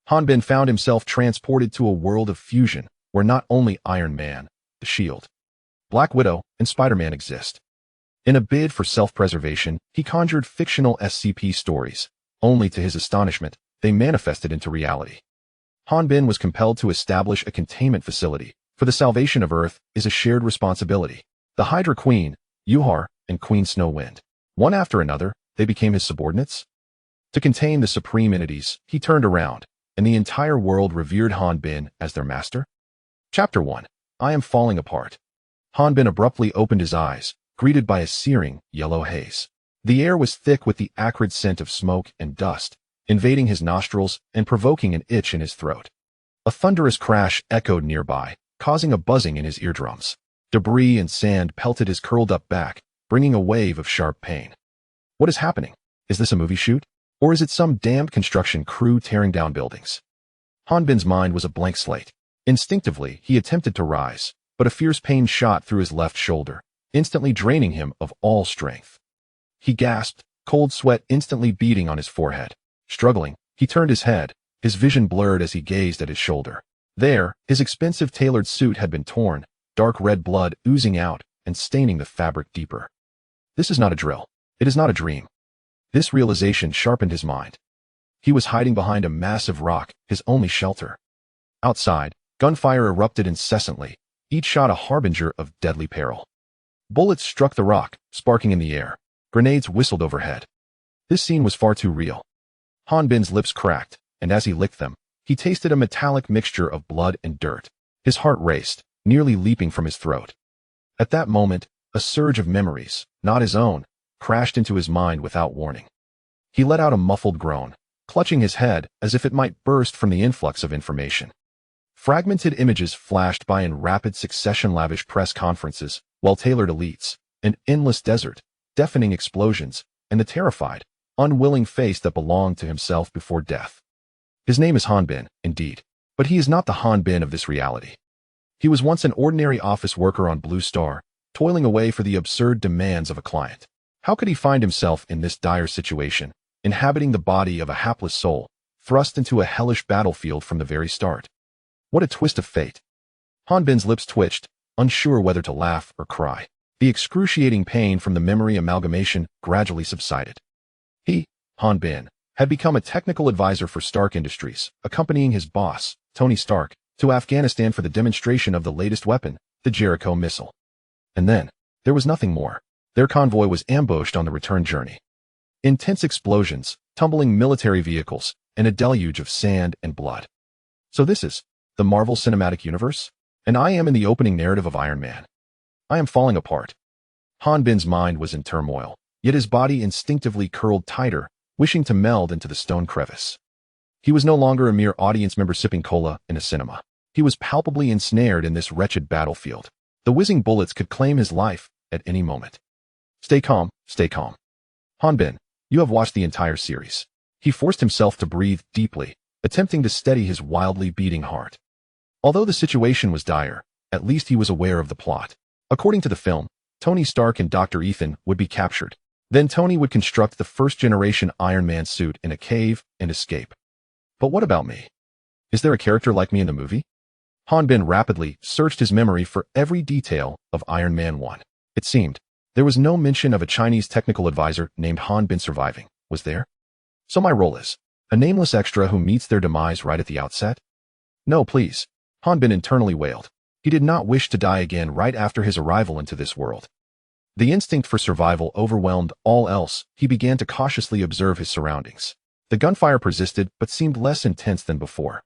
Han found himself transported to a world of fusion where not only Iron Man, the S.H.I.E.L.D, Black Widow, and Spider-Man exist. In a bid for self-preservation, he conjured fictional SCP stories. Only to his astonishment, they manifested into reality. Han was compelled to establish a containment facility, for the salvation of Earth is a shared responsibility. The Hydra Queen, Yuhar, and Queen Snowwind. One after another, they became his subordinates. To contain the supreme entities, he turned around, and the entire world revered Han as their master. Chapter 1. I am falling apart. Han abruptly opened his eyes, greeted by a searing, yellow haze. The air was thick with the acrid scent of smoke and dust, invading his nostrils and provoking an itch in his throat. A thunderous crash echoed nearby, causing a buzzing in his eardrums. Debris and sand pelted his curled-up back, bringing a wave of sharp pain. What is happening? Is this a movie shoot? Or is it some damned construction crew tearing down buildings? Han mind was a blank slate. Instinctively, he attempted to rise, but a fierce pain shot through his left shoulder, instantly draining him of all strength. He gasped, cold sweat instantly beading on his forehead. Struggling, he turned his head, his vision blurred as he gazed at his shoulder. There, his expensive tailored suit had been torn, dark red blood oozing out and staining the fabric deeper. This is not a drill. It is not a dream. This realization sharpened his mind. He was hiding behind a massive rock, his only shelter. Outside, gunfire erupted incessantly, each shot a harbinger of deadly peril. Bullets struck the rock, sparking in the air. Grenades whistled overhead. This scene was far too real. Han lips cracked, and as he licked them, he tasted a metallic mixture of blood and dirt. His heart raced, nearly leaping from his throat. At that moment, a surge of memories, not his own, crashed into his mind without warning. He let out a muffled groan, clutching his head as if it might burst from the influx of information. Fragmented images flashed by in rapid succession, lavish press conferences, well-tailored elites, an endless desert, deafening explosions, and the terrified, unwilling face that belonged to himself before death. His name is Han indeed, but he is not the Han of this reality. He was once an ordinary office worker on Blue Star, toiling away for the absurd demands of a client. How could he find himself in this dire situation, inhabiting the body of a hapless soul, thrust into a hellish battlefield from the very start? What a twist of fate. Han lips twitched, unsure whether to laugh or cry. The excruciating pain from the memory amalgamation gradually subsided. He, Han had become a technical advisor for Stark Industries, accompanying his boss, Tony Stark, to Afghanistan for the demonstration of the latest weapon, the Jericho missile. And then, there was nothing more. Their convoy was ambushed on the return journey. Intense explosions, tumbling military vehicles, and a deluge of sand and blood. So this is the Marvel Cinematic Universe? And I am in the opening narrative of Iron Man. I am falling apart. Han mind was in turmoil, yet his body instinctively curled tighter, wishing to meld into the stone crevice. He was no longer a mere audience member sipping cola in a cinema. He was palpably ensnared in this wretched battlefield. The whizzing bullets could claim his life at any moment. Stay calm, stay calm. Han you have watched the entire series. He forced himself to breathe deeply, attempting to steady his wildly beating heart. Although the situation was dire, at least he was aware of the plot. According to the film, Tony Stark and Dr. Ethan would be captured. Then Tony would construct the first-generation Iron Man suit in a cave and escape. But what about me? Is there a character like me in the movie? Han rapidly searched his memory for every detail of Iron Man 1. It seemed there was no mention of a Chinese technical advisor named Han surviving, was there? So my role is a nameless extra who meets their demise right at the outset? No, please. Han internally wailed. He did not wish to die again right after his arrival into this world. The instinct for survival overwhelmed all else. He began to cautiously observe his surroundings. The gunfire persisted but seemed less intense than before.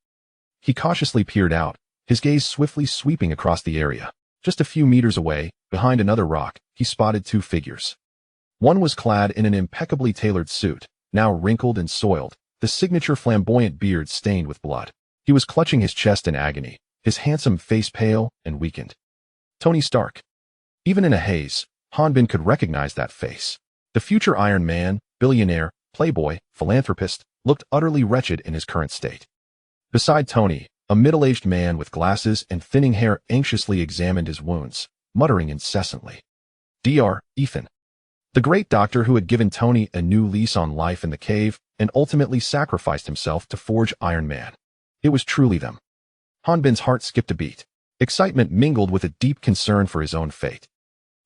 He cautiously peered out, his gaze swiftly sweeping across the area. Just a few meters away, behind another rock, he spotted two figures. One was clad in an impeccably tailored suit, now wrinkled and soiled, the signature flamboyant beard stained with blood. He was clutching his chest in agony, his handsome face pale and weakened. Tony Stark. Even in a haze, Han could recognize that face. The future Iron Man, billionaire, playboy, philanthropist, looked utterly wretched in his current state. Beside Tony, a middle-aged man with glasses and thinning hair anxiously examined his wounds, muttering incessantly. Dr. Ethan. The great doctor who had given Tony a new lease on life in the cave and ultimately sacrificed himself to forge Iron Man. It was truly them. Hanbin's heart skipped a beat. Excitement mingled with a deep concern for his own fate.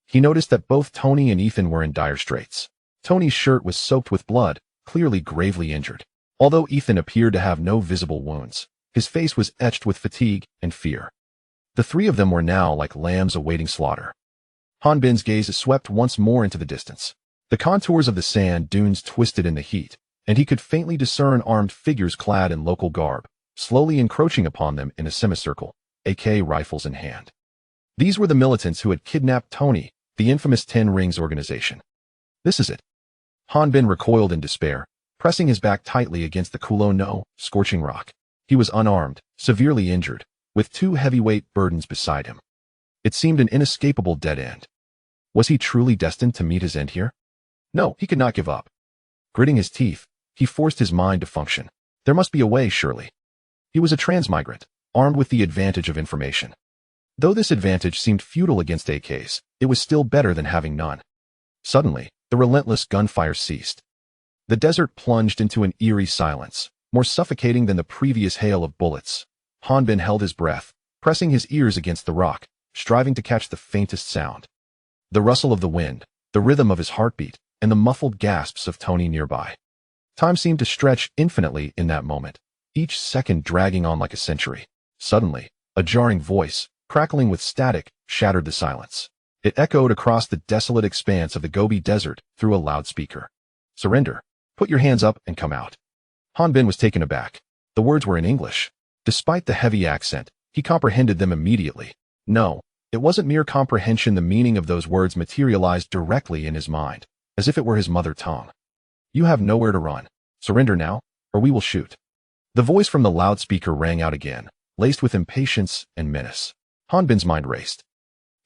He noticed that both Tony and Ethan were in dire straits. Tony's shirt was soaked with blood, clearly gravely injured. Although Ethan appeared to have no visible wounds, his face was etched with fatigue and fear. The three of them were now like lambs awaiting slaughter. Hanbin's gaze swept once more into the distance. The contours of the sand dunes twisted in the heat, and he could faintly discern armed figures clad in local garb, slowly encroaching upon them in a semicircle, AK rifles in hand. These were the militants who had kidnapped Tony, the infamous Ten Rings organization. This is it. Hanbin recoiled in despair, pressing his back tightly against the scorching rock. He was unarmed, severely injured, with two heavyweight burdens beside him. It seemed an inescapable dead end. Was he truly destined to meet his end here? No, he could not give up. Gritting his teeth, he forced his mind to function. There must be a way, surely. He was a transmigrant, armed with the advantage of information. Though this advantage seemed futile against AKs, it was still better than having none. Suddenly, the relentless gunfire ceased. The desert plunged into an eerie silence, more suffocating than the previous hail of bullets. Hanbin held his breath, pressing his ears against the rock, striving to catch the faintest sound. The rustle of the wind, the rhythm of his heartbeat, and the muffled gasps of Tony nearby. Time seemed to stretch infinitely in that moment, each second dragging on like a century. Suddenly, a jarring voice, crackling with static, shattered the silence. It echoed across the desolate expanse of the Gobi Desert through a loudspeaker. Surrender. Put your hands up and come out. Hanbin was taken aback. The words were in English. Despite the heavy accent, he comprehended them immediately. No, it wasn't mere comprehension. The meaning of those words materialized directly in his mind, as if it were his mother tongue. You have nowhere to run. Surrender now, or we will shoot. The voice from the loudspeaker rang out again, laced with impatience and menace. Hanbin's mind raced.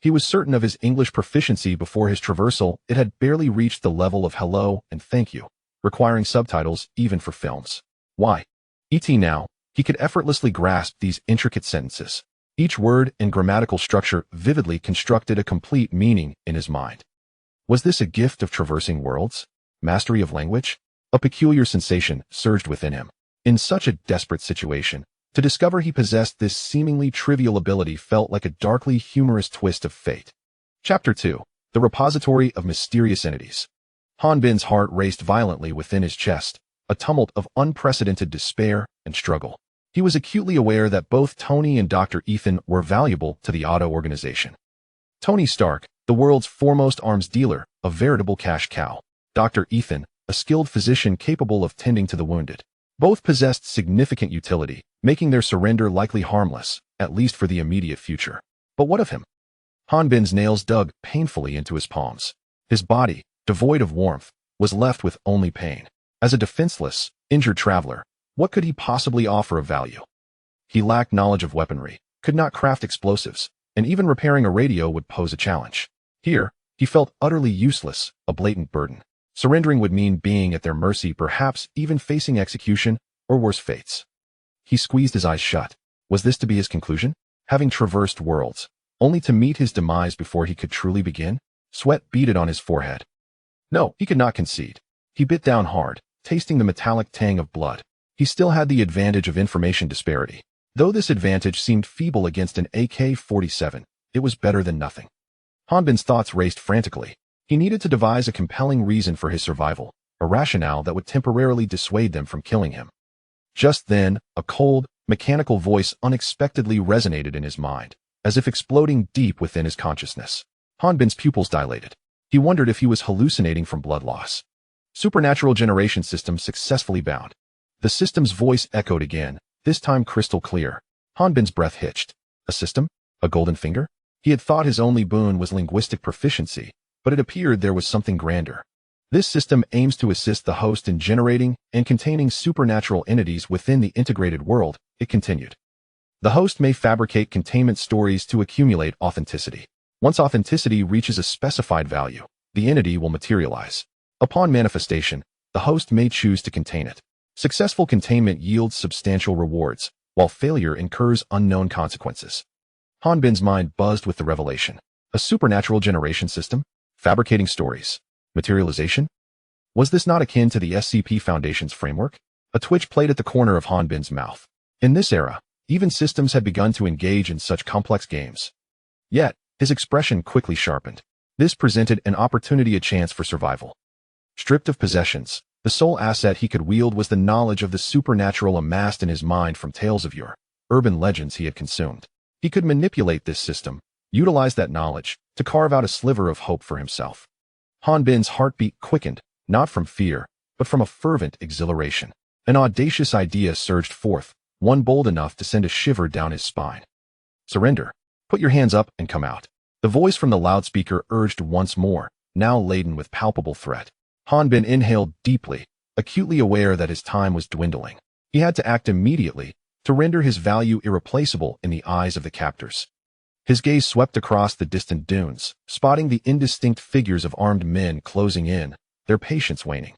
He was certain of his English proficiency before his traversal. It had barely reached the level of hello and thank you, requiring subtitles even for films. Why? Now, he could effortlessly grasp these intricate sentences. Each word and grammatical structure vividly constructed a complete meaning in his mind. Was this a gift of traversing worlds? Mastery of language? A peculiar sensation surged within him. In such a desperate situation, to discover he possessed this seemingly trivial ability felt like a darkly humorous twist of fate. Chapter 2. The Repository of Mysterious Entities. Hanbin's heart raced violently within his chest, a tumult of unprecedented despair and struggle. He was acutely aware that both Tony and Dr. Ethan were valuable to the Auto organization. Tony Stark, the world's foremost arms dealer, a veritable cash cow. Dr. Ethan, a skilled physician capable of tending to the wounded. Both possessed significant utility, making their surrender likely harmless, at least for the immediate future. But what of him? Hanbin's nails dug painfully into his palms. His body, devoid of warmth, was left with only pain. As a defenseless, injured traveler, what could he possibly offer of value? He lacked knowledge of weaponry, could not craft explosives, and even repairing a radio would pose a challenge. Here, he felt utterly useless, a blatant burden. Surrendering would mean being at their mercy, perhaps even facing execution or worse fates. He squeezed his eyes shut. Was this to be his conclusion? Having traversed worlds, only to meet his demise before he could truly begin? Sweat beaded on his forehead. No, he could not concede. He bit down hard, tasting the metallic tang of blood. He still had the advantage of information disparity. Though this advantage seemed feeble against an AK-47, it was better than nothing. Hanbin's thoughts raced frantically. He needed to devise a compelling reason for his survival, a rationale that would temporarily dissuade them from killing him. Just then, a cold, mechanical voice unexpectedly resonated in his mind, as if exploding deep within his consciousness. Hanbin's pupils dilated. He wondered if he was hallucinating from blood loss. Supernatural generation system successfully bound. The system's voice echoed again, this time crystal clear. Hanbin's breath hitched. A system? A golden finger? He had thought his only boon was linguistic proficiency, but it appeared there was something grander. This system aims to assist the host in generating and containing supernatural entities within the integrated world, it continued. The host may fabricate containment stories to accumulate authenticity. Once authenticity reaches a specified value, the entity will materialize. Upon manifestation, the host may choose to contain it. Successful containment yields substantial rewards, while failure incurs unknown consequences. Hanbin's mind buzzed with the revelation. A supernatural generation system? Fabricating stories? Materialization? Was this not akin to the SCP Foundation's framework? A twitch played at the corner of Hanbin's mouth. In this era, even systems had begun to engage in such complex games. Yet, his expression quickly sharpened. This presented an opportunity, a chance for survival. Stripped of possessions, the sole asset he could wield was the knowledge of the supernatural amassed in his mind from tales of yore, urban legends he had consumed. He could manipulate this system, utilize that knowledge, to carve out a sliver of hope for himself. Han Bin's heartbeat quickened, not from fear, but from a fervent exhilaration. An audacious idea surged forth, one bold enough to send a shiver down his spine. Surrender. Put your hands up and come out. The voice from the loudspeaker urged once more, now laden with palpable threat. Han Bin inhaled deeply, acutely aware that his time was dwindling. He had to act immediately to render his value irreplaceable in the eyes of the captors. His gaze swept across the distant dunes, spotting the indistinct figures of armed men closing in, their patience waning.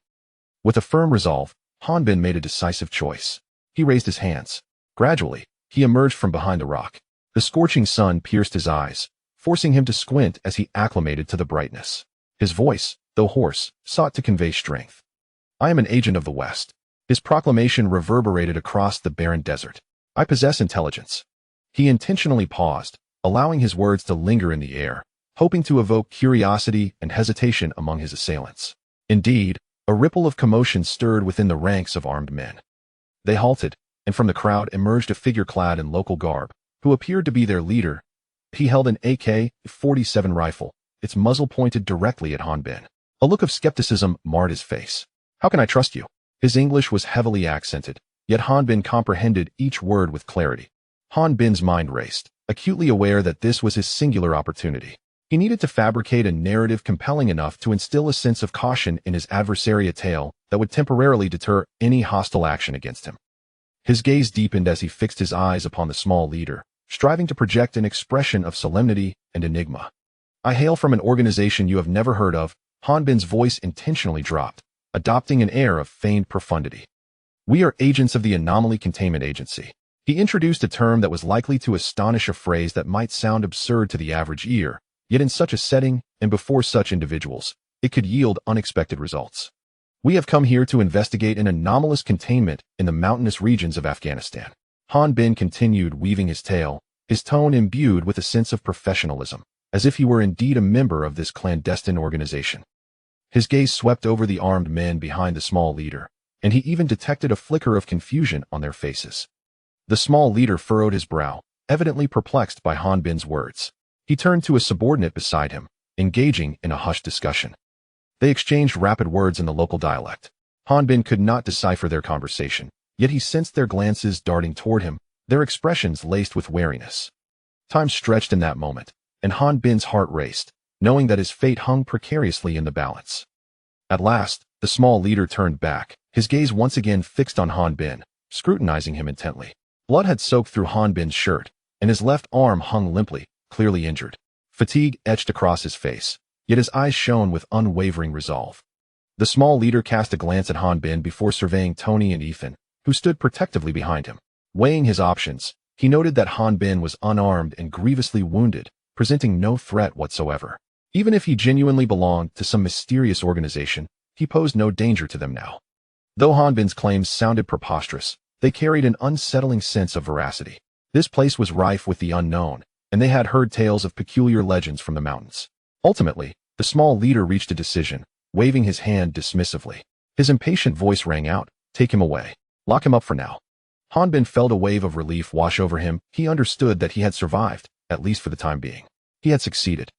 With a firm resolve, Han Bin made a decisive choice. He raised his hands. Gradually, he emerged from behind the rock. The scorching sun pierced his eyes, forcing him to squint as he acclimated to the brightness. His voice, though hoarse, sought to convey strength. I am an agent of the West. His proclamation reverberated across the barren desert. I possess intelligence. He intentionally paused, allowing his words to linger in the air, hoping to evoke curiosity and hesitation among his assailants. Indeed, a ripple of commotion stirred within the ranks of armed men. They halted, and from the crowd emerged a figure clad in local garb, who appeared to be their leader. He held an AK-47 rifle, its muzzle pointed directly at Han Bin. A look of skepticism marred his face. How can I trust you? His English was heavily accented, yet Han Bin comprehended each word with clarity. Han Bin's mind raced, acutely aware that this was his singular opportunity. He needed to fabricate a narrative compelling enough to instill a sense of caution in his adversary, a tale that would temporarily deter any hostile action against him. His gaze deepened as he fixed his eyes upon the small leader, striving to project an expression of solemnity and enigma. I hail from an organization you have never heard of. Han Bin's voice intentionally dropped, adopting an air of feigned profundity. We are agents of the Anomaly Containment Agency. He introduced a term that was likely to astonish, a phrase that might sound absurd to the average ear, yet in such a setting, and before such individuals, it could yield unexpected results. We have come here to investigate an anomalous containment in the mountainous regions of Afghanistan. Han Bin continued weaving his tale, his tone imbued with a sense of professionalism, as if he were indeed a member of this clandestine organization. His gaze swept over the armed men behind the small leader, and he even detected a flicker of confusion on their faces. The small leader furrowed his brow, evidently perplexed by Han Bin's words. He turned to a subordinate beside him, engaging in a hushed discussion. They exchanged rapid words in the local dialect. Han Bin could not decipher their conversation, yet he sensed their glances darting toward him, their expressions laced with wariness. Time stretched in that moment, and Han Bin's heart raced, knowing that his fate hung precariously in the balance. At last, the small leader turned back, his gaze once again fixed on Han Bin, scrutinizing him intently. Blood had soaked through Han Bin's shirt, and his left arm hung limply, clearly injured. Fatigue etched across his face, yet his eyes shone with unwavering resolve. The small leader cast a glance at Han Bin before surveying Tony and Ethan, who stood protectively behind him. Weighing his options, he noted that Han Bin was unarmed and grievously wounded, presenting no threat whatsoever. Even if he genuinely belonged to some mysterious organization, he posed no danger to them now. Though Han Bin's claims sounded preposterous, they carried an unsettling sense of veracity. This place was rife with the unknown, and they had heard tales of peculiar legends from the mountains. Ultimately, the small leader reached a decision, waving his hand dismissively. His impatient voice rang out, "Take him away. Lock him up for now." Han Bin felt a wave of relief wash over him. He understood that he had survived, at least for the time being. He had succeeded.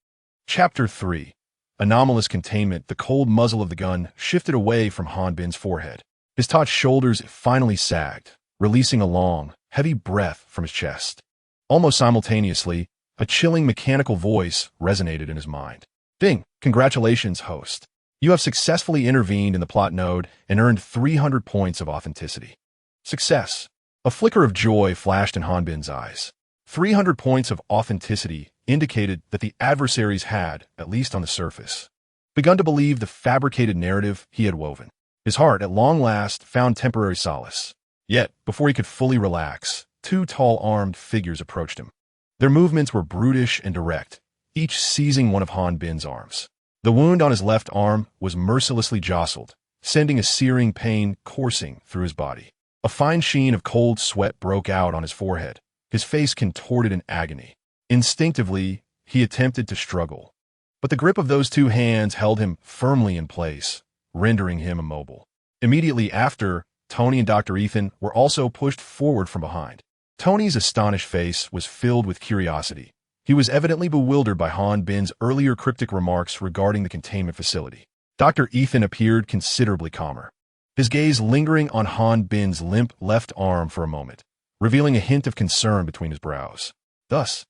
Chapter 3. Anomalous Containment. The cold muzzle of the gun shifted away from Han Bin's forehead. His taut shoulders finally sagged, releasing a long, heavy breath from his chest. Almost simultaneously, a chilling mechanical voice resonated in his mind. "Ding! Congratulations, host. You have successfully intervened in the plot node and earned 300 points of authenticity." Success. A flicker of joy flashed in Han Bin's eyes. 300 points of authenticity indicated that the adversaries had, at least on the surface, begun to believe the fabricated narrative he had woven. His heart, at long last, found temporary solace. Yet, before he could fully relax, two tall armed figures approached him. Their movements were brutish and direct, each seizing one of Han Bin's arms. The wound on his left arm was mercilessly jostled, sending a searing pain coursing through his body. A fine sheen of cold sweat broke out on his forehead, his face contorted in agony. Instinctively, he attempted to struggle, but the grip of those two hands held him firmly in place, rendering him immobile. Immediately after, Tony and Dr. Ethan were also pushed forward from behind. Tony's astonished face was filled with curiosity. He was evidently bewildered by Han Bin's earlier cryptic remarks regarding the containment facility. Dr. Ethan appeared considerably calmer, his gaze lingering on Han Bin's limp left arm for a moment, revealing a hint of concern between his brows. Thus,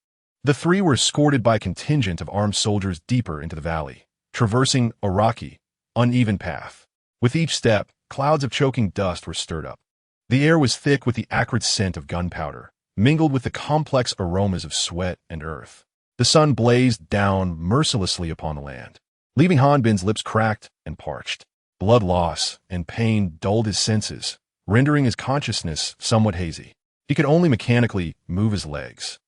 the three were escorted by a contingent of armed soldiers deeper into the valley, traversing a rocky, uneven path. With each step, clouds of choking dust were stirred up. The air was thick with the acrid scent of gunpowder, mingled with the complex aromas of sweat and earth. The sun blazed down mercilessly upon the land, leaving Han Bin's lips cracked and parched. Blood loss and pain dulled his senses, rendering his consciousness somewhat hazy. He could only mechanically move his legs,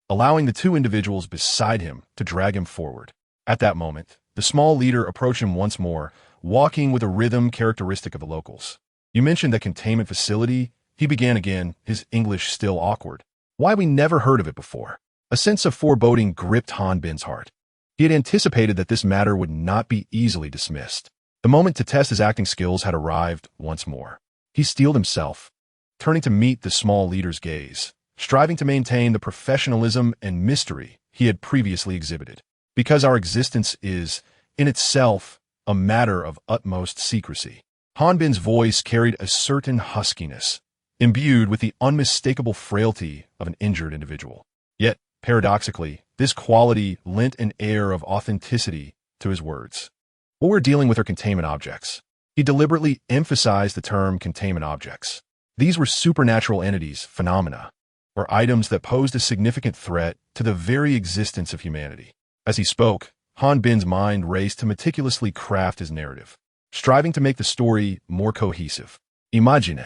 allowing the two individuals beside him to drag him forward. At that moment, the small leader approached him once more, walking with a rhythm characteristic of the locals. "You mentioned that containment facility," he began again, his English still awkward. "Why, we never heard of it before." A sense of foreboding gripped Han Bin's heart. He had anticipated that this matter would not be easily dismissed. The moment to test his acting skills had arrived once more. He steeled himself, turning to meet the small leader's gaze, striving to maintain the professionalism and mystery he had previously exhibited. "Because our existence is, in itself, a matter of utmost secrecy." Han Bin's voice carried a certain huskiness, imbued with the unmistakable frailty of an injured individual. Yet, paradoxically, this quality lent an air of authenticity to his words. "What we're dealing with are containment objects." He deliberately emphasized the term containment objects. These were supernatural entities, phenomena, or items that posed a significant threat to the very existence of humanity. As he spoke, Han Bin's mind raced to meticulously craft his narrative, striving to make the story more cohesive. Imagine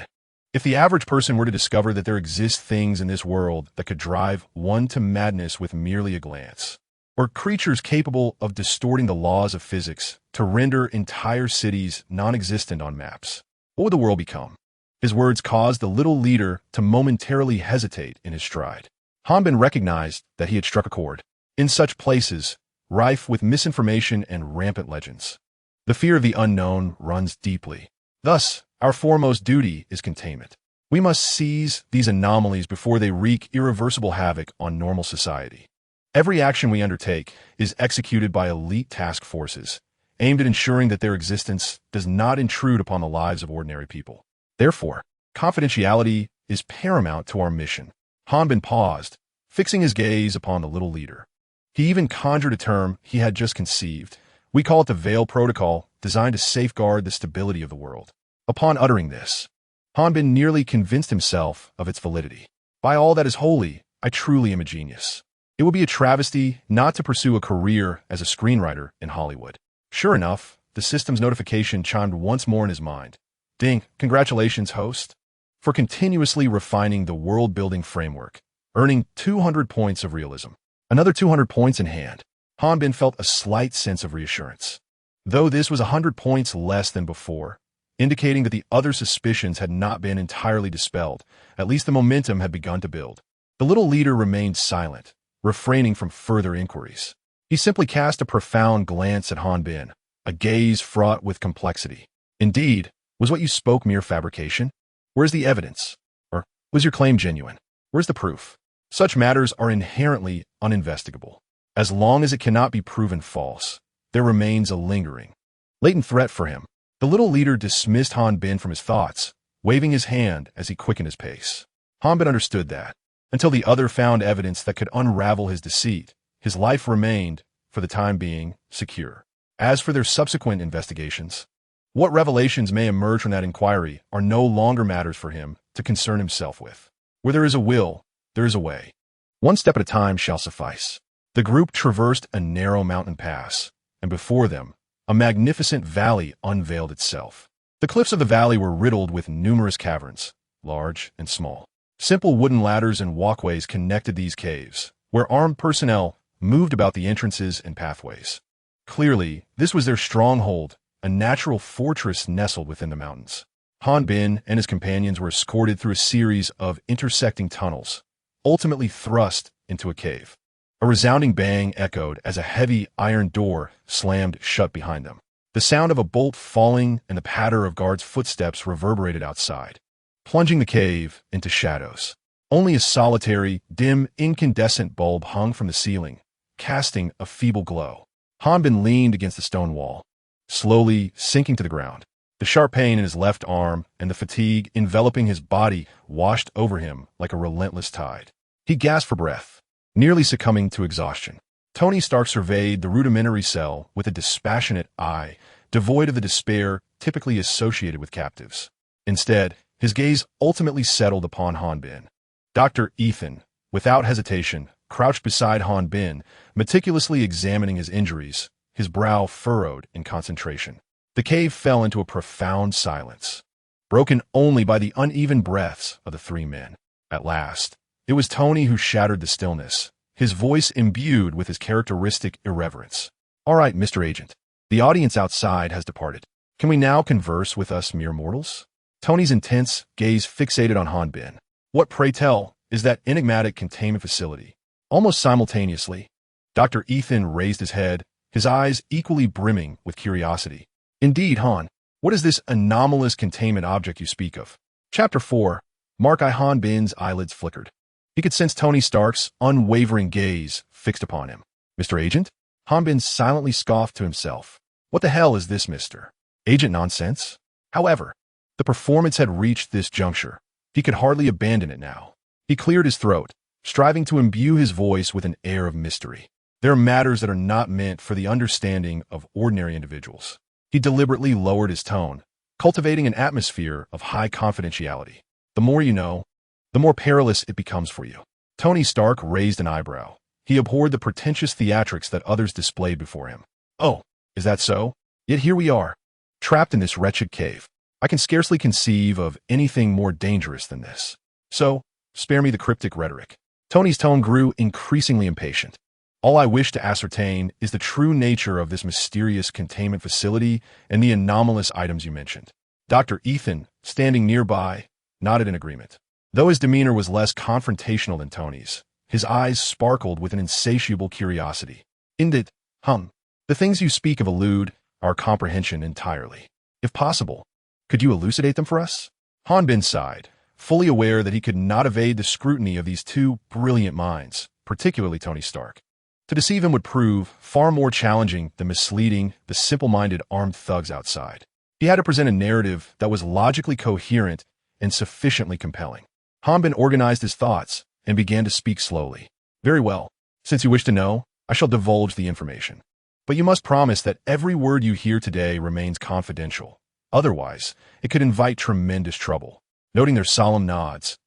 if the average person were to discover that there exist things in this world that could drive one to madness with merely a glance, or creatures capable of distorting the laws of physics to render entire cities non-existent on maps. What would the world become? His words caused the little leader to momentarily hesitate in his stride. Han Bin recognized that he had struck a chord. In such places, rife with misinformation and rampant legends, the fear of the unknown runs deeply. Thus, our foremost duty is containment. We must seize these anomalies before they wreak irreversible havoc on normal society. Every action we undertake is executed by elite task forces, aimed at ensuring that their existence does not intrude upon the lives of ordinary people. Therefore, confidentiality is paramount to our mission. Han Bin paused, fixing his gaze upon the little leader. He even conjured a term he had just conceived. We call it the Veil Protocol, designed to safeguard the stability of the world. Upon uttering this, Han Bin nearly convinced himself of its validity. "By all that is holy, I truly am a genius. It would be a travesty not to pursue a career as a screenwriter in Hollywood." Sure enough, the system's notification chimed once more in his mind. "Ding, congratulations, host, for continuously refining the world-building framework, earning 200 points of realism." Another 200 points in hand. Han Bin felt a slight sense of reassurance, though this was 100 points less than before, indicating that the other suspicions had not been entirely dispelled. At least the momentum had begun to build. The little leader remained silent, refraining from further inquiries. He simply cast a profound glance at Han Bin, a gaze fraught with complexity. "Indeed, was what you spoke mere fabrication? Where's the evidence? Or was your claim genuine? Where's the proof?" Such matters are inherently uninvestigable. As long as it cannot be proven false, there remains a lingering, latent threat for him. The little leader dismissed Han Bin from his thoughts, waving his hand as he quickened his pace. Han Bin understood that, until the other found evidence that could unravel his deceit, his life remained, for the time being, secure. As for their subsequent investigations, what revelations may emerge from that inquiry are no longer matters for him to concern himself with. Where there is a will, there is a way. One step at a time shall suffice. The group traversed a narrow mountain pass, and before them, a magnificent valley unveiled itself. The cliffs of the valley were riddled with numerous caverns, large and small. Simple wooden ladders and walkways connected these caves, where armed personnel moved about the entrances and pathways. Clearly, this was their stronghold, a natural fortress nestled within the mountains. Bin and his companions were escorted through a series of intersecting tunnels, ultimately thrust into a cave. A resounding bang echoed as a heavy iron door slammed shut behind them. The sound of a bolt falling and the patter of guards' footsteps reverberated outside, plunging the cave into shadows. Only a solitary, dim, incandescent bulb hung from the ceiling, casting a feeble glow. Bin leaned against the stone wall, slowly sinking to the ground. The sharp pain in his left arm and the fatigue enveloping his body washed over him like a relentless tide. He gasped for breath, nearly succumbing to exhaustion. Tony Stark surveyed the rudimentary cell with a dispassionate eye, devoid of the despair typically associated with captives. Instead, his gaze ultimately settled upon Bin. Dr. Ethan, without hesitation, crouched beside Bin, meticulously examining his injuries, his brow furrowed in concentration. The cave fell into a profound silence, broken only by the uneven breaths of the three men. At last, it was Tony who shattered the stillness, his voice imbued with his characteristic irreverence. "All right, Mr. Agent. The audience outside has departed. Can we now converse with us mere mortals?" Tony's intense gaze fixated on Bin. "What, pray tell, is that enigmatic containment facility?" Almost simultaneously, Dr. Ethan raised his head, his eyes equally brimming with curiosity. "Indeed, what is this anomalous containment object you speak of?" Chapter 4. Bin's eyelids flickered. He could sense Tony Stark's unwavering gaze fixed upon him. "Mr. Agent?" Bin silently scoffed to himself. "What the hell is this, Mr. Agent nonsense?" However, the performance had reached this juncture. He could hardly abandon it now. He cleared his throat, striving to imbue his voice with an air of mystery. There are matters that are not meant for the understanding of ordinary individuals. He deliberately lowered his tone, cultivating an atmosphere of high confidentiality. "The more you know, the more perilous it becomes for you." Tony Stark raised an eyebrow. He abhorred the pretentious theatrics that others displayed before him. "Oh, is that so? Yet here we are, trapped in this wretched cave. I can scarcely conceive of anything more dangerous than this. So, spare me the cryptic rhetoric." Tony's tone grew increasingly impatient. "All I wish to ascertain is the true nature of this mysterious containment facility and the anomalous items you mentioned." Dr. Ethan, standing nearby, nodded in agreement. Though his demeanor was less confrontational than Tony's, his eyes sparkled with an insatiable curiosity. "Indeed, the things you speak of elude our comprehension entirely. If possible, could you elucidate them for us?" Bin sighed, fully aware that he could not evade the scrutiny of these two brilliant minds, particularly Tony Stark. To deceive him would prove far more challenging than misleading the simple-minded armed thugs outside. He had to present a narrative that was logically coherent and sufficiently compelling. Bin organized his thoughts and began to speak slowly. "Very well. Since you wish to know, I shall divulge the information. But you must promise that every word you hear today remains confidential. Otherwise, it could invite tremendous trouble." Noting their solemn nods,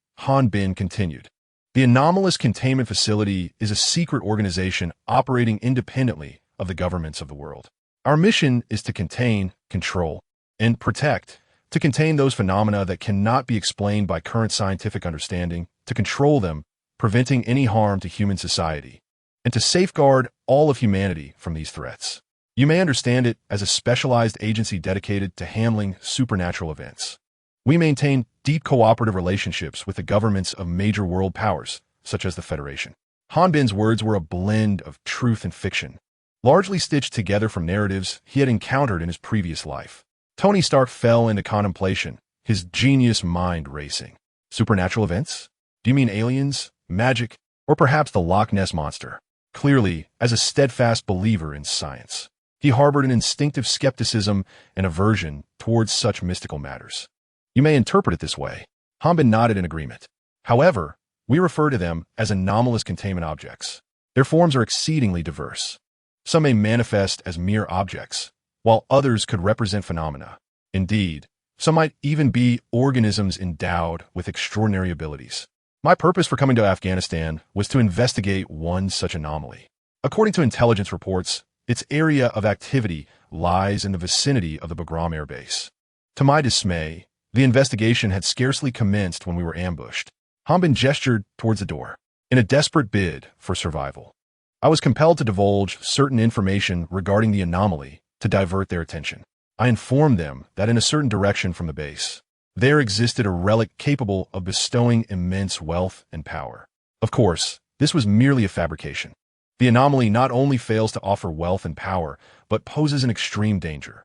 Bin continued. "The anomalous containment facility is a secret organization operating independently of the governments of the world. Our mission is to contain, control, and protect, to contain those phenomena that cannot be explained by current scientific understanding, to control them, preventing any harm to human society, and to safeguard all of humanity from these threats. You may understand it as a specialized agency dedicated to handling supernatural events. We maintain deep cooperative relationships with the governments of major world powers, such as the Federation." Bin's words were a blend of truth and fiction, largely stitched together from narratives he had encountered in his previous life. Tony Stark fell into contemplation, his genius mind racing. "Supernatural events? Do you mean aliens, magic, or perhaps the Loch Ness Monster?" Clearly, as a steadfast believer in science, he harbored an instinctive skepticism and aversion towards such mystical matters. "You may interpret it this way." Bin nodded in agreement. "However, we refer to them as anomalous containment objects. Their forms are exceedingly diverse. Some may manifest as mere objects, while others could represent phenomena. Indeed, some might even be organisms endowed with extraordinary abilities. My purpose for coming to Afghanistan was to investigate one such anomaly. According to intelligence reports, its area of activity lies in the vicinity of the Bagram Air Base. To my dismay, the investigation had scarcely commenced when we were ambushed." Bin gestured towards the door. "In a desperate bid for survival, I was compelled to divulge certain information regarding the anomaly to divert their attention. I informed them that in a certain direction from the base, there existed a relic capable of bestowing immense wealth and power. Of course, this was merely a fabrication. The anomaly not only fails to offer wealth and power, but poses an extreme danger.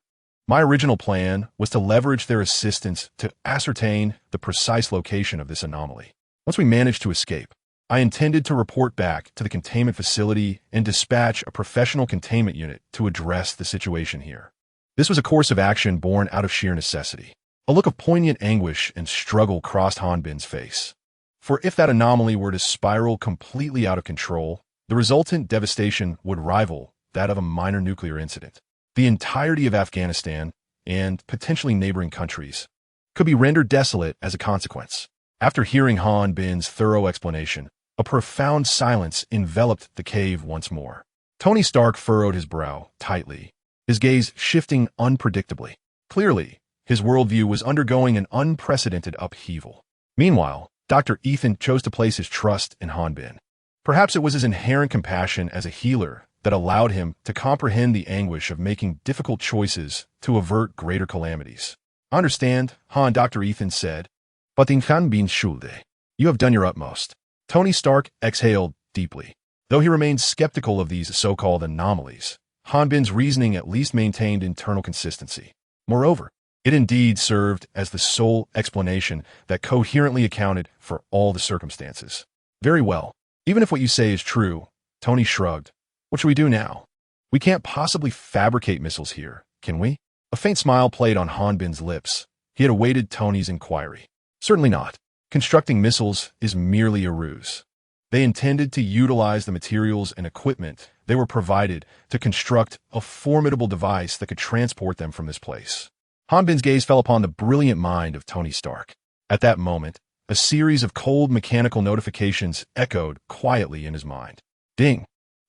My original plan was to leverage their assistance to ascertain the precise location of this anomaly. Once we managed to escape, I intended to report back to the containment facility and dispatch a professional containment unit to address the situation here. This was a course of action born out of sheer necessity. A look of poignant anguish and struggle crossed Hanbin's face. For if that anomaly were to spiral completely out of control, the resultant devastation would rival that of a minor nuclear incident. The entirety of Afghanistan, and potentially neighboring countries, could be rendered desolate as a consequence. After hearing Han Bin's thorough explanation, a profound silence enveloped the cave once more. Tony Stark furrowed his brow tightly, his gaze shifting unpredictably. Clearly, his worldview was undergoing an unprecedented upheaval. Meanwhile, Dr. Ethan chose to place his trust in Han Bin. Perhaps it was his inherent compassion as a healer that allowed him to comprehend the anguish of making difficult choices to avert greater calamities. Understand, Han, Dr. Ethan said, but in Han Bin's S.H.I.E.L.D, you have done your utmost. Tony Stark exhaled deeply. Though he remained skeptical of these so-called anomalies, Han Bin's reasoning at least maintained internal consistency. Moreover, it indeed served as the sole explanation that coherently accounted for all the circumstances. Very well. Even if what you say is true, Tony shrugged. What should we do now? We can't possibly fabricate missiles here, can we? A faint smile played on Han Bin's lips. He had awaited Tony's inquiry. Certainly not. Constructing missiles is merely a ruse. They intended to utilize the materials and equipment they were provided to construct a formidable device that could transport them from this place. Han Bin's gaze fell upon the brilliant mind of Tony Stark. At that moment, a series of cold mechanical notifications echoed quietly in his mind. Ding!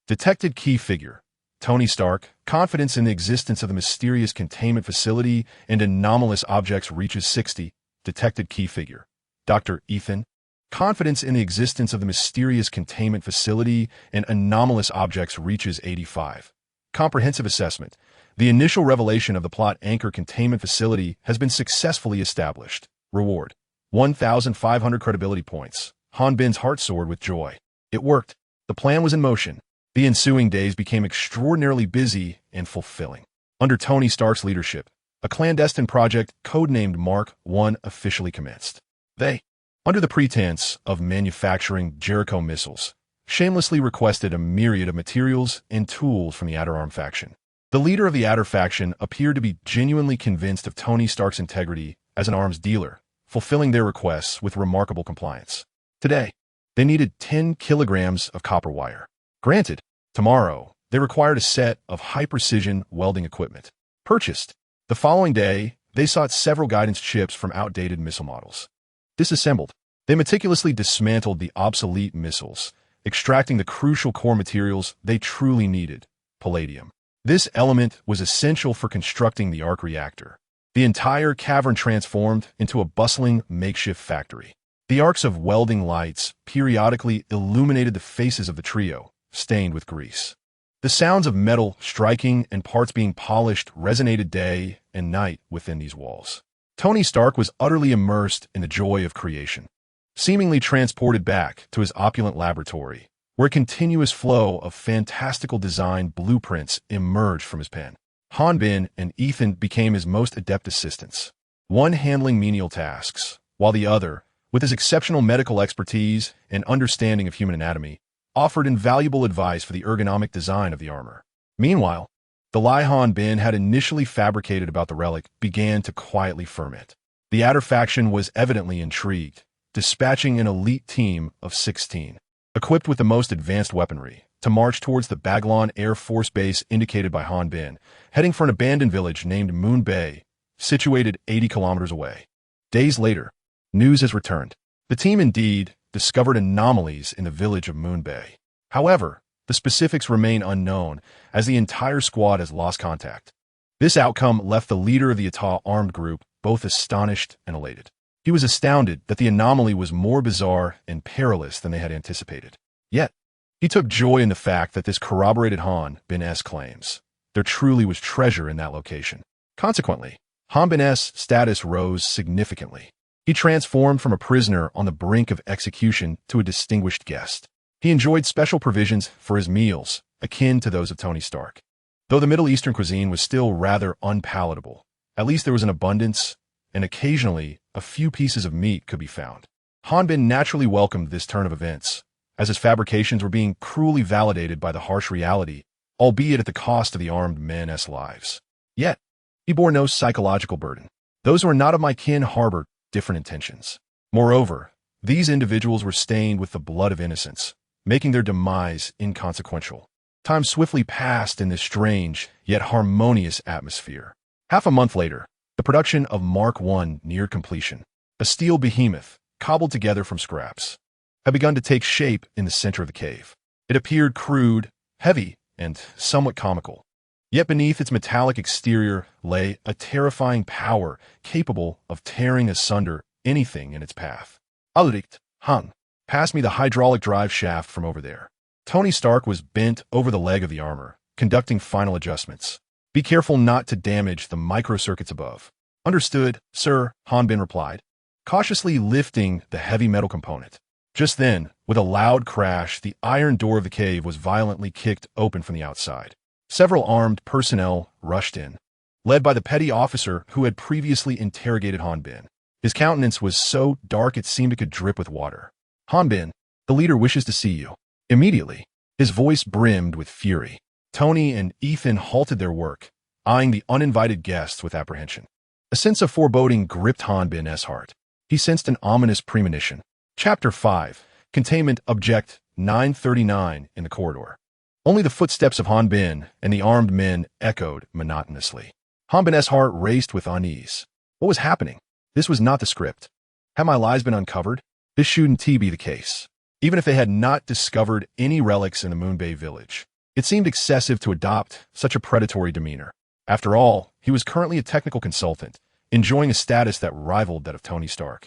Detected key figure. Tony Stark, confidence in the existence of the mysterious containment facility and anomalous objects reaches 60. Detected key figure. Dr. Ethan, confidence in the existence of the mysterious containment facility and anomalous objects reaches 85. Comprehensive assessment. The initial revelation of the plot anchor containment facility has been successfully established. Reward. 1,500 credibility points. Han Bin's heart soared with joy. It worked. The plan was in motion. The ensuing days became extraordinarily busy and fulfilling. Under Tony Stark's leadership, a clandestine project codenamed Mark I officially commenced. They, under the pretense of manufacturing Jericho missiles, shamelessly requested a myriad of materials and tools from the Adder Arm faction. The leader of the Adder faction appeared to be genuinely convinced of Tony Stark's integrity as an arms dealer, fulfilling their requests with remarkable compliance. Today, they needed 10 kilograms of copper wire. Granted, tomorrow, they required a set of high-precision welding equipment. Purchased. The following day, they sought several guidance chips from outdated missile models. Disassembled. They meticulously dismantled the obsolete missiles, extracting the crucial core materials they truly needed, palladium. This element was essential for constructing the arc reactor. The entire cavern transformed into a bustling makeshift factory. The arcs of welding lights periodically illuminated the faces of the trio, stained with grease. The sounds of metal striking and parts being polished resonated day and night within these walls. Tony Stark was utterly immersed in the joy of creation, seemingly transported back to his opulent laboratory, where a continuous flow of fantastical design blueprints emerged from his pen. Han Bin and Ethan became his most adept assistants, one handling menial tasks, while the other, with his exceptional medical expertise and understanding of human anatomy, offered invaluable advice for the ergonomic design of the armor. Meanwhile, the lie Han Bin had initially fabricated about the relic began to quietly ferment. The Adder faction was evidently intrigued, dispatching an elite team of 16, equipped with the most advanced weaponry, to march towards the Baglon Air Force Base indicated by Han Bin, heading for an abandoned village named Moon Bay, situated 80 kilometers away. Days later, news has returned. The team indeed discovered anomalies in the village of Moon Bay. However, the specifics remain unknown, as the entire squad has lost contact. This outcome left the leader of the Ata armed group both astonished and elated. He was astounded that the anomaly was more bizarre and perilous than they had anticipated. Yet, he took joy in the fact that this corroborated Han Bin's claims. There truly was treasure in that location. Consequently, Hanbin's status rose significantly. He transformed from a prisoner on the brink of execution to a distinguished guest. He enjoyed special provisions for his meals, akin to those of Tony Stark. Though the Middle Eastern cuisine was still rather unpalatable, at least there was an abundance, and occasionally a few pieces of meat could be found. Hanbin naturally welcomed this turn of events, as his fabrications were being cruelly validated by the harsh reality, albeit at the cost of the armed men's lives. Yet, he bore no psychological burden. Those who are not of my kin harbored different intentions. Moreover, these individuals were stained with the blood of innocence, making their demise inconsequential. Time swiftly passed in this strange, yet harmonious atmosphere. Half a month later, the production of Mark I neared completion. A steel behemoth, cobbled together from scraps, had begun to take shape in the center of the cave. It appeared crude, heavy, and somewhat comical. Yet beneath its metallic exterior lay a terrifying power capable of tearing asunder anything in its path. Ulrich hung. Pass me the hydraulic drive shaft from over there. Tony Stark was bent over the leg of the armor, conducting final adjustments. Be careful not to damage the microcircuits above. Understood, sir, Hanbin replied, cautiously lifting the heavy metal component. Just then, with a loud crash, the iron door of the cave was violently kicked open from the outside. Several armed personnel rushed in, led by the petty officer who had previously interrogated Hanbin. His countenance was so dark it seemed it could drip with water. Hanbin, the leader wishes to see you. Immediately, his voice brimmed with fury. Tony and Ethan halted their work, eyeing the uninvited guests with apprehension. A sense of foreboding gripped Hanbin's heart. He sensed an ominous premonition. Chapter 5. Containment Object 939 in the corridor. Only the footsteps of Hanbin and the armed men echoed monotonously. Hanbin's heart raced with unease. What was happening? This was not the script. Had my lies been uncovered? This shouldn't be the case. Even if they had not discovered any relics in the Moon Bay village, it seemed excessive to adopt such a predatory demeanor. After all, he was currently a technical consultant, enjoying a status that rivaled that of Tony Stark.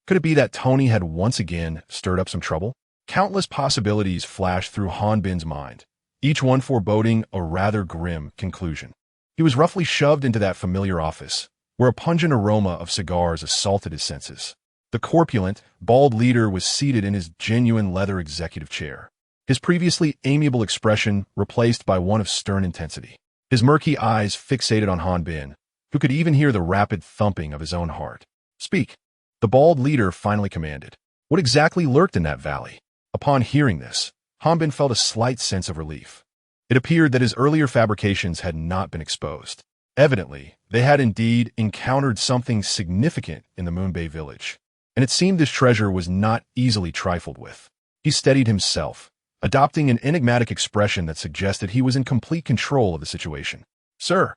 Could it be that Tony had once again stirred up some trouble? Countless possibilities flashed through Hanbin's mind, each one foreboding a rather grim conclusion. He was roughly shoved into that familiar office, where a pungent aroma of cigars assaulted his senses. The corpulent, bald leader was seated in his genuine leather executive chair, his previously amiable expression replaced by one of stern intensity. His murky eyes fixated on Hanbin, who could even hear the rapid thumping of his own heart. Speak, the bald leader finally commanded. What exactly lurked in that valley? Upon hearing this, Hanbin felt a slight sense of relief. It appeared that his earlier fabrications had not been exposed. Evidently, they had indeed encountered something significant in the Moon Bay village, and it seemed this treasure was not easily trifled with. He steadied himself, adopting an enigmatic expression that suggested he was in complete control of the situation. Sir,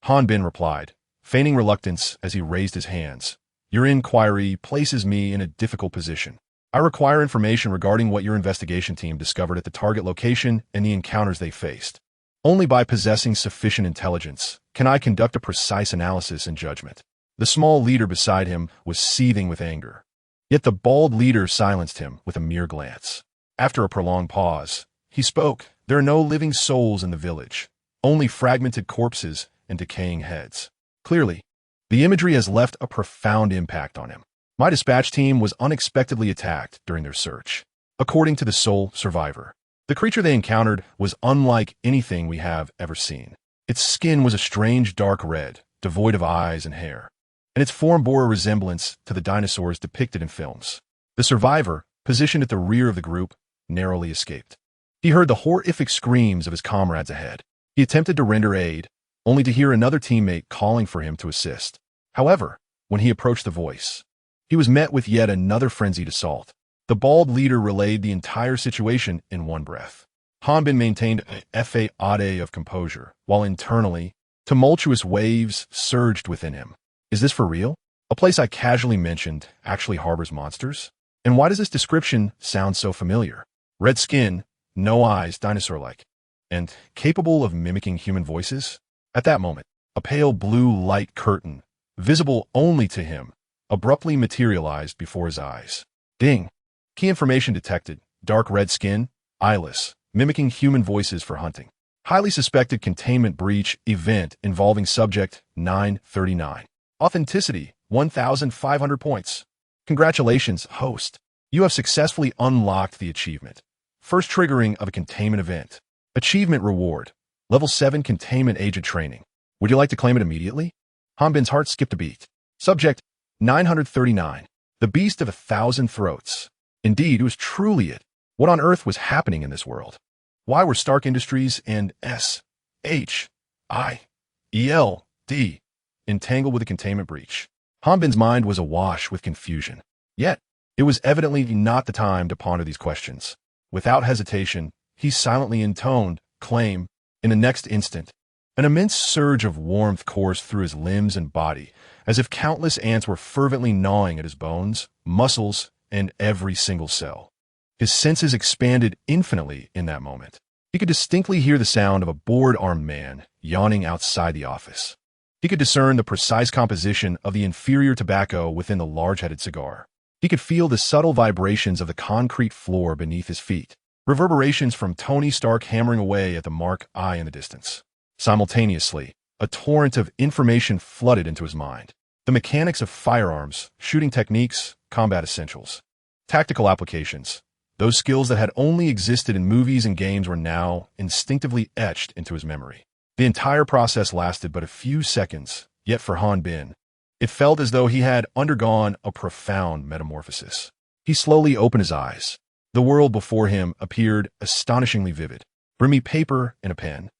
Hanbin replied, feigning reluctance as he raised his hands. Your inquiry places me in a difficult position. I require information regarding what your investigation team discovered at the target location and the encounters they faced. Only by possessing sufficient intelligence can I conduct a precise analysis and judgment. The small leader beside him was seething with anger. Yet the bald leader silenced him with a mere glance. After a prolonged pause, he spoke. There are no living souls in the village, only fragmented corpses and decaying heads. Clearly, the imagery has left a profound impact on him. My dispatch team was unexpectedly attacked during their search. According to the sole survivor, the creature they encountered was unlike anything we have ever seen. Its skin was a strange dark red, devoid of eyes and hair, and its form bore a resemblance to the dinosaurs depicted in films. The survivor, positioned at the rear of the group, narrowly escaped. He heard the horrific screams of his comrades ahead. He attempted to render aid, only to hear another teammate calling for him to assist. However, when he approached the voice, he was met with yet another frenzied assault. The bald leader relayed the entire situation in one breath. Hanbin maintained a facade of composure, while internally, tumultuous waves surged within him. Is this for real? A place I casually mentioned actually harbors monsters? And why does this description sound so familiar? Red skin, no eyes, dinosaur-like, and capable of mimicking human voices? At that moment, a pale blue light curtain, visible only to him, abruptly materialized before his eyes. Ding! Key information detected. Dark red skin, eyeless, mimicking human voices for hunting. Highly suspected containment breach event involving subject 939. Authenticity, 1,500 points. Congratulations, host. You have successfully unlocked the achievement. First triggering of a containment event. Achievement reward. Level 7 containment agent training. Would you like to claim it immediately? Hanbin's heart skipped a beat. Subject, 939. The beast of 1,000 throats. Indeed, it was truly it. What on earth was happening in this world? Why were Stark Industries and S.H.I.E.L.D. entangled with the containment breach? Hanbin's mind was awash with confusion. Yet, it was evidently not the time to ponder these questions. Without hesitation, he silently intoned, claim. In the next instant, an immense surge of warmth coursed through his limbs and body, as if countless ants were fervently gnawing at his bones, muscles, and every single cell. His senses expanded infinitely in that moment. He could distinctly hear the sound of a bored armed man yawning outside the office. He could discern the precise composition of the inferior tobacco within the large-headed cigar. He could feel the subtle vibrations of the concrete floor beneath his feet, reverberations from Tony Stark hammering away at the Mark I in the distance. Simultaneously, a torrent of information flooded into his mind. The mechanics of firearms, shooting techniques, combat essentials, tactical applications. Those skills that had only existed in movies and games were now instinctively etched into his memory. The entire process lasted but a few seconds, yet for Hanbin, it felt as though he had undergone a profound metamorphosis. He slowly opened his eyes. The world before him appeared astonishingly vivid. Bring me paper and a pen.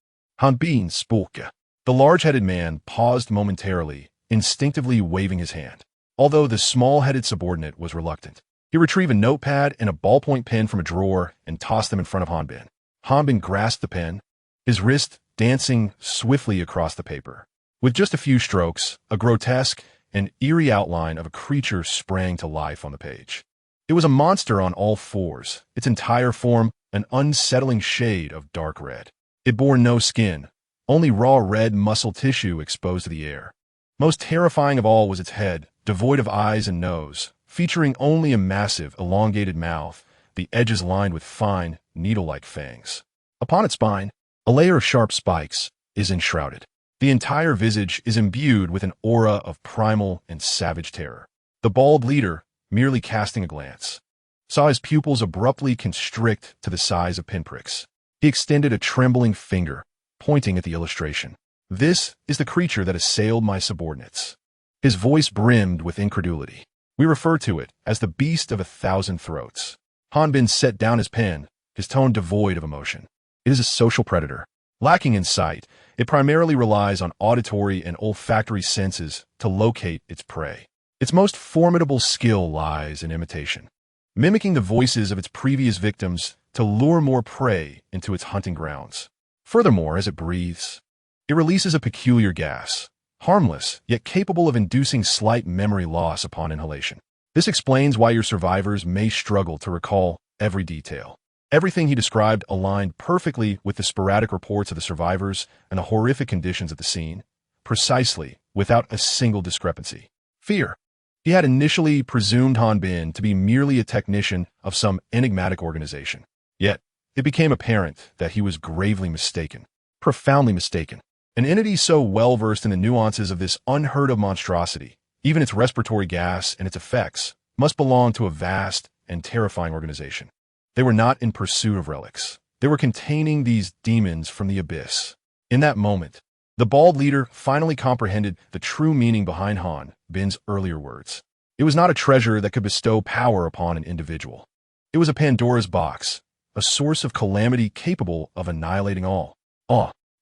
Hanbin spoke. The large-headed man paused momentarily, instinctively waving his hand. Although the small-headed subordinate was reluctant, he retrieved a notepad and a ballpoint pen from a drawer and tossed them in front of Hanbin. Hanbin grasped the pen, his wrist dancing swiftly across the paper. With just a few strokes, a grotesque and eerie outline of a creature sprang to life on the page. It was a monster on all fours, its entire form an unsettling shade of dark red. It bore no skin, only raw red muscle tissue exposed to the air. Most terrifying of all was its head, devoid of eyes and nose, featuring only a massive, elongated mouth, the edges lined with fine, needle-like fangs. Upon its spine, a layer of sharp spikes is enshrouded. The entire visage is imbued with an aura of primal and savage terror. The bald leader, merely casting a glance, saw his pupils abruptly constrict to the size of pinpricks. He extended a trembling finger, pointing at the illustration. This is the creature that assailed my subordinates. His voice brimmed with incredulity. We refer to it as the beast of 1,000 throats. Hanbin set down his pen, his tone devoid of emotion. It is a social predator. Lacking in sight, it primarily relies on auditory and olfactory senses to locate its prey. Its most formidable skill lies in imitation, mimicking the voices of its previous victims to lure more prey into its hunting grounds. Furthermore, as it breathes, it releases a peculiar gas, harmless, yet capable of inducing slight memory loss upon inhalation. This explains why your survivors may struggle to recall every detail. Everything he described aligned perfectly with the sporadic reports of the survivors and the horrific conditions at the scene, precisely, without a single discrepancy. Fear. He had initially presumed Hanbin to be merely a technician of some enigmatic organization. Yet, it became apparent that he was gravely mistaken, profoundly mistaken. An entity so well-versed in the nuances of this unheard-of monstrosity, even its respiratory gas and its effects, must belong to a vast and terrifying organization. They were not in pursuit of relics. They were containing these demons from the abyss. In that moment, the bald leader finally comprehended the true meaning behind Hanbin's earlier words. It was not a treasure that could bestow power upon an individual. It was a Pandora's box, a source of calamity capable of annihilating all.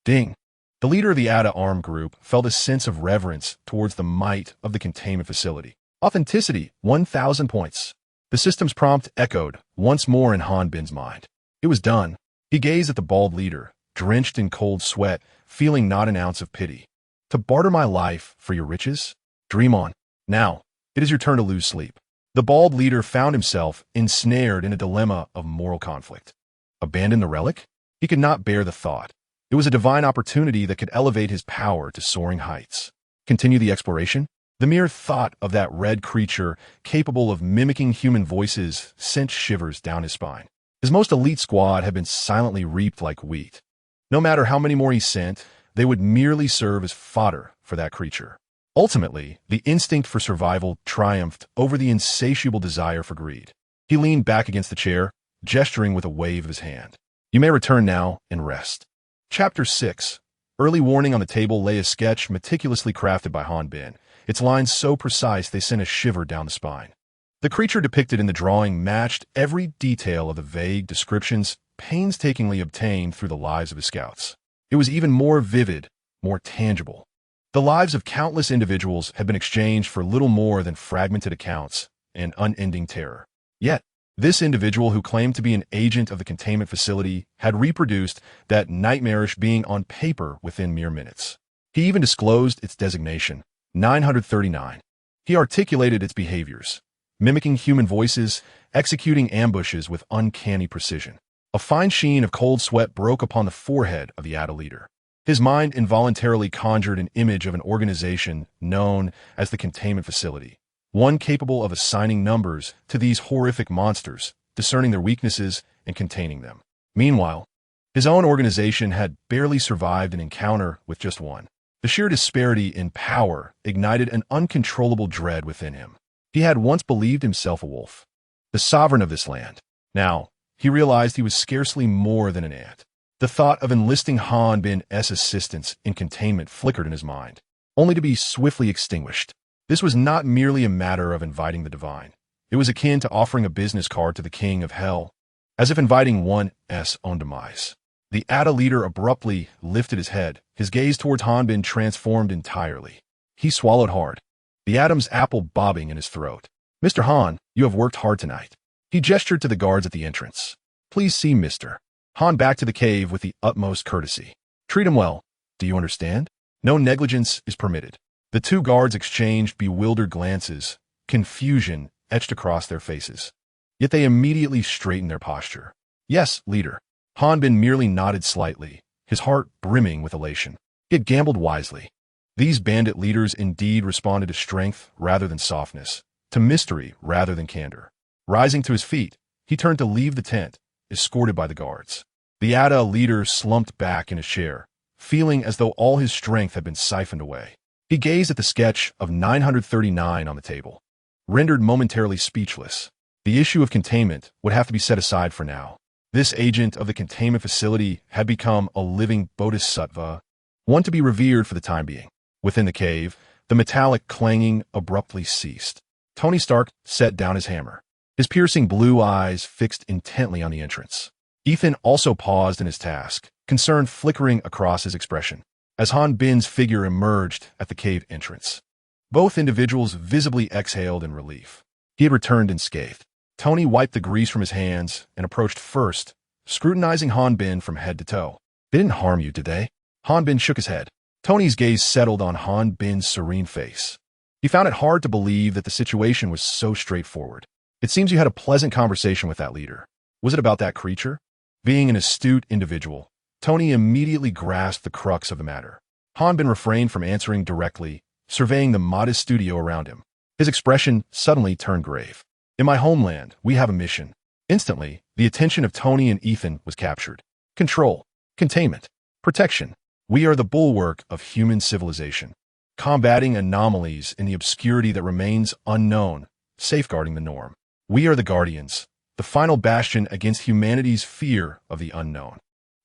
Ding. The leader of the ADA armed group felt a sense of reverence towards the might of the containment facility. Authenticity, 1,000 points. The system's prompt echoed once more in Hanbin's mind. It was done. He gazed at the bald leader, drenched in cold sweat, feeling not an ounce of pity. To barter my life for your riches? Dream on. Now, it is your turn to lose sleep. The bald leader found himself ensnared in a dilemma of moral conflict. Abandon the relic? He could not bear the thought. It was a divine opportunity that could elevate his power to soaring heights. Continue the exploration? The mere thought of that red creature, capable of mimicking human voices, sent shivers down his spine. His most elite squad had been silently reaped like wheat. No matter how many more he sent, they would merely serve as fodder for that creature. Ultimately, the instinct for survival triumphed over the insatiable desire for greed. He leaned back against the chair, gesturing with a wave of his hand. You may return now and rest. Chapter 6. Early warning. On the table lay a sketch meticulously crafted by Han Bin, its lines so precise they sent a shiver down the spine. The creature depicted in the drawing matched every detail of the vague descriptions painstakingly obtained through the lives of his scouts. It was even more vivid, more tangible. The lives of countless individuals had been exchanged for little more than fragmented accounts and unending terror. Yet, this individual who claimed to be an agent of the containment facility had reproduced that nightmarish being on paper within mere minutes. He even disclosed its designation, 939. He articulated its behaviors, mimicking human voices, executing ambushes with uncanny precision. A fine sheen of cold sweat broke upon the forehead of the ATA leader. His mind involuntarily conjured an image of an organization known as the containment facility, one capable of assigning numbers to these horrific monsters, discerning their weaknesses, and containing them. Meanwhile, his own organization had barely survived an encounter with just one. The sheer disparity in power ignited an uncontrollable dread within him. He had once believed himself a wolf, the sovereign of this land. Now, he realized he was scarcely more than an ant. The thought of enlisting Han Bin's assistance in containment flickered in his mind, only to be swiftly extinguished. This was not merely a matter of inviting the divine. It was akin to offering a business card to the king of hell, as if inviting one's own demise. The ATA leader abruptly lifted his head, his gaze towards Han Bin transformed entirely. He swallowed hard, the Adam's apple bobbing in his throat. Mr. Han, you have worked hard tonight. He gestured to the guards at the entrance. Please see Mr. Han back to the cave with the utmost courtesy. Treat him well. Do you understand? No negligence is permitted. The two guards exchanged bewildered glances, confusion etched across their faces. Yet they immediately straightened their posture. Yes, leader. Han Bin merely nodded slightly, his heart brimming with elation. He had gambled wisely. These bandit leaders indeed responded to strength rather than softness, to mystery rather than candor. Rising to his feet, he turned to leave the tent, escorted by the guards. The ATA leader slumped back in his chair, feeling as though all his strength had been siphoned away. He gazed at the sketch of 939 on the table, rendered momentarily speechless. The issue of containment would have to be set aside for now. This agent of the containment facility had become a living bodhisattva, one to be revered for the time being. Within the cave, the metallic clanging abruptly ceased. Tony Stark set down his hammer, his piercing blue eyes fixed intently on the entrance. Ethan also paused in his task, concern flickering across his expression, as Han Bin's figure emerged at the cave entrance. Both individuals visibly exhaled in relief. He had returned unscathed. Tony wiped the grease from his hands and approached first, scrutinizing Han Bin from head to toe. They didn't harm you, did they? Han Bin shook his head. Tony's gaze settled on Han Bin's serene face. He found it hard to believe that the situation was so straightforward. It seems you had a pleasant conversation with that leader. Was it about that creature? Being an astute individual, Tony immediately grasped the crux of the matter. Han Bin refrained from answering directly, surveying the modest studio around him. His expression suddenly turned grave. In my homeland, we have a mission. Instantly, the attention of Tony and Ethan was captured. Control, containment, protection. We are the bulwark of human civilization, combating anomalies in the obscurity that remains unknown, safeguarding the norm. We are the guardians, the final bastion against humanity's fear of the unknown.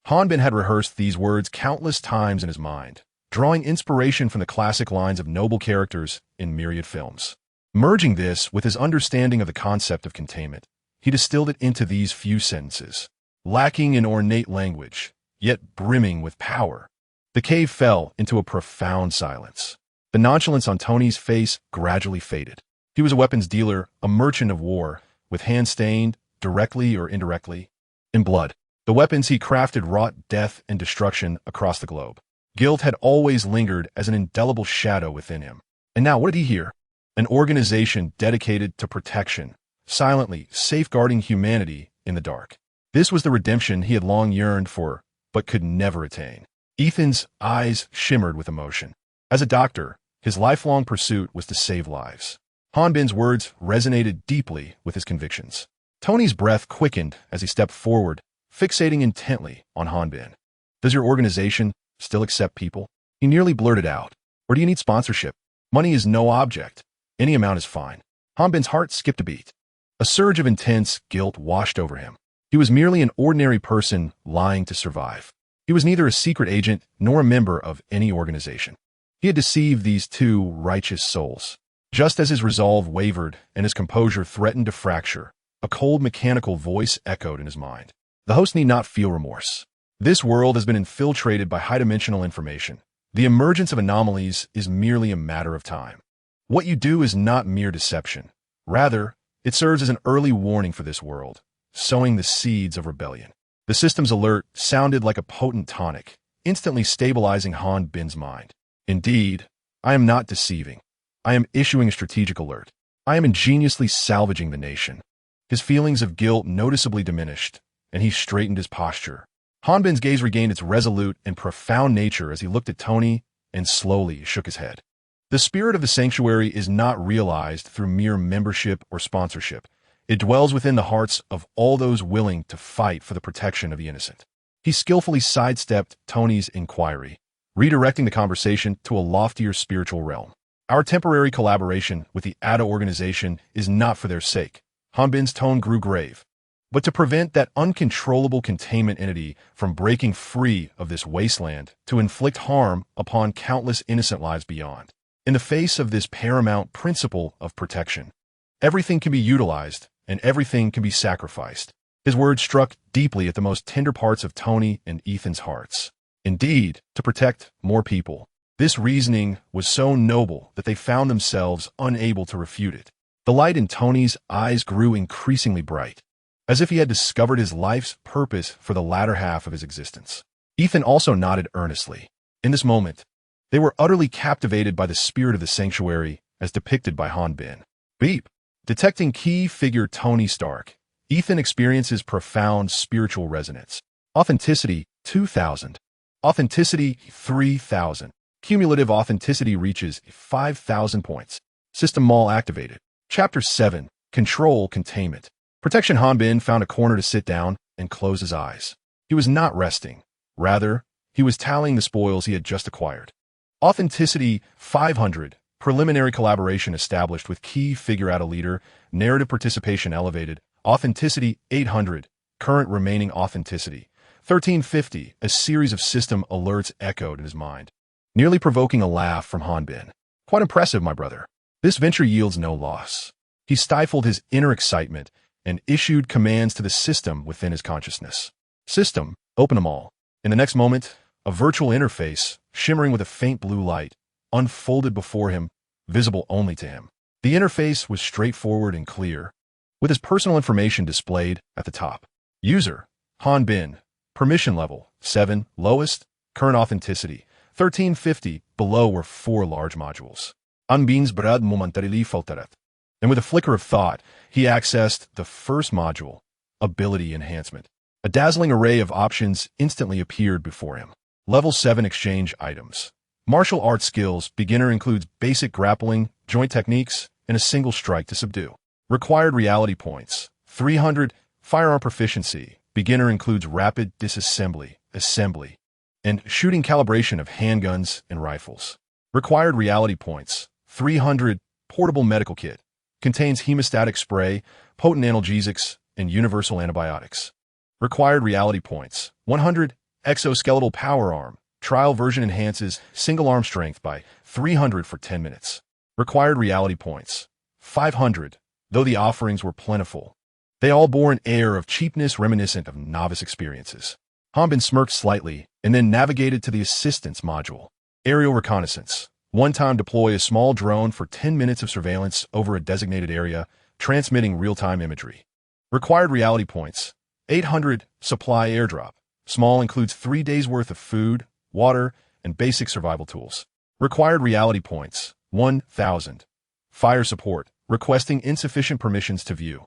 Han Bin had rehearsed these words countless times in his mind, drawing inspiration from the classic lines of noble characters in myriad films. Merging this with his understanding of the concept of containment, he distilled it into these few sentences, lacking in ornate language, yet brimming with power. The cave fell into a profound silence. The nonchalance on Tony's face gradually faded. He was a weapons dealer, a merchant of war, with hands stained, directly or indirectly, in blood. The weapons he crafted wrought death and destruction across the globe. Guilt had always lingered as an indelible shadow within him. And now what did he hear? An organization dedicated to protection, silently safeguarding humanity in the dark. This was the redemption he had long yearned for, but could never attain. Ethan's eyes shimmered with emotion. As a doctor, his lifelong pursuit was to save lives. Han Bin's words resonated deeply with his convictions. Tony's breath quickened as he stepped forward, fixating intently on Han Bin. Does your organization still accept people? He nearly blurted out. Or do you need sponsorship? Money is no object. Any amount is fine. Hanbin's heart skipped a beat. A surge of intense guilt washed over him. He was merely an ordinary person lying to survive. He was neither a secret agent nor a member of any organization. He had deceived these two righteous souls. Just as his resolve wavered and his composure threatened to fracture, a cold mechanical voice echoed in his mind. The host need not feel remorse. This world has been infiltrated by high-dimensional information. The emergence of anomalies is merely a matter of time. What you do is not mere deception. Rather, it serves as an early warning for this world, sowing the seeds of rebellion. The system's alert sounded like a potent tonic, instantly stabilizing Han Bin's mind. Indeed, I am not deceiving. I am issuing a strategic alert. I am ingeniously salvaging the nation. His feelings of guilt noticeably diminished, and he straightened his posture. Han Bin's gaze regained its resolute and profound nature as he looked at Tony and slowly shook his head. The spirit of the sanctuary is not realized through mere membership or sponsorship. It dwells within the hearts of all those willing to fight for the protection of the innocent. He skillfully sidestepped Tony's inquiry, redirecting the conversation to a loftier spiritual realm. Our temporary collaboration with the ADA organization is not for their sake. Han Bin's tone grew grave, but to prevent that uncontrollable containment entity from breaking free of this wasteland to inflict harm upon countless innocent lives beyond. In the face of this paramount principle of protection, everything can be utilized and everything can be sacrificed. His words struck deeply at the most tender parts of Tony and Ethan's hearts. Indeed, to protect more people. This reasoning was so noble that they found themselves unable to refute it. The light in Tony's eyes grew increasingly bright, as if he had discovered his life's purpose for the latter half of his existence. Ethan also nodded earnestly. In this moment, they were utterly captivated by the spirit of the sanctuary as depicted by Han Bin. Beep. Detecting key figure Tony Stark, Ethan experiences profound spiritual resonance. Authenticity, 2,000. Authenticity, 3,000. Cumulative authenticity reaches 5,000 points. System Mall activated. Chapter 7. Control Containment. Protection. Han Bin found a corner to sit down and close his eyes. He was not resting. Rather, he was tallying the spoils he had just acquired. Authenticity, 500. Preliminary collaboration established with key figure ADA leader. Narrative participation elevated. Authenticity, 800. Current remaining authenticity, 1350. A series of system alerts echoed in his mind, nearly provoking a laugh from Han Bin. Quite impressive, my brother. This venture yields no loss. He stifled his inner excitement and issued commands to the system within his consciousness. System, open them all. In the next moment, a virtual interface, shimmering with a faint blue light, unfolded before him, visible only to him. The interface was straightforward and clear, with his personal information displayed at the top. User, Han Bin. Permission level, 7. Lowest, current authenticity, 1350. Below were 4 large modules. Han Bin's brad momentarily faltered. And with a flicker of thought, he accessed the first module, Ability Enhancement. A dazzling array of options instantly appeared before him. Level 7 exchange items. Martial arts skills. Beginner includes basic grappling, joint techniques, and a single strike to subdue. Required reality points, 300. Firearm proficiency. Beginner includes rapid disassembly, assembly, and shooting calibration of handguns and rifles. Required reality points, 300. Portable medical kit. Contains hemostatic spray, potent analgesics, and universal antibiotics. Required reality points, 100. Exoskeletal power arm. Trial version enhances single arm strength by 300 for 10 minutes. Required reality points, 500. Though the offerings were plentiful, they all bore an air of cheapness reminiscent of novice experiences. Han Bin smirked slightly and then navigated to the Assistance module. Aerial reconnaissance. One-time deploy a small drone for 10 minutes of surveillance over a designated area, transmitting real-time imagery. Required reality points, 800. Supply airdrop. Small includes 3 days' worth of food, water, and basic survival tools. Required reality points, 1,000. Fire support. Requesting insufficient permissions to view.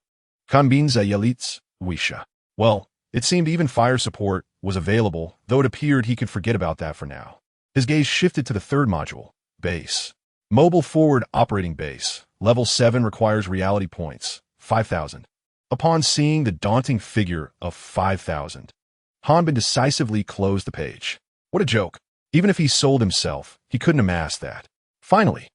Kombinza Yelits, Wisha. Well, it seemed even fire support was available, though it appeared he could forget about that for now. His gaze shifted to the third module, Base. Mobile Forward Operating Base. Level 7 requires reality points, 5,000. Upon seeing the daunting figure of 5,000, Han Bin decisively closed the page. What a joke. Even if he sold himself, he couldn't amass that. Finally,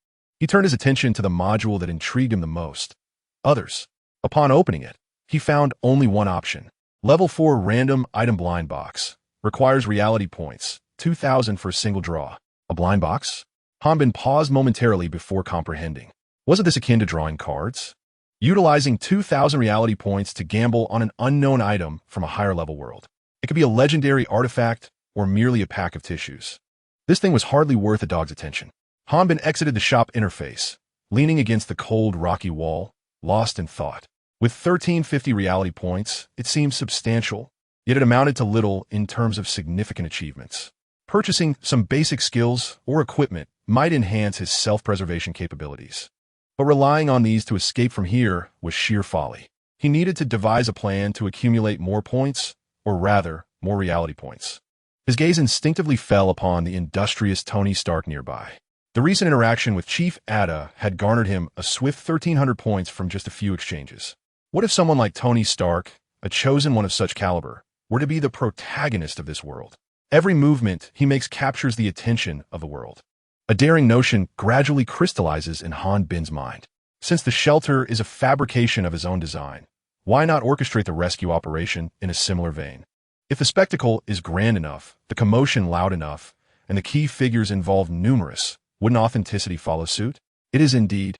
He turned his attention to the module that intrigued him the most. Others. Upon opening it, he found only one option. Level 4 random item blind box. Requires reality points. 2,000 for a single draw. A blind box? Hanbin paused momentarily before comprehending. Wasn't this akin to drawing cards? Utilizing 2,000 reality points to gamble on an unknown item from a higher level world. It could be a legendary artifact or merely a pack of tissues. This thing was hardly worth a dog's attention. Hanbin exited the shop interface, leaning against the cold, rocky wall, lost in thought. With 1,350 reality points, it seemed substantial, yet it amounted to little in terms of significant achievements. Purchasing some basic skills or equipment might enhance his self-preservation capabilities. But relying on these to escape from here was sheer folly. He needed to devise a plan to accumulate more points, or rather, more reality points. His gaze instinctively fell upon the industrious Tony Stark nearby. The recent interaction with Chief Ada had garnered him a swift 1,300 points from just a few exchanges. What if someone like Tony Stark, a chosen one of such caliber, were to be the protagonist of this world? Every movement he makes captures the attention of the world. A daring notion gradually crystallizes in Hanbin's mind. Since the shelter is a fabrication of his own design, why not orchestrate the rescue operation in a similar vein? If the spectacle is grand enough, the commotion loud enough, and the key figures involved numerous, wouldn't authenticity follow suit? It is indeed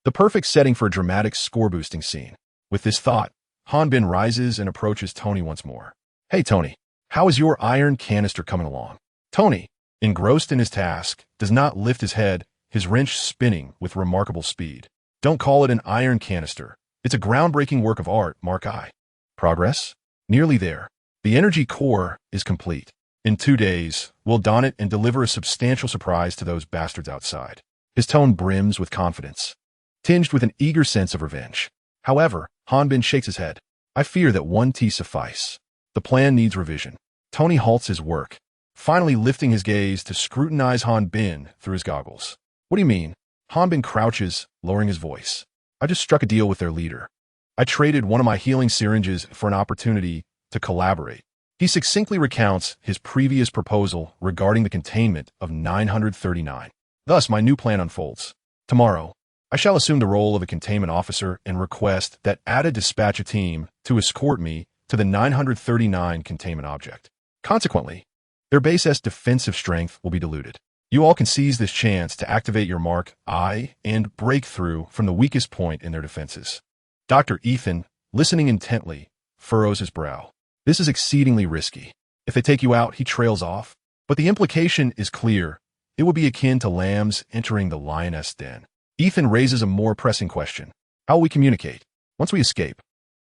the perfect setting for a dramatic score-boosting scene. With this thought, Hanbin rises and approaches Tony once more. Hey Tony, how is your iron canister coming along? Tony, engrossed in his task, does not lift his head, his wrench spinning with remarkable speed. Don't call it an iron canister. It's a groundbreaking work of art, mark I. Progress? Nearly there. The energy core is complete. In 2 days, we'll don it and deliver a substantial surprise to those bastards outside. His tone brims with confidence, tinged with an eager sense of revenge. However, Hanbin shakes his head. I fear that 1 tea suffice. The plan needs revision. Tony halts his work, finally lifting his gaze to scrutinize Hanbin through his goggles. What do you mean? Hanbin crouches, lowering his voice. I just struck a deal with their leader. I traded one of my healing syringes for an opportunity to collaborate. He succinctly recounts his previous proposal regarding the containment of 939. Thus, my new plan unfolds. Tomorrow, I shall assume the role of a containment officer and request that Ada dispatch a team to escort me to the 939 containment object. Consequently, their base S defensive strength will be diluted. You all can seize this chance to activate your mark I and break through from the weakest point in their defenses. Dr. Ethan, listening intently, furrows his brow. This is exceedingly risky. If they take you out, he trails off. But the implication is clear. It would be akin to lambs entering the lioness den. Ethan raises a more pressing question. How will we communicate? Once we escape,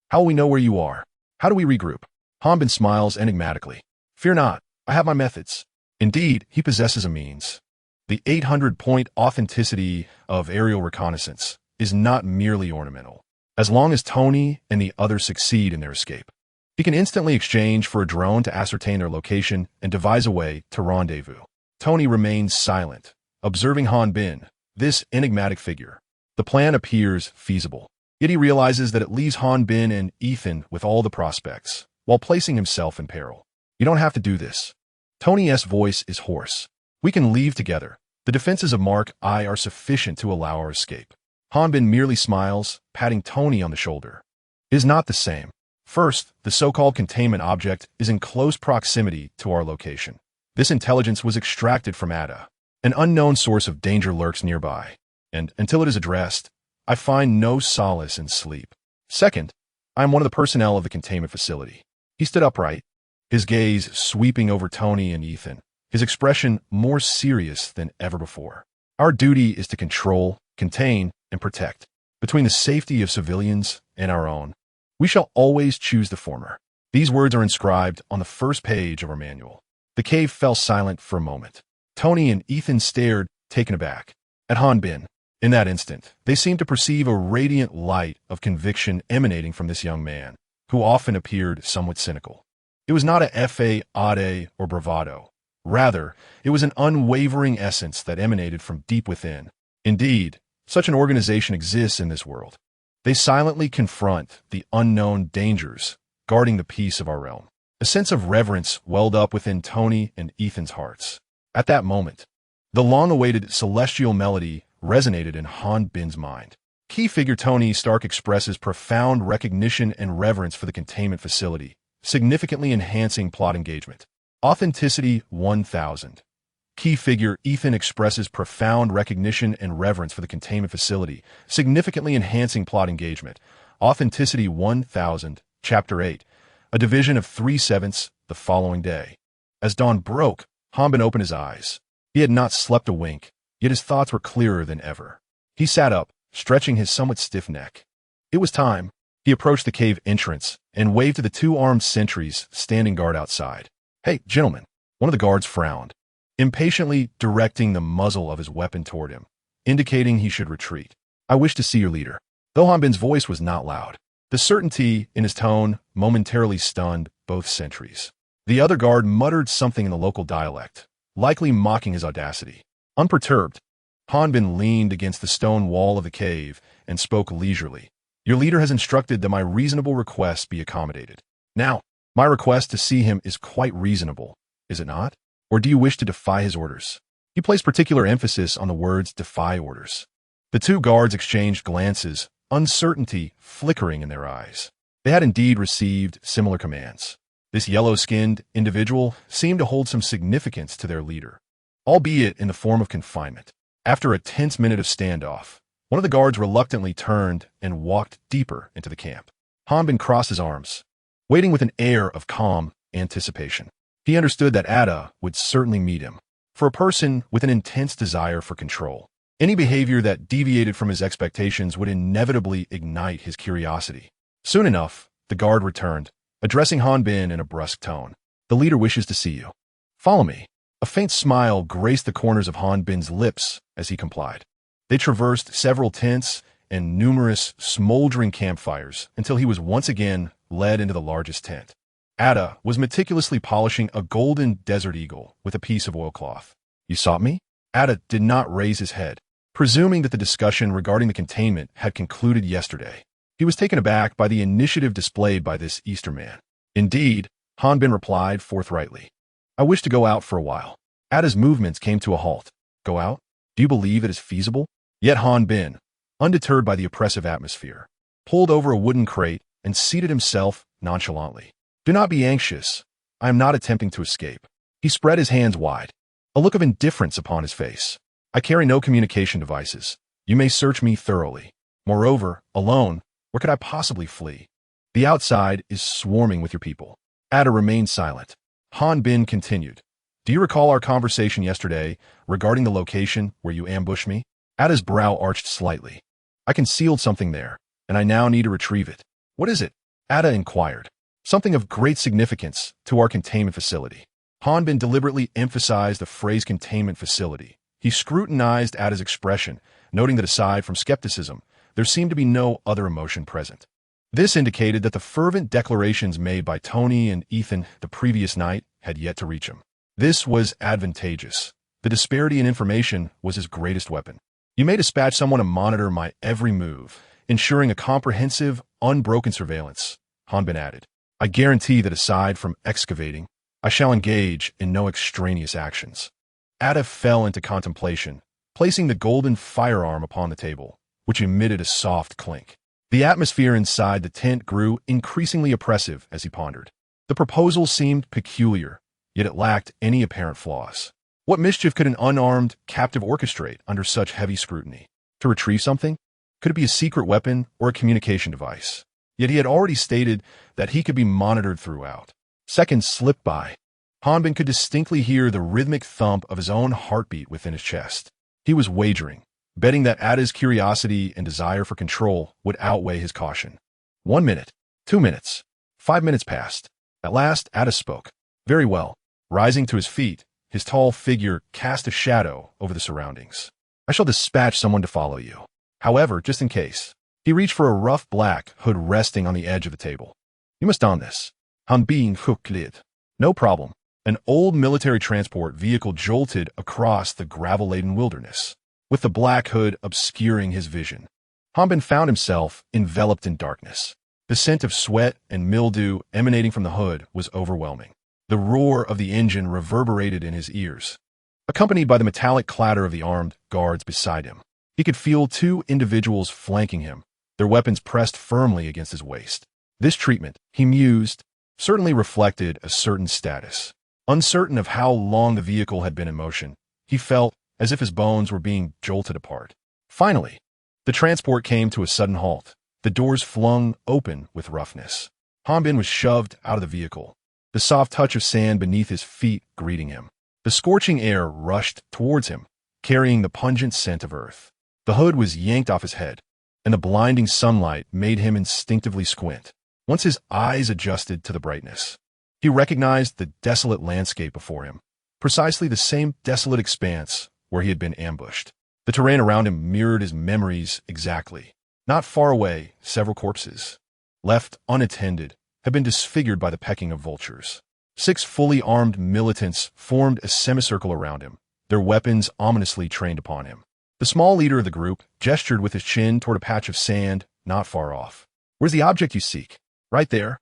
how will we know where you are? How do we regroup? Hanbin smiles enigmatically. Fear not, I have my methods. Indeed, he possesses a means. The 800-point authenticity of aerial reconnaissance is not merely ornamental. As long as Tony and the others succeed in their escape, he can instantly exchange for a drone to ascertain their location and devise a way to rendezvous. Tony remains silent, observing Hanbin, this enigmatic figure. The plan appears feasible, yet he realizes that it leaves Hanbin and Ethan with all the prospects, while placing himself in peril. You don't have to do this. Tony's voice is hoarse. We can leave together. The defenses of Mark I are sufficient to allow our escape. Hanbin merely smiles, patting Tony on the shoulder. It is not the same. First, the so-called containment object is in close proximity to our location. This intelligence was extracted from Ada. An unknown source of danger lurks nearby, and until it is addressed, I find no solace in sleep. Second, I am one of the personnel of the containment facility. He stood upright, his gaze sweeping over Tony and Ethan, his expression more serious than ever before. Our duty is to control, contain, and protect. Between the safety of civilians and our own, we shall always choose the former. These words are inscribed on the first page of our manual. The cave fell silent for a moment. Tony and Ethan stared, taken aback, at Hanbin. In that instant, they seemed to perceive a radiant light of conviction emanating from this young man, who often appeared somewhat cynical. It was not a faade or bravado. Rather, it was an unwavering essence that emanated from deep within. Indeed, such an organization exists in this world. They silently confront the unknown dangers, guarding the peace of our realm. A sense of reverence welled up within Tony and Ethan's hearts. At that moment, the long-awaited celestial melody resonated in Han Bin's mind. Key figure Tony Stark expresses profound recognition and reverence for the containment facility, significantly enhancing plot engagement. Authenticity 1000. Key figure Ethan expresses profound recognition and reverence for the containment facility, significantly enhancing plot engagement. Authenticity 1000. Chapter 8. A division of 3/7 the following day. As dawn broke, Han Bin opened his eyes. He had not slept a wink, yet his thoughts were clearer than ever. He sat up, stretching his somewhat stiff neck. It was time. He approached the cave entrance and waved to the two armed sentries standing guard outside. "Hey, gentlemen," one of the guards frowned, impatiently directing the muzzle of his weapon toward him, indicating he should retreat. "I wish to see your leader." Though Han Bin's voice was not loud, the certainty in his tone momentarily stunned both sentries. The other guard muttered something in the local dialect, likely mocking his audacity. Unperturbed, Han Bin leaned against the stone wall of the cave and spoke leisurely. "Your leader has instructed that my reasonable request be accommodated. Now, my request to see him is quite reasonable, is it not? Or do you wish to defy his orders?" He placed particular emphasis on the words defy orders. The two guards exchanged glances, uncertainty flickering in their eyes. They had indeed received similar commands. This yellow-skinned individual seemed to hold some significance to their leader, albeit in the form of confinement. After a tense minute of standoff, one of the guards reluctantly turned and walked deeper into the camp. Han Bin crossed his arms, waiting with an air of calm anticipation. He understood that Ada would certainly meet him. For a person with an intense desire for control, any behavior that deviated from his expectations would inevitably ignite his curiosity. Soon enough, the guard returned, addressing Han Bin in a brusque tone. "The leader wishes to see you. Follow me." A faint smile graced the corners of Han Bin's lips as he complied. They traversed several tents and numerous smoldering campfires until he was once again led into the largest tent. Ada was meticulously polishing a golden desert eagle with a piece of oilcloth. "You sought me?" Ada did not raise his head, presuming that the discussion regarding the containment had concluded yesterday. He was taken aback by the initiative displayed by this Easterman. "Indeed," Han Bin replied forthrightly. "I wish to go out for a while." Ada's movements came to a halt. "Go out? Do you believe it is feasible?" Yet Han Bin, undeterred by the oppressive atmosphere, pulled over a wooden crate and seated himself nonchalantly. "Do not be anxious. I am not attempting to escape." He spread his hands wide, a look of indifference upon his face. "I carry no communication devices. You may search me thoroughly. Moreover, alone, where could I possibly flee? The outside is swarming with your people." Ada remained silent. Han Bin continued. "Do you recall our conversation yesterday regarding the location where you ambushed me?" Ada's brow arched slightly. "I concealed something there, and I now need to retrieve it." "What is it?" Ada inquired. "Something of great significance to our containment facility." Han Bin deliberately emphasized the phrase containment facility. He scrutinized Ada's expression, noting that aside from skepticism, there seemed to be no other emotion present. This indicated that the fervent declarations made by Tony and Ethan the previous night had yet to reach him. This was advantageous. The disparity in information was his greatest weapon. "You may dispatch someone to monitor my every move, ensuring a comprehensive, unbroken surveillance," Han Bin added. "I guarantee that aside from excavating, I shall engage in no extraneous actions." Ada fell into contemplation, placing the golden firearm upon the table, which emitted a soft clink. The atmosphere inside the tent grew increasingly oppressive as he pondered. The proposal seemed peculiar, yet it lacked any apparent flaws. What mischief could an unarmed captive orchestrate under such heavy scrutiny? To retrieve something? Could it be a secret weapon or a communication device? Yet he had already stated that he could be monitored throughout. Seconds slipped by. Han Bin could distinctly hear the rhythmic thump of his own heartbeat within his chest. He was wagering, betting that Ada's curiosity and desire for control would outweigh his caution. 1 minute, 2 minutes, 5 minutes passed. At last, Ada spoke. "Very well." Rising to his feet, his tall figure cast a shadow over the surroundings. "I shall dispatch someone to follow you. However, just in case." He reached for a rough black hood resting on the edge of the table. "You must don this." Han Bin hooked. "No problem." An old military transport vehicle jolted across the gravel-laden wilderness, with the black hood obscuring his vision. Han Bin found himself enveloped in darkness. The scent of sweat and mildew emanating from the hood was overwhelming. The roar of the engine reverberated in his ears, accompanied by the metallic clatter of the armed guards beside him. He could feel two individuals flanking him, their weapons pressed firmly against his waist. This treatment, he mused, certainly reflected a certain status. Uncertain of how long the vehicle had been in motion, he felt as if his bones were being jolted apart. Finally, the transport came to a sudden halt, the doors flung open with roughness. Hanbin was shoved out of the vehicle, the soft touch of sand beneath his feet greeting him. The scorching air rushed towards him, carrying the pungent scent of earth. The hood was yanked off his head, and the blinding sunlight made him instinctively squint. Once his eyes adjusted to the brightness, he recognized the desolate landscape before him, precisely the same desolate expanse where he had been ambushed. The terrain around him mirrored his memories exactly. Not far away, several corpses, left unattended, had been disfigured by the pecking of vultures. 6 fully armed militants formed a semicircle around him, their weapons ominously trained upon him. The small leader of the group gestured with his chin toward a patch of sand not far off. "Where's the object you seek?" "Right there."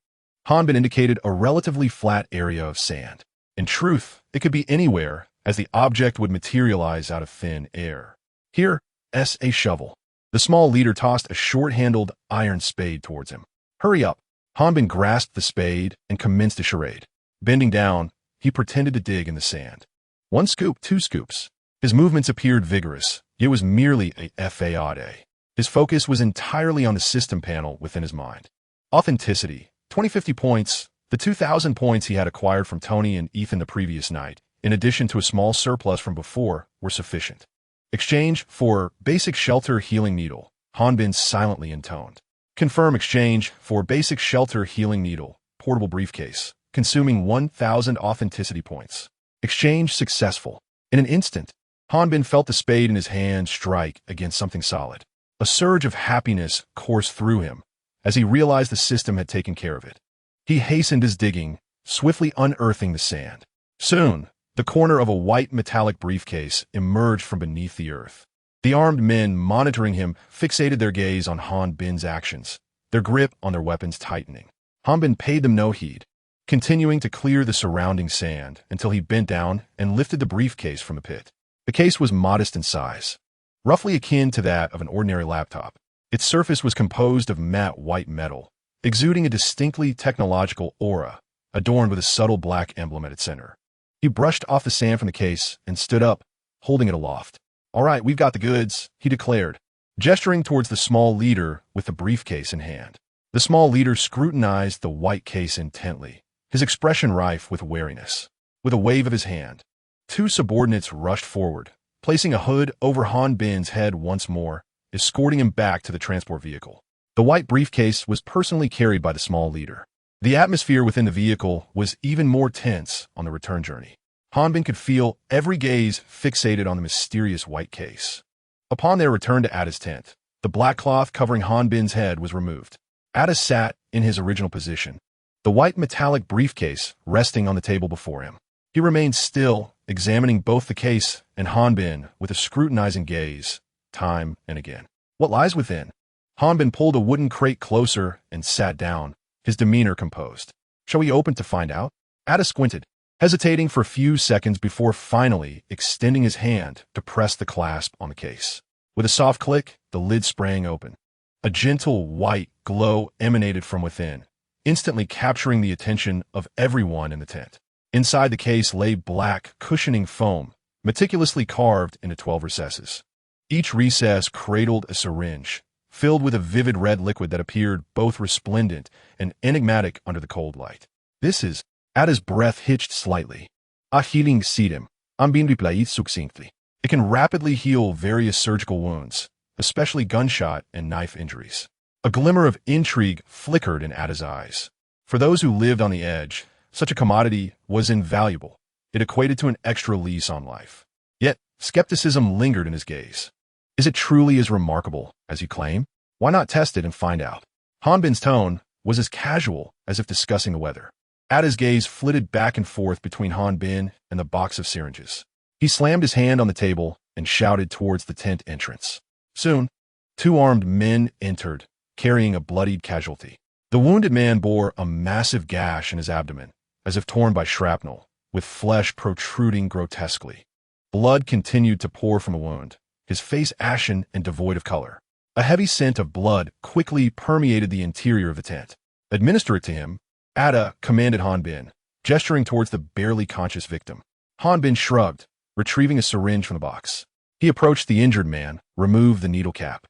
Hanbin indicated a relatively flat area of sand. In truth, it could be anywhere, as the object would materialize out of thin air. "Here, a shovel." The small leader tossed a short-handled iron spade towards him. "Hurry up." Hanbin grasped the spade and commenced a charade. Bending down, he pretended to dig in the sand. 1 scoop, 2 scoops. His movements appeared vigorous. It was merely a faade. His focus was entirely on the system panel within his mind. Authenticity, 2050 points, the 2,000 points he had acquired from Tony and Ethan the previous night, in addition to a small surplus from before, were sufficient. Exchange for basic shelter healing needle, Hanbin silently intoned. Confirm exchange for basic shelter healing needle, portable briefcase, consuming 1,000 authenticity points. Exchange successful. In an instant, Hanbin felt the spade in his hand strike against something solid. A surge of happiness coursed through him as he realized the system had taken care of it. He hastened his digging, swiftly unearthing the sand. Soon, the corner of a white metallic briefcase emerged from beneath the earth. The armed men monitoring him fixated their gaze on Hanbin's actions, their grip on their weapons tightening. Hanbin paid them no heed, continuing to clear the surrounding sand until he bent down and lifted the briefcase from the pit. The case was modest in size, roughly akin to that of an ordinary laptop. Its surface was composed of matte white metal, exuding a distinctly technological aura, adorned with a subtle black emblem at its center. He brushed off the sand from the case and stood up, holding it aloft. "All right, we've got the goods," he declared, gesturing towards the small leader with the briefcase in hand. The small leader scrutinized the white case intently, his expression rife with wariness. With a wave of his hand, 2 subordinates rushed forward, placing a hood over Hanbin's head once more, escorting him back to the transport vehicle. The white briefcase was personally carried by the small leader. The atmosphere within the vehicle was even more tense on the return journey. Hanbin could feel every gaze fixated on the mysterious white case. Upon their return to Ada's tent, the black cloth covering Hanbin's head was removed. Ada sat in his original position, the white metallic briefcase resting on the table before him. He remained still, examining both the case and Hanbin with a scrutinizing gaze, time and again. "What lies within?" Hanbin pulled a wooden crate closer and sat down, his demeanor composed. "Shall we open to find out?" Ada squinted, hesitating for a few seconds before finally extending his hand to press the clasp on the case. With a soft click, the lid sprang open. A gentle white glow emanated from within, instantly capturing the attention of everyone in the tent. Inside the case lay black, cushioning foam, meticulously carved into 12 recesses. Each recess cradled a syringe, filled with a vivid red liquid that appeared both resplendent and enigmatic under the cold light. "This is..." Ada's breath hitched slightly. "A healing serum. I'm being replied succinctly. It can rapidly heal various surgical wounds, especially gunshot and knife injuries." A glimmer of intrigue flickered in Ada's eyes. For those who lived on the edge, such a commodity was invaluable. It equated to an extra lease on life. Yet, skepticism lingered in his gaze. Is it truly as remarkable as you claim? Why not test it and find out? Hanbin's tone was as casual as if discussing the weather. Ada's gaze flitted back and forth between Hanbin and the box of syringes. He slammed his hand on the table and shouted towards the tent entrance. Soon, 2 armed men entered, carrying a bloodied casualty. The wounded man bore a massive gash in his abdomen, as if torn by shrapnel, with flesh protruding grotesquely. Blood continued to pour from the wound, his face ashen and devoid of color. A heavy scent of blood quickly permeated the interior of the tent. "Administer it to him," Ada commanded Hanbin, gesturing towards the barely conscious victim. Hanbin shrugged, retrieving a syringe from the box. He approached the injured man, removed the needle cap,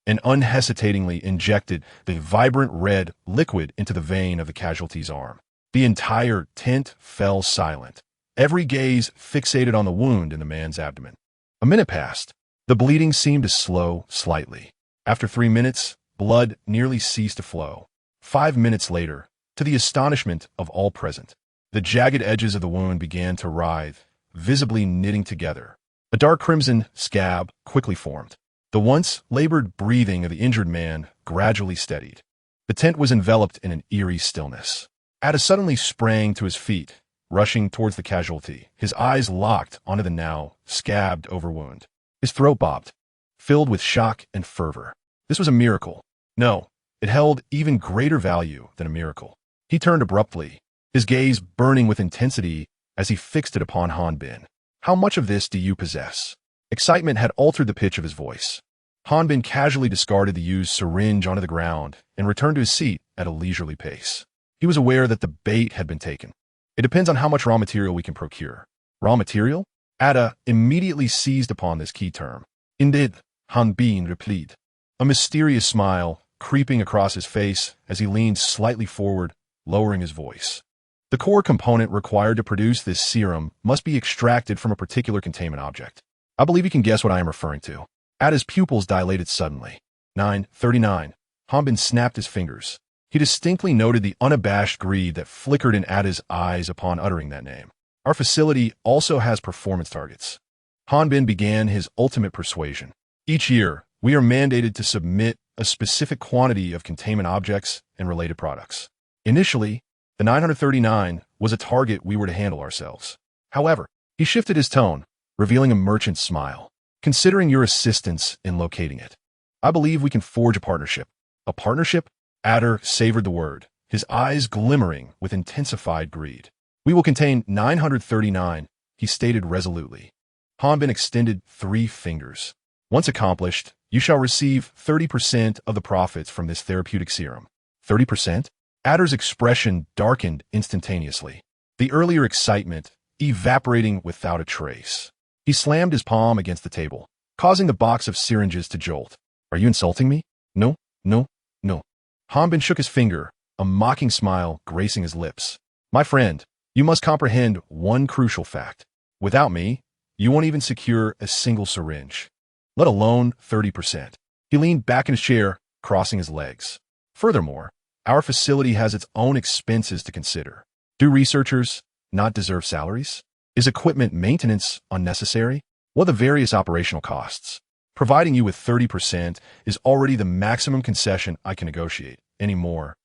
and unhesitatingly injected the vibrant red liquid into the vein of the casualty's arm. The entire tent fell silent, every gaze fixated on the wound in the man's abdomen. A minute passed. The bleeding seemed to slow slightly. After 3 minutes, blood nearly ceased to flow. 5 minutes later, to the astonishment of all present, the jagged edges of the wound began to writhe, visibly knitting together. A dark crimson scab quickly formed. The once labored breathing of the injured man gradually steadied. The tent was enveloped in an eerie stillness. Ada suddenly sprang to his feet, rushing towards the casualty, his eyes locked onto the now scabbed over wound. His throat bobbed, filled with shock and fervor. This was a miracle. No, it held even greater value than a miracle. He turned abruptly, his gaze burning with intensity as he fixed it upon Hanbin. "How much of this do you possess?" Excitement had altered the pitch of his voice. Hanbin casually discarded the used syringe onto the ground and returned to his seat at a leisurely pace. He was aware that the bait had been taken. "It depends on how much raw material we can procure." "Raw material?" Ada immediately seized upon this key term. "Indeed," Hanbin replied, a mysterious smile creeping across his face as he leaned slightly forward, lowering his voice. "The core component required to produce this serum must be extracted from a particular containment object. I believe you can guess what I am referring to." Ada's pupils dilated suddenly. 939. Hanbin snapped his fingers. He distinctly noted the unabashed greed that flickered in Ada's eyes upon uttering that name. "Our facility also has performance targets." Hanbin began his ultimate persuasion. "Each year, we are mandated to submit a specific quantity of containment objects and related products. Initially, the 939 was a target we were to handle ourselves. However," he shifted his tone, revealing a merchant's smile. "Considering your assistance in locating it, I believe we can forge a partnership." "A partnership?" Adder savored the word, his eyes glimmering with intensified greed. "We will contain 939, he stated resolutely. Hanbin extended 3 fingers. "Once accomplished, you shall receive 30% of the profits from this therapeutic serum." 30%? Adder's expression darkened instantaneously, the earlier excitement evaporating without a trace. He slammed his palm against the table, causing the box of syringes to jolt. "Are you insulting me?" "No, no, no." Hanbin shook his finger, a mocking smile gracing his lips. "My friend, you must comprehend one crucial fact. Without me, you won't even secure a single syringe, let alone 30%. He leaned back in his chair, crossing his legs. "Furthermore, our facility has its own expenses to consider. Do researchers not deserve salaries? Is equipment maintenance unnecessary? What are the various operational costs? Providing you with 30% is already the maximum concession I can negotiate. Any more,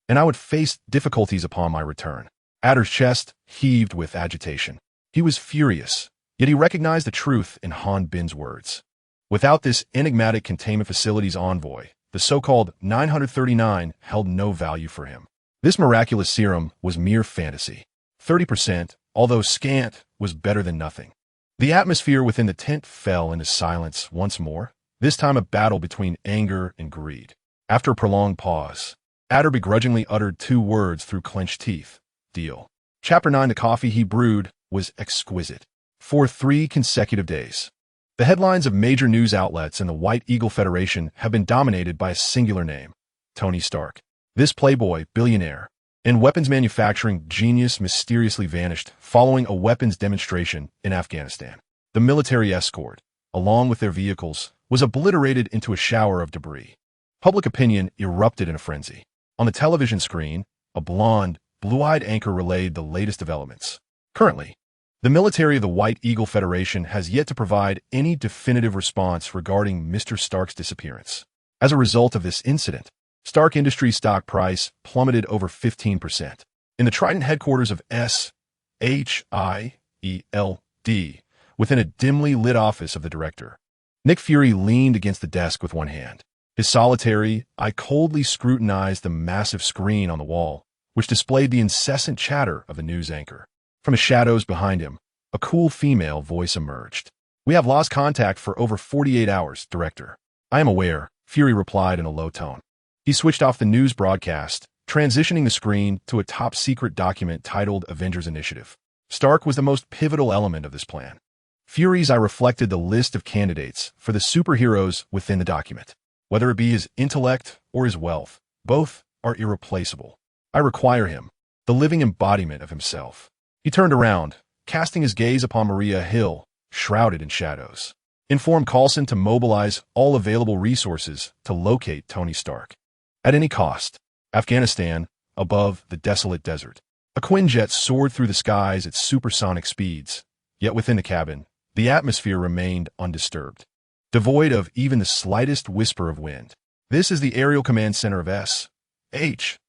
and I would face difficulties upon my return." Adder's chest heaved with agitation. He was furious, yet he recognized the truth in Hanbin's words. Without this enigmatic containment facility's envoy, the so-called 939 held no value for him. This miraculous serum was mere fantasy. 30%, although scant, was better than nothing. The atmosphere within the tent fell into silence once more, this time a battle between anger and greed. After a prolonged pause, Adder begrudgingly uttered 2 words through clenched teeth. "Deal." Chapter 9, the coffee he brewed was exquisite. For 3 consecutive days, the headlines of major news outlets and the White Eagle Federation have been dominated by a singular name, Tony Stark. This playboy billionaire and weapons manufacturing genius mysteriously vanished following a weapons demonstration in Afghanistan. The military escort, along with their vehicles, was obliterated into a shower of debris. Public opinion erupted in a frenzy. On the television screen, a blonde, blue-eyed anchor relayed the latest developments. Currently, the military of the White Eagle Federation has yet to provide any definitive response regarding Mr. Stark's disappearance. As a result of this incident, Stark Industries' stock price plummeted over 15%. In the Trident headquarters of S.H.I.E.L.D., within a dimly lit office of the director, Nick Fury leaned against the desk with one hand. His solitary eye coldly scrutinized the massive screen on the wall, which displayed the incessant chatter of the news anchor. From the shadows behind him, a cool female voice emerged. We have lost contact for over 48 hours, Director. I am aware, Fury replied in a low tone. He switched off the news broadcast, transitioning the screen to a top-secret document titled Avengers Initiative. Stark was the most pivotal element of this plan. Fury's eye reflected the list of candidates for the superheroes within the document. Whether it be his intellect or his wealth, both are irreplaceable. I require him, the living embodiment of himself. He turned around, casting his gaze upon Maria Hill, shrouded in shadows. Inform Coulson to mobilize all available resources to locate Tony Stark. At any cost. Afghanistan, above the desolate desert. A Quinjet soared through the skies at supersonic speeds, yet within the cabin, the atmosphere remained undisturbed, devoid of even the slightest whisper of wind. This is the aerial command center of S.H.I.E.L.D,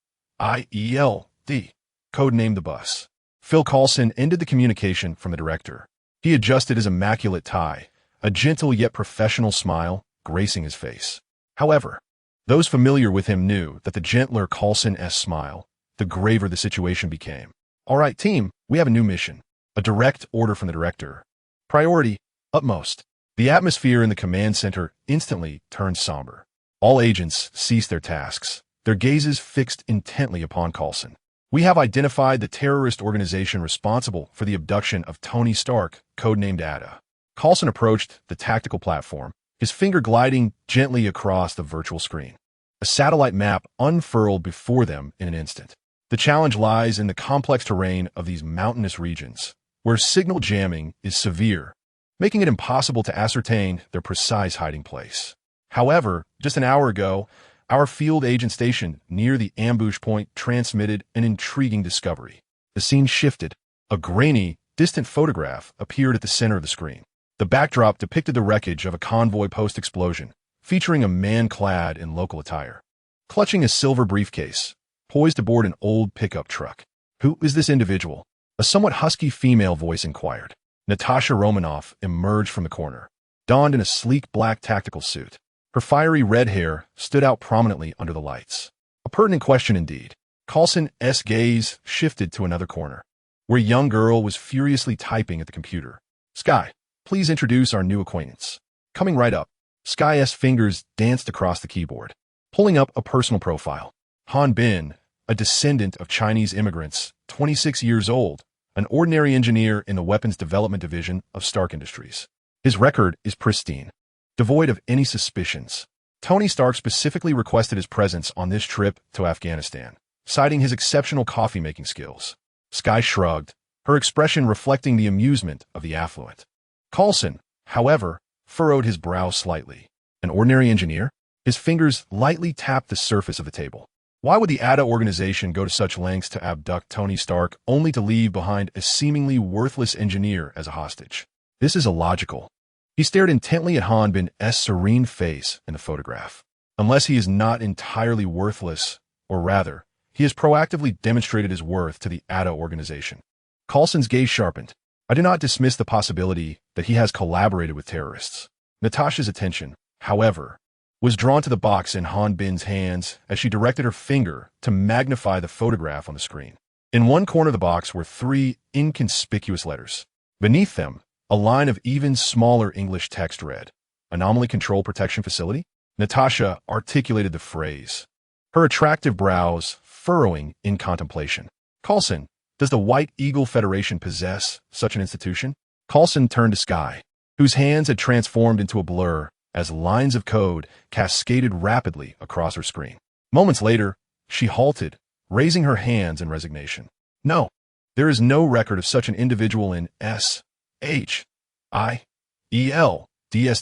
codenamed the bus. Phil Coulson ended the communication from the director. He adjusted his immaculate tie, a gentle yet professional smile gracing his face. However, those familiar with him knew that the gentler Coulson-esque smile, the graver the situation became. All right, team, we have a new mission. A direct order from the director. Priority, utmost. The atmosphere in the command center instantly turned somber. All agents ceased their tasks, their gazes fixed intently upon Coulson. We have identified the terrorist organization responsible for the abduction of Tony Stark, codenamed Ada. Coulson approached the tactical platform, his finger gliding gently across the virtual screen. A satellite map unfurled before them in an instant. The challenge lies in the complex terrain of these mountainous regions, where signal jamming is severe, making it impossible to ascertain their precise hiding place. However, just an hour ago, our field agent station near the ambush point transmitted an intriguing discovery. The scene shifted. A grainy, distant photograph appeared at the center of the screen. The backdrop depicted the wreckage of a convoy post-explosion, featuring a man clad in local attire, clutching a silver briefcase, poised aboard an old pickup truck. Who is this individual? A somewhat husky female voice inquired. Natasha Romanoff emerged from the corner, donned in a sleek black tactical suit. Her fiery red hair stood out prominently under the lights. A pertinent question indeed. Coulson's gaze shifted to another corner, where a young girl was furiously typing at the computer. Sky, please introduce our new acquaintance. Coming right up. Sky's fingers danced across the keyboard, pulling up a personal profile. Han Bin, a descendant of Chinese immigrants, 26 years old, an ordinary engineer in the weapons development division of Stark Industries. His record is pristine, devoid of any suspicions. Tony Stark specifically requested his presence on this trip to Afghanistan, citing his exceptional coffee-making skills. Sky shrugged, her expression reflecting the amusement of the affluent. Coulson, however, furrowed his brow slightly. An ordinary engineer? His fingers lightly tapped the surface of the table. Why would the ADA organization go to such lengths to abduct Tony Stark only to leave behind a seemingly worthless engineer as a hostage? This is illogical. He stared intently at Han Bin's serene face in the photograph. Unless he is not entirely worthless, or rather, he has proactively demonstrated his worth to the ADA organization. Coulson's gaze sharpened. I do not dismiss the possibility that he has collaborated with terrorists. Natasha's attention, however, was drawn to the box in Han Bin's hands as she directed her finger to magnify the photograph on the screen. In one corner of the box were 3 inconspicuous letters. Beneath them, a line of even smaller English text read, Anomaly Control Protection Facility? Natasha articulated the phrase, her attractive brows furrowing in contemplation. Coulson, does the White Eagle Federation possess such an institution? Coulson turned to Sky, whose hands had transformed into a blur as lines of code cascaded rapidly across her screen. Moments later, she halted, raising her hands in resignation. No, there is no record of such an individual in S.H.I.E.L.D's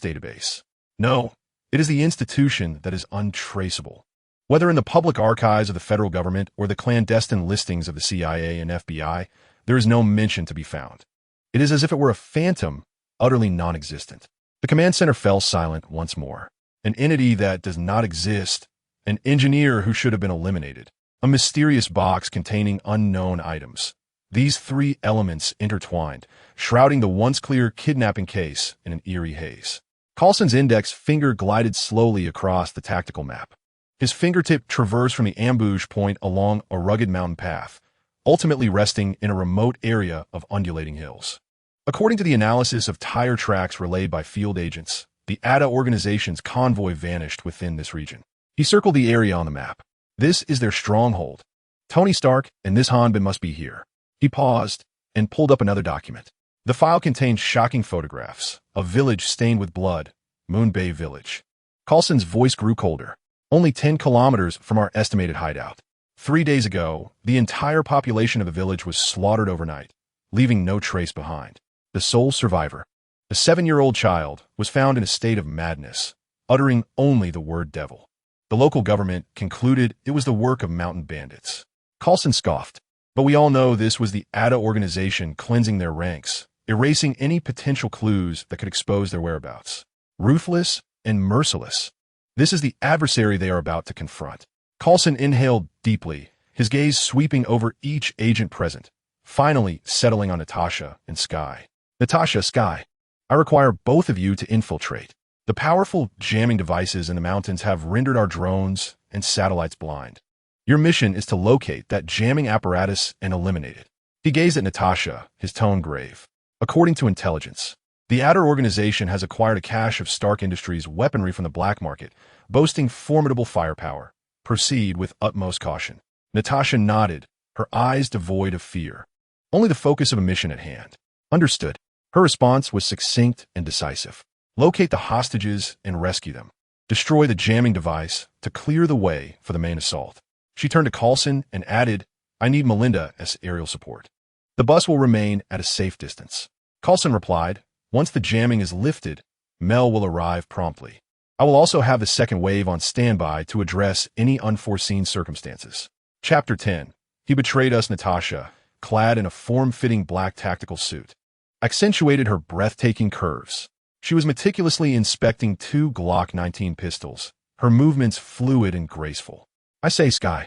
database. No, it is the institution that is untraceable. Whether in the public archives of the federal government or the clandestine listings of the CIA and FBI, there is no mention to be found. It is as if it were a phantom, utterly non-existent. The command center fell silent once more. An entity that does not exist, an engineer who should have been eliminated, a mysterious box containing unknown items. These 3 elements intertwined, shrouding the once clear kidnapping case in an eerie haze. Coulson's index finger glided slowly across the tactical map. His fingertip traversed from the ambush point along a rugged mountain path, ultimately resting in a remote area of undulating hills. According to the analysis of tire tracks relayed by field agents, the ADA organization's convoy vanished within this region. He circled the area on the map. This is their stronghold. Tony Stark and this Hanbin must be here. He paused and pulled up another document. The file contained shocking photographs. A village stained with blood. Moon Bay Village. Coulson's voice grew colder. Only 10 kilometers from our estimated hideout. 3 days ago, the entire population of the village was slaughtered overnight, leaving no trace behind. The sole survivor, a 7-year-old child, was found in a state of madness, uttering only the word devil. The local government concluded it was the work of mountain bandits. Coulson scoffed. But we all know this was the ADA organization cleansing their ranks, erasing any potential clues that could expose their whereabouts. Ruthless and merciless. This is the adversary they are about to confront. Coulson inhaled deeply, his gaze sweeping over each agent present, finally settling on Natasha and Sky. Natasha, Sky, I require both of you to infiltrate. The powerful jamming devices in the mountains have rendered our drones and satellites blind. Your mission is to locate that jamming apparatus and eliminate it. He gazed at Natasha, his tone grave. According to intelligence, the ADA organization has acquired a cache of Stark Industries weaponry from the black market, boasting formidable firepower. Proceed with utmost caution. Natasha nodded, her eyes devoid of fear. Only the focus of a mission at hand. Understood. Her response was succinct and decisive. Locate the hostages and rescue them. Destroy the jamming device to clear the way for the main assault. She turned to Coulson and added, I need Melinda as aerial support. The bus will remain at a safe distance. Coulson replied, once the jamming is lifted, Mel will arrive promptly. I will also have the second wave on standby to address any unforeseen circumstances. Chapter 10. He betrayed us. Natasha, clad in a form-fitting black tactical suit, accentuated her breathtaking curves. She was meticulously inspecting 2 Glock 19 pistols, her movements fluid and graceful. I say, Sky.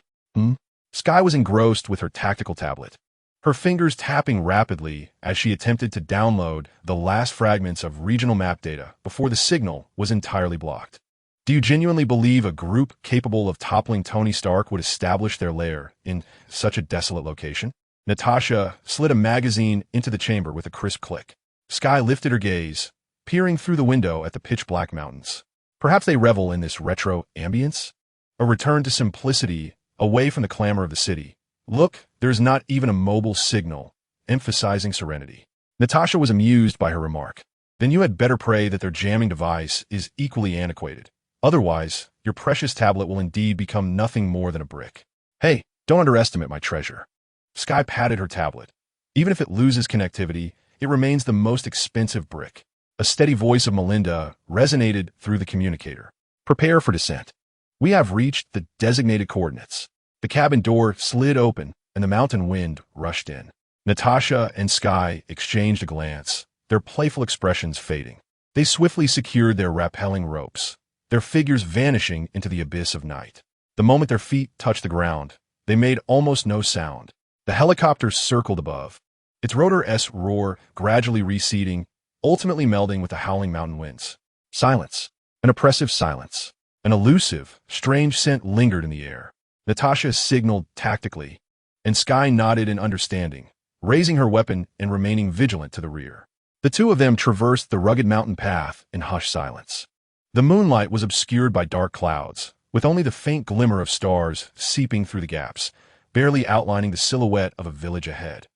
Sky was engrossed with her tactical tablet, her fingers tapping rapidly as she attempted to download the last fragments of regional map data before the signal was entirely blocked. Do you genuinely believe a group capable of toppling Tony Stark would establish their lair in such a desolate location? Natasha slid a magazine into the chamber with a crisp click. Sky lifted her gaze, peering through the window at the pitch-black mountains. Perhaps they revel in this retro ambience? A return to simplicity, away from the clamor of the city. Look, there's not even a mobile signal, emphasizing serenity. Natasha was amused by her remark. Then you had better pray that their jamming device is equally antiquated. Otherwise, your precious tablet will indeed become nothing more than a brick. Hey, don't underestimate my treasure. Sky patted her tablet. Even if it loses connectivity, it remains the most expensive brick. A steady voice of Melinda resonated through the communicator. Prepare for descent. We have reached the designated coordinates. The cabin door slid open, and the mountain wind rushed in. Natasha and Sky exchanged a glance, their playful expressions fading. They swiftly secured their rappelling ropes, their figures vanishing into the abyss of night. The moment their feet touched the ground, they made almost no sound. The helicopter circled above, its rotor-S roar gradually receding, ultimately melding with the howling mountain winds. Silence. An oppressive silence. An elusive, strange scent lingered in the air. Natasha signaled tactically, and Sky nodded in understanding, raising her weapon and remaining vigilant to the rear. The two of them traversed the rugged mountain path in hushed silence. The moonlight was obscured by dark clouds, with only the faint glimmer of stars seeping through the gaps, barely outlining the silhouette of a village ahead.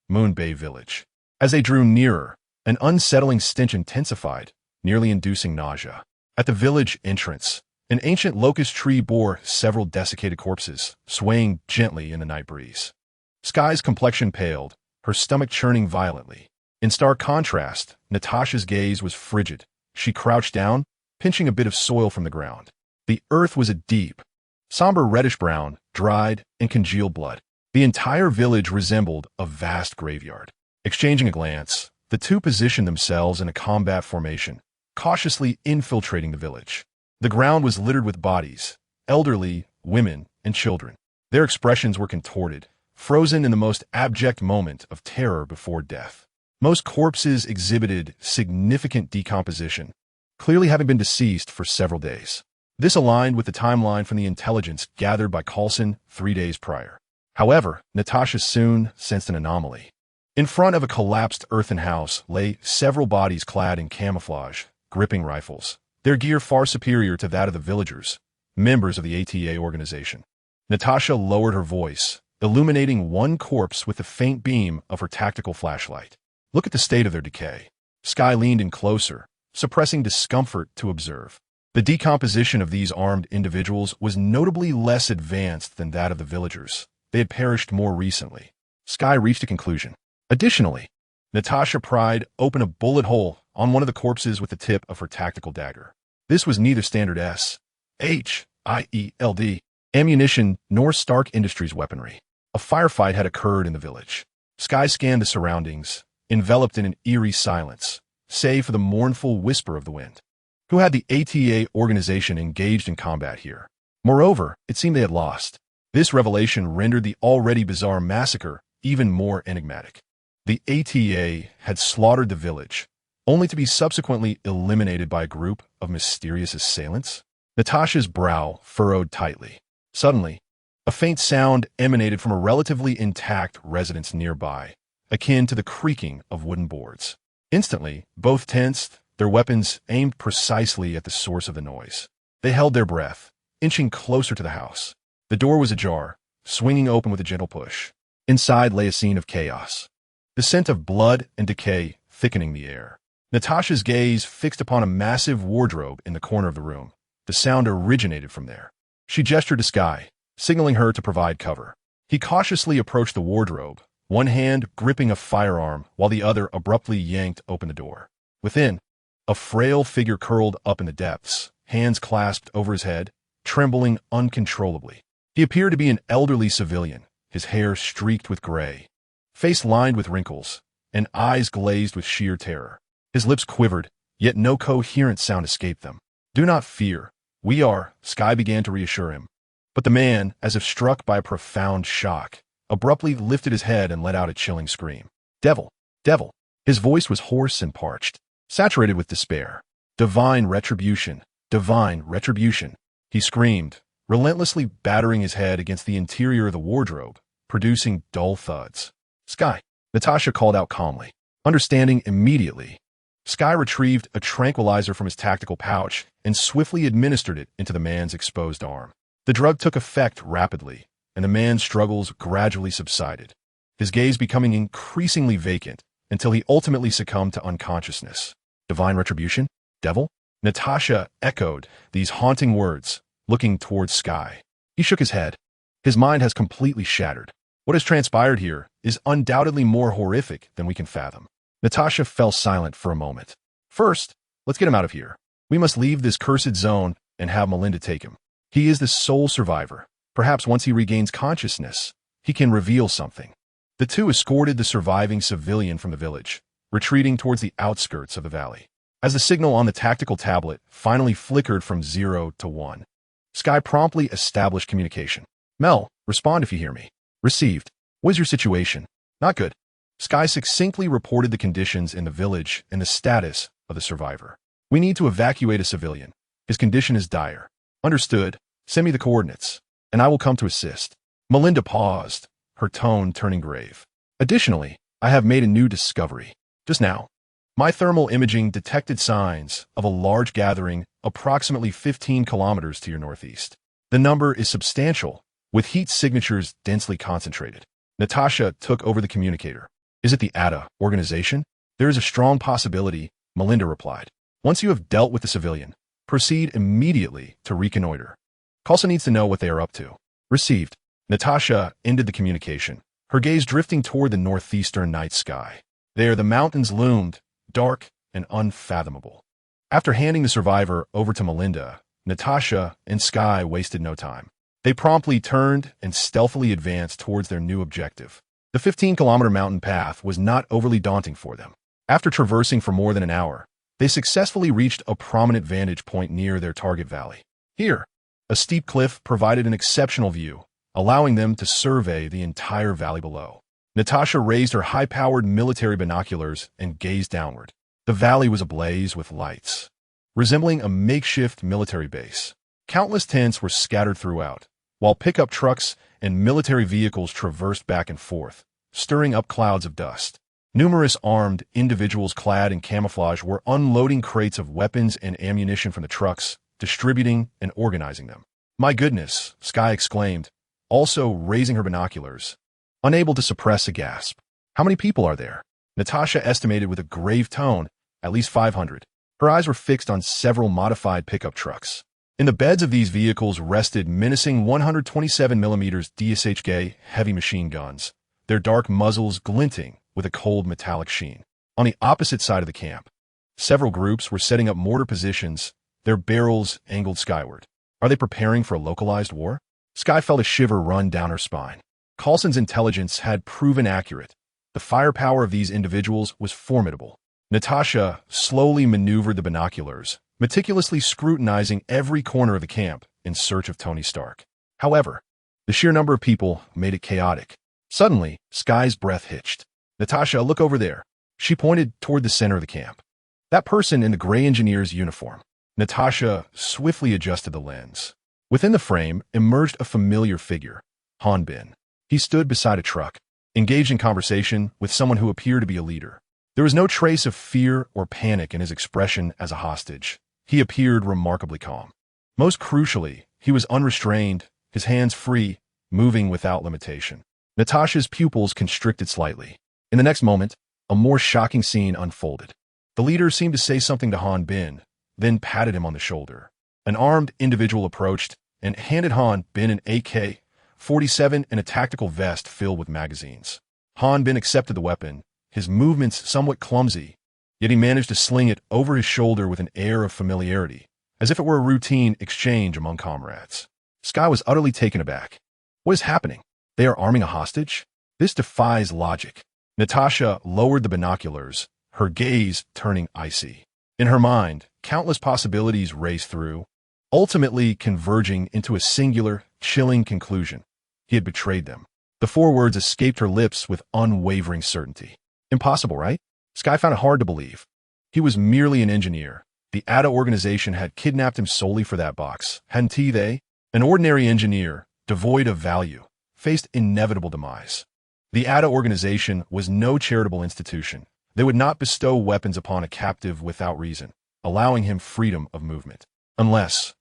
Moon Bay Village. As they drew nearer, an unsettling stench intensified, nearly inducing nausea. At the village entrance, an ancient locust tree bore several desiccated corpses, swaying gently in the night breeze. Sky's complexion paled, her stomach churning violently. In stark contrast, Natasha's gaze was frigid. She crouched down, pinching a bit of soil from the ground. The earth was a deep, somber reddish-brown, dried, and congealed blood. The entire village resembled a vast graveyard. Exchanging a glance, the two positioned themselves in a combat formation, cautiously infiltrating the village. The ground was littered with bodies, elderly, women, and children. Their expressions were contorted, frozen in the most abject moment of terror before death. Most corpses exhibited significant decomposition, clearly having been deceased for several days. This aligned with the timeline from the intelligence gathered by Coulson 3 days prior. However, Natasha soon sensed an anomaly. In front of a collapsed earthen house lay several bodies clad in camouflage, gripping rifles, their gear far superior to that of the villagers, members of the ATA organization. Natasha lowered her voice, illuminating one corpse with the faint beam of her tactical flashlight. Look at the state of their decay. S.H.I.E.L.D leaned in closer, suppressing discomfort to observe. The decomposition of these armed individuals was notably less advanced than that of the villagers. They had perished more recently. S.H.I.E.L.D reached a conclusion. Additionally, Natasha pried open a bullet hole on one of the corpses with the tip of her tactical dagger. This was neither standard S.H.I.E.L.D ammunition nor Stark Industries weaponry. A firefight had occurred in the village. S.H.I.E.L.D scanned the surroundings, enveloped in an eerie silence, save for the mournful whisper of the wind. Who had the ATA organization engaged in combat here? Moreover, it seemed they had lost. This revelation rendered the already bizarre massacre even more enigmatic. The ATA had slaughtered the village, only to be subsequently eliminated by a group of mysterious assailants. Natasha's brow furrowed tightly. Suddenly, a faint sound emanated from a relatively intact residence nearby, akin to the creaking of wooden boards. Instantly, both tensed, their weapons aimed precisely at the source of the noise. They held their breath, inching closer to the house. The door was ajar, swinging open with a gentle push. Inside lay a scene of chaos, the scent of blood and decay thickening the air. Natasha's gaze fixed upon a massive wardrobe in the corner of the room. The sound originated from there. She gestured to S.H.I.E.L.D, signaling her to provide cover. He cautiously approached the wardrobe, one hand gripping a firearm while the other abruptly yanked open the door. Within, a frail figure curled up in the depths, hands clasped over his head, trembling uncontrollably. He appeared to be an elderly civilian, his hair streaked with gray, face lined with wrinkles, and eyes glazed with sheer terror. His lips quivered, yet no coherent sound escaped them. "Do not fear. We are," S.H.I.E.L.D began to reassure him. But the man, as if struck by a profound shock, abruptly lifted his head and let out a chilling scream. "Devil! Devil!" His voice was hoarse and parched, saturated with despair. "Divine retribution! Divine retribution!" He screamed, relentlessly battering his head against the interior of the wardrobe, producing dull thuds. "S.H.I.E.L.D!" Natasha called out calmly. Understanding immediately, S.H.I.E.L.D retrieved a tranquilizer from his tactical pouch and swiftly administered it into the man's exposed arm. The drug took effect rapidly, and the man's struggles gradually subsided, his gaze becoming increasingly vacant until he ultimately succumbed to unconsciousness. "Divine retribution? Devil?" Natasha echoed these haunting words, looking towards S.H.I.E.L.D. He shook his head. His mind has completely shattered. What has transpired here is undoubtedly more horrific than we can fathom. Natasha fell silent for a moment. "First, let's get him out of here. We must leave this cursed zone and have Melinda take him. He is the sole survivor. Perhaps once he regains consciousness, he can reveal something." The two escorted the surviving civilian from the village, retreating towards the outskirts of the valley. As the signal on the tactical tablet finally flickered from 0 to 1, S.H.I.E.L.D promptly established communication. "Mel, respond if you hear me." "Received. What is your situation?" "Not good." S.H.I.E.L.D succinctly reported the conditions in the village and the status of the survivor. "We need to evacuate a civilian. His condition is dire." "Understood. Send me the coordinates, and I will come to assist." Melinda paused, her tone turning grave. "Additionally, I have made a new discovery. Just now, my thermal imaging detected signs of a large gathering approximately 15 kilometers to your northeast. The number is substantial, with heat signatures densely concentrated." Natasha took over the communicator. "Is it the ATA organization?" "There is a strong possibility," Melinda replied. "Once you have dealt with the civilian, proceed immediately to reconnoiter. Coulson needs to know what they are up to." "Received." Natasha ended the communication, her gaze drifting toward the northeastern night sky. There the mountains loomed, dark and unfathomable. After handing the survivor over to Melinda, Natasha and S.H.I.E.L.D wasted no time. They promptly turned and stealthily advanced towards their new objective. The 15-kilometer mountain path was not overly daunting for them. After traversing for more than an hour, they successfully reached a prominent vantage point near their target valley. Here, a steep cliff provided an exceptional view, allowing them to survey the entire valley below. Natasha raised her high-powered military binoculars and gazed downward. The valley was ablaze with lights, resembling a makeshift military base. Countless tents were scattered throughout, while pickup trucks and military vehicles traversed back and forth, stirring up clouds of dust. Numerous armed individuals clad in camouflage were unloading crates of weapons and ammunition from the trucks, distributing and organizing them. "My goodness," S.H.I.E.L.D. exclaimed, also raising her binoculars, unable to suppress a gasp. "How many people are there?" Natasha estimated with a grave tone, "At least 500. Her eyes were fixed on several modified pickup trucks. In the beds of these vehicles rested menacing 127mm S.H.I.E.L.D. heavy machine guns, their dark muzzles glinting with a cold metallic sheen. On the opposite side of the camp, several groups were setting up mortar positions, their barrels angled skyward. Are they preparing for a localized war? S.H.I.E.L.D. felt a shiver run down her spine. Coulson's intelligence had proven accurate. The firepower of these individuals was formidable. Natasha slowly maneuvered the binoculars, meticulously scrutinizing every corner of the camp in search of Tony Stark. However, the sheer number of people made it chaotic. Suddenly, S.H.I.E.L.D.'s breath hitched. "Natasha, look over there." She pointed toward the center of the camp. That person in the gray engineer's uniform. Natasha swiftly adjusted the lens. Within the frame emerged a familiar figure, Han Bin. He stood beside a truck, engaged in conversation with someone who appeared to be a leader. There was no trace of fear or panic in his expression as a hostage. He appeared remarkably calm. Most crucially, he was unrestrained, his hands free, moving without limitation. Natasha's pupils constricted slightly. In the next moment, a more shocking scene unfolded. The leader seemed to say something to Han Bin, then patted him on the shoulder. An armed individual approached and handed Han Bin an AK-47 and a tactical vest filled with magazines. Han Bin accepted the weapon, his movements somewhat clumsy, yet he managed to sling it over his shoulder with an air of familiarity, as if it were a routine exchange among comrades. S.H.I.E.L.D. was utterly taken aback. What is happening? They are arming a hostage? This defies logic. Natasha lowered the binoculars, her gaze turning icy. In her mind, countless possibilities raced through, ultimately converging into a singular, chilling conclusion. He had betrayed them. The four words escaped her lips with unwavering certainty. Impossible, right? S.H.I.E.L.D. found it hard to believe. He was merely an engineer. The ADA organization had kidnapped him solely for that box, hadn't they? An ordinary engineer, devoid of value, faced inevitable demise. The ADA organization was no charitable institution. They would not bestow weapons upon a captive without reason, allowing him freedom of movement. Unless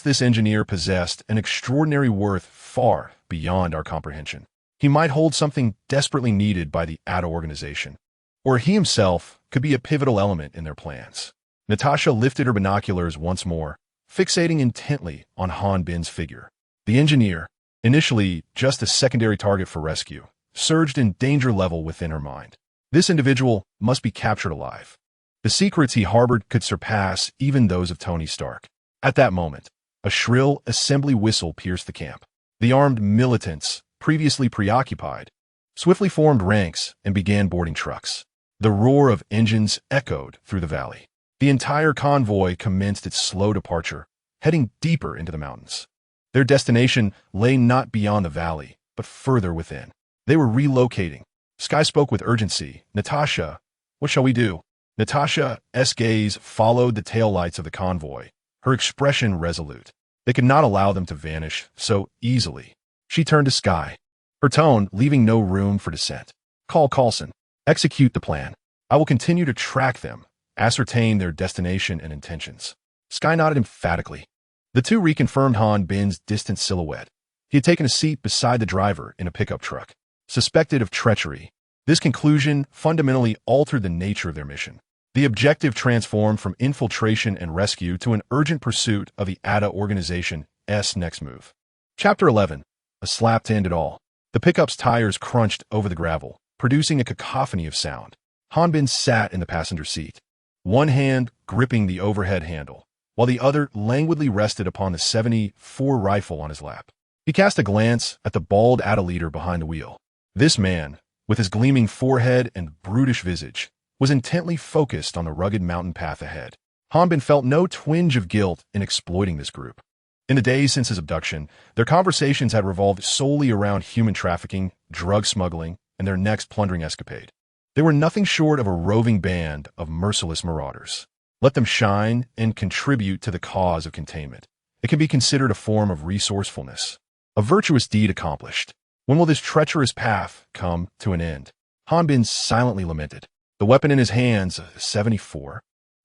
this engineer possessed an extraordinary worth far beyond our comprehension. He might hold something desperately needed by the ADA organization, or he himself could be a pivotal element in their plans. Natasha lifted her binoculars once more, fixating intently on Han Bin's figure. The engineer, initially just a secondary target for rescue, surged in danger level within her mind. This individual must be captured alive. The secrets he harbored could surpass even those of Tony Stark. At that moment, a shrill assembly whistle pierced the camp. The armed militants, previously preoccupied, swiftly formed ranks and began boarding trucks. The roar of engines echoed through the valley. The entire convoy commenced its slow departure, heading deeper into the mountains. Their destination lay not beyond the valley, but further within. They were relocating. S.H.I.E.L.D. spoke with urgency. "Natasha, what shall we do?" Natasha's gaze followed the taillights of the convoy, her expression resolute. They could not allow them to vanish so easily. She turned to S.H.I.E.L.D., her tone leaving no room for dissent. "Call Coulson. Execute the plan. I will continue to track them, ascertain their destination and intentions." S.H.I.E.L.D. nodded emphatically. The two reconfirmed Han Bin's distant silhouette. He had taken a seat beside the driver in a pickup truck. Suspected of treachery, this conclusion fundamentally altered the nature of their mission. The objective transformed from infiltration and rescue to an urgent pursuit of the ADA organization's next move. Chapter 11. A slap to end it all. The pickup's tires crunched over the gravel, producing a cacophony of sound. Han Bin sat in the passenger seat, one hand gripping the overhead handle, while the other languidly rested upon the .74 rifle on his lap. He cast a glance at the bald ADA leader behind the wheel. This man, with his gleaming forehead and brutish visage, was intently focused on the rugged mountain path ahead. Han Bin felt no twinge of guilt in exploiting this group. In the days since his abduction, their conversations had revolved solely around human trafficking, drug smuggling, and their next plundering escapade. They were nothing short of a roving band of merciless marauders. Let them shine and contribute to the cause of containment. It can be considered a form of resourcefulness, a virtuous deed accomplished. When will this treacherous path come to an end? Han Bin silently lamented. The weapon in his hands, 74,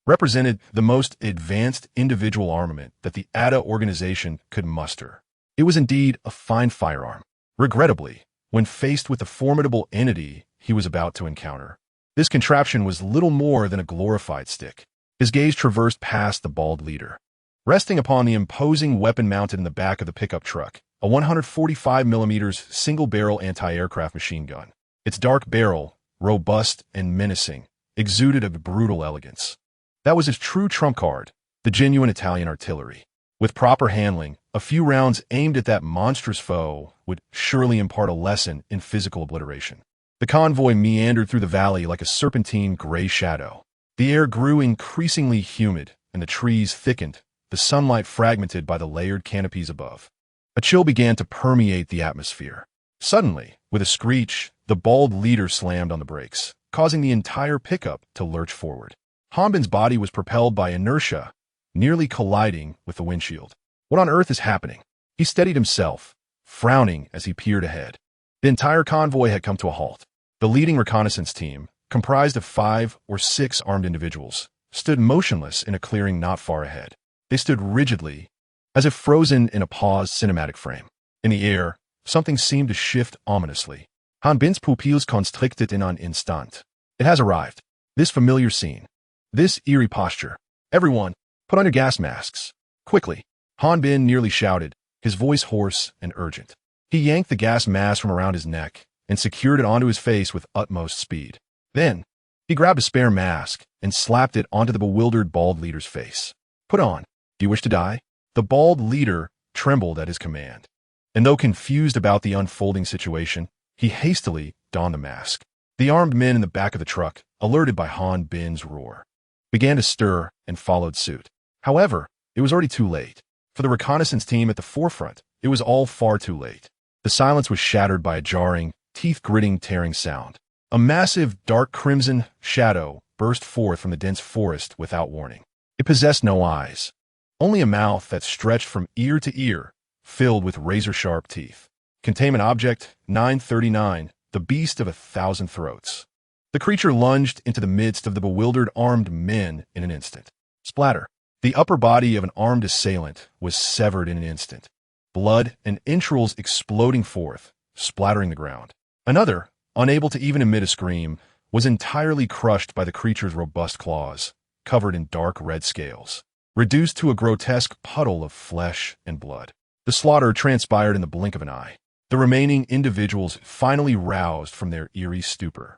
represented the most advanced individual armament that the ADA organization could muster. It was indeed a fine firearm. Regrettably, when faced with the formidable entity he was about to encounter, this contraption was little more than a glorified stick. His gaze traversed past the bald leader. Resting upon the imposing weapon mounted in the back of the pickup truck, a 145mm single-barrel anti-aircraft machine gun. Its dark barrel, robust and menacing, exuded a brutal elegance. That was his true trump card, the genuine Italian artillery. With proper handling, a few rounds aimed at that monstrous foe would surely impart a lesson in physical obliteration. The convoy meandered through the valley like a serpentine gray shadow. The air grew increasingly humid, and the trees thickened, the sunlight fragmented by the layered canopies above. A chill began to permeate the atmosphere. Suddenly, with a screech, the bald leader slammed on the brakes, causing the entire pickup to lurch forward. Han Bin's body was propelled by inertia, nearly colliding with the windshield. What on earth is happening? He steadied himself, frowning as he peered ahead. The entire convoy had come to a halt. The leading reconnaissance team, comprised of 5 or 6 armed individuals, stood motionless in a clearing not far ahead. They stood rigidly, as if frozen in a paused cinematic frame. In the air, something seemed to shift ominously. Han Bin's pupils constricted in an instant. It has arrived. This familiar scene. This eerie posture. Everyone, put on your gas masks. Quickly. Han Bin nearly shouted, his voice hoarse and urgent. He yanked the gas mask from around his neck and secured it onto his face with utmost speed. Then, he grabbed a spare mask and slapped it onto the bewildered bald leader's face. Put on. Do you wish to die? The bald leader trembled at his command. And though confused about the unfolding situation, he hastily donned the mask. The armed men in the back of the truck, alerted by Han Bin's roar, began to stir and followed suit. However, it was already too late. For the reconnaissance team at the forefront, it was all far too late. The silence was shattered by a jarring, teeth-gritting, tearing sound. A massive, dark crimson shadow burst forth from the dense forest without warning. It possessed no eyes, only a mouth that stretched from ear to ear, filled with razor-sharp teeth. Containment object 939, the beast of 1,000 throats. The creature lunged into the midst of the bewildered armed men in an instant. Splatter. The upper body of an armed assailant was severed in an instant, blood and entrails exploding forth, splattering the ground. Another, unable to even emit a scream, was entirely crushed by the creature's robust claws, covered in dark red scales, reduced to a grotesque puddle of flesh and blood. The slaughter transpired in the blink of an eye. The remaining individuals finally roused from their eerie stupor,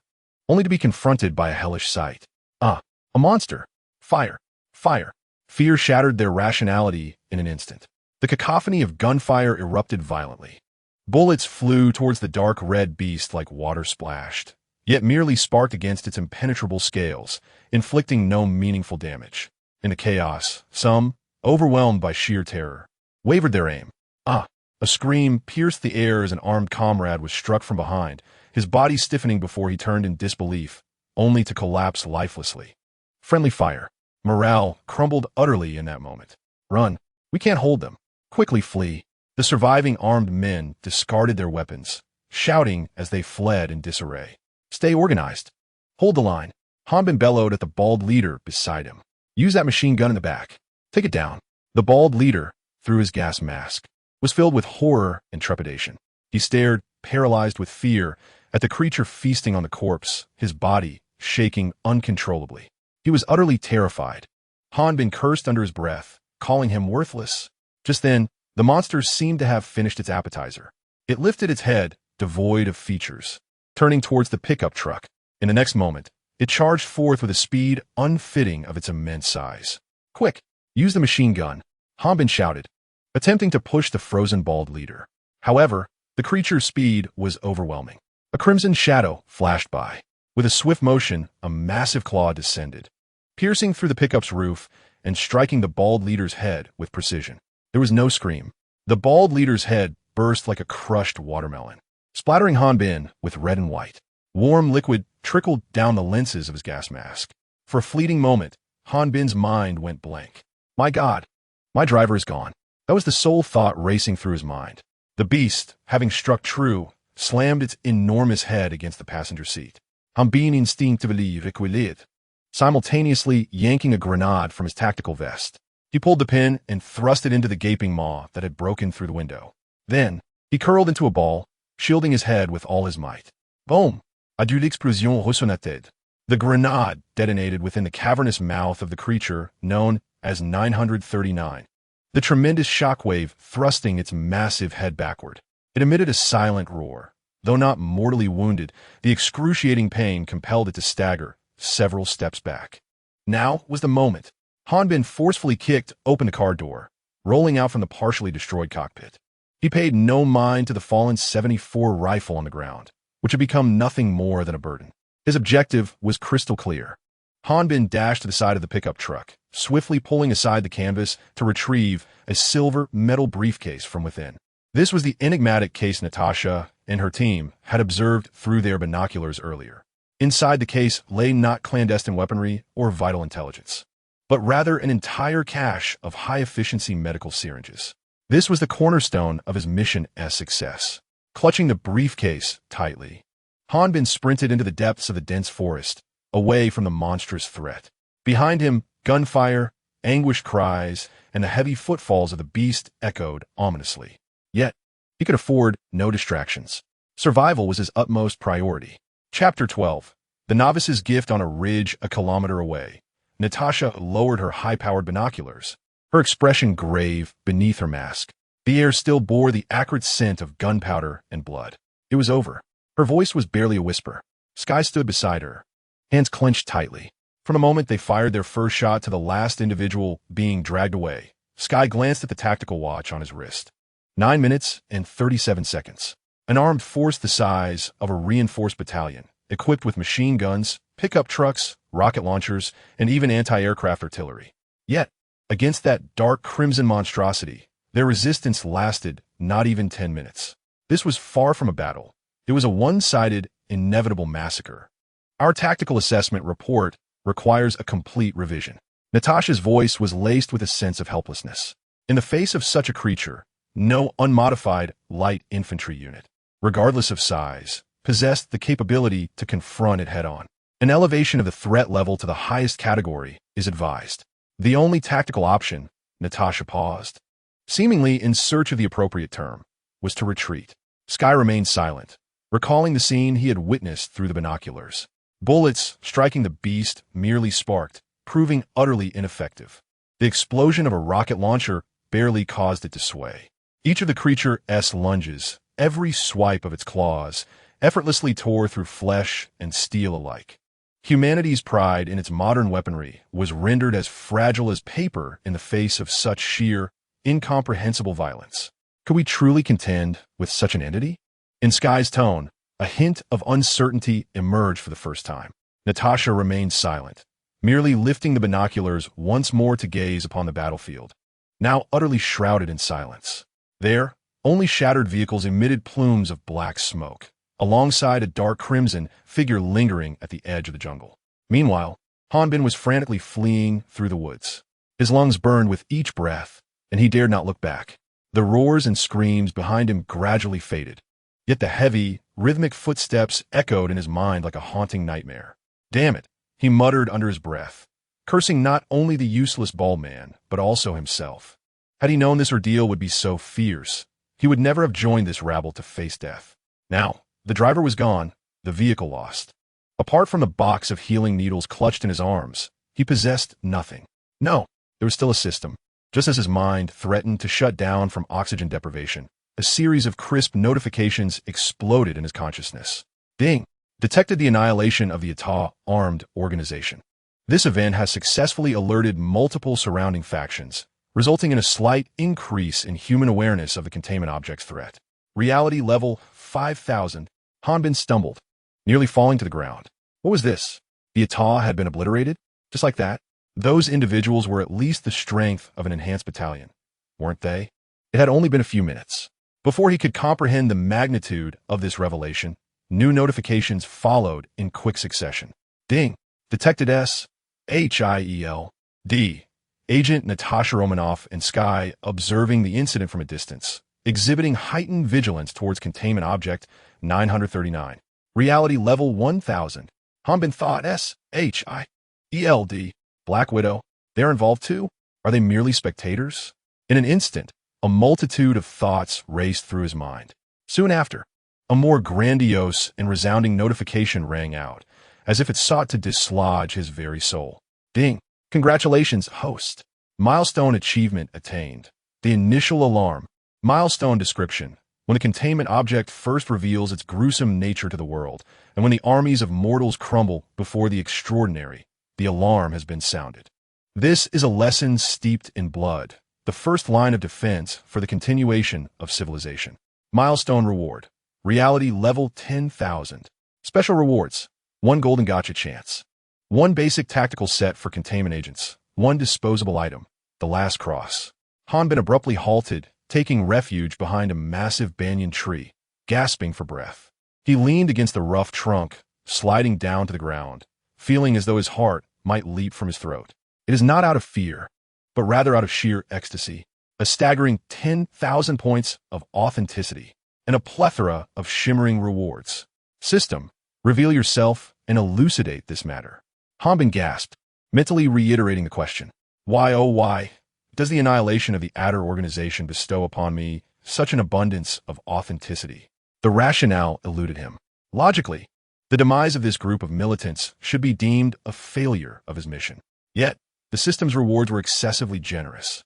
only to be confronted by a hellish sight. A monster! Fire! Fire! Fear shattered their rationality in an instant. The cacophony of gunfire erupted violently. Bullets flew towards the dark red beast like water splashed, yet merely sparked against its impenetrable scales, inflicting no meaningful damage. In the chaos, some, overwhelmed by sheer terror, wavered their aim. A scream pierced the air as an armed comrade was struck from behind, his body stiffening before he turned in disbelief, only to collapse lifelessly. Friendly fire. Morale crumbled utterly in that moment. Run. We can't hold them. Quickly flee. The surviving armed men discarded their weapons, shouting as they fled in disarray. Stay organized. Hold the line. Han Bin bellowed at the bald leader beside him. Use that machine gun in the back. Take it down. The bald leader, through his gas mask, was filled with horror and trepidation. He stared, paralyzed with fear, at the creature feasting on the corpse, his body shaking uncontrollably. He was utterly terrified. Han Bin cursed under his breath, calling him worthless. Just then, the monster seemed to have finished its appetizer. It lifted its head, devoid of features, turning towards the pickup truck. In the next moment, it charged forth with a speed unfitting of its immense size. Quick! Use the machine gun, Han Bin shouted, attempting to push the frozen bald leader. However, the creature's speed was overwhelming. A crimson shadow flashed by. With a swift motion, a massive claw descended, piercing through the pickup's roof and striking the bald leader's head with precision. There was no scream. The bald leader's head burst like a crushed watermelon, splattering Han Bin with red and white. Warm liquid trickled down the lenses of his gas mask. For a fleeting moment, Han Bin's mind went blank. My God, my driver is gone. That was the sole thought racing through his mind. The beast, having struck true, slammed its enormous head against the passenger seat. I'm being instinctively reculer, simultaneously yanking a grenade from his tactical vest. He pulled the pin and thrust it into the gaping maw that had broken through the window. Then, he curled into a ball, shielding his head with all his might. Boom! A de l'explosion resonnated. The grenade detonated within the cavernous mouth of the creature known as 939. The tremendous shockwave thrusting its massive head backward. It emitted a silent roar. Though not mortally wounded, the excruciating pain compelled it to stagger several steps back. Now was the moment. Hanbin forcefully kicked open the car door, rolling out from the partially destroyed cockpit. He paid no mind to the fallen 74 rifle on the ground, which had become nothing more than a burden. His objective was crystal clear. Hanbin dashed to the side of the pickup truck, swiftly pulling aside the canvas to retrieve a silver metal briefcase from within. This was the enigmatic case Natasha and her team had observed through their binoculars earlier. Inside the case lay not clandestine weaponry or vital intelligence, but rather an entire cache of high-efficiency medical syringes. This was the cornerstone of his mission's success. Clutching the briefcase tightly, Hanbin sprinted into the depths of the dense forest, away from the monstrous threat. Behind him, gunfire, anguished cries, and the heavy footfalls of the beast echoed ominously. Yet, he could afford no distractions. Survival was his utmost priority. Chapter 12. The Novice's Gift on a ridge a kilometer away. Natasha lowered her high-powered binoculars, her expression grave beneath her mask. The air still bore the acrid scent of gunpowder and blood. It was over. Her voice was barely a whisper. Sky stood beside her, hands clenched tightly. From the moment they fired their first shot to the last individual being dragged away, Sky glanced at the tactical watch on his wrist. 9 minutes and 37 seconds. An armed force the size of a reinforced battalion, equipped with machine guns, pickup trucks, rocket launchers, and even anti-aircraft artillery. Yet, against that dark crimson monstrosity, their resistance lasted not even 10 minutes. This was far from a battle. It was a one-sided, inevitable massacre. Our tactical assessment report requires a complete revision. Natasha's voice was laced with a sense of helplessness. In the face of such a creature, no unmodified light infantry unit, regardless of size, possessed the capability to confront it head-on. An elevation of the threat level to the highest category is advised. The only tactical option, Natasha paused, seemingly in search of the appropriate term, was to retreat. Sky remained silent, recalling the scene he had witnessed through the binoculars. Bullets striking the beast merely sparked, proving utterly ineffective. The explosion of a rocket launcher barely caused it to sway. Each of the creature's lunges, every swipe of its claws, effortlessly tore through flesh and steel alike. Humanity's pride in its modern weaponry was rendered as fragile as paper in the face of such sheer, incomprehensible violence. Could we truly contend with such an entity? In Sky's tone, a hint of uncertainty emerged for the first time. Natasha remained silent, merely lifting the binoculars once more to gaze upon the battlefield, now utterly shrouded in silence. There, only shattered vehicles emitted plumes of black smoke, alongside a dark crimson figure lingering at the edge of the jungle. Meanwhile, Hanbin was frantically fleeing through the woods. His lungs burned with each breath, and he dared not look back. The roars and screams behind him gradually faded, yet the heavy, rhythmic footsteps echoed in his mind like a haunting nightmare. Damn it, he muttered under his breath, cursing not only the useless bald man, but also himself. Had he known this ordeal would be so fierce, he would never have joined this rabble to face death. Now, the driver was gone, the vehicle lost. Apart from the box of healing needles clutched in his arms, he possessed nothing. No, there was still a system. Just as his mind threatened to shut down from oxygen deprivation, a series of crisp notifications exploded in his consciousness. Ding! Detected the annihilation of the S.H.I.E.L.D. armed organization. This event has successfully alerted multiple surrounding factions, resulting in a slight increase in human awareness of the containment object's threat. Reality level 5,000. Hanbin stumbled, nearly falling to the ground. What was this? The S.H.I.E.L.D. had been obliterated? Just like that? Those individuals were at least the strength of an enhanced battalion, weren't they? It had only been a few minutes. Before he could comprehend the magnitude of this revelation, new notifications followed in quick succession. Ding! Detected S.H.I.E.L.D. Agent Natasha Romanoff and Sky observing the incident from a distance, exhibiting heightened vigilance towards containment object 939. Reality level 1000. Hanbin thought S.H.I.E.L.D. Black Widow. They're involved too? Are they merely spectators? In an instant, a multitude of thoughts raced through his mind. Soon after, a more grandiose and resounding notification rang out, as if it sought to dislodge his very soul. Ding! Congratulations, host. Milestone achievement attained. The initial alarm. Milestone description. When the containment object first reveals its gruesome nature to the world, and when the armies of mortals crumble before the extraordinary, the alarm has been sounded. This is a lesson steeped in blood, the first line of defense for the continuation of civilization. Milestone reward. Reality level 10,000. Special rewards. 1 golden gotcha chance. 1 basic tactical set for containment agents. 1 disposable item. The last cross. Hanbin abruptly halted, taking refuge behind a massive banyan tree, gasping for breath. He leaned against the rough trunk, sliding down to the ground, feeling as though his heart might leap from his throat. It is not out of fear, but rather out of sheer ecstasy. A staggering 10,000 points of authenticity, and a plethora of shimmering rewards. System, reveal yourself and elucidate this matter. Hanbin gasped, mentally reiterating the question. Why, oh why, does the annihilation of the Adder organization bestow upon me such an abundance of authenticity? The rationale eluded him. Logically, the demise of this group of militants should be deemed a failure of his mission. Yet, the system's rewards were excessively generous.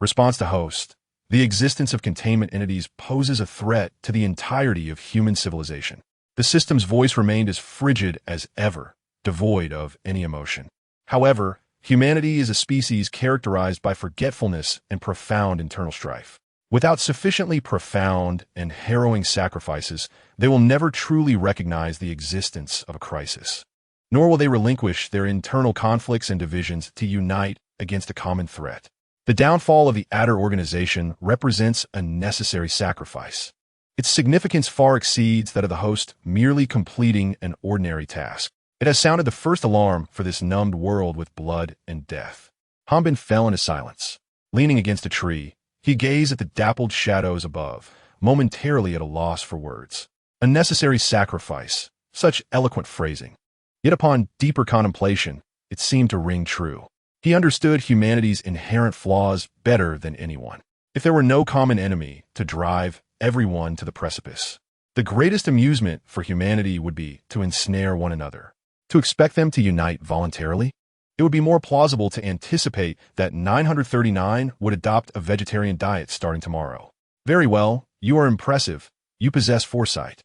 Response to host. The existence of containment entities poses a threat to the entirety of human civilization. The system's voice remained as frigid as ever, devoid of any emotion. However, humanity is a species characterized by forgetfulness and profound internal strife. Without sufficiently profound and harrowing sacrifices, they will never truly recognize the existence of a crisis. Nor will they relinquish their internal conflicts and divisions to unite against a common threat. The downfall of the Adder organization represents a necessary sacrifice. Its significance far exceeds that of the host merely completing an ordinary task. It has sounded the first alarm for this numbed world with blood and death. Hanbin fell into silence. Leaning against a tree, he gazed at the dappled shadows above, momentarily at a loss for words. A necessary sacrifice, such eloquent phrasing. Yet upon deeper contemplation, it seemed to ring true. He understood humanity's inherent flaws better than anyone. If there were no common enemy to drive everyone to the precipice, the greatest amusement for humanity would be to ensnare one another. To expect them to unite voluntarily? It would be more plausible to anticipate that 939 would adopt a vegetarian diet starting tomorrow. Very well, you are impressive. You possess foresight.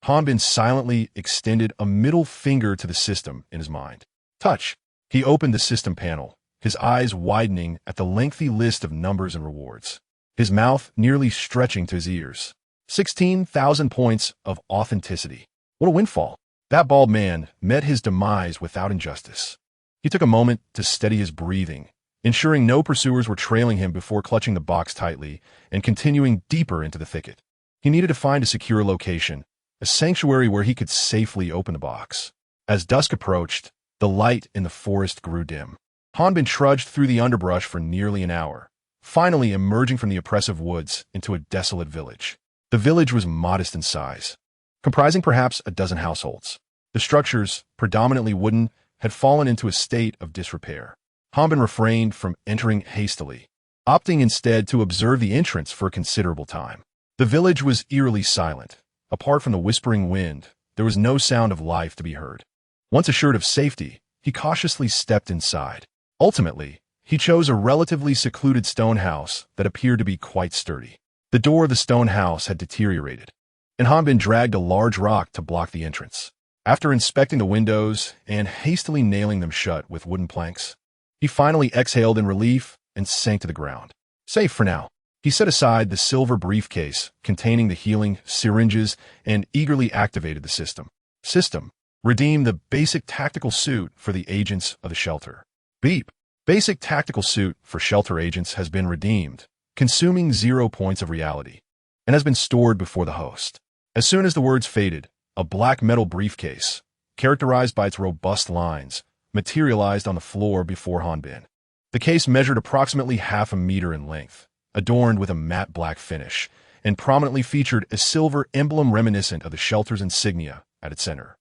Hanbin silently extended a middle finger to the system in his mind. Touch. He opened the system panel, his eyes widening at the lengthy list of numbers and rewards, his mouth nearly stretching to his ears. 16,000 points of authenticity. What a windfall. That bald man met his demise without injustice. He took a moment to steady his breathing, ensuring no pursuers were trailing him before clutching the box tightly and continuing deeper into the thicket. He needed to find a secure location, a sanctuary where he could safely open the box. As dusk approached, the light in the forest grew dim. Hanbin trudged through the underbrush for nearly an hour, finally emerging from the oppressive woods into a desolate village. The village was modest in size, comprising perhaps a dozen households. The structures, predominantly wooden, had fallen into a state of disrepair. Hanbin refrained from entering hastily, opting instead to observe the entrance for a considerable time. The village was eerily silent. Apart from the whispering wind, there was no sound of life to be heard. Once assured of safety, he cautiously stepped inside. Ultimately, he chose a relatively secluded stone house that appeared to be quite sturdy. The door of the stone house had deteriorated, and Hanbin dragged a large rock to block the entrance. After inspecting the windows and hastily nailing them shut with wooden planks, he finally exhaled in relief and sank to the ground. Safe for now. He set aside the silver briefcase containing the healing syringes and eagerly activated the system. System, redeem the basic tactical suit for the agents of the shelter. Beep. Basic tactical suit for shelter agents has been redeemed, consuming 0 points of reality, and has been stored before the host. As soon as the words faded, a black metal briefcase, characterized by its robust lines, materialized on the floor before Hanbin. The case measured approximately half a meter in length, adorned with a matte black finish, and prominently featured a silver emblem reminiscent of the shelter's insignia at its center.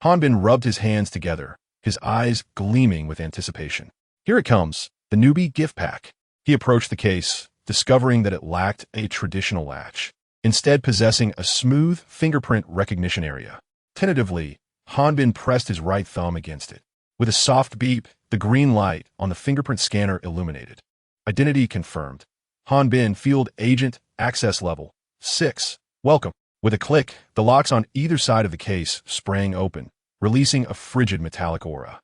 Hanbin rubbed his hands together, his eyes gleaming with anticipation. Here it comes, the newbie gift pack. He approached the case, discovering that it lacked a traditional latch, instead possessing a smooth fingerprint recognition area. Tentatively, Hanbin pressed his right thumb against it. With a soft beep, the green light on the fingerprint scanner illuminated. Identity confirmed. Hanbin, field agent, access level 6. Welcome. With a click, the locks on either side of the case sprang open, releasing a frigid metallic aura.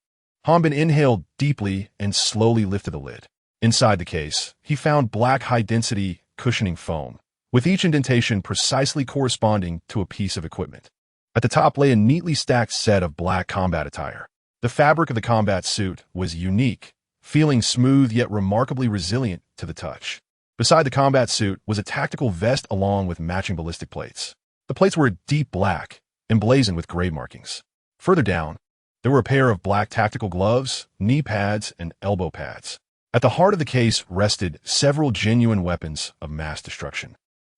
Hanbin inhaled deeply and slowly lifted the lid. Inside the case, he found black high-density cushioning foam, with each indentation precisely corresponding to a piece of equipment. At the top lay a neatly stacked set of black combat attire. The fabric of the combat suit was unique, feeling smooth yet remarkably resilient to the touch. Beside the combat suit was a tactical vest along with matching ballistic plates. The plates were a deep black, emblazoned with grave markings. Further down, there were a pair of black tactical gloves, knee pads, and elbow pads. At the heart of the case rested several genuine weapons of mass destruction.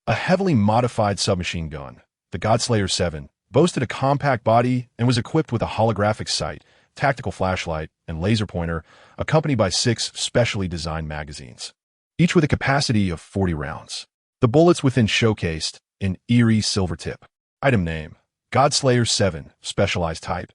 A heavily modified submachine gun, the Godslayer 7, boasted a compact body and was equipped with a holographic sight, tactical flashlight, and laser pointer, accompanied by 6 specially designed magazines, each with a capacity of 40 rounds. The bullets within showcased an eerie silver tip. Item name: Godslayer 7, specialized type.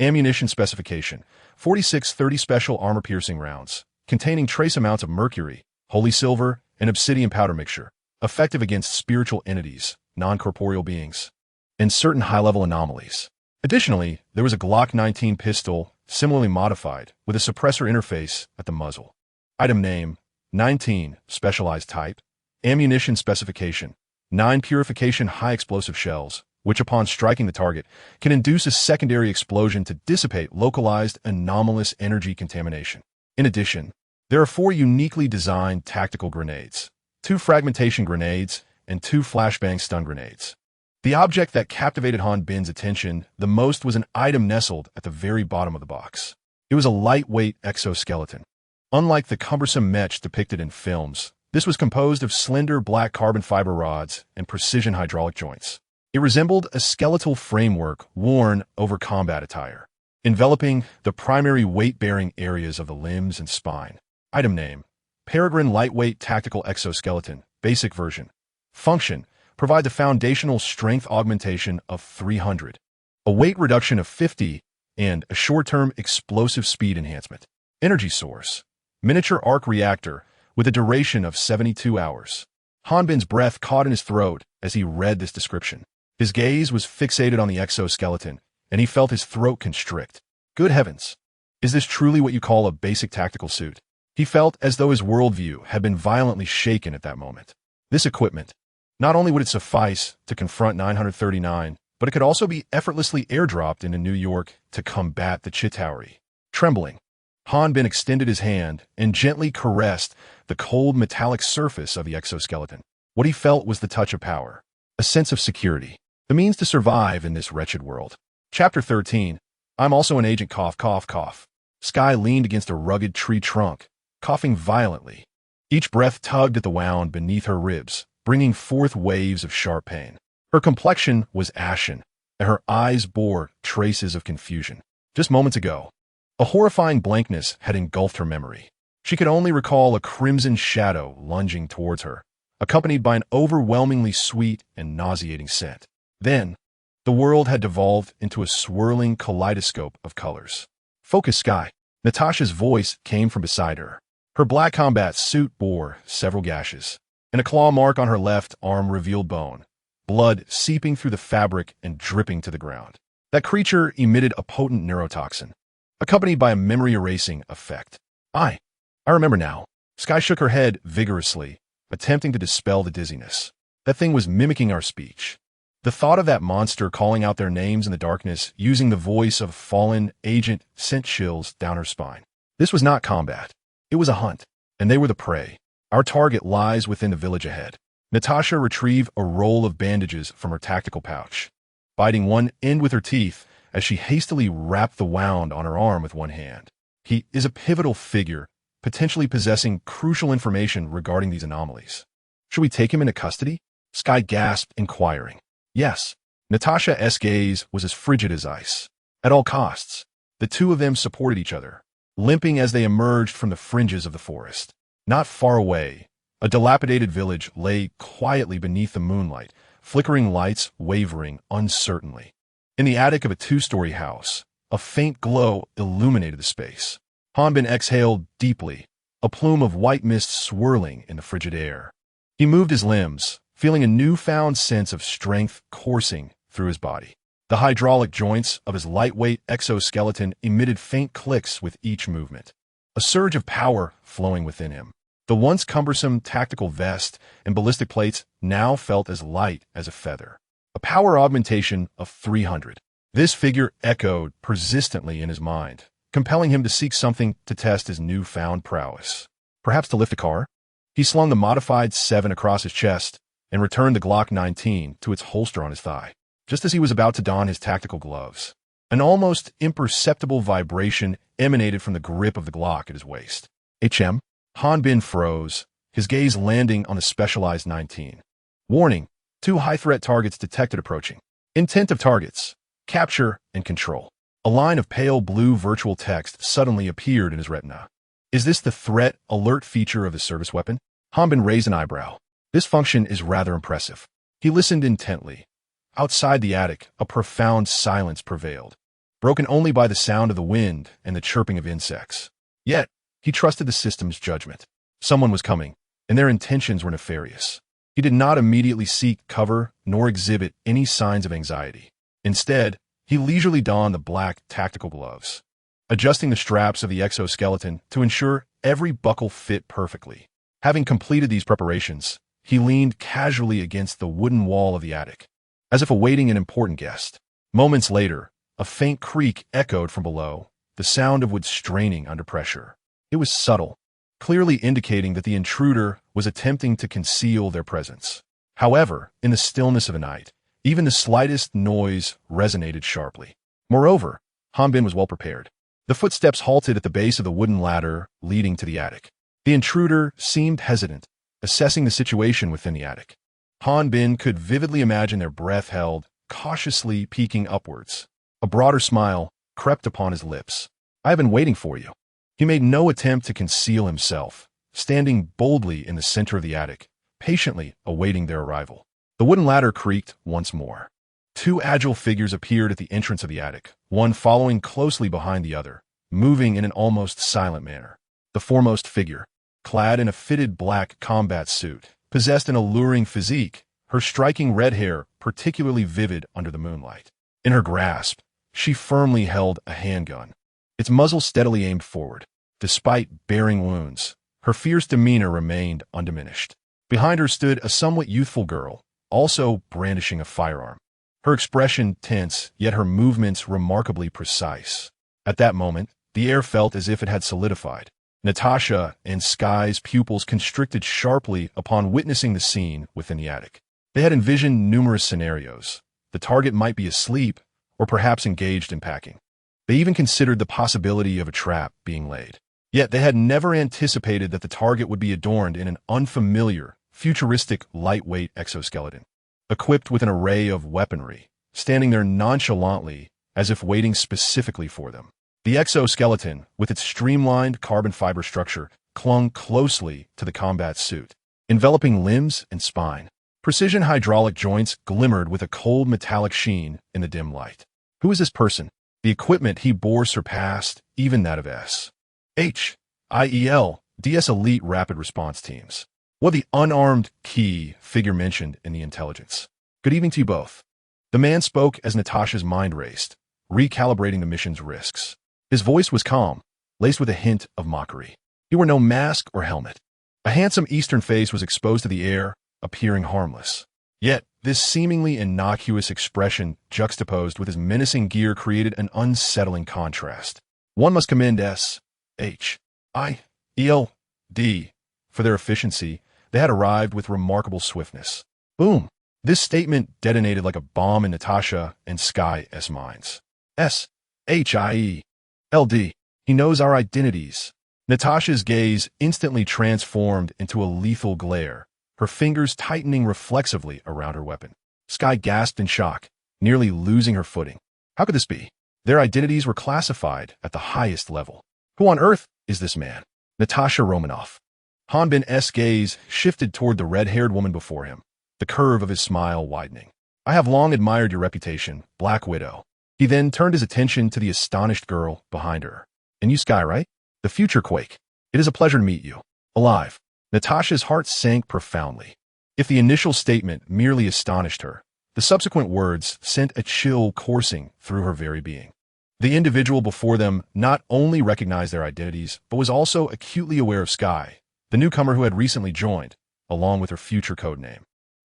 Ammunition specification: 46-30 special armor-piercing rounds, containing trace amounts of mercury, holy silver, and obsidian powder mixture, effective against spiritual entities, non-corporeal beings, and certain high-level anomalies. Additionally, there was a Glock 19 pistol, similarly modified, with a suppressor interface at the muzzle. Item name: 19, specialized type. Ammunition specification: 9 purification high-explosive shells, which upon striking the target, can induce a secondary explosion to dissipate localized anomalous energy contamination. In addition, there are 4 uniquely designed tactical grenades, 2 fragmentation grenades, and 2 flashbang stun grenades. The object that captivated Hanbin's attention the most was an item nestled at the very bottom of the box. It was a lightweight exoskeleton. Unlike the cumbersome mesh depicted in films, this was composed of slender black carbon fiber rods and precision hydraulic joints. It resembled a skeletal framework worn over combat attire, enveloping the primary weight-bearing areas of the limbs and spine. Item name: Peregrine Lightweight Tactical Exoskeleton, Basic Version. Function: provide the foundational strength augmentation of 300, a weight reduction of 50, and a short-term explosive speed enhancement. Energy source: miniature arc reactor, with a duration of 72 hours. Hanbin's breath caught in his throat as he read this description. His gaze was fixated on the exoskeleton, and he felt his throat constrict. Good heavens! Is this truly what you call a basic tactical suit? He felt as though his worldview had been violently shaken at that moment. This equipment, not only would it suffice to confront 939, but it could also be effortlessly airdropped into New York to combat the Chitauri. Trembling, Hanbin extended his hand and gently caressed the cold metallic surface of the exoskeleton. What he felt was the touch of power, a sense of security, the means to survive in this wretched world. Chapter 13. I'm also an agent. Cough, cough, cough. Sky leaned against a rugged tree trunk, coughing violently. Each breath tugged at the wound beneath her ribs, bringing forth waves of sharp pain. Her complexion was ashen, and her eyes bore traces of confusion. Just moments ago, a horrifying blankness had engulfed her memory. She could only recall a crimson shadow lunging towards her, accompanied by an overwhelmingly sweet and nauseating scent. Then, the world had devolved into a swirling kaleidoscope of colors. Focus, Sky. Natasha's voice came from beside her. Her black combat suit bore several gashes, and a claw mark on her left arm revealed bone, blood seeping through the fabric and dripping to the ground. That creature emitted a potent neurotoxin, accompanied by a memory-erasing effect. I remember now. Sky shook her head vigorously, attempting to dispel the dizziness. That thing was mimicking our speech. The thought of that monster calling out their names in the darkness using the voice of a fallen agent sent chills down her spine. This was not combat. It was a hunt, and they were the prey. Our target lies within the village ahead. Natasha retrieved a roll of bandages from her tactical pouch, biting one end with her teeth as she hastily wrapped the wound on her arm with one hand. He is a pivotal figure, potentially possessing crucial information regarding these anomalies. Should we take him into custody? Sky gasped, inquiring. Yes. Natasha's gaze was as frigid as ice. At all costs, the two of them supported each other, limping as they emerged from the fringes of the forest. Not far away, a dilapidated village lay quietly beneath the moonlight, flickering lights wavering uncertainly. In the attic of a two-story house, a faint glow illuminated the space. Hanbin exhaled deeply, a plume of white mist swirling in the frigid air. He moved his limbs, feeling a newfound sense of strength coursing through his body. The hydraulic joints of his lightweight exoskeleton emitted faint clicks with each movement, a surge of power flowing within him. The once cumbersome tactical vest and ballistic plates now felt as light as a feather. A power augmentation of 300. This figure echoed persistently in his mind, compelling him to seek something to test his newfound prowess. Perhaps to lift a car? He slung the modified 7 across his chest and returned the Glock 19 to its holster on his thigh. Just as he was about to don his tactical gloves, an almost imperceptible vibration emanated from the grip of the Glock at his waist. HM? Hanbin froze, his gaze landing on the specialized 19. Warning, 2 high-threat targets detected approaching. Intent of targets, capture and control. A line of pale blue virtual text suddenly appeared in his retina. Is this the threat alert feature of the service weapon? Hanbin raised an eyebrow. This function is rather impressive. He listened intently. Outside the attic, a profound silence prevailed, broken only by the sound of the wind and the chirping of insects. Yet, he trusted the system's judgment. Someone was coming, and their intentions were nefarious. He did not immediately seek cover nor exhibit any signs of anxiety. Instead, he leisurely donned the black tactical gloves, adjusting the straps of the exoskeleton to ensure every buckle fit perfectly. Having completed these preparations, he leaned casually against the wooden wall of the attic, as if awaiting an important guest. Moments later, a faint creak echoed from below, the sound of wood straining under pressure. It was subtle, clearly indicating that the intruder was attempting to conceal their presence. However, in the stillness of the night, even the slightest noise resonated sharply. Moreover, Hanbin was well prepared. The footsteps halted at the base of the wooden ladder leading to the attic. The intruder seemed hesitant, assessing the situation within the attic. Hanbin could vividly imagine their breath held, cautiously peeking upwards. A broader smile crept upon his lips. I have been waiting for you. He made no attempt to conceal himself, standing boldly in the center of the attic, patiently awaiting their arrival. The wooden ladder creaked once more. 2 agile figures appeared at the entrance of the attic, one following closely behind the other, moving in an almost silent manner. The foremost figure, clad in a fitted black combat suit, possessed an alluring physique, her striking red hair particularly vivid under the moonlight. In her grasp, she firmly held a handgun, its muzzle steadily aimed forward. Despite bearing wounds, her fierce demeanor remained undiminished. Behind her stood a somewhat youthful girl, also brandishing a firearm. Her expression tense, yet her movements remarkably precise. At that moment, the air felt as if it had solidified. Natasha and Sky's pupils constricted sharply upon witnessing the scene within the attic. They had envisioned numerous scenarios. The target might be asleep, or perhaps engaged in packing. They even considered the possibility of a trap being laid. Yet they had never anticipated that the target would be adorned in an unfamiliar, futuristic, lightweight exoskeleton, equipped with an array of weaponry, standing there nonchalantly as if waiting specifically for them. The exoskeleton, with its streamlined carbon fiber structure, clung closely to the combat suit, enveloping limbs and spine. Precision hydraulic joints glimmered with a cold metallic sheen in the dim light. Who is this person? The equipment he bore surpassed even that of S.H.I.E.L.D's elite rapid response teams. What the unarmed key figure mentioned in the intelligence. Good evening to you both. The man spoke as Natasha's mind raced, recalibrating the mission's risks. His voice was calm, laced with a hint of mockery. He wore no mask or helmet. A handsome Eastern face was exposed to the air, appearing harmless. Yet, this seemingly innocuous expression juxtaposed with his menacing gear created an unsettling contrast. One must commend S.H.I.E.L.D. for their efficiency. They had arrived with remarkable swiftness. Boom! This statement detonated like a bomb in Natasha and Sky's minds. S.H.I.E.L.D. He knows our identities. Natasha's gaze instantly transformed into a lethal glare, her fingers tightening reflexively around her weapon. Sky gasped in shock, nearly losing her footing. How could this be? Their identities were classified at the highest level. Who on earth is this man? Natasha Romanoff. Hanbin's gaze shifted toward the red-haired woman before him, the curve of his smile widening. I have long admired your reputation, Black Widow. He then turned his attention to the astonished girl behind her. And you, Sky, right? The future Quake. It is a pleasure to meet you. Alive. Natasha's heart sank profoundly. If the initial statement merely astonished her, the subsequent words sent a chill coursing through her very being. The individual before them not only recognized their identities, but was also acutely aware of Sky, the newcomer who had recently joined, along with her future codename.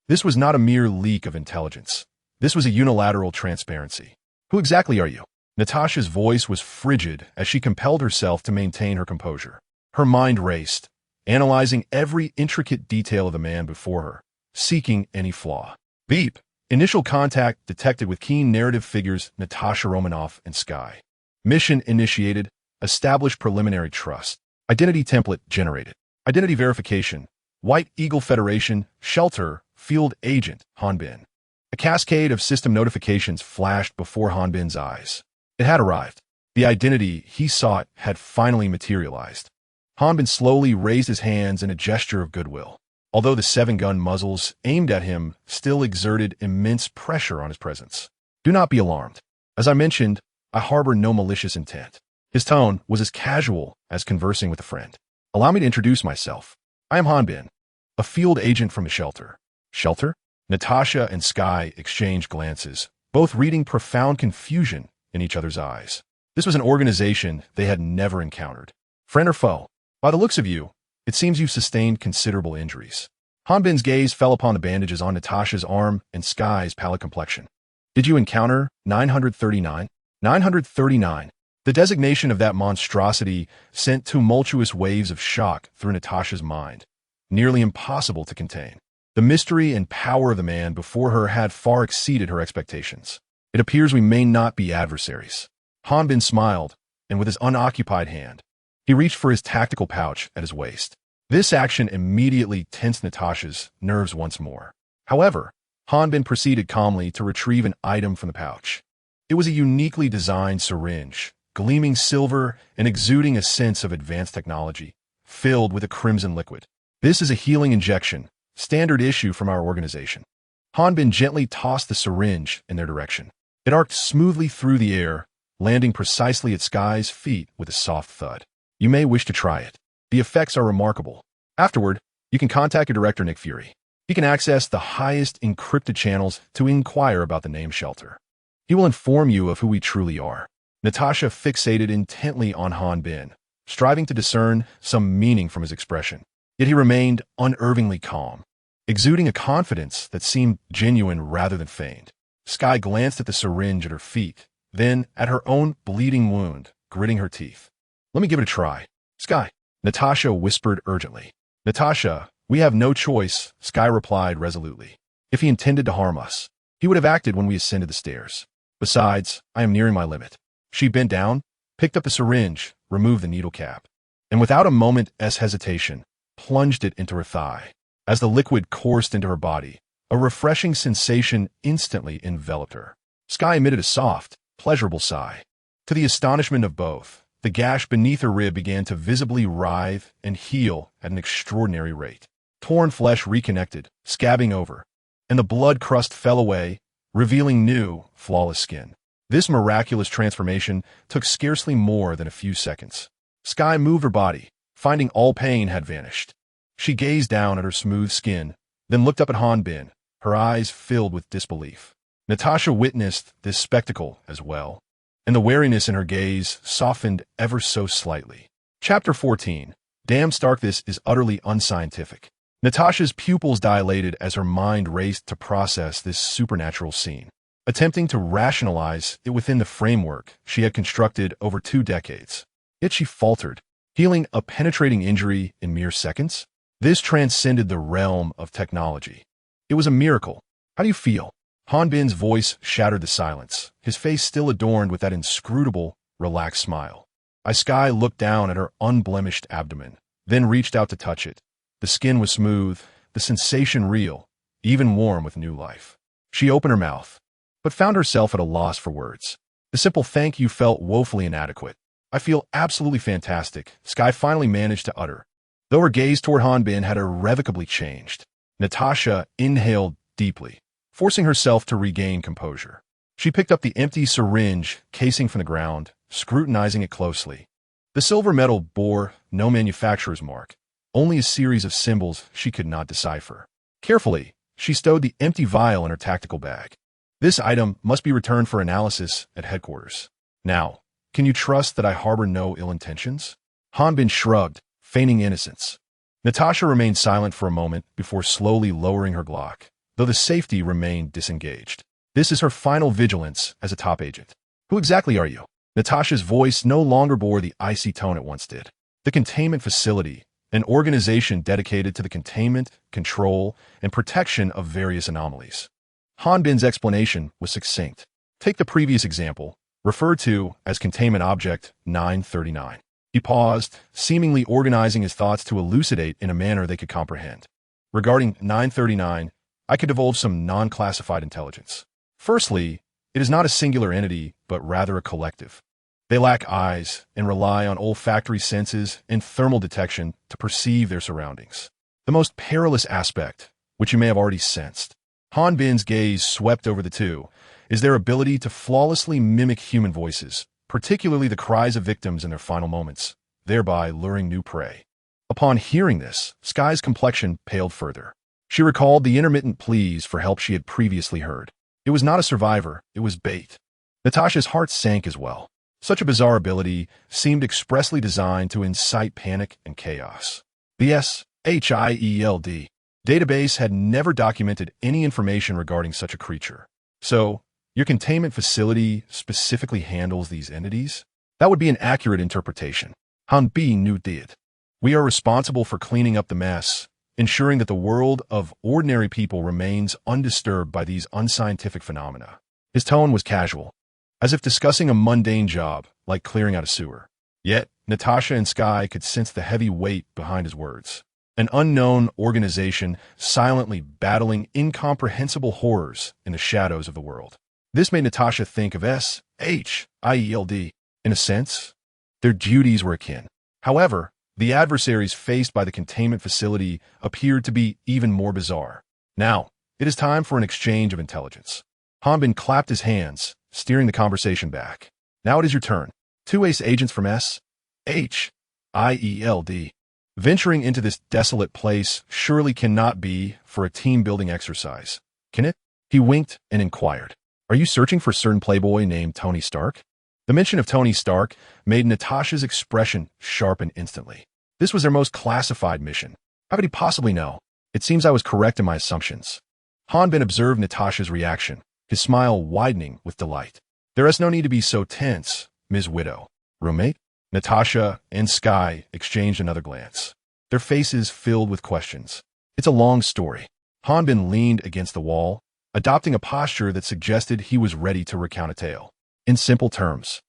This was not a mere leak of intelligence. This was a unilateral transparency. Who exactly are you? Natasha's voice was frigid as she compelled herself to maintain her composure. Her mind raced, analyzing every intricate detail of the man before her, seeking any flaw. Beep. Initial contact detected with keen narrative figures Natasha Romanoff and Sky. Mission initiated. Establish preliminary trust. Identity template generated. Identity verification. White Eagle Federation, Shelter, Field Agent, Hanbin. A cascade of system notifications flashed before Hanbin's eyes. It had arrived. The identity he sought had finally materialized. Hanbin slowly raised his hands in a gesture of goodwill. Although the 7-gun muzzles aimed at him still exerted immense pressure on his presence. Do not be alarmed. As I mentioned, I harbor no malicious intent. His tone was as casual as conversing with a friend. Allow me to introduce myself. I am Hanbin, a field agent from the shelter. Shelter? Natasha and Sky exchanged glances, both reading profound confusion in each other's eyes. This was an organization they had never encountered. Friend or foe? By the looks of you, it seems you've sustained considerable injuries. Hanbin's gaze fell upon the bandages on Natasha's arm and Sky's pallid complexion. Did you encounter 939? 939. The designation of that monstrosity sent tumultuous waves of shock through Natasha's mind, nearly impossible to contain. The mystery and power of the man before her had far exceeded her expectations. It appears we may not be adversaries. Hanbin smiled, and with his unoccupied hand, he reached for his tactical pouch at his waist. This action immediately tensed Natasha's nerves once more. However, Hanbin proceeded calmly to retrieve an item from the pouch. It was a uniquely designed syringe, gleaming silver and exuding a sense of advanced technology, filled with a crimson liquid. This is a healing injection, standard issue from our organization. Hanbin gently tossed the syringe in their direction. It arced smoothly through the air, landing precisely at Sky's feet with a soft thud. You may wish to try it. The effects are remarkable. Afterward, you can contact your director, Nick Fury. He can access the highest encrypted channels to inquire about the name Shelter. He will inform you of who we truly are. Natasha fixated intently on Hanbin, striving to discern some meaning from his expression. Yet he remained unervingly calm, exuding a confidence that seemed genuine rather than feigned. Sky glanced at the syringe at her feet, then at her own bleeding wound, gritting her teeth. Let me give it a try. Sky, Natasha whispered urgently. Natasha, we have no choice, Sky replied resolutely. If he intended to harm us, he would have acted when we ascended the stairs. Besides, I am nearing my limit. She bent down, picked up the syringe, removed the needle cap, and without a moment's hesitation, plunged it into her thigh. As the liquid coursed into her body, a refreshing sensation instantly enveloped her. Sky emitted a soft, pleasurable sigh. To the astonishment of both, the gash beneath her rib began to visibly writhe and heal at an extraordinary rate. Torn flesh reconnected, scabbing over, and the blood crust fell away, revealing new, flawless skin. This miraculous transformation took scarcely more than a few seconds. Sky moved her body, finding all pain had vanished. She gazed down at her smooth skin, then looked up at Hanbin, her eyes filled with disbelief. Natasha witnessed this spectacle as well, and the wariness in her gaze softened ever so slightly. Chapter 14. Damn Stark, this is utterly unscientific. Natasha's pupils dilated as her mind raced to process this supernatural scene, attempting to rationalize it within the framework she had constructed over 2 decades. Yet she faltered, healing a penetrating injury in mere seconds. This transcended the realm of technology. It was a miracle. How do you feel? Hanbin's voice shattered the silence, his face still adorned with that inscrutable, relaxed smile. Sky looked down at her unblemished abdomen, then reached out to touch it. The skin was smooth, the sensation real, even warm with new life. She opened her mouth, but found herself at a loss for words. The simple thank you felt woefully inadequate. I feel absolutely fantastic, Sky finally managed to utter, though her gaze toward Hanbin had irrevocably changed. Natasha inhaled deeply, forcing herself to regain composure. She picked up the empty syringe casing from the ground, scrutinizing it closely. The silver metal bore no manufacturer's mark, only a series of symbols she could not decipher. Carefully, she stowed the empty vial in her tactical bag. This item must be returned for analysis at headquarters. Now, can you trust that I harbor no ill intentions? Hanbin shrugged, feigning innocence. Natasha remained silent for a moment before slowly lowering her Glock, though the safety remained disengaged. This is her final vigilance as a top agent. Who exactly are you? Natasha's voice no longer bore the icy tone it once did. The containment facility, an organization dedicated to the containment, control, and protection of various anomalies. Hanbin's explanation was succinct. Take the previous example, referred to as Containment Object 939. He paused, seemingly organizing his thoughts to elucidate in a manner they could comprehend. Regarding 939, I could divulge some non-classified intelligence. Firstly, it is not a singular entity, but rather a collective. They lack eyes and rely on olfactory senses and thermal detection to perceive their surroundings. The most perilous aspect, which you may have already sensed, Hanbin's gaze swept over the two, is their ability to flawlessly mimic human voices, particularly the cries of victims in their final moments, thereby luring new prey. Upon hearing this, Sky's complexion paled further. She recalled the intermittent pleas for help she had previously heard. It was not a survivor, it was bait. Natasha's heart sank as well. Such a bizarre ability seemed expressly designed to incite panic and chaos. The S.H.I.E.L.D. database had never documented any information regarding such a creature. So, your containment facility specifically handles these entities? That would be an accurate interpretation. Hanbin knew did. We are responsible for cleaning up the mess, ensuring that the world of ordinary people remains undisturbed by these unscientific phenomena. His tone was casual, as if discussing a mundane job, like clearing out a sewer. Yet, Natasha and Sky could sense the heavy weight behind his words. An unknown organization silently battling incomprehensible horrors in the shadows of the world. This made Natasha think of S.H.I.E.L.D. In a sense, their duties were akin. However, the adversaries faced by the containment facility appeared to be even more bizarre. Now, it is time for an exchange of intelligence. Hanbin clapped his hands, steering the conversation back. Now it is your turn. Two ace agents from S.H.I.E.L.D. Venturing into this desolate place surely cannot be for a team-building exercise, can it? He winked and inquired. Are you searching for a certain playboy named Tony Stark? The mention of Tony Stark made Natasha's expression sharpen instantly. This was their most classified mission. How could he possibly know? It seems I was correct in my assumptions. Hanbin observed Natasha's reaction, his smile widening with delight. There is no need to be so tense, Ms. Widow. Roommate? Natasha and Sky exchanged another glance, their faces filled with questions. It's a long story. Hanbin leaned against the wall, adopting a posture that suggested he was ready to recount a tale. In simple terms,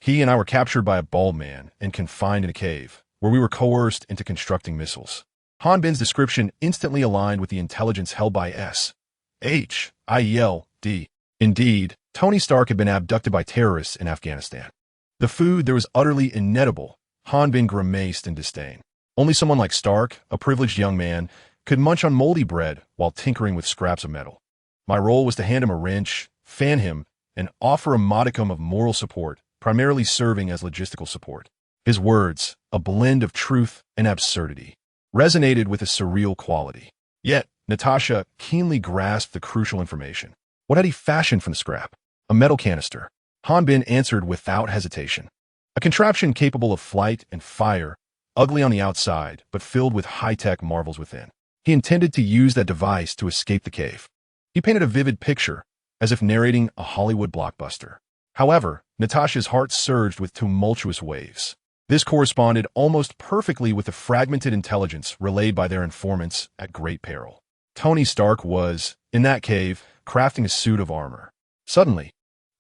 he and I were captured by a bald man and confined in a cave, where we were coerced into constructing missiles. Hanbin's description instantly aligned with the intelligence held by S.H.I.E.L.D. Indeed, Tony Stark had been abducted by terrorists in Afghanistan. The food there was utterly inedible. Hanbin grimaced in disdain. Only someone like Stark, a privileged young man, could munch on moldy bread while tinkering with scraps of metal. My role was to hand him a wrench, fan him, and offer a modicum of moral support, primarily serving as logistical support. His words, a blend of truth and absurdity, resonated with a surreal quality. Yet, Natasha keenly grasped the crucial information. What had he fashioned from the scrap? A metal canister. Hanbin answered without hesitation. A contraption capable of flight and fire, ugly on the outside, but filled with high-tech marvels within. He intended to use that device to escape the cave. He painted a vivid picture, as if narrating a Hollywood blockbuster. However, Natasha's heart surged with tumultuous waves. This corresponded almost perfectly with the fragmented intelligence relayed by their informants at great peril. Tony Stark was, in that cave, crafting a suit of armor. Suddenly,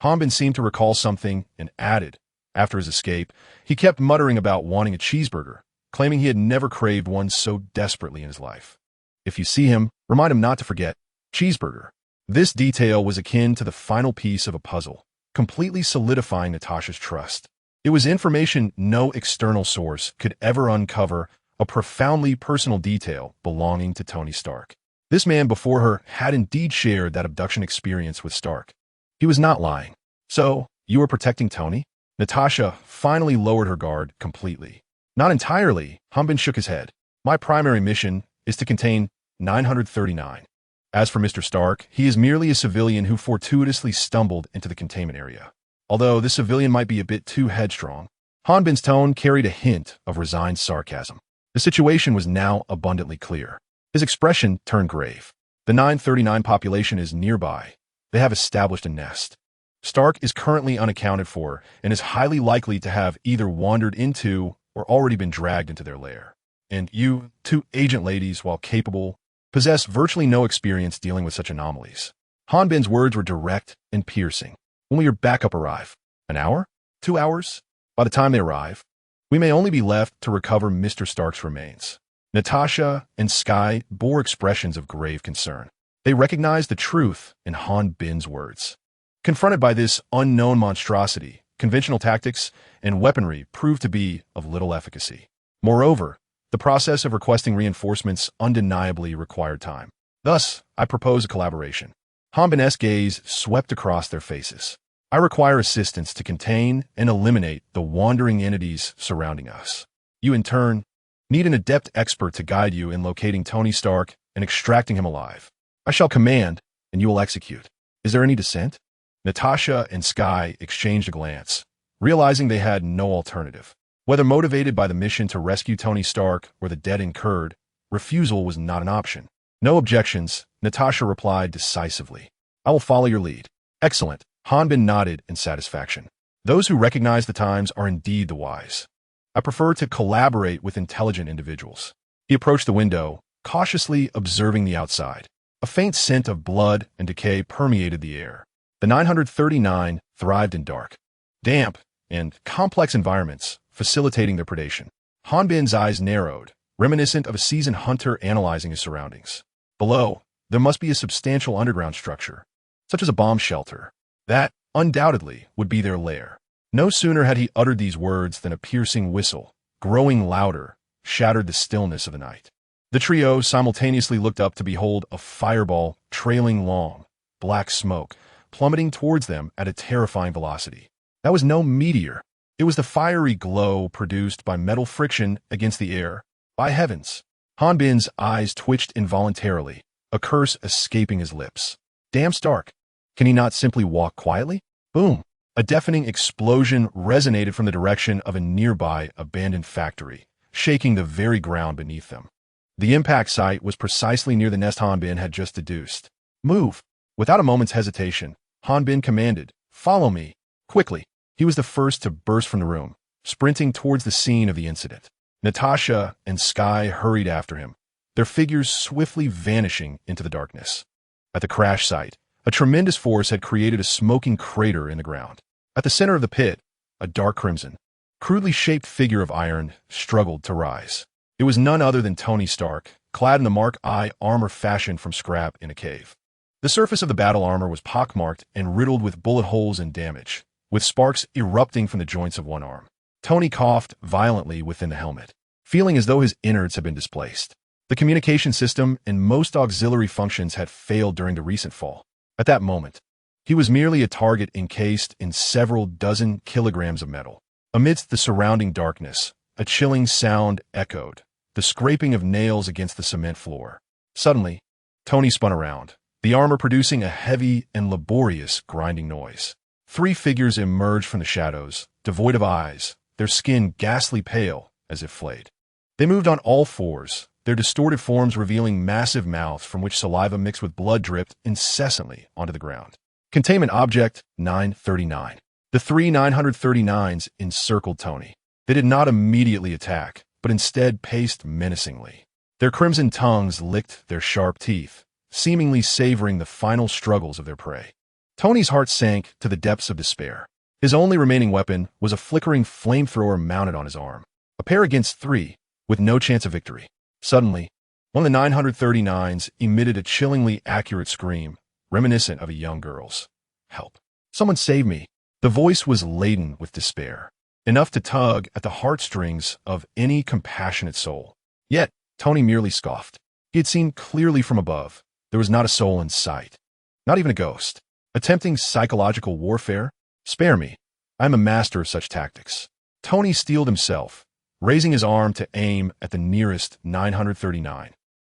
Hanbin seemed to recall something and added, after his escape, he kept muttering about wanting a cheeseburger, claiming he had never craved one so desperately in his life. If you see him, remind him not to forget cheeseburger. This detail was akin to the final piece of a puzzle, completely solidifying Natasha's trust. It was information no external source could ever uncover, a profoundly personal detail belonging to Tony Stark. This man before her had indeed shared that abduction experience with Stark. He was not lying. So, you were protecting Tony? Natasha finally lowered her guard completely. Not entirely, Hanbin shook his head. My primary mission is to contain 939. As for Mr. Stark, he is merely a civilian who fortuitously stumbled into the containment area. Although this civilian might be a bit too headstrong, Hanbin's tone carried a hint of resigned sarcasm. The situation was now abundantly clear. His expression turned grave. The 939 population is nearby. They have established a nest. Stark is currently unaccounted for and is highly likely to have either wandered into or already been dragged into their lair. And you, two agent ladies, while capable, possess virtually no experience dealing with such anomalies. Hanbin's words were direct and piercing. When will your backup arrive? An hour? 2 hours? By the time they arrive, we may only be left to recover Mr. Stark's remains. Natasha and S.H.I.E.L.D. bore expressions of grave concern. They recognized the truth in Hanbin's words. Confronted by this unknown monstrosity, conventional tactics and weaponry proved to be of little efficacy. Moreover, the process of requesting reinforcements undeniably required time. Thus, I propose a collaboration. Hanbin's gaze swept across their faces. I require assistance to contain and eliminate the wandering entities surrounding us. You, in turn, need an adept expert to guide you in locating Tony Stark and extracting him alive. I shall command, and you will execute. Is there any dissent? Natasha and S.H.I.E.L.D. exchanged a glance, realizing they had no alternative. Whether motivated by the mission to rescue Tony Stark or the debt incurred, refusal was not an option. No objections, Natasha replied decisively. I will follow your lead. Excellent. Hanbin nodded in satisfaction. Those who recognize the times are indeed the wise. I prefer to collaborate with intelligent individuals. He approached the window, cautiously observing the outside. A faint scent of blood and decay permeated the air. The 939 thrived in dark, damp, and complex environments, facilitating their predation. Hanbin's eyes narrowed, reminiscent of a seasoned hunter analyzing his surroundings. Below, there must be a substantial underground structure, such as a bomb shelter. That, undoubtedly, would be their lair. No sooner had he uttered these words than a piercing whistle, growing louder, shattered the stillness of the night. The trio simultaneously looked up to behold a fireball trailing long, black smoke, plummeting towards them at a terrifying velocity. That was no meteor. It was the fiery glow produced by metal friction against the air. By heavens! Hanbin's eyes twitched involuntarily, a curse escaping his lips. Damn Stark! Can he not simply walk quietly? Boom! A deafening explosion resonated from the direction of a nearby abandoned factory, shaking the very ground beneath them. The impact site was precisely near the nest Hanbin had just deduced. Move! Without a moment's hesitation, Hanbin commanded, "Follow me, quickly." He was the first to burst from the room, sprinting towards the scene of the incident. Natasha and S.H.I.E.L.D. hurried after him, their figures swiftly vanishing into the darkness. At the crash site, a tremendous force had created a smoking crater in the ground. At the center of the pit, a dark crimson, crudely shaped figure of iron struggled to rise. It was none other than Tony Stark, clad in the Mark I armor fashioned from scrap in a cave. The surface of the battle armor was pockmarked and riddled with bullet holes and damage, with sparks erupting from the joints of one arm. Tony coughed violently within the helmet, feeling as though his innards had been displaced. The communication system and most auxiliary functions had failed during the recent fall. At that moment, he was merely a target encased in several dozen kilograms of metal. Amidst the surrounding darkness, a chilling sound echoed, the scraping of nails against the cement floor. Suddenly, Tony spun around, the armor producing a heavy and laborious grinding noise. 3 figures emerged from the shadows, devoid of eyes, their skin ghastly pale as if flayed. They moved on all fours, their distorted forms revealing massive mouths from which saliva mixed with blood dripped incessantly onto the ground. Containment Object 939. The 3 939s encircled Tony. They did not immediately attack, but instead paced menacingly. Their crimson tongues licked their sharp teeth, seemingly savoring the final struggles of their prey. Tony's heart sank to the depths of despair. His only remaining weapon was a flickering flamethrower mounted on his arm. A pair against 3, with no chance of victory. Suddenly, one of the 939s emitted a chillingly accurate scream, reminiscent of a young girl's. Help! Someone save me! The voice was laden with despair, enough to tug at the heartstrings of any compassionate soul. Yet, Tony merely scoffed. He had seen clearly from above. There was not a soul in sight. Not even a ghost. Attempting psychological warfare? Spare me. I am a master of such tactics. Tony steeled himself, raising his arm to aim at the nearest 939.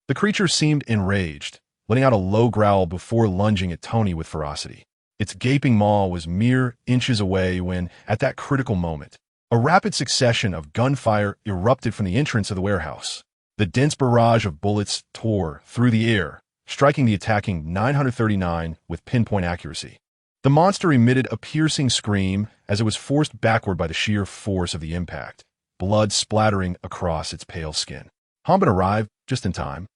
The creature seemed enraged, letting out a low growl before lunging at Tony with ferocity. Its gaping maw was mere inches away when, at that critical moment, a rapid succession of gunfire erupted from the entrance of the warehouse. The dense barrage of bullets tore through the air, striking the attacking 939 with pinpoint accuracy. The monster emitted a piercing scream as it was forced backward by the sheer force of the impact, blood splattering across its pale skin. Hanbin arrived just in time,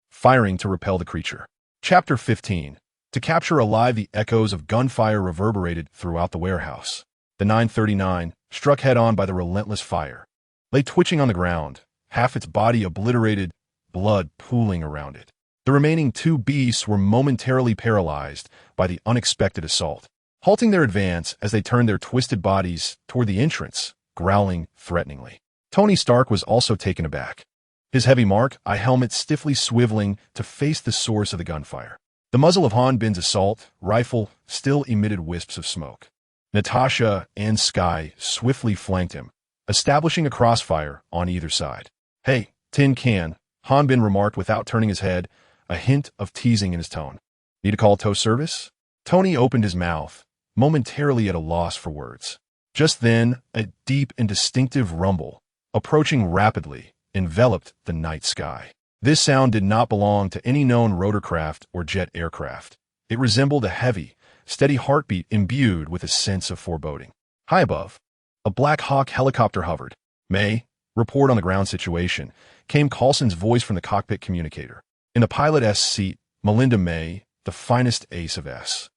firing to repel the creature. Chapter 15. To capture alive the echoes of gunfire reverberated throughout the warehouse. The 939, struck head-on by the relentless fire, lay twitching on the ground, half its body obliterated, blood pooling around it. The remaining two beasts were momentarily paralyzed by the unexpected assault, halting their advance as they turned their twisted bodies toward the entrance, growling threateningly. Tony Stark was also taken aback, his heavy mark eye helmet stiffly swiveling to face the source of the gunfire. The muzzle of Han Bin's assault rifle still emitted wisps of smoke. Natasha and S.H.I.E.L.D. swiftly flanked him, establishing a crossfire on either side. "Hey, tin can," Han Bin remarked without turning his head, a hint of teasing in his tone. "Need to call tow service?" Tony opened his mouth, momentarily at a loss for words. Just then, a deep and distinctive rumble, approaching rapidly, enveloped the night sky. This sound did not belong to any known rotorcraft or jet aircraft. It resembled a heavy, steady heartbeat imbued with a sense of foreboding. High above, a Black Hawk helicopter hovered. "May, report on the ground situation," came Coulson's voice from the cockpit communicator. In the pilot seat, Melinda May, the finest ace of S.H.I.E.L.D,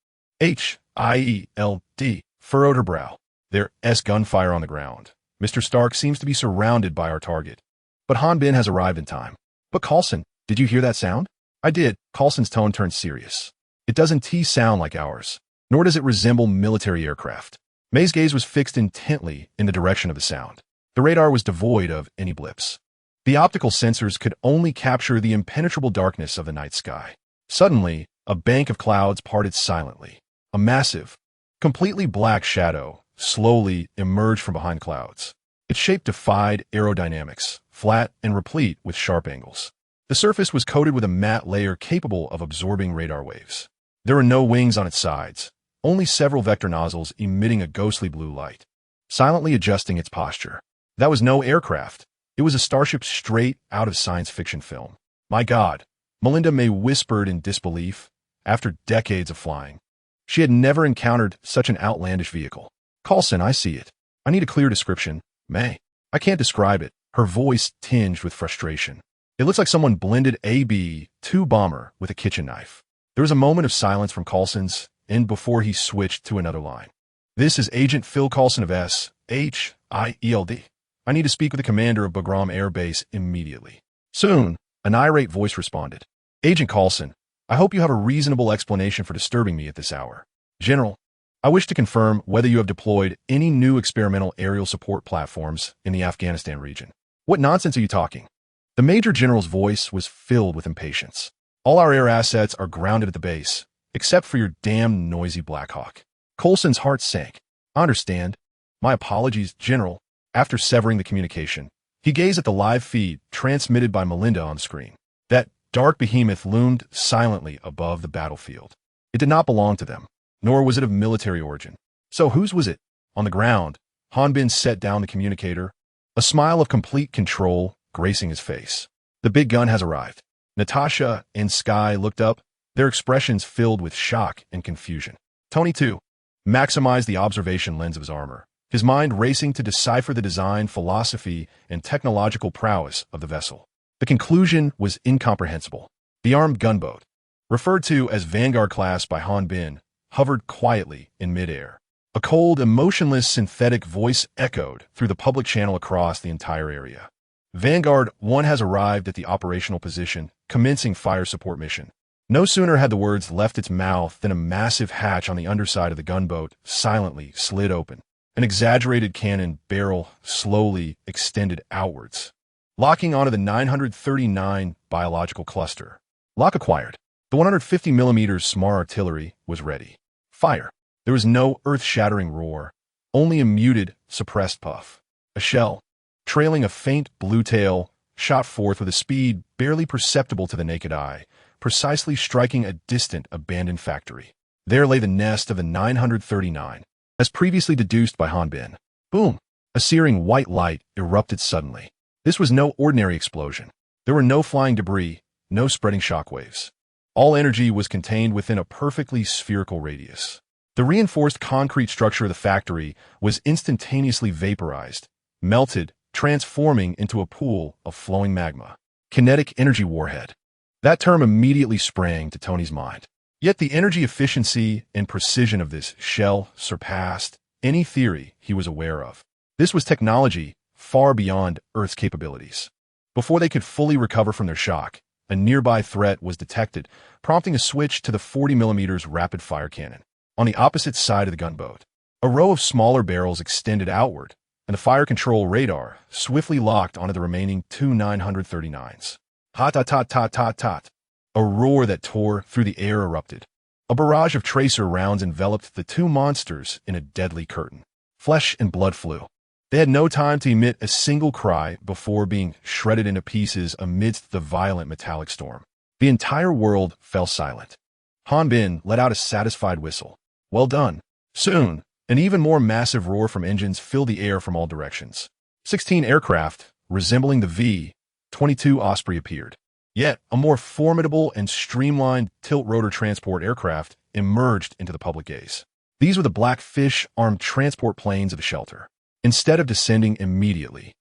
furrowed her brow. "There is gunfire on the ground. Mr. Stark seems to be surrounded by our target. But Han Bin has arrived in time." "But Coulson, did you hear that sound?" "I did." Coulson's tone turned serious. "It doesn't sound like ours, nor does it resemble military aircraft." May's gaze was fixed intently in the direction of the sound. The radar was devoid of any blips. The optical sensors could only capture the impenetrable darkness of the night sky. Suddenly, a bank of clouds parted silently. A massive, completely black shadow slowly emerged from behind clouds. Its shape defied aerodynamics, flat and replete with sharp angles. The surface was coated with a matte layer capable of absorbing radar waves. There were no wings on its sides, only several vector nozzles emitting a ghostly blue light, silently adjusting its posture. That was no aircraft. It was a starship straight out of science fiction film. "My God," Melinda May whispered in disbelief. After decades of flying, she had never encountered such an outlandish vehicle. "Coulson, I see it. I need a clear description." "May, I can't describe it," her voice tinged with frustration. "It looks like someone blended a B-2 bomber with a kitchen knife." There was a moment of silence from Coulson's end before he switched to another line. "This is Agent Phil Coulson of S.H.I.E.L.D. I need to speak with the commander of Bagram Air Base immediately." "Soon," an irate voice responded. "Agent Coulson, I hope you have a reasonable explanation for disturbing me at this hour." "General, I wish to confirm whether you have deployed any new experimental aerial support platforms in the Afghanistan region." "What nonsense are you talking?" The Major General's voice was filled with impatience. "All our air assets are grounded at the base, except for your damn noisy Black Hawk." Coulson's heart sank. "I understand. My apologies, General." After severing the communication, he gazed at the live feed transmitted by Melinda on the screen. That dark behemoth loomed silently above the battlefield. It did not belong to them, nor was it of military origin. So whose was it? On the ground, Han Bin set down the communicator, a smile of complete control gracing his face. "The big gun has arrived." Natasha and S.H.I.E.L.D. looked up, their expressions filled with shock and confusion. Tony, too, maximized the observation lens of his armor, his mind racing to decipher the design, philosophy, and technological prowess of the vessel. The conclusion was incomprehensible. The armed gunboat, referred to as Vanguard class by Han Bin, hovered quietly in midair. A cold, emotionless synthetic voice echoed through the public channel across the entire area. "Vanguard 1 has arrived at the operational position, commencing fire support mission." No sooner had the words left its mouth than a massive hatch on the underside of the gunboat silently slid open. An exaggerated cannon barrel slowly extended outwards, locking onto the 939 biological cluster. Lock acquired. The 150mm SMAR artillery was ready. Fire. There was no earth-shattering roar, only a muted, suppressed puff. A shell, trailing a faint blue tail, shot forth with a speed barely perceptible to the naked eye, precisely striking a distant, abandoned factory. There lay the nest of the 939, as previously deduced by Hanbin. Boom! A searing white light erupted suddenly. This was no ordinary explosion. There were no flying debris, no spreading shockwaves. All energy was contained within a perfectly spherical radius. The reinforced concrete structure of the factory was instantaneously vaporized, melted, transforming into a pool of flowing magma. Kinetic energy warhead. That term immediately sprang to Tony's mind. Yet the energy efficiency and precision of this shell surpassed any theory he was aware of. This was technology far beyond Earth's capabilities. Before they could fully recover from their shock, a nearby threat was detected, prompting a switch to the 40mm rapid-fire cannon. On the opposite side of the gunboat, a row of smaller barrels extended outward, and the fire control radar swiftly locked onto the remaining two 939s. Hot-tot-tot-tot-tot-tot. A roar that tore through the air erupted. A barrage of tracer rounds enveloped the two monsters in a deadly curtain. Flesh and blood flew. They had no time to emit a single cry before being shredded into pieces amidst the violent metallic storm. The entire world fell silent. Hanbin let out a satisfied whistle. Well done. Soon, an even more massive roar from engines filled the air from all directions. 16 aircraft, resembling the V-22 Osprey, appeared. Yet, a more formidable and streamlined tilt-rotor transport aircraft emerged into the public gaze. These were the Blackfish-armed transport planes of the shelter. Instead of descending immediately,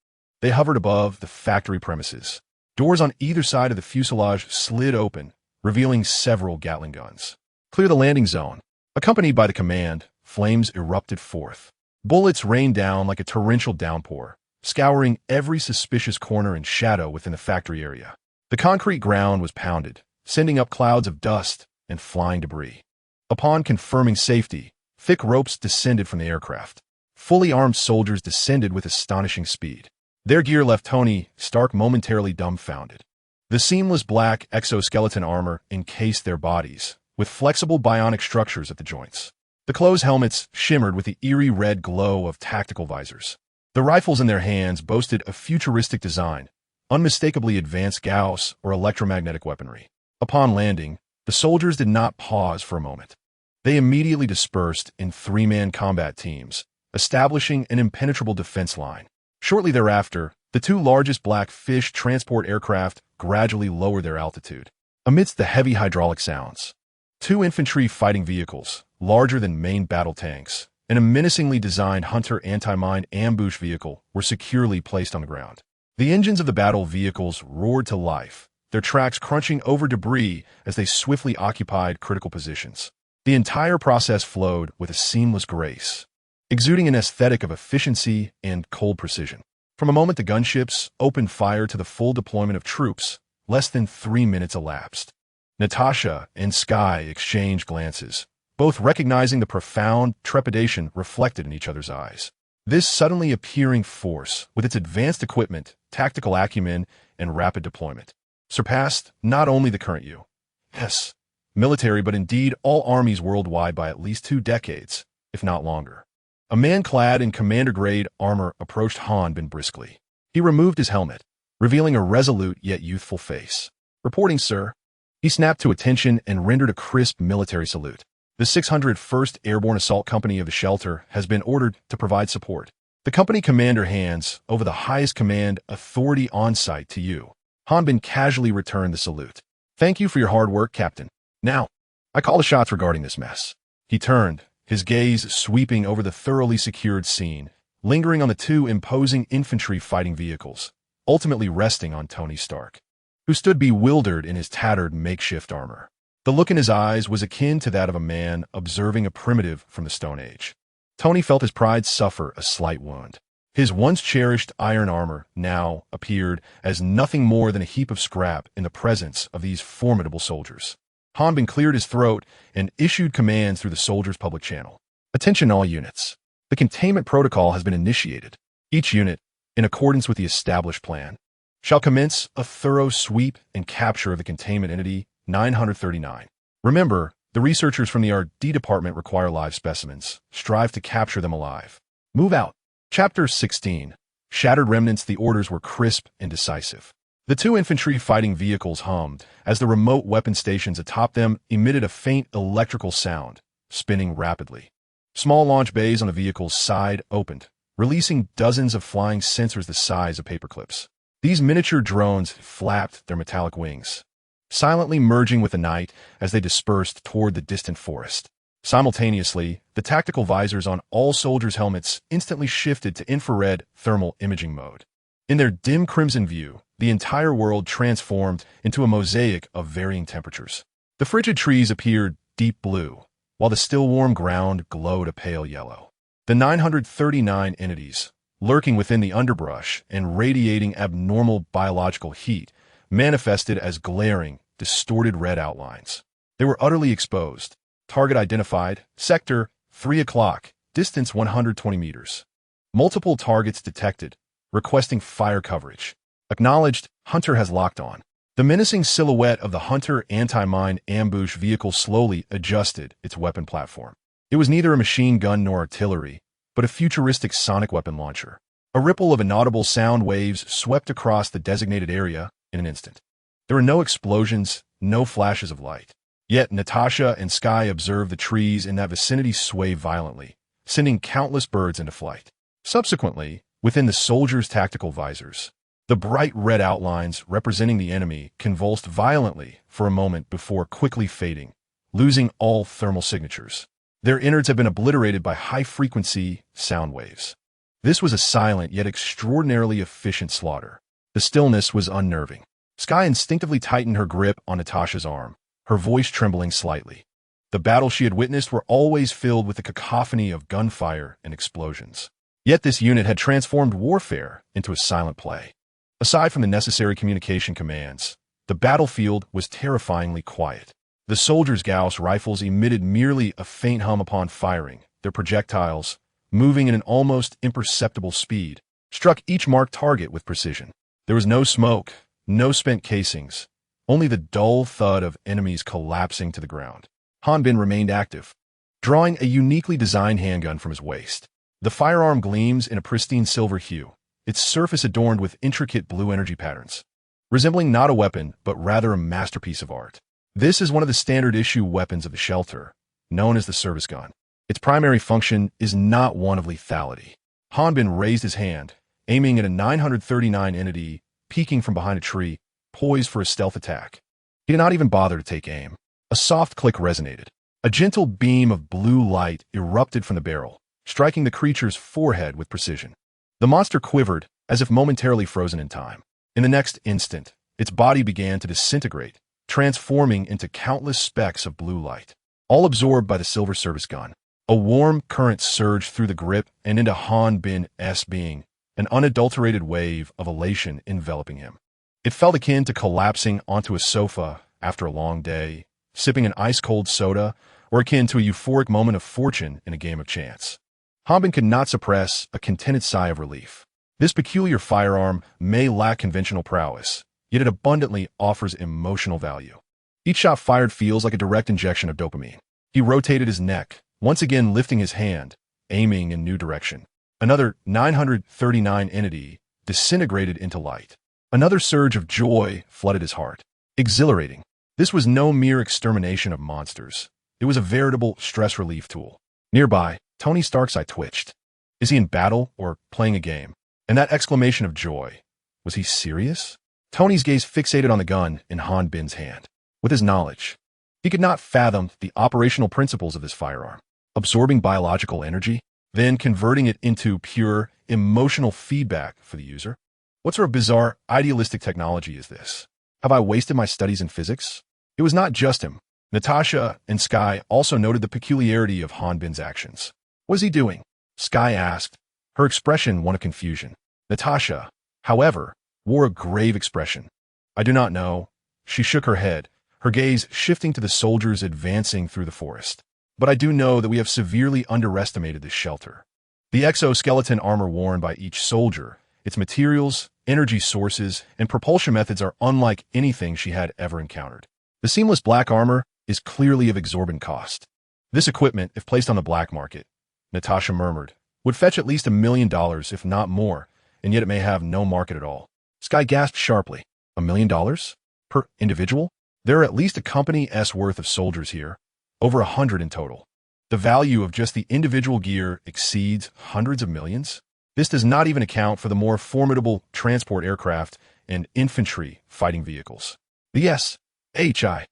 they hovered above the factory premises. Doors on either side of the fuselage slid open, revealing several Gatling guns. Clear the landing zone. Accompanied by the command, flames erupted forth. Bullets rained down like a torrential downpour, scouring every suspicious corner and shadow within the factory area. The concrete ground was pounded, sending up clouds of dust and flying debris. Upon confirming safety, thick ropes descended from the aircraft. Fully armed soldiers descended with astonishing speed. Their gear left Tony Stark momentarily dumbfounded. The seamless black exoskeleton armor encased their bodies, with flexible bionic structures at the joints. The closed helmets shimmered with the eerie red glow of tactical visors. The rifles in their hands boasted a futuristic design, unmistakably advanced Gauss or electromagnetic weaponry. Upon landing, the soldiers did not pause for a moment. They immediately dispersed in three-man combat teams, establishing an impenetrable defense line. Shortly thereafter, the two largest Blackfish transport aircraft gradually lowered their altitude. Amidst the heavy hydraulic sounds, two infantry fighting vehicles, larger than main battle tanks, and a menacingly designed Hunter anti-mine ambush vehicle were securely placed on the ground. The engines of the battle vehicles roared to life, their tracks crunching over debris as they swiftly occupied critical positions. The entire process flowed with a seamless grace, exuding an aesthetic of efficiency and cold precision. From a moment the gunships opened fire to the full deployment of troops, less than 3 minutes elapsed. Natasha and Sky exchanged glances, both recognizing the profound trepidation reflected in each other's eyes. This suddenly appearing force, with its advanced equipment, tactical acumen, and rapid deployment, surpassed not only the current U.S. military but indeed all armies worldwide by at least 2 decades, if not longer. A man clad in commander-grade armor approached Hanbin briskly. He removed his helmet, revealing a resolute yet youthful face. "Reporting, sir." He snapped to attention and rendered a crisp military salute. "The 601st Airborne Assault Company of the Shelter has been ordered to provide support." The company commander hands over the highest command authority on site to you. Hanbin casually returned the salute. "Thank you for your hard work, Captain. Now, I call the shots regarding this mess." He turned, his gaze sweeping over the thoroughly secured scene, lingering on the 2 imposing infantry fighting vehicles, ultimately resting on Tony Stark, who stood bewildered in his tattered makeshift armor. The look in his eyes was akin to that of a man observing a primitive from the Stone Age. Tony felt his pride suffer a slight wound. His once-cherished iron armor now appeared as nothing more than a heap of scrap in the presence of these formidable soldiers. Hanbin cleared his throat and issued commands through the soldiers' public channel. Attention all units. The containment protocol has been initiated. Each unit, in accordance with the established plan, shall commence a thorough sweep and capture of the containment entity 939. Remember, the researchers from the R&D department require live specimens. Strive to capture them alive. Move out. Chapter 16. Shattered remnants. The orders were crisp and decisive. The two infantry fighting vehicles hummed as the remote weapon stations atop them emitted a faint electrical sound, spinning rapidly. Small launch bays on the vehicle's side opened, releasing dozens of flying sensors the size of paperclips. These miniature drones flapped their metallic wings, silently merging with the night as they dispersed toward the distant forest. Simultaneously, the tactical visors on all soldiers' helmets instantly shifted to infrared thermal imaging mode. In their dim crimson view, the entire world transformed into a mosaic of varying temperatures. The frigid trees appeared deep blue, while the still warm ground glowed a pale yellow. The 939 entities, lurking within the underbrush and radiating abnormal biological heat, manifested as glaring, distorted red outlines. They were utterly exposed. Target identified, sector 3 o'clock, distance 120 meters. Multiple targets detected, requesting fire coverage. Acknowledged, Hunter has locked on. The menacing silhouette of the Hunter anti-mine ambush vehicle slowly adjusted its weapon platform. It was neither a machine gun nor artillery, but a futuristic sonic weapon launcher. A ripple of inaudible sound waves swept across the designated area in an instant. There were no explosions, no flashes of light. Yet Natasha and Sky observed the trees in that vicinity sway violently, sending countless birds into flight. Subsequently, within the soldiers' tactical visors, the bright red outlines representing the enemy convulsed violently for a moment before quickly fading, losing all thermal signatures. Their innards have been obliterated by high-frequency sound waves. This was a silent yet extraordinarily efficient slaughter. The stillness was unnerving. Sky instinctively tightened her grip on Natasha's arm, her voice trembling slightly. The battles she had witnessed were always filled with the cacophony of gunfire and explosions. Yet this unit had transformed warfare into a silent play. Aside from the necessary communication commands, the battlefield was terrifyingly quiet. The soldiers' Gauss rifles emitted merely a faint hum upon firing. Their projectiles, moving at an almost imperceptible speed, struck each marked target with precision. There was no smoke, no spent casings, only the dull thud of enemies collapsing to the ground. Hanbin remained active, drawing a uniquely designed handgun from his waist. The firearm gleams in a pristine silver hue, its surface adorned with intricate blue energy patterns, resembling not a weapon, but rather a masterpiece of art. This is one of the standard-issue weapons of the shelter, known as the service gun. Its primary function is not one of lethality. Hanbin raised his hand, aiming at a 939 entity peeking from behind a tree, poised for a stealth attack. He did not even bother to take aim. A soft click resonated. A gentle beam of blue light erupted from the barrel, striking the creature's forehead with precision. The monster quivered, as if momentarily frozen in time. In the next instant, its body began to disintegrate, transforming into countless specks of blue light, all absorbed by the silver service gun. A warm current surged through the grip and into Hanbin's being, an unadulterated wave of elation enveloping him. It felt akin to collapsing onto a sofa after a long day, sipping an ice-cold soda, or akin to a euphoric moment of fortune in a game of chance. Hanbin could not suppress a contented sigh of relief. This peculiar firearm may lack conventional prowess, yet it abundantly offers emotional value. Each shot fired feels like a direct injection of dopamine. He rotated his neck, once again lifting his hand, aiming in new direction. Another 939 entity disintegrated into light. Another surge of joy flooded his heart. Exhilarating. This was no mere extermination of monsters. It was a veritable stress relief tool. Nearby, Tony Stark's eye twitched. Is he in battle or playing a game? And that exclamation of joy, was he serious? Tony's gaze fixated on the gun in Hanbin's hand. With his knowledge, he could not fathom the operational principles of this firearm. Absorbing biological energy, then converting it into pure, emotional feedback for the user. What sort of bizarre, idealistic technology is this? Have I wasted my studies in physics? It was not just him. Natasha and Sky also noted the peculiarity of Hanbin's actions. What is he doing? Sky asked, her expression one of confusion. Natasha, however, wore a grave expression. I do not know. She shook her head, her gaze shifting to the soldiers advancing through the forest. But I do know that we have severely underestimated this shelter. The exoskeleton armor worn by each soldier, its materials, energy sources, and propulsion methods are unlike anything she had ever encountered. The seamless black armor is clearly of exorbitant cost. This equipment, if placed on the black market, Natasha murmured, would fetch at least $1 million, if not more, and yet it may have no market at all. Sky gasped sharply. $1 million? Per individual? There are at least a company's worth of soldiers here, over 100 in total. The value of just the individual gear exceeds hundreds of millions. This does not even account for the more formidable transport aircraft and infantry fighting vehicles. The S.H.I.E.L.D.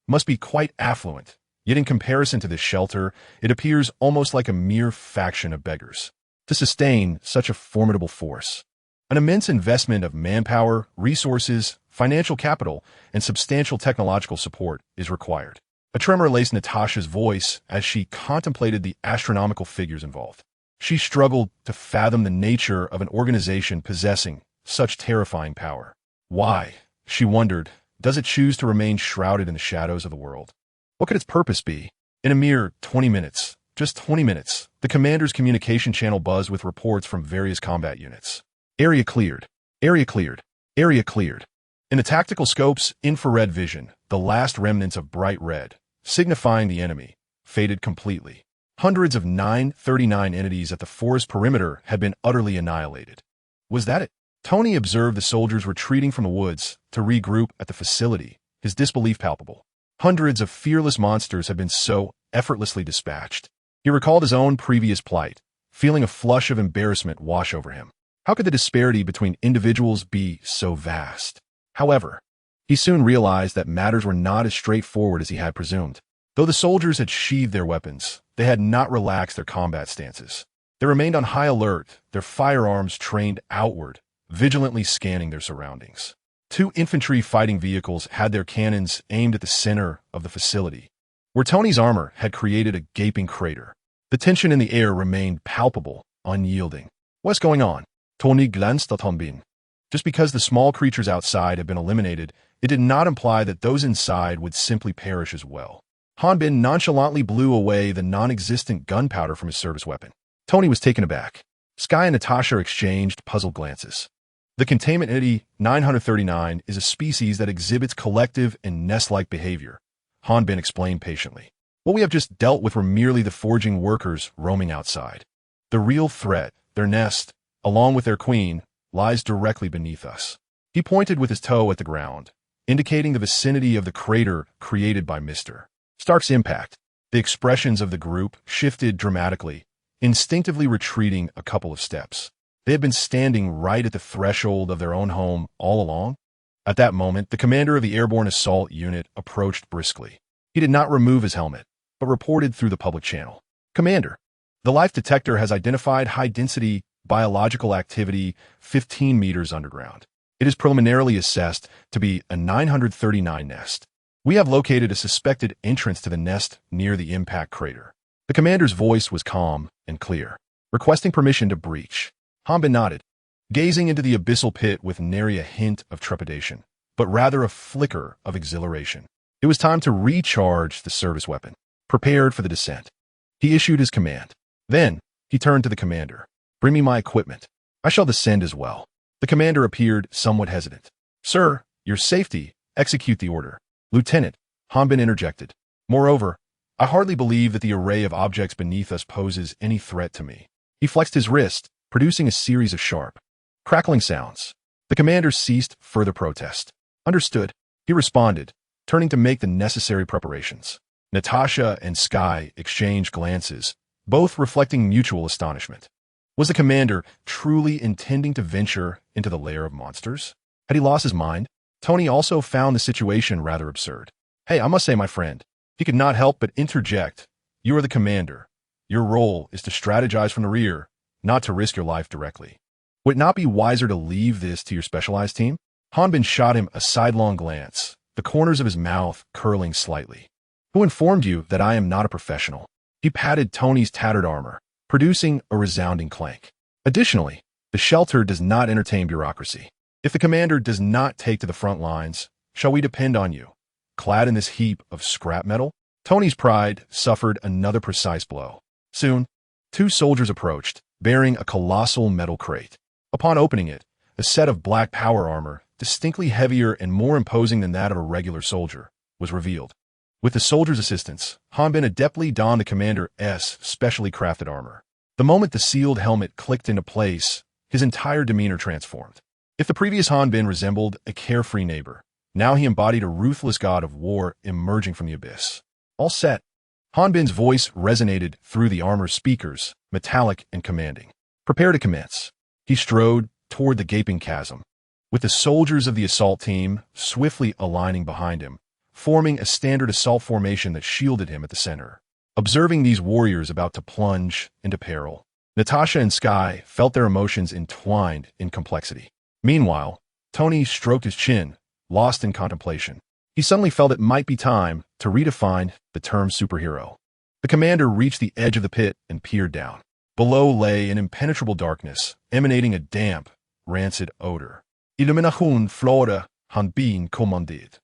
must be quite affluent, yet in comparison to this shelter, it appears almost like a mere faction of beggars. To sustain such a formidable force, an immense investment of manpower, resources, financial capital, and substantial technological support is required. A tremor laced Natasha's voice as she contemplated the astronomical figures involved. She struggled to fathom the nature of an organization possessing such terrifying power. Why, she wondered, does it choose to remain shrouded in the shadows of the world? What could its purpose be? In a mere 20 minutes, just 20 minutes, the commander's communication channel buzzed with reports from various combat units. Area cleared. Area cleared. Area cleared. In the tactical scope's infrared vision, the last remnants of bright red, signifying the enemy, faded completely. Hundreds of 939 entities at the forest perimeter had been utterly annihilated. Was that it? Tony observed the soldiers retreating from the woods to regroup at the facility, his disbelief palpable. Hundreds of fearless monsters had been so effortlessly dispatched. He recalled his own previous plight, feeling a flush of embarrassment wash over him. How could the disparity between individuals be so vast? However, he soon realized that matters were not as straightforward as he had presumed. Though the soldiers had sheathed their weapons, they had not relaxed their combat stances. They remained on high alert, their firearms trained outward, vigilantly scanning their surroundings. 2 infantry fighting vehicles had their cannons aimed at the center of the facility, where Tony's armor had created a gaping crater. The tension in the air remained palpable, unyielding. What's going on? Tony glanced at Hanbin. Just because the small creatures outside had been eliminated, it did not imply that those inside would simply perish as well. Hanbin nonchalantly blew away the non-existent gunpowder from his service weapon. Tony was taken aback. Sky and Natasha exchanged puzzled glances. The containment entity 939 is a species that exhibits collective and nest-like behavior, Hanbin explained patiently. What we have just dealt with were merely the forging workers roaming outside. The real threat, their nest, along with their queen, lies directly beneath us. He pointed with his toe at the ground, indicating the vicinity of the crater created by Mr. Stark's impact. The expressions of the group shifted dramatically, instinctively retreating a couple of steps. They had been standing right at the threshold of their own home all along. At that moment, the commander of the airborne assault unit approached briskly. He did not remove his helmet, but reported through the public channel. Commander, the life detector has identified high-density biological activity 15 meters underground. It is preliminarily assessed to be a 939 nest. We have located a suspected entrance to the nest near the impact crater. The commander's voice was calm and clear, requesting permission to breach. Hanbin nodded, gazing into the abyssal pit with nary a hint of trepidation, but rather a flicker of exhilaration. It was time to recharge the service weapon, prepared for the descent. He issued his command. Then, he turned to the commander. Bring me my equipment. I shall descend as well. The commander appeared somewhat hesitant. Sir, your safety, execute the order. Lieutenant, Hanbin interjected. Moreover, I hardly believe that the array of objects beneath us poses any threat to me. He flexed his wrist, producing a series of sharp, crackling sounds. The commander ceased further protest. Understood, he responded, turning to make the necessary preparations. Natasha and Sky exchanged glances, both reflecting mutual astonishment. Was the commander truly intending to venture into the lair of monsters? Had he lost his mind? Tony also found the situation rather absurd. Hey, I must say, my friend, he could not help but interject. You are the commander. Your role is to strategize from the rear, not to risk your life directly. Would it not be wiser to leave this to your specialized team? Hanbin shot him a sidelong glance, the corners of his mouth curling slightly. Who informed you that I am not a professional? He patted Tony's tattered armor, producing a resounding clank. Additionally, the shelter does not entertain bureaucracy. If the commander does not take to the front lines, Shall we depend on you? Clad in this heap of scrap metal? Tony's pride suffered another precise blow. Soon, two soldiers approached, bearing a colossal metal crate. Upon opening it, a set of black power armor, distinctly heavier and more imposing than that of a regular soldier, was revealed. With the soldier's assistance, Hanbin adeptly donned the commander's specially crafted armor. The moment the sealed helmet clicked into place, his entire demeanor transformed. If the previous Hanbin resembled a carefree neighbor, now he embodied a ruthless god of war emerging from the abyss. All set. Hanbin's voice resonated through the armor's speakers, metallic and commanding. Prepare to commence. He strode toward the gaping chasm, with the soldiers of the assault team swiftly aligning behind him, forming a standard assault formation that shielded him at the center. Observing these warriors about to plunge into peril, Natasha and Sky felt their emotions entwined in complexity. Meanwhile, Tony stroked his chin, lost in contemplation. He suddenly felt it might be time to redefine the term superhero. The commander reached the edge of the pit and peered down. Below lay an impenetrable darkness, emanating a damp, rancid odor. Illumination flora Hanbin commandit.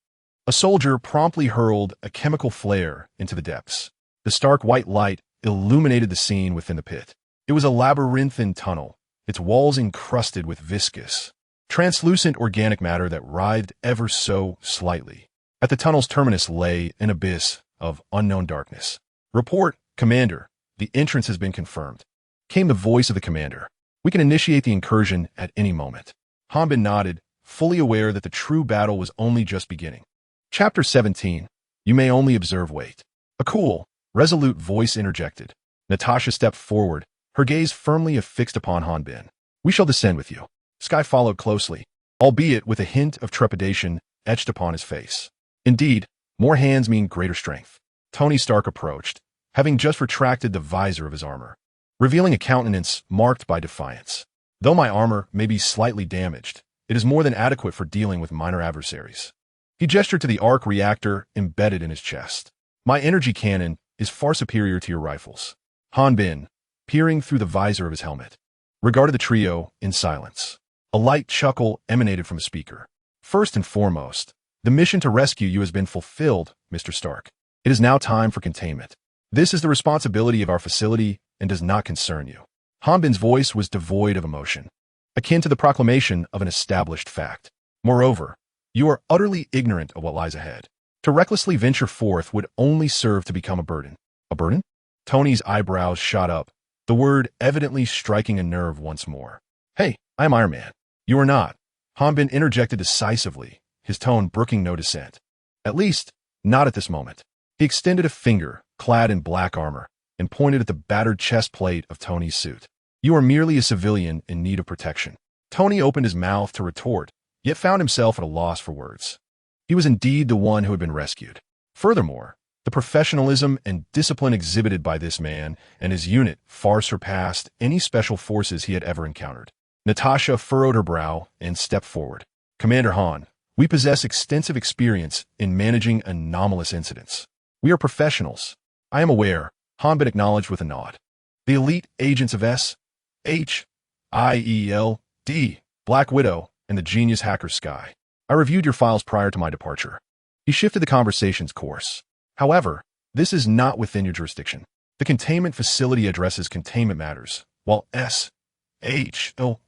A soldier promptly hurled a chemical flare into the depths. The stark white light illuminated the scene within the pit. It was a labyrinthine tunnel, its walls encrusted with viscous, translucent organic matter that writhed ever so slightly. At the tunnel's terminus lay an abyss of unknown darkness. Report, Commander. The entrance has been confirmed. Came the voice of the commander. We can initiate the incursion at any moment. Hanbin nodded, fully aware that the true battle was only just beginning. Chapter 17. You may only observe wait. A cool, resolute voice interjected. Natasha stepped forward, her gaze firmly affixed upon Hanbin. We shall descend with you. Sky followed closely, albeit with a hint of trepidation etched upon his face. Indeed, more hands mean greater strength. Tony Stark approached, having just retracted the visor of his armor, revealing a countenance marked by defiance. Though my armor may be slightly damaged, it is more than adequate for dealing with minor adversaries. He gestured to the arc reactor embedded in his chest. My energy cannon is far superior to your rifles. Hanbin, peering through the visor of his helmet, regarded the trio in silence. A light chuckle emanated from a speaker. First and foremost, the mission to rescue you has been fulfilled, Mr. Stark. It is now time for containment. This is the responsibility of our facility and does not concern you. Hanbin's voice was devoid of emotion, akin to the proclamation of an established fact. Moreover, you are utterly ignorant of what lies ahead. To recklessly venture forth would only serve to become a burden. A burden? Tony's eyebrows shot up, the word evidently striking a nerve once more. Hey, I am Iron Man. You are not. Hanbin interjected decisively, his tone brooking no dissent. At least, not at this moment. He extended a finger, clad in black armor, and pointed at the battered chest plate of Tony's suit. You are merely a civilian in need of protection. Tony opened his mouth to retort, yet found himself at a loss for words. He was indeed the one who had been rescued. Furthermore, the professionalism and discipline exhibited by this man and his unit far surpassed any special forces he had ever encountered. Natasha furrowed her brow and stepped forward. Commander Han, we possess extensive experience in managing anomalous incidents. We are professionals. I am aware, Hanbin acknowledged with a nod. The elite agents of S.H.I.E.L.D, Black Widow, and the genius hacker Sky. I reviewed your files prior to my departure. He shifted the conversation's course. However, this is not within your jurisdiction. The containment facility addresses containment matters, while S.H.I.E.L.D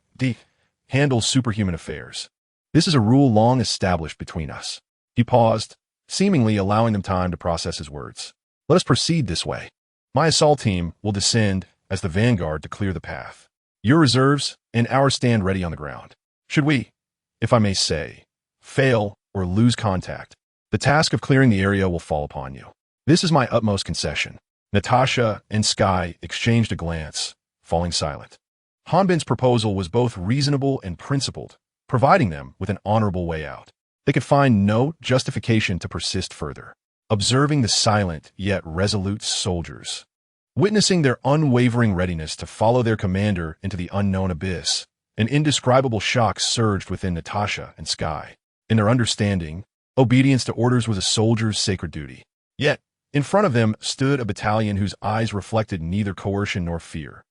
handles superhuman affairs. This is a rule long established between us. He paused, seemingly allowing them time to process his words. Let us proceed this way. My assault team will descend as the vanguard to clear the path. Your reserves and ours stand ready on the ground. Should we, if I may say, fail or lose contact, the task of clearing the area will fall upon you. This is my utmost concession. Natasha and Sky exchanged a glance, falling silent. Hanbin's proposal was both reasonable and principled, providing them with an honorable way out. They could find no justification to persist further. Observing the silent yet resolute soldiers, witnessing their unwavering readiness to follow their commander into the unknown abyss, an indescribable shock surged within Natasha and Sky. In their understanding, obedience to orders was a soldier's sacred duty. Yet, in front of them stood a battalion whose eyes reflected neither coercion nor fear,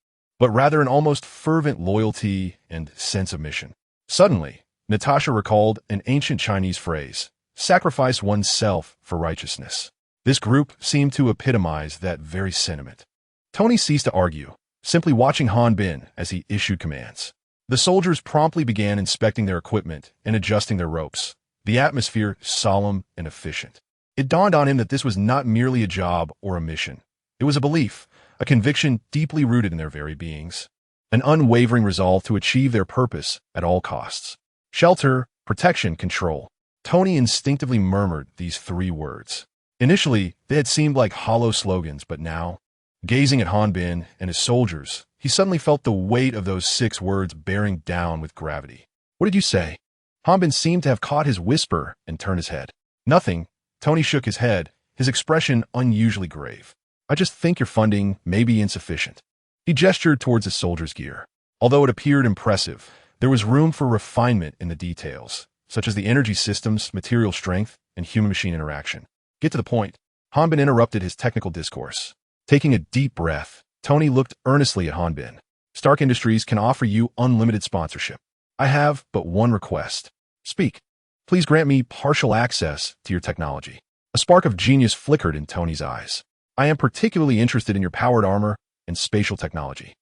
but rather an almost fervent loyalty and sense of mission. Suddenly, Natasha recalled an ancient Chinese phrase, sacrifice oneself for righteousness. This group seemed to epitomize that very sentiment. Tony ceased to argue, simply watching Han Bin as he issued commands. The soldiers promptly began inspecting their equipment and adjusting their ropes, the atmosphere solemn and efficient. It dawned on him that this was not merely a job or a mission. It was a belief, a conviction deeply rooted in their very beings, an unwavering resolve to achieve their purpose at all costs. Shelter, protection, control. Tony instinctively murmured these three words. Initially, they had seemed like hollow slogans, but now, gazing at Han Bin and his soldiers, he suddenly felt the weight of those 6 words bearing down with gravity. What did you say? Han Bin seemed to have caught his whisper and turned his head. Nothing. Tony shook his head, his expression unusually grave. I just think your funding may be insufficient. He gestured towards his soldiers' gear. Although it appeared impressive, there was room for refinement in the details, such as the energy systems, material strength, and human-machine interaction. Get to the point. Han Bin interrupted his technical discourse. Taking a deep breath, Tony looked earnestly at Han Bin. Stark Industries can offer you unlimited sponsorship. I have but one request. Speak. Please grant me partial access to your technology. A spark of genius flickered in Tony's eyes. I am particularly interested in your powered armor and spatial technology.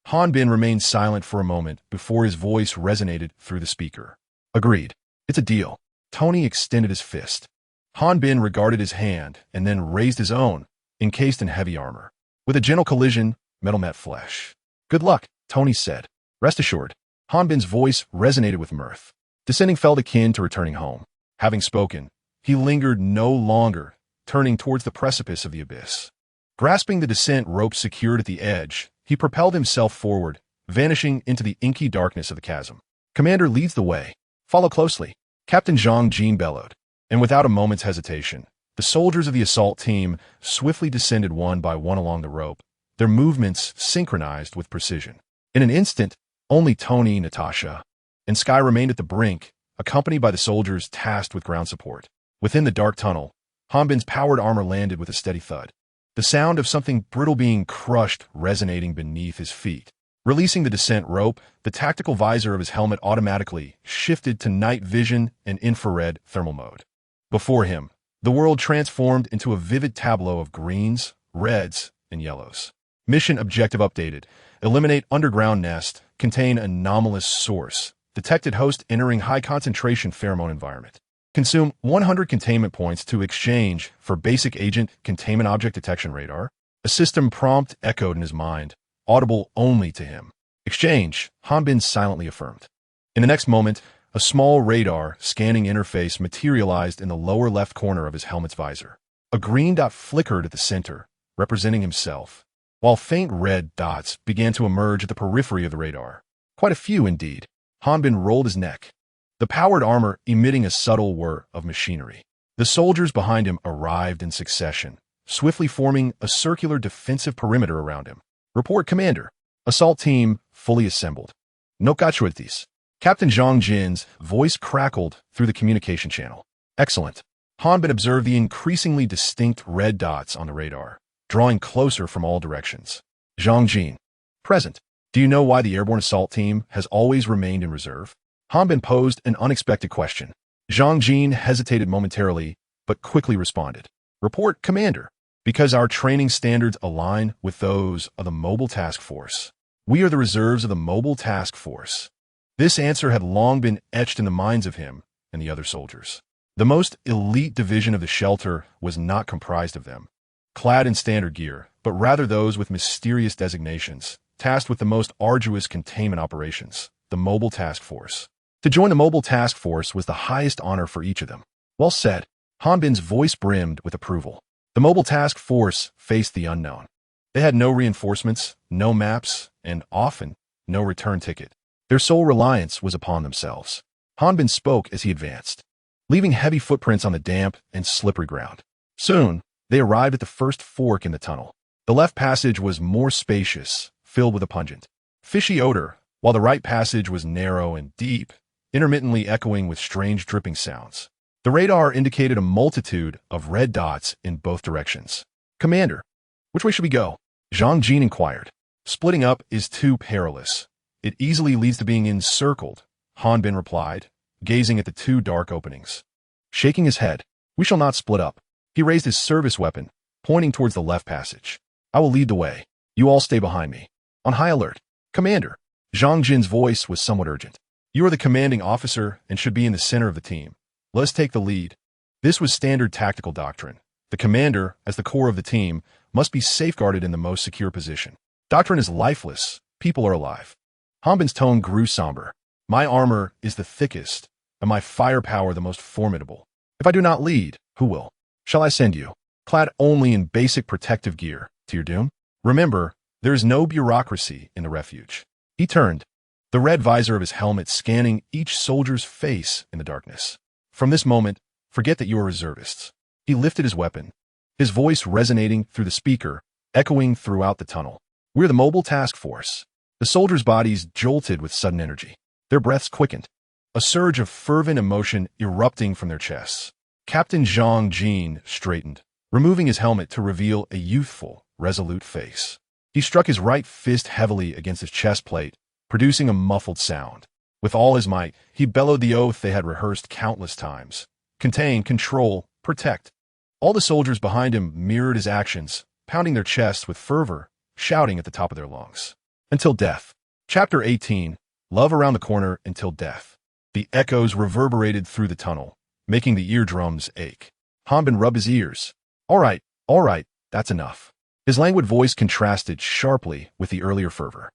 Han Bin remained silent for a moment before his voice resonated through the speaker. Agreed. It's a deal. Tony extended his fist. Han Bin regarded his hand and then raised his own, encased in heavy armor. With a gentle collision, metal met flesh. Good luck, Tony said. Rest assured. Han Bin's voice resonated with mirth. Descending felt akin to returning home. Having spoken, he lingered no longer, turning towards the precipice of the abyss. Grasping the descent rope secured at the edge, he propelled himself forward, vanishing into the inky darkness of the chasm. Commander leads the way. Follow closely. Captain Zhang Jin bellowed. And without a moment's hesitation, the soldiers of the assault team swiftly descended one by one along the rope, their movements synchronized with precision. In an instant, only Tony, Natasha, and Sky remained at the brink, accompanied by the soldiers tasked with ground support. Within the dark tunnel, Han Bin's powered armor landed with a steady thud, the sound of something brittle being crushed resonating beneath his feet. Releasing the descent rope, the tactical visor of his helmet automatically shifted to night vision and infrared thermal mode. Before him, the world transformed into a vivid tableau of greens, reds, and yellows. Mission objective updated. Eliminate underground nest. Contain anomalous source. Detected host entering high concentration pheromone environment. Consume 100 containment points to exchange for basic agent containment object detection radar. A system prompt echoed in his mind, audible only to him. Exchange, Han Bin silently affirmed. In the next moment, a small radar scanning interface materialized in the lower left corner of his helmet's visor. A green dot flickered at the center, representing himself, while faint red dots began to emerge at the periphery of the radar. Quite a few, indeed. Han Bin rolled his neck, the powered armor emitting a subtle whir of machinery. The soldiers behind him arrived in succession, swiftly forming a circular defensive perimeter around him. Report, Commander. Assault team fully assembled. No casualties. Captain Zhang Jin's voice crackled through the communication channel. Excellent. Han Bin observed the increasingly distinct red dots on the radar, drawing closer from all directions. Zhang Jin. Present. Do you know why the airborne assault team has always remained in reserve? Han Bin posed an unexpected question. Zhang Jin hesitated momentarily, but quickly responded. Report, Commander. Because our training standards align with those of the Mobile Task Force. We are the reserves of the Mobile Task Force. This answer had long been etched in the minds of him and the other soldiers. The most elite division of the shelter was not comprised of them, clad in standard gear, but rather those with mysterious designations, tasked with the most arduous containment operations, the Mobile Task Force. To join the Mobile Task Force was the highest honor for each of them. Well said. Han Bin's voice brimmed with approval. The Mobile Task Force faced the unknown. They had no reinforcements, no maps, and often no return ticket. Their sole reliance was upon themselves. Han Bin spoke as he advanced, leaving heavy footprints on the damp and slippery ground. Soon, they arrived at the first fork in the tunnel. The left passage was more spacious, filled with a pungent, fishy odor, while the right passage was narrow and deep, intermittently echoing with strange dripping sounds. The radar indicated a multitude of red dots in both directions. Commander, which way should we go? Zhang Jin inquired. Splitting up is too perilous. It easily leads to being encircled, Han Bin replied, gazing at the two dark openings. Shaking his head, "We shall not split up." He raised his service weapon, pointing towards the left passage. "I will lead the way. You all stay behind me. On high alert. Commander." Zhang Jin's voice was somewhat urgent. "You are the commanding officer and should be in the center of the team. Let us take the lead." This was standard tactical doctrine. The commander, as the core of the team, must be safeguarded in the most secure position. Doctrine is lifeless. People are alive. Hanbin's tone grew somber. "My armor is the thickest, and my firepower the most formidable. If I do not lead, who will? Shall I send you, clad only in basic protective gear, to your doom? Remember, there is no bureaucracy in the refuge." He turned, the red visor of his helmet scanning each soldier's face in the darkness. "From this moment, forget that you are reservists." He lifted his weapon, his voice resonating through the speaker, echoing throughout the tunnel. "We're the mobile task force." The soldiers' bodies jolted with sudden energy. Their breaths quickened, a surge of fervent emotion erupting from their chests. Captain Zhang Jin straightened, removing his helmet to reveal a youthful, resolute face. He struck his right fist heavily against his chest plate, producing a muffled sound. With all his might, he bellowed the oath they had rehearsed countless times. Contain, control, protect. All the soldiers behind him mirrored his actions, pounding their chests with fervor, shouting at the top of their lungs. Until death. Chapter 18, Love Around the Corner Until Death. The echoes reverberated through the tunnel, making the eardrums ache. Hanbin rubbed his ears. All right, that's enough." His languid voice contrasted sharply with the earlier fervor.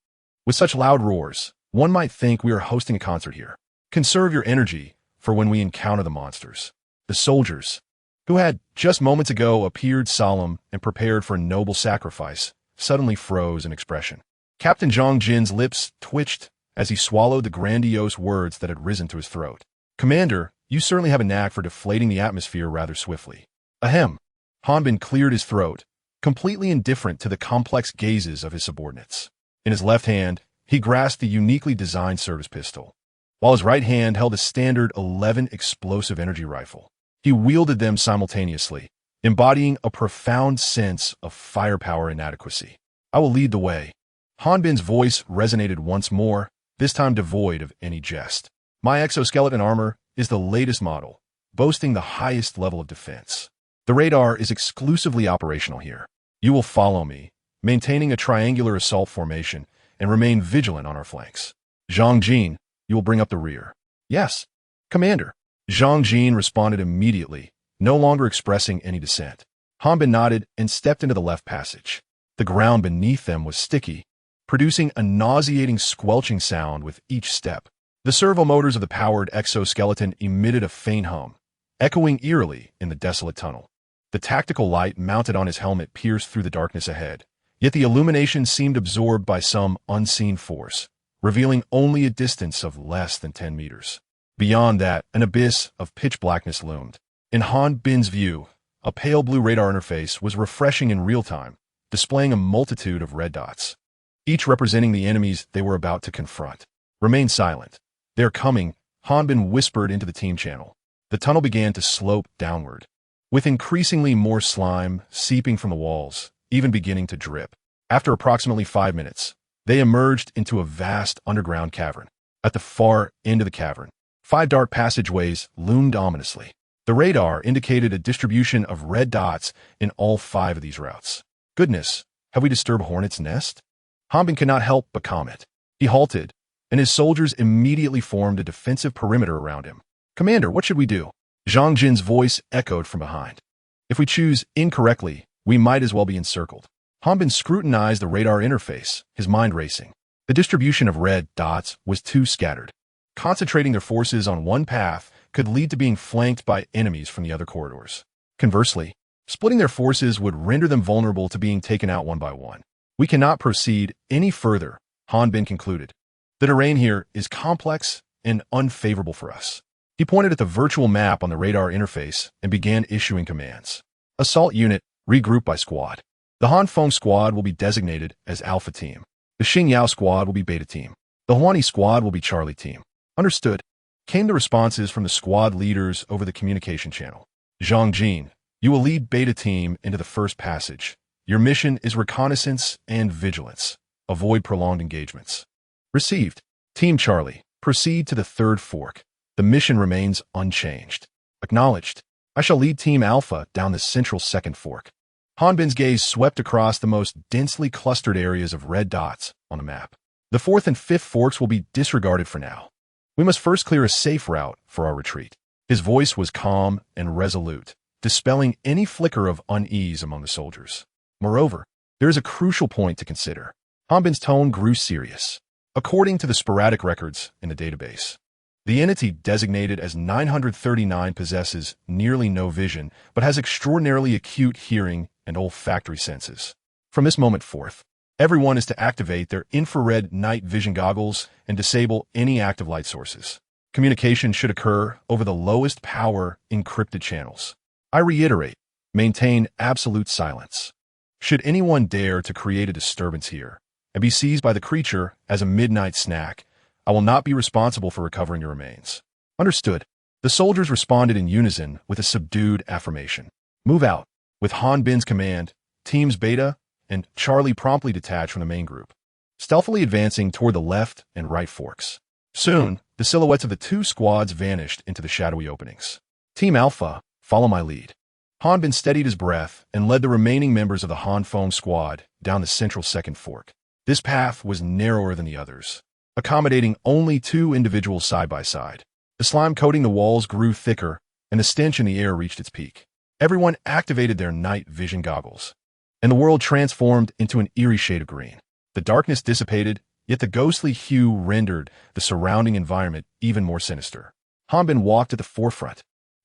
"With such loud roars, one might think we are hosting a concert here. Conserve your energy for when we encounter the monsters." The soldiers, who had just moments ago appeared solemn and prepared for a noble sacrifice, suddenly froze in expression. Captain Zhang Jin's lips twitched as he swallowed the grandiose words that had risen to his throat. "Commander, you certainly have a knack for deflating the atmosphere rather swiftly." Ahem. Hanbin cleared his throat, completely indifferent to the complex gazes of his subordinates. In his left hand, he grasped the uniquely designed service pistol, while his right hand held a standard 11 explosive energy rifle. He wielded them simultaneously, embodying a profound sense of firepower and adequacy. "I will lead the way." Hanbin's voice resonated once more, this time devoid of any jest. "My exoskeleton armor is the latest model, boasting the highest level of defense. The radar is exclusively operational here. You will follow me, maintaining a triangular assault formation, and remain vigilant on our flanks. Zhang Jin, you will bring up the rear." "Yes, Commander." Zhang Jin responded immediately, no longer expressing any dissent. Hanbin nodded and stepped into the left passage. The ground beneath them was sticky, producing a nauseating squelching sound with each step. The servo motors of the powered exoskeleton emitted a faint hum, echoing eerily in the desolate tunnel. The tactical light mounted on his helmet pierced through the darkness ahead, yet the illumination seemed absorbed by some unseen force, revealing only a distance of less than 10 meters. Beyond that, an abyss of pitch blackness loomed. In Hanbin's view, a pale blue radar interface was refreshing in real time, displaying a multitude of red dots, each representing the enemies they were about to confront. "Remain silent. They're coming," Hanbin whispered into the team channel. The tunnel began to slope downward, with increasingly more slime seeping from the walls, even beginning to drip. After approximately 5 minutes, they emerged into a vast underground cavern. At the far end of the cavern, 5 dark passageways loomed ominously. The radar indicated a distribution of red dots in all 5 of these routes. "Goodness, have we disturbed Hornet's nest?" Hanbin could not help but comment. He halted, and his soldiers immediately formed a defensive perimeter around him. "Commander, what should we do?" Zhang Jin's voice echoed from behind. "If we choose incorrectly, we might as well be encircled." Hanbin scrutinized the radar interface, his mind racing. The distribution of red dots was too scattered. Concentrating their forces on one path could lead to being flanked by enemies from the other corridors. Conversely, splitting their forces would render them vulnerable to being taken out one by one. "We cannot proceed any further," Hanbin concluded. "The terrain here is complex and unfavorable for us." He pointed at the virtual map on the radar interface and began issuing commands. "Assault unit, regroup by squad. The Hanfeng squad will be designated as Alpha Team. The Xingyao squad will be Beta Team. The Huani squad will be Charlie Team." "Understood," came the responses from the squad leaders over the communication channel. "Zhang Jin, you will lead Beta Team into the first passage. Your mission is reconnaissance and vigilance. Avoid prolonged engagements." "Received." "Team Charlie, proceed to the third fork. The mission remains unchanged." Acknowledged. I shall lead Team Alpha down the central second fork. Hanbin's gaze swept across the most densely clustered areas of red dots on the map. The fourth and fifth forks will be disregarded for now. We must first clear a safe route for our retreat. His voice was calm and resolute, dispelling any flicker of unease among the soldiers. Moreover, there is a crucial point to consider. Hanbin's tone grew serious. According to the sporadic records in the database, the entity designated as 939 possesses nearly no vision, but has extraordinarily acute hearing and olfactory senses. From this moment forth, everyone is to activate their infrared night vision goggles and disable any active light sources. Communication should occur over the lowest power encrypted channels. I reiterate, maintain absolute silence. Should anyone dare to create a disturbance here and be seized by the creature as a midnight snack, I will not be responsible for recovering your remains. Understood. The soldiers responded in unison with a subdued affirmation. Move out. With Hanbin's command, Teams Beta and Charlie promptly detached from the main group, stealthily advancing toward the left and right forks. Soon, the silhouettes of the two squads vanished into the shadowy openings. Team Alpha, follow my lead. Hanbin steadied his breath and led the remaining members of the Han Foam squad down the central second fork. This path was narrower than the others, accommodating only two individuals side by side. The slime coating the walls grew thicker, and the stench in the air reached its peak. Everyone activated their night vision goggles, and the world transformed into an eerie shade of green. The darkness dissipated, yet the ghostly hue rendered the surrounding environment even more sinister. Hanbin walked at the forefront,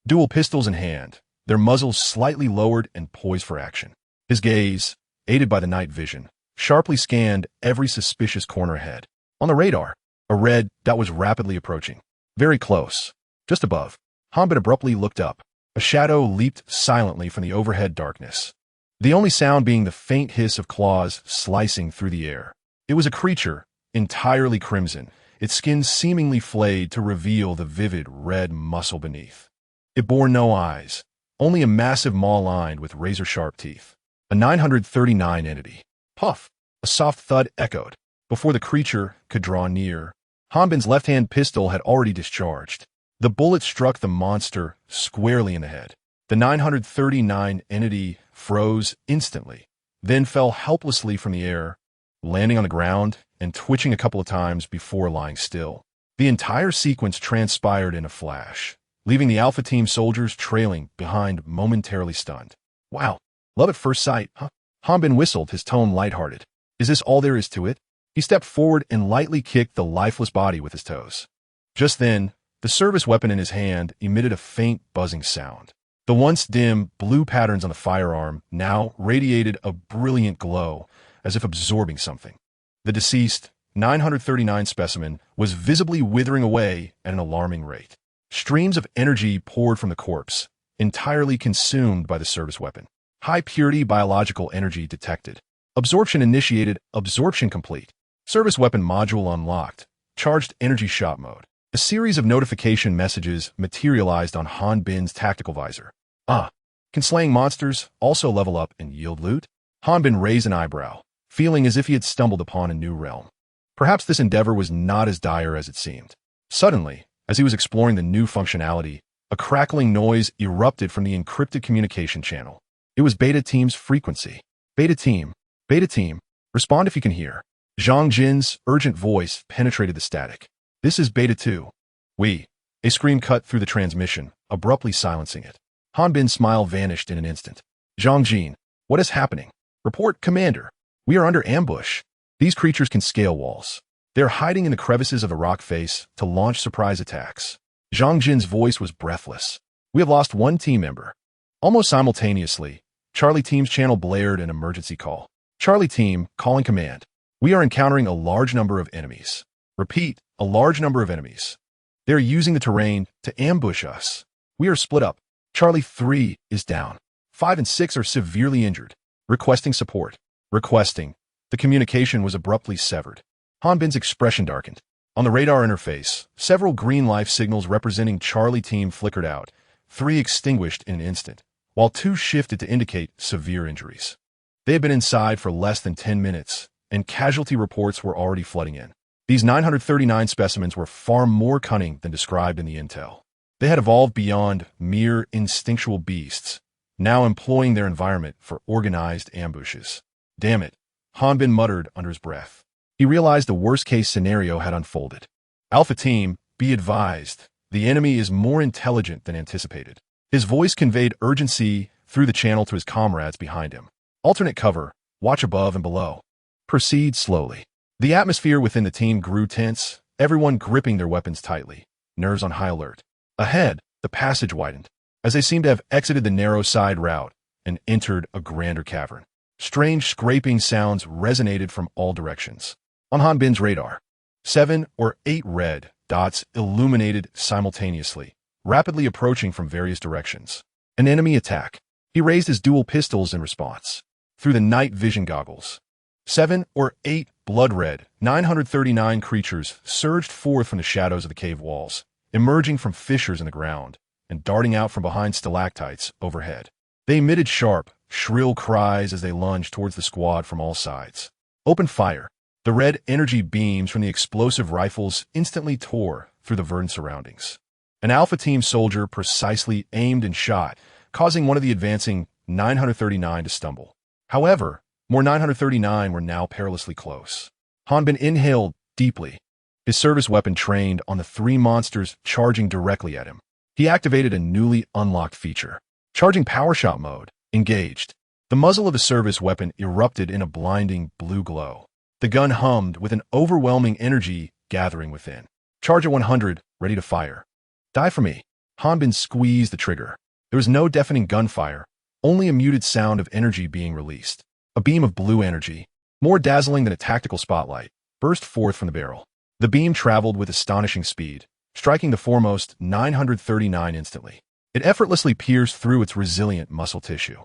dual pistols in hand, their muzzles slightly lowered and poised for action. His gaze, aided by the night vision, sharply scanned every suspicious corner ahead. On the radar, a red dot was rapidly approaching. Very close. Just above, Hanbin abruptly looked up. A shadow leaped silently from the overhead darkness, the only sound being the faint hiss of claws slicing through the air. It was a creature, entirely crimson, its skin seemingly flayed to reveal the vivid red muscle beneath. It bore no eyes, only a massive maw lined with razor-sharp teeth. A 939 entity. Puff! A soft thud echoed. Before the creature could draw near, Hanbin's left-hand pistol had already discharged. The bullet struck the monster squarely in the head. The 939 entity froze instantly, then fell helplessly from the air, landing on the ground and twitching a couple of times before lying still. The entire sequence transpired in a flash, leaving the Alpha Team soldiers trailing behind, momentarily stunned. Wow, love at first sight, huh? Hanbin whistled, his tone lighthearted. Is this all there is to it? He stepped forward and lightly kicked the lifeless body with his toes. Just then, the service weapon in his hand emitted a faint buzzing sound. The once dim blue patterns on the firearm now radiated a brilliant glow, as if absorbing something. The deceased, 939 specimen was visibly withering away at an alarming rate. Streams of energy poured from the corpse, entirely consumed by the service weapon. High-purity biological energy detected. Absorption initiated, absorption complete. Service weapon module unlocked. Charged energy shot mode. A series of notification messages materialized on Hanbin's tactical visor. Can slaying monsters also level up and yield loot? Hanbin raised an eyebrow, feeling as if he had stumbled upon a new realm. Perhaps this endeavor was not as dire as it seemed. Suddenly, as he was exploring the new functionality, a crackling noise erupted from the encrypted communication channel. It was Beta Team's frequency. Beta Team, respond if you can hear. Zhang Jin's urgent voice penetrated the static. This is Beta 2. A scream cut through the transmission, abruptly silencing it. Hanbin's smile vanished in an instant. Zhang Jin, what is happening? Report, Commander. We are under ambush. These creatures can scale walls. They are hiding in the crevices of the rock face to launch surprise attacks. Zhang Jin's voice was breathless. We have lost one team member. Almost simultaneously, Charlie Team's channel blared an emergency call. Charlie Team, calling command. We are encountering a large number of enemies. Repeat, a large number of enemies. They are using the terrain to ambush us. We are split up. Charlie 3 is down. 5 and 6 are severely injured. Requesting support. Requesting. The communication was abruptly severed. Hanbin's expression darkened. On the radar interface, several green life signals representing Charlie Team flickered out. 3 extinguished in an instant, while 2 shifted to indicate severe injuries. They had been inside for less than 10 minutes, and casualty reports were already flooding in. These 939 specimens were far more cunning than described in the intel. They had evolved beyond mere instinctual beasts, now employing their environment for organized ambushes. Damn it, Hanbin muttered under his breath. He realized the worst-case scenario had unfolded. Alpha Team, be advised, the enemy is more intelligent than anticipated. His voice conveyed urgency through the channel to his comrades behind him. Alternate cover, watch above and below. Proceed slowly. The atmosphere within the team grew tense, everyone gripping their weapons tightly, nerves on high alert. Ahead, the passage widened, as they seemed to have exited the narrow side route and entered a grander cavern. Strange scraping sounds resonated from all directions. On Hanbin's radar, 7 or 8 red dots illuminated simultaneously, rapidly approaching from various directions. An enemy attack. He raised his dual pistols in response. Through the night vision goggles, 7 or 8 blood-red, 939 creatures surged forth from the shadows of the cave walls, emerging from fissures in the ground and darting out from behind stalactites overhead. They emitted sharp, shrill cries as they lunged towards the squad from all sides. Open fire. The red energy beams from the explosive rifles instantly tore through the verdant surroundings. An Alpha Team soldier precisely aimed and shot, causing one of the advancing 939 to stumble. However, more 939 were now perilously close. Hanbin inhaled deeply, his service weapon trained on the 3 monsters charging directly at him. He activated a newly unlocked feature. Charging power shot mode, engaged. The muzzle of the service weapon erupted in a blinding blue glow. The gun hummed with an overwhelming energy gathering within. Charge at 100, ready to fire. Die for me. Hanbin squeezed the trigger. There was no deafening gunfire, only a muted sound of energy being released. A beam of blue energy, more dazzling than a tactical spotlight, burst forth from the barrel. The beam traveled with astonishing speed, striking the foremost 939 instantly. It effortlessly pierced through its resilient muscle tissue.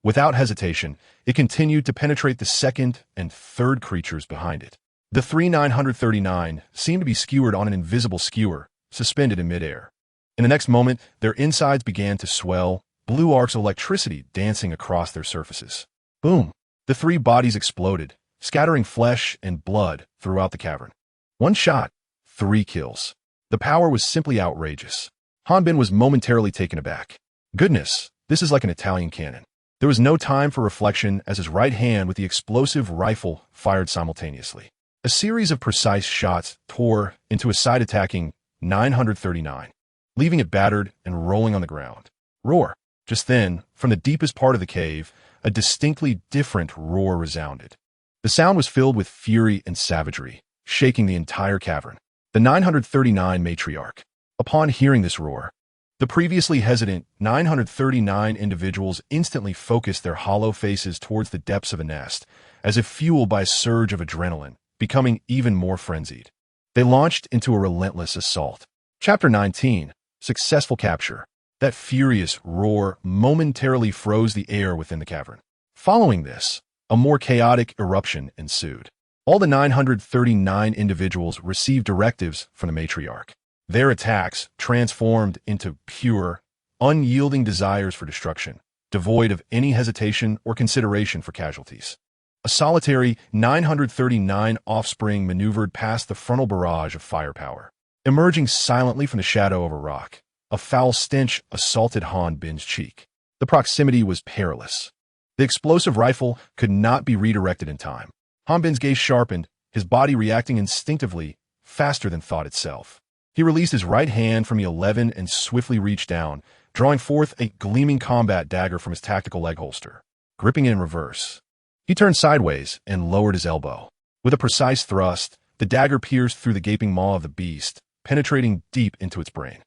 Without hesitation, it continued to penetrate the second and third creatures behind it. The 939 seemed to be skewered on an invisible skewer, suspended in midair. In the next moment, their insides began to swell, blue arcs of electricity dancing across their surfaces. Boom! The 3 bodies exploded, scattering flesh and blood throughout the cavern. 1 shot, 3 kills. The power was simply outrageous. Hanbin was momentarily taken aback. Goodness, this is like an Italian cannon. There was no time for reflection as his right hand with the explosive rifle fired simultaneously. A series of precise shots tore into a side-attacking 939, leaving it battered and rolling on the ground. Roar! Just then, from the deepest part of the cave, a distinctly different roar resounded. The sound was filled with fury and savagery, shaking the entire cavern. The 939 matriarch. Upon hearing this roar, the previously hesitant 939 individuals instantly focused their hollow faces towards the depths of a nest, as if fueled by a surge of adrenaline, becoming even more frenzied. They launched into a relentless assault. Chapter 19, Successful Capture. That furious roar momentarily froze the air within the cavern. Following this, a more chaotic eruption ensued. All the 939 individuals received directives from the matriarch. Their attacks transformed into pure, unyielding desires for destruction, devoid of any hesitation or consideration for casualties. A solitary 939 offspring maneuvered past the frontal barrage of firepower. Emerging silently from the shadow of a rock, a foul stench assaulted Hanbin's cheek. The proximity was perilous. The explosive rifle could not be redirected in time. Hanbin's gaze sharpened, his body reacting instinctively, faster than thought itself. He released his right hand from the 11 and swiftly reached down, drawing forth a gleaming combat dagger from his tactical leg holster. Gripping it in reverse, he turned sideways and lowered his elbow. With a precise thrust, the dagger pierced through the gaping maw of the beast, penetrating deep into its brain.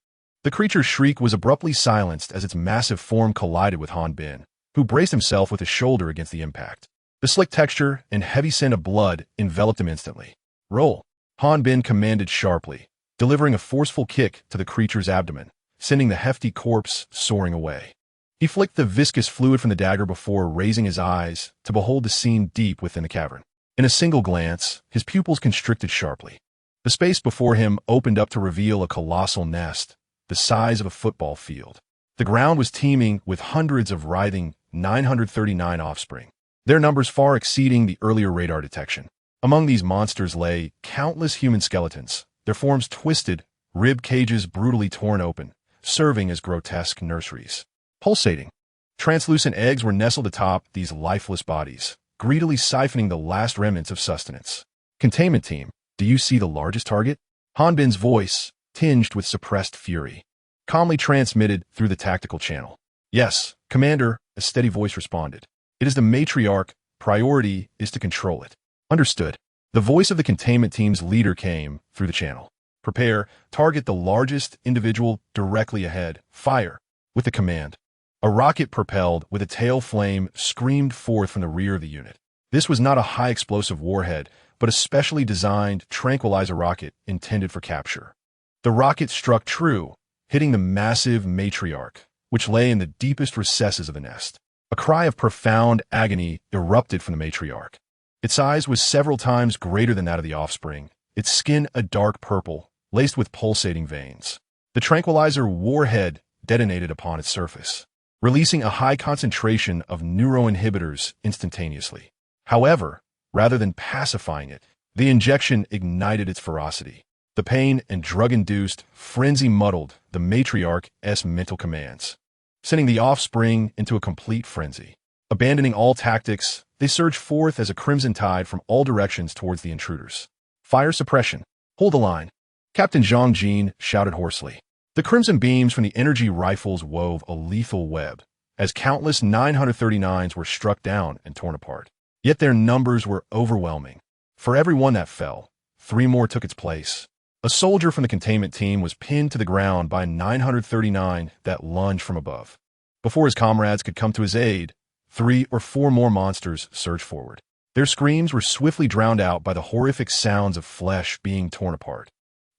The creature's shriek was abruptly silenced as its massive form collided with Hanbin, who braced himself with his shoulder against the impact. The slick texture and heavy scent of blood enveloped him instantly. Roll! Hanbin commanded sharply, delivering a forceful kick to the creature's abdomen, sending the hefty corpse soaring away. He flicked the viscous fluid from the dagger before raising his eyes to behold the scene deep within the cavern. In a single glance, his pupils constricted sharply. The space before him opened up to reveal a colossal nest, the size of a football field. The ground was teeming with hundreds of writhing 939 offspring, their numbers far exceeding the earlier radar detection. Among these monsters lay countless human skeletons, their forms twisted, rib cages brutally torn open, serving as grotesque nurseries. Pulsating. Translucent eggs were nestled atop these lifeless bodies, greedily siphoning the last remnants of sustenance. Containment team, do you see the largest target? Hanbin's voice, tinged with suppressed fury, calmly transmitted through the tactical channel. Yes, Commander, a steady voice responded. It is the matriarch. Priority is to control it. Understood. The voice of the containment team's leader came through the channel. Prepare, target the largest individual directly ahead. Fire. With the command. A rocket propelled with a tail flame screamed forth from the rear of the unit. This was not a high-explosive warhead, but a specially designed tranquilizer rocket intended for capture. The rocket struck true, hitting the massive matriarch, which lay in the deepest recesses of the nest. A cry of profound agony erupted from the matriarch. Its size was several times greater than that of the offspring, its skin a dark purple, laced with pulsating veins. The tranquilizer warhead detonated upon its surface, releasing a high concentration of neuroinhibitors instantaneously. However, rather than pacifying it, the injection ignited its ferocity. The pain and drug-induced frenzy muddled the matriarch's mental commands, sending the offspring into a complete frenzy. Abandoning all tactics, they surged forth as a crimson tide from all directions towards the intruders. Fire suppression. Hold the line. Captain Zhang Jin shouted hoarsely. The crimson beams from the energy rifles wove a lethal web, as countless 939s were struck down and torn apart. Yet their numbers were overwhelming. For every one that fell, 3 more took its place. A soldier from the containment team was pinned to the ground by 939 that lunged from above. Before his comrades could come to his aid, 3 or 4 more monsters surged forward. Their screams were swiftly drowned out by the horrific sounds of flesh being torn apart.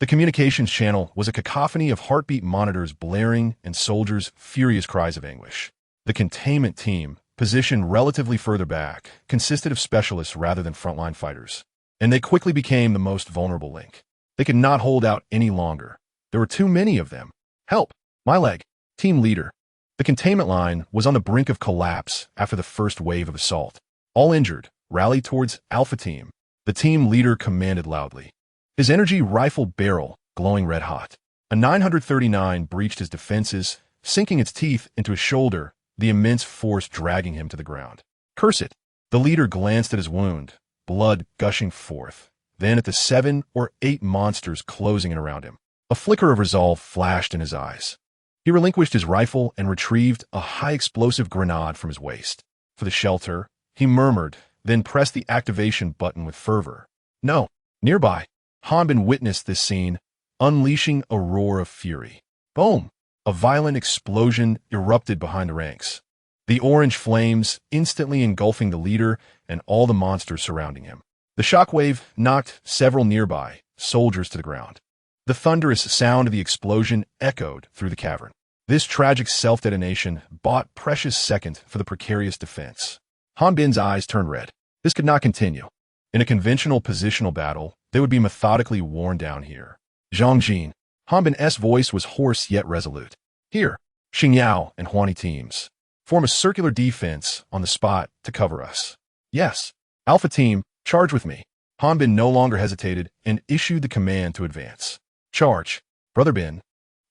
The communications channel was a cacophony of heartbeat monitors blaring and soldiers' furious cries of anguish. The containment team, positioned relatively further back, consisted of specialists rather than frontline fighters, and they quickly became the most vulnerable link. They could not hold out any longer. There were too many of them. Help! My leg! Team leader. The containment line was on the brink of collapse after the first wave of assault. All injured, rallied towards Alpha Team. The team leader commanded loudly. His energy rifle barrel glowing red-hot. A 939 breached his defenses, sinking its teeth into his shoulder, the immense force dragging him to the ground. Curse it! The leader glanced at his wound, blood gushing forth, then at the 7 or 8 monsters closing in around him. A flicker of resolve flashed in his eyes. He relinquished his rifle and retrieved a high-explosive grenade from his waist. For the shelter, he murmured, then pressed the activation button with fervor. No! Nearby, Hanbin witnessed this scene, unleashing a roar of fury. Boom! A violent explosion erupted behind the ranks, the orange flames instantly engulfing the leader and all the monsters surrounding him. The shockwave knocked several nearby soldiers to the ground. The thunderous sound of the explosion echoed through the cavern. This tragic self-detonation bought precious seconds for the precarious defense. Hanbin's eyes turned red. This could not continue. In a conventional positional battle, they would be methodically worn down here. Zhang Jin. Hanbin's voice was hoarse yet resolute. Here, Xingyao and Huani teams. Form a circular defense on the spot to cover us. Yes. Alpha team, charge with me. Hanbin no longer hesitated and issued the command to advance. Charge. Brother Bin.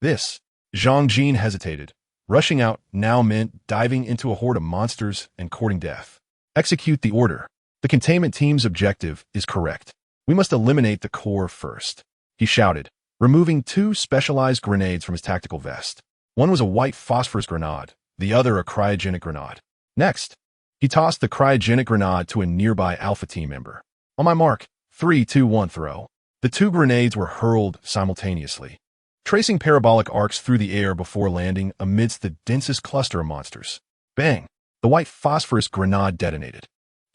This. Zhang Jin hesitated. Rushing out now meant diving into a horde of monsters and courting death. Execute the order. The containment team's objective is correct. We must eliminate the core first. He shouted, removing 2 specialized grenades from his tactical vest. One was a white phosphorus grenade, the other a cryogenic grenade. Next, he tossed the cryogenic grenade to a nearby Alpha team member. On my mark, 3, 2, 1, throw. The 2 grenades were hurled simultaneously, tracing parabolic arcs through the air before landing amidst the densest cluster of monsters. Bang! The white phosphorus grenade detonated,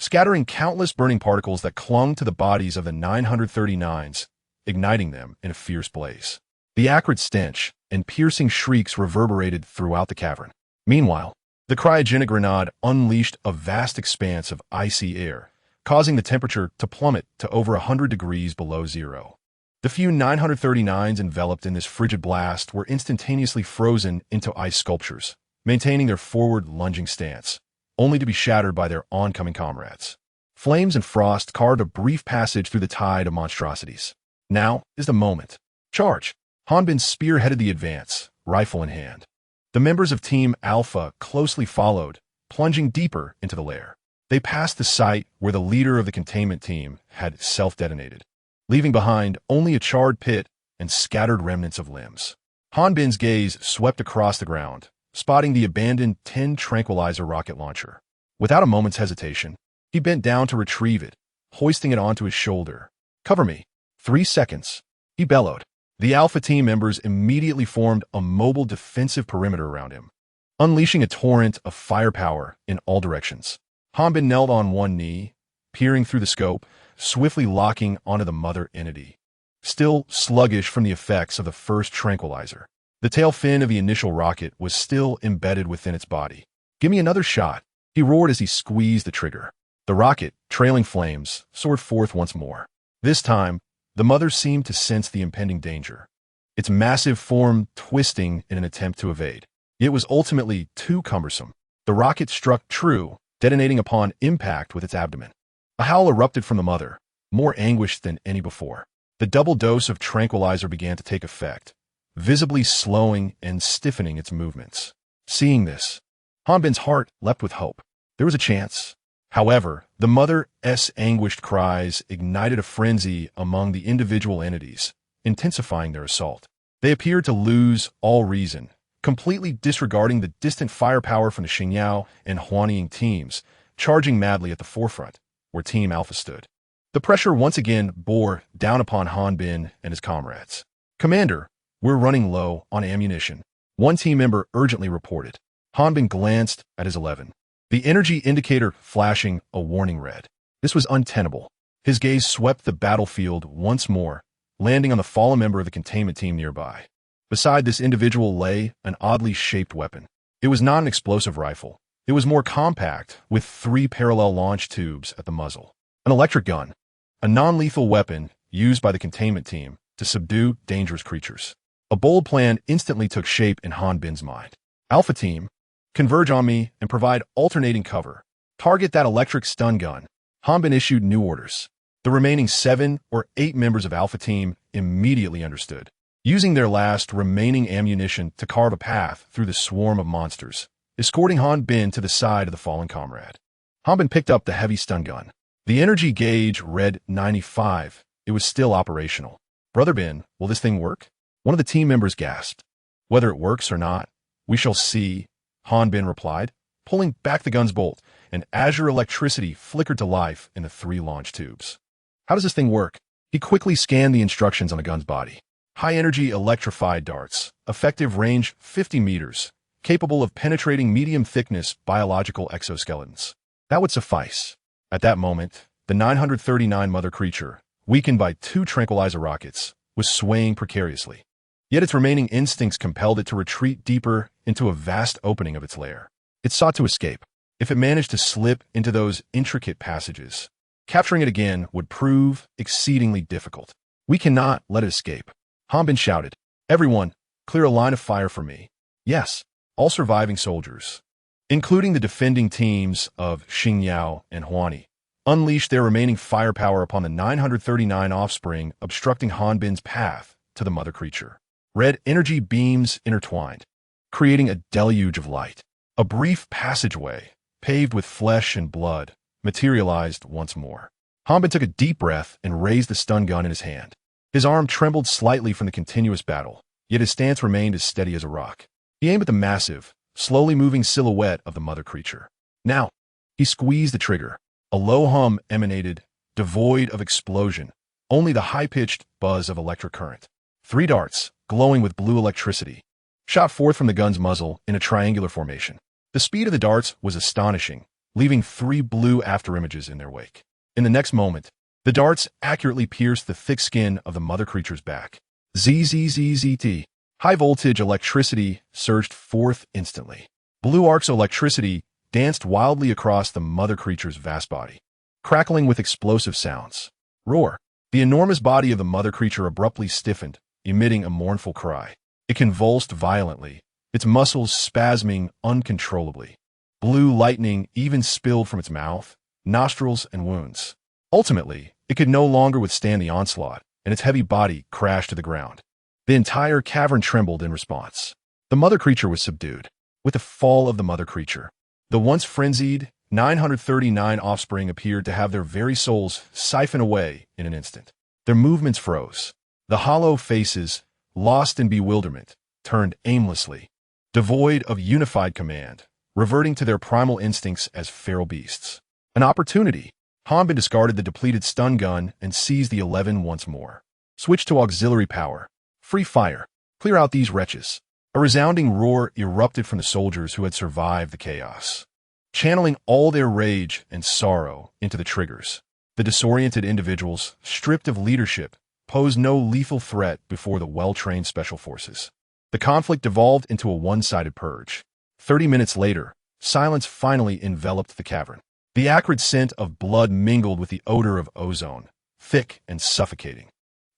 scattering countless burning particles that clung to the bodies of the 939s, igniting them in a fierce blaze. The acrid stench and piercing shrieks reverberated throughout the cavern. Meanwhile, the cryogenic grenade unleashed a vast expanse of icy air, causing the temperature to plummet to over 100 degrees below zero. The few 939s enveloped in this frigid blast were instantaneously frozen into ice sculptures, maintaining their forward lunging stance, only to be shattered by their oncoming comrades. Flames and frost carved a brief passage through the tide of monstrosities. Now is the moment. Charge! Hanbin spearheaded the advance, rifle in hand. The members of Team Alpha closely followed, plunging deeper into the lair. They passed the site where the leader of the containment team had self-detonated, leaving behind only a charred pit and scattered remnants of limbs. Hanbin's gaze swept across the ground, spotting the abandoned 10 tranquilizer rocket launcher. Without a moment's hesitation, he bent down to retrieve it, hoisting it onto his shoulder. "Cover me." 3 seconds, he bellowed. The Alpha team members immediately formed a mobile defensive perimeter around him, unleashing a torrent of firepower in all directions. Hanbin knelt on one knee, peering through the scope, swiftly locking onto the mother entity. Still sluggish from the effects of the first tranquilizer, the tail fin of the initial rocket was still embedded within its body. "Give me another shot," he roared as he squeezed the trigger. The rocket, trailing flames, soared forth once more. This time, the mother seemed to sense the impending danger, its massive form twisting in an attempt to evade. It was ultimately too cumbersome. The rocket struck true, detonating upon impact with its abdomen. A howl erupted from the mother, more anguished than any before. The double dose of tranquilizer began to take effect, visibly slowing and stiffening its movements. Seeing this, Hanbin's heart leapt with hope. There was a chance. However, the mother's anguished cries ignited a frenzy among the individual entities, intensifying their assault. They appeared to lose all reason, completely disregarding the distant firepower from the Xingyao and Huanying teams, charging madly at the forefront, where Team Alpha stood. The pressure once again bore down upon Hanbin and his comrades. "Commander, we're running low on ammunition," one team member urgently reported. Hanbin glanced at his 11. The energy indicator flashing a warning red. This was untenable. His gaze swept the battlefield once more, landing on the fallen member of the containment team nearby. Beside this individual lay an oddly shaped weapon. It was not an explosive rifle. It was more compact, with 3 parallel launch tubes at the muzzle. An electric gun, a non-lethal weapon used by the containment team to subdue dangerous creatures. A bold plan instantly took shape in Hanbin's mind. "Alpha team, converge on me and provide alternating cover. Target that electric stun gun." Hanbin issued new orders. The remaining 7 or 8 members of Alpha team immediately understood, using their last remaining ammunition to carve a path through the swarm of monsters, escorting Hanbin to the side of the fallen comrade. Hanbin picked up the heavy stun gun. The energy gauge read 95. It was still operational. "Brother Bin, will this thing work?" One of the team members gasped. "Whether it works or not, we shall see," Hanbin replied, pulling back the gun's bolt, and azure electricity flickered to life in the 3 launch tubes. "How does this thing work?" He quickly scanned the instructions on the gun's body. High-energy electrified darts, effective range 50 meters, capable of penetrating medium-thickness biological exoskeletons. That would suffice. At that moment, the 939 mother creature, weakened by 2 tranquilizer rockets, was swaying precariously. Yet its remaining instincts compelled it to retreat deeper into a vast opening of its lair. It sought to escape. If it managed to slip into those intricate passages, capturing it again would prove exceedingly difficult. "We cannot let it escape," Hanbin shouted. "Everyone, clear a line of fire for me." Yes, all surviving soldiers, including the defending teams of Xingyao and Huani, unleashed their remaining firepower upon the 939 offspring obstructing Hanbin's path to the mother creature. Red energy beams intertwined, creating a deluge of light. A brief passageway, paved with flesh and blood, materialized once more. Hanbin took a deep breath and raised the stun gun in his hand. His arm trembled slightly from the continuous battle, yet his stance remained as steady as a rock. He aimed at the massive, slowly moving silhouette of the mother creature. Now, he squeezed the trigger. A low hum emanated, devoid of explosion, only the high-pitched buzz of electric current. 3 darts, glowing with blue electricity, shot forth from the gun's muzzle in a triangular formation. The speed of the darts was astonishing, leaving 3 blue afterimages in their wake. In the next moment, the darts accurately pierced the thick skin of the mother creature's back. ZZZZT. High-voltage electricity surged forth instantly. Blue arcs of electricity danced wildly across the mother creature's vast body, crackling with explosive sounds. Roar. The enormous body of the mother creature abruptly stiffened, emitting a mournful cry. It convulsed violently, its muscles spasming uncontrollably. Blue lightning even spilled from its mouth, nostrils, and wounds. Ultimately, it could no longer withstand the onslaught, and its heavy body crashed to the ground. The entire cavern trembled in response. The mother creature was subdued. With the fall of the mother creature, the once frenzied 939 offspring appeared to have their very souls siphoned away in an instant. Their movements froze. The hollow faces, lost in bewilderment, turned aimlessly, devoid of unified command, reverting to their primal instincts as feral beasts. An opportunity. Hanbin discarded the depleted stun gun and seized the 11 once more. Switch to auxiliary power. Free fire. Clear out these wretches. A resounding roar erupted from the soldiers who had survived the chaos, channeling all their rage and sorrow into the triggers. The disoriented individuals, stripped of leadership, posed no lethal threat before the well-trained special forces. The conflict devolved into a one-sided purge. 30 minutes later, silence finally enveloped the cavern. The acrid scent of blood mingled with the odor of ozone, thick and suffocating.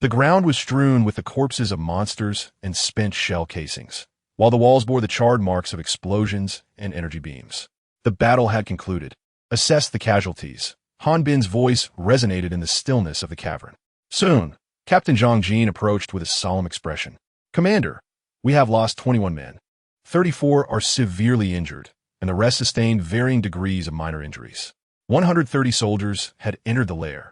The ground was strewn with the corpses of monsters and spent shell casings, while the walls bore the charred marks of explosions and energy beams. The battle had concluded. Assess the casualties. Hanbin's voice resonated in the stillness of the cavern. Soon, Captain Zhang Jin approached with a solemn expression. Commander, we have lost 21 men. 34 are severely injured, and the rest sustained varying degrees of minor injuries. 130 soldiers had entered the lair,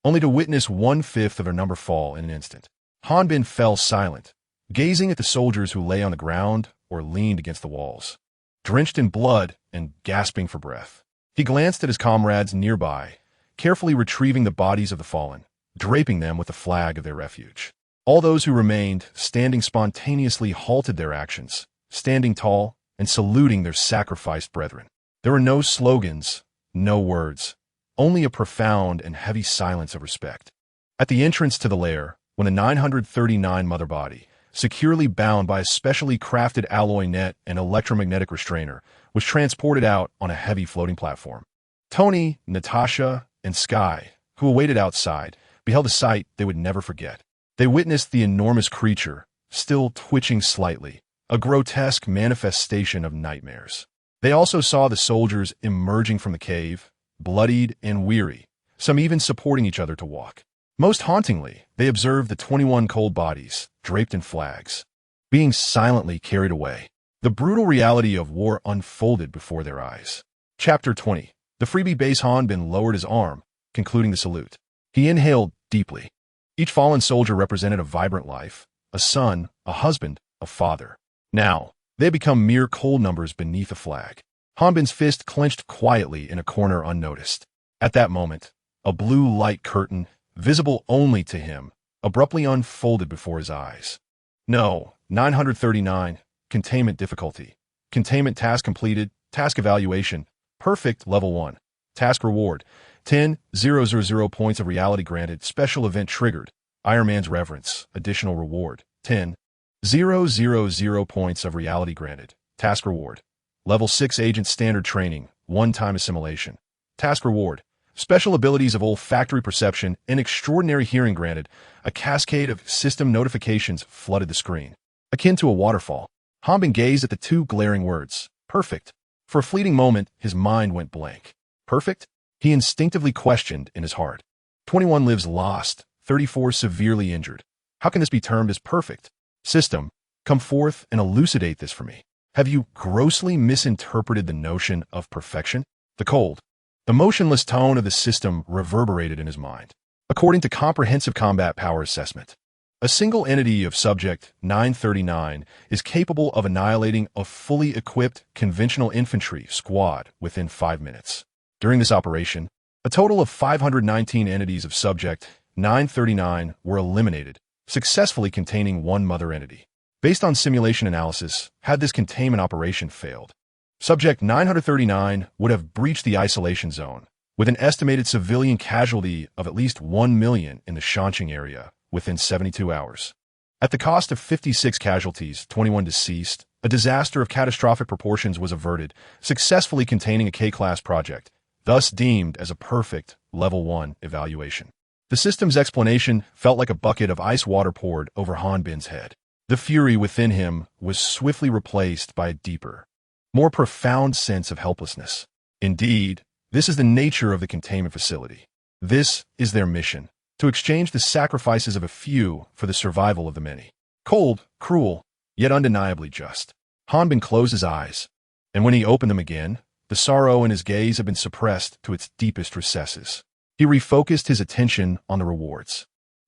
only to witness 1/5 of their number fall in an instant. Hanbin fell silent, gazing at the soldiers who lay on the ground or leaned against the walls, drenched in blood and gasping for breath. He glanced at his comrades nearby, carefully retrieving the bodies of the fallen, draping them with the flag of their refuge. All those who remained, standing spontaneously, halted their actions, standing tall and saluting their sacrificed brethren. There were no slogans, no words, only a profound and heavy silence of respect. At the entrance to the lair, when the 939 mother body, securely bound by a specially crafted alloy net and electromagnetic restrainer, was transported out on a heavy floating platform, Tony, Natasha, and Sky, who awaited outside, beheld a sight they would never forget. They witnessed the enormous creature, still twitching slightly, a grotesque manifestation of nightmares. They also saw the soldiers emerging from the cave, bloodied and weary, some even supporting each other to walk. Most hauntingly, they observed the 21 cold bodies, draped in flags, being silently carried away. The brutal reality of war unfolded before their eyes. Chapter 20. The freebie base Hanbin lowered his arm, concluding the salute. He inhaled deeply. Each fallen soldier represented a vibrant life, a son, a husband, a father. Now, they had become mere cold numbers beneath a flag. Hanbin's fist clenched quietly in a corner unnoticed. At that moment, a blue light curtain, visible only to him, abruptly unfolded before his eyes. No, 939, containment difficulty. Containment task completed, task evaluation, perfect level 1. Task reward, 10,000 points of reality granted, special event triggered, Iron Man's reverence, additional reward, 10,000 points of reality granted, task reward. Level 6 agent standard training, one-time assimilation. Task reward, special abilities of olfactory perception and extraordinary hearing granted. A cascade of system notifications flooded the screen. Akin to a waterfall, Hanbin gazed at the two glaring words, perfect. For a fleeting moment, his mind went blank. Perfect? He instinctively questioned in his heart. 21 lives lost, 34 severely injured. How can this be termed as perfect? System, come forth and elucidate this for me. Have you grossly misinterpreted the notion of perfection? The motionless tone of the system reverberated in his mind. According to Comprehensive Combat Power Assessment, a single entity of Subject 939 is capable of annihilating a fully equipped conventional infantry squad within 5 minutes. During this operation, a total of 519 entities of Subject 939 were eliminated, successfully containing one mother entity. Based on simulation analysis, had this containment operation failed, Subject 939 would have breached the isolation zone, with an estimated civilian casualty of at least 1 million in the Shanqing area within 72 hours. At the cost of 56 casualties, 21 deceased, a disaster of catastrophic proportions was averted, successfully containing a K-class project, thus deemed as a perfect Level 1 evaluation. The system's explanation felt like a bucket of ice water poured over Hanbin's head. The fury within him was swiftly replaced by a deeper, more profound sense of helplessness. Indeed, this is the nature of the containment facility. This is their mission, to exchange the sacrifices of a few for the survival of the many. Cold, cruel, yet undeniably just. Hanbin closed his eyes, and when he opened them again, the sorrow in his gaze had been suppressed to its deepest recesses. He refocused his attention on the rewards.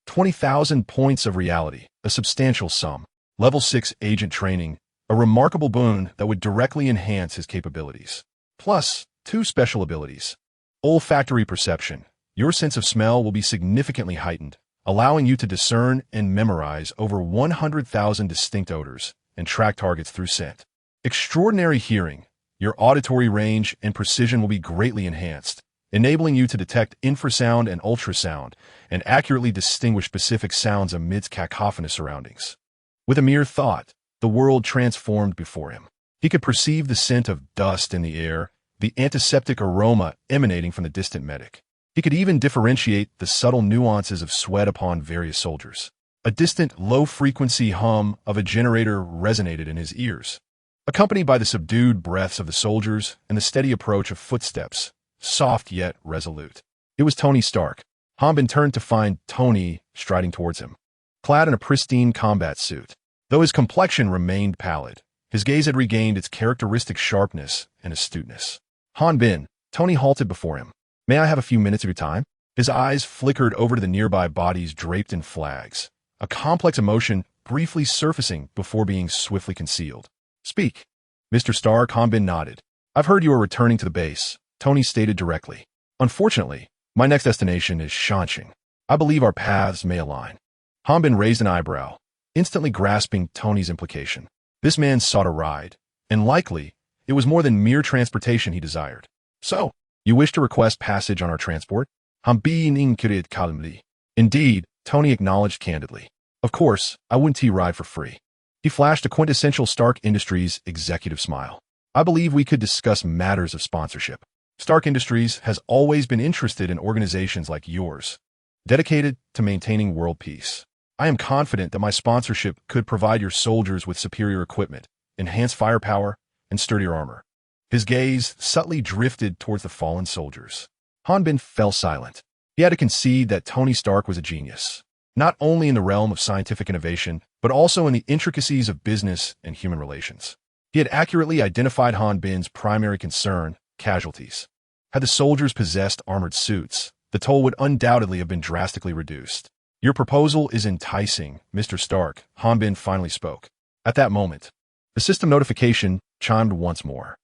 20,000 points of reality, a substantial sum. Level 6 agent training, a remarkable boon that would directly enhance his capabilities. Plus, 2 special abilities. Olfactory perception. Your sense of smell will be significantly heightened, allowing you to discern and memorize over 100,000 distinct odors and track targets through scent. Extraordinary hearing. Your auditory range and precision will be greatly enhanced, enabling you to detect infrasound and ultrasound and accurately distinguish specific sounds amidst cacophonous surroundings. With a mere thought, the world transformed before him. He could perceive the scent of dust in the air, the antiseptic aroma emanating from the distant medic. He could even differentiate the subtle nuances of sweat upon various soldiers. A distant, low-frequency hum of a generator resonated in his ears, accompanied by the subdued breaths of the soldiers and the steady approach of footsteps, soft yet resolute. It was Tony Stark. Hanbin turned to find Tony striding towards him, clad in a pristine combat suit. Though his complexion remained pallid, his gaze had regained its characteristic sharpness and astuteness. Hanbin, Tony halted before him. May I have a few minutes of your time? His eyes flickered over to the nearby bodies draped in flags, a complex emotion briefly surfacing before being swiftly concealed. Speak. Mr. Stark, Hanbin nodded. I've heard you are returning to the base, Tony stated directly. Unfortunately, my next destination is S.H.I.E.L.D. I believe our paths may align. Hanbin raised an eyebrow, instantly grasping Tony's implication. This man sought a ride, and likely, it was more than mere transportation he desired. So, you wish to request passage on our transport? Hanbin inquired calmly. Indeed, Tony acknowledged candidly. Of course, I wouldn't ride for free. He flashed a quintessential Stark Industries executive smile. I believe we could discuss matters of sponsorship. Stark Industries has always been interested in organizations like yours, dedicated to maintaining world peace. I am confident that my sponsorship could provide your soldiers with superior equipment, enhanced firepower, and sturdier armor. His gaze subtly drifted towards the fallen soldiers. Hanbin fell silent. He had to concede that Tony Stark was a genius, not only in the realm of scientific innovation, but also in the intricacies of business and human relations. He had accurately identified Hanbin's primary concern, casualties. Had the soldiers possessed armored suits, the toll would undoubtedly have been drastically reduced. Your proposal is enticing, Mr. Stark, Hanbin finally spoke. At that moment, the system notification chimed once more.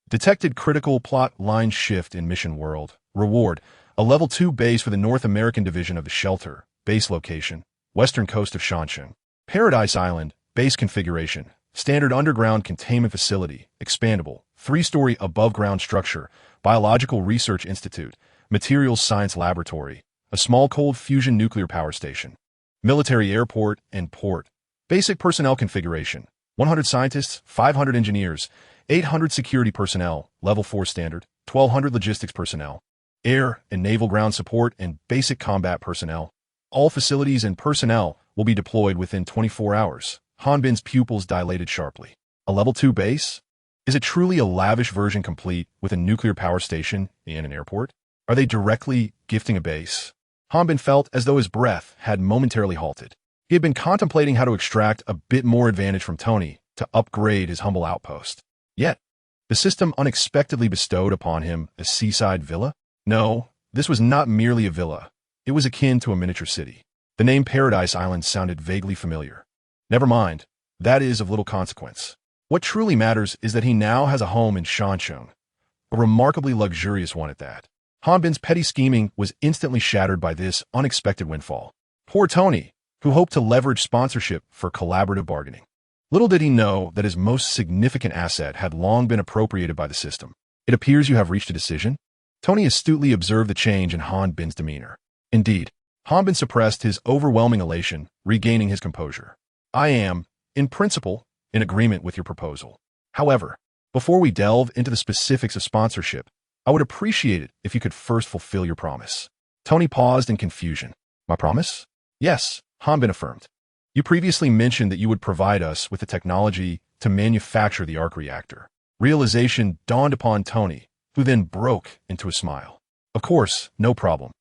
Detected critical plot line shift in mission world. Reward, a level 2 base for the North American division of the shelter. Base location, western coast of S.H.I.E.L.D. Paradise Island, base configuration, standard underground containment facility, expandable, 3-story above-ground structure, biological research institute, materials science laboratory, a small cold fusion nuclear power station, military airport and port, basic personnel configuration, 100 scientists, 500 engineers, 800 security personnel, level 4 standard, 1,200 logistics personnel, air and naval ground support and basic combat personnel. All facilities and personnel will be deployed within 24 hours. Hanbin's pupils dilated sharply. A level 2 base? Is it truly a lavish version complete with a nuclear power station and an airport? Are they directly gifting a base? Hanbin felt as though his breath had momentarily halted. He had been contemplating how to extract a bit more advantage from Tony to upgrade his humble outpost. Yet, the system unexpectedly bestowed upon him a seaside villa? No, this was not merely a villa. It was akin to a miniature city. The name Paradise Island sounded vaguely familiar. Never mind, that is of little consequence. What truly matters is that he now has a home in S.H.I.E.L.D., a remarkably luxurious one at that. Hanbin's petty scheming was instantly shattered by this unexpected windfall. Poor Tony, who hoped to leverage sponsorship for collaborative bargaining. Little did he know that his most significant asset had long been appropriated by the system. It appears you have reached a decision? Tony astutely observed the change in Hanbin's demeanor. Indeed, Hanbin suppressed his overwhelming elation, regaining his composure. I am, in principle, in agreement with your proposal. However, before we delve into the specifics of sponsorship, I would appreciate it if you could first fulfill your promise. Tony paused in confusion. My promise? Yes, Hanbin affirmed. You previously mentioned that you would provide us with the technology to manufacture the arc reactor. Realization dawned upon Tony, who then broke into a smile. Of course, no problem.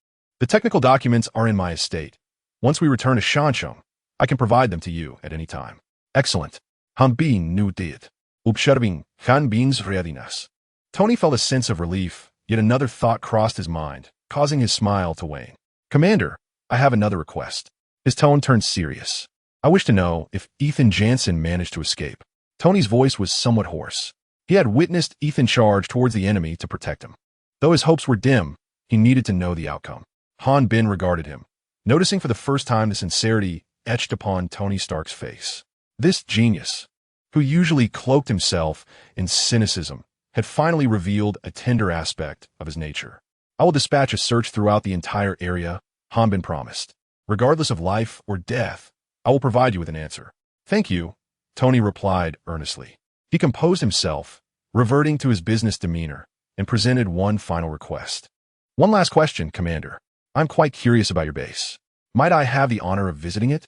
The technical documents are in my estate. Once we return to S.H.I.E.L.D., I can provide them to you at any time. Excellent. Hanbin nodded. Upsharbing, Han Beans Readinas. Tony felt a sense of relief, yet another thought crossed his mind, causing his smile to wane. Commander, I have another request. His tone turned serious. I wish to know if Ethan Jansen managed to escape. Tony's voice was somewhat hoarse. He had witnessed Ethan charge towards the enemy to protect him. Though his hopes were dim, he needed to know the outcome. Han Bin regarded him, noticing for the first time the sincerity etched upon Tony Stark's face. This genius, who usually cloaked himself in cynicism, had finally revealed a tender aspect of his nature. I will dispatch a search throughout the entire area, Han Bin promised. Regardless of life or death, I will provide you with an answer. Thank you, Tony replied earnestly. He composed himself, reverting to his business demeanor, and presented one final request. One last question, Commander. I'm quite curious about your base. Might I have the honor of visiting it?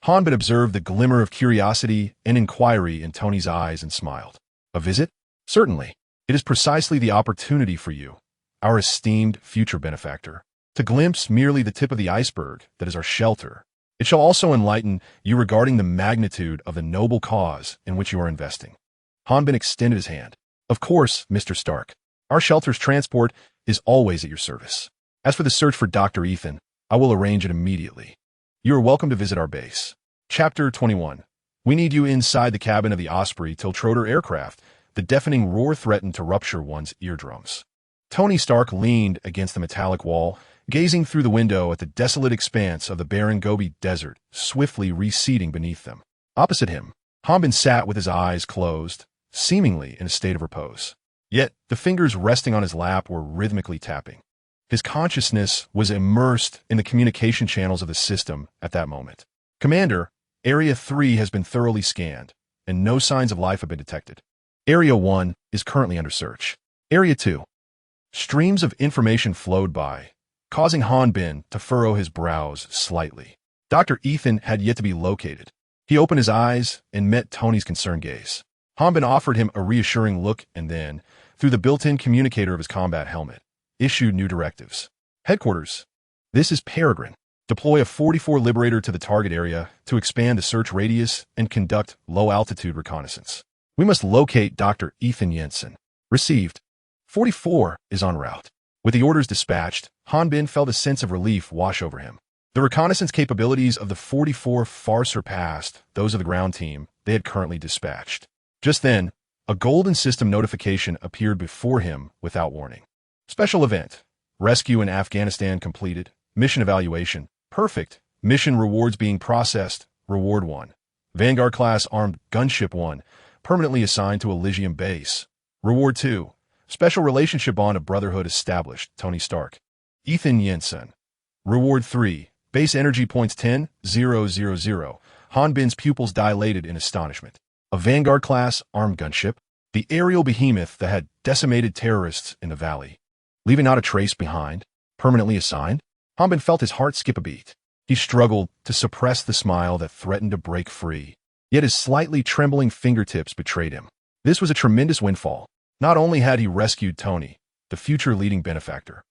Han Bin observed the glimmer of curiosity and inquiry in Tony's eyes and smiled. A visit? Certainly. It is precisely the opportunity for you, our esteemed future benefactor, to glimpse merely the tip of the iceberg that is our shelter. It shall also enlighten you regarding the magnitude of the noble cause in which you are investing. Han Bin extended his hand. Of course, Mr. Stark. Our shelter's transport is always at your service. As for the search for Dr. Ethan, I will arrange it immediately. You are welcome to visit our base. Chapter 21. We need you inside the cabin of the Osprey Tiltrotor aircraft. The deafening roar threatened to rupture one's eardrums. Tony Stark leaned against the metallic wall, gazing through the window at the desolate expanse of the barren Gobi Desert, swiftly receding beneath them. Opposite him, Han Bin sat with his eyes closed, seemingly in a state of repose. Yet, the fingers resting on his lap were rhythmically tapping. His consciousness was immersed in the communication channels of the system at that moment. Commander, Area 3 has been thoroughly scanned, and no signs of life have been detected. Area 1 is currently under search. Area 2. Streams of information flowed by, causing Han Bin to furrow his brows slightly. Dr. Ethan had yet to be located. He opened his eyes and met Tony's concerned gaze. Han Bin offered him a reassuring look and then, through the built-in communicator of his combat helmet, issued new directives. Headquarters. This is Peregrine. Deploy a 44 Liberator to the target area to expand the search radius and conduct low-altitude reconnaissance. We must locate Dr. Ethan Jensen. Received. 44 is en route. With the orders dispatched, Han Bin felt a sense of relief wash over him. The reconnaissance capabilities of the 44 far surpassed those of the ground team they had currently dispatched. Just then, a golden system notification appeared before him without warning. Special event. Rescue in Afghanistan completed. Mission evaluation. Perfect. Mission rewards being processed. Reward 1. Vanguard-class armed gunship 1. Permanently assigned to Elysium base. Reward 2. Special relationship bond of brotherhood established. Tony Stark. Ethan Jensen. Reward 3. Base energy points 10,000. Han Bin's pupils dilated in astonishment. A Vanguard-class armed gunship, the aerial behemoth that had decimated terrorists in the valley. Leaving not a trace behind, permanently assigned? Han Bin felt his heart skip a beat. He struggled to suppress the smile that threatened to break free. Yet his slightly trembling fingertips betrayed him. This was a tremendous windfall. Not only had he rescued Tony, the future leading benefactor,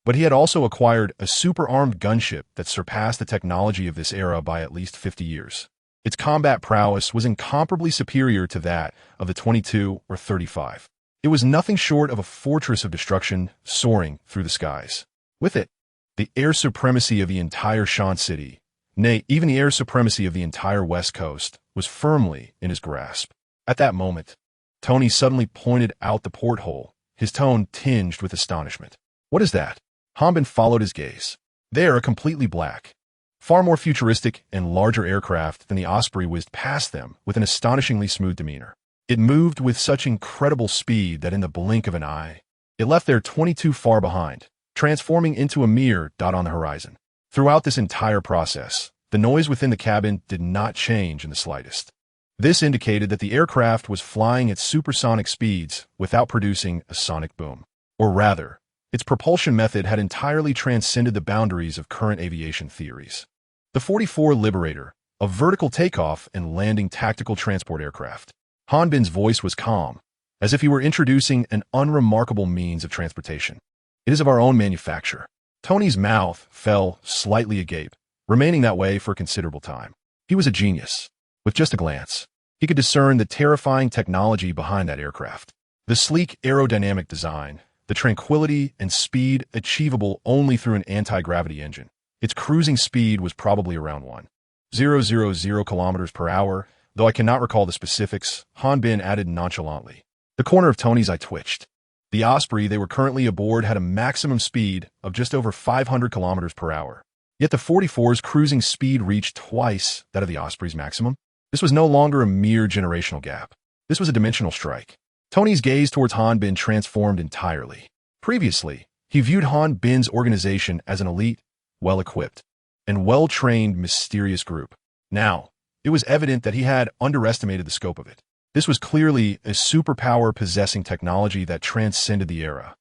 but he had also acquired a super-armed gunship that surpassed the technology of this era by at least 50 years. Its combat prowess was incomparably superior to that of the 22 or 35. It was nothing short of a fortress of destruction soaring through the skies. With it, the air supremacy of the entire Shan City, nay, even the air supremacy of the entire West Coast, was firmly in his grasp. At that moment, Tony suddenly pointed out the porthole, his tone tinged with astonishment. What is that? Han Bin followed his gaze. There, completely black, far more futuristic and larger aircraft than the Osprey whizzed past them with an astonishingly smooth demeanor. It moved with such incredible speed that in the blink of an eye, it left their 22 far behind, transforming into a mere dot on the horizon. Throughout this entire process, the noise within the cabin did not change in the slightest. This indicated that the aircraft was flying at supersonic speeds without producing a sonic boom. Or rather, its propulsion method had entirely transcended the boundaries of current aviation theories. The 44 Liberator, a vertical takeoff and landing tactical transport aircraft. Han Bin's voice was calm, as if he were introducing an unremarkable means of transportation. It is of our own manufacture. Tony's mouth fell slightly agape, remaining that way for a considerable time. He was a genius. With just a glance, He could discern the terrifying technology behind that aircraft. The sleek aerodynamic design, the tranquility and speed achievable only through an anti-gravity engine. Its cruising speed was probably around 1,000 kilometers per hour, though I cannot recall the specifics, Han Bin added nonchalantly. The corner of Tony's eye twitched. The Osprey they were currently aboard had a maximum speed of just over 500 kilometers per hour. Yet the 44's cruising speed reached twice that of the Osprey's maximum. This was no longer a mere generational gap. This was a dimensional strike. Tony's gaze towards Han Bin transformed entirely. Previously, he viewed Han Bin's organization as an elite, well-equipped, and well-trained mysterious group. Now, it was evident that he had underestimated the scope of it. This was clearly a superpower-possessing technology that transcended the era.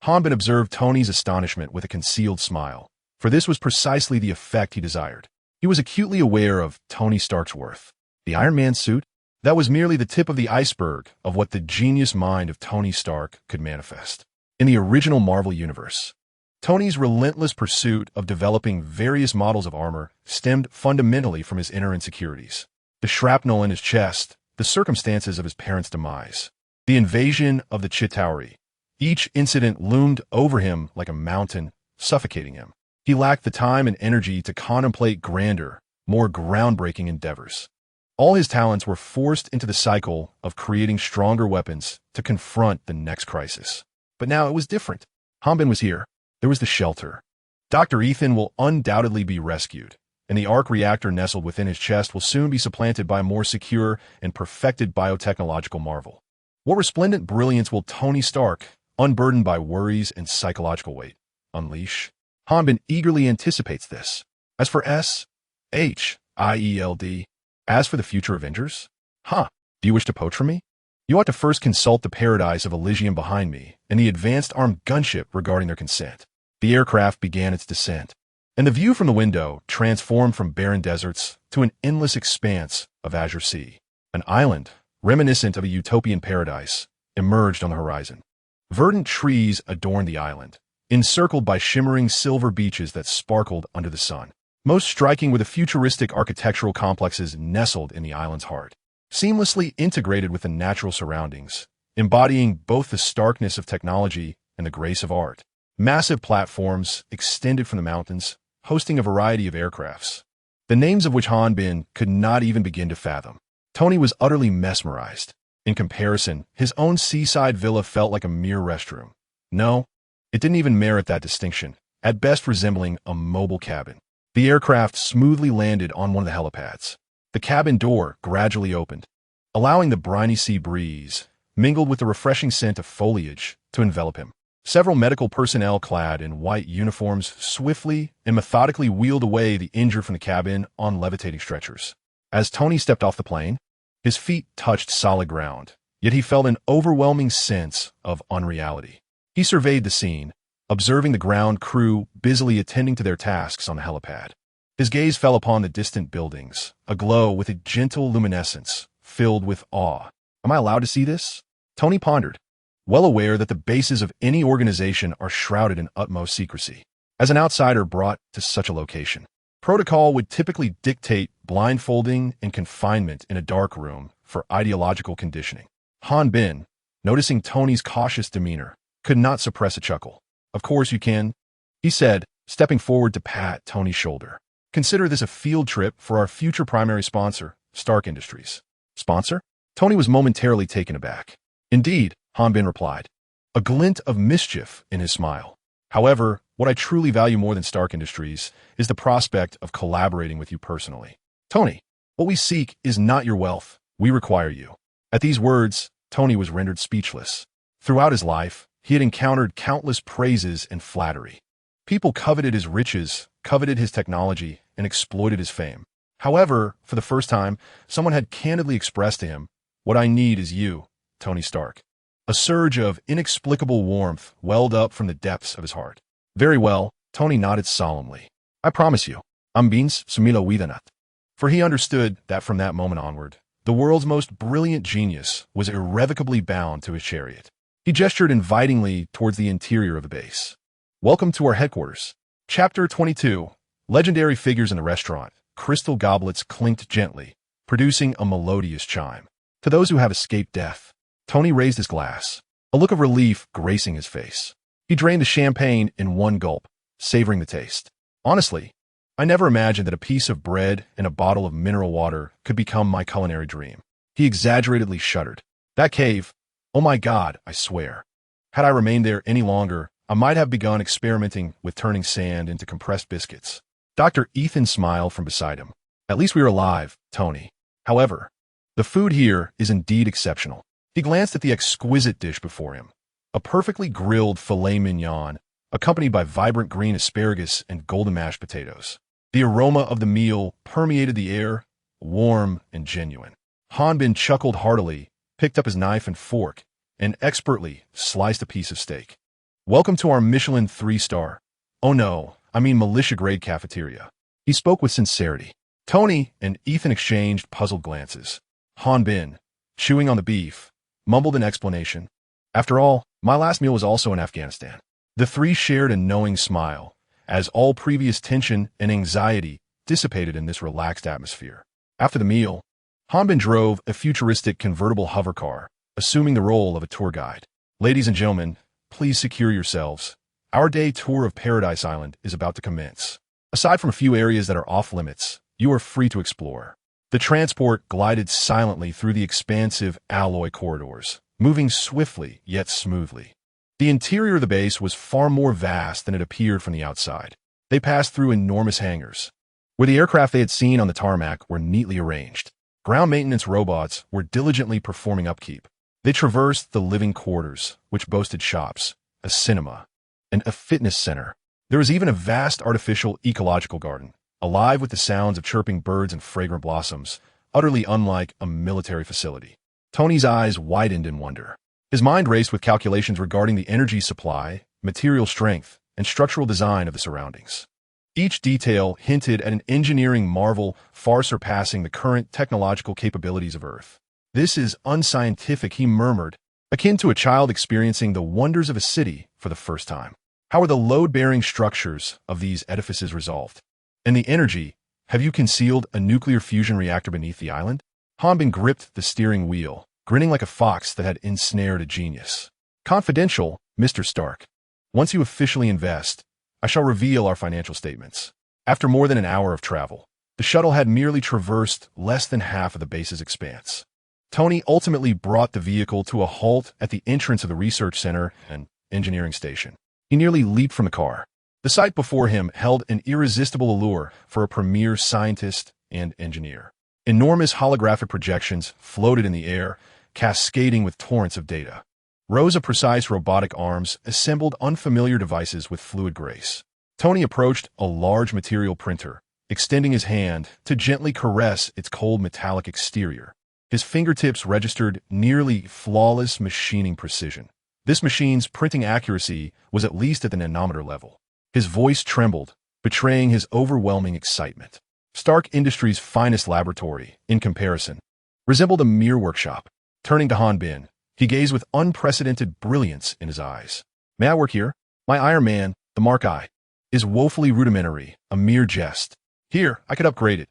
Han Bin observed Tony's astonishment with a concealed smile, for this was precisely the effect he desired. He was acutely aware of Tony Stark's worth. The Iron Man suit? That was merely the tip of the iceberg of what the genius mind of Tony Stark could manifest. In the original Marvel Universe, Tony's relentless pursuit of developing various models of armor stemmed fundamentally from his inner insecurities. The shrapnel in his chest, the circumstances of his parents' demise, the invasion of the Chitauri. Each incident loomed over him like a mountain, suffocating him. He lacked the time and energy to contemplate grander, more groundbreaking endeavors. All his talents were forced into the cycle of creating stronger weapons to confront the next crisis. But now it was different. Han Bin was here. There was the shelter. Dr. Ethan will undoubtedly be rescued, and the arc reactor nestled within his chest will soon be supplanted by a more secure and perfected biotechnological marvel. What resplendent brilliance will Tony Stark, unburdened by worries and psychological weight, unleash? Han Bin eagerly anticipates this. As for S.H.I.E.L.D., as for the future Avengers? Do you wish to poach from me? You ought to first consult the paradise of Elysium behind me and the advanced armed gunship regarding their consent. The aircraft began its descent, and the view from the window transformed from barren deserts to an endless expanse of azure sea. An island, reminiscent of a utopian paradise, emerged on the horizon. Verdant trees adorned the island, encircled by shimmering silver beaches that sparkled under the sun. Most striking were the futuristic architectural complexes nestled in the island's heart, seamlessly integrated with the natural surroundings, embodying both the starkness of technology and the grace of art. Massive platforms extended from the mountains, hosting a variety of aircrafts, the names of which Han Bin could not even begin to fathom. Tony was utterly mesmerized. In comparison, his own seaside villa felt like a mere restroom. No, it didn't even merit that distinction, at best resembling a mobile cabin. The aircraft smoothly landed on one of the helipads. The cabin door gradually opened, allowing the briny sea breeze, mingled with the refreshing scent of foliage, to envelop him. Several medical personnel clad in white uniforms swiftly and methodically wheeled away the injured from the cabin on levitating stretchers. As Tony stepped off the plane, his feet touched solid ground, yet he felt an overwhelming sense of unreality. He surveyed the scene, observing the ground crew busily attending to their tasks on the helipad. His gaze fell upon the distant buildings, aglow with a gentle luminescence, filled with awe. Am I allowed to see this? Tony pondered, well aware that the bases of any organization are shrouded in utmost secrecy. As an outsider brought to such a location, protocol would typically dictate blindfolding and confinement in a dark room for ideological conditioning. Han Bin, noticing Tony's cautious demeanor, could not suppress a chuckle. Of course you can, he said, stepping forward to pat Tony's shoulder. Consider this a field trip for our future primary sponsor, Stark Industries. Sponsor? Tony was momentarily taken aback. Indeed, Han Bin replied, a glint of mischief in his smile. However, what I truly value more than Stark Industries is the prospect of collaborating with you personally. Tony, what we seek is not your wealth. We require you. At these words, Tony was rendered speechless. Throughout his life, he had encountered countless praises and flattery. People coveted his riches, coveted his technology, and exploited his fame. However, for the first time, someone had candidly expressed to him, what I need is you, Tony Stark. A surge of inexplicable warmth welled up from the depths of his heart. Very well, Tony nodded solemnly. I promise you, ambins sumila widanat. For he understood that from that moment onward, the world's most brilliant genius was irrevocably bound to his chariot. He gestured invitingly towards the interior of the base. Welcome to our headquarters. Chapter 22. Legendary figures in the restaurant. Crystal goblets clinked gently, producing a melodious chime. To those who have escaped death, Tony raised his glass, a look of relief gracing his face. He drained the champagne in one gulp, savoring the taste. Honestly, I never imagined that a piece of bread and a bottle of mineral water could become my culinary dream. He exaggeratedly shuddered. That cave, oh my God, I swear. Had I remained there any longer, I might have begun experimenting with turning sand into compressed biscuits. Dr. Ethan smiled from beside him. At least we are alive, Tony. However, the food here is indeed exceptional. He glanced at the exquisite dish before him. A perfectly grilled filet mignon, accompanied by vibrant green asparagus and golden mashed potatoes. The aroma of the meal permeated the air, warm and genuine. Hanbin chuckled heartily, picked up his knife and fork, and expertly sliced a piece of steak. Welcome to our Michelin 3-star. Oh no, I mean militia-grade cafeteria. He spoke with sincerity. Tony and Ethan exchanged puzzled glances. Hanbin, chewing on the beef, mumbled an explanation. After all, my last meal was also in Afghanistan. The three shared a knowing smile, as all previous tension and anxiety dissipated in this relaxed atmosphere. After the meal, Hanbin drove a futuristic convertible hovercar, assuming the role of a tour guide. Ladies and gentlemen, please secure yourselves. Our day tour of Paradise Island is about to commence. Aside from a few areas that are off-limits, you are free to explore. The transport glided silently through the expansive alloy corridors, moving swiftly yet smoothly. The interior of the base was far more vast than it appeared from the outside. They passed through enormous hangars, where the aircraft they had seen on the tarmac were neatly arranged. Ground maintenance robots were diligently performing upkeep. They traversed the living quarters, which boasted shops, a cinema, and a fitness center. There was even a vast artificial ecological garden, alive with the sounds of chirping birds and fragrant blossoms, utterly unlike a military facility. Tony's eyes widened in wonder. His mind raced with calculations regarding the energy supply, material strength, and structural design of the surroundings. Each detail hinted at an engineering marvel far surpassing the current technological capabilities of Earth. This is unscientific, he murmured, akin to a child experiencing the wonders of a city for the first time. How are the load-bearing structures of these edifices resolved? And the energy, have you concealed a nuclear fusion reactor beneath the island? Hanbin gripped the steering wheel, grinning like a fox that had ensnared a genius. Confidential, Mr. Stark. Once you officially invest, I shall reveal our financial statements. After more than an hour of travel, the shuttle had merely traversed less than half of the base's expanse. Tony ultimately brought the vehicle to a halt at the entrance of the research center and engineering station. He nearly leaped from the car. The sight before him held an irresistible allure for a premier scientist and engineer. Enormous holographic projections floated in the air, cascading with torrents of data. Rows of precise robotic arms assembled unfamiliar devices with fluid grace. Tony approached a large material printer, extending his hand to gently caress its cold metallic exterior. His fingertips registered nearly flawless machining precision. This machine's printing accuracy was at least at the nanometer level. His voice trembled, betraying his overwhelming excitement. Stark Industries' finest laboratory, in comparison, resembled a mere workshop. Turning to Hanbin, he gazed with unprecedented brilliance in his eyes. May I work here? My Iron Man, the Mark I, is woefully rudimentary, a mere jest. Here, I could upgrade it.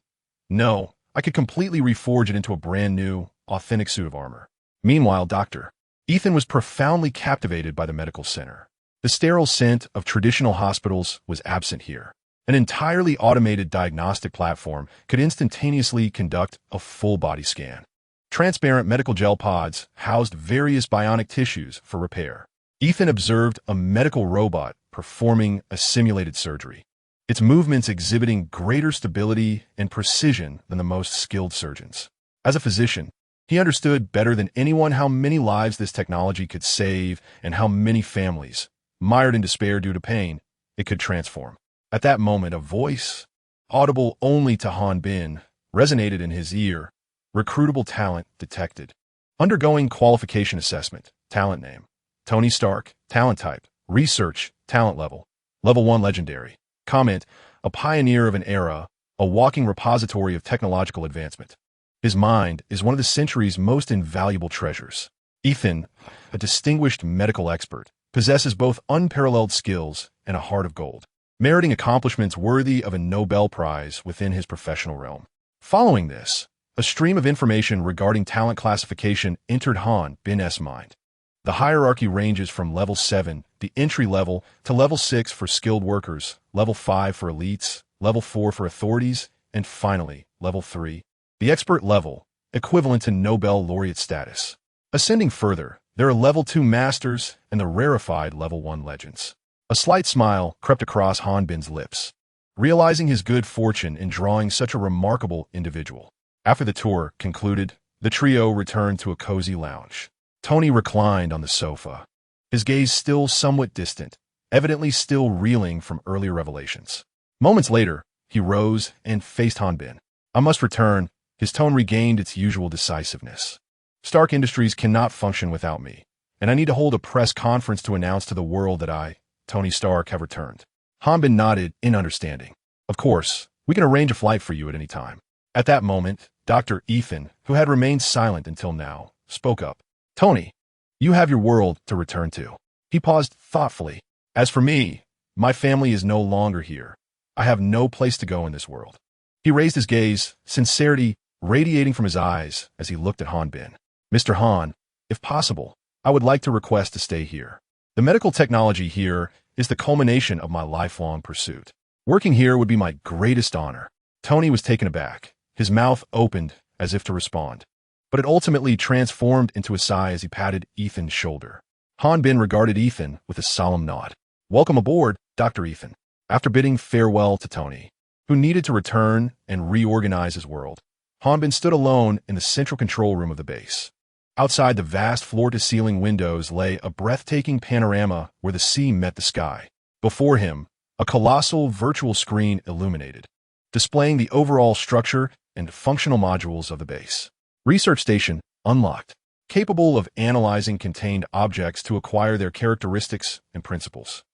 No, I could completely reforge it into a brand new, authentic suit of armor. Meanwhile, Dr. Ethan was profoundly captivated by the medical center. The sterile scent of traditional hospitals was absent here. An entirely automated diagnostic platform could instantaneously conduct a full-body scan. Transparent medical gel pods housed various bionic tissues for repair. Ethan observed a medical robot performing a simulated surgery, its movements exhibiting greater stability and precision than the most skilled surgeons. As a physician, he understood better than anyone how many lives this technology could save and how many families, mired in despair due to pain, it could transform. At that moment, a voice, audible only to Hanbin, resonated in his ear. Recruitable talent detected. Undergoing qualification assessment. Talent name: Tony Stark. Talent type: research. Talent level: level 1 legendary. Comment: a pioneer of an era, a walking repository of technological advancement. His mind is one of the century's most invaluable treasures. Ethan, a distinguished medical expert, possesses both unparalleled skills and a heart of gold, meriting accomplishments worthy of a Nobel Prize within his professional realm. Following this, A stream of information regarding talent classification entered Han Bin's mind. The hierarchy ranges from level 7, the entry level, to level 6 for skilled workers, level 5 for elites, level 4 for authorities, and finally, level 3, the expert level, equivalent to Nobel laureate status. Ascending further, there are level 2 masters and the rarefied level 1 legends. A slight smile crept across Han Bin's lips, realizing his good fortune in drawing such a remarkable individual. After the tour concluded, the trio returned to a cozy lounge. Tony reclined on the sofa, his gaze still somewhat distant, evidently still reeling from earlier revelations. Moments later, he rose and faced Han Bin. "I must return." His tone regained its usual decisiveness. "Stark Industries cannot function without me, and I need to hold a press conference to announce to the world that I, Tony Stark, have returned." Han Bin nodded in understanding. "Of course, we can arrange a flight for you at any time." At that moment, Dr. Ethan, who had remained silent until now, spoke up. "Tony, you have your world to return to." He paused thoughtfully. "As for me, my family is no longer here. I have no place to go in this world." He raised his gaze, sincerity radiating from his eyes as he looked at Han Bin. "Mr. Han, if possible, I would like to request to stay here. The medical technology here is the culmination of my lifelong pursuit. Working here would be my greatest honor." Tony was taken aback. His mouth opened as if to respond, but it ultimately transformed into a sigh as he patted Ethan's shoulder. Han Bin regarded Ethan with a solemn nod. "Welcome aboard, Dr. Ethan." After bidding farewell to Tony, who needed to return and reorganize his world, Han Bin stood alone in the central control room of the base. Outside the vast floor-to-ceiling windows lay a breathtaking panorama where the sea met the sky. Before him, a colossal virtual screen illuminated, displaying the overall structure and functional modules of the base. Research Station unlocked, capable of analyzing contained objects to acquire their characteristics and principles.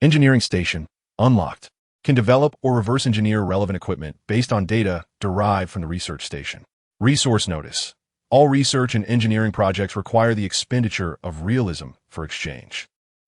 Engineering Station unlocked, can develop or reverse engineer relevant equipment based on data derived from the research station. Resource Notice. All research and engineering projects require the expenditure of realism for exchange.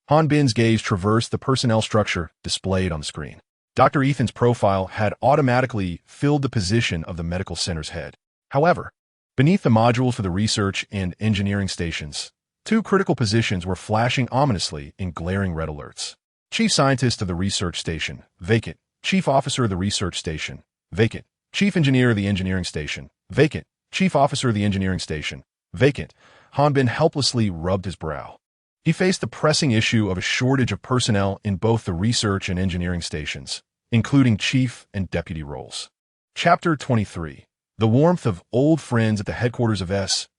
Han Bin's gaze traversed the personnel structure displayed on the screen. Dr. Ethan's profile had automatically filled the position of the medical center's head. However, beneath the modules for the research and engineering stations, two critical positions were flashing ominously in glaring red alerts. Chief Scientist of the Research Station, vacant. Chief Officer of the Research Station, vacant. Chief Engineer of the Engineering Station, vacant. Chief Officer of the Engineering Station, vacant. Han Bin helplessly rubbed his brow. He faced the pressing issue of a shortage of personnel in both the research and engineering stations, including chief and deputy roles. Chapter 23. The warmth of old friends at the headquarters of S.H.I.E.L.D.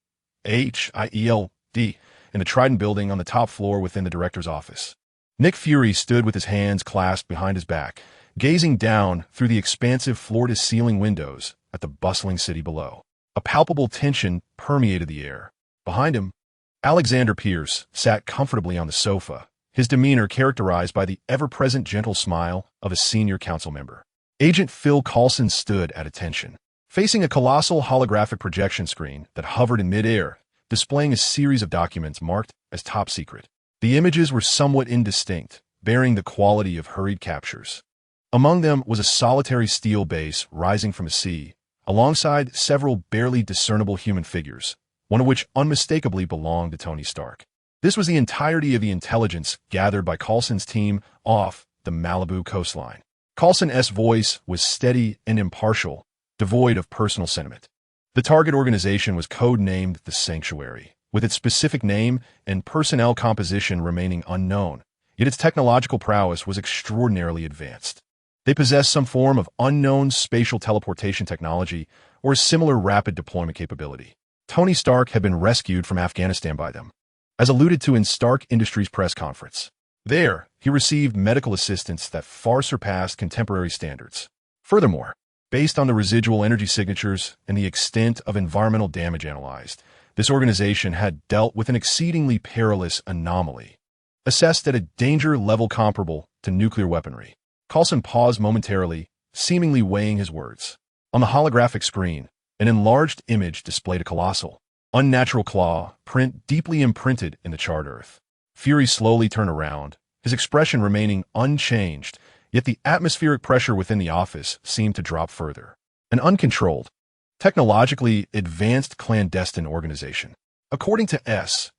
in the Trident building on the top floor within the director's office. Nick Fury stood with his hands clasped behind his back, gazing down through the expansive floor-to-ceiling windows at the bustling city below. A palpable tension permeated the air. Behind him, Alexander Pierce sat comfortably on the sofa, his demeanor characterized by the ever-present gentle smile of a senior council member. Agent Phil Coulson stood at attention, facing a colossal holographic projection screen that hovered in midair, displaying a series of documents marked as top secret. The images were somewhat indistinct, bearing the quality of hurried captures. Among them was a solitary steel base rising from the sea, alongside several barely discernible human figures, one of which unmistakably belonged to Tony Stark. This was the entirety of the intelligence gathered by Coulson's team off the Malibu coastline. Coulson's voice was steady and impartial, devoid of personal sentiment. The target organization was code-named the Sanctuary, with its specific name and personnel composition remaining unknown, yet its technological prowess was extraordinarily advanced. They possessed some form of unknown spatial teleportation technology or a similar rapid deployment capability. Tony Stark had been rescued from Afghanistan by them, as alluded to in Stark Industries' press conference. There, he received medical assistance that far surpassed contemporary standards. Furthermore, based on the residual energy signatures and the extent of environmental damage analyzed, this organization had dealt with an exceedingly perilous anomaly, assessed at a danger level comparable to nuclear weaponry. Coulson paused momentarily, seemingly weighing his words. On the holographic screen, an enlarged image displayed a colossal, unnatural claw print deeply imprinted in the charred earth. Fury slowly turned around, his expression remaining unchanged, yet the atmospheric pressure within the office seemed to drop further. An uncontrolled, technologically advanced clandestine organization. According to S.H.I.E.L.D.'s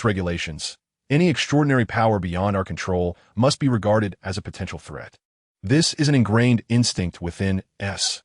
regulations, any extraordinary power beyond our control must be regarded as a potential threat. This is an ingrained instinct within S.H.I.E.L.D.,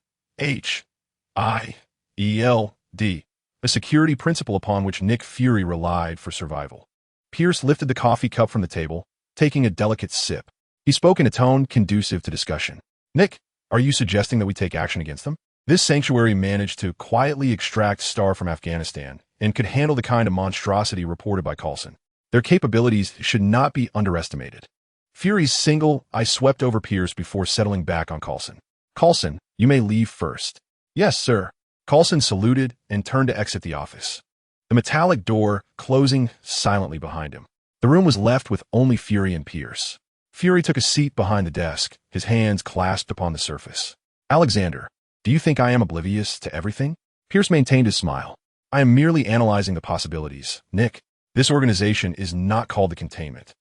a security principle upon which Nick Fury relied for survival. Pierce lifted the coffee cup from the table, taking a delicate sip. He spoke in a tone conducive to discussion. Nick, are you suggesting that we take action against them? This sanctuary managed to quietly extract S.H.I.E.L.D. from Afghanistan and could handle the kind of monstrosity reported by Coulson. Their capabilities should not be underestimated. Fury's single eye swept over Pierce before settling back on Coulson. Coulson, you may leave first. Yes, sir. Coulson saluted and turned to exit the office, the metallic door closing silently behind him. The room was left with only Fury and Pierce. Fury took a seat behind the desk, his hands clasped upon the surface. Alexander, do you think I am oblivious to everything? Pierce maintained his smile. I am merely analyzing the possibilities. Nick, this organization is not called the Containment.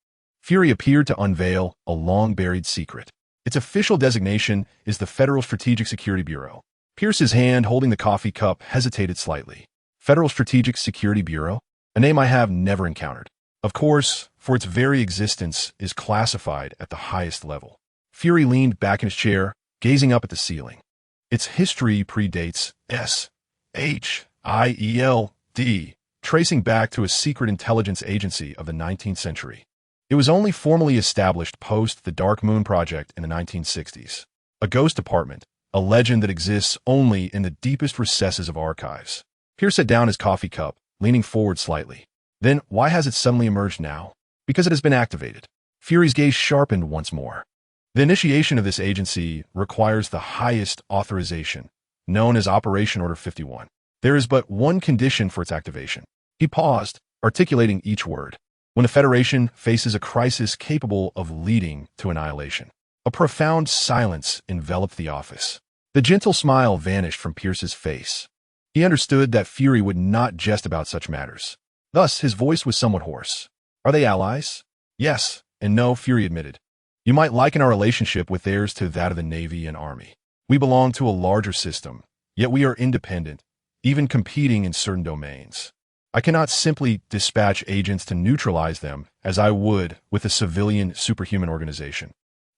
Fury appeared to unveil a long-buried secret. Its official designation is the Federal Strategic Security Bureau. Pierce's hand holding the coffee cup hesitated slightly. Federal Strategic Security Bureau? A name I have never encountered. Of course, for its very existence is classified at the highest level. Fury leaned back in his chair, gazing up at the ceiling. Its history predates S.H.I.E.L.D., tracing back to a secret intelligence agency of the 19th century. It was only formally established post the Dark Moon Project in the 1960s. A ghost department, a legend that exists only in the deepest recesses of archives. Pierce set down his coffee cup, leaning forward slightly. Then, why has it suddenly emerged now? Because it has been activated. Fury's gaze sharpened once more. The initiation of this agency requires the highest authorization, known as Operation Order 51. There is but one condition for its activation. He paused, articulating each word. When the Federation faces a crisis capable of leading to annihilation. A profound silence enveloped the office. The gentle smile vanished from Pierce's face. He understood that Fury would not jest about such matters. Thus, his voice was somewhat hoarse. Are they allies? Yes, and no, Fury admitted. You might liken our relationship with theirs to that of the Navy and Army. We belong to a larger system, yet we are independent, even competing in certain domains. I cannot simply dispatch agents to neutralize them as I would with a civilian superhuman organization.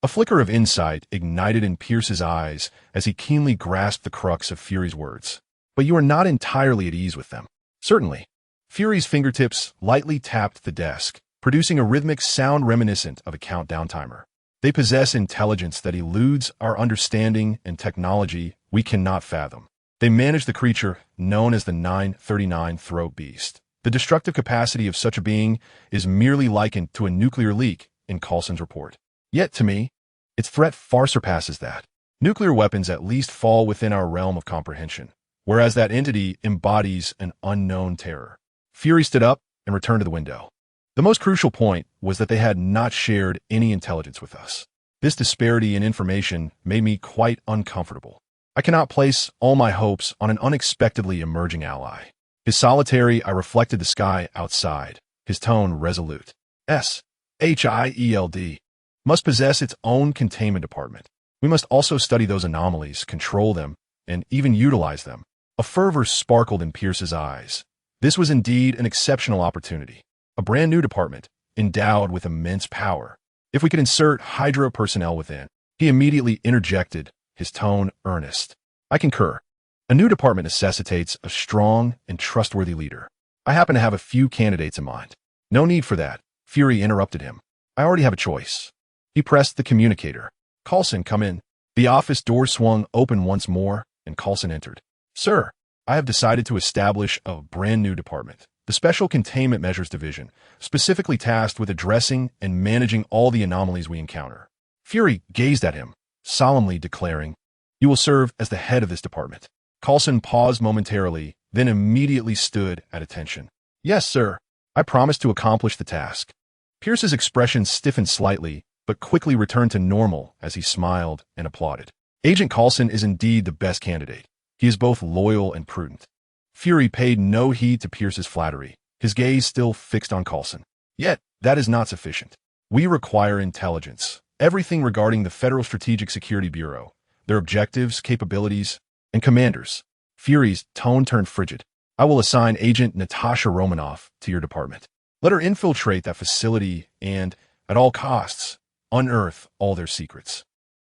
A flicker of insight ignited in Pierce's eyes as he keenly grasped the crux of Fury's words. But you are not entirely at ease with them. Certainly. Fury's fingertips lightly tapped the desk, producing a rhythmic sound reminiscent of a countdown timer. They possess intelligence that eludes our understanding and technology we cannot fathom. They manage the creature known as the 939 throat beast. The destructive capacity of such a being is merely likened to a nuclear leak in Coulson's report. Yet, to me, its threat far surpasses that. Nuclear weapons at least fall within our realm of comprehension, whereas that entity embodies an unknown terror. Fury stood up and returned to the window. The most crucial point was that they had not shared any intelligence with us. This disparity in information made me quite uncomfortable. I cannot place all my hopes on an unexpectedly emerging ally. His solitary eye reflected the sky outside, his tone resolute. S.H.I.E.L.D. must possess its own containment department. We must also study those anomalies, control them, and even utilize them. A fervor sparkled in Pierce's eyes. This was indeed an exceptional opportunity. A brand new department, endowed with immense power. If we could insert HYDRA personnel within. He immediately interjected, his tone earnest. I concur. A new department necessitates a strong and trustworthy leader. I happen to have a few candidates in mind. No need for that, Fury interrupted him. I already have a choice. He pressed the communicator. Coulson, come in. The office door swung open once more, and Coulson entered. Sir, I have decided to establish a brand new department. The Special Containment Measures Division, specifically tasked with addressing and managing all the anomalies we encounter. Fury gazed at him, solemnly declaring, You will serve as the head of this department. Coulson paused momentarily, then immediately stood at attention. Yes, sir. I promise to accomplish the task. Pierce's expression stiffened slightly, but quickly returned to normal as he smiled and applauded. Agent Coulson is indeed the best candidate. He is both loyal and prudent. Fury paid no heed to Pierce's flattery, his gaze still fixed on Coulson. Yet, that is not sufficient. We require intelligence, everything regarding the Federal Strategic Security Bureau, their objectives, capabilities, and commanders. Fury's tone turned frigid. I will assign Agent Natasha Romanoff to your department. Let her infiltrate that facility and, at all costs, unearth all their secrets.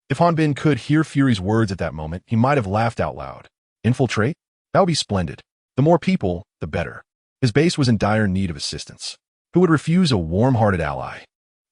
If Hanbin could hear Fury's words at that moment, he might have laughed out loud. Infiltrate? That would be splendid. The more people, the better. His base was in dire need of assistance. Who would refuse a warm-hearted ally?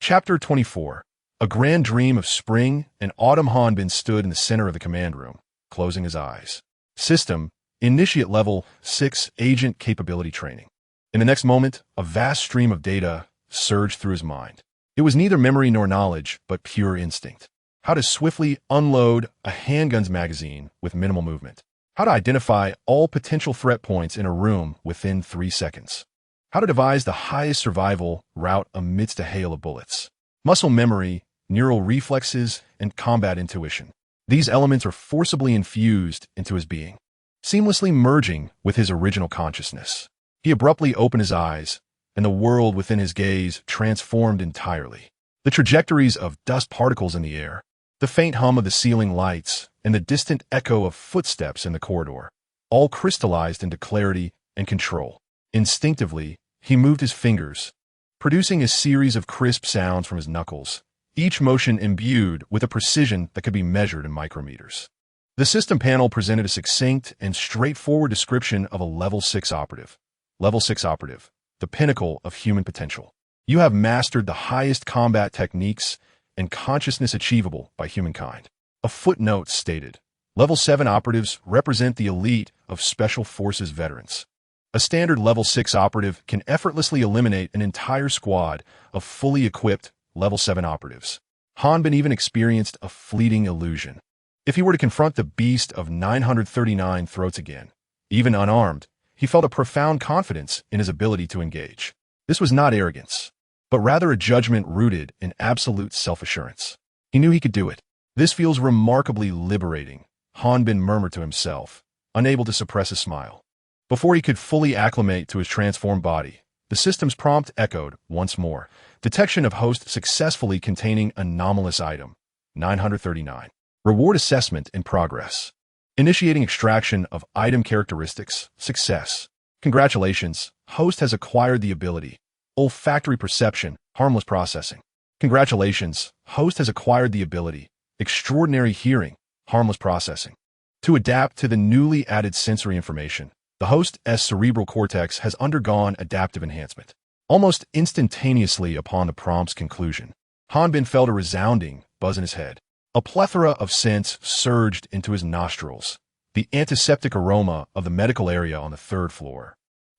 Chapter 24. A grand dream of spring and autumn. Hanbin stood in the center of the command room, closing his eyes. System, Initiate Level 6 Agent Capability Training. In the next moment, a vast stream of data surged through his mind. It was neither memory nor knowledge, but pure instinct. How to swiftly unload a handgun's magazine with minimal movement. How to identify all potential threat points in a room within 3 seconds. How to devise the highest survival route amidst a hail of bullets. Muscle memory, neural reflexes, and combat intuition. These elements are forcibly infused into his being, seamlessly merging with his original consciousness. He abruptly opened his eyes, and the world within his gaze transformed entirely. The trajectories of dust particles in the air, the faint hum of the ceiling lights, and the distant echo of footsteps in the corridor, all crystallized into clarity and control. Instinctively, he moved his fingers, producing a series of crisp sounds from his knuckles, each motion imbued with a precision that could be measured in micrometers. The system panel presented a succinct and straightforward description of a Level 6 operative. Level 6 operative, the pinnacle of human potential. You have mastered the highest combat techniques and consciousness achievable by humankind. A footnote stated, Level 7 operatives represent the elite of Special Forces veterans. A standard Level 6 operative can effortlessly eliminate an entire squad of fully equipped Level 7 operatives. Hanbin even experienced a fleeting illusion. If he were to confront the beast of 939 throats again, even unarmed, he felt a profound confidence in his ability to engage. This was not arrogance, but rather a judgment rooted in absolute self-assurance. He knew he could do it. This feels remarkably liberating, Hanbin murmured to himself, unable to suppress a smile. Before he could fully acclimate to his transformed body, the system's prompt echoed once more. Detection of host successfully containing anomalous item. 939. Reward assessment in progress. Initiating extraction of item characteristics. Success. Congratulations, host has acquired the ability. Olfactory perception. Harmless processing. Congratulations, host has acquired the ability. Extraordinary hearing. Harmless processing. To adapt to the newly added sensory information, the host's cerebral cortex has undergone adaptive enhancement. Almost instantaneously upon the prompt's conclusion, Hanbin felt a resounding buzz in his head. A plethora of scents surged into his nostrils, the antiseptic aroma of the medical area on the 3rd floor,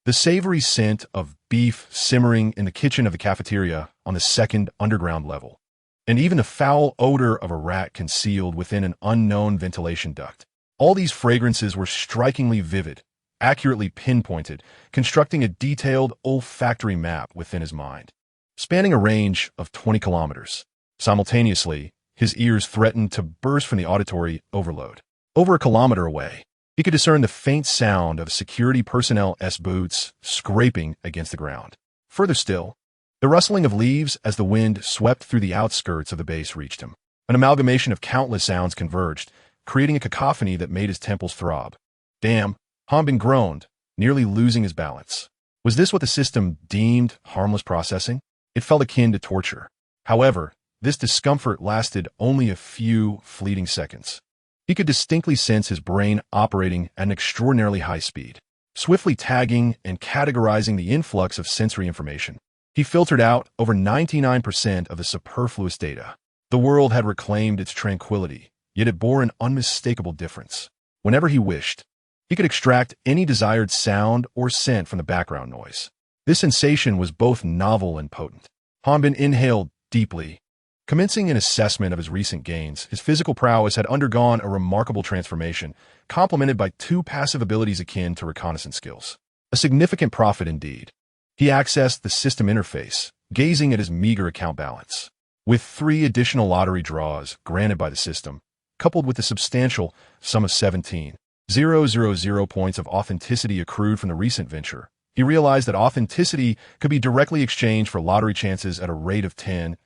the savory scent of beef simmering in the kitchen of the cafeteria on the 2nd underground level, and even the foul odor of a rat concealed within an unknown ventilation duct. All these fragrances were strikingly vivid, accurately pinpointed, constructing a detailed olfactory map within his mind, spanning a range of 20 kilometers. Simultaneously, his ears threatened to burst from the auditory overload. Over a kilometer away, he could discern the faint sound of security personnel's boots scraping against the ground. Further still, the rustling of leaves as the wind swept through the outskirts of the base reached him. An amalgamation of countless sounds converged, creating a cacophony that made his temples throb. Damn, Hanbin groaned, nearly losing his balance. Was this what the system deemed harmless processing? It felt akin to torture. However, this discomfort lasted only a few fleeting seconds. He could distinctly sense his brain operating at an extraordinarily high speed, swiftly tagging and categorizing the influx of sensory information. He filtered out over 99% of the superfluous data. The world had reclaimed its tranquility, yet it bore an unmistakable difference. Whenever he wished, he could extract any desired sound or scent from the background noise. This sensation was both novel and potent. Hanbin inhaled deeply. Commencing an assessment of his recent gains, his physical prowess had undergone a remarkable transformation, complemented by 2 passive abilities akin to reconnaissance skills. A significant profit indeed. He accessed the system interface, gazing at his meager account balance. With 3 additional lottery draws granted by the system, coupled with the substantial sum of 17,000 points of authenticity accrued from the recent venture, he realized that authenticity could be directly exchanged for lottery chances at a rate of 10,000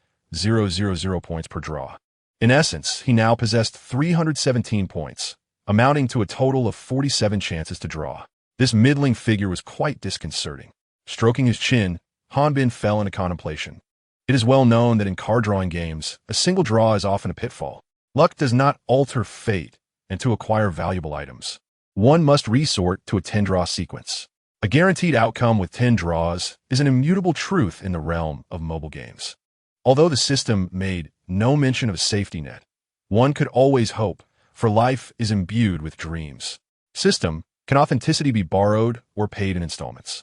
points per draw. In essence, he now possessed 317 points, amounting to a total of 47 chances to draw. This middling figure was quite disconcerting. Stroking his chin, Hanbin fell into contemplation. It is well known that in card-drawing games, a single draw is often a pitfall. Luck does not alter fate, and to acquire valuable items, one must resort to a 10-draw sequence. A guaranteed outcome with 10 draws is an immutable truth in the realm of mobile games. Although the system made no mention of a safety net, one could always hope, for life is imbued with dreams. System, can authenticity be borrowed or paid in installments?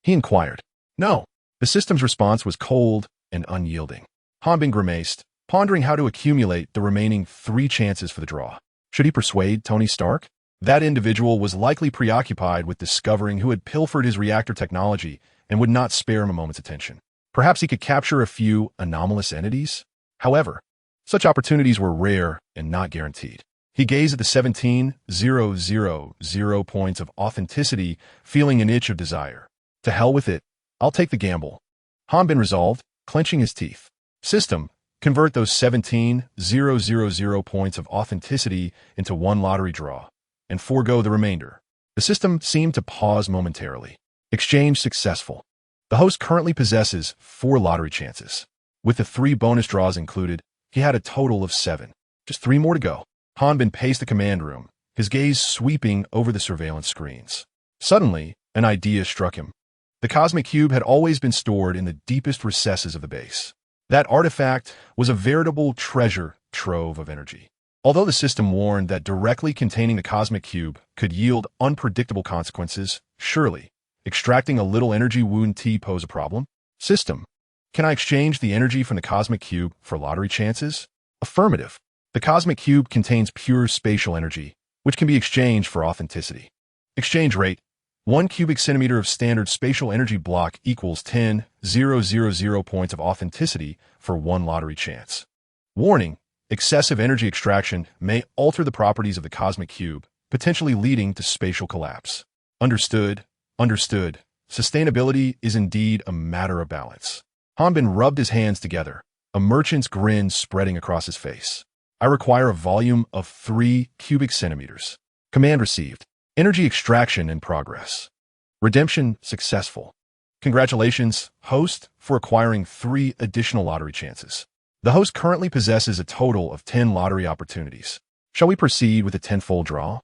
He inquired. No. The system's response was cold and unyielding. Hanbin grimaced, pondering how to accumulate the remaining 3 chances for the draw. Should he persuade Tony Stark? That individual was likely preoccupied with discovering who had pilfered his reactor technology and would not spare him a moment's attention. Perhaps he could capture a few anomalous entities? However, such opportunities were rare and not guaranteed. He gazed at the 17,000 points of authenticity, feeling an itch of desire. To hell with it, I'll take the gamble. Hanbin resolved, clenching his teeth. System, convert those 17,000 points of authenticity into 1 lottery draw, and forego the remainder. The system seemed to pause momentarily. Exchange successful. The host currently possesses 4 lottery chances. With the 3 bonus draws included, he had a total of 7. Just 3 more to go. Hanbin paced the command room, his gaze sweeping over the surveillance screens. Suddenly, an idea struck him. The cosmic cube had always been stored in the deepest recesses of the base. That artifact was a veritable treasure trove of energy. Although the system warned that directly containing the cosmic cube could yield unpredictable consequences, surely, extracting a little energy wouldn't pose a problem? System, can I exchange the energy from the cosmic cube for lottery chances? Affirmative. The cosmic cube contains pure spatial energy, which can be exchanged for authenticity. Exchange rate: 1 cubic centimeter of standard spatial energy block equals 10,000 points of authenticity for 1 lottery chance. Warning: excessive energy extraction may alter the properties of the cosmic cube, potentially leading to spatial collapse. Understood. Understood. Sustainability is indeed a matter of balance. Hanbin rubbed his hands together, a merchant's grin spreading across his face. I require a volume of 3 cubic centimeters. Command received. Energy extraction in progress. Redemption successful. Congratulations, host, for acquiring 3 additional lottery chances. The host currently possesses a total of 10 lottery opportunities. Shall we proceed with a 10-fold draw?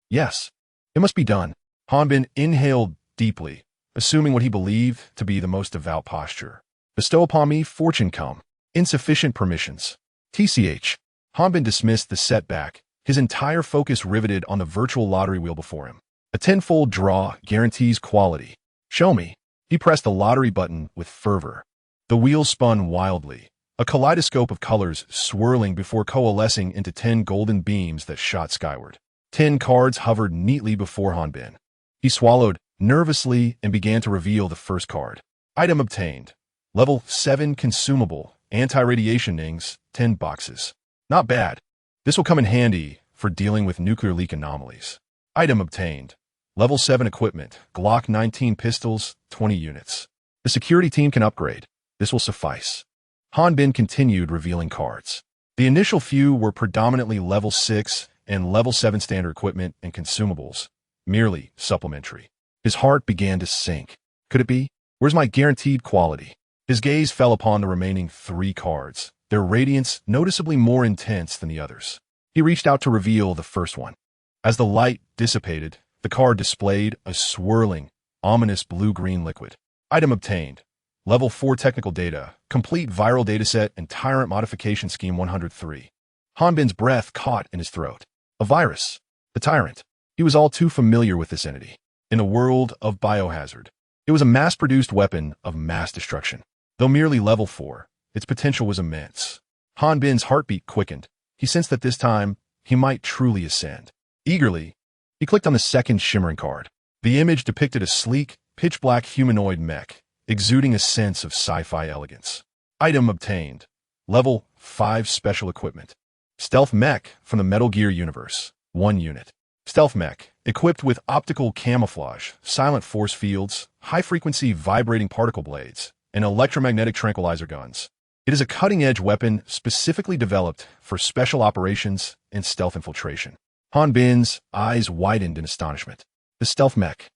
Yes. It must be done. Hanbin inhaled deeply, assuming what he believed to be the most devout posture. Bestow upon me fortune come. Insufficient permissions. TCH. Hanbin dismissed the setback, his entire focus riveted on the virtual lottery wheel before him. A 10-fold draw guarantees quality. Show me. He pressed the lottery button with fervor. The wheel spun wildly, a kaleidoscope of colors swirling before coalescing into 10 golden beams that shot skyward. 10 cards hovered neatly before Hanbin. He swallowed nervously and began to reveal the first card. Item obtained. Level 7 consumable, anti-radiation nings, 10 boxes. Not bad. This will come in handy for dealing with nuclear leak anomalies. Item obtained. Level 7 equipment, Glock 19 pistols, 20 units. The security team can upgrade. This will suffice. Hanbin continued revealing cards. The initial few were predominantly level 6 and level 7 standard equipment and consumables, merely supplementary. His heart began to sink. Could it be? Where's my guaranteed quality? His gaze fell upon the remaining 3 cards, their radiance noticeably more intense than the others. He reached out to reveal the first one. As the light dissipated, the card displayed a swirling, ominous blue-green liquid. Item obtained. Level 4 technical data, complete viral dataset and tyrant modification scheme 103. Hanbin's breath caught in his throat. A virus. The tyrant. He was all too familiar with this entity. In a world of biohazard, it was a mass-produced weapon of mass destruction. Though merely level 4, its potential was immense. Hanbin's heartbeat quickened. He sensed that this time, he might truly ascend. Eagerly, he clicked on the second shimmering card. The image depicted a sleek, pitch-black humanoid mech, exuding a sense of sci-fi elegance. Item obtained. Level 5 special equipment. Stealth mech from the Metal Gear universe. 1 unit. Stealth mech, equipped with optical camouflage, silent force fields, high-frequency vibrating particle blades, and electromagnetic tranquilizer guns. It is a cutting-edge weapon specifically developed for special operations and stealth infiltration. Han Bin's eyes widened in astonishment. The stealth mech.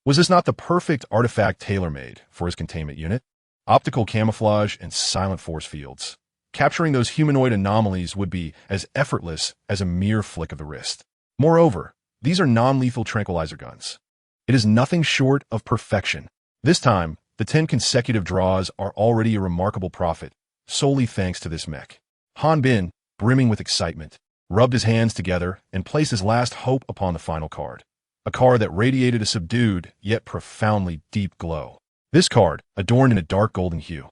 Was this not the perfect artifact tailor-made for his containment unit? Optical camouflage and silent force fields. Capturing those humanoid anomalies would be as effortless as a mere flick of the wrist. Moreover, these are non-lethal tranquilizer guns. It is nothing short of perfection. This time, the 10 consecutive draws are already a remarkable profit, solely thanks to this mech. Han Bin, brimming with excitement, rubbed his hands together and placed his last hope upon the final card. A card that radiated a subdued, yet profoundly deep glow. This card, adorned in a dark golden hue,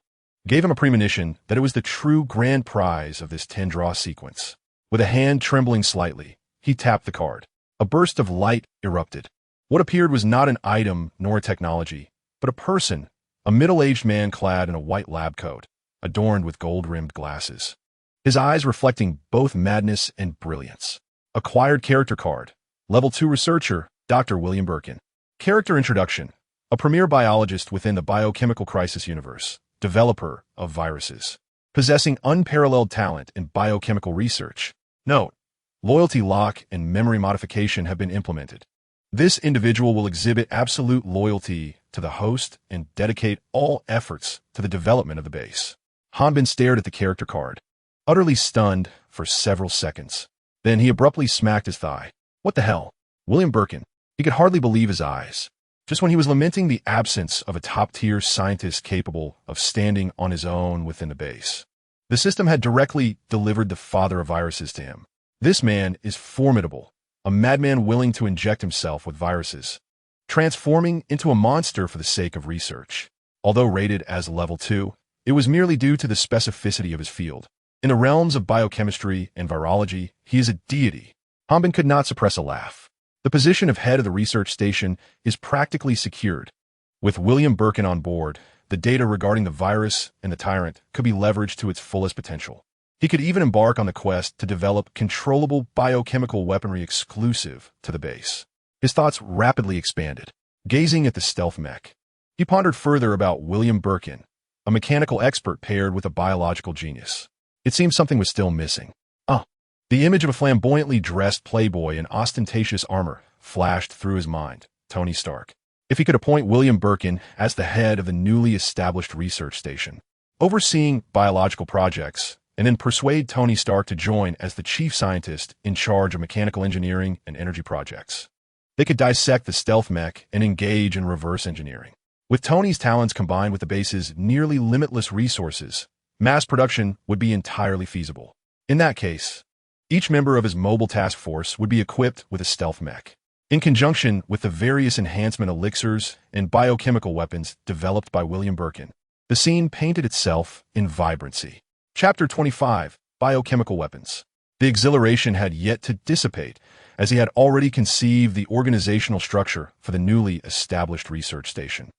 gave him a premonition that it was the true grand prize of this 10-draw sequence. With a hand trembling slightly, he tapped the card. A burst of light erupted. What appeared was not an item nor a technology, but a person, a middle-aged man clad in a white lab coat, adorned with gold-rimmed glasses. His eyes reflecting both madness and brilliance. Acquired character card. Level 2 researcher, Dr. William Birkin. Character introduction. A premier biologist within the biochemical crisis universe. Developer of viruses. Possessing unparalleled talent in biochemical research. Note: loyalty lock and memory modification have been implemented. This individual will exhibit absolute loyalty to the host and dedicate all efforts to the development of the base. Han Bin stared at the character card, utterly stunned for several seconds. Then he abruptly smacked his thigh. What the hell? William Birkin. He could hardly believe his eyes. Just when he was lamenting the absence of a top-tier scientist capable of standing on his own within the base, the system had directly delivered the father of viruses to him. This man is formidable, a madman willing to inject himself with viruses, transforming into a monster for the sake of research. Although rated as level 2, it was merely due to the specificity of his field. In the realms of biochemistry and virology, he is a deity. Han Bin could not suppress a laugh. The position of head of the research station is practically secured. With William Birkin on board, the data regarding the virus and the tyrant could be leveraged to its fullest potential. He could even embark on the quest to develop controllable biochemical weaponry exclusive to the base. His thoughts rapidly expanded. Gazing at the stealth mech, he pondered further about William Birkin, a mechanical expert paired with a biological genius. It seemed something was still missing. The image of a flamboyantly dressed playboy in ostentatious armor flashed through his mind. Tony Stark. If he could appoint William Birkin as the head of the newly established research station, overseeing biological projects, and then persuade Tony Stark to join as the chief scientist in charge of mechanical engineering and energy projects, they could dissect the stealth mech and engage in reverse engineering. With Tony's talents combined with the base's nearly limitless resources, mass production would be entirely feasible. In that case, each member of his mobile task force would be equipped with a stealth mech, in conjunction with the various enhancement elixirs and biochemical weapons developed by William Birkin. The scene painted itself in vibrancy. Chapter 25, Biochemical Weapons. The exhilaration had yet to dissipate, as he had already conceived the organizational structure for the newly established research station.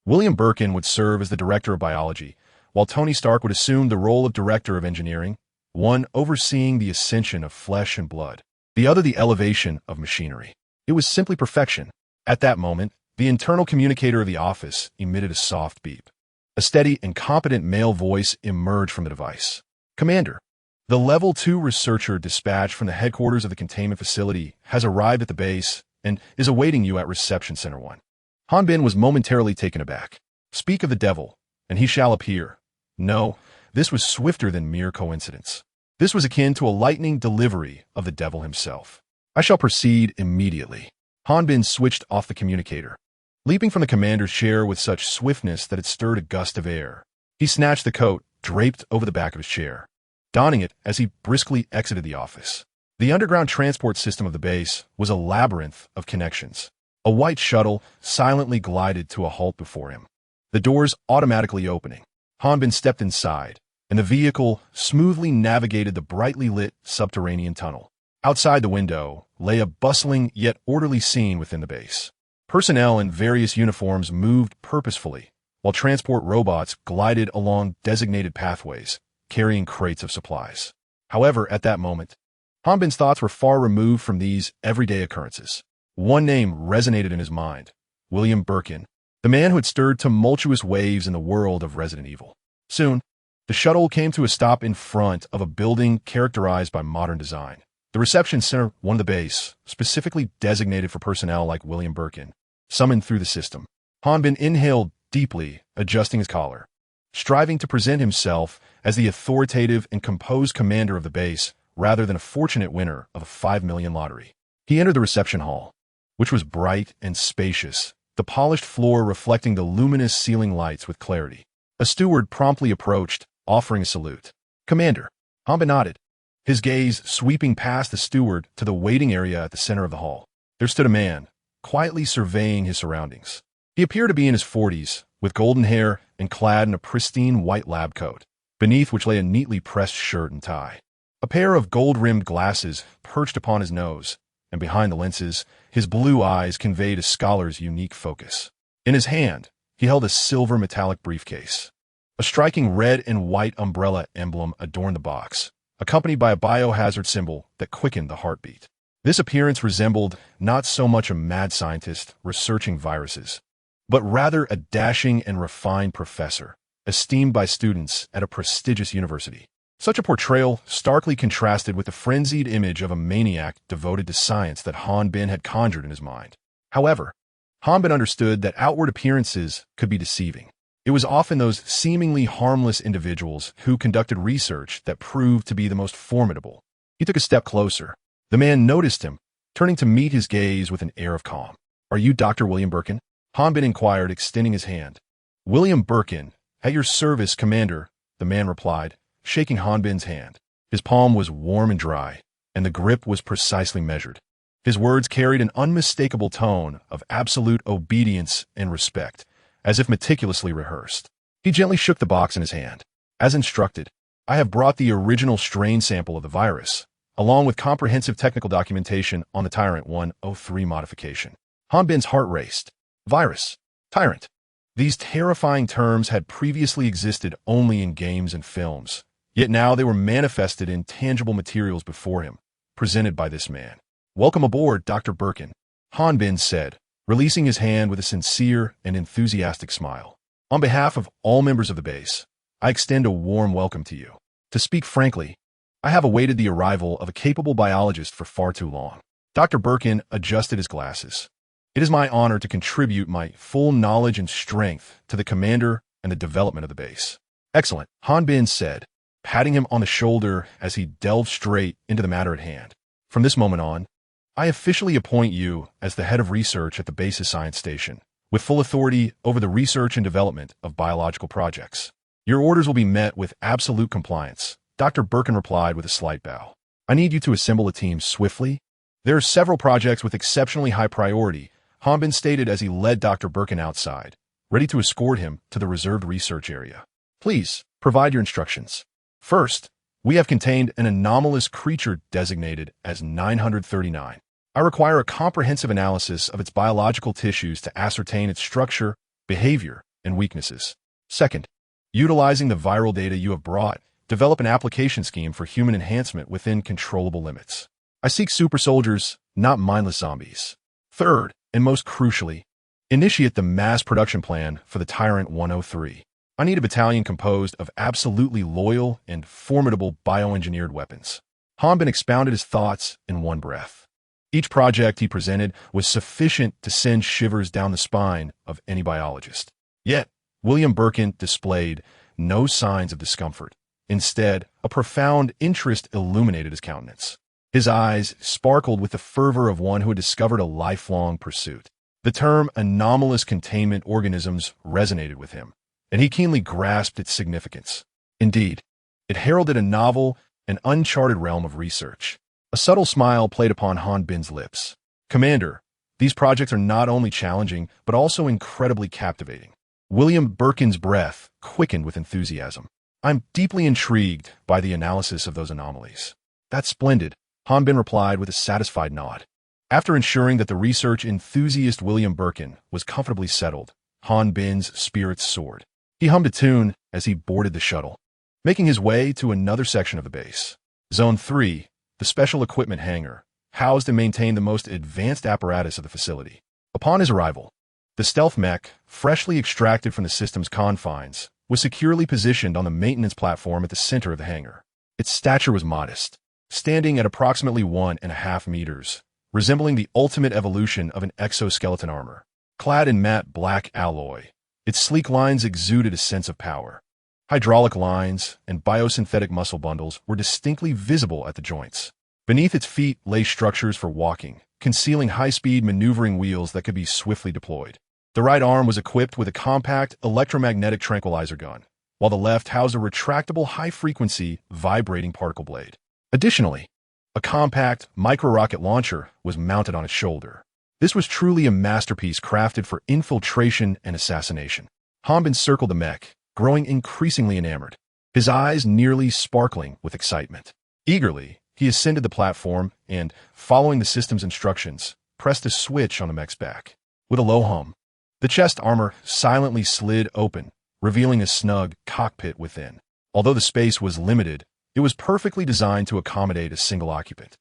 William Birkin would serve as the director of biology, while Tony Stark would assume the role of director of engineering, one overseeing the ascension of flesh and blood, the other the elevation of machinery. It was simply perfection. At that moment, the internal communicator of the office emitted a soft beep. A steady and competent male voice emerged from the device. Commander, the Level 2 researcher dispatched from the headquarters of the containment facility has arrived at the base and is awaiting you at Reception Center 1. Han Bin was momentarily taken aback. Speak of the devil, and he shall appear. No, this was swifter than mere coincidence. This was akin to a lightning delivery of the devil himself. I shall proceed immediately. Han Bin switched off the communicator, leaping from the commander's chair with such swiftness that it stirred a gust of air. He snatched the coat draped over the back of his chair, donning it as he briskly exited the office. The underground transport system of the base was a labyrinth of connections. A white shuttle silently glided to a halt before him, the doors automatically opening. Han Bin stepped inside, and the vehicle smoothly navigated the brightly lit subterranean tunnel. Outside the window lay a bustling yet orderly scene within the base. Personnel in various uniforms moved purposefully, while transport robots glided along designated pathways, carrying crates of supplies. However, at that moment, Han Bin's thoughts were far removed from these everyday occurrences. One name resonated in his mind: William Birkin, the man who had stirred tumultuous waves in the world of Resident Evil. Soon, The shuttle came to a stop in front of a building characterized by modern design. The reception center, one of the base, specifically designated for personnel like William Birkin, summoned through the system. Hanbin inhaled deeply, adjusting his collar. Striving to present himself as the authoritative and composed commander of the base rather than a fortunate winner of a 5 million lottery. He entered the reception hall, which was bright and spacious, the polished floor reflecting the luminous ceiling lights with clarity. A steward promptly approached, offering a salute. "Commander." Hanbin nodded, his gaze sweeping past the steward to the waiting area at the center of the hall. There stood a man, quietly surveying his surroundings. He appeared to be in his 40s, with golden hair and clad in a pristine white lab coat, beneath which lay a neatly pressed shirt and tie. A pair of gold-rimmed glasses perched upon his nose, and behind the lenses, his blue eyes conveyed a scholar's unique focus. In his hand, he held a silver metallic briefcase. A striking red and white umbrella emblem adorned the box, accompanied by a biohazard symbol that quickened the heartbeat. This appearance resembled not so much a mad scientist researching viruses, but rather a dashing and refined professor, esteemed by students at a prestigious university. Such a portrayal starkly contrasted with the frenzied image of a maniac devoted to science that Hanbin had conjured in his mind. However, Hanbin understood that outward appearances could be deceiving. It was often those seemingly harmless individuals who conducted research that proved to be the most formidable. He took a step closer. The man noticed him, turning to meet his gaze with an air of calm. "Are you Dr. William Birkin?" Hanbin inquired, extending his hand. "William Birkin, at your service, Commander," the man replied, shaking Hanbin's hand. His palm was warm and dry, and the grip was precisely measured. His words carried an unmistakable tone of absolute obedience and respect, as if meticulously rehearsed. He gently shook the box in his hand. "As instructed, I have brought the original strain sample of the virus, along with comprehensive technical documentation on the Tyrant 103 modification." Hanbin's heart raced. Virus. Tyrant. These terrifying terms had previously existed only in games and films, yet now they were manifested in tangible materials before him, presented by this man. "Welcome aboard, Dr. Birkin," Hanbin said, releasing his hand with a sincere and enthusiastic smile. "On behalf of all members of the base, I extend a warm welcome to you. To speak frankly, I have awaited the arrival of a capable biologist for far too long." Dr. Birkin adjusted his glasses. "It is my honor to contribute my full knowledge and strength to the commander and the development of the base." "Excellent," Hanbin said, patting him on the shoulder as he delved straight into the matter at hand. "From this moment on, I officially appoint you as the head of research at the base's science station, with full authority over the research and development of biological projects. Your orders will be met with absolute compliance," Dr. Birkin replied with a slight bow. "I need you to assemble a team swiftly. There are several projects with exceptionally high priority," Hanbin stated as he led Dr. Birkin outside, ready to escort him to the reserved research area. "Please, provide your instructions. First, we have contained an anomalous creature designated as 939. I require a comprehensive analysis of its biological tissues to ascertain its structure, behavior, and weaknesses. Second, utilizing the viral data you have brought, develop an application scheme for human enhancement within controllable limits. I seek super soldiers, not mindless zombies. Third, and most crucially, initiate the mass production plan for the Tyrant 103. I need a battalion composed of absolutely loyal and formidable bioengineered weapons." Hanbin expounded his thoughts in one breath. Each project he presented was sufficient to send shivers down the spine of any biologist. Yet, William Birkin displayed no signs of discomfort. Instead, a profound interest illuminated his countenance. His eyes sparkled with the fervor of one who had discovered a lifelong pursuit. The term anomalous containment organisms resonated with him, and he keenly grasped its significance. Indeed, it heralded a novel and uncharted realm of research. A subtle smile played upon Hanbin's lips. "Commander, these projects are not only challenging, but also incredibly captivating." William Birkin's breath quickened with enthusiasm. "I'm deeply intrigued by the analysis of those anomalies." "That's splendid," Hanbin replied with a satisfied nod. After ensuring that the research enthusiast William Birkin was comfortably settled, Hanbin's spirits soared. He hummed a tune as he boarded the shuttle, making his way to another section of the base. Zone 3, the special equipment hangar, housed and maintained the most advanced apparatus of the facility. Upon his arrival, the stealth mech, freshly extracted from the system's confines, was securely positioned on the maintenance platform at the center of the hangar. Its stature was modest, standing at approximately 1.5 meters, resembling the ultimate evolution of an exoskeleton armor. Clad in matte black alloy, its sleek lines exuded a sense of power. Hydraulic lines and biosynthetic muscle bundles were distinctly visible at the joints. Beneath its feet lay structures for walking, concealing high-speed maneuvering wheels that could be swiftly deployed. The right arm was equipped with a compact electromagnetic tranquilizer gun, while the left housed a retractable high-frequency vibrating particle blade. Additionally, a compact micro-rocket launcher was mounted on its shoulder. This was truly a masterpiece crafted for infiltration and assassination. Hanbin circled the mech, growing increasingly enamored, his eyes nearly sparkling with excitement. Eagerly, he ascended the platform and, following the system's instructions, pressed a switch on the mech's back. With a low hum, the chest armor silently slid open, revealing a snug cockpit within. Although the space was limited, it was perfectly designed to accommodate a single occupant.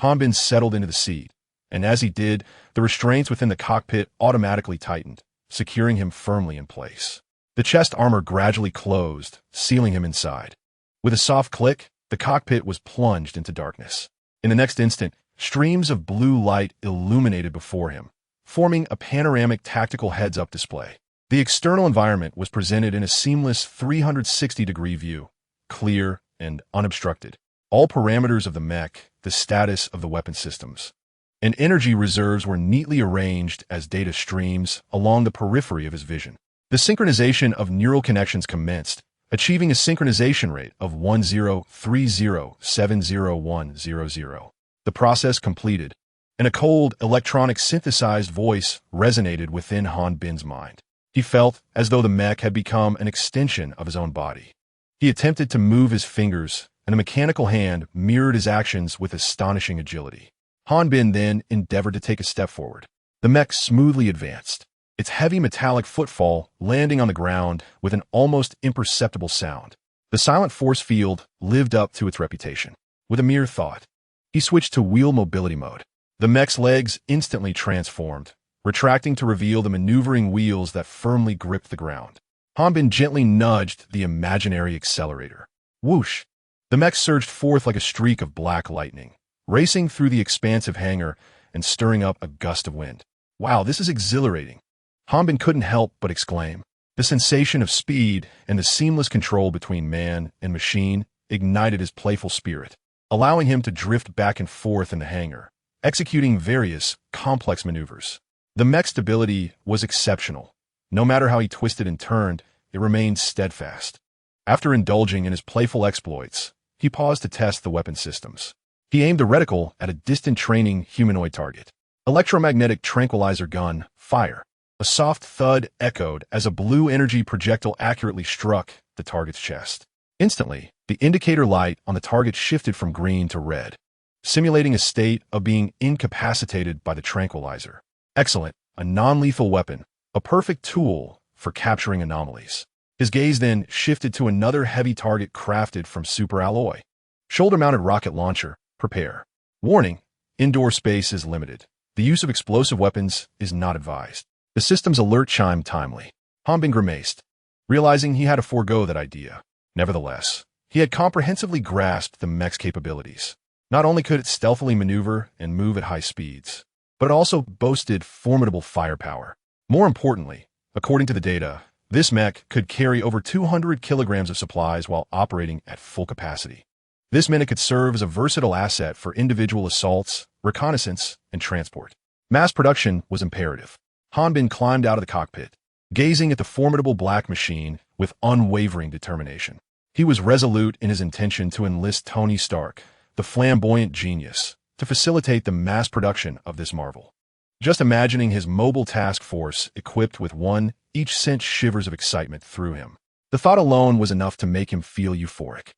Hanbin settled into the seat, and as he did, the restraints within the cockpit automatically tightened, securing him firmly in place. The chest armor gradually closed, sealing him inside. With a soft click, the cockpit was plunged into darkness. In the next instant, streams of blue light illuminated before him, forming a panoramic tactical heads-up display. The external environment was presented in a seamless 360-degree view, clear and unobstructed. All parameters of the mech, the status of the weapon systems, and energy reserves were neatly arranged as data streams along the periphery of his vision. The synchronization of neural connections commenced, achieving a synchronization rate of 1030700100. The process completed, and a cold, electronic synthesized voice resonated within Hanbin's mind. He felt as though the mech had become an extension of his own body. He attempted to move his fingers, and a mechanical hand mirrored his actions with astonishing agility. Hanbin then endeavored to take a step forward. The mech smoothly advanced, its heavy metallic footfall landing on the ground with an almost imperceptible sound. The silent force field lived up to its reputation. With a mere thought, he switched to wheel mobility mode. The mech's legs instantly transformed, retracting to reveal the maneuvering wheels that firmly gripped the ground. Hanbin gently nudged the imaginary accelerator. Whoosh! The mech surged forth like a streak of black lightning, racing through the expansive hangar and stirring up a gust of wind. Wow, this is exhilarating! Hanbin couldn't help but exclaim. The sensation of speed and the seamless control between man and machine ignited his playful spirit, allowing him to drift back and forth in the hangar, executing various complex maneuvers. The mech's stability was exceptional. No matter how he twisted and turned, it remained steadfast. After indulging in his playful exploits, he paused to test the weapon systems. He aimed the reticle at a distant training humanoid target. Electromagnetic tranquilizer gun, fire. A soft thud echoed as a blue energy projectile accurately struck the target's chest. Instantly, the indicator light on the target shifted from green to red, simulating a state of being incapacitated by the tranquilizer. Excellent, a non-lethal weapon, a perfect tool for capturing anomalies. His gaze then shifted to another heavy target crafted from superalloy. Shoulder-mounted rocket launcher, prepare. Warning, indoor space is limited. The use of explosive weapons is not advised. The system's alert chimed timely. Hanbin grimaced, realizing he had to forego that idea. Nevertheless, he had comprehensively grasped the mech's capabilities. Not only could it stealthily maneuver and move at high speeds, but it also boasted formidable firepower. More importantly, according to the data, this mech could carry over 200 kilograms of supplies while operating at full capacity. This meant it could serve as a versatile asset for individual assaults, reconnaissance, and transport. Mass production was imperative. Hanbin climbed out of the cockpit, gazing at the formidable black machine with unwavering determination. He was resolute in his intention to enlist Tony Stark, the flamboyant genius, to facilitate the mass production of this marvel. Just imagining his mobile task force equipped with one each sent shivers of excitement through him. The thought alone was enough to make him feel euphoric.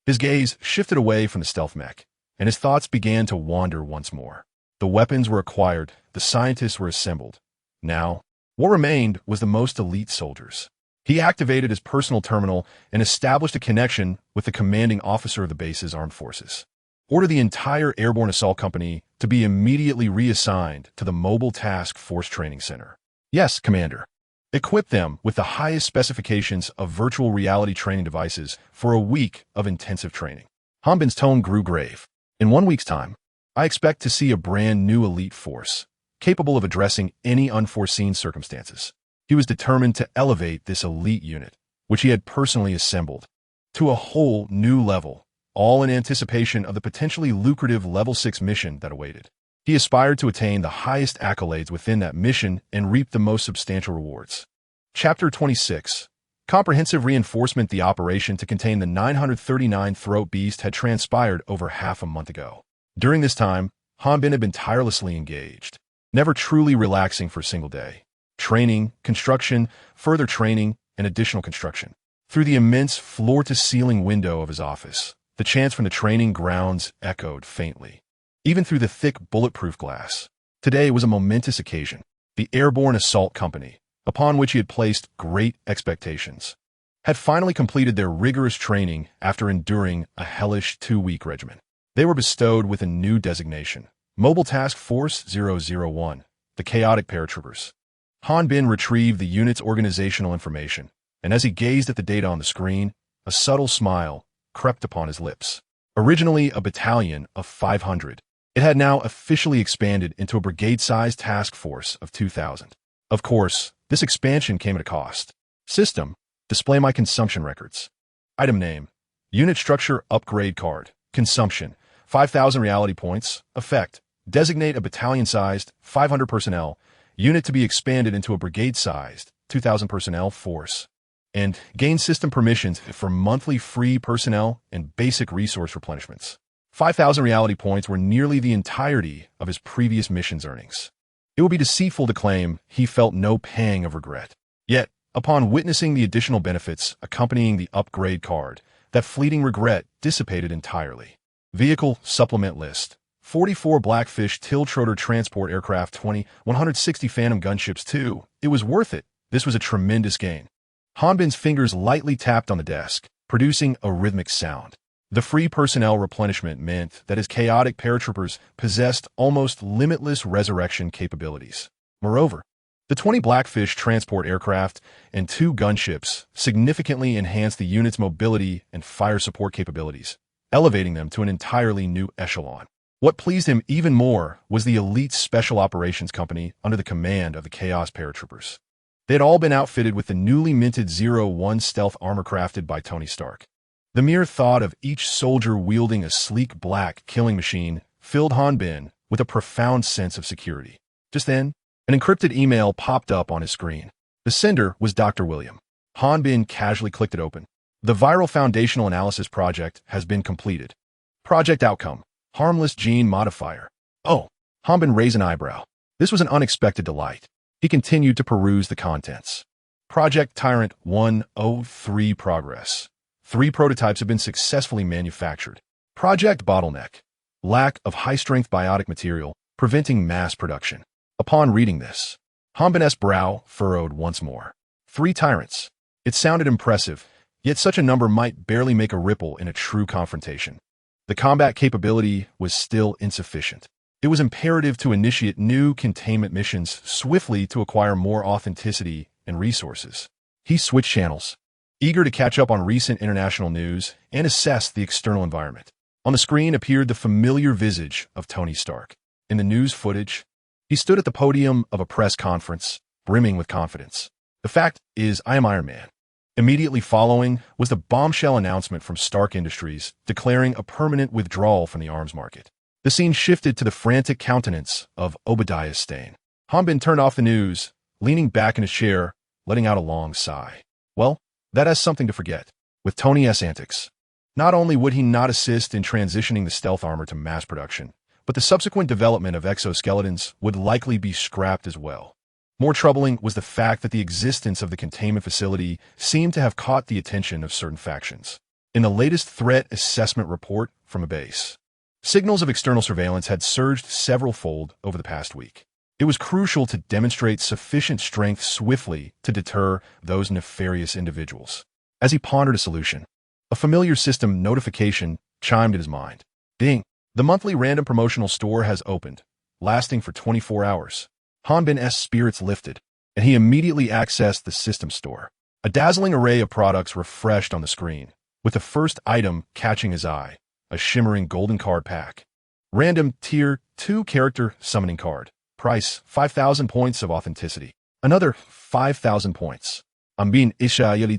His gaze shifted away from the stealth mech, and his thoughts began to wander once more. The weapons were acquired, the scientists were assembled. Now, what remained was the most elite soldiers. He activated his personal terminal and established a connection with the commanding officer of the base's armed forces. Order the entire airborne assault company to be immediately reassigned to the Mobile Task Force Training Center. Yes, Commander. Equip them with the highest specifications of virtual reality training devices for a week of intensive training. Hanbin's tone grew grave. In 1 week's time, I expect to see a brand new elite force, capable of addressing any unforeseen circumstances. He was determined to elevate this elite unit, which he had personally assembled, to a whole new level, all in anticipation of the potentially lucrative Level 6 mission that awaited. He aspired to attain the highest accolades within that mission and reap the most substantial rewards. Chapter 26. Comprehensive reinforcement. The operation to contain the 939 throat beast had transpired over half a month ago. During this time, Hanbin had been tirelessly engaged, never truly relaxing for a single day. Training, construction, further training, and additional construction. Through the immense floor-to-ceiling window of his office, the chants from the training grounds echoed faintly, even through the thick bulletproof glass. Today was a momentous occasion. The Airborne Assault Company, upon which he had placed great expectations, had finally completed their rigorous training after enduring a hellish 2-week regimen. They were bestowed with a new designation, Mobile Task Force 001, the Chaotic Paratroopers. Hanbin retrieved the unit's organizational information, and as he gazed at the data on the screen, a subtle smile crept upon his lips. Originally a battalion of 500, it had now officially expanded into a brigade-sized task force of 2,000. Of course, this expansion came at a cost. System: display my consumption records. Item name: unit structure upgrade card. Consumption: 5,000 reality points. Effect: designate a battalion-sized, 500 personnel, unit to be expanded into a brigade-sized, 2,000 personnel force. And gain system permissions for monthly free personnel and basic resource replenishments. 5,000 reality points were nearly the entirety of his previous mission's earnings. It would be deceitful to claim he felt no pang of regret. Yet, upon witnessing the additional benefits accompanying the upgrade card, that fleeting regret dissipated entirely. Vehicle supplement list: 44 Blackfish Tiltrotor transport aircraft, 160 Phantom gunships. 2. It was worth it. This was a tremendous gain. Hanbin's fingers lightly tapped on the desk, producing a rhythmic sound. The free personnel replenishment meant that his chaotic paratroopers possessed almost limitless resurrection capabilities. Moreover, the 20 Blackfish transport aircraft and 2 gunships significantly enhanced the unit's mobility and fire support capabilities, elevating them to an entirely new echelon. What pleased him even more was the elite Special Operations Company under the command of the Chaos Paratroopers. They had all been outfitted with the newly minted 01 stealth armor crafted by Tony Stark. The mere thought of each soldier wielding a sleek black killing machine filled Hanbin with a profound sense of security. Just then, an encrypted email popped up on his screen. The sender was Dr. William. Hanbin casually clicked it open. The Viral Foundational Analysis Project has been completed. Project outcome: harmless gene modifier. Oh, Hanbin raised an eyebrow. This was an unexpected delight. He continued to peruse the contents. Project Tyrant 103 progress. 3 prototypes have been successfully manufactured. Project Bottleneck: lack of high-strength biotic material, preventing mass production. Upon reading this, Hanbin's brow furrowed once more. 3 tyrants. It sounded impressive, yet such a number might barely make a ripple in a true confrontation. The combat capability was still insufficient. It was imperative to initiate new containment missions swiftly to acquire more authenticity and resources. He switched channels, eager to catch up on recent international news and assess the external environment. On the screen appeared the familiar visage of Tony Stark. In the news footage, he stood at the podium of a press conference, brimming with confidence. The fact is, I am Iron Man. Immediately following was the bombshell announcement from Stark Industries declaring a permanent withdrawal from the arms market. The scene shifted to the frantic countenance of Obadiah Stane. Hanbin turned off the news, leaning back in his chair, letting out a long sigh. Well, that has something to forget. With Tony's antics, not only would he not assist in transitioning the stealth armor to mass production, but the subsequent development of exoskeletons would likely be scrapped as well. More troubling was the fact that the existence of the containment facility seemed to have caught the attention of certain factions. In the latest threat assessment report from a base, signals of external surveillance had surged several-fold over the past week. It was crucial to demonstrate sufficient strength swiftly to deter those nefarious individuals. As he pondered a solution, a familiar system notification chimed in his mind. Ding! The monthly random promotional store has opened, lasting for 24 hours. Hanbin's spirits lifted. and he immediately accessed the system store. A dazzling array of products refreshed on the screen, with the first item catching his eye, a shimmering golden card pack. Random Tier 2 character summoning card. Price, 5,000 points of authenticity. Another 5,000 points. S.H.I.E.L.D.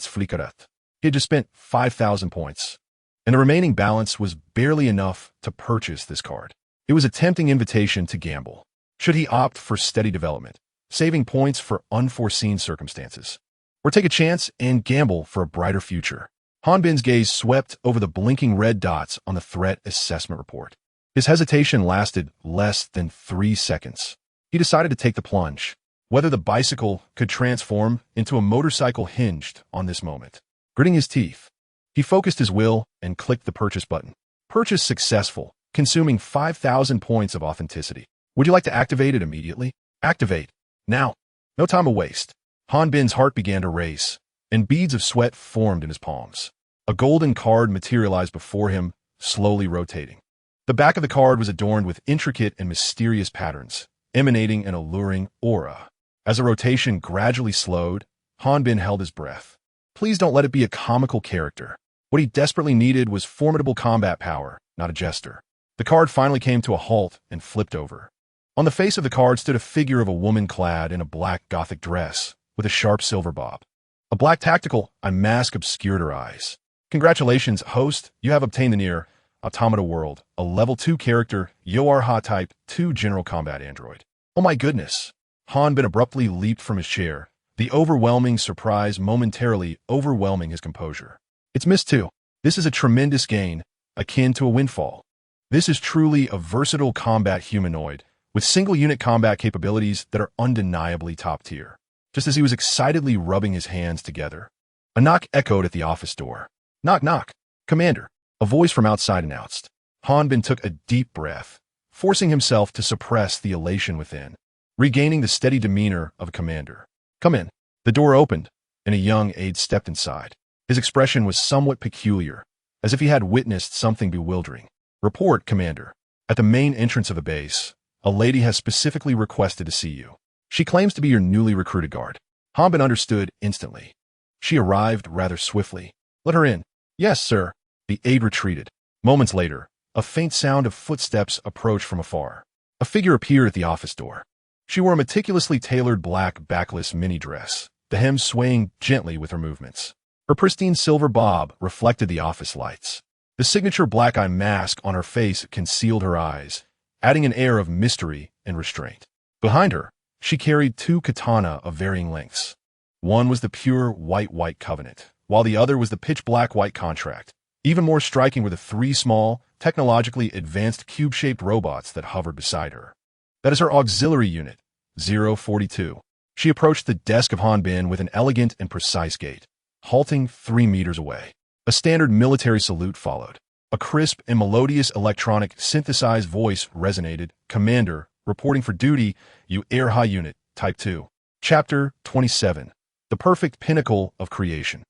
He had just spent 5,000 points, and the remaining balance was barely enough to purchase this card. It was a tempting invitation to gamble. Should he opt for steady development, saving points for unforeseen circumstances, or take a chance and gamble for a brighter future? Hanbin's gaze swept over the blinking red dots on the threat assessment report. His hesitation lasted less than 3 seconds. He decided to take the plunge. Whether the bicycle could transform into a motorcycle hinged on this moment. Gritting his teeth, he focused his will and clicked the purchase button. Purchase successful, consuming 5,000 points of authenticity. Would you like to activate it immediately? Activate. Now. No time to waste. Hanbin's heart began to race, and beads of sweat formed in his palms. A golden card materialized before him, slowly rotating. The back of the card was adorned with intricate and mysterious patterns, emanating an alluring aura. As the rotation gradually slowed, Hanbin held his breath. Please don't let it be a comical character. What he desperately needed was formidable combat power, not a jester. The card finally came to a halt and flipped over. On the face of the card stood a figure of a woman clad in a black gothic dress, with a sharp silver bob. A black tactical mask obscured her eyes. Congratulations, host, you have obtained the near Automata World, a level 2 character, Yuhar type 2 general combat android. Oh my goodness. Hanbin abruptly leaped from his chair, the overwhelming surprise momentarily overwhelming his composure. It's missed too. This is a tremendous gain, akin to a windfall. This is truly a versatile combat humanoid, with single-unit combat capabilities that are undeniably top tier. Just as he was excitedly rubbing his hands together, a knock echoed at the office door. Knock, knock. Commander. A voice from outside announced. Hanbin took a deep breath, forcing himself to suppress the elation within, regaining the steady demeanor of a commander. Come in. The door opened, and a young aide stepped inside. His expression was somewhat peculiar, as if he had witnessed something bewildering. Report, Commander. At the main entrance of the base, a lady has specifically requested to see you. She claims to be your newly recruited guard. Hanbin understood instantly. She arrived rather swiftly. Let her in. Yes, sir. The aide retreated. Moments later, a faint sound of footsteps approached from afar. A figure appeared at the office door. She wore a meticulously tailored black backless mini dress, the hem swaying gently with her movements. Her pristine silver bob reflected the office lights. The signature black eye mask on her face concealed her eyes, adding an air of mystery and restraint. Behind her, she carried 2 katana of varying lengths. One was the pure white covenant, while the other was the pitch black white contract. Even more striking were the 3 small, technologically advanced cube-shaped robots that hovered beside her. That is her auxiliary unit, 042. She approached the desk of Hanbin with an elegant and precise gait, halting 3 meters away. A standard military salute followed. A crisp and melodious electronic synthesized voice resonated. Commander, reporting for duty, Yuhar Unit, Type 2. Chapter 27. The Perfect Pinnacle of Creation.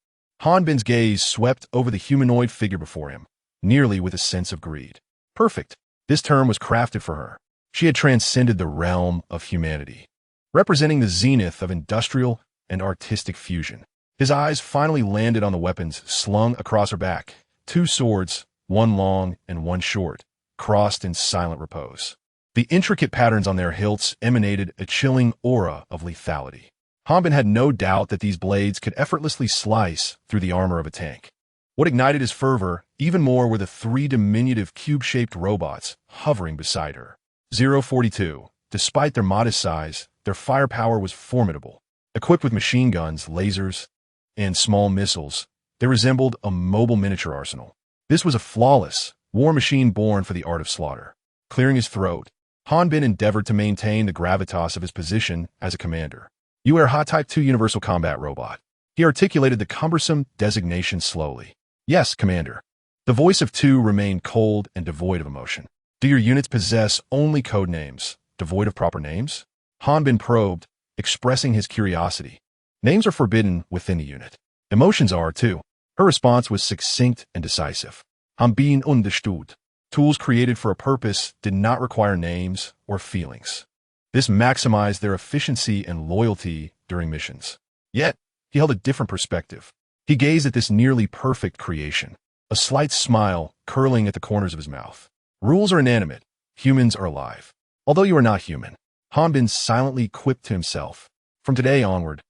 Hanbin's gaze swept over the humanoid figure before him, nearly with a sense of greed. Perfect. This term was crafted for her. She had transcended the realm of humanity, representing the zenith of industrial and artistic fusion. His eyes finally landed on the weapons slung across her back, 2 swords, one long and one short, crossed in silent repose. The intricate patterns on their hilts emanated a chilling aura of lethality. Hanbin had no doubt that these blades could effortlessly slice through the armor of a tank. What ignited his fervor even more were the 3 diminutive cube-shaped robots hovering beside her. 042. Despite their modest size, their firepower was formidable. Equipped with machine guns, lasers, and small missiles, they resembled a mobile miniature arsenal. This was a flawless war machine born for the art of slaughter. Clearing his throat, Hanbin endeavored to maintain the gravitas of his position as a commander. Yuhar Type 2 Universal Combat Robot. He articulated the cumbersome designation slowly. Yes, Commander. The voice of 2 remained cold and devoid of emotion. Do your units possess only code names, devoid of proper names? Hanbin probed, expressing his curiosity. Names are forbidden within the unit. Emotions are, too. Her response was succinct and decisive. Hanbin understood. Tools created for a purpose did not require names or feelings. This maximized their efficiency and loyalty during missions. Yet, he held a different perspective. He gazed at this nearly perfect creation, a slight smile curling at the corners of his mouth. Rules are inanimate. Humans are alive. Although you are not human, Hanbin silently quipped to himself. From today onward,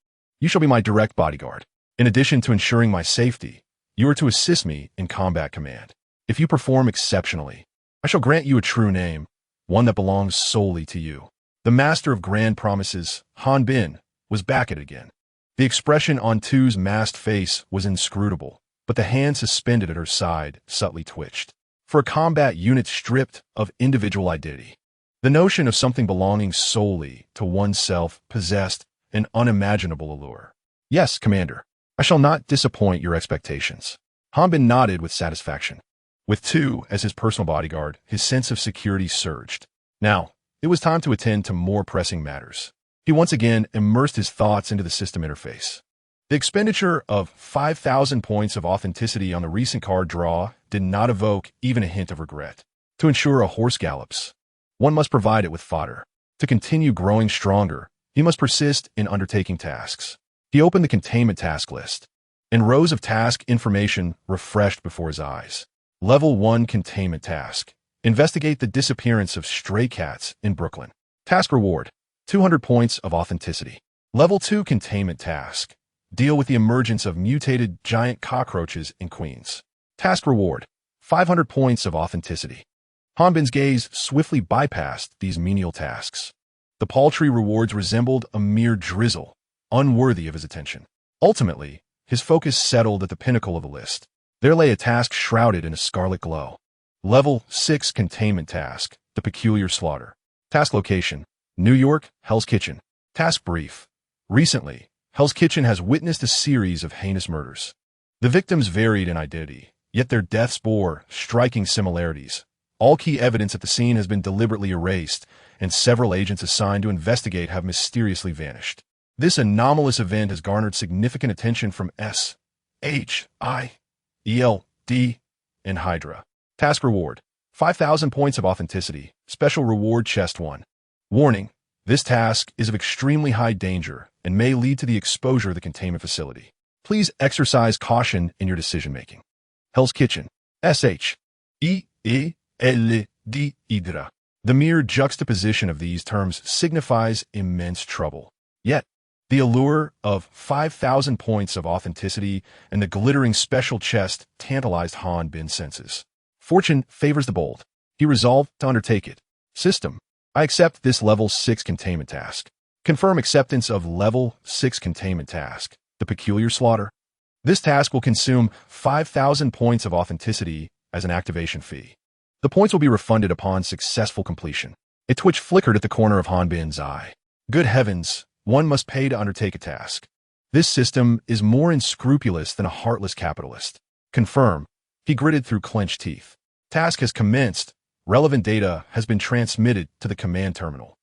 you shall be my direct bodyguard. In addition to ensuring my safety, you are to assist me in combat command. If you perform exceptionally, I shall grant you a true name, one that belongs solely to you. The master of grand promises, Hanbin, was back at it again. The expression on Tu's masked face was inscrutable, but the hand suspended at her side subtly twitched. For a combat unit stripped of individual identity, the notion of something belonging solely to oneself possessed an unimaginable allure. Yes, Commander, I shall not disappoint your expectations. Hanbin nodded with satisfaction. With Tu as his personal bodyguard, his sense of security surged. Now, it was time to attend to more pressing matters. He once again immersed his thoughts into the system interface. The expenditure of 5,000 points of authenticity on the recent card draw did not evoke even a hint of regret. To ensure a horse gallops, one must provide it with fodder. To continue growing stronger, he must persist in undertaking tasks. He opened the containment task list, and rows of task information refreshed before his eyes. Level 1 containment task. Investigate the disappearance of stray cats in Brooklyn. Task reward, 200 points of authenticity. Level 2 containment task. Deal with the emergence of mutated giant cockroaches in Queens. Task reward, 500 points of authenticity. Hanbin's gaze swiftly bypassed these menial tasks. The paltry rewards resembled a mere drizzle, unworthy of his attention. Ultimately, his focus settled at the pinnacle of the list. There lay a task shrouded in a scarlet glow. Level 6 containment task, the peculiar slaughter. Task location, New York, Hell's Kitchen. Task brief. Recently, Hell's Kitchen has witnessed a series of heinous murders. The victims varied in identity, yet their deaths bore striking similarities. All key evidence at the scene has been deliberately erased, and several agents assigned to investigate have mysteriously vanished. This anomalous event has garnered significant attention from S.H.I.E.L.D. and HYDRA. Task reward, 5,000 points of authenticity. Special reward chest 1. Warning, this task is of extremely high danger and may lead to the exposure of the containment facility. Please exercise caution in your decision-making. Hell's Kitchen. S.H.I.E.L.D. HYDRA. The mere juxtaposition of these terms signifies immense trouble. Yet, the allure of 5,000 points of authenticity and the glittering special chest tantalized Hanbin's senses. Fortune favors the bold. He resolved to undertake it. System. I accept this level 6 containment task. Confirm acceptance of level 6 containment task, the peculiar slaughter. This task will consume 5,000 points of authenticity as an activation fee. The points will be refunded upon successful completion. A twitch flickered at the corner of Hanbin's eye. Good heavens, one must pay to undertake a task. This system is more unscrupulous than a heartless capitalist. Confirm. He gritted through clenched teeth. Task has commenced. Relevant data has been transmitted to the command terminal.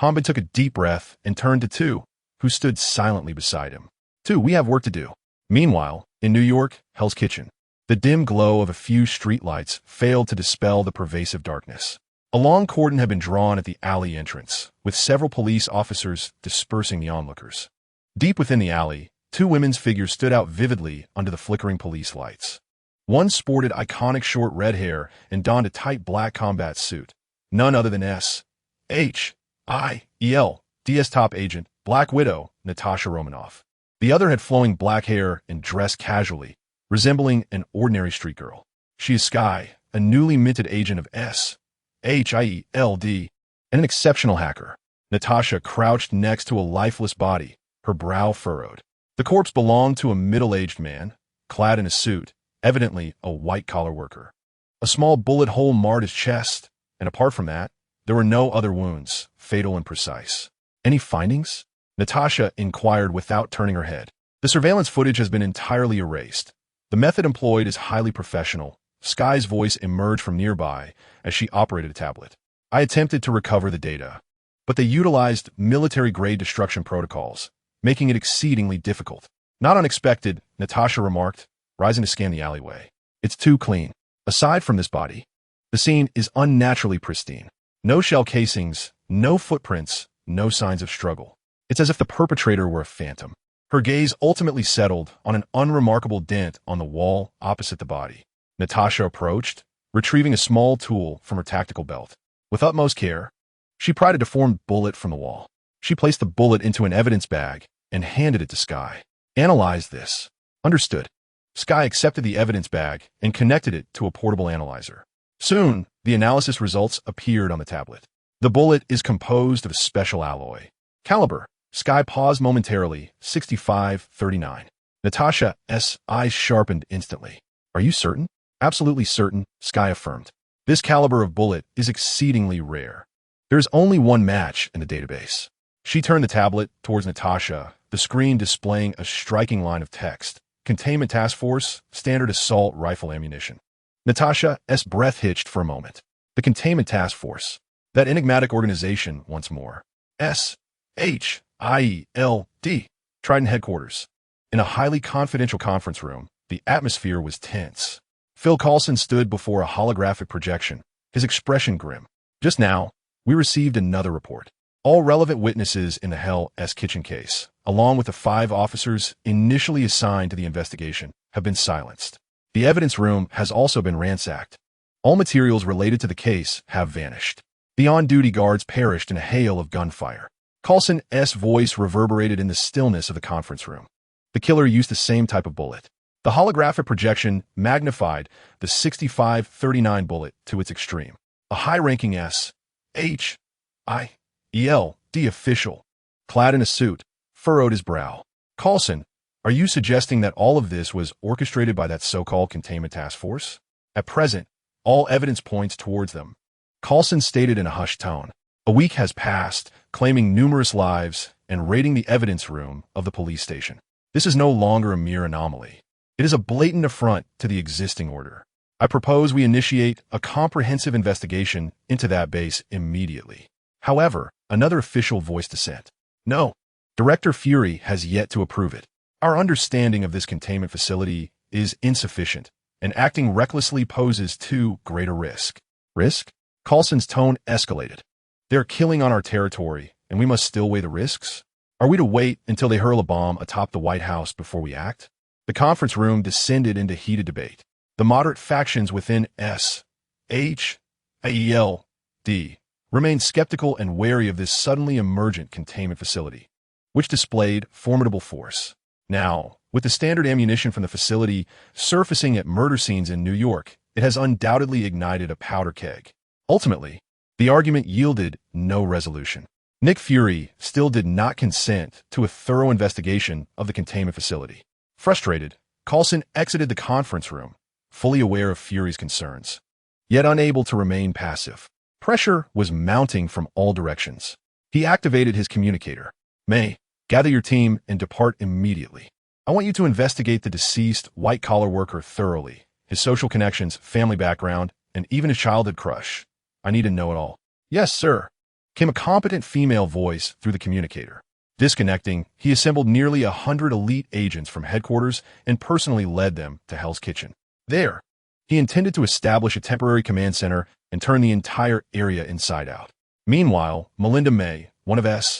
Hanbin took a deep breath and turned to Tu, who stood silently beside him. Tu, we have work to do. Meanwhile, in New York, Hell's Kitchen, the dim glow of a few streetlights failed to dispel the pervasive darkness. A long cordon had been drawn at the alley entrance, with several police officers dispersing the onlookers. Deep within the alley, 2 women's figures stood out vividly under the flickering police lights. One sported iconic short red hair and donned a tight black combat suit. None other than S.H.I.E.L.D's top agent, Black Widow, Natasha Romanoff. The other had flowing black hair and dressed casually, resembling an ordinary street girl. She is Skye, a newly minted agent of S.H.I.E.L.D, and an exceptional hacker. Natasha crouched next to a lifeless body, her brow furrowed. The corpse belonged to a middle-aged man, clad in a suit, evidently a white-collar worker. A small bullet hole marred his chest, and apart from that, there were no other wounds, fatal and precise. Any findings? Natasha inquired without turning her head. The surveillance footage has been entirely erased. The method employed is highly professional. Skye's voice emerged from nearby as she operated a tablet. I attempted to recover the data, but they utilized military-grade destruction protocols, making it exceedingly difficult. Not unexpected, Natasha remarked, rising to scan the alleyway. It's too clean. Aside from this body, the scene is unnaturally pristine. No shell casings, no footprints, no signs of struggle. It's as if the perpetrator were a phantom. Her gaze ultimately settled on an unremarkable dent on the wall opposite the body. Natasha approached, retrieving a small tool from her tactical belt. With utmost care, she pried a deformed bullet from the wall. She placed the bullet into an evidence bag and handed it to S.H.I.E.L.D. Analyze this. Understood. S.H.I.E.L.D. accepted the evidence bag and connected it to a portable analyzer. Soon, the analysis results appeared on the tablet. The bullet is composed of a special alloy. Caliber. S.H.I.E.L.D. paused momentarily, 65-39. Natasha's eyes sharpened instantly. Are you certain? Absolutely certain, S.H.I.E.L.D. affirmed. This caliber of bullet is exceedingly rare. There is only one match in the database. She turned the tablet towards Natasha, the screen displaying a striking line of text. Containment Task Force, Standard Assault Rifle Ammunition. Natasha's breath hitched for a moment. The Containment Task Force. That enigmatic organization once more. S.H.I.E.L.D. Trident Headquarters. In a highly confidential conference room, the atmosphere was tense. Phil Coulson stood before a holographic projection, his expression grim. Just now, we received another report. All relevant witnesses in the Hell's Kitchen case, along with the 5 officers initially assigned to the investigation, have been silenced. The evidence room has also been ransacked. All materials related to the case have vanished. The on-duty guards perished in a hail of gunfire. Coulson's voice reverberated in the stillness of the conference room. The killer used the same type of bullet. The holographic projection magnified the 65-39 bullet to its extreme. A high-ranking S.H.I.E.L.D. official, clad in a suit, furrowed his brow. Coulson, are you suggesting that all of this was orchestrated by that so-called Containment Task Force? At present, all evidence points towards them. Coulson stated in a hushed tone. A week has passed, claiming numerous lives and raiding the evidence room of the police station. This is no longer a mere anomaly. It is a blatant affront to the existing order. I propose we initiate a comprehensive investigation into that base immediately. However, another official voiced dissent. No, Director Fury has yet to approve it. Our understanding of this containment facility is insufficient, and acting recklessly poses too great a risk. Risk? Coulson's tone escalated. They're killing on our territory, and we must still weigh the risks? Are we to wait until they hurl a bomb atop the White House before we act? The conference room descended into heated debate. The moderate factions within S.H.I.E.L.D. remained skeptical and wary of this suddenly emergent containment facility, which displayed formidable force. Now, with the standard ammunition from the facility surfacing at murder scenes in New York, it has undoubtedly ignited a powder keg. Ultimately, the argument yielded no resolution. Nick Fury still did not consent to a thorough investigation of the containment facility. Frustrated, Coulson exited the conference room, fully aware of Fury's concerns, yet unable to remain passive. Pressure was mounting from all directions. He activated his communicator. May, gather your team and depart immediately. I want you to investigate the deceased white-collar worker thoroughly, his social connections, family background, and even his childhood crush. I need to know it all. Yes, sir, came a competent female voice through the communicator. Disconnecting, he assembled nearly 100 elite agents from headquarters and personally led them to Hell's Kitchen. There, he intended to establish a temporary command center and turn the entire area inside out. Meanwhile, Melinda May, one of S.H.I.E.L.D's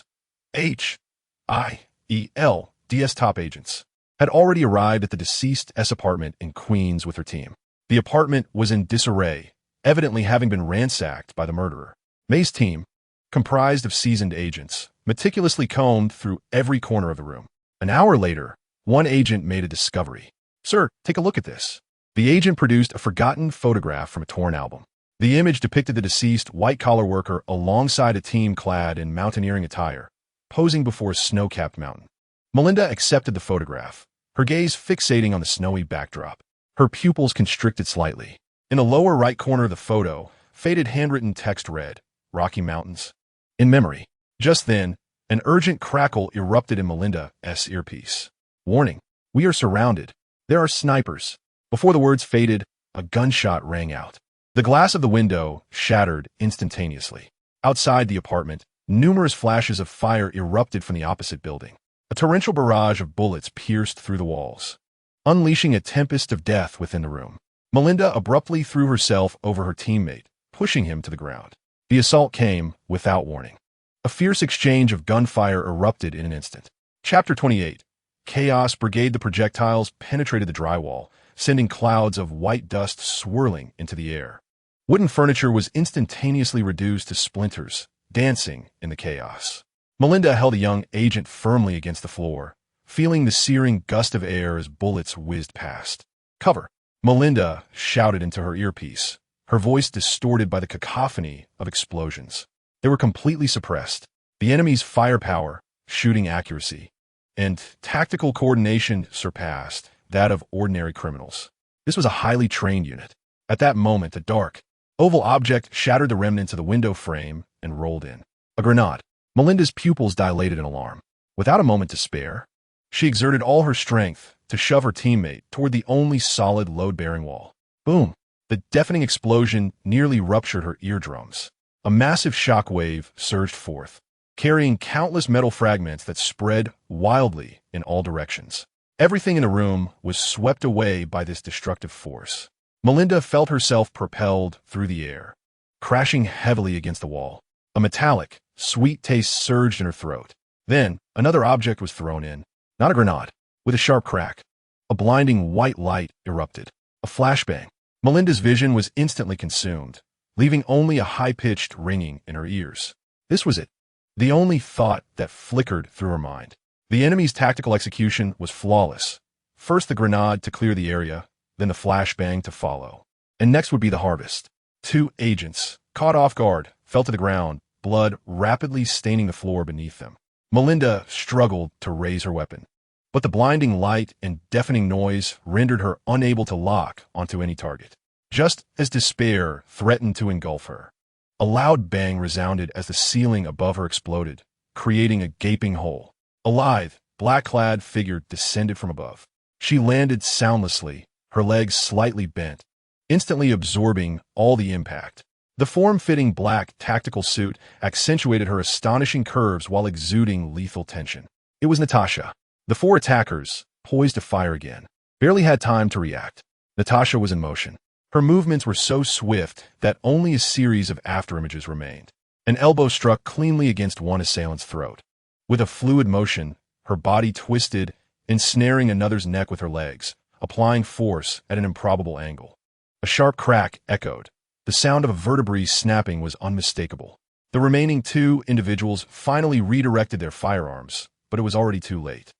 top agents, had already arrived at the deceased's apartment in Queens with her team. The apartment was in disarray, evidently having been ransacked by the murderer. May's team, comprised of seasoned agents, meticulously combed through every corner of the room. An hour later, one agent made a discovery. Sir, take a look at this. The agent produced a forgotten photograph from a torn album. The image depicted the deceased white-collar worker alongside a team clad in mountaineering attire, posing before a snow-capped mountain. Melinda accepted the photograph, her gaze fixating on the snowy backdrop. Her pupils constricted slightly. In the lower right corner of the photo, faded handwritten text read, Rocky Mountains. In memory. Just then, an urgent crackle erupted in Melinda's earpiece. Warning, we are surrounded. There are snipers. Before the words faded, a gunshot rang out. The glass of the window shattered instantaneously. Outside the apartment, numerous flashes of fire erupted from the opposite building. A torrential barrage of bullets pierced through the walls, unleashing a tempest of death within the room. Melinda abruptly threw herself over her teammate, pushing him to the ground. The assault came without warning. A fierce exchange of gunfire erupted in an instant. Chapter 28. Chaos Brigade. The projectiles penetrated the drywall, sending clouds of white dust swirling into the air. Wooden furniture was instantaneously reduced to splinters, dancing in the chaos. Melinda held a young agent firmly against the floor, feeling the searing gust of air as bullets whizzed past. "Cover!" Melinda shouted into her earpiece, her voice distorted by the cacophony of explosions. They were completely suppressed. The enemy's firepower, shooting accuracy, and tactical coordination surpassed that of ordinary criminals. This was a highly trained unit. At that moment, a dark, oval object shattered the remnants of the window frame and rolled in. A grenade. Melinda's pupils dilated in alarm. Without a moment to spare, she exerted all her strength to shove her teammate toward the only solid load-bearing wall. Boom! The deafening explosion nearly ruptured her eardrums. A massive shock wave surged forth, carrying countless metal fragments that spread wildly in all directions. Everything in the room was swept away by this destructive force. Melinda felt herself propelled through the air, crashing heavily against the wall. A metallic, sweet taste surged in her throat. Then, another object was thrown in. Not a grenade. With a sharp crack, a blinding white light erupted. A flashbang. Melinda's vision was instantly consumed, leaving only a high-pitched ringing in her ears. This was it. The only thought that flickered through her mind. The enemy's tactical execution was flawless. First the grenade to clear the area, then the flashbang to follow. And next would be the harvest. Two agents, caught off guard, fell to the ground, blood rapidly staining the floor beneath them. Melinda struggled to raise her weapon, but the blinding light and deafening noise rendered her unable to lock onto any target. Just as despair threatened to engulf her, a loud bang resounded as the ceiling above her exploded, creating a gaping hole. A lithe, black-clad figure descended from above. She landed soundlessly, her legs slightly bent, instantly absorbing all the impact. The form-fitting black tactical suit accentuated her astonishing curves while exuding lethal tension. It was Natasha. The four attackers, poised to fire again, barely had time to react. Natasha was in motion. Her movements were so swift that only a series of afterimages remained. An elbow struck cleanly against one assailant's throat. With a fluid motion, her body twisted, ensnaring another's neck with her legs, applying force at an improbable angle. A sharp crack echoed. The sound of a vertebrae snapping was unmistakable. The remaining two individuals finally redirected their firearms, but it was already too late.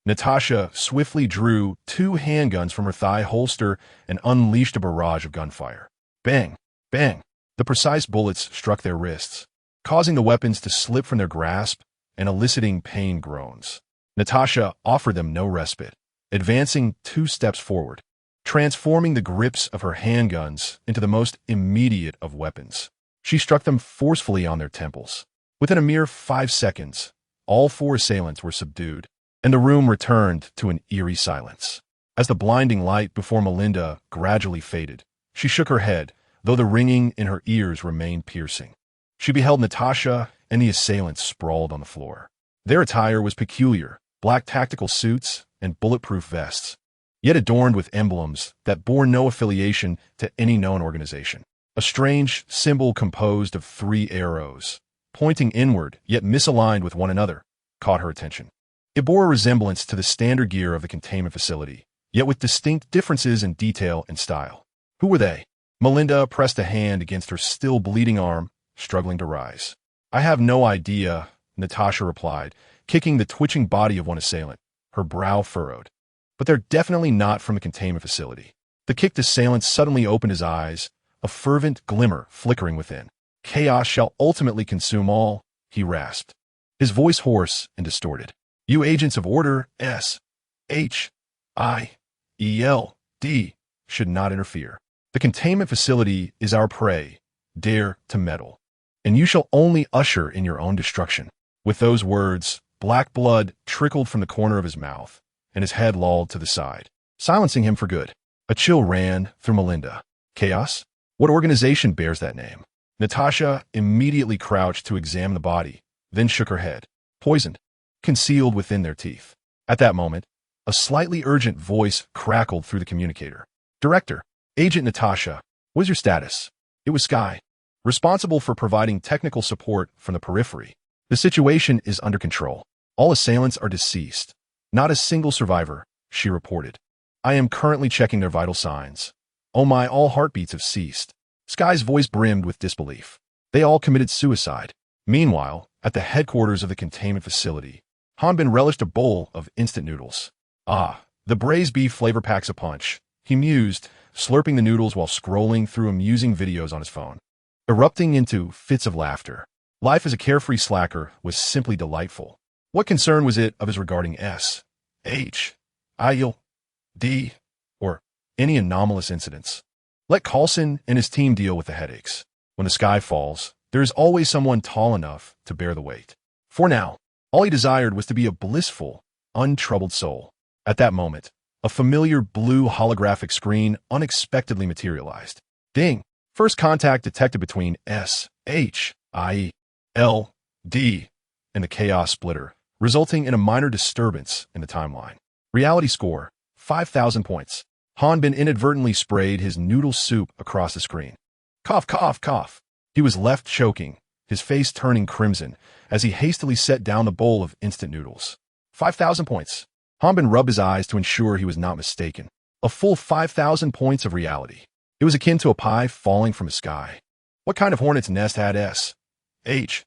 Natasha swiftly drew two handguns from her thigh holster and unleashed a barrage of gunfire. Bang! Bang! The precise bullets struck their wrists, causing the weapons to slip from their grasp and eliciting pain groans. Natasha offered them no respite, advancing 2 steps forward, transforming the grips of her handguns into the most immediate of weapons. She struck them forcefully on their temples. Within a mere 5 seconds, all 4 assailants were subdued, and the room returned to an eerie silence. As the blinding light before Melinda gradually faded, she shook her head, though the ringing in her ears remained piercing. She beheld Natasha and the assailants sprawled on the floor. Their attire was peculiar, black tactical suits and bulletproof vests, yet adorned with emblems that bore no affiliation to any known organization. A strange symbol composed of 3 arrows, pointing inward yet misaligned with one another, caught her attention. It bore a resemblance to the standard gear of the containment facility, yet with distinct differences in detail and style. Who were they? Melinda pressed a hand against her still bleeding arm, struggling to rise. I have no idea, Natasha replied, kicking the twitching body of one assailant, her brow furrowed. But they're definitely not from the containment facility. The kicked assailant suddenly opened his eyes, a fervent glimmer flickering within. Chaos shall ultimately consume all, he rasped, his voice hoarse and distorted. You agents of order S.H.I.E.L.D. should not interfere. The containment facility is our prey. Dare to meddle, and you shall only usher in your own destruction. With those words, black blood trickled from the corner of his mouth, and his head lolled to the side, silencing him for good. A chill ran through Melinda. Chaos? What organization bears that name? Natasha immediately crouched to examine the body, then shook her head. Poisoned, concealed within their teeth. At that moment, a slightly urgent voice crackled through the communicator. Director, Agent Natasha, what is your status? It was Sky, responsible for providing technical support from the periphery. The situation is under control. All assailants are deceased. Not a single survivor, she reported. I am currently checking their vital signs. Oh my, all heartbeats have ceased. Sky's voice brimmed with disbelief. They all committed suicide. Meanwhile, at the headquarters of the containment facility, Hanbin relished a bowl of instant noodles. Ah, the braised beef flavor packs a punch, he mused, slurping the noodles while scrolling through amusing videos on his phone. Erupting into fits of laughter. Life as a carefree slacker was simply delightful. What concern was it of his regarding S.H.I.E.L.D. or any anomalous incidents? Let Coulson and his team deal with the headaches. When the sky falls, there is always someone tall enough to bear the weight. For now, all he desired was to be a blissful, untroubled soul. At that moment, a familiar blue holographic screen unexpectedly materialized. Ding! First contact detected between S.H.I.E.L.D. and the Chaos Splitter, resulting in a minor disturbance in the timeline. Reality score, 5,000 points. Hanbin inadvertently sprayed his noodle soup across the screen. Cough, cough, cough. He was left choking, his face turning crimson, as he hastily set down the bowl of instant noodles. 5,000 points. Hanbin rubbed his eyes to ensure he was not mistaken. A full 5,000 points of reality. It was akin to a pie falling from the sky. What kind of hornet's nest had S.H.I.E.L.D.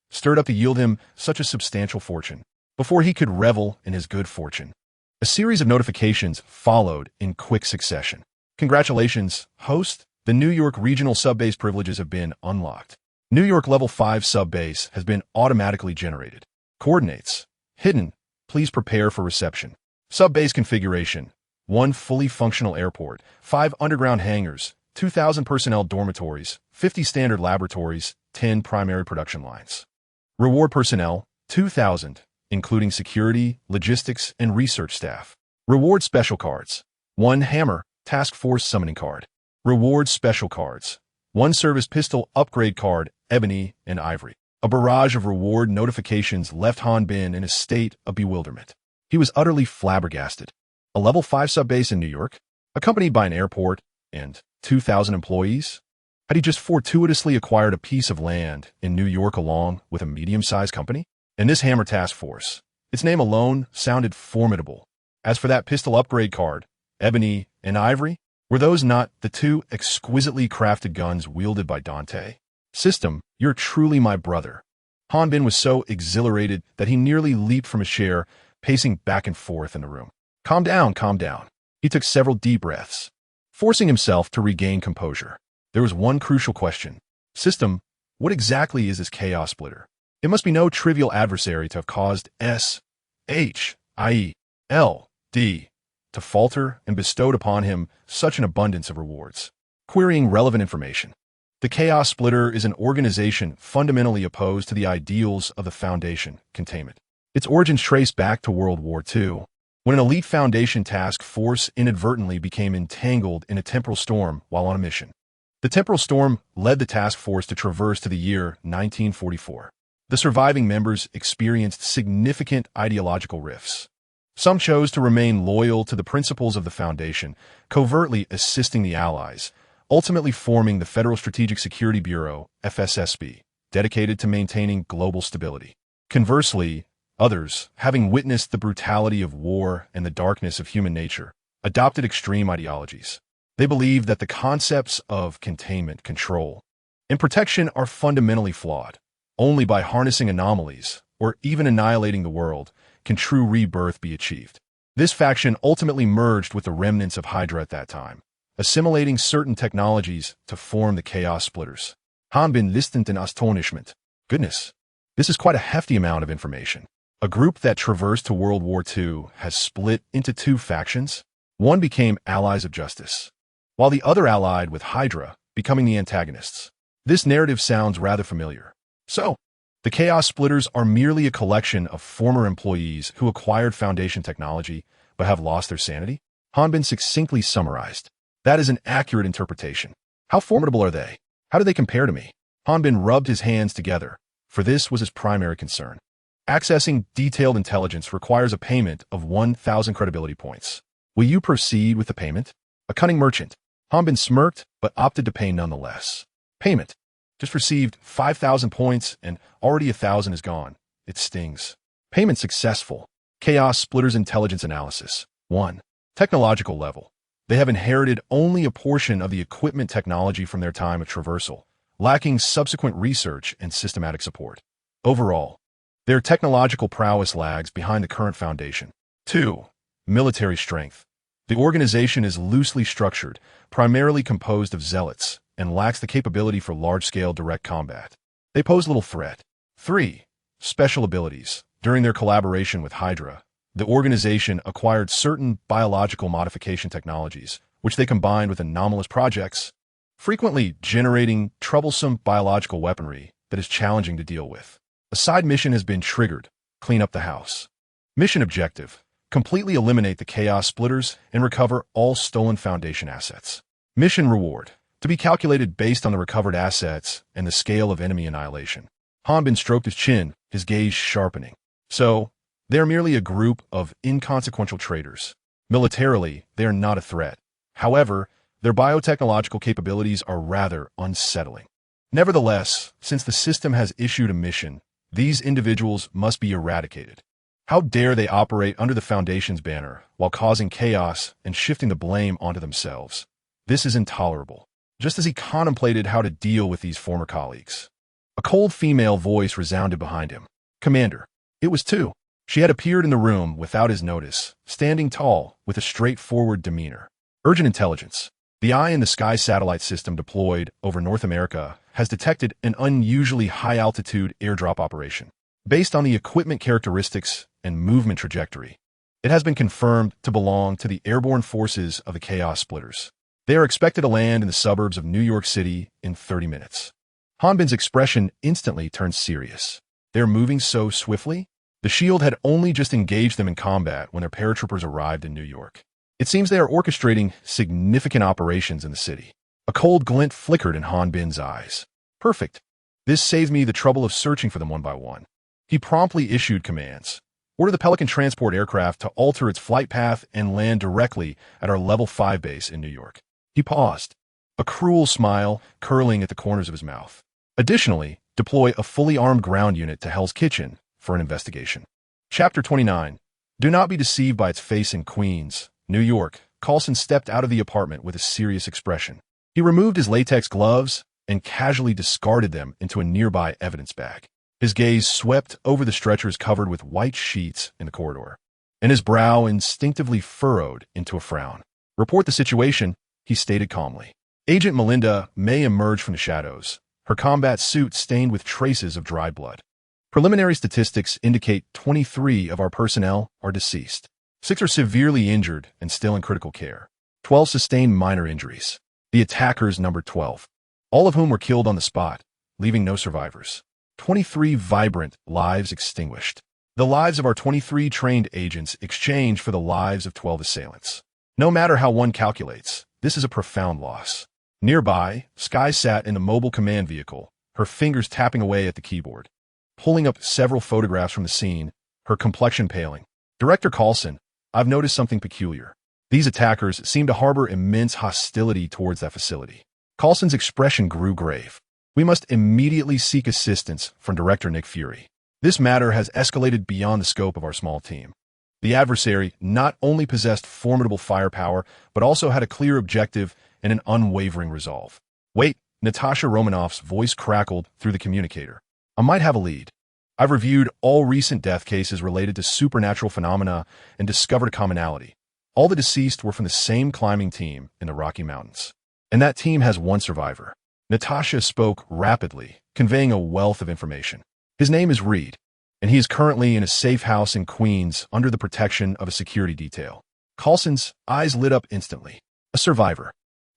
stirred up to yield him such a substantial fortune? Before he could revel in his good fortune, a series of notifications followed in quick succession. Congratulations, host. The New York Regional Subbase privileges have been unlocked. New York Level 5 subbase has been automatically generated. Coordinates. Hidden. Please prepare for reception. Subbase configuration. 1 fully functional airport, 5 underground hangars, 2,000 personnel dormitories, 50 standard laboratories, 10 primary production lines. Reward personnel, 2,000, including security, logistics, and research staff. Reward special cards. 1 hammer, task force summoning card. Reward special cards. 1 service pistol upgrade card, ebony and ivory. A barrage of reward notifications left Hanbin in a state of bewilderment. He was utterly flabbergasted. A level 5 subbase in New York, accompanied by an airport and 2,000 employees? Had he just fortuitously acquired a piece of land in New York along with a medium-sized company? And this hammer task force, its name alone sounded formidable. As for that pistol upgrade card, ebony and ivory, were those not the 2 exquisitely crafted guns wielded by Dante? System, you're truly my brother. Hanbin was so exhilarated that he nearly leaped from his chair, pacing back and forth in the room. Calm down, calm down. He took several deep breaths, forcing himself to regain composure. There was one crucial question. System, what exactly is this Chaos Splitter? It must be no trivial adversary to have caused S.H.I.E.L.D. to falter and bestowed upon him such an abundance of rewards. Querying relevant information. The Chaos Splitter is an organization fundamentally opposed to the ideals of the Foundation, containment. Its origins trace back to World War II, when an elite Foundation task force inadvertently became entangled in a temporal storm while on a mission. The temporal storm led the task force to traverse to the year 1944. The surviving members experienced significant ideological rifts. Some chose to remain loyal to the principles of the Foundation, covertly assisting the Allies, ultimately forming the Federal Strategic Security Bureau, FSSB, dedicated to maintaining global stability. Conversely, others, having witnessed the brutality of war and the darkness of human nature, adopted extreme ideologies. They believed that the concepts of containment, control, and protection are fundamentally flawed. Only by harnessing anomalies, or even annihilating the world, can true rebirth be achieved. This faction ultimately merged with the remnants of Hydra at that time, assimilating certain technologies to form the Chaos Splitters. Hanbin listened in astonishment. Goodness, this is quite a hefty amount of information. A group that traversed to World War II has split into 2 factions. One became Allies of Justice, while the other allied with Hydra, becoming the antagonists. This narrative sounds rather familiar. So, the Chaos Splitters are merely a collection of former employees who acquired Foundation technology but have lost their sanity? Hanbin succinctly summarized. That is an accurate interpretation. How formidable are they? How do they compare to me? Hanbin rubbed his hands together, for this was his primary concern. Accessing detailed intelligence requires a payment of 1,000 credibility points. Will you proceed with the payment? A cunning merchant. Hanbin smirked, but opted to pay nonetheless. Payment. Just received 5,000 points and already 1,000 is gone. It stings. Payment successful. Chaos Splitters Intelligence Analysis. 1. Technological level. They have inherited only a portion of the equipment technology from their time of traversal, lacking subsequent research and systematic support. Overall, their technological prowess lags behind the current foundation. 2. Military strength. The organization is loosely structured, primarily composed of zealots, and lacks the capability for large-scale direct combat. They pose little threat. 3. Special abilities. During their collaboration with HYDRA, the organization acquired certain biological modification technologies, which they combined with anomalous projects, frequently generating troublesome biological weaponry that is challenging to deal with. A side mission has been triggered. Clean up the house. Mission objective. Completely eliminate the Chaos Splitters and recover all stolen Foundation assets. Mission reward. To be calculated based on the recovered assets and the scale of enemy annihilation. Hanbin stroked his chin, his gaze sharpening. So, they are merely a group of inconsequential traitors. Militarily, they are not a threat. However, their biotechnological capabilities are rather unsettling. Nevertheless, since the system has issued a mission, these individuals must be eradicated. How dare they operate under the Foundation's banner while causing chaos and shifting the blame onto themselves? This is intolerable. Just as he contemplated how to deal with these former colleagues, a cold female voice resounded behind him. Commander. It was two. She had appeared in the room without his notice, standing tall with a straightforward demeanor. Urgent intelligence. The Eye in the Sky satellite system deployed over North America has detected an unusually high-altitude airdrop operation. Based on the equipment characteristics and movement trajectory, it has been confirmed to belong to the airborne forces of the Chaos Splitters. They are expected to land in the suburbs of New York City in 30 minutes. Hanbin's expression instantly turned serious. They're moving so swiftly? The S.H.I.E.L.D. had only just engaged them in combat when their paratroopers arrived in New York. It seems they are orchestrating significant operations in the city. A cold glint flickered in Hanbin's eyes. Perfect. This saved me the trouble of searching for them one by one. He promptly issued commands. Order the Pelican transport aircraft to alter its flight path and land directly at our Level 5 base in New York. He paused, a cruel smile curling at the corners of his mouth. Additionally, deploy a fully armed ground unit to Hell's Kitchen for an investigation. Chapter 29. Do not be deceived by its face in Queens, New York. Coulson stepped out of the apartment with a serious expression. He removed his latex gloves and casually discarded them into a nearby evidence bag. His gaze swept over the stretchers covered with white sheets in the corridor, and his brow instinctively furrowed into a frown. Report the situation, he stated calmly. Agent Melinda may emerge from the shadows, her combat suit stained with traces of dried blood. Preliminary statistics indicate 23 of our personnel are deceased. 6 are severely injured and still in critical care. 12 sustained minor injuries. The attackers numbered 12, all of whom were killed on the spot, leaving no survivors. 23 vibrant lives extinguished. The lives of our 23 trained agents exchanged for the lives of 12 assailants. No matter how one calculates, this is a profound loss. Nearby, Sky sat in the mobile command vehicle, her fingers tapping away at the keyboard, pulling up several photographs from the scene, her complexion paling. Director Coulson, I've noticed something peculiar. These attackers seem to harbor immense hostility towards that facility. Coulson's expression grew grave. We must immediately seek assistance from Director Nick Fury. This matter has escalated beyond the scope of our small team. The adversary not only possessed formidable firepower, but also had a clear objective and an unwavering resolve. Wait, Natasha Romanoff's voice crackled through the communicator. I might have a lead. I've reviewed all recent death cases related to supernatural phenomena and discovered a commonality. All the deceased were from the same climbing team in the Rocky Mountains. And that team has one survivor. Natasha spoke rapidly, conveying a wealth of information. His name is Reed, and he is currently in a safe house in Queens under the protection of a security detail. Coulson's eyes lit up instantly. A survivor.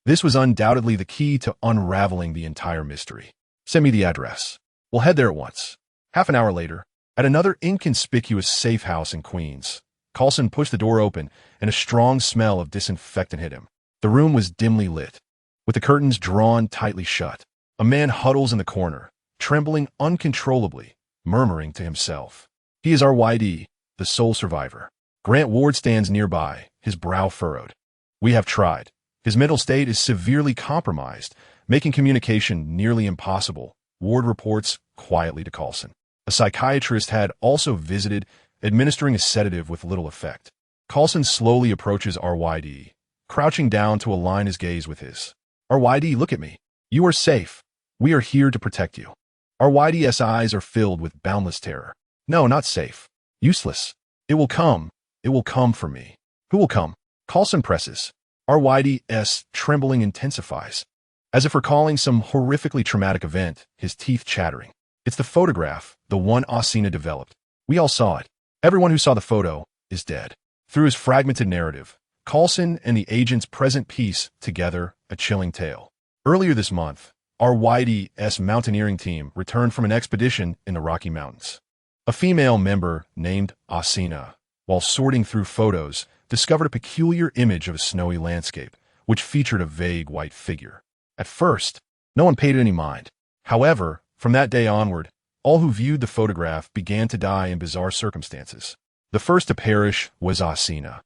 This was undoubtedly the key to unraveling the entire mystery. Send me the address. We'll head there at once. Half an hour later, at another inconspicuous safe house in Queens, Coulson pushed the door open and a strong smell of disinfectant hit him. The room was dimly lit, with the curtains drawn tightly shut. A man huddles in the corner, trembling uncontrollably, murmuring to himself. He is our YD, the sole survivor. Grant Ward stands nearby, his brow furrowed. We have tried. His mental state is severely compromised, making communication nearly impossible Ward reports quietly to Coulson. A psychiatrist had also visited, administering a sedative with little effect. Coulson slowly approaches RYD, crouching down to align his gaze with his. RYD, look at me. You are safe. We are here to protect you. RYD's eyes are filled with boundless terror. No, not safe. Useless. It will come. It will come for me. Who will come? Coulson presses. RYD's trembling intensifies. As if recalling some horrifically traumatic event, his teeth chattering. It's the photograph, the one S.H.I.E.L.D developed. We all saw it. Everyone who saw the photo is dead. Through his fragmented narrative, Coulson and the agent's present piece together a chilling tale. Earlier this month, RYD's mountaineering team returned from an expedition in the Rocky Mountains. A female member named Asina, while sorting through photos, discovered a peculiar image of a snowy landscape, which featured a vague white figure. At first, no one paid it any mind. However, from that day onward, all who viewed the photograph began to die in bizarre circumstances. The first to perish was Asina,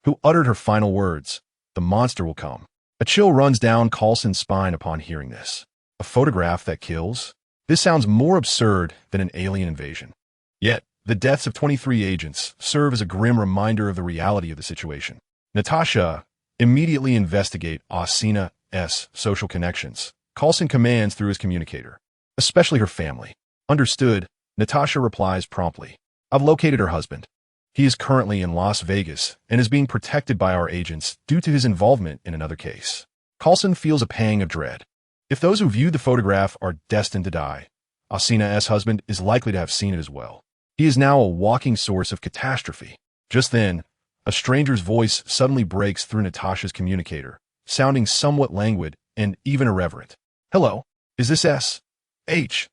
who uttered her final words, "The monster will come." A chill runs down Coulson's spine upon hearing this. A photograph that kills? This sounds more absurd than an alien invasion. Yet, the deaths of 23 agents serve as a grim reminder of the reality of the situation. Natasha immediately investigate Asina's social connections. Coulson commands through his communicator, especially her family. Understood, Natasha replies promptly. I've located her husband. He is currently in Las Vegas and is being protected by our agents due to his involvement in another case. Coulson feels a pang of dread. If those who viewed the photograph are destined to die, Asina's husband is likely to have seen it as well. He is now a walking source of catastrophe. Just then, a stranger's voice suddenly breaks through Natasha's communicator, sounding somewhat languid and even irreverent. Hello, is this S.H.I.E.L.D?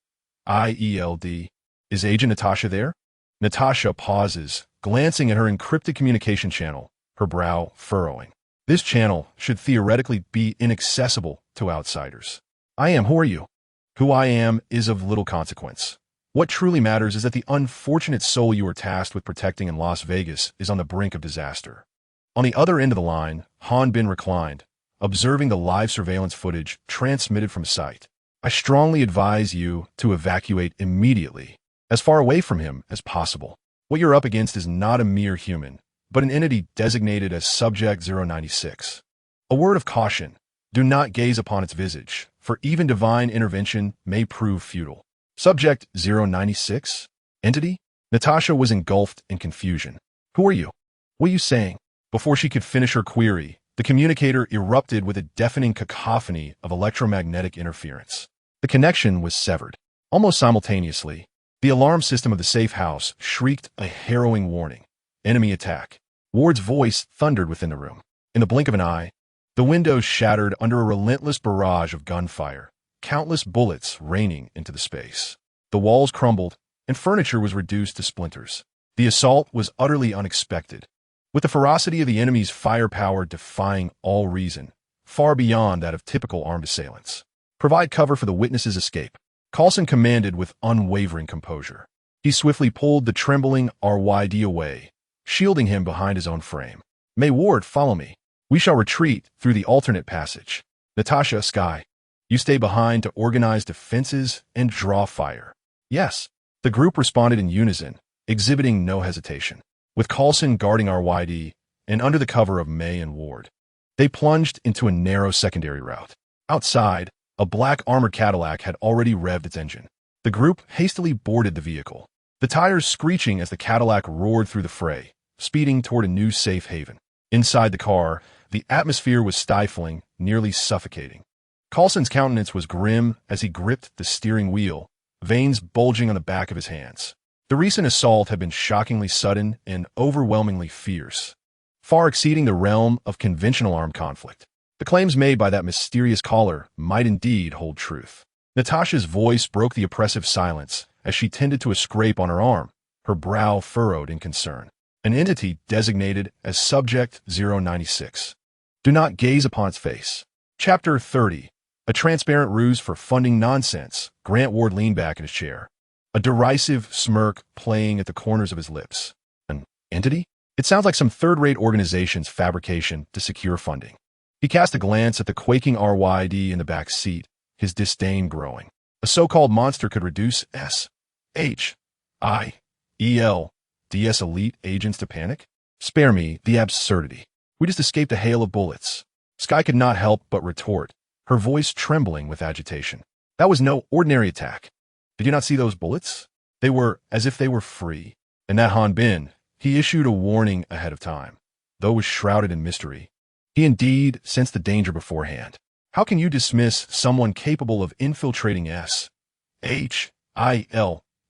Is Agent Natasha there? Natasha pauses, glancing at her encrypted communication channel, her brow furrowing. This channel should theoretically be inaccessible to outsiders. I am. Who are you? Who I am is of little consequence. What truly matters is that the unfortunate soul you are tasked with protecting in Las Vegas is on the brink of disaster. On the other end of the line, Han Bin reclined, observing the live surveillance footage transmitted from site. I strongly advise you to evacuate immediately, as far away from him as possible. What you're up against is not a mere human, but an entity designated as Subject 096. A word of caution, do not gaze upon its visage, for even divine intervention may prove futile. Subject 096? Entity? Natasha was engulfed in confusion. Who are you? What are you saying? Before she could finish her query, the communicator erupted with a deafening cacophony of electromagnetic interference. The connection was severed. Almost simultaneously, the alarm system of the safe house shrieked a harrowing warning. Enemy attack. Ward's voice thundered within the room. In the blink of an eye, the windows shattered under a relentless barrage of gunfire, countless bullets raining into the space. The walls crumbled, and furniture was reduced to splinters. The assault was utterly unexpected, with the ferocity of the enemy's firepower defying all reason, far beyond that of typical armed assailants. Provide cover for the witness's escape. Coulson commanded with unwavering composure. He swiftly pulled the trembling RYD away, shielding him behind his own frame. May Ward, follow me. We shall retreat through the alternate passage. Natasha, Sky, you stay behind to organize defenses and draw fire. Yes. The group responded in unison, exhibiting no hesitation. With Coulson guarding RYD and under the cover of May and Ward, they plunged into a narrow secondary route. Outside, a black armored Cadillac had already revved its engine. The group hastily boarded the vehicle, the tires screeching as the Cadillac roared through the fray, speeding toward a new safe haven. Inside the car, the atmosphere was stifling, nearly suffocating. Coulson's countenance was grim as he gripped the steering wheel, veins bulging on the back of his hands. The recent assault had been shockingly sudden and overwhelmingly fierce, far exceeding the realm of conventional armed conflict. The claims made by that mysterious caller might indeed hold truth. Natasha's voice broke the oppressive silence as she tended to a scrape on her arm, her brow furrowed in concern. An entity designated as Subject 096. Do not gaze upon its face. Chapter 30. A transparent ruse for funding nonsense. Grant Ward leaned back in his chair, a derisive smirk playing at the corners of his lips. An entity? It sounds like some third-rate organization's fabrication to secure funding. He cast a glance at the quaking RYD in the back seat, his disdain growing. A so-called monster could reduce S.H.I.E.L.D's elite agents to panic? Spare me the absurdity. We just escaped a hail of bullets. Sky could not help but retort, her voice trembling with agitation. That was no ordinary attack. Did you not see those bullets? They were as if they were free. And that Han Bin, he issued a warning ahead of time, though it was shrouded in mystery. He indeed sensed the danger beforehand. How can you dismiss someone capable of infiltrating S.H.I.E.L.D's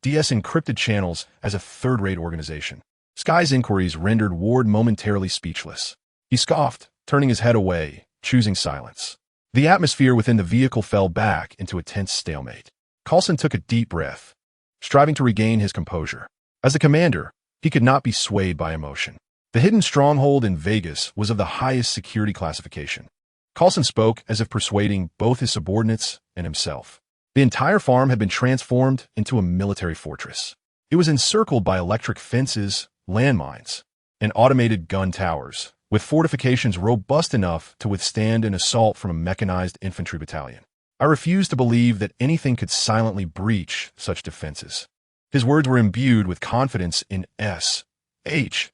encrypted channels as a third-rate organization? Sky's inquiries rendered Ward momentarily speechless. He scoffed, turning his head away, choosing silence. The atmosphere within the vehicle fell back into a tense stalemate. Coulson took a deep breath, striving to regain his composure. As a commander, he could not be swayed by emotion. The hidden stronghold in Vegas was of the highest security classification. Coulson spoke as if persuading both his subordinates and himself. The entire farm had been transformed into a military fortress. It was encircled by electric fences, landmines, and automated gun towers, with fortifications robust enough to withstand an assault from a mechanized infantry battalion. I refuse to believe that anything could silently breach such defenses. His words were imbued with confidence in S.H.I.E.L.D's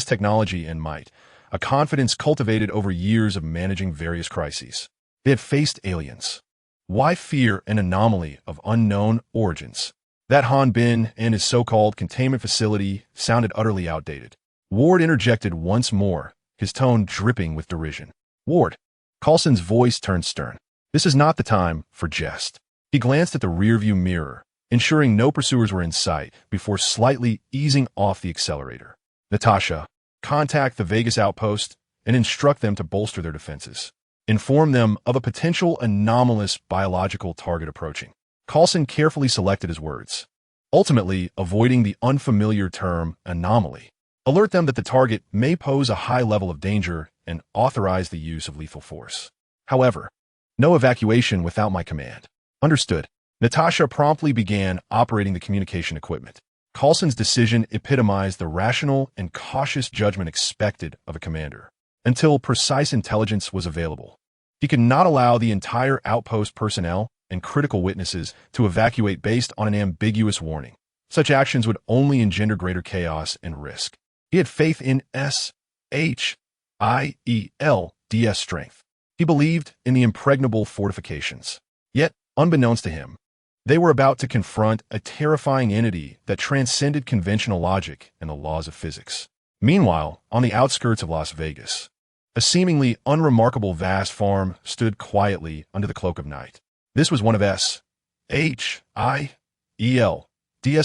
technology and might, a confidence cultivated over years of managing various crises. They had faced aliens. Why fear an anomaly of unknown origins? That Han Bin and his so-called containment facility sounded utterly outdated. Ward interjected once more, his tone dripping with derision. Ward. Coulson's voice turned stern. This is not the time for jest. He glanced at the rearview mirror, ensuring no pursuers were in sight before slightly easing off the accelerator. Natasha, contact the Vegas outpost and instruct them to bolster their defenses. Inform them of a potential anomalous biological target approaching. Coulson carefully selected his words, ultimately avoiding the unfamiliar term anomaly. Alert them that the target may pose a high level of danger and authorize the use of lethal force. However, no evacuation without my command. Understood. Natasha promptly began operating the communication equipment. Coulson's decision epitomized the rational and cautious judgment expected of a commander. Until precise intelligence was available, he could not allow the entire outpost personnel and critical witnesses to evacuate based on an ambiguous warning. Such actions would only engender greater chaos and risk. He had faith in S.H.I.E.L.D's strength. He believed in the impregnable fortifications. Yet, unbeknownst to him, they were about to confront a terrifying entity that transcended conventional logic and the laws of physics. Meanwhile, on the outskirts of Las Vegas, a seemingly unremarkable vast farm stood quietly under the cloak of night. This was one of S.H.I.E.L.D's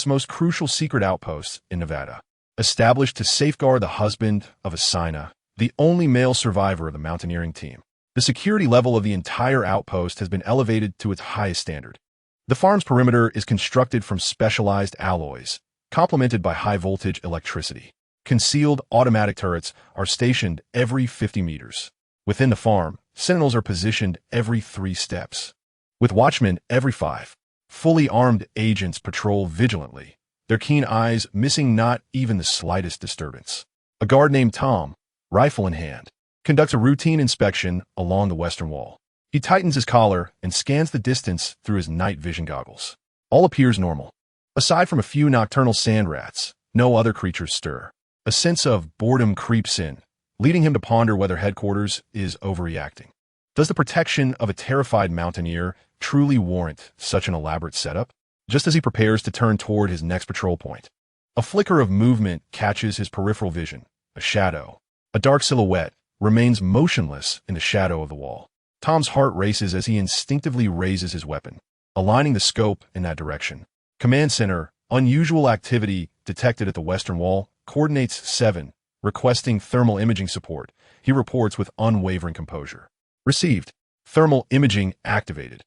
most crucial secret outposts in Nevada, established to safeguard the husband of S.H.I.E.L.D, the only male survivor of the mountaineering team. The security level of the entire outpost has been elevated to its highest standard. The farm's perimeter is constructed from specialized alloys, complemented by high-voltage electricity. Concealed automatic turrets are stationed every 50 meters. Within the farm, sentinels are positioned every 3 steps, with watchmen every 5. Fully armed agents patrol vigilantly, their keen eyes missing not even the slightest disturbance. A guard named Tom, rifle in hand, conducts a routine inspection along the western wall. He tightens his collar and scans the distance through his night vision goggles. All appears normal. Aside from a few nocturnal sand rats, no other creatures stir. A sense of boredom creeps in, leading him to ponder whether headquarters is overreacting. Does the protection of a terrified mountaineer truly warrant such an elaborate setup? Just as he prepares to turn toward his next patrol point, a flicker of movement catches his peripheral vision. A shadow, a dark silhouette, remains motionless in the shadow of the wall. Tom's heart races as he instinctively raises his weapon, aligning the scope in that direction. Command Center, unusual activity detected at the western wall, coordinates 7, requesting thermal imaging support. He reports with unwavering composure. Received. Thermal imaging activated.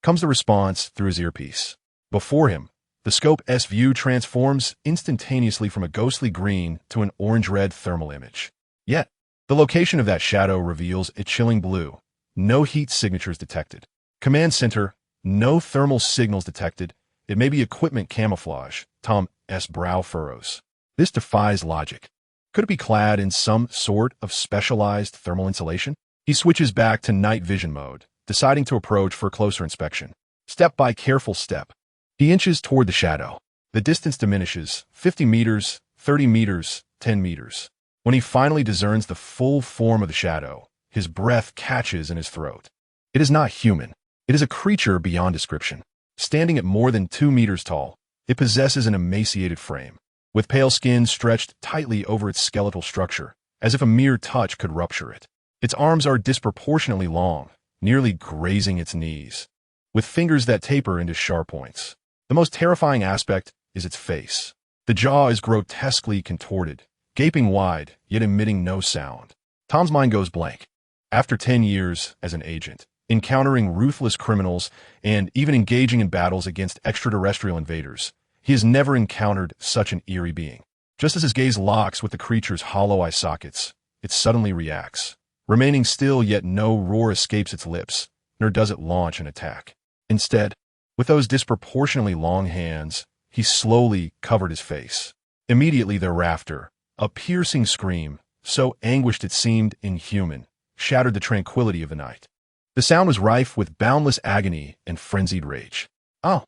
Comes the response through his earpiece. Before him, the scope S view transforms instantaneously from a ghostly green to an orange-red thermal image. Yet, the location of that shadow reveals a chilling blue. No heat signatures detected. Command Center, no thermal signals detected. It may be equipment camouflage. Tom's brow furrows. This defies logic. Could it be clad in some sort of specialized thermal insulation? He switches back to night vision mode, deciding to approach for a closer inspection. Step by careful step, he inches toward the shadow. The distance diminishes, 50 meters, 30 meters, 10 meters. When he finally discerns the full form of the shadow, his breath catches in his throat. It is not human. It is a creature beyond description. Standing at more than 2 meters tall, it possesses an emaciated frame, with pale skin stretched tightly over its skeletal structure, as if a mere touch could rupture it. Its arms are disproportionately long, nearly grazing its knees, with fingers that taper into sharp points. The most terrifying aspect is its face. The jaw is grotesquely contorted, gaping wide, yet emitting no sound. Tom's mind goes blank. After 10 years as an agent, encountering ruthless criminals and even engaging in battles against extraterrestrial invaders, he has never encountered such an eerie being. Just as his gaze locks with the creature's hollow eye sockets, it suddenly reacts. Remaining still, yet no roar escapes its lips, nor does it launch an attack. Instead, with those disproportionately long hands, he slowly covered his face. Immediately thereafter, a piercing scream, so anguished it seemed inhuman, shattered the tranquility of the night. The sound was rife with boundless agony and frenzied rage. Oh!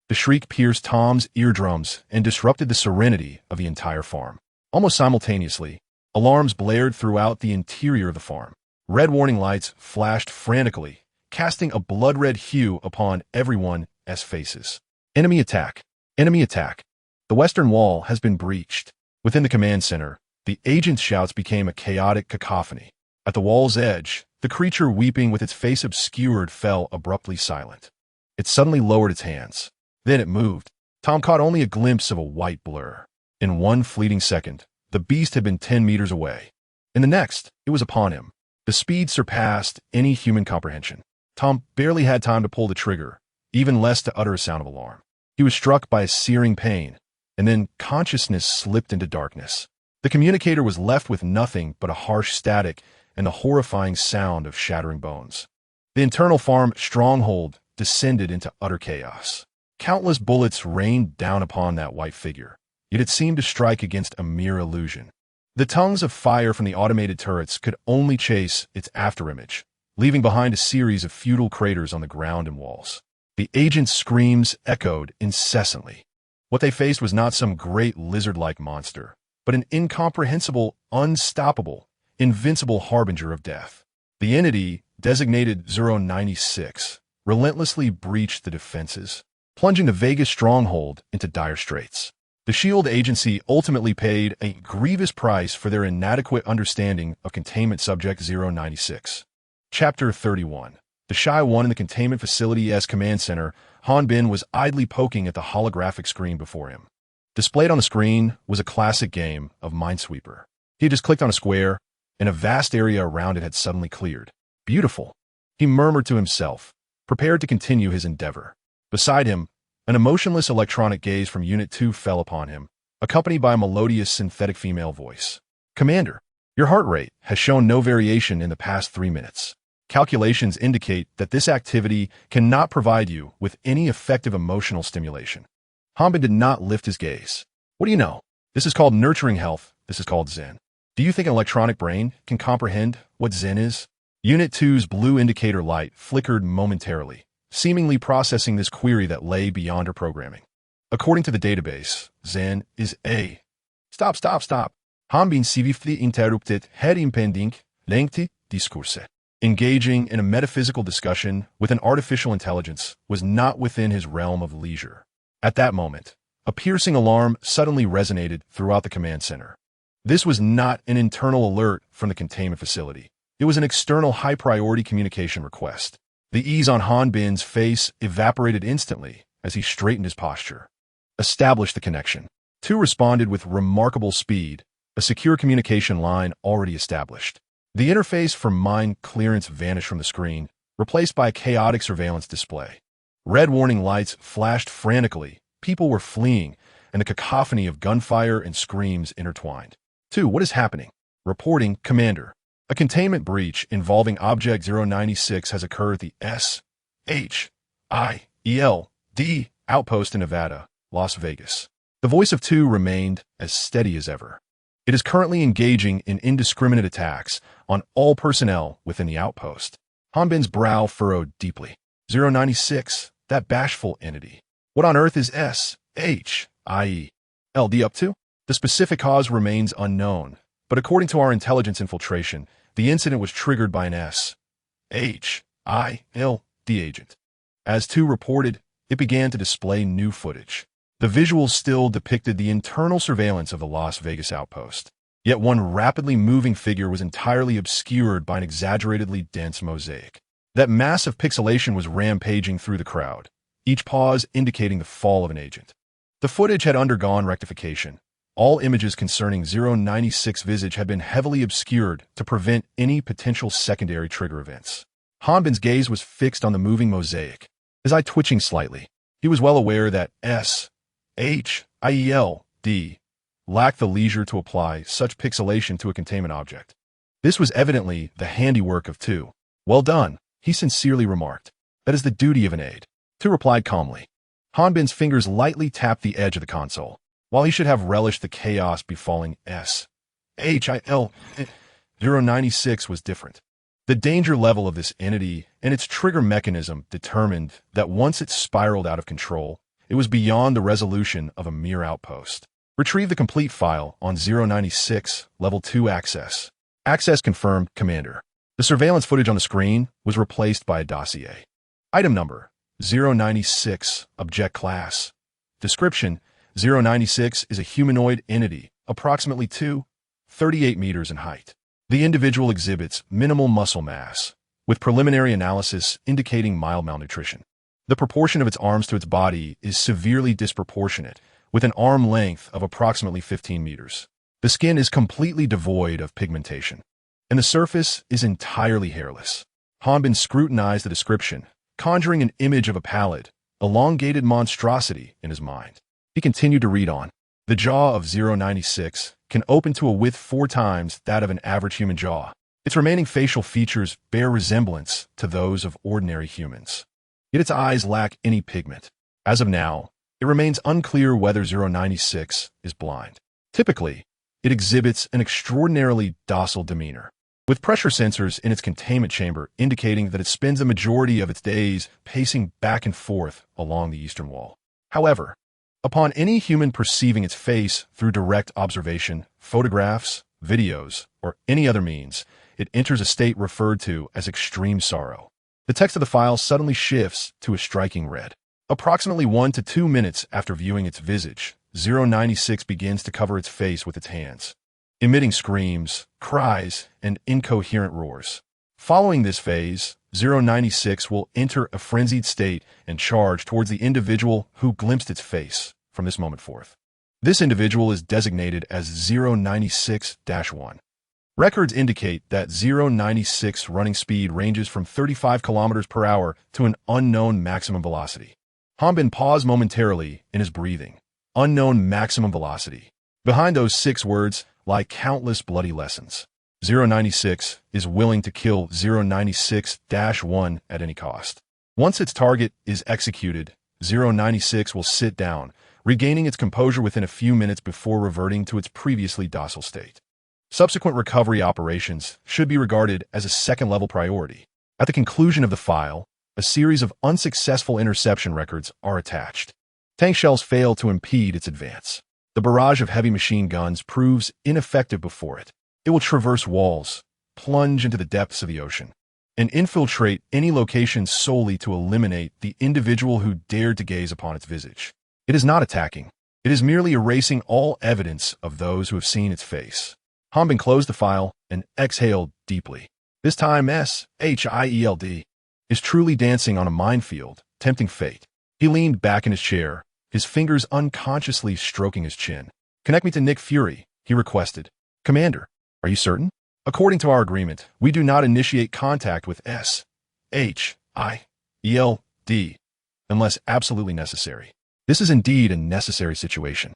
The shriek pierced Tom's eardrums and disrupted the serenity of the entire farm. Almost simultaneously, alarms blared throughout the interior of the farm. Red warning lights flashed frantically, casting a blood-red hue upon everyone's faces. Enemy attack! Enemy attack! The western wall has been breached. Within the command center, the agent's shouts became a chaotic cacophony. At the wall's edge, the creature weeping with its face obscured fell abruptly silent. It suddenly lowered its hands. Then it moved. Tom caught only a glimpse of a white blur. In one fleeting second, the beast had been 10 meters away. In the next, it was upon him. The speed surpassed any human comprehension. Tom barely had time to pull the trigger, even less to utter a sound of alarm. He was struck by a searing pain, and then consciousness slipped into darkness. The communicator was left with nothing but a harsh static and the horrifying sound of shattering bones. The internal farm stronghold descended into utter chaos. Countless bullets rained down upon that white figure, yet it seemed to strike against a mere illusion. The tongues of fire from the automated turrets could only chase its afterimage, leaving behind a series of futile craters on the ground and walls. The agent's screams echoed incessantly. What they faced was not some great lizard-like monster, but an incomprehensible, unstoppable, invincible harbinger of death. The entity, designated 096, relentlessly breached the defenses, plunging the Vegas stronghold into dire straits. The S.H.I.E.L.D. agency ultimately paid a grievous price for their inadequate understanding of containment subject 096. Chapter 31. The S.H.I.E.L.D. in the containment facility's command center, Han Bin was idly poking at the holographic screen before him. Displayed on the screen was a classic game of Minesweeper. He had just clicked on a square, and a vast area around it had suddenly cleared. Beautiful, he murmured to himself, prepared to continue his endeavor. Beside him, an emotionless electronic gaze from Unit 2 fell upon him, accompanied by a melodious synthetic female voice. Commander, your heart rate has shown no variation in the past 3 minutes. Calculations indicate that this activity cannot provide you with any effective emotional stimulation. Han Bin did not lift his gaze. What do you know? This is called nurturing health. This is called Zen. Do you think an electronic brain can comprehend what Zen is? Unit 2's blue indicator light flickered momentarily, seemingly processing this query that lay beyond her programming. According to the database, Zen is a... Stop. Han Bin swiftly interrupted her impending, lengthy discourse. Engaging in a metaphysical discussion with an artificial intelligence was not within his realm of leisure. At that moment, a piercing alarm suddenly resonated throughout the command center. This was not an internal alert from the containment facility. It was an external high-priority communication request. The ease on Han Bin's face evaporated instantly as he straightened his posture. Establish the connection. 2 responded with remarkable speed, a secure communication line already established. The interface for mine clearance vanished from the screen, replaced by a chaotic surveillance display. Red warning lights flashed frantically, people were fleeing, and the cacophony of gunfire and screams intertwined. 2. What is happening? Reporting, Commander. A containment breach involving Object 096 has occurred at the S.H.I.E.L.D. outpost in Nevada, Las Vegas. The voice of 2 remained as steady as ever. It is currently engaging in indiscriminate attacks on all personnel within the outpost. Hanbin's brow furrowed deeply. 096, that bashful entity. What on earth is S.H.I.E.L.D. up to? The specific cause remains unknown, but according to our intelligence infiltration, the incident was triggered by an S.H.I.L.D. agent. As two reported, it began to display new footage. The visuals still depicted the internal surveillance of the Las Vegas outpost. Yet one rapidly moving figure was entirely obscured by an exaggeratedly dense mosaic. That massive pixelation was rampaging through the crowd, each pause indicating the fall of an agent. The footage had undergone rectification. All images concerning 096 visage had been heavily obscured to prevent any potential secondary trigger events. Hanbin's gaze was fixed on the moving mosaic, his eye twitching slightly. He was well aware that S.H.I.E.L.D. lacked the leisure to apply such pixelation to a containment object. This was evidently the handiwork of two. Well done, he sincerely remarked. That is the duty of an aide. Two replied calmly. Hanbin's fingers lightly tapped the edge of the console. While he should have relished the chaos befalling S.H.I.L.D., 096 was different. The danger level of this entity and its trigger mechanism determined that once it spiraled out of control, it was beyond the resolution of a mere outpost. Retrieve the complete file on 096, Level 2 access. Access confirmed, Commander. The surveillance footage on the screen was replaced by a dossier. Item number, 096, Object Class. Description, 096 is a humanoid entity, approximately 38 meters in height. The individual exhibits minimal muscle mass, with preliminary analysis indicating mild malnutrition. The proportion of its arms to its body is severely disproportionate, with an arm length of approximately 15 meters. The skin is completely devoid of pigmentation, and the surface is entirely hairless. Hanbin scrutinized the description, conjuring an image of a pallid, elongated monstrosity in his mind. He continued to read on. The jaw of 096 can open to a width 4 times that of an average human jaw. Its remaining facial features bear resemblance to those of ordinary humans. Yet its eyes lack any pigment. As of now, it remains unclear whether 096 is blind. Typically, it exhibits an extraordinarily docile demeanor, with pressure sensors in its containment chamber indicating that it spends a majority of its days pacing back and forth along the eastern wall. However, upon any human perceiving its face through direct observation, photographs, videos, or any other means, it enters a state referred to as extreme sorrow. The text of the file suddenly shifts to a striking red. Approximately 1 to 2 minutes after viewing its visage, 096 begins to cover its face with its hands, emitting screams, cries, and incoherent roars. Following this phase, 096 will enter a frenzied state and charge towards the individual who glimpsed its face from this moment forth. This individual is designated as 096-1. Records indicate that 096 running speed ranges from 35 kilometers per hour to an unknown maximum velocity. Hanbin paused momentarily in his breathing. Unknown maximum velocity. Behind those 6 words lie countless bloody lessons. 096 is willing to kill 096-1 at any cost. Once its target is executed, 096 will sit down, regaining its composure within a few minutes before reverting to its previously docile state. Subsequent recovery operations should be regarded as a second-level priority. At the conclusion of the file, a series of unsuccessful interception records are attached. Tank shells fail to impede its advance. The barrage of heavy machine guns proves ineffective before it. It will traverse walls, plunge into the depths of the ocean, and infiltrate any location solely to eliminate the individual who dared to gaze upon its visage. It is not attacking. It is merely erasing all evidence of those who have seen its face. Hanbin closed the file and exhaled deeply. This time S.H.I.E.L.D. is truly dancing on a minefield, tempting fate. He leaned back in his chair, his fingers unconsciously stroking his chin. Connect me to Nick Fury, he requested. Commander, are you certain? According to our agreement, we do not initiate contact with S.H.I.E.L.D. unless absolutely necessary. This is indeed a necessary situation.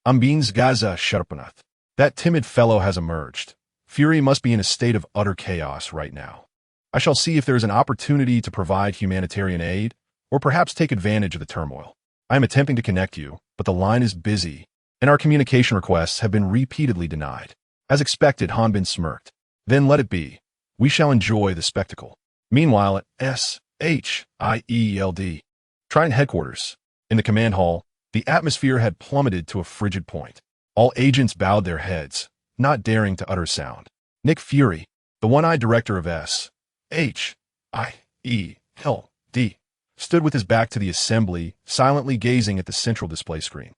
Ambin's Gaza Sharpanath. That timid fellow has emerged. Fury must be in a state of utter chaos right now. I shall see if there is an opportunity to provide humanitarian aid, or perhaps take advantage of the turmoil. I am attempting to connect you, but the line is busy, and our communication requests have been repeatedly denied. As expected, Hanbin smirked. Then let it be. We shall enjoy the spectacle. Meanwhile, at S.H.I.E.L.D. Trident headquarters, in the command hall, the atmosphere had plummeted to a frigid point. All agents bowed their heads, not daring to utter a sound. Nick Fury, the one-eyed director of S.H.I.E.L.D., stood with his back to the assembly, silently gazing at the central display screen.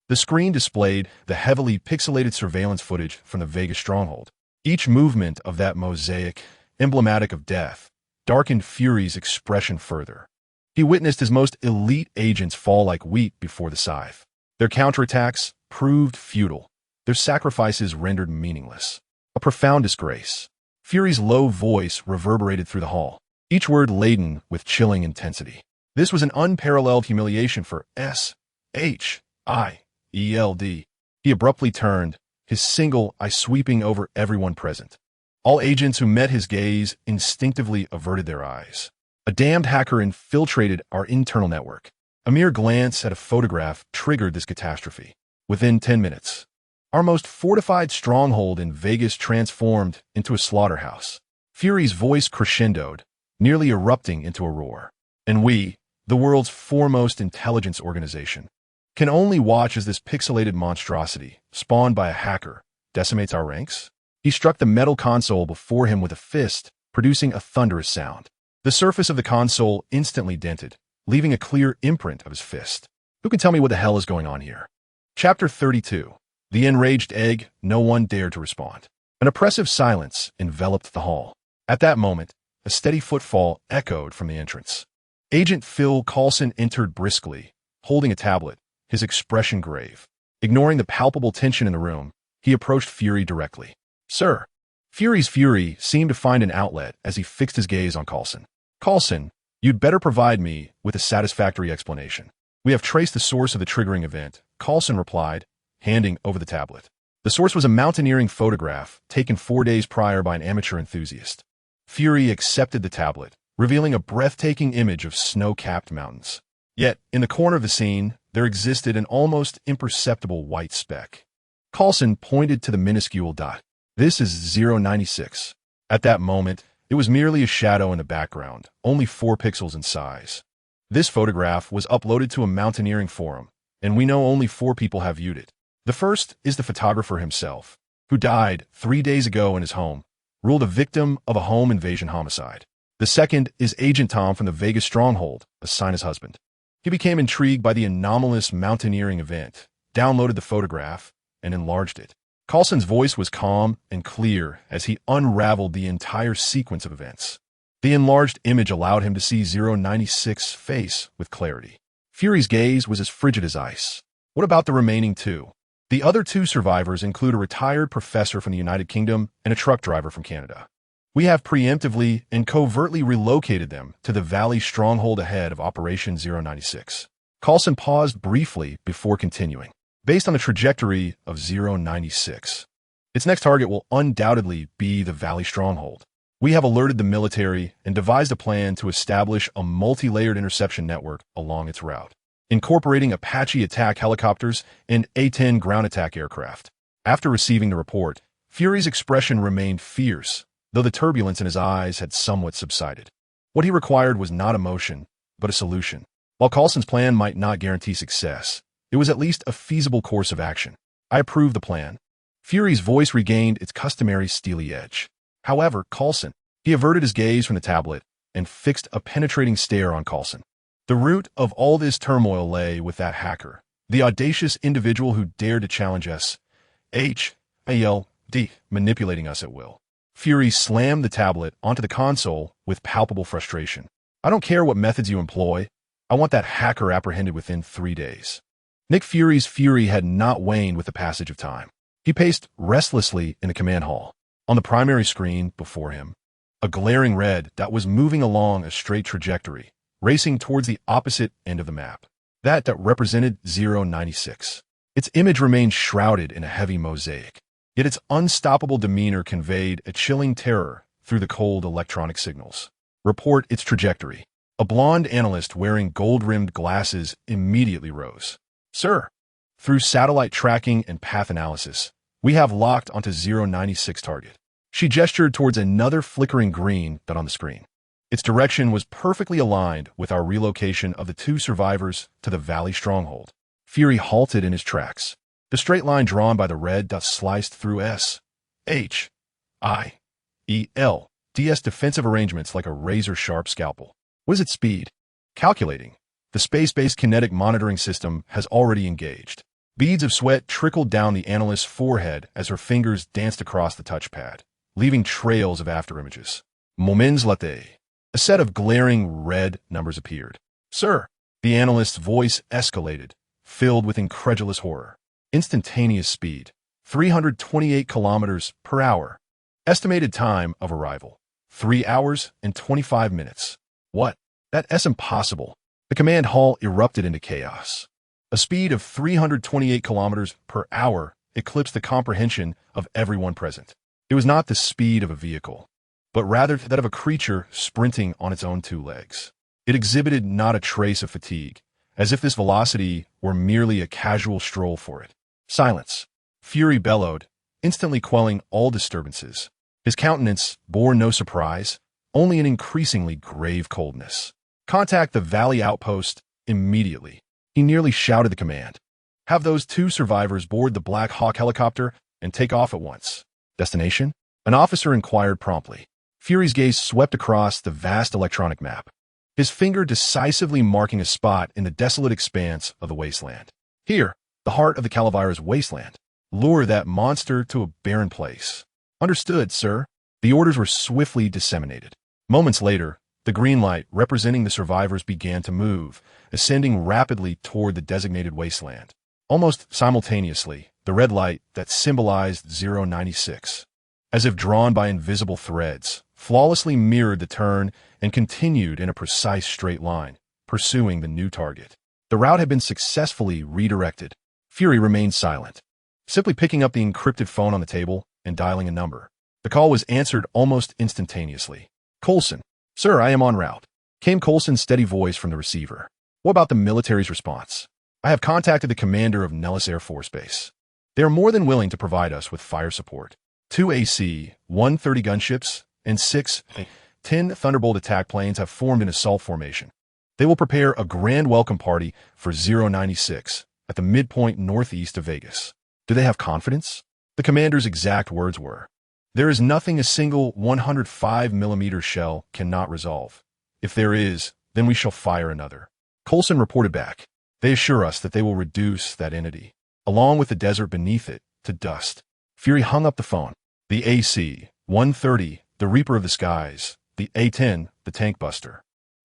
The screen displayed the heavily pixelated surveillance footage from the Vegas stronghold. Each movement of that mosaic, emblematic of death, darkened Fury's expression further. He witnessed his most elite agents fall like wheat before the scythe. Their counterattacks proved futile, their sacrifices rendered meaningless. A profound disgrace. Fury's low voice reverberated through the hall, each word laden with chilling intensity. This was an unparalleled humiliation for S.H.I.E.L.D. He abruptly turned, his single eye sweeping over everyone present. All agents who met his gaze instinctively averted their eyes. A damned hacker infiltrated our internal network. A mere glance at a photograph triggered this catastrophe. Within 10 minutes, our most fortified stronghold in Vegas transformed into a slaughterhouse. Fury's voice crescendoed, nearly erupting into a roar. And we, the world's foremost intelligence organization, can only watch as this pixelated monstrosity, spawned by a hacker, decimates our ranks? He struck the metal console before him with a fist, producing a thunderous sound. The surface of the console instantly dented, leaving a clear imprint of his fist. Who can tell me what the hell is going on here? Chapter 32. The Enraged Egg. No one dared to respond. An oppressive silence enveloped the hall. At that moment, a steady footfall echoed from the entrance. Agent Phil Coulson entered briskly, holding a tablet, his expression grave. Ignoring the palpable tension in the room, he approached Fury directly. "Sir." Fury's fury seemed to find an outlet as he fixed his gaze on Coulson. "Coulson, you'd better provide me with a satisfactory explanation." "We have traced the source of the triggering event," Coulson replied, handing over the tablet. The source was a mountaineering photograph taken 4 days prior by an amateur enthusiast. Fury accepted the tablet, revealing a breathtaking image of snow-capped mountains. Yet, in the corner of the scene, there existed an almost imperceptible white speck. Coulson pointed to the minuscule dot. "This is 096. At that moment, it was merely a shadow in the background, only 4 pixels in size. This photograph was uploaded to a mountaineering forum, and we know only 4 people have viewed it. The first is the photographer himself, who died 3 days ago in his home, ruled a victim of a home invasion homicide. The second is Agent Tom from the Vegas stronghold, a sinus husband. He became intrigued by the anomalous mountaineering event, downloaded the photograph, and enlarged it. Coulson's voice was calm and clear as he unraveled the entire sequence of events. The enlarged image allowed him to see 096's face with clarity. Fury's gaze was as frigid as ice. What about the remaining 2? The other 2 survivors include a retired professor from the United Kingdom and a truck driver from Canada. We have preemptively and covertly relocated them to the Valley stronghold ahead of Operation 096. Coulson paused briefly before continuing. Based on the trajectory of 096, its next target will undoubtedly be the Valley stronghold. We have alerted the military and devised a plan to establish a multi-layered interception network along its route, incorporating Apache attack helicopters and A-10 ground attack aircraft. After receiving the report, Fury's expression remained fierce, though the turbulence in his eyes had somewhat subsided. What he required was not emotion, but a solution. While Coulson's plan might not guarantee success, it was at least a feasible course of action. I approve the plan. Fury's voice regained its customary steely edge. However, Coulson, he averted his gaze from the tablet and fixed a penetrating stare on Coulson. The root of all this turmoil lay with that hacker, the audacious individual who dared to challenge S.H.I.E.L.D, manipulating us at will. Fury slammed the tablet onto the console with palpable frustration. "I don't care what methods you employ. I want that hacker apprehended within 3 days." Nick Fury's fury had not waned with the passage of time. He paced restlessly in the command hall. On the primary screen before him, a glaring red dot was moving along a straight trajectory, racing towards the opposite end of the map. That represented 096. Its image remained shrouded in a heavy mosaic, yet its unstoppable demeanor conveyed a chilling terror through the cold electronic signals. "Report its trajectory." A blonde analyst wearing gold-rimmed glasses immediately rose. "Sir, through satellite tracking and path analysis, we have locked onto 096 target." She gestured towards another flickering green dot on the screen. Its direction was perfectly aligned with our relocation of the two survivors to the valley stronghold. Fury halted in his tracks. The straight line drawn by the red dot sliced through S.H.I.E.L.D's defensive arrangements like a razor-sharp scalpel. What is its speed? Calculating. The space-based kinetic monitoring system has already engaged. Beads of sweat trickled down the analyst's forehead as her fingers danced across the touchpad, leaving trails of afterimages. Moments later, a set of glaring red numbers appeared. Sir, the analyst's voice escalated, filled with incredulous horror. Instantaneous speed, 328 kilometers per hour. Estimated time of arrival, 3 hours and 25 minutes. What? That's impossible. The command hall erupted into chaos. A speed of 328 kilometers per hour eclipsed the comprehension of everyone present. It was not the speed of a vehicle, but rather that of a creature sprinting on its own two legs. It exhibited not a trace of fatigue, as if this velocity were merely a casual stroll for it. Silence. Fury bellowed, instantly quelling all disturbances. His countenance bore no surprise, only an increasingly grave coldness. Contact the Valley outpost immediately. He nearly shouted the command. Have those two survivors board the Black Hawk helicopter and take off at once. Destination? An officer inquired promptly. Fury's gaze swept across the vast electronic map, his finger decisively marking a spot in the desolate expanse of the wasteland. Here, the heart of the Calavira's wasteland. Lure that monster to a barren place. Understood, sir. The orders were swiftly disseminated. Moments later, the green light representing the survivors began to move, ascending rapidly toward the designated wasteland. Almost simultaneously, the red light that symbolized 096, as if drawn by invisible threads, flawlessly mirrored the turn and continued in a precise straight line, pursuing the new target. The route had been successfully redirected. Fury remained silent, simply picking up the encrypted phone on the table and dialing a number. The call was answered almost instantaneously. Coulson. Sir, I am en route, came Coulson's steady voice from the receiver. What about the military's response? I have contacted the commander of Nellis Air Force Base. They are more than willing to provide us with fire support. 2 AC-130 gunships and 6 10 Thunderbolt attack planes have formed in assault formation. They will prepare a grand welcome party for 096 at the midpoint northeast of Vegas. Do they have confidence? The commander's exact words were, there is nothing a single 105mm shell cannot resolve. If there is, then we shall fire another. Coulson reported back. They assure us that they will reduce that entity, along with the desert beneath it, to dust. Fury hung up the phone. The AC-130, the Reaper of the Skies, the A-10, the Tank Buster.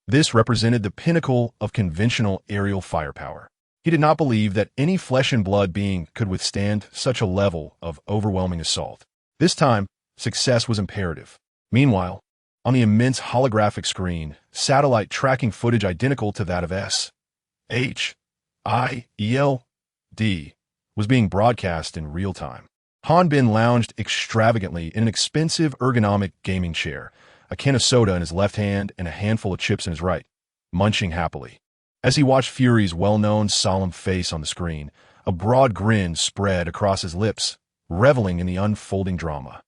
This represented the pinnacle of conventional aerial firepower. He did not believe that any flesh-and-blood being could withstand such a level of overwhelming assault. This time, success was imperative. Meanwhile, on the immense holographic screen, satellite tracking footage identical to that of S.H.I.E.L.D. was being broadcast in real time. Han Bin lounged extravagantly in an expensive ergonomic gaming chair, a can of soda in his left hand and a handful of chips in his right, munching happily. As he watched Fury's well-known solemn face on the screen, a broad grin spread across his lips, reveling in the unfolding drama.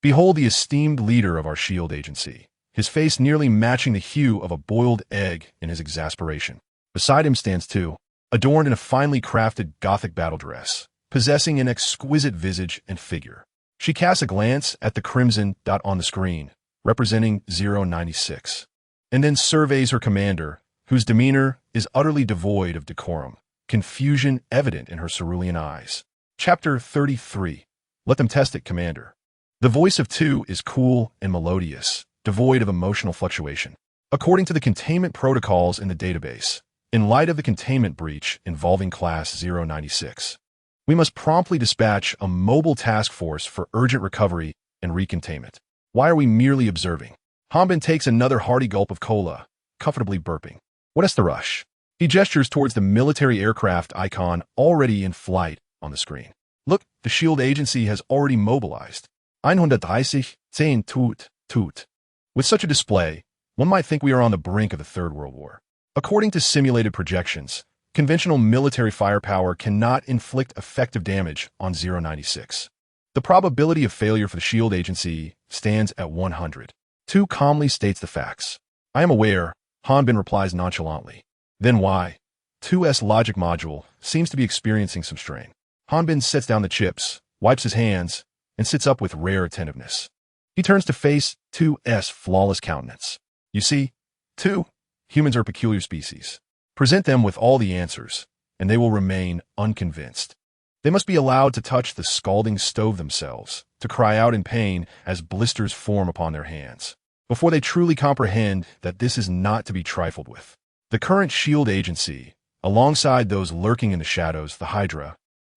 Behold the esteemed leader of our S.H.I.E.L.D. agency, his face nearly matching the hue of a boiled egg in his exasperation. Beside him stands Tu, adorned in a finely crafted Gothic battle dress, possessing an exquisite visage and figure. She casts a glance at the crimson dot on the screen, representing 096, and then surveys her commander, whose demeanor is utterly devoid of decorum, confusion evident in her cerulean eyes. Chapter 33. Let them test it, Commander. The voice of Tu is cool and melodious, devoid of emotional fluctuation. According to the containment protocols in the database, in light of the containment breach involving Class 096, we must promptly dispatch a mobile task force for urgent recovery and recontainment. Why are we merely observing? Hanbin takes another hearty gulp of cola, comfortably burping. What is the rush? He gestures towards the military aircraft icon already in flight on the screen. Look, the S.H.I.E.L.D. agency has already mobilized. 130, 10 toot. With such a display, one might think we are on the brink of the Third World War. According to simulated projections, conventional military firepower cannot inflict effective damage on 096. The probability of failure for the S.H.I.E.L.D. agency stands at 100. 2 calmly states the facts. I am aware, Hanbin replies nonchalantly. Then why? 2's logic module seems to be experiencing some strain. Hanbin sets down the chips, wipes his hands, and sits up with rare attentiveness. He turns to face 2's flawless countenance. You see, 2, humans are a peculiar species. Present them with all the answers, and they will remain unconvinced. They must be allowed to touch the scalding stove themselves, to cry out in pain as blisters form upon their hands, before they truly comprehend that this is not to be trifled with. The current S.H.I.E.L.D. agency, alongside those lurking in the shadows, the HYDRA,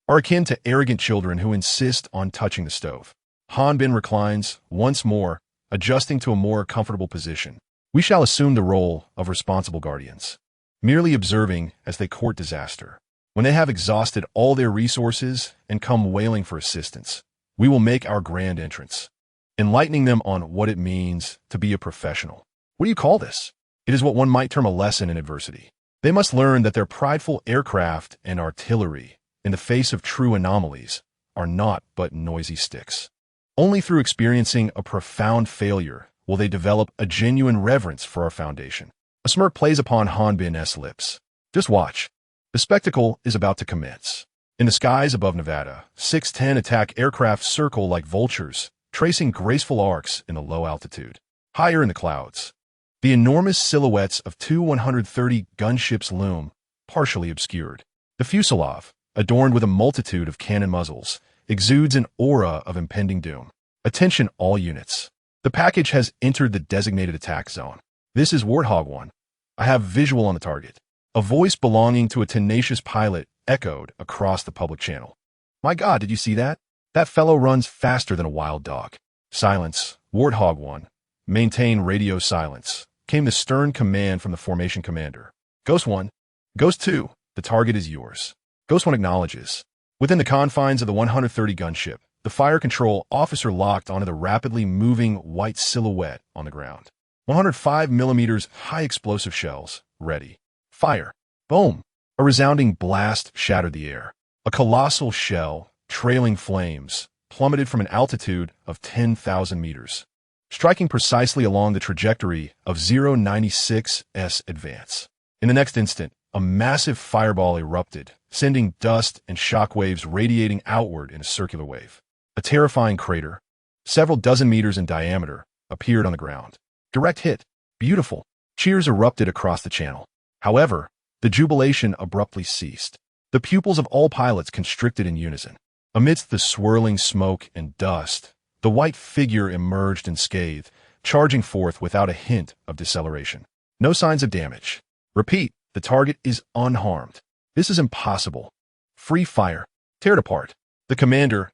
are akin to arrogant children who insist on touching the stove. Hanbin reclines, once more, adjusting to a more comfortable position. We shall assume the role of responsible guardians, merely observing as they court disaster. When they have exhausted all their resources and come wailing for assistance, we will make our grand entrance, enlightening them on what it means to be a professional. What do you call this? It is what one might term a lesson in adversity. They must learn that their prideful aircraft and artillery, in the face of true anomalies, are naught but noisy sticks. Only through experiencing a profound failure will they develop a genuine reverence for our foundation. A smirk plays upon Hanbin's lips. Just watch. The spectacle is about to commence. In the skies above Nevada, 610 attack aircraft circle like vultures, tracing graceful arcs in the low altitude. Higher in the clouds, the enormous silhouettes of 2 130 gunships loom, partially obscured. The fuselage, adorned with a multitude of cannon muzzles, exudes an aura of impending doom. Attention all units. The package has entered the designated attack zone. This is Warthog 1. I have visual on the target. A voice belonging to a tenacious pilot echoed across the public channel. My God, did you see that? That fellow runs faster than a wild dog. Silence. Warthog 1. Maintain radio silence, came the stern command from the formation commander. Ghost 1. Ghost 2. The target is yours. Ghost 1 acknowledges. Within the confines of the 130 gunship, the fire control officer locked onto the rapidly moving white silhouette on the ground. 105 millimeters high explosive shells, ready. Fire. Boom. A resounding blast shattered the air. A colossal shell, trailing flames, plummeted from an altitude of 10,000 meters, striking precisely along the trajectory of 096's advance. In the next instant, a massive fireball erupted, sending dust and shockwaves radiating outward in a circular wave. A terrifying crater, several dozen meters in diameter, appeared on the ground. Direct hit. Beautiful. Cheers erupted across the channel. However, the jubilation abruptly ceased. The pupils of all pilots constricted in unison. Amidst the swirling smoke and dust, the white figure emerged unscathed, charging forth without a hint of deceleration. No signs of damage. Repeat, the target is unharmed. This is impossible. Free fire. Tear it apart. The commander's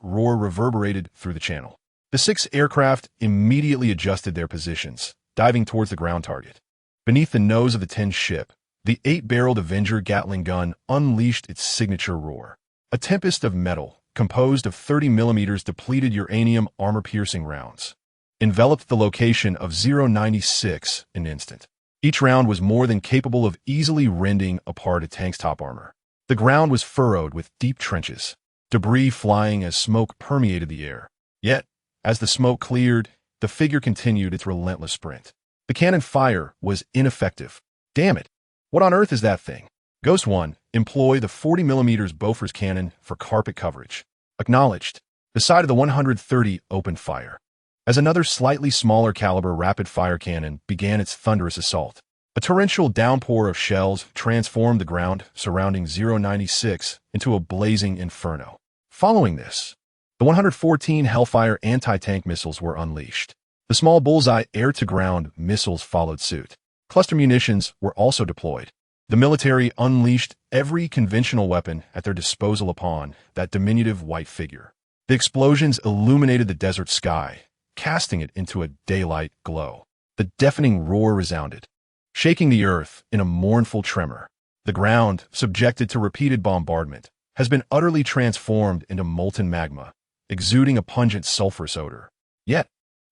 roar reverberated through the channel. The 6 aircraft immediately adjusted their positions, diving towards the ground target. Beneath the nose of the 10 ship, the 8-barreled Avenger Gatling gun unleashed its signature roar. A tempest of metal, composed of 30 millimeters depleted uranium armor-piercing rounds, enveloped the location of 096 in an instant. Each round was more than capable of easily rending apart a tank's top armor. The ground was furrowed with deep trenches, debris flying as smoke permeated the air. Yet, as the smoke cleared, the figure continued its relentless sprint. The cannon fire was ineffective. Damn it! What on earth is that thing? Ghost 1, employ the 40 millimeters Bofors cannon for carpet coverage. Acknowledged. The side of the 130 opened fire, as another slightly smaller caliber rapid-fire cannon began its thunderous assault. A torrential downpour of shells transformed the ground surrounding 096 into a blazing inferno. Following this, the 114 Hellfire anti-tank missiles were unleashed. The small bullseye air-to-ground missiles followed suit. Cluster munitions were also deployed. The military unleashed every conventional weapon at their disposal upon that diminutive white figure. The explosions illuminated the desert sky, casting it into a daylight glow. The deafening roar resounded, shaking the earth in a mournful tremor. The ground, subjected to repeated bombardment, has been utterly transformed into molten magma, exuding a pungent sulfurous odor. Yet,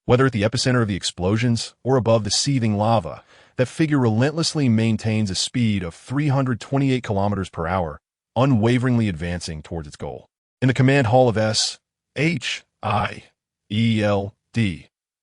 whether at the epicenter of the explosions or above the seething lava, that figure relentlessly maintains a speed of 328 kilometers per hour, unwaveringly advancing towards its goal. In the command hall of S.H.I.E.L.D.,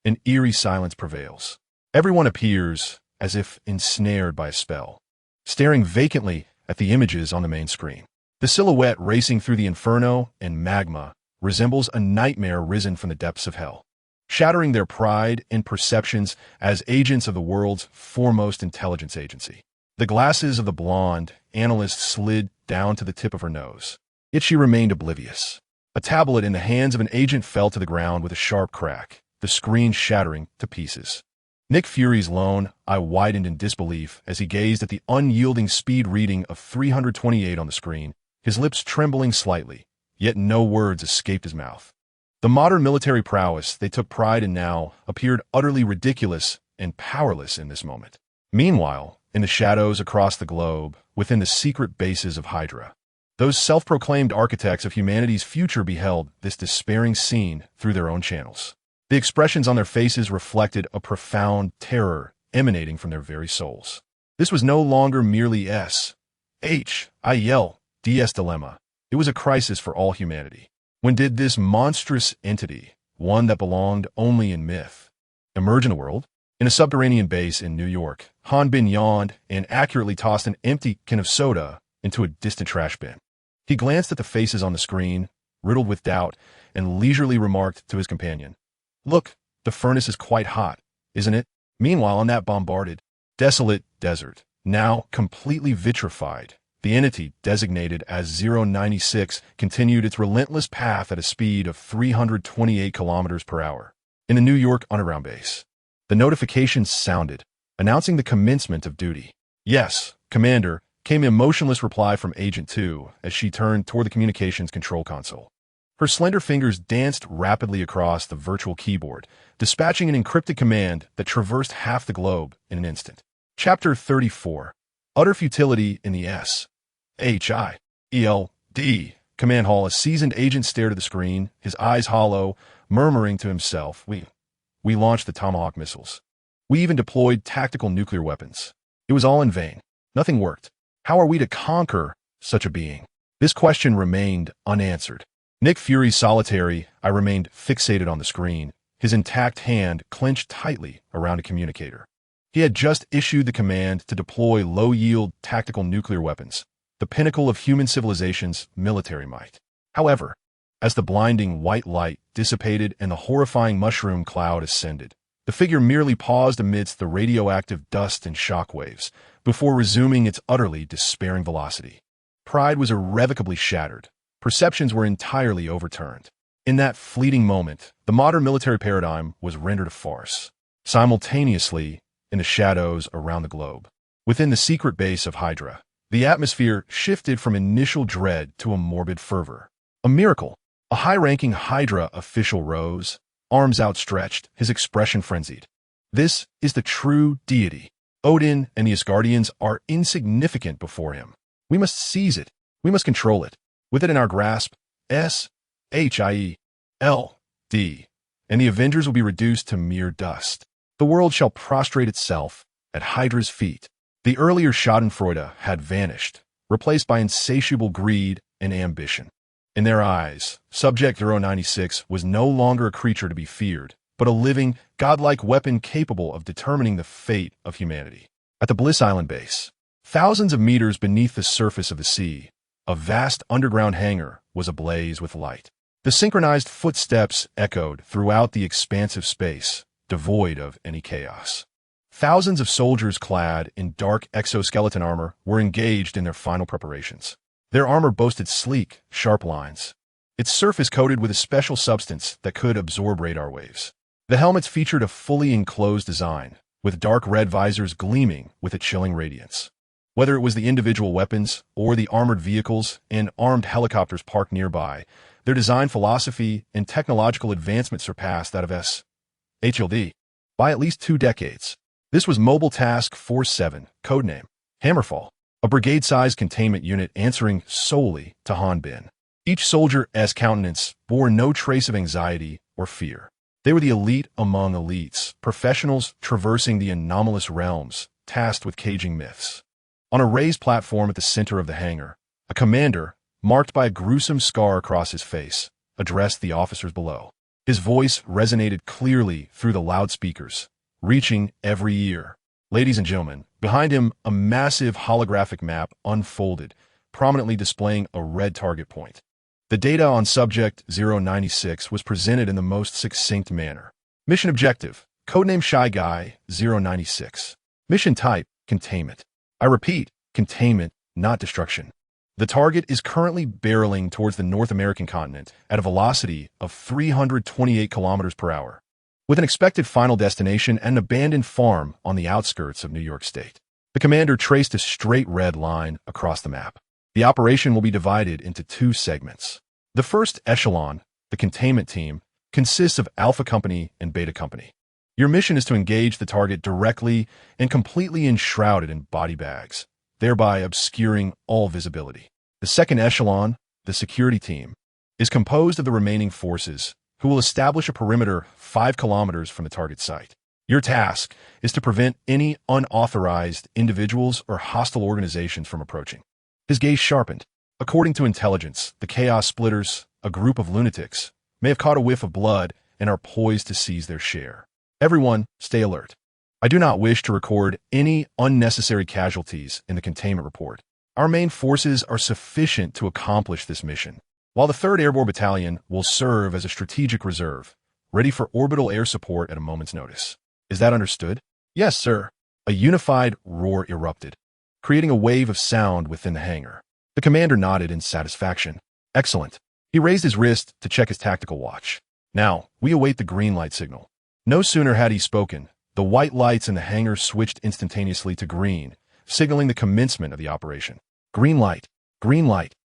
An eerie silence prevails. Everyone appears as if ensnared by a spell, staring vacantly at the images on the main screen. The silhouette racing through the inferno and magma resembles a nightmare risen from the depths of hell, shattering their pride and perceptions as agents of the world's foremost intelligence agency. The glasses of the blonde analyst slid down to the tip of her nose, yet she remained oblivious. A tablet in the hands of an agent fell to the ground with a sharp crack, the screen shattering to pieces. Nick Fury's lone eye widened in disbelief as he gazed at the unyielding speed reading of 328 on the screen, his lips trembling slightly, yet no words escaped his mouth. The modern military prowess they took pride in now appeared utterly ridiculous and powerless in this moment. Meanwhile, in the shadows across the globe, within the secret bases of Hydra, those self-proclaimed architects of humanity's future beheld this despairing scene through their own channels. The expressions on their faces reflected a profound terror emanating from their very souls. This was no longer merely S.H.I.E.L.D's dilemma. It was a crisis for all humanity. When did this monstrous entity, one that belonged only in myth, emerge in the world? In a subterranean base in New York, Han Bin yawned and accurately tossed an empty can of soda into a distant trash bin. He glanced at the faces on the screen, riddled with doubt, and leisurely remarked to his companion, "Look, the furnace is quite hot, isn't it?" Meanwhile, on that bombarded, desolate desert, now completely vitrified, the entity designated as 096 continued its relentless path at a speed of 328 kilometers per hour. In the New York Underground base, the notification sounded, announcing the commencement of duty. "Yes, Commander," came an emotionless reply from Agent 2 as she turned toward the communications control console. Her slender fingers danced rapidly across the virtual keyboard, dispatching an encrypted command that traversed half the globe in an instant. Chapter 34. Utter Futility in the S.H.I.E.L.D. Command Hall. A seasoned agent stared at the screen, his eyes hollow, murmuring to himself, We launched the Tomahawk missiles. We even deployed tactical nuclear weapons. It was all in vain. Nothing worked. How are we to conquer such a being?" This question remained unanswered. Nick Fury's solitary eye remained fixated on the screen, his intact hand clenched tightly around a communicator. He had just issued the command to deploy low-yield tactical nuclear weapons, the pinnacle of human civilization's military might. However, as the blinding white light dissipated and the horrifying mushroom cloud ascended, the figure merely paused amidst the radioactive dust and shockwaves before resuming its utterly despairing velocity. Pride was irrevocably shattered. Perceptions were entirely overturned. In that fleeting moment, the modern military paradigm was rendered a farce. Simultaneously, in the shadows around the globe, within the secret base of Hydra, the atmosphere shifted from initial dread to a morbid fervor. A miracle. A high-ranking Hydra official rose, arms outstretched, his expression frenzied. "This is the true deity. Odin and the Asgardians are insignificant before him. We must seize it. We must control it. With it in our grasp, S.H.I.E.L.D. and the Avengers will be reduced to mere dust. The world shall prostrate itself at Hydra's feet." The earlier Schadenfreude had vanished, replaced by insatiable greed and ambition. In their eyes, Subject 096 was no longer a creature to be feared, but a living, godlike weapon capable of determining the fate of humanity. At the Bliss Island base, thousands of meters beneath the surface of the sea, a vast underground hangar was ablaze with light. The synchronized footsteps echoed throughout the expansive space, devoid of any chaos. Thousands of soldiers clad in dark exoskeleton armor were engaged in their final preparations. Their armor boasted sleek, sharp lines, its surface coated with a special substance that could absorb radar waves. The helmets featured a fully enclosed design, with dark red visors gleaming with a chilling radiance. Whether it was the individual weapons or the armored vehicles and armed helicopters parked nearby, their design philosophy and technological advancement surpassed that of S.H.I.E.L.D. by at least 2 decades. This was Mobile Task Force 7, codename Hammerfall, a brigade-sized containment unit answering solely to Han Bin. Each soldier's countenance bore no trace of anxiety or fear. They were the elite among elites, professionals traversing the anomalous realms, tasked with caging myths. On a raised platform at the center of the hangar, a commander, marked by a gruesome scar across his face, addressed the officers below. His voice resonated clearly through the loudspeakers, reaching every ear. Ladies and gentlemen, behind him, a massive holographic map unfolded, prominently displaying a red target point. The data on Subject 096 was presented in the most succinct manner. Mission objective, codename Shy Guy 096. Mission type, containment. I repeat, containment, not destruction. The target is currently barreling towards the North American continent at a velocity of 328 kilometers per hour, with an expected final destination and an abandoned farm on the outskirts of New York State. The commander traced a straight red line across the map. The operation will be divided into two segments. The first echelon, the containment team, consists of Alpha Company and Beta Company. Your mission is to engage the target directly and completely enshrouded in body bags, thereby obscuring all visibility. The second echelon, the security team, is composed of the remaining forces, who will establish a perimeter 5 kilometers from the target site. Your task is to prevent any unauthorized individuals or hostile organizations from approaching. His gaze sharpened. According to intelligence, the Chaos Splitters, a group of lunatics, may have caught a whiff of blood and are poised to seize their share. Everyone, stay alert. I do not wish to record any unnecessary casualties in the containment report. Our main forces are sufficient to accomplish this mission, while the 3rd Airborne Battalion will serve as a strategic reserve, ready for orbital air support at a moment's notice. Is that understood? Yes, sir. A unified roar erupted, creating a wave of sound within the hangar. The commander nodded in satisfaction. Excellent. He raised his wrist to check his tactical watch. Now, we await the green light signal. No sooner had he spoken, the white lights in the hangar switched instantaneously to green, signaling the commencement of the operation. Green light,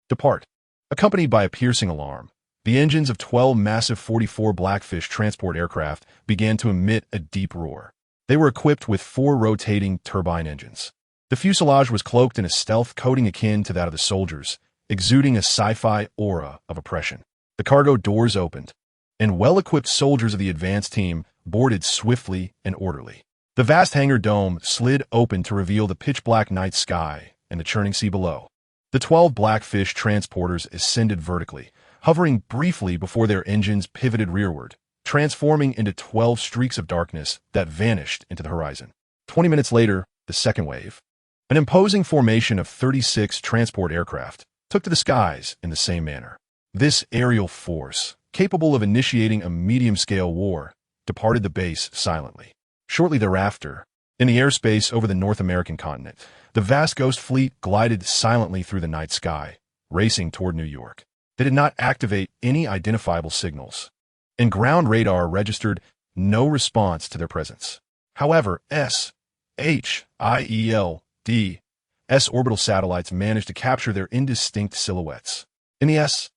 depart. Accompanied by a piercing alarm, the engines of 12 massive 44 Blackfish transport aircraft began to emit a deep roar. They were equipped with 4 rotating turbine engines. The fuselage was cloaked in a stealth coating akin to that of the soldiers, exuding a sci-fi aura of oppression. The cargo doors opened, and well-equipped soldiers of the advance team boarded swiftly and orderly. The vast hangar dome slid open to reveal the pitch-black night sky and the churning sea below. The 12 Blackfish transporters ascended vertically, hovering briefly before their engines pivoted rearward, transforming into 12 streaks of darkness that vanished into the horizon. 20 minutes later, the second wave, an imposing formation of 36 transport aircraft, took to the skies in the same manner. This aerial force, capable of initiating a medium-scale war, departed the base silently. Shortly thereafter, in the airspace over the North American continent, the vast Ghost Fleet glided silently through the night sky, racing toward New York. They did not activate any identifiable signals, and ground radar registered no response to their presence. However, S.H.I.E.L.D. orbital satellites managed to capture their indistinct silhouettes. In the S.H.I.E.L.D.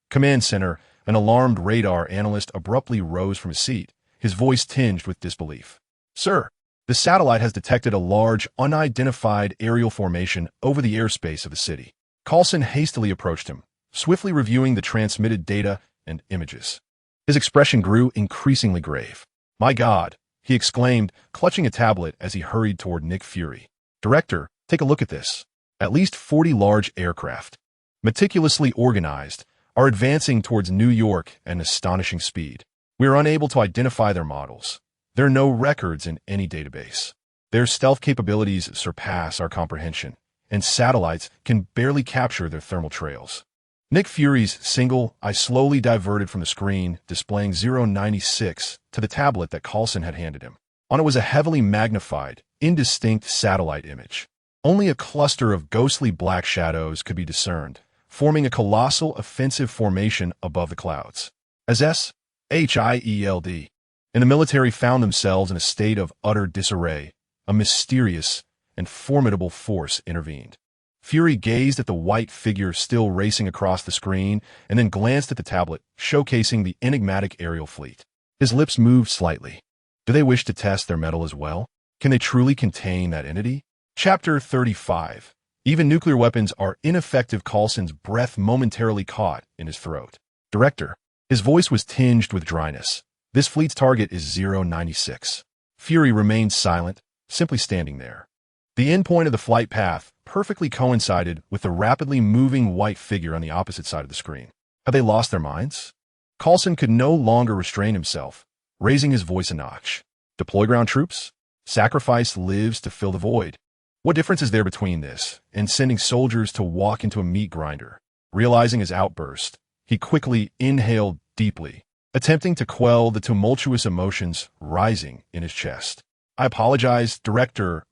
command center, an alarmed radar analyst abruptly rose from his seat, his voice tinged with disbelief. Sir, the satellite has detected a large, unidentified aerial formation over the airspace of the city. Carlson hastily approached him, swiftly reviewing the transmitted data and images. His expression grew increasingly grave. My God, he exclaimed, clutching a tablet as he hurried toward Nick Fury. Director, take a look at this. At least 40 large aircraft, meticulously organized, are advancing towards New York at an astonishing speed. We are unable to identify their models. There are no records in any database. Their stealth capabilities surpass our comprehension, and satellites can barely capture their thermal trails. Nick Fury's single eye slowly diverted from the screen, displaying 096 to the tablet that Carlson had handed him. On it was a heavily magnified, indistinct satellite image. Only a cluster of ghostly black shadows could be discerned, forming a colossal offensive formation above the clouds. As S.H.I.E.L.D. and the military found themselves in a state of utter disarray, a mysterious and formidable force intervened. Fury gazed at the white figure still racing across the screen and then glanced at the tablet, showcasing the enigmatic aerial fleet. His lips moved slightly. Do they wish to test their mettle as well? Can they truly contain that entity? Chapter 35. Even nuclear weapons are ineffective. Carlson's breath momentarily caught in his throat. Director. His voice was tinged with dryness. This fleet's target is 096. Fury remained silent, simply standing there. The endpoint of the flight path perfectly coincided with the rapidly moving white figure on the opposite side of the screen. Have they lost their minds? Coulson could no longer restrain himself, raising his voice a notch. Deploy ground troops? Sacrifice lives to fill the void. What difference is there between this and sending soldiers to walk into a meat grinder? Realizing his outburst, he quickly inhaled deeply, attempting to quell the tumultuous emotions rising in his chest. I apologize, Director.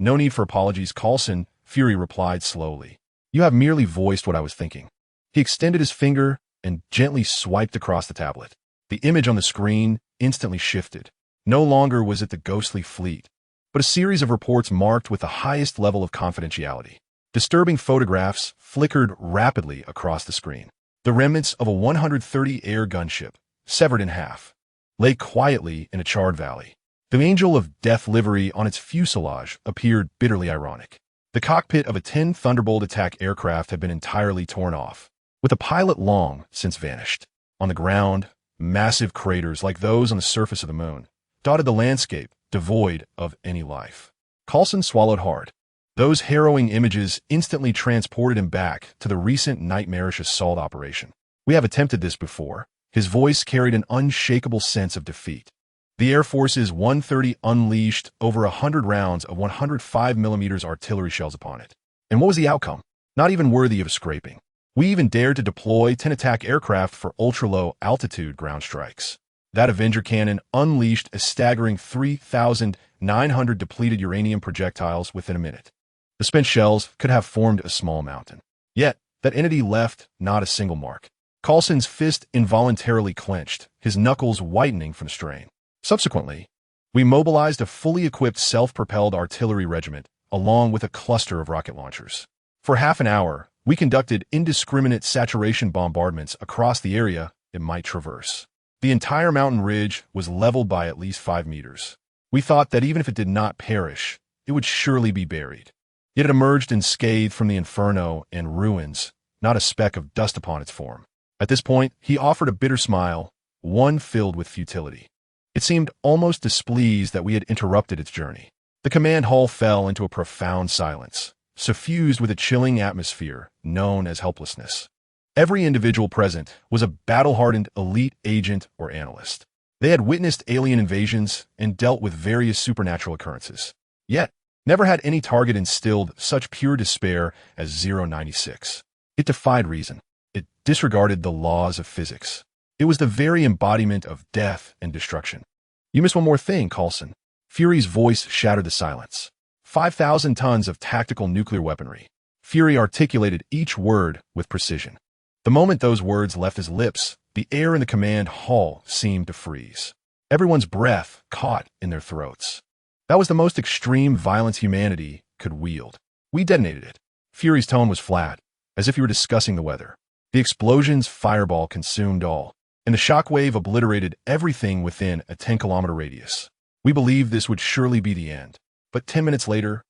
No need for apologies, Coulson, Fury replied slowly. You have merely voiced what I was thinking. He extended his finger and gently swiped across the tablet. The image on the screen instantly shifted. No longer was it the ghostly fleet, but a series of reports marked with the highest level of confidentiality. Disturbing photographs flickered rapidly across the screen. The remnants of a 130 air gunship, severed in half, lay quietly in a charred valley. The Angel of Death livery on its fuselage appeared bitterly ironic. The cockpit of a 10 Thunderbolt attack aircraft had been entirely torn off, with a pilot long since vanished. On the ground, massive craters like those on the surface of the moon dotted the landscape, devoid of any life. Coulson swallowed hard. Those harrowing images instantly transported him back to the recent nightmarish assault operation. We have attempted this before. His voice carried an unshakable sense of defeat. The Air Force's 130 unleashed over 100 rounds of 105mm artillery shells upon it. And what was the outcome? Not even worthy of a scraping. We even dared to deploy 10 attack aircraft for ultra-low altitude ground strikes. That Avenger cannon unleashed a staggering 3,900 depleted uranium projectiles within a minute. The spent shells could have formed a small mountain. Yet, that entity left not a single mark. Coulson's fist involuntarily clenched, his knuckles whitening from the strain. Subsequently, we mobilized a fully equipped self-propelled artillery regiment, along with a cluster of rocket launchers. For half an hour, we conducted indiscriminate saturation bombardments across the area it might traverse. The entire mountain ridge was leveled by at least 5 meters. We thought that even if it did not perish, it would surely be buried. Yet it emerged unscathed from the inferno and ruins, not a speck of dust upon its form. At this point, he offered a bitter smile, one filled with futility. It seemed almost displeased that we had interrupted its journey. The command hall fell into a profound silence, suffused with a chilling atmosphere known as helplessness. Every individual present was a battle-hardened elite agent or analyst. They had witnessed alien invasions and dealt with various supernatural occurrences. Yet, never had any target instilled such pure despair as 096. It defied reason. It disregarded the laws of physics. It was the very embodiment of death and destruction. You missed one more thing, Coulson. Fury's voice shattered the silence. 5,000 tons of tactical nuclear weaponry. Fury articulated each word with precision. The moment those words left his lips, the air in the command hall seemed to freeze. Everyone's breath caught in their throats. That was the most extreme violence humanity could wield. We detonated it. Fury's tone was flat, as if he were discussing the weather. The explosion's fireball consumed all, and the shockwave obliterated everything within a 10-kilometer radius. We believed this would surely be the end. But 10 minutes later,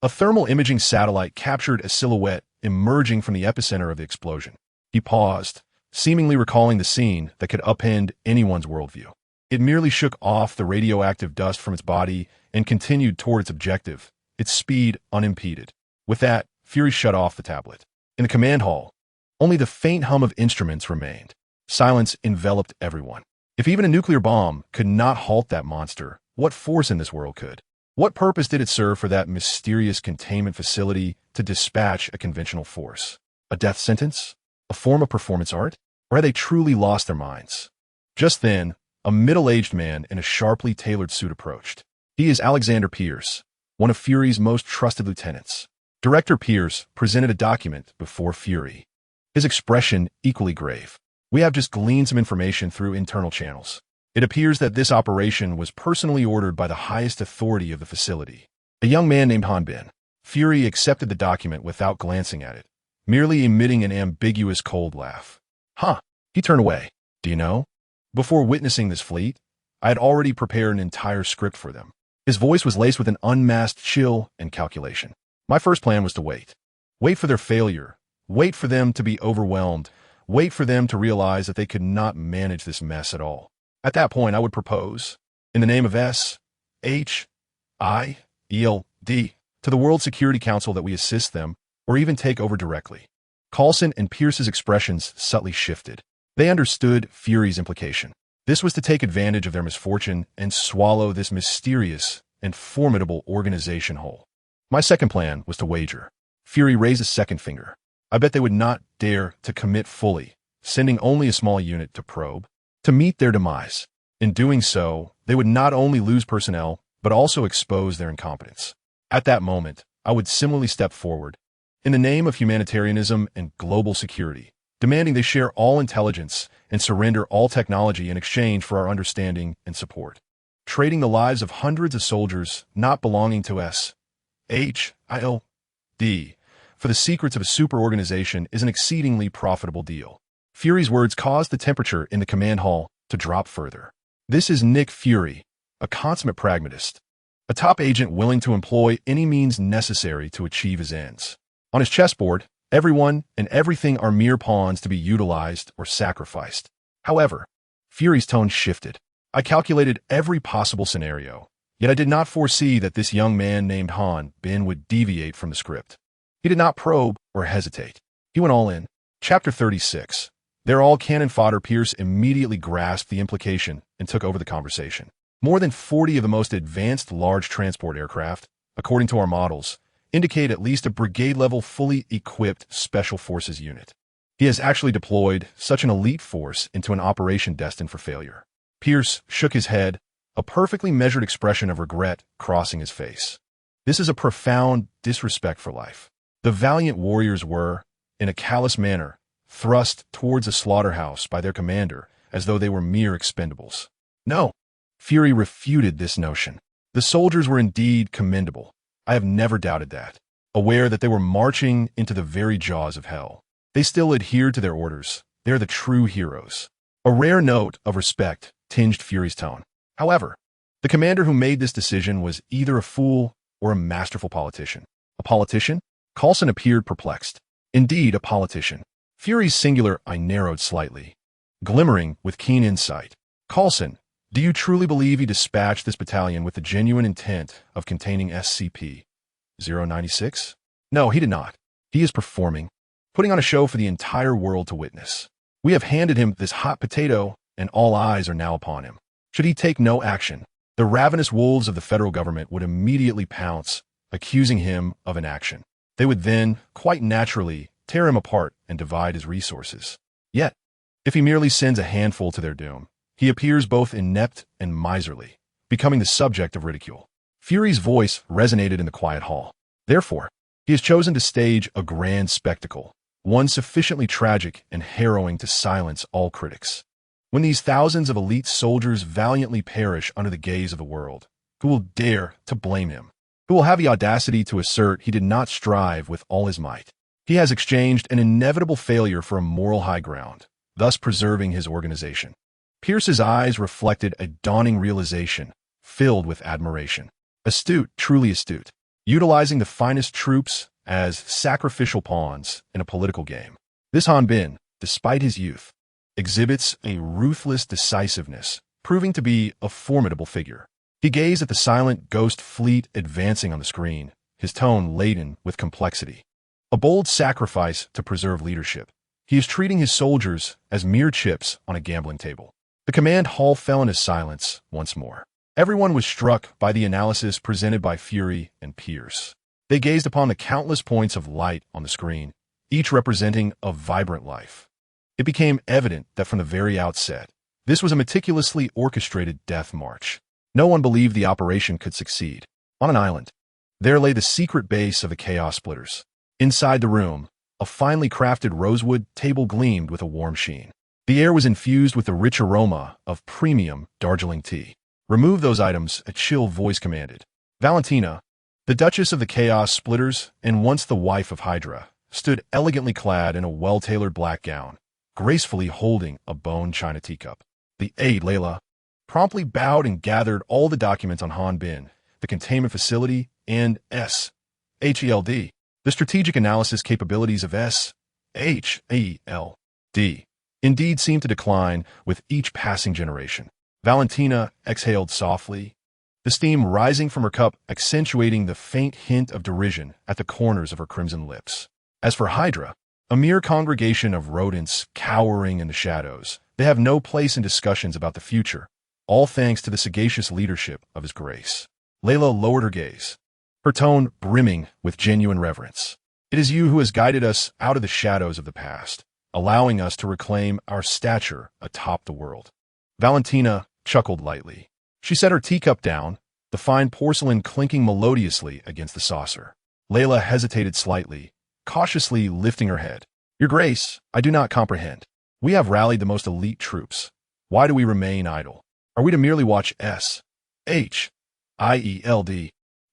a thermal imaging satellite captured a silhouette emerging from the epicenter of the explosion. He paused, seemingly recalling the scene that could upend anyone's worldview. It merely shook off the radioactive dust from its body and continued toward its objective, its speed unimpeded. With that, Fury shut off the tablet. In the command hall, only the faint hum of instruments remained. Silence enveloped everyone. If even a nuclear bomb could not halt that monster, what force in this world could? What purpose did it serve for that mysterious containment facility to dispatch a conventional force? A death sentence? A form of performance art? Or had they truly lost their minds? Just then, a middle-aged man in a sharply tailored suit approached. He is Alexander Pierce, one of Fury's most trusted lieutenants. Director Pierce presented a document before Fury, his expression equally grave. We have just gleaned some information through internal channels. It appears that this operation was personally ordered by the highest authority of the facility, a young man named Han Bin. Fury accepted the document without glancing at it, merely emitting an ambiguous cold laugh. Huh, he turned away. Do you know? Before witnessing this fleet, I had already prepared an entire script for them. His voice was laced with an unmasked chill and calculation. My first plan was to wait. Wait for their failure. Wait for them to be overwhelmed. Wait for them to realize that they could not manage this mess at all. At that point, I would propose, in the name of S.H.I.E.L.D, to the World Security Council that we assist them, or even take over directly. Coulson and Pierce's expressions subtly shifted. They understood Fury's implication. This was to take advantage of their misfortune and swallow this mysterious and formidable organization whole. My second plan was to wager. Fury raised a second finger. I bet they would not dare to commit fully, sending only a small unit to probe, to meet their demise. In doing so, they would not only lose personnel, but also expose their incompetence. At that moment, I would similarly step forward, in the name of humanitarianism and global security, demanding they share all intelligence and surrender all technology in exchange for our understanding and support. Trading the lives of hundreds of soldiers not belonging to S.H.I.E.L.D. for the secrets of a superorganization is an exceedingly profitable deal. Fury's words caused the temperature in the command hall to drop further. This is Nick Fury, a consummate pragmatist, a top agent willing to employ any means necessary to achieve his ends. On his chessboard, everyone and everything are mere pawns to be utilized or sacrificed. However, Fury's tone shifted. I calculated every possible scenario, yet I did not foresee that this young man named Han Bin would deviate from the script. He did not probe or hesitate. He went all in. Chapter 36. They're all cannon fodder. Pierce immediately grasped the implication and took over the conversation. More than 40 of the most advanced large transport aircraft, according to our models, indicate at least a brigade-level fully equipped Special Forces unit. He has actually deployed such an elite force into an operation destined for failure. Pierce shook his head, a perfectly measured expression of regret crossing his face. This is a profound disrespect for life. The valiant warriors were, in a callous manner, thrust towards a slaughterhouse by their commander as though they were mere expendables. No, Fury refuted this notion. The soldiers were indeed commendable. I have never doubted that. Aware that they were marching into the very jaws of hell, they still adhered to their orders. They're the true heroes. A rare note of respect tinged Fury's tone. However, the commander who made this decision was either a fool or a masterful politician. A politician? Coulson appeared perplexed. Indeed, a politician. Fury's singular eye narrowed slightly, glimmering with keen insight. Coulson, do you truly believe he dispatched this battalion with the genuine intent of containing SCP-096? No, he did not. He is performing, putting on a show for the entire world to witness. We have handed him this hot potato, and all eyes are now upon him. Should he take no action, the ravenous wolves of the federal government would immediately pounce, accusing him of inaction. They would then, quite naturally, tear him apart and divide his resources. Yet, if he merely sends a handful to their doom, he appears both inept and miserly, becoming the subject of ridicule. Fury's voice resonated in the quiet hall. Therefore, he has chosen to stage a grand spectacle, one sufficiently tragic and harrowing to silence all critics. When these thousands of elite soldiers valiantly perish under the gaze of the world, who will dare to blame him? Who will have the audacity to assert he did not strive with all his might? He has exchanged an inevitable failure for a moral high ground, thus preserving his organization. Pierce's eyes reflected a dawning realization, filled with admiration. Astute, truly astute, utilizing the finest troops as sacrificial pawns in a political game. This Han Bin, despite his youth, exhibits a ruthless decisiveness, proving to be a formidable figure. He gazed at the silent ghost fleet advancing on the screen, his tone laden with complexity. A bold sacrifice to preserve leadership. He is treating his soldiers as mere chips on a gambling table. The command hall fell into silence once more. Everyone was struck by the analysis presented by Fury and Pierce. They gazed upon the countless points of light on the screen, each representing a vibrant life. It became evident that from the very outset, this was a meticulously orchestrated death march. No one believed the operation could succeed. On an island, there lay the secret base of the Chaos Splitters. Inside the room, a finely crafted rosewood table gleamed with a warm sheen. The air was infused with the rich aroma of premium Darjeeling tea. Remove those items, a chill voice commanded. Valentina, the Duchess of the Chaos Splitters and once the wife of Hydra, stood elegantly clad in a well-tailored black gown, gracefully holding a bone china teacup. The aide, Layla, promptly bowed and gathered all the documents on Han Bin, the containment facility, and S.H.I.E.L.D. The strategic analysis capabilities of S.H.I.E.L.D. indeed seemed to decline with each passing generation. Valentina exhaled softly, the steam rising from her cup accentuating the faint hint of derision at the corners of her crimson lips. As for Hydra, A mere congregation of rodents cowering in the shadows. They have no place in discussions about the future, all thanks to the sagacious leadership of His Grace. Layla lowered her gaze, her tone brimming with genuine reverence. It is you who has guided us out of the shadows of the past, allowing us to reclaim our stature atop the world. Valentina chuckled lightly. She set her teacup down, the fine porcelain clinking melodiously against the saucer. Layla hesitated slightly, cautiously lifting her head. Your Grace, I do not comprehend. We have rallied the most elite troops. Why do we remain idle? Are we to merely watch S.H.I.E.L.D.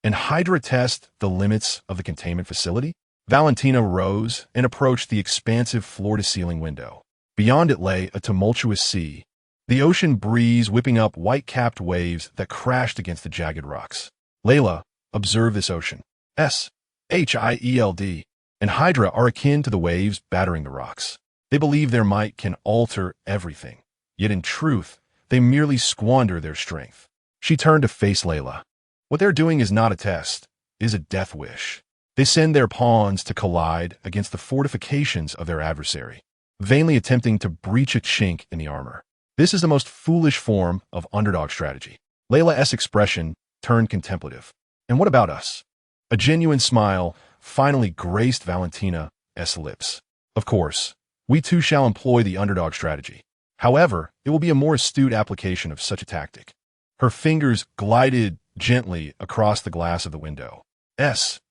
and HYDRA test the limits of the containment facility? Valentina rose and approached the expansive floor-to-ceiling window. Beyond it lay a tumultuous sea, the ocean breeze whipping up white-capped waves that crashed against the jagged rocks. Layla, observe this ocean. S.H.I.E.L.D. and HYDRA are akin to the waves battering the rocks. They believe their might can alter everything, yet in truth, they merely squander their strength. She turned to face Layla. What they're doing is not a test, it is a death wish. They send their pawns to collide against the fortifications of their adversary, vainly attempting to breach a chink in the armor. This is the most foolish form of underdog strategy. Layla's expression turned contemplative. And what about us? A genuine smile finally graced Valentina's lips. Of course, we too shall employ the underdog strategy. However, it will be a more astute application of such a tactic. Her fingers glided gently across the glass of the window. S.H.I.E.L.D.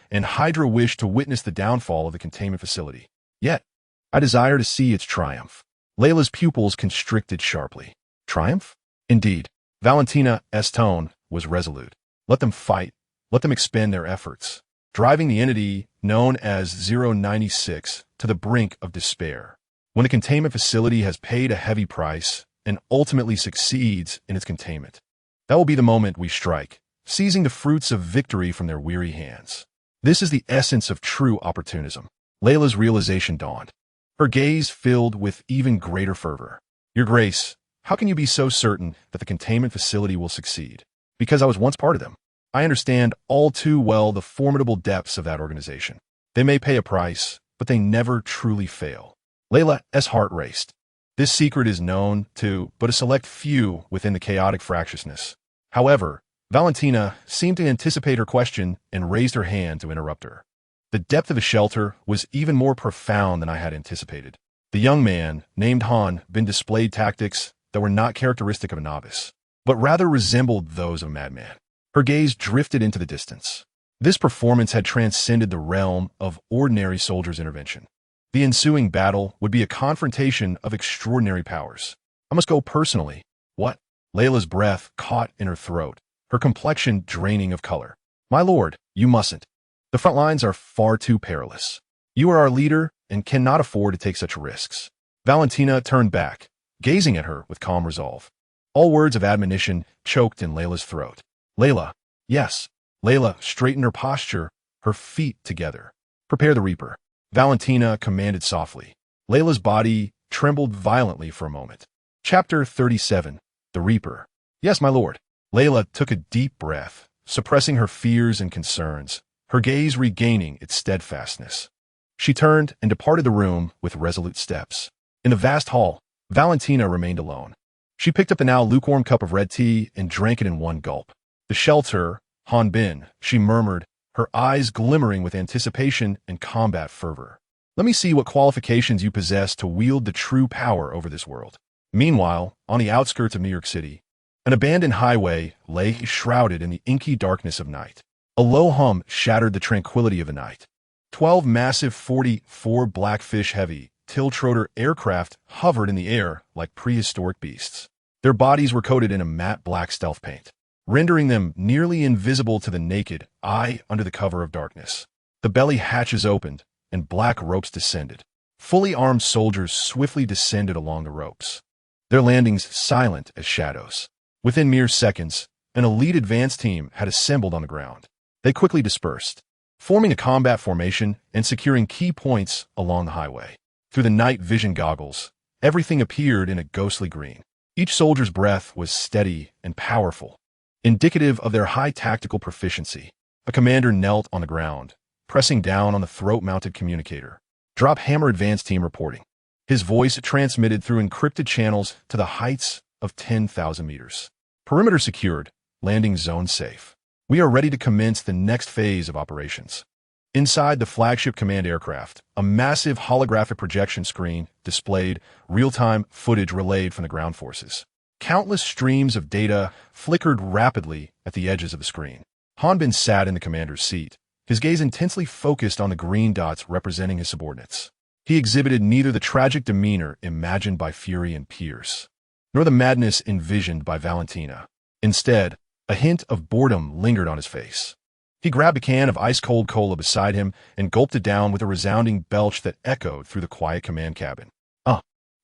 and HYDRA wish to witness the downfall of the containment facility. Yet, I desire to see its triumph. Layla's pupils constricted sharply. Triumph? Indeed. Valentina's tone was resolute. Let them fight. Let them expend their efforts, driving the entity known as 096 to the brink of despair. When the containment facility has paid a heavy price and ultimately succeeds in its containment, that will be the moment we strike, seizing the fruits of victory from their weary hands. This is the essence of true opportunism. Layla's realization dawned. Her gaze filled with even greater fervor. Your Grace, how can you be so certain that the containment facility will succeed? Because I was once part of them. I understand all too well the formidable depths of that organization. They may pay a price, but they never truly fail. Layla's heart raced. This secret is known to but a select few within the chaotic fractiousness. However, Valentina seemed to anticipate her question and raised her hand to interrupt her. The depth of the shelter was even more profound than I had anticipated. The young man, named Han, displayed tactics that were not characteristic of a novice, but rather resembled those of a madman. Her gaze drifted into the distance. This performance had transcended the realm of ordinary soldiers' intervention. The ensuing battle would be a confrontation of extraordinary powers. I must go personally. What? Layla's breath caught in her throat, her complexion draining of color. My lord, you mustn't. The front lines are far too perilous. You are our leader and cannot afford to take such risks. Valentina turned back, gazing at her with calm resolve. All words of admonition choked in Layla's throat. Layla, yes. Layla straightened her posture, her feet together. Prepare the Reaper. Valentina commanded softly. Layla's body trembled violently for a moment. Chapter 37. The Reaper. Yes, my lord. Layla took a deep breath, suppressing her fears and concerns, her gaze regaining its steadfastness. She turned and departed the room with resolute steps. In the vast hall, Valentina remained alone. She picked up the now lukewarm cup of red tea and drank it in one gulp. The shelter, Han Bin, she murmured, her eyes glimmering with anticipation and combat fervor. Let me see what qualifications you possess to wield the true power over this world. Meanwhile, on the outskirts of New York City, an abandoned highway lay shrouded in the inky darkness of night. A low hum shattered the tranquility of the night. 12 massive 44 Blackfish-heavy Tiltrotor aircraft hovered in the air like prehistoric beasts. Their bodies were coated in a matte black stealth paint, rendering them nearly invisible to the naked eye under the cover of darkness. The belly hatches opened, and black ropes descended. Fully armed soldiers swiftly descended along the ropes, their landings silent as shadows. Within mere seconds, an elite advance team had assembled on the ground. They quickly dispersed, forming a combat formation and securing key points along the highway. Through the night vision goggles, everything appeared in a ghostly green. Each soldier's breath was steady and powerful, indicative of their high tactical proficiency. A commander knelt on the ground, pressing down on the throat-mounted communicator. Drop hammer advanced team reporting. His voice transmitted through encrypted channels to the heights of 10,000 meters. Perimeter secured. Landing zone safe. We are ready to commence the next phase of operations. Inside the flagship command aircraft, a massive holographic projection screen displayed real-time footage relayed from the ground forces. Countless streams of data flickered rapidly at the edges of the screen. Hanbin sat in the commander's seat, his gaze intensely focused on the green dots representing his subordinates. He exhibited neither the tragic demeanor imagined by Fury and Pierce, nor the madness envisioned by Valentina. Instead, a hint of boredom lingered on his face. He grabbed a can of ice-cold cola beside him and gulped it down with a resounding belch that echoed through the quiet command cabin.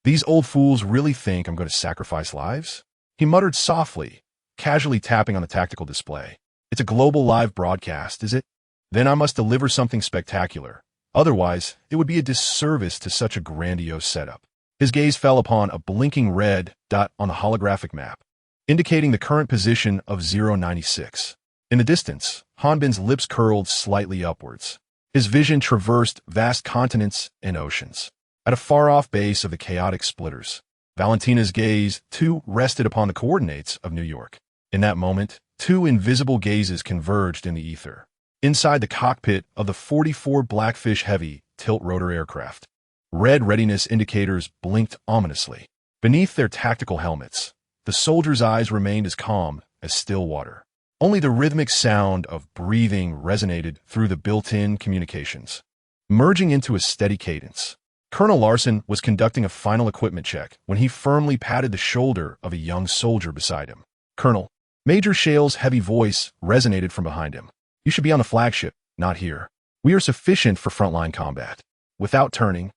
These old fools really think I'm going to sacrifice lives? He muttered softly, casually tapping on the tactical display. It's a global live broadcast, is it? Then I must deliver something spectacular. Otherwise, it would be a disservice to such a grandiose setup. His gaze fell upon a blinking red dot on the holographic map, indicating the current position of 096. In the distance, Hanbin's lips curled slightly upwards. His vision traversed vast continents and oceans. At a far-off base of the chaotic splitters, Valentina's gaze, too, rested upon the coordinates of New York. In that moment, two invisible gazes converged in the ether. Inside the cockpit of the 44 Blackfish Heavy tilt-rotor aircraft, red readiness indicators blinked ominously. Beneath their tactical helmets, the soldiers' eyes remained as calm as still water. Only the rhythmic sound of breathing resonated through the built-in communications, merging into a steady cadence. Colonel Larson was conducting a final equipment check when he firmly patted the shoulder of a young soldier beside him. Colonel, Major S.H.I.E.L.'s heavy voice resonated from behind him. You should be on the flagship, not here. We are sufficient for frontline combat. Without turning,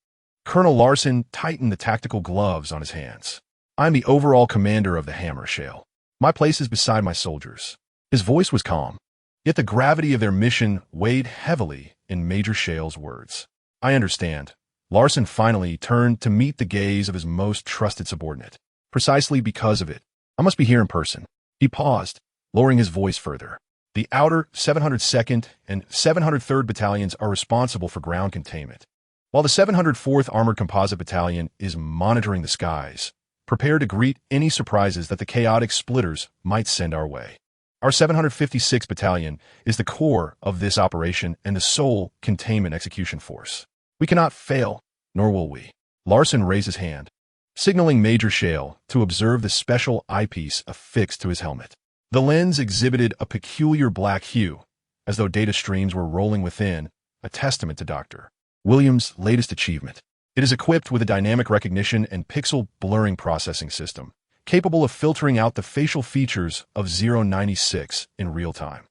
Colonel Larson tightened the tactical gloves on his hands. I'm the overall commander of the Hammer, S.H.I.E.L.D. My place is beside my soldiers. His voice was calm, yet the gravity of their mission weighed heavily in Major S.H.I.E.L.'s words. I understand. Larson finally turned to meet the gaze of his most trusted subordinate. Precisely because of it, I must be here in person. He paused, lowering his voice further. The outer 702nd and 703rd Battalions are responsible for ground containment, while the 704th Armored Composite Battalion is monitoring the skies, prepared to greet any surprises that the chaotic splitters might send our way. Our 756th Battalion is the core of this operation and the sole containment execution force. We cannot fail, nor will we. Larson raised his hand, signaling Major S.H.I.E.L.D. to observe the special eyepiece affixed to his helmet. The lens exhibited a peculiar black hue, as though data streams were rolling within, a testament to Dr. Williams' latest achievement. It is equipped with a dynamic recognition and pixel blurring processing system, capable of filtering out the facial features of 096 in real time.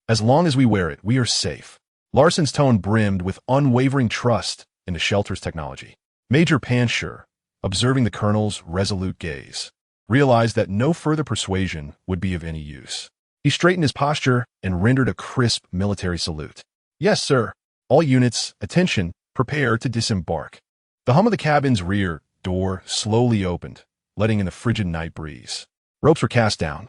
As long as we wear it, we are safe. Larson's tone brimmed with unwavering trust in the shelter's technology. Major Panshur, observing the colonel's resolute gaze, realized that no further persuasion would be of any use. He straightened his posture and rendered a crisp military salute. Yes, sir. All units, attention, prepare to disembark. The hum of the cabin's rear door slowly opened, letting in the frigid night breeze. Ropes were cast down,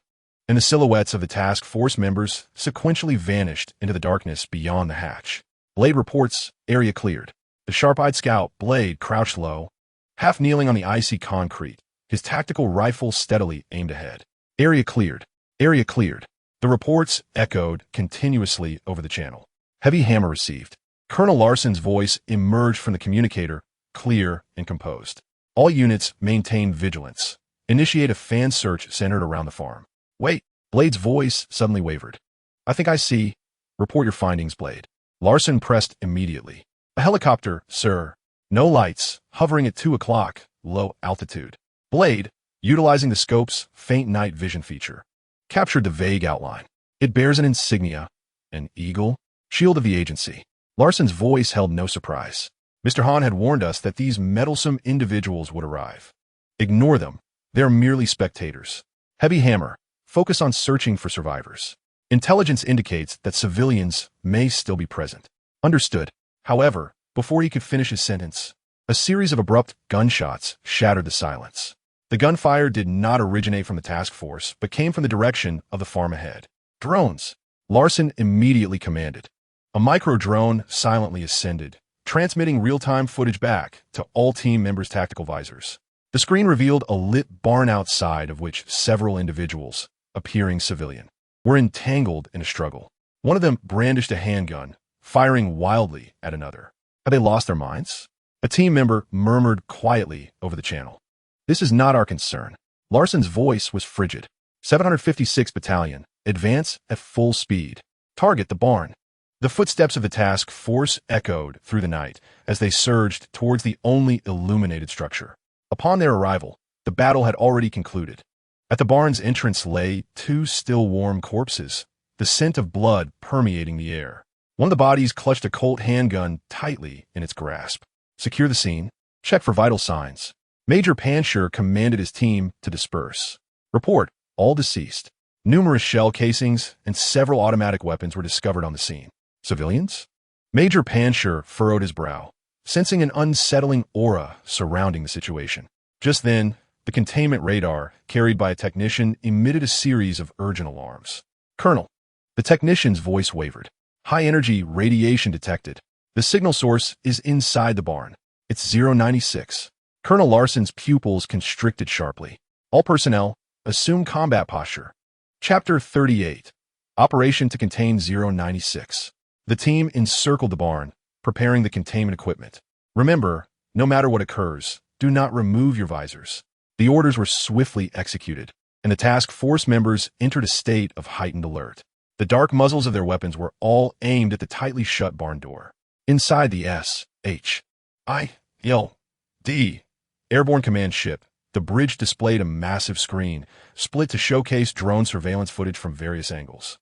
and the silhouettes of the task force members sequentially vanished into the darkness beyond the hatch. Blade reports, area cleared. The sharp-eyed scout, Blade, crouched low, half kneeling on the icy concrete, his tactical rifle steadily aimed ahead. Area cleared. Area cleared. The reports echoed continuously over the channel. Heavy hammer received. Colonel Larson's voice emerged from the communicator, clear and composed. All units maintain vigilance. Initiate a fan search centered around the farm. Wait, Blade's voice suddenly wavered. I think I see. Report your findings, Blade. Larson pressed immediately. A helicopter, sir. No lights, hovering at 2 o'clock, low altitude. Blade, utilizing the scope's faint night vision feature, captured the vague outline. It bears an insignia, an eagle, shield of the agency. Larson's voice held no surprise. Mr. Hahn had warned us that these meddlesome individuals would arrive. Ignore them. They're merely spectators. Heavy hammer. Focus on searching for survivors. Intelligence indicates that civilians may still be present. Understood. However, before he could finish his sentence, a series of abrupt gunshots shattered the silence. The gunfire did not originate from the task force, but came from the direction of the farm ahead. Drones. Larson immediately commanded. A micro-drone silently ascended, transmitting real-time footage back to all team members' tactical visors. The screen revealed a lit barn outside of which several individuals, appearing civilian, were entangled in a struggle. One of them brandished a handgun, firing wildly at another. Had they lost their minds? A team member murmured quietly over the channel. This is not our concern. Larson's voice was frigid. 756 Battalion, advance at full speed. Target the barn. The footsteps of the task force echoed through the night as they surged towards the only illuminated structure. Upon their arrival, the battle had already concluded. At the barn's entrance lay two still warm corpses, the scent of blood permeating the air. One of the bodies clutched a Colt handgun tightly in its grasp. Secure the scene. Check for vital signs. Major Panshur commanded his team to disperse. Report, all deceased. Numerous shell casings and several automatic weapons were discovered on the scene. Civilians? Major Panshur furrowed his brow, sensing an unsettling aura surrounding the situation. Just then, the containment radar, carried by a technician, emitted a series of urgent alarms. Colonel, the technician's voice wavered. High-energy radiation detected. The signal source is inside the barn. It's 096. Colonel Larson's pupils constricted sharply. All personnel, assume combat posture. Chapter 38. Operation to contain 096. The team encircled the barn, preparing the containment equipment. Remember, no matter what occurs, do not remove your visors. The orders were swiftly executed, and the task force members entered a state of heightened alert. The dark muzzles of their weapons were all aimed at the tightly shut barn door. Inside the S.H.I.E.L.D. airborne command ship, the bridge displayed a massive screen, split to showcase drone surveillance footage from various angles.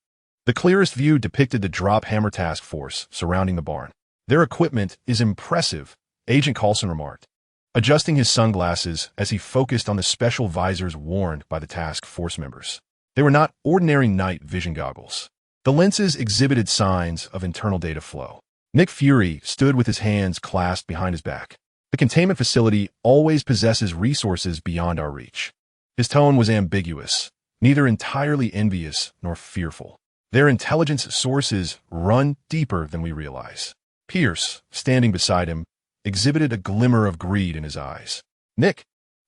The clearest view depicted the drop hammer task force surrounding the barn. Their equipment is impressive, Agent Coulson remarked, adjusting his sunglasses as he focused on the special visors worn by the task force members. They were not ordinary night vision goggles. The lenses exhibited signs of internal data flow. Nick Fury stood with his hands clasped behind his back. The containment facility always possesses resources beyond our reach. His tone was ambiguous, neither entirely envious nor fearful. Their intelligence sources run deeper than we realize. Pierce, standing beside him, exhibited a glimmer of greed in his eyes. Nick,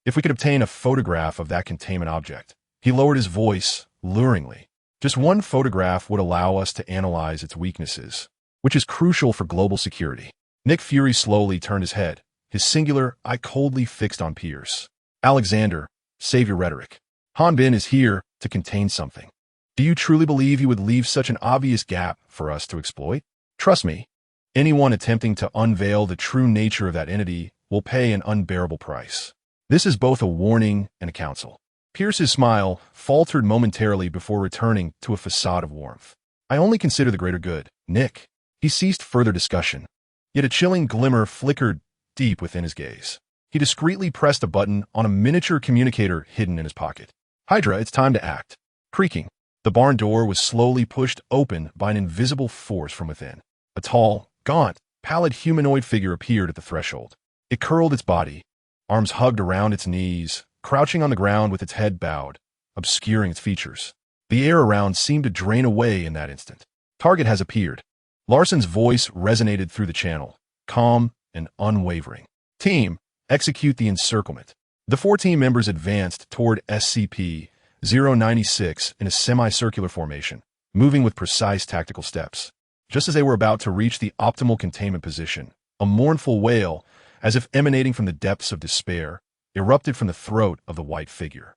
if we could obtain a photograph of that containment object. He lowered his voice luringly. Just one photograph would allow us to analyze its weaknesses, which is crucial for global security. Nick Fury slowly turned his head, his singular eye coldly fixed on Pierce. Alexander, save your rhetoric. Han Bin is here to contain something. Do you truly believe he would leave such an obvious gap for us to exploit? Trust me, anyone attempting to unveil the true nature of that entity will pay an unbearable price. This is both a warning and a counsel. Pierce's smile faltered momentarily before returning to a facade of warmth. I only consider the greater good, Nick. He ceased further discussion, yet a chilling glimmer flickered deep within his gaze. He discreetly pressed a button on a miniature communicator hidden in his pocket. Hydra, it's time to act. Creaking, the barn door was slowly pushed open by an invisible force from within. A tall, gaunt, pallid humanoid figure appeared at the threshold. It curled its body, arms hugged around its knees, crouching on the ground with its head bowed, obscuring its features. The air around seemed to drain away in that instant. Target has appeared. Larson's voice resonated through the channel, calm and unwavering. Team, execute the encirclement. The 4 team members advanced toward SCP-096 in a semicircular formation, moving with precise tactical steps. Just as they were about to reach the optimal containment position, a mournful wail, as if emanating from the depths of despair, erupted from the throat of the white figure.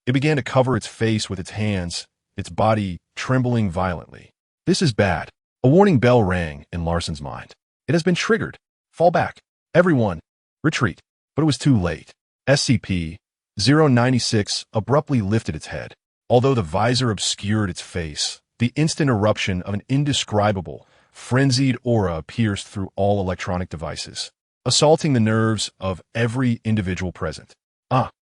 It began to cover its face with its hands, its body trembling violently. This is bad. A warning bell rang in Larson's mind. It has been triggered. Fall back. Everyone. Retreat. But it was too late. SCP-096 abruptly lifted its head. Although the visor obscured its face, the instant eruption of an indescribable, frenzied aura pierced through all electronic devices, assaulting the nerves of every individual present.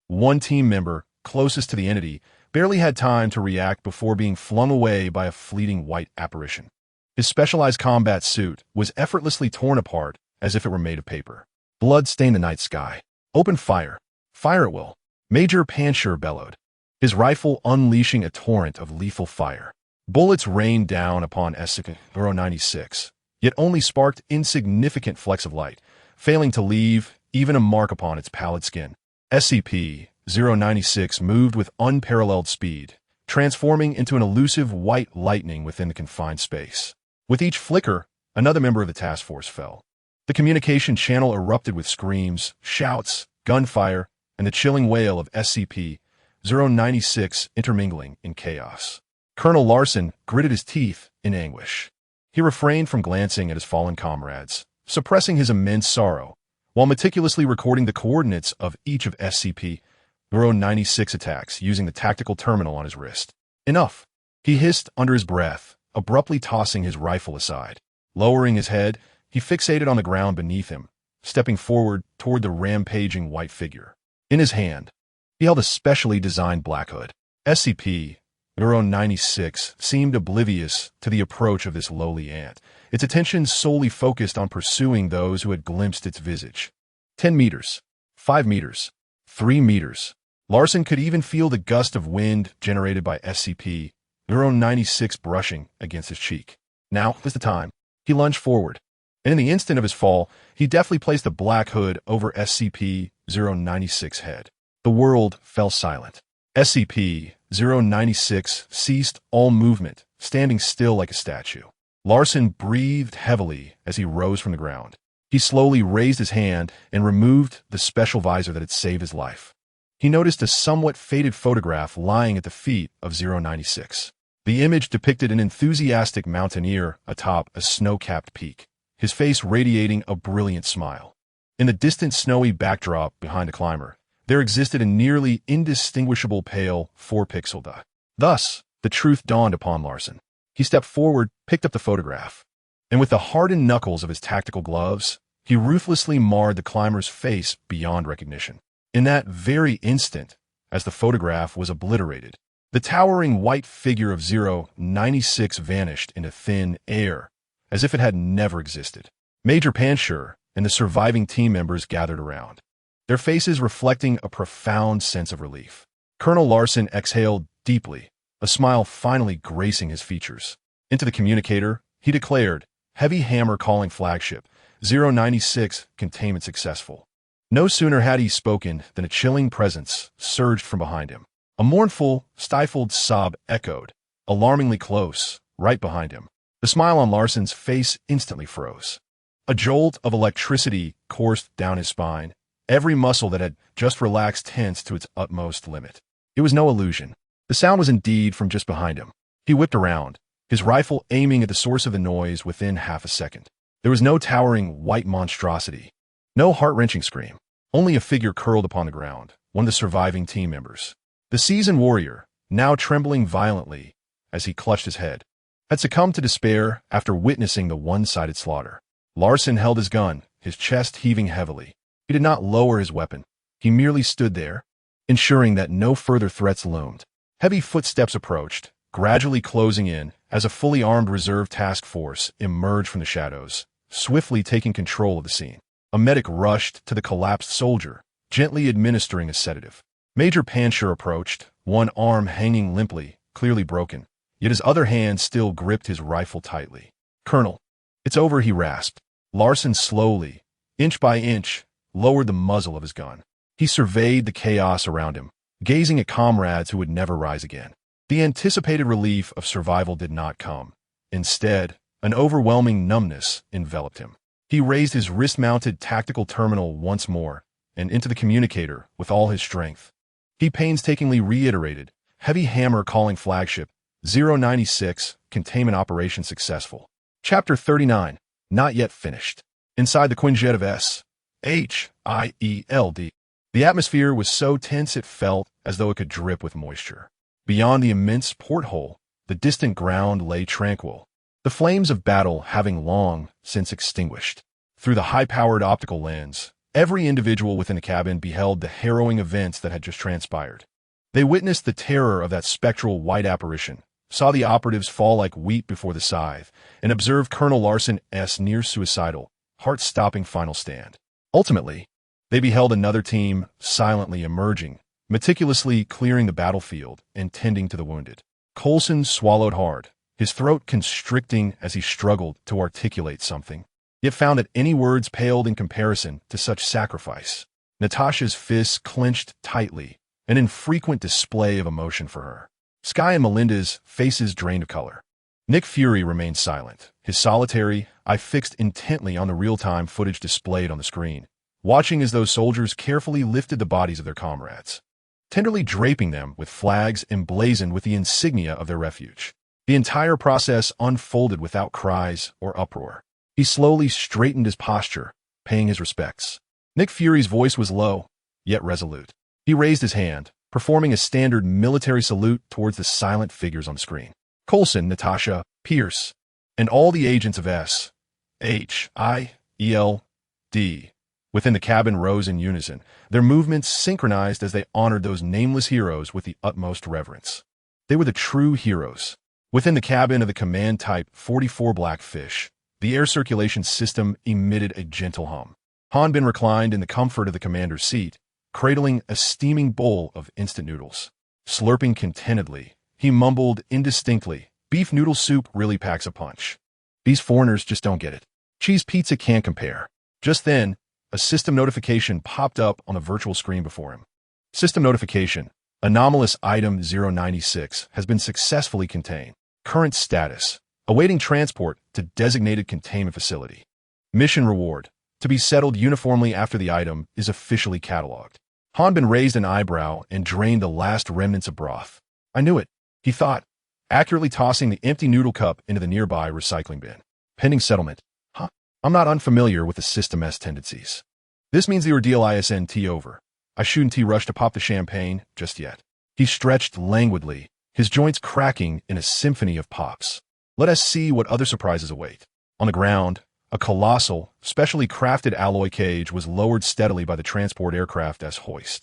One team member, closest to the entity, barely had time to react before being flung away by a fleeting white apparition. His specialized combat suit was effortlessly torn apart as if it were made of paper. Blood stained the night sky. Open fire. Fire at will. Major Panshur bellowed, his rifle unleashing a torrent of lethal fire. Bullets rained down upon SCP-096, yet only sparked insignificant flecks of light, failing to leave even a mark upon its pallid skin. SCP-096 moved with unparalleled speed, transforming into an elusive white lightning within the confined space. With each flicker, another member of the task force fell. The communication channel erupted with screams, shouts, gunfire, and the chilling wail of SCP-096 intermingling in chaos. Colonel Larson gritted his teeth in anguish. He refrained from glancing at his fallen comrades, suppressing his immense sorrow, while meticulously recording the coordinates of each of SCP-096 attacks using the tactical terminal on his wrist. Enough, he hissed under his breath, abruptly tossing his rifle aside. Lowering his head, he fixated on the ground beneath him, stepping forward toward the rampaging white figure. In his hand, he held a specially designed black hood. SCP-096 seemed oblivious to the approach of this lowly ant, its attention solely focused on pursuing those who had glimpsed its visage. 10 meters, 5 meters, 3 meters. Larson could even feel the gust of wind generated by SCP-096 brushing against his cheek. Now was the time. He lunged forward, and in the instant of his fall, he deftly placed the black hood over SCP-096's head. The world fell silent. SCP-096 ceased all movement, standing still like a statue. Larson breathed heavily as he rose from the ground. He slowly raised his hand and removed the special visor that had saved his life. He noticed a somewhat faded photograph lying at the feet of 096. The image depicted an enthusiastic mountaineer atop a snow-capped peak, his face radiating a brilliant smile. In the distant snowy backdrop behind the climber, there existed a nearly indistinguishable pale 4-pixel dot. Thus, the truth dawned upon Larson. He stepped forward, picked up the photograph, and with the hardened knuckles of his tactical gloves, he ruthlessly marred the climber's face beyond recognition. In that very instant, as the photograph was obliterated, the towering white figure of 096 vanished into thin air, as if it had never existed. Major Panshur and the surviving team members gathered around, their faces reflecting a profound sense of relief. Colonel Larson exhaled deeply, a smile finally gracing his features. Into the communicator, he declared, "Heavy hammer calling flagship, 096, containment successful." No sooner had he spoken than a chilling presence surged from behind him. A mournful, stifled sob echoed, alarmingly close, right behind him. The smile on Larson's face instantly froze. A jolt of electricity coursed down his spine, every muscle that had just relaxed tense to its utmost limit. It was no illusion. The sound was indeed from just behind him. He whipped around, his rifle aiming at the source of the noise within half a second. There was no towering white monstrosity, no heart-wrenching scream, only a figure curled upon the ground, one of the surviving team members. The seasoned warrior, now trembling violently as he clutched his head, had succumbed to despair after witnessing the one-sided slaughter. Larson held his gun, his chest heaving heavily. He did not lower his weapon. He merely stood there, ensuring that no further threats loomed. Heavy footsteps approached, gradually closing in as a fully armed reserve task force emerged from the shadows, swiftly taking control of the scene. A medic rushed to the collapsed soldier, gently administering a sedative. Major Panshur approached, one arm hanging limply, clearly broken, yet his other hand still gripped his rifle tightly. "Colonel, it's over," he rasped. Larson slowly, inch by inch, lowered the muzzle of his gun. He surveyed the chaos around him, gazing at comrades who would never rise again. The anticipated relief of survival did not come. Instead, an overwhelming numbness enveloped him. He raised his wrist-mounted tactical terminal once more, and into the communicator with all his strength. He painstakingly reiterated, "Heavy hammer calling flagship, 096, containment operation successful." Chapter 39, not yet finished. Inside the Quinjet of S.H.I.E.L.D. The atmosphere was so tense it felt as though it could drip with moisture. Beyond the immense porthole, the distant ground lay tranquil, the flames of battle having long since extinguished. Through the high-powered optical lens, every individual within the cabin beheld the harrowing events that had just transpired. They witnessed the terror of that spectral white apparition, saw the operatives fall like wheat before the scythe, and observed Colonel Larson's near-suicidal, heart-stopping final stand. Ultimately, they beheld another team silently emerging, meticulously clearing the battlefield and tending to the wounded. Coulson swallowed hard, his throat constricting as he struggled to articulate something, yet found that any words paled in comparison to such sacrifice. Natasha's fists clenched tightly, an infrequent display of emotion for her. Sky and Melinda's faces drained of color. Nick Fury remained silent, his solitary eye fixed intently on the real-time footage displayed on the screen, watching as those soldiers carefully lifted the bodies of their comrades, tenderly draping them with flags emblazoned with the insignia of their refuge. The entire process unfolded without cries or uproar. He slowly straightened his posture, paying his respects. Nick Fury's voice was low, yet resolute. He raised his hand, performing a standard military salute towards the silent figures on the screen. Coulson, Natasha, Pierce, and all the agents of S.H.I.E.L.D. within the cabin rose in unison, their movements synchronized as they honored those nameless heroes with the utmost reverence. They were the true heroes. Within the cabin of the Command Type 44 Blackfish, the air circulation system emitted a gentle hum. Hanbin reclined in the comfort of the commander's seat, cradling a steaming bowl of instant noodles. Slurping contentedly, he mumbled indistinctly, "Beef noodle soup really packs a punch. These foreigners just don't get it. Cheese pizza can't compare." Just then, a system notification popped up on the virtual screen before him. System notification: anomalous item 096 has been successfully contained. Current status: awaiting transport to designated containment facility. Mission reward: to be settled uniformly after the item is officially cataloged. Hanbin raised an eyebrow and drained the last remnants of broth. "I knew it," he thought, accurately tossing the empty noodle cup into the nearby recycling bin. Pending settlement. I'm not unfamiliar with the system's tendencies. This means the ordeal isn't over. I shouldn't rush to pop the champagne just yet. He stretched languidly, his joints cracking in a symphony of pops. Let us see what other surprises await. On the ground, a colossal, specially crafted alloy cage was lowered steadily by the transport aircraft S.H.I.E.L.D.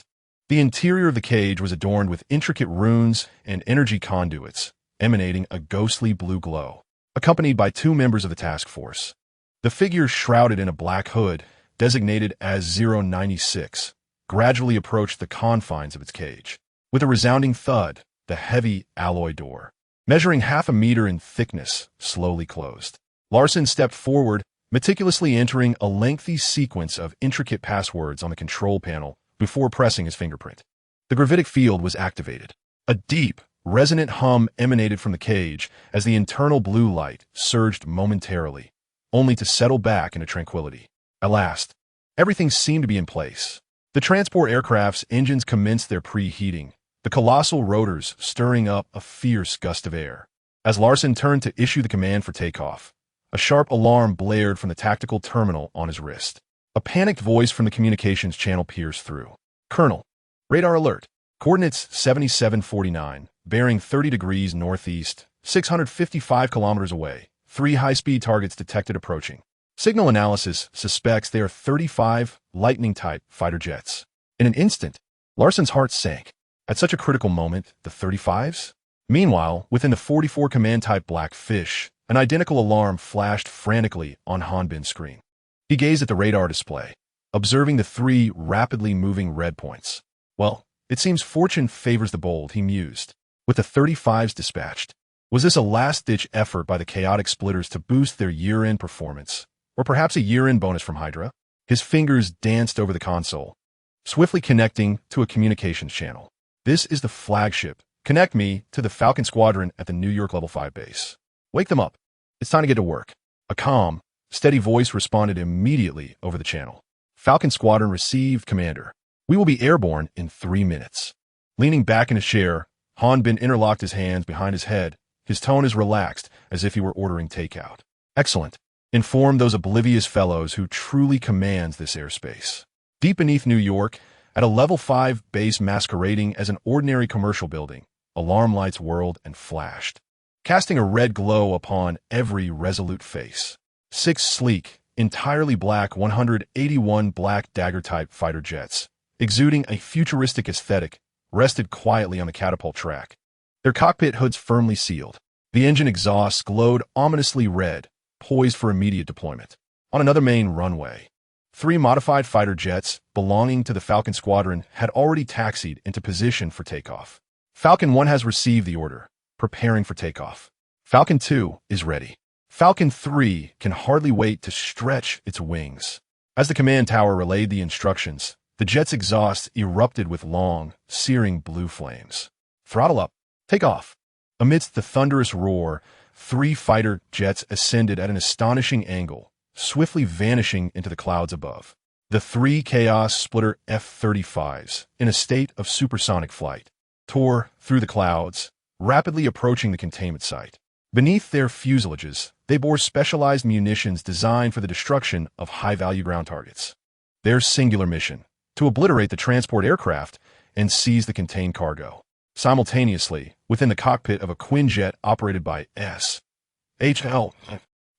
The interior of the cage was adorned with intricate runes and energy conduits, emanating a ghostly blue glow, accompanied by two members of the task force. The figure shrouded in a black hood, designated as 096, gradually approached the confines of its cage. With a resounding thud, the heavy alloy door, measuring half a meter in thickness, slowly closed. Larson stepped forward, meticulously entering a lengthy sequence of intricate passwords on the control panel before pressing his fingerprint. The gravitic field was activated. A deep, resonant hum emanated from the cage as the internal blue light surged momentarily, only to settle back into tranquility. At last, everything seemed to be in place. The transport aircraft's engines commenced their preheating, the colossal rotors stirring up a fierce gust of air. As Larson turned to issue the command for takeoff, a sharp alarm blared from the tactical terminal on his wrist. A panicked voice from the communications channel pierced through. "Colonel, radar alert. Coordinates 7749, bearing 30 degrees northeast, 655 kilometers away. 3 high-speed targets detected approaching. Signal analysis suspects they are 35 Lightning-type fighter jets." In an instant, Larson's heart sank. At such a critical moment, the 35s? Meanwhile, within the 44 Command-type Blackfish, an identical alarm flashed frantically on Hanbin's screen. He gazed at the radar display, observing the 3 rapidly moving red points. Well, it seems fortune favors the bold, he mused. With the 35s dispatched, was this a last-ditch effort by the chaotic splitters to boost their year-end performance, or perhaps a year-end bonus from Hydra? His fingers danced over the console, swiftly connecting to a communications channel. "This is the flagship. Connect me to the Falcon Squadron at the New York Level 5 base. Wake them up. It's time to get to work." A calm, steady voice responded immediately over the channel. "Falcon Squadron received, Commander. We will be airborne in 3 minutes." Leaning back in his chair, Hanbin interlocked his hands behind his head, his tone as relaxed as if he were ordering takeout. "Excellent. Inform those oblivious fellows who truly commands this airspace." Deep beneath New York, at a Level 5 base masquerading as an ordinary commercial building, alarm lights whirled and flashed, casting a red glow upon every resolute face. 6 sleek, entirely black 181 Black Dagger-type fighter jets, exuding a futuristic aesthetic, rested quietly on the catapult track, their cockpit hoods firmly sealed. The engine exhausts glowed ominously red, poised for immediate deployment. On another main runway, 3 modified fighter jets belonging to the Falcon Squadron had already taxied into position for takeoff. "Falcon 1 has received the order, preparing for takeoff." Falcon 2 is ready. Falcon 3 can hardly wait to stretch its wings. As the command tower relayed the instructions, the jet's exhaust erupted with long, searing blue flames. Throttle up. Take off. Amidst the thunderous roar, 3 fighter jets ascended at an astonishing angle, swiftly vanishing into the clouds above. The 3 Chaos Splitter F-35s, in a state of supersonic flight, tore through the clouds, rapidly approaching the containment site. Beneath their fuselages, they bore specialized munitions designed for the destruction of high-value ground targets. Their singular mission: to obliterate the transport aircraft and seize the contained cargo. Simultaneously, within the cockpit of a Quinjet operated by S.H.I.E.L.D,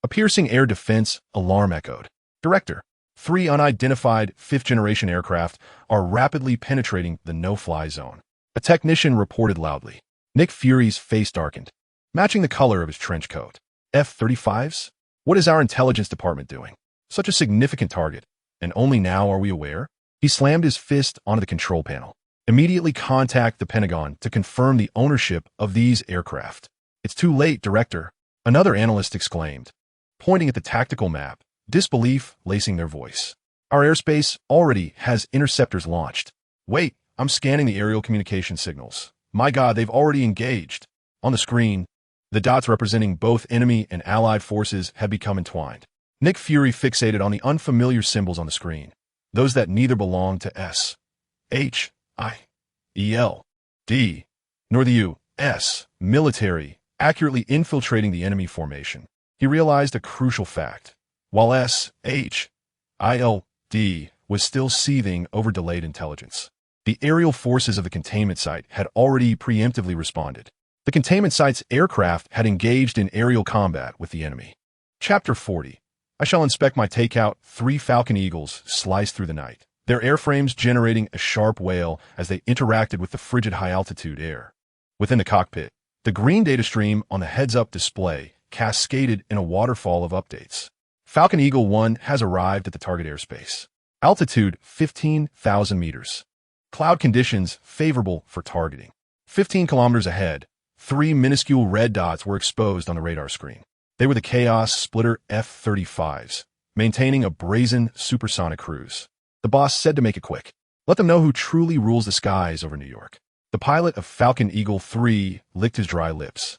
a piercing air defense alarm echoed. Director, 3 unidentified 5th-generation aircraft are rapidly penetrating the no-fly zone. A technician reported loudly. Nick Fury's face darkened, matching the color of his trench coat. F-35s? What is our intelligence department doing? Such a significant target, and only now are we aware? He slammed his fist onto the control panel. Immediately contact the Pentagon to confirm the ownership of these aircraft. It's too late, Director, another analyst exclaimed, pointing at the tactical map, disbelief lacing their voice. Our airspace already has interceptors launched. Wait, I'm scanning the aerial communication signals. My God, they've already engaged. On the screen, the dots representing both enemy and allied forces have become entwined. Nick Fury fixated on the unfamiliar symbols on the screen, those that neither belong to S.H.I.E.L.D, nor the U.S. military, accurately infiltrating the enemy formation. He realized a crucial fact. While S.H.I.E.L.D was still seething over delayed intelligence, the aerial forces of the containment site had already preemptively responded. The containment site's aircraft had engaged in aerial combat with the enemy. Chapter 40. I shall inspect my takeout. 3 Falcon Eagles sliced through the night, their airframes generating a sharp wail as they interacted with the frigid high-altitude air. Within the cockpit, the green data stream on the heads-up display cascaded in a waterfall of updates. Falcon Eagle 1 has arrived at the target airspace. Altitude 15,000 meters. Cloud conditions favorable for targeting. 15 kilometers ahead, 3 minuscule red dots were exposed on the radar screen. They were the Chaos Splitter F-35s, maintaining a brazen supersonic cruise. The boss said to make it quick. Let them know who truly rules the skies over New York. The pilot of Falcon Eagle 3 licked his dry lips,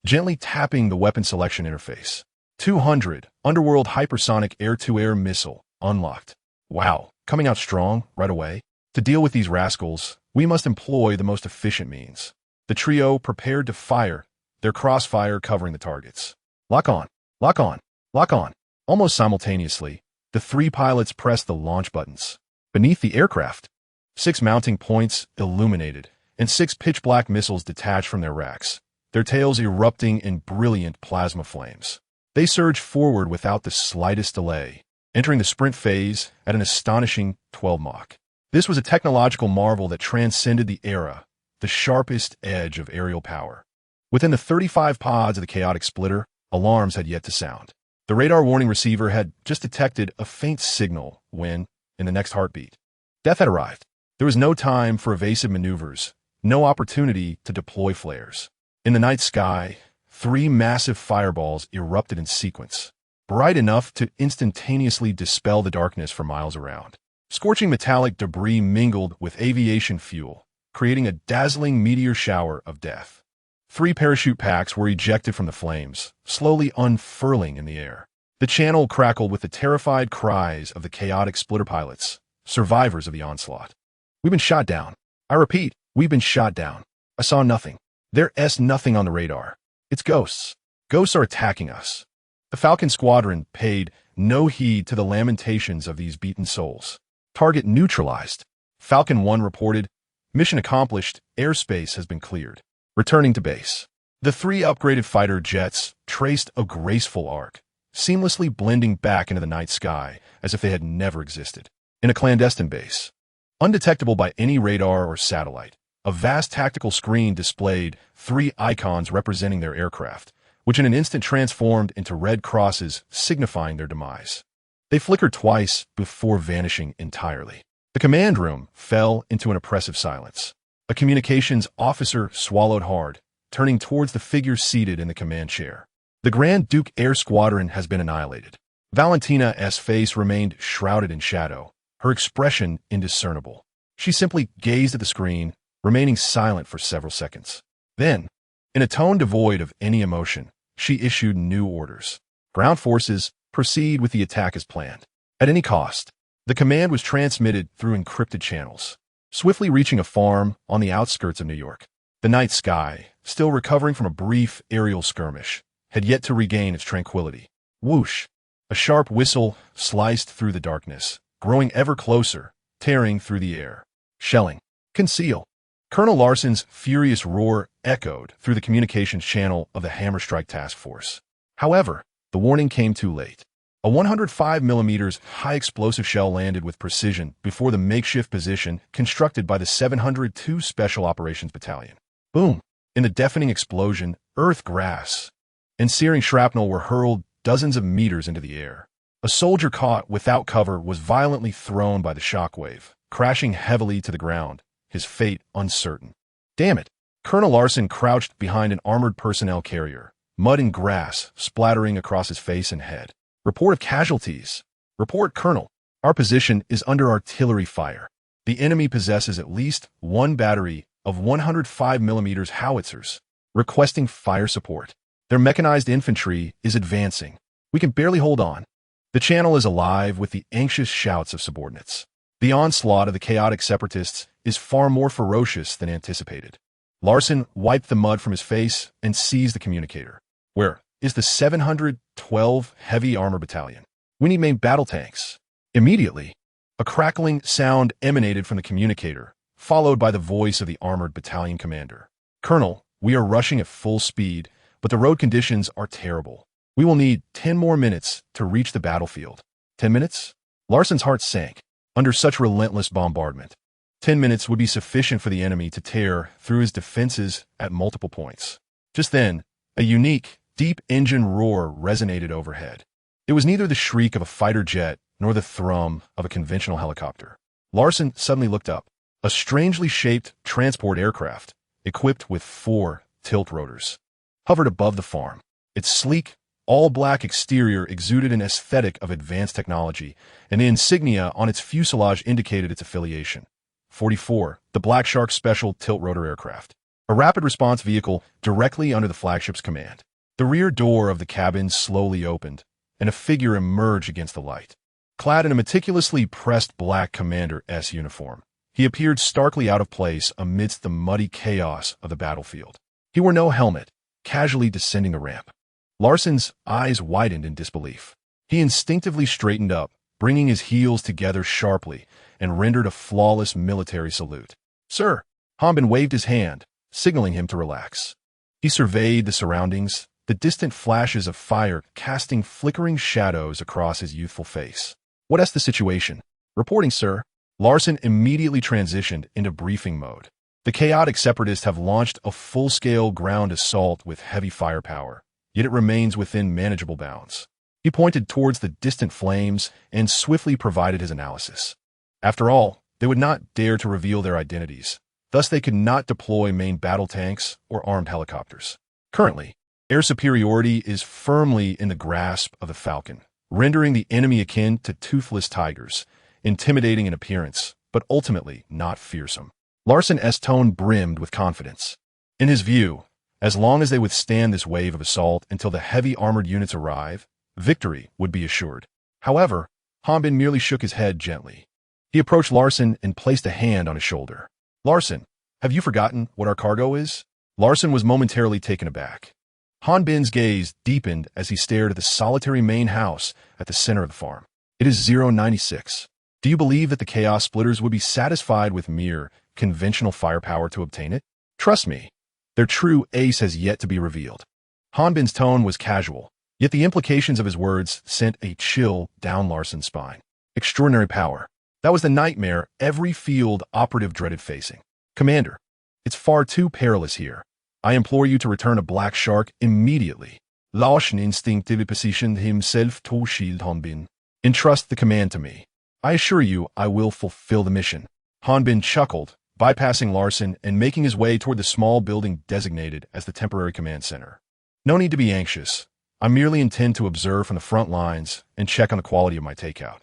gently tapping the weapon selection interface. 200 Underworld Hypersonic Air-to-Air Missile unlocked. Wow, coming out strong right away. To deal with these rascals, we must employ the most efficient means. The trio prepared to fire, their crossfire covering the targets. Lock on, lock on, lock on. Almost simultaneously, the 3 pilots pressed the launch buttons. Beneath the aircraft, 6 mounting points illuminated, and 6 pitch-black missiles detached from their racks, their tails erupting in brilliant plasma flames. They surged forward without the slightest delay, entering the sprint phase at an astonishing 12 Mach. This was a technological marvel that transcended the era, the sharpest edge of aerial power. Within the 35 pods of the chaotic splitter, alarms had yet to sound. The radar warning receiver had just detected a faint signal when, in the next heartbeat, death had arrived. There was no time for evasive maneuvers, no opportunity to deploy flares. In the night sky, 3 massive fireballs erupted in sequence, bright enough to instantaneously dispel the darkness for miles around. Scorching metallic debris mingled with aviation fuel, creating a dazzling meteor shower of death. 3 parachute packs were ejected from the flames, slowly unfurling in the air. The channel crackled with the terrified cries of the chaotic splitter pilots, survivors of the onslaught. We've been shot down. I repeat, we've been shot down. I saw nothing. There's nothing on the radar. It's ghosts. Ghosts are attacking us. The Falcon Squadron paid no heed to the lamentations of these beaten souls. Target neutralized. Falcon 1 reported, mission accomplished, airspace has been cleared. Returning to base. The 3 upgraded fighter jets traced a graceful arc, seamlessly blending back into the night sky as if they had never existed. In a clandestine base, undetectable by any radar or satellite, a vast tactical screen displayed 3 icons representing their aircraft, which in an instant transformed into red crosses signifying their demise. They flickered twice before vanishing entirely. The command room fell into an oppressive silence. A communications officer swallowed hard, turning towards the figure seated in the command chair. The Grand Duke Air Squadron has been annihilated. Valentina's face remained shrouded in shadow, her expression indiscernible. She simply gazed at the screen, remaining silent for several seconds. Then, in a tone devoid of any emotion, she issued new orders. Ground forces, proceed with the attack as planned. At any cost. The command was transmitted through encrypted channels, swiftly reaching a farm on the outskirts of New York. The night sky, still recovering from a brief aerial skirmish, had yet to regain its tranquility. Whoosh! A sharp whistle sliced through the darkness, growing ever closer, tearing through the air. Shelling. Conceal. Colonel Larson's furious roar echoed through the communications channel of the Hammerstrike Task Force. However, the warning came too late. A 105mm high-explosive shell landed with precision before the makeshift position constructed by the 702 Special Operations Battalion. Boom! In the deafening explosion, earth, grass, and searing shrapnel were hurled dozens of meters into the air. A soldier caught without cover was violently thrown by the shockwave, crashing heavily to the ground, his fate uncertain. Damn it! Colonel Larson crouched behind an armored personnel carrier, mud and grass splattering across his face and head. Report of casualties. Report, Colonel. Our position is under artillery fire. The enemy possesses at least one battery of 105mm howitzers, requesting fire support. Their mechanized infantry is advancing. We can barely hold on. The channel is alive with the anxious shouts of subordinates. The onslaught of the chaotic separatists is far more ferocious than anticipated. Larson wiped the mud from his face and seized the communicator. Where is the 712 Heavy Armor Battalion? We need main battle tanks. Immediately, a crackling sound emanated from the communicator, followed by the voice of the armored battalion commander. Colonel, we are rushing at full speed, but the road conditions are terrible. We will need 10 more minutes to reach the battlefield. 10 minutes? Larson's heart sank. Under such relentless bombardment, 10 minutes would be sufficient for the enemy to tear through his defenses at multiple points. Just then, a unique, deep engine roar resonated overhead. It was neither the shriek of a fighter jet nor the thrum of a conventional helicopter. Larson suddenly looked up. A strangely shaped transport aircraft, equipped with 4 tilt rotors, hovered above the farm. Its sleek, all-black exterior exuded an aesthetic of advanced technology, and the insignia on its fuselage indicated its affiliation. 44, the Black Shark Special Tilt Rotor Aircraft, a rapid response vehicle directly under the flagship's command. The rear door of the cabin slowly opened, and a figure emerged against the light. Clad in a meticulously pressed black Commander-S uniform, he appeared starkly out of place amidst the muddy chaos of the battlefield. He wore no helmet, casually descending the ramp. Larson's eyes widened in disbelief. He instinctively straightened up, bringing his heels together sharply, and rendered a flawless military salute. Sir! Hanbin waved his hand, signaling him to relax. He surveyed the surroundings, the distant flashes of fire casting flickering shadows across his youthful face. What's the situation? Reporting, sir. Larson immediately transitioned into briefing mode. The chaotic separatists have launched a full-scale ground assault with heavy firepower, yet it remains within manageable bounds. He pointed towards the distant flames and swiftly provided his analysis. After all, they would not dare to reveal their identities. Thus, they could not deploy main battle tanks or armed helicopters. Currently, air superiority is firmly in the grasp of the Falcon, rendering the enemy akin to toothless tigers, intimidating in appearance, but ultimately not fearsome. Larson's tone brimmed with confidence. In his view, as long as they withstand this wave of assault until the heavy armored units arrive, victory would be assured. However, Hanbin merely shook his head gently. He approached Larson and placed a hand on his shoulder. Larson, have you forgotten what our cargo is? Larson was momentarily taken aback. Hanbin's gaze deepened as he stared at the solitary main house at the center of the farm. It is 096. Do you believe that the Chaos Splitters would be satisfied with mere conventional firepower to obtain it? Trust me, their true ace has yet to be revealed. Hanbin's tone was casual, yet the implications of his words sent a chill down Larson's spine. Extraordinary power. That was the nightmare every field operative dreaded facing. Commander, it's far too perilous here. I implore you to return to Black Shark immediately. Larson instinctively positioned himself to shield Hanbin. Entrust the command to me. I assure you I will fulfill the mission. Hanbin chuckled, bypassing Larson and making his way toward the small building designated as the temporary command center. No need to be anxious. I merely intend to observe from the front lines and check on the quality of my takeout.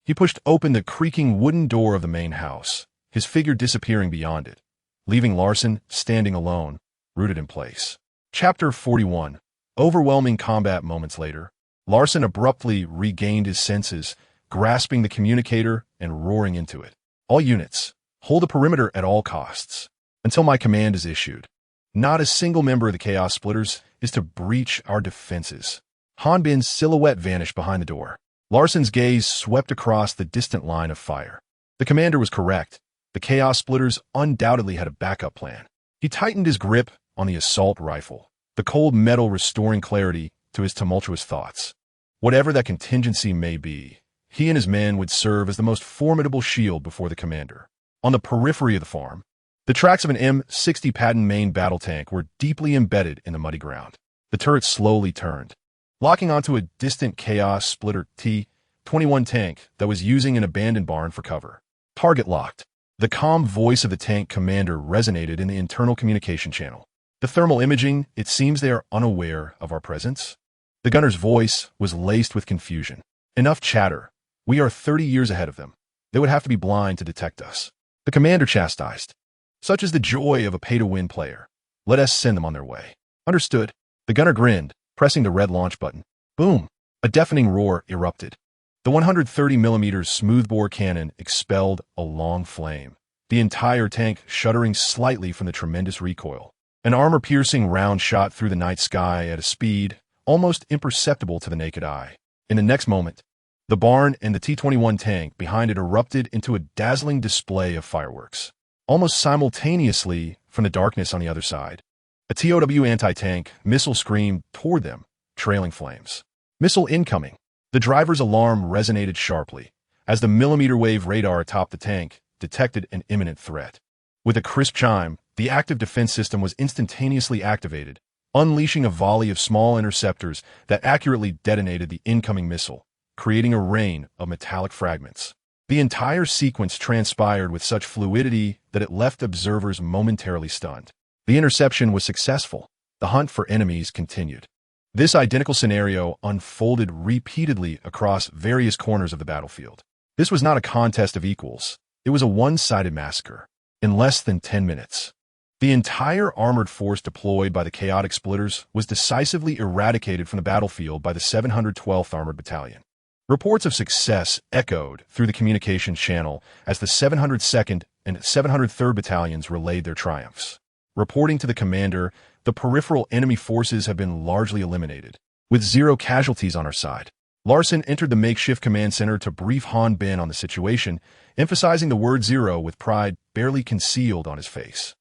He pushed open the creaking wooden door of the main house, his figure disappearing beyond it, leaving Larson standing alone, rooted in place. Chapter 41. Overwhelming combat. Moments later, Larson abruptly regained his senses, grasping the communicator and roaring into it. All units, hold a perimeter at all costs, until my command is issued. Not a single member of the Chaos Splitters is to breach our defenses. Hanbin's silhouette vanished behind the door. Larson's gaze swept across the distant line of fire. The commander was correct. The Chaos Splitters undoubtedly had a backup plan. He tightened his grip on the assault rifle, the cold metal restoring clarity to his tumultuous thoughts. Whatever that contingency may be, he and his men would serve as the most formidable shield before the commander. On the periphery of the farm, the tracks of an M60 Patton main battle tank were deeply embedded in the muddy ground. The turret slowly turned, locking onto a distant Chaos Splitter T-21 tank that was using an abandoned barn for cover. Target locked. The calm voice of the tank commander resonated in the internal communication channel. The thermal imaging, it seems they are unaware of our presence. The gunner's voice was laced with confusion. Enough chatter. We are 30 years ahead of them. They would have to be blind to detect us. The commander chastised. Such is the joy of a pay-to-win player. Let us send them on their way. Understood. The gunner grinned, pressing the red launch button. Boom! A deafening roar erupted. The 130mm smoothbore cannon expelled a long flame, the entire tank shuddering slightly from the tremendous recoil. An armor-piercing round shot through the night sky at a speed almost imperceptible to the naked eye. In the next moment, the barn and the T-21 tank behind it erupted into a dazzling display of fireworks. Almost simultaneously, from the darkness on the other side, a TOW anti-tank missile screamed toward them, trailing flames. Missile incoming. The driver's alarm resonated sharply as the millimeter-wave radar atop the tank detected an imminent threat. With a crisp chime, the active defense system was instantaneously activated, unleashing a volley of small interceptors that accurately detonated the incoming missile, creating a rain of metallic fragments. The entire sequence transpired with such fluidity that it left observers momentarily stunned. The interception was successful. The hunt for enemies continued. This identical scenario unfolded repeatedly across various corners of the battlefield. This was not a contest of equals. It was a one-sided massacre. In less than 10 minutes, the entire armored force deployed by the Chaotic Splitters was decisively eradicated from the battlefield by the 712th Armored Battalion. Reports of success echoed through the communications channel as the 702nd and 703rd Battalions relayed their triumphs. Reporting to the commander, the peripheral enemy forces have been largely eliminated, with 0 casualties on our side. Larson entered the makeshift command center to brief Han Ben on the situation, emphasizing the word 0 with pride barely concealed on his face.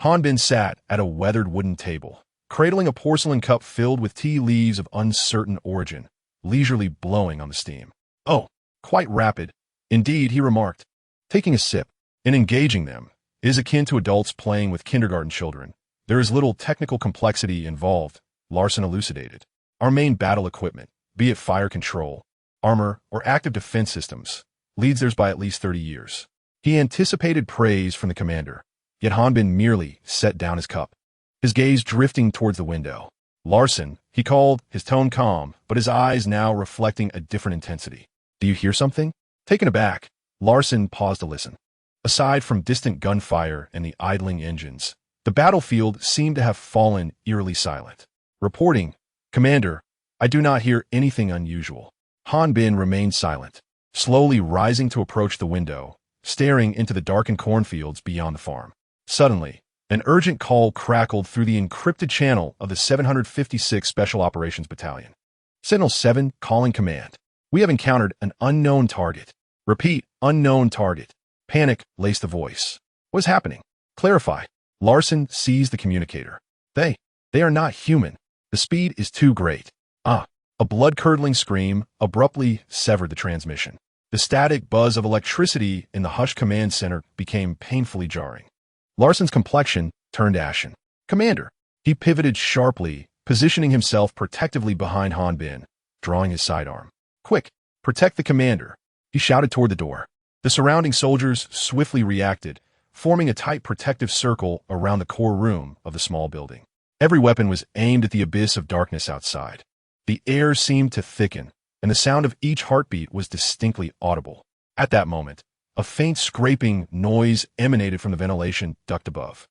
Han Ben sat at a weathered wooden table, cradling a porcelain cup filled with tea leaves of uncertain origin, leisurely blowing on the steam. Oh, quite rapid. Indeed, he remarked, taking a sip. In engaging them is akin to adults playing with kindergarten children. There is little technical complexity involved, Larson elucidated. Our main battle equipment, be it fire control, armor, or active defense systems, leads theirs by at least 30 years. He anticipated praise from the commander, yet Hanbin merely set down his cup, his gaze drifting towards the window. Larson, he called, his tone calm, but his eyes now reflecting a different intensity. Do you hear something? Taken aback, Larson paused to listen. Aside from distant gunfire and the idling engines, the battlefield seemed to have fallen eerily silent. Reporting, Commander, I do not hear anything unusual. Han Bin remained silent, slowly rising to approach the window, staring into the darkened cornfields beyond the farm. Suddenly, an urgent call crackled through the encrypted channel of the 756 Special Operations Battalion. Sentinel 7 calling command. We have encountered an unknown target. Repeat, unknown target. Panic laced the voice. What is happening? Clarify. Larson seized the communicator. They are not human. The speed is too great. A blood-curdling scream abruptly severed the transmission. The static buzz of electricity in the hushed command center became painfully jarring. Larson's complexion turned ashen. Commander. He pivoted sharply, positioning himself protectively behind Han Bin, drawing his sidearm. Quick, protect the commander. He shouted toward the door. The surrounding soldiers swiftly reacted, forming a tight protective circle around the core room of the small building. Every weapon was aimed at the abyss of darkness outside. The air seemed to thicken, and the sound of each heartbeat was distinctly audible. At that moment, a faint scraping noise emanated from the ventilation duct above.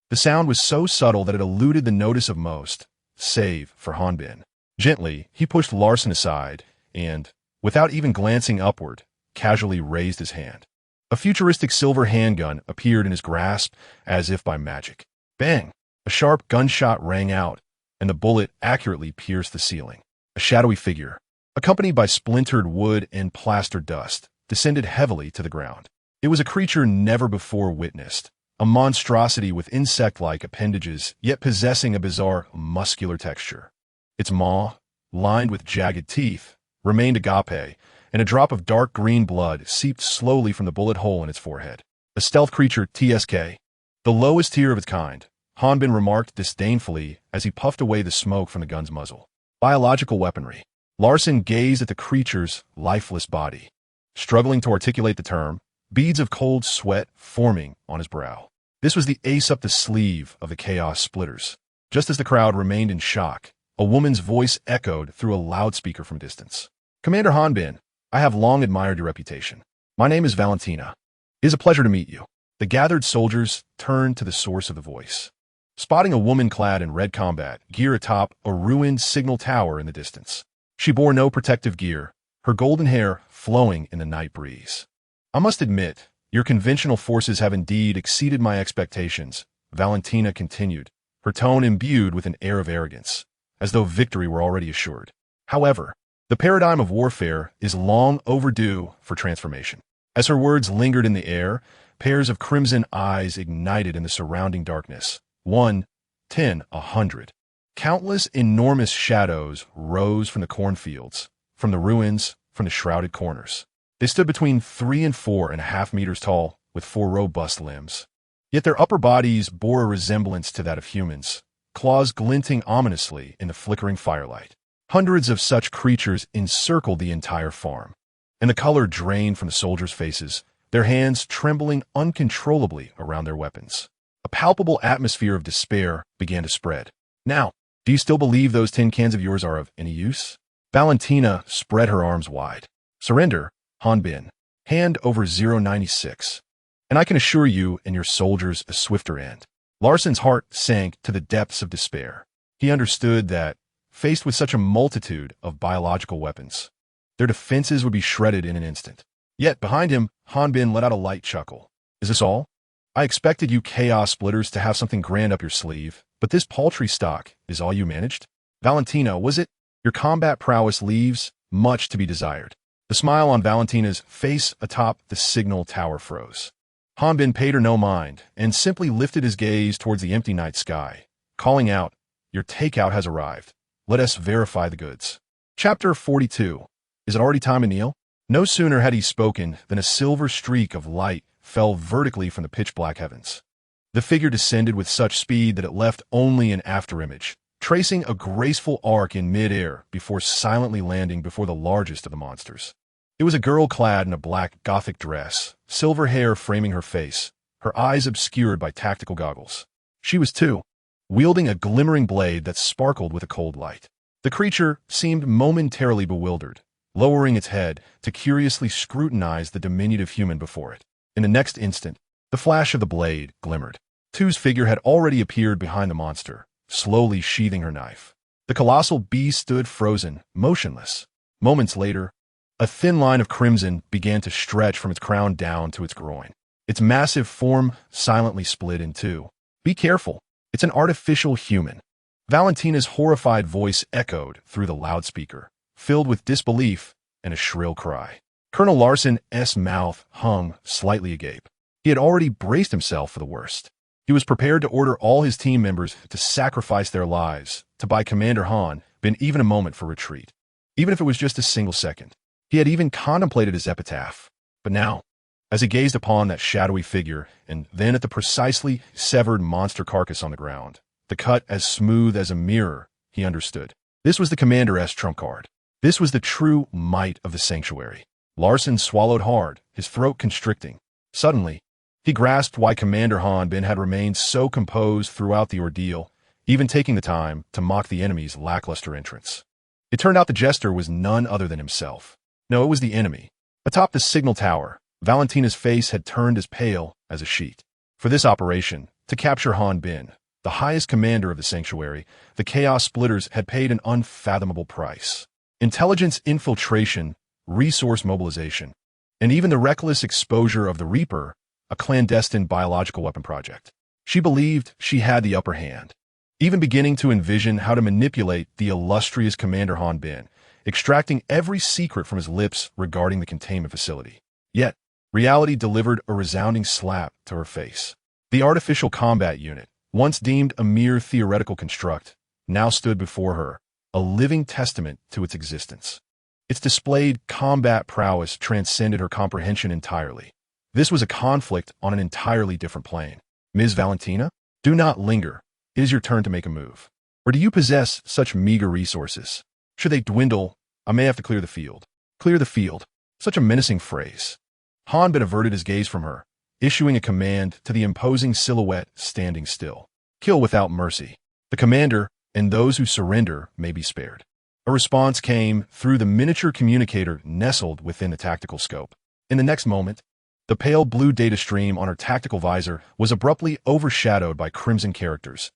The sound was so subtle that it eluded the notice of most, save for Hanbin. Gently, he pushed Larson aside and, without even glancing upward, casually raised his hand. A futuristic silver handgun appeared in his grasp as if by magic. Bang! A sharp gunshot rang out, and the bullet accurately pierced the ceiling. A shadowy figure, accompanied by splintered wood and plaster dust, descended heavily to the ground. It was a creature never before witnessed, a monstrosity with insect-like appendages, yet possessing a bizarre muscular texture. Its maw, lined with jagged teeth, remained agape, and a drop of dark green blood seeped slowly from the bullet hole in its forehead. A stealth creature, TSK, the lowest tier of its kind, Hanbin remarked disdainfully as he puffed away the smoke from the gun's muzzle. Biological weaponry. Larson gazed at the creature's lifeless body. Struggling to articulate the term, beads of cold sweat forming on his brow. This was the ace up the sleeve of the Chaos Splitters. Just as the crowd remained in shock, a woman's voice echoed through a loudspeaker from distance. Commander Hanbin, I have long admired your reputation. My name is Valentina. It is a pleasure to meet you. The gathered soldiers turned to the source of the voice, spotting a woman clad in red combat gear atop a ruined signal tower in the distance. She bore no protective gear, her golden hair flowing in the night breeze. I must admit, your conventional forces have indeed exceeded my expectations, Valentina continued, her tone imbued with an air of arrogance, as though victory were already assured. However, the paradigm of warfare is long overdue for transformation. As her words lingered in the air, pairs of crimson eyes ignited in the surrounding darkness. 1, 10, 100. Countless enormous shadows rose from the cornfields, from the ruins, from the shrouded corners. They stood between 3 and 4.5 meters tall, with 4 robust limbs. Yet their upper bodies bore a resemblance to that of humans, claws glinting ominously in the flickering firelight. Hundreds of such creatures encircled the entire farm, and the color drained from the soldiers' faces, their hands trembling uncontrollably around their weapons. A palpable atmosphere of despair began to spread. Now, do you still believe those tin cans of yours are of any use? Valentina spread her arms wide. Surrender, Hanbin. Hand over 096. And I can assure you and your soldiers a swifter end. Larson's heart sank to the depths of despair. He understood that, faced with such a multitude of biological weapons, their defenses would be shredded in an instant. Yet, behind him, Hanbin let out a light chuckle. Is this all? I expected you Chaos Splitters to have something grand up your sleeve, but this paltry stock is all you managed? Valentina, was it? Your combat prowess leaves much to be desired. The smile on Valentina's face atop the signal tower froze. Hanbin paid her no mind and simply lifted his gaze towards the empty night sky, calling out, Your takeout has arrived. Let us verify the goods. Chapter 42. Is it already time to kneel? No sooner had he spoken than a silver streak of light fell vertically from the pitch-black heavens. The figure descended with such speed that it left only an afterimage, tracing a graceful arc in mid-air before silently landing before the largest of the monsters. It was a girl clad in a black Gothic dress, silver hair framing her face, her eyes obscured by tactical goggles. She was too, wielding a glimmering blade that sparkled with a cold light. The creature seemed momentarily bewildered, lowering its head to curiously scrutinize the diminutive human before it. In the next instant, the flash of the blade glimmered. Tu's figure had already appeared behind the monster, slowly sheathing her knife. The colossal beast stood frozen, motionless. Moments later, a thin line of crimson began to stretch from its crown down to its groin. Its massive form silently split in two. Be careful, it's an artificial human. Valentina's horrified voice echoed through the loudspeaker, filled with disbelief and a shrill cry. Colonel Larson's mouth hung slightly agape. He had already braced himself for the worst. He was prepared to order all his team members to sacrifice their lives to buy Commander Han even a moment for retreat, even if it was just a single second. He had even contemplated his epitaph. But now, as he gazed upon that shadowy figure and then at the precisely severed monster carcass on the ground, the cut as smooth as a mirror, he understood. This was the Commander-S trump card. This was the true might of the sanctuary. Larson swallowed hard, his throat constricting. Suddenly, He grasped why Commander Han Bin had remained so composed throughout the ordeal, even taking the time to mock the enemy's lackluster entrance. It turned out the jester was none other than himself. No, it was the enemy. Atop the signal tower, Valentina's face had turned as pale as a sheet. For this operation, to capture Han Bin, the highest commander of the sanctuary, the Chaos Splitters had paid an unfathomable price. Intelligence infiltration, resource mobilization, and even the reckless exposure of the Reaper, a clandestine biological weapon project. She believed she had the upper hand, even beginning to envision how to manipulate the illustrious Commander Han Bin, extracting every secret from his lips regarding the containment facility. Yet, reality delivered a resounding slap to her face. The artificial combat unit, once deemed a mere theoretical construct, now stood before her, a living testament to its existence. Its displayed combat prowess transcended her comprehension entirely. This was a conflict on an entirely different plane. Ms. Valentina, do not linger. It is your turn to make a move. Or do you possess such meager resources? Should they dwindle, I may have to clear the field. Clear the field. Such a menacing phrase. Han Bin averted his gaze from her, issuing a command to the imposing silhouette standing still. Kill without mercy. The commander and those who surrender may be spared. A response came through the miniature communicator nestled within the tactical scope. In the next moment, the pale blue data stream on her tactical visor was abruptly overshadowed by crimson characters.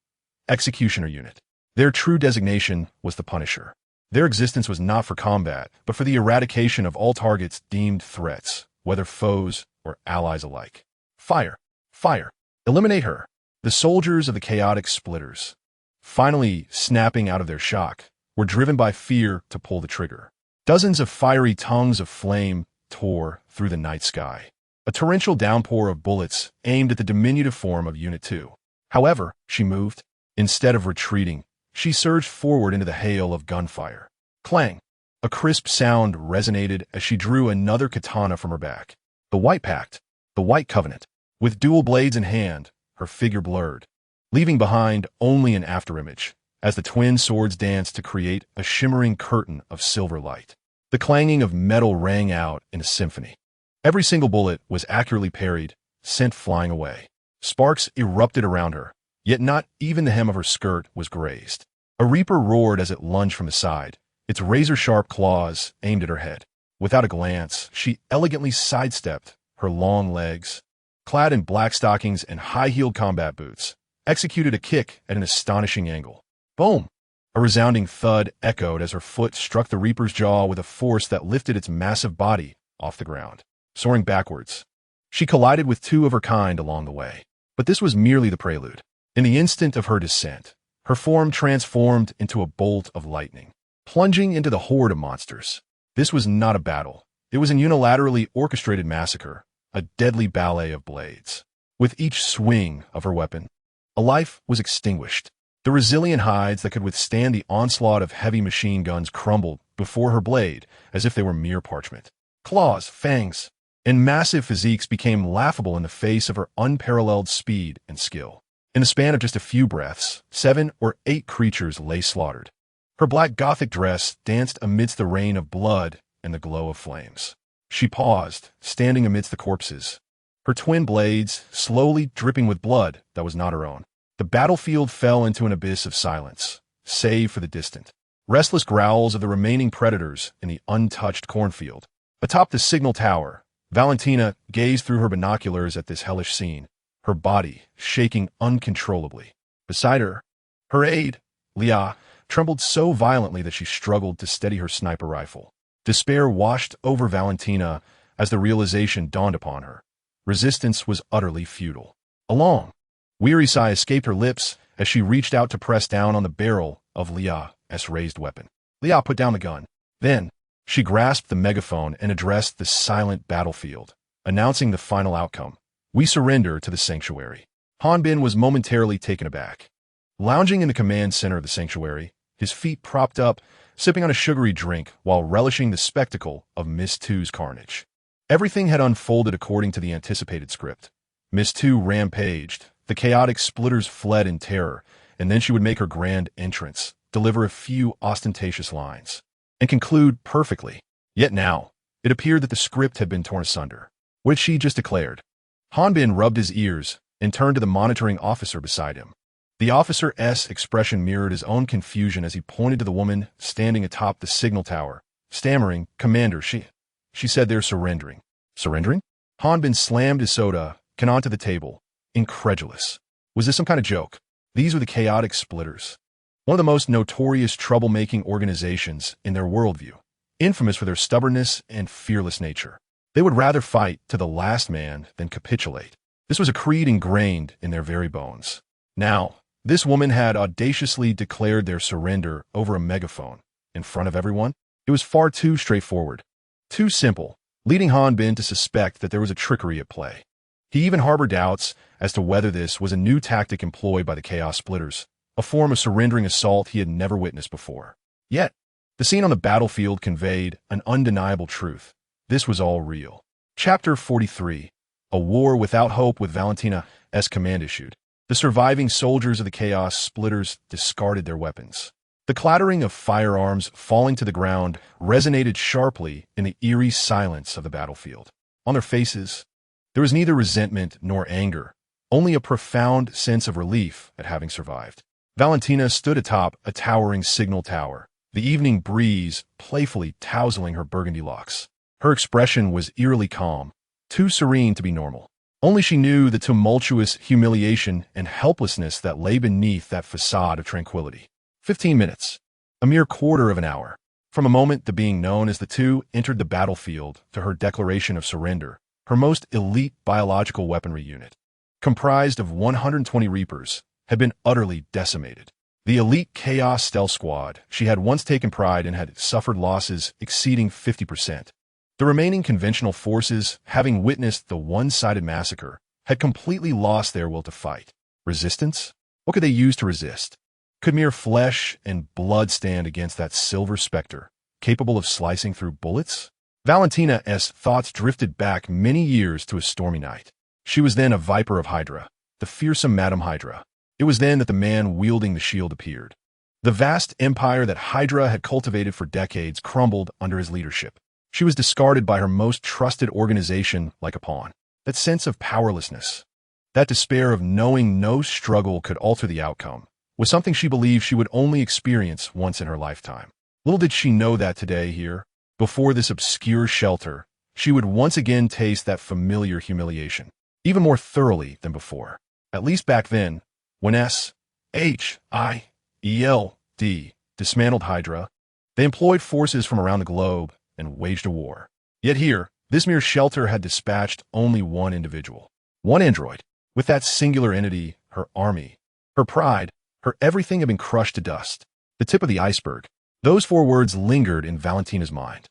Executioner Unit. Their true designation was the Punisher. Their existence was not for combat, but for the eradication of all targets deemed threats, whether foes or allies alike. Fire! Fire! Eliminate her! The soldiers of the chaotic splitters, finally snapping out of their shock, were driven by fear to pull the trigger. Dozens of fiery tongues of flame tore through the night sky. A torrential downpour of bullets aimed at the diminutive form of Unit 2. However, she moved. Instead of retreating, she surged forward into the hail of gunfire. Clang! A crisp sound resonated as she drew another katana from her back. The White Pact, the White Covenant. With dual blades in hand, her figure blurred, leaving behind only an afterimage, as the twin swords danced to create a shimmering curtain of silver light. The clanging of metal rang out in a symphony. Every single bullet was accurately parried, sent flying away. Sparks erupted around her, yet not even the hem of her skirt was grazed. A Reaper roared as it lunged from the side, its razor-sharp claws aimed at her head. Without a glance, she elegantly sidestepped, her long legs, clad in black stockings and high-heeled combat boots, executed a kick at an astonishing angle. Boom! A resounding thud echoed as her foot struck the Reaper's jaw with a force that lifted its massive body off the ground. Soaring backwards, she collided with two of her kind along the way. But this was merely the prelude. In the instant of her descent, her form transformed into a bolt of lightning, plunging into the horde of monsters. This was not a battle. It was an unilaterally orchestrated massacre, a deadly ballet of blades. With each swing of her weapon, a life was extinguished. The resilient hides that could withstand the onslaught of heavy machine guns crumbled before her blade as if they were mere parchment. Claws, fangs, and massive physiques became laughable in the face of her unparalleled speed and skill. In the span of just a few breaths, 7 or 8 creatures lay slaughtered. Her black Gothic dress danced amidst the rain of blood and the glow of flames. She paused, standing amidst the corpses, her twin blades slowly dripping with blood that was not her own. The battlefield fell into an abyss of silence, save for the distant, restless growls of the remaining predators in the untouched cornfield. Atop the signal tower, Valentina gazed through her binoculars at this hellish scene, her body shaking uncontrollably. Beside her, her aide, Leah, trembled so violently that she struggled to steady her sniper rifle. Despair washed over Valentina as the realization dawned upon her. Resistance was utterly futile. A long, weary sigh escaped her lips as she reached out to press down on the barrel of Leah's raised weapon. Leah put down the gun. Then, she grasped the megaphone and addressed the silent battlefield, announcing the final outcome. We surrender to the sanctuary. Han Bin was momentarily taken aback. Lounging in the command center of the sanctuary, his feet propped up, sipping on a sugary drink while relishing the spectacle of Miss Two's carnage. Everything had unfolded according to the anticipated script. Miss Two rampaged, the chaotic splitters fled in terror, and then she would make her grand entrance, deliver a few ostentatious lines, and conclude perfectly. Yet now, it appeared that the script had been torn asunder. What had she just declared? Hanbin rubbed his ears and turned to the monitoring officer beside him. The officer's expression mirrored his own confusion as he pointed to the woman standing atop the signal tower, stammering, "Commander, she said they're surrendering." Surrendering? Hanbin slammed his soda can onto the table, incredulous. Was this some kind of joke? These were the chaotic splitters, one of the most notorious troublemaking organizations in their worldview, infamous for their stubbornness and fearless nature. They would rather fight to the last man than capitulate. This was a creed ingrained in their very bones. Now, this woman had audaciously declared their surrender over a megaphone, in front of everyone. It was far too straightforward, too simple, leading Hanbin to suspect that there was a trickery at play. He even harbored doubts as to whether this was a new tactic employed by the Chaos Splitters, a form of surrendering assault he had never witnessed before. Yet, the scene on the battlefield conveyed an undeniable truth. This was all real. Chapter 43. A War Without Hope with Valentina's command issued. The surviving soldiers of the Chaos Splitters discarded their weapons. The clattering of firearms falling to the ground resonated sharply in the eerie silence of the battlefield. On their faces, there was neither resentment nor anger, only a profound sense of relief at having survived. Valentina stood atop a towering signal tower, the evening breeze playfully tousling her burgundy locks. Her expression was eerily calm, too serene to be normal. Only she knew the tumultuous humiliation and helplessness that lay beneath that facade of tranquility. 15 minutes, a mere quarter of an hour, from a moment the being known as the two entered the battlefield to her declaration of surrender, her most elite biological weaponry unit, comprised of 120 Reapers, had been utterly decimated. The elite Chaos Stealth Squad she had once taken pride in had suffered losses exceeding 50%. The remaining conventional forces, having witnessed the one-sided massacre, had completely lost their will to fight. Resistance? What could they use to resist? Could mere flesh and blood stand against that silver specter, capable of slicing through bullets? Valentina's thoughts drifted back many years to a stormy night. She was then a Viper of Hydra, the fearsome Madam Hydra. It was then that the man wielding the shield appeared. The vast empire that Hydra had cultivated for decades crumbled under his leadership. She was discarded by her most trusted organization like a pawn. That sense of powerlessness, that despair of knowing no struggle could alter the outcome, was something she believed she would only experience once in her lifetime. Little did she know that today here, before this obscure shelter, she would once again taste that familiar humiliation, even more thoroughly than before. At least back then, when S.H.I.E.L.D. dismantled Hydra, they employed forces from around the globe and waged a war. Yet here, this mere shelter had dispatched only one individual, one android. With that singular entity, her army, her pride, her everything had been crushed to dust. The tip of the iceberg. Those four words lingered in Valentina's mind.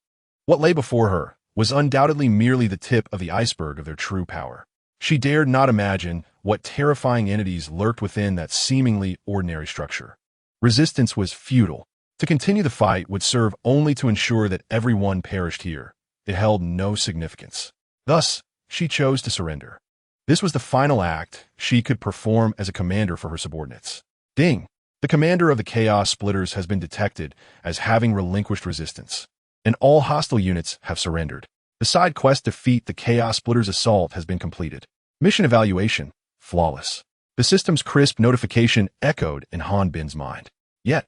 What lay before her was undoubtedly merely the tip of the iceberg of their true power. She dared not imagine what terrifying entities lurked within that seemingly ordinary structure. Resistance was futile. To continue the fight would serve only to ensure that everyone perished here. It held no significance. Thus, she chose to surrender. This was the final act she could perform as a commander for her subordinates. Ding! The commander of the Chaos Splitters has been detected as having relinquished resistance, and all hostile units have surrendered. The side quest to defeat the Chaos Splitters' assault has been completed. Mission evaluation, flawless. The system's crisp notification echoed in Hanbin's mind. Yet,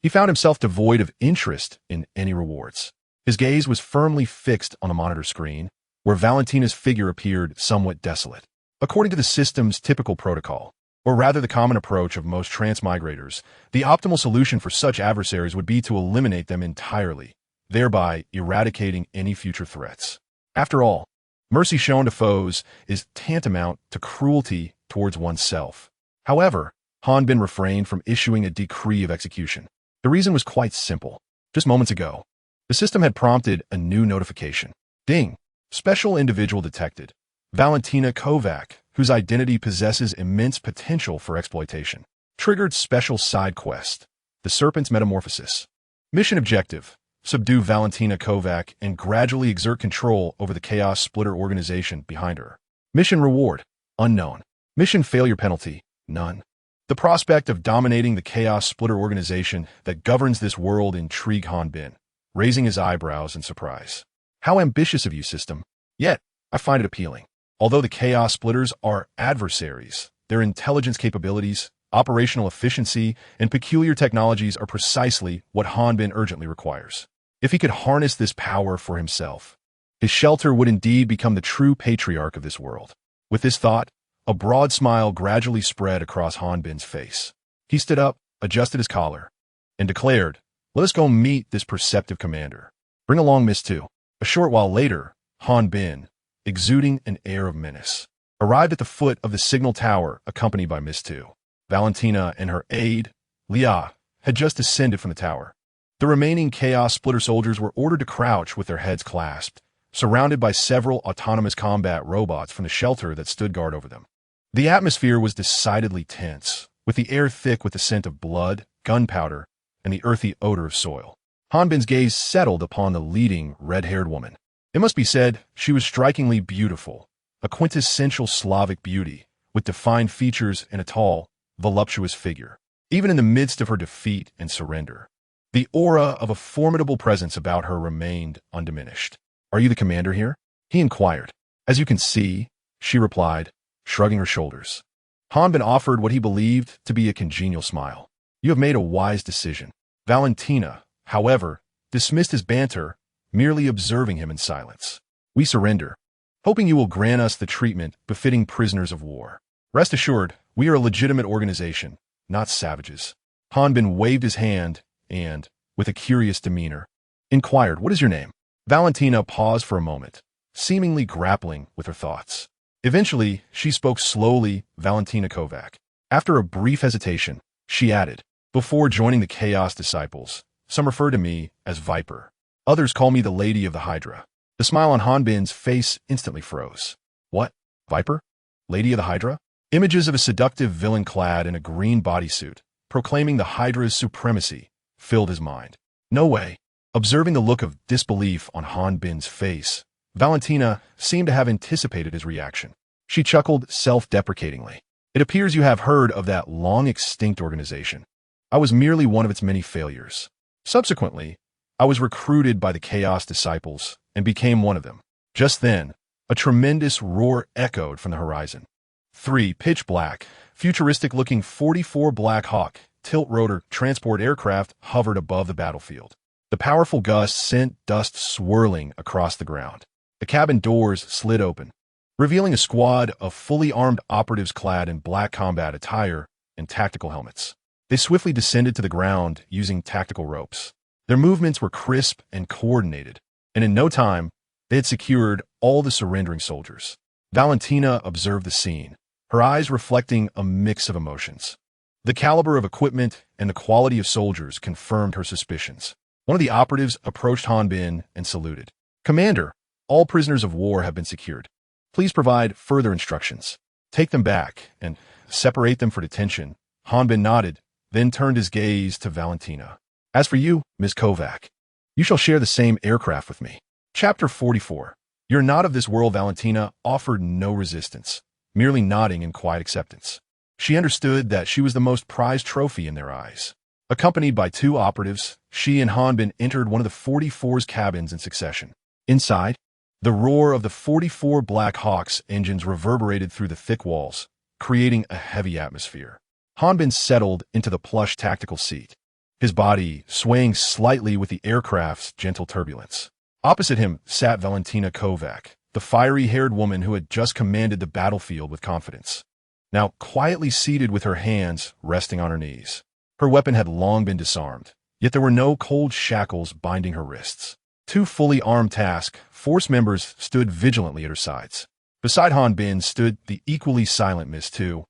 he found himself devoid of interest in any rewards. His gaze was firmly fixed on a monitor screen, where Valentina's figure appeared somewhat desolate. According to the system's typical protocol, or rather the common approach of most transmigrators, the optimal solution for such adversaries would be to eliminate them entirely, thereby eradicating any future threats. After all, mercy shown to foes is tantamount to cruelty towards oneself. However, Hanbin refrained from issuing a decree of execution. The reason was quite simple. Just moments ago, the system had prompted a new notification. Ding! Special individual detected. Valentina Kovac, whose identity possesses immense potential for exploitation. Triggered special side quest. The Serpent's Metamorphosis. Mission objective: subdue Valentina Kovac and gradually exert control over the Chaos Splitter organization behind her. Mission reward: unknown. Mission failure penalty: none. The prospect of dominating the Chaos Splitter organization that governs this world intrigued Hanbin, raising his eyebrows in surprise. How ambitious of you, system. Yet, I find it appealing. Although the Chaos Splitters are adversaries, their intelligence capabilities, operational efficiency, and peculiar technologies are precisely what Hanbin urgently requires. If he could harness this power for himself, his shelter would indeed become the true patriarch of this world. With this thought, a broad smile gradually spread across Hanbin's face. He stood up, adjusted his collar, and declared, "Let us go meet this perceptive commander. Bring along Miss Tu." A short while later, Hanbin, exuding an air of menace, arrived at the foot of the signal tower accompanied by Miss Tu. Valentina and her aide, Leah, had just descended from the tower. The remaining Chaos Splitter soldiers were ordered to crouch with their heads clasped, surrounded by several autonomous combat robots from the shelter that stood guard over them. The atmosphere was decidedly tense, with the air thick with the scent of blood, gunpowder, and the earthy odor of soil. Hanbin's gaze settled upon the leading red-haired woman. It must be said, she was strikingly beautiful, a quintessential Slavic beauty, with defined features and a tall, voluptuous figure. Even in the midst of her defeat and surrender, the aura of a formidable presence about her remained undiminished. "Are you the commander here?" he inquired. "As you can see," she replied, shrugging her shoulders. Hanbin offered what he believed to be a congenial smile. "You have made a wise decision." Valentina, however, dismissed his banter, merely observing him in silence. "We surrender, hoping you will grant us the treatment befitting prisoners of war. Rest assured, we are a legitimate organization, not savages." Hanbin waved his hand and, with a curious demeanor, inquired, "What is your name?" Valentina paused for a moment, seemingly grappling with her thoughts. Eventually, she spoke slowly, "Valentina Kovac." After a brief hesitation, she added, "Before joining the Chaos Disciples, some refer to me as Viper. Others call me the Lady of the Hydra." The smile on Hanbin's face instantly froze. "What? Viper? Lady of the Hydra?" Images of a seductive villain clad in a green bodysuit, proclaiming the Hydra's supremacy, filled his mind. "No way." Observing the look of disbelief on Hanbin's face, Valentina seemed to have anticipated his reaction. She chuckled self-deprecatingly. "It appears you have heard of that long-extinct organization. I was merely one of its many failures. Subsequently, I was recruited by the Chaos Disciples and became one of them." Just then, a tremendous roar echoed from the horizon. 3 pitch-black, futuristic-looking 44 Black Hawk tilt-rotor transport aircraft hovered above the battlefield. The powerful gust sent dust swirling across the ground. The cabin doors slid open, revealing a squad of fully armed operatives clad in black combat attire and tactical helmets. They swiftly descended to the ground using tactical ropes. Their movements were crisp and coordinated, and in no time, they had secured all the surrendering soldiers. Valentina observed the scene, her eyes reflecting a mix of emotions. The caliber of equipment and the quality of soldiers confirmed her suspicions. One of the operatives approached Hanbin and saluted. "Commander, all prisoners of war have been secured. Please provide further instructions. Take them back and separate them for detention." Hanbin nodded, then turned his gaze to Valentina. "As for you, Ms. Kovac, you shall share the same aircraft with me." Chapter 44. You're not of this world. Valentina offered no resistance, merely nodding in quiet acceptance. She understood that she was the most prized trophy in their eyes. Accompanied by 2 operatives, she and Hanbin entered one of the 44's cabins in succession. Inside, the roar of the 44 Black Hawk's engines reverberated through the thick walls, creating a heavy atmosphere. Hanbin settled into the plush tactical seat, his body swaying slightly with the aircraft's gentle turbulence. Opposite him sat Valentina Kovac, the fiery-haired woman who had just commanded the battlefield with confidence, now quietly seated with her hands resting on her knees. Her weapon had long been disarmed, yet there were no cold shackles binding her wrists. 2 fully armed task force members stood vigilantly at her sides. Beside Hanbin stood the equally silent Miss Tu,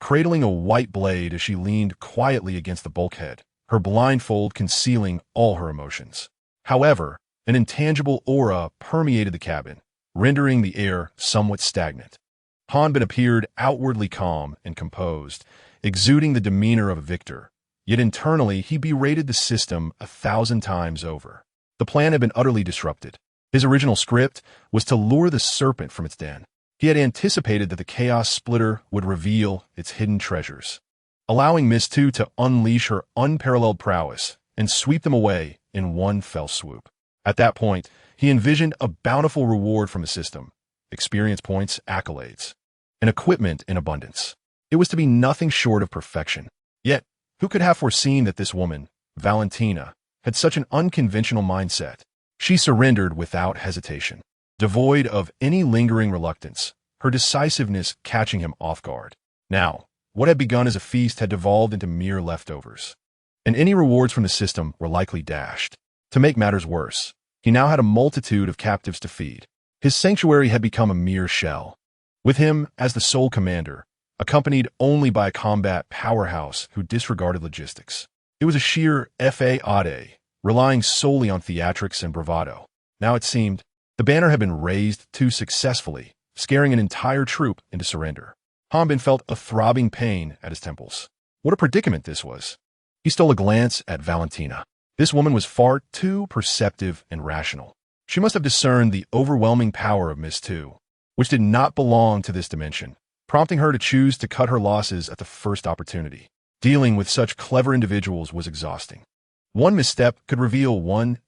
cradling a white blade as she leaned quietly against the bulkhead, her blindfold concealing all her emotions. However, an intangible aura permeated the cabin, rendering the air somewhat stagnant. Hanbin appeared outwardly calm and composed, exuding the demeanor of a victor. Yet internally, he berated the system 1,000 times over. The plan had been utterly disrupted. His original script was to lure the serpent from its den. He had anticipated that the Chaos Splitter would reveal its hidden treasures, allowing Miss Tu to unleash her unparalleled prowess and sweep them away in one fell swoop. At that point, he envisioned a bountiful reward from the system, experience points, accolades, and equipment in abundance. It was to be nothing short of perfection. Yet, who could have foreseen that this woman, Valentina, had such an unconventional mindset? She surrendered without hesitation, devoid of any lingering reluctance, her decisiveness catching him off guard. Now, what had begun as a feast had devolved into mere leftovers, and any rewards from the system were likely dashed. To make matters worse, he now had a multitude of captives to feed. His sanctuary had become a mere shell, with him as the sole commander, accompanied only by a combat powerhouse who disregarded logistics. It was a sheer S.H.I.E.L.D, relying solely on theatrics and bravado. Now it seemed the banner had been raised too successfully, scaring an entire troop into surrender. Hanbin felt a throbbing pain at his temples. What a predicament this was. He stole a glance at Valentina. This woman was far too perceptive and rational. She must have discerned the overwhelming power of Miss Two, which did not belong to this dimension, prompting her to choose to cut her losses at the first opportunity. Dealing with such clever individuals was exhausting. One misstep could reveal one's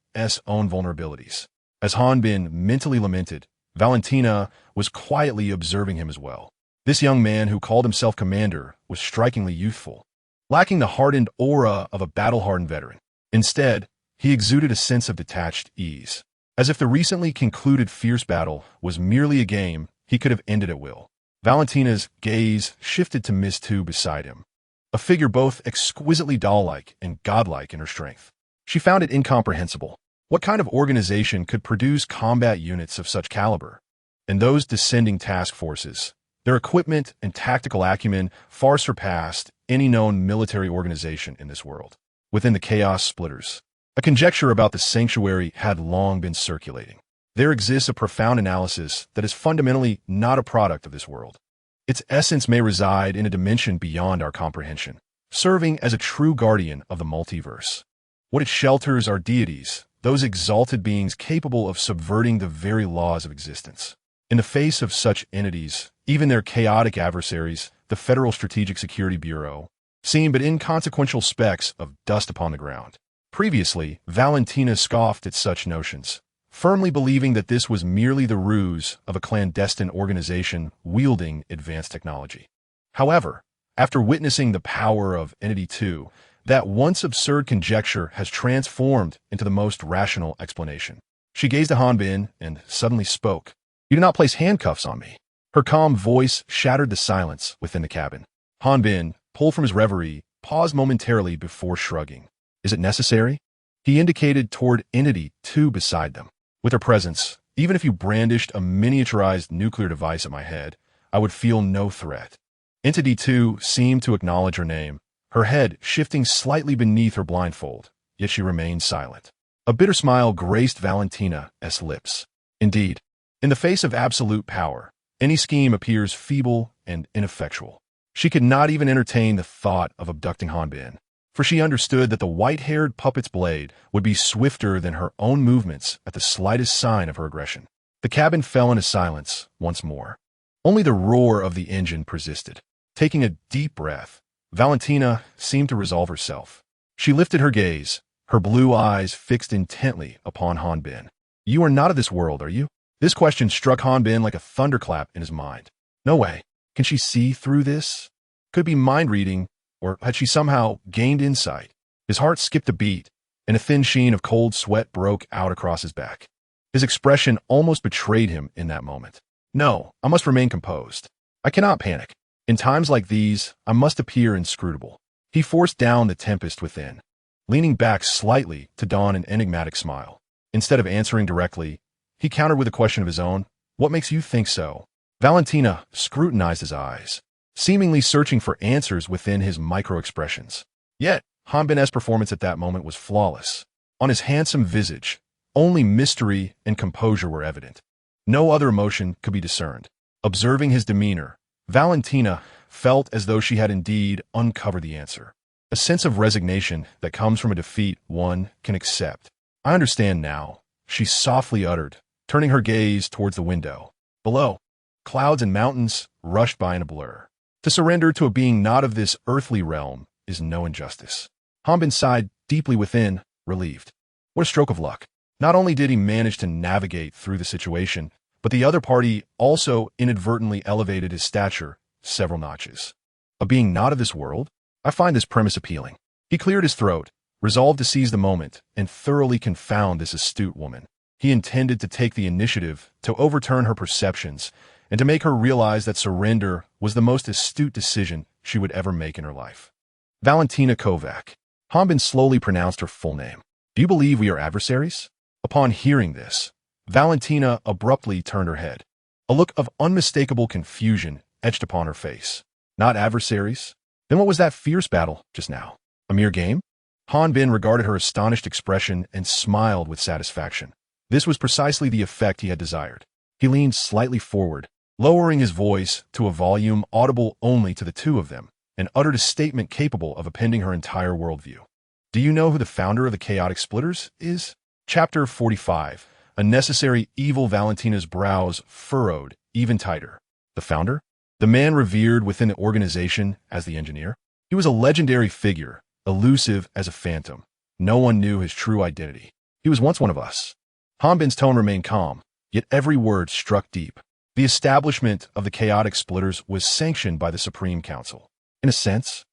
own vulnerabilities. As Hanbin mentally lamented, Valentina was quietly observing him as well. This young man who called himself commander was strikingly youthful, lacking the hardened aura of a battle-hardened veteran. Instead, he exuded a sense of detached ease, as if the recently concluded fierce battle was merely a game he could have ended at will. Valentina's gaze shifted to Miss Two beside him, a figure both exquisitely doll-like and godlike in her strength. She found it incomprehensible. What kind of organization could produce combat units of such caliber? And those descending task forces, their equipment and tactical acumen far surpassed any known military organization in this world. Within the Chaos Splitters, a conjecture about the sanctuary had long been circulating. There exists a profound analysis that is fundamentally not a product of this world. Its essence may reside in a dimension beyond our comprehension, serving as a true guardian of the multiverse. What it shelters are deities, those exalted beings capable of subverting the very laws of existence. In the face of such entities, even their chaotic adversaries, the Federal Strategic Security Bureau, seemed but inconsequential specks of dust upon the ground. Previously, Valentina scoffed at such notions, firmly believing that this was merely the ruse of a clandestine organization wielding advanced technology. However, after witnessing the power of Entity 2, that once absurd conjecture has transformed into the most rational explanation. She gazed at Hanbin and suddenly spoke. "You do not place handcuffs on me." Her calm voice shattered the silence within the cabin. Hanbin, pulled from his reverie, paused momentarily before shrugging. "Is it necessary?" He indicated toward Entity 2 beside them. "With her presence, even if you brandished a miniaturized nuclear device at my head, I would feel no threat." Entity 2 seemed to acknowledge her name, her head shifting slightly beneath her blindfold, yet she remained silent. A bitter smile graced Valentina's lips. Indeed, in the face of absolute power, any scheme appears feeble and ineffectual. She could not even entertain the thought of abducting Hanbin, for she understood that the white-haired puppet's blade would be swifter than her own movements at the slightest sign of her aggression. The cabin fell into silence once more. Only the roar of the engine persisted. Taking a deep breath, Valentina seemed to resolve herself. She lifted her gaze, her blue eyes fixed intently upon Hanbin. "You are not of this world, are you?" This question struck Hanbin like a thunderclap in his mind. No way. Can she see through this? Could it be mind-reading, or had she somehow gained insight? His heart skipped a beat, and a thin sheen of cold sweat broke out across his back. His expression almost betrayed him in that moment. No, I must remain composed. I cannot panic. In times like these, I must appear inscrutable. He forced down the tempest within, leaning back slightly to don an enigmatic smile. Instead of answering directly, he countered with a question of his own. "What makes you think so?" Valentina scrutinized his eyes, seemingly searching for answers within his micro-expressions. Yet, Hanbin's performance at that moment was flawless. On his handsome visage, only mystery and composure were evident. No other emotion could be discerned. Observing his demeanor, Valentina felt as though she had indeed uncovered the answer. A sense of resignation that comes from a defeat one can accept. "I understand now," she softly uttered, turning her gaze towards the window. Below, clouds and mountains rushed by in a blur. To surrender to a being not of this earthly realm is no injustice. Hanbin sighed deeply within, relieved. What a stroke of luck. Not only did he manage to navigate through the situation, but the other party also inadvertently elevated his stature several notches. A being not of this world? I find this premise appealing. He cleared his throat, resolved to seize the moment and thoroughly confound this astute woman. He intended to take the initiative to overturn her perceptions and to make her realize that surrender was the most astute decision she would ever make in her life. Valentina Kovac. Hanbin slowly pronounced her full name. Do you believe we are adversaries? Upon hearing this, Valentina abruptly turned her head. A look of unmistakable confusion etched upon her face. Not adversaries? Then what was that fierce battle just now? A mere game? Hanbin regarded her astonished expression and smiled with satisfaction. This was precisely the effect he had desired. He leaned slightly forward, lowering his voice to a volume audible only to the two of them, and uttered a statement capable of appending her entire worldview. Do you know who the founder of the Chaotic Splitters is? Chapter 45. A necessary evil. Valentina's brows furrowed even tighter. The founder? The man revered within the organization as the engineer? He was a legendary figure, elusive as a phantom. No one knew his true identity. He was once one of us. Hanbin's tone remained calm, yet every word struck deep. The establishment of the Chaotic Splitters was sanctioned by the Supreme Council. In a sense,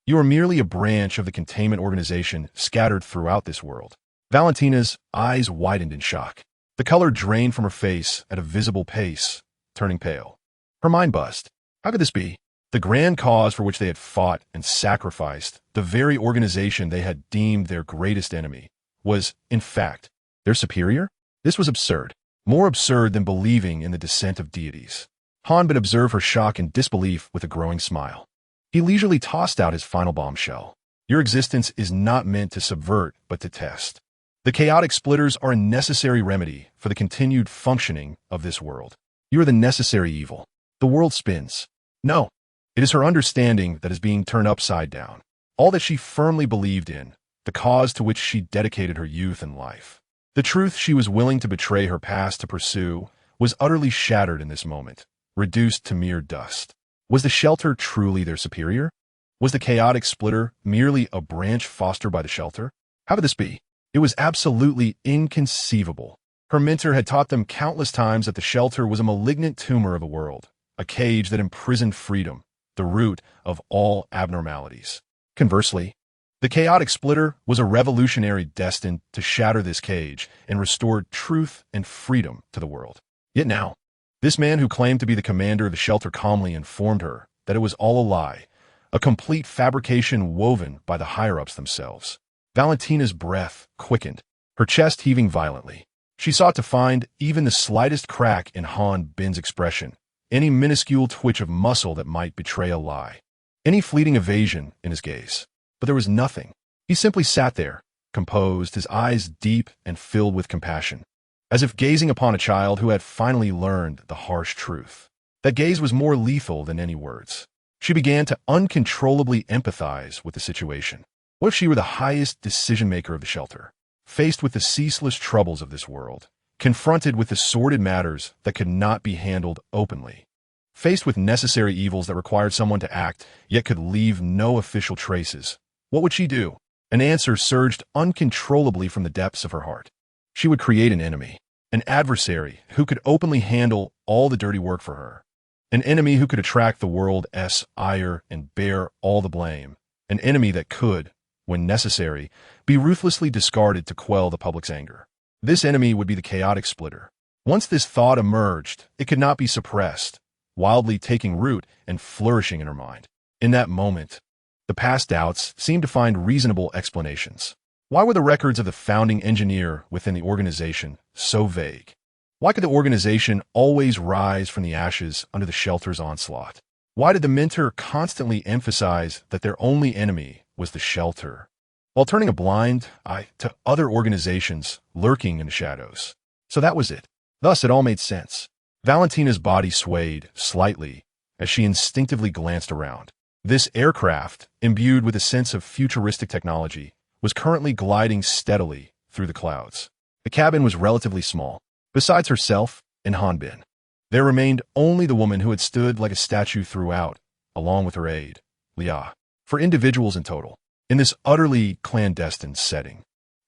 you are merely a branch of the containment organization scattered throughout this world. Valentina's eyes widened in shock. The color drained from her face at a visible pace, turning pale. Her mind buzzed. How could this be? The grand cause for which they had fought and sacrificed, the very organization they had deemed their greatest enemy, was, in fact, their superior? This was absurd. More absurd than believing in the descent of deities. Hanbin observed her shock and disbelief with a growing smile. He leisurely tossed out his final bombshell. Your existence is not meant to subvert, but to test. The Chaotic Splitters are a necessary remedy for the continued functioning of this world. You are the necessary evil. The world spins. No, it is her understanding that is being turned upside down. All that she firmly believed in, the cause to which she dedicated her youth and life. The truth she was willing to betray her past to pursue was utterly shattered in this moment, reduced to mere dust. Was the shelter truly their superior? Was the Chaotic Splitter merely a branch fostered by the shelter? How could this be? It was absolutely inconceivable. Her mentor had taught them countless times that the shelter was a malignant tumor of a world, a cage that imprisoned freedom, the root of all abnormalities. Conversely, the Chaotic Splitter was a revolutionary destined to shatter this cage and restore truth and freedom to the world. Yet now, this man who claimed to be the commander of the shelter calmly informed her that it was all a lie, a complete fabrication woven by the higher-ups themselves. Valentina's breath quickened, her chest heaving violently. She sought to find even the slightest crack in Hanbin's expression, any minuscule twitch of muscle that might betray a lie, any fleeting evasion in his gaze. But there was nothing. He simply sat there, composed, his eyes deep and filled with compassion, as if gazing upon a child who had finally learned the harsh truth. That gaze was more lethal than any words. She began to uncontrollably empathize with the situation. What if she were the highest decision-maker of the shelter, faced with the ceaseless troubles of this world, confronted with the sordid matters that could not be handled openly, faced with necessary evils that required someone to act, yet could leave no official traces? What would she do? An answer surged uncontrollably from the depths of her heart. She would create an enemy, an adversary who could openly handle all the dirty work for her, an enemy who could attract the world's ire and bear all the blame, an enemy that could, when necessary, be ruthlessly discarded to quell the public's anger. This enemy would be the Chaotic Splitter. Once this thought emerged, it could not be suppressed, wildly taking root and flourishing in her mind. In that moment, the past doubts seemed to find reasonable explanations. Why were the records of the founding engineer within the organization so vague? Why could the organization always rise from the ashes under the shelter's onslaught? Why did the mentor constantly emphasize that their only enemy was the shelter, while turning a blind eye to other organizations lurking in the shadows? So that was it. Thus, it all made sense. Valentina's body swayed slightly as she instinctively glanced around. This aircraft, imbued with a sense of futuristic technology, was currently gliding steadily through the clouds. The cabin was relatively small. Besides herself and Hanbin, there remained only the woman who had stood like a statue throughout, along with her aide, Leah. For individuals in total, in this utterly clandestine setting,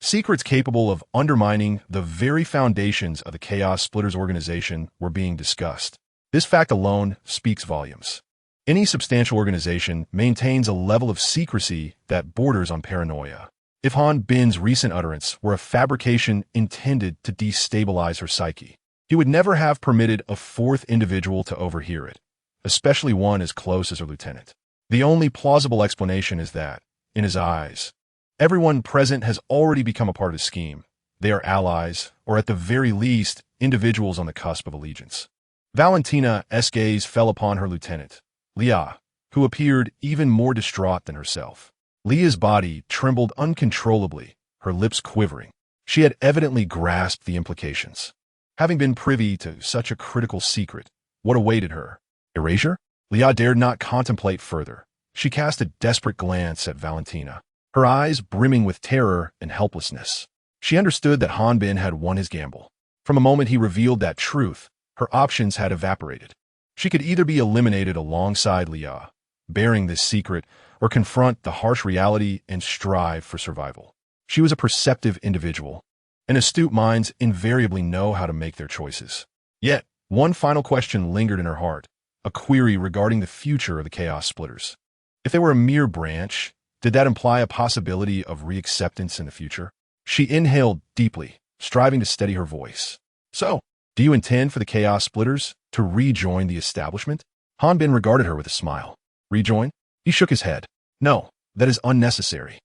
Secrets capable of undermining the very foundations of the Chaos Splitters organization were being discussed. This fact alone speaks volumes. Any substantial organization maintains a level of secrecy that borders on paranoia. If Han Bin's recent utterance were a fabrication intended to destabilize her psyche, he would never have permitted a fourth individual to overhear it, especially one as close as her lieutenant. The only plausible explanation is that, in his eyes, everyone present has already become a part of the scheme. They are allies, or at the very least, individuals on the cusp of allegiance. Valentina's gaze fell upon her lieutenant, Leah, who appeared even more distraught than herself. Leah's body trembled uncontrollably, her lips quivering. She had evidently grasped the implications. Having been privy to such a critical secret, what awaited her? Erasure? Leah dared not contemplate further. She cast a desperate glance at Valentina, her eyes brimming with terror and helplessness. She understood that Han Bin had won his gamble. From the moment he revealed that truth, her options had evaporated. She could either be eliminated alongside Leah, bearing this secret, or confront the harsh reality and strive for survival. She was a perceptive individual, and astute minds invariably know how to make their choices. Yet, one final question lingered in her heart, a query regarding the future of the Chaos Splitters. If they were a mere branch, did that imply a possibility of reacceptance in the future? She inhaled deeply, striving to steady her voice. So, do you intend for the Chaos Splitters to rejoin the establishment? Han Bin regarded her with a smile. Rejoin? He shook his head. No, that is unnecessary.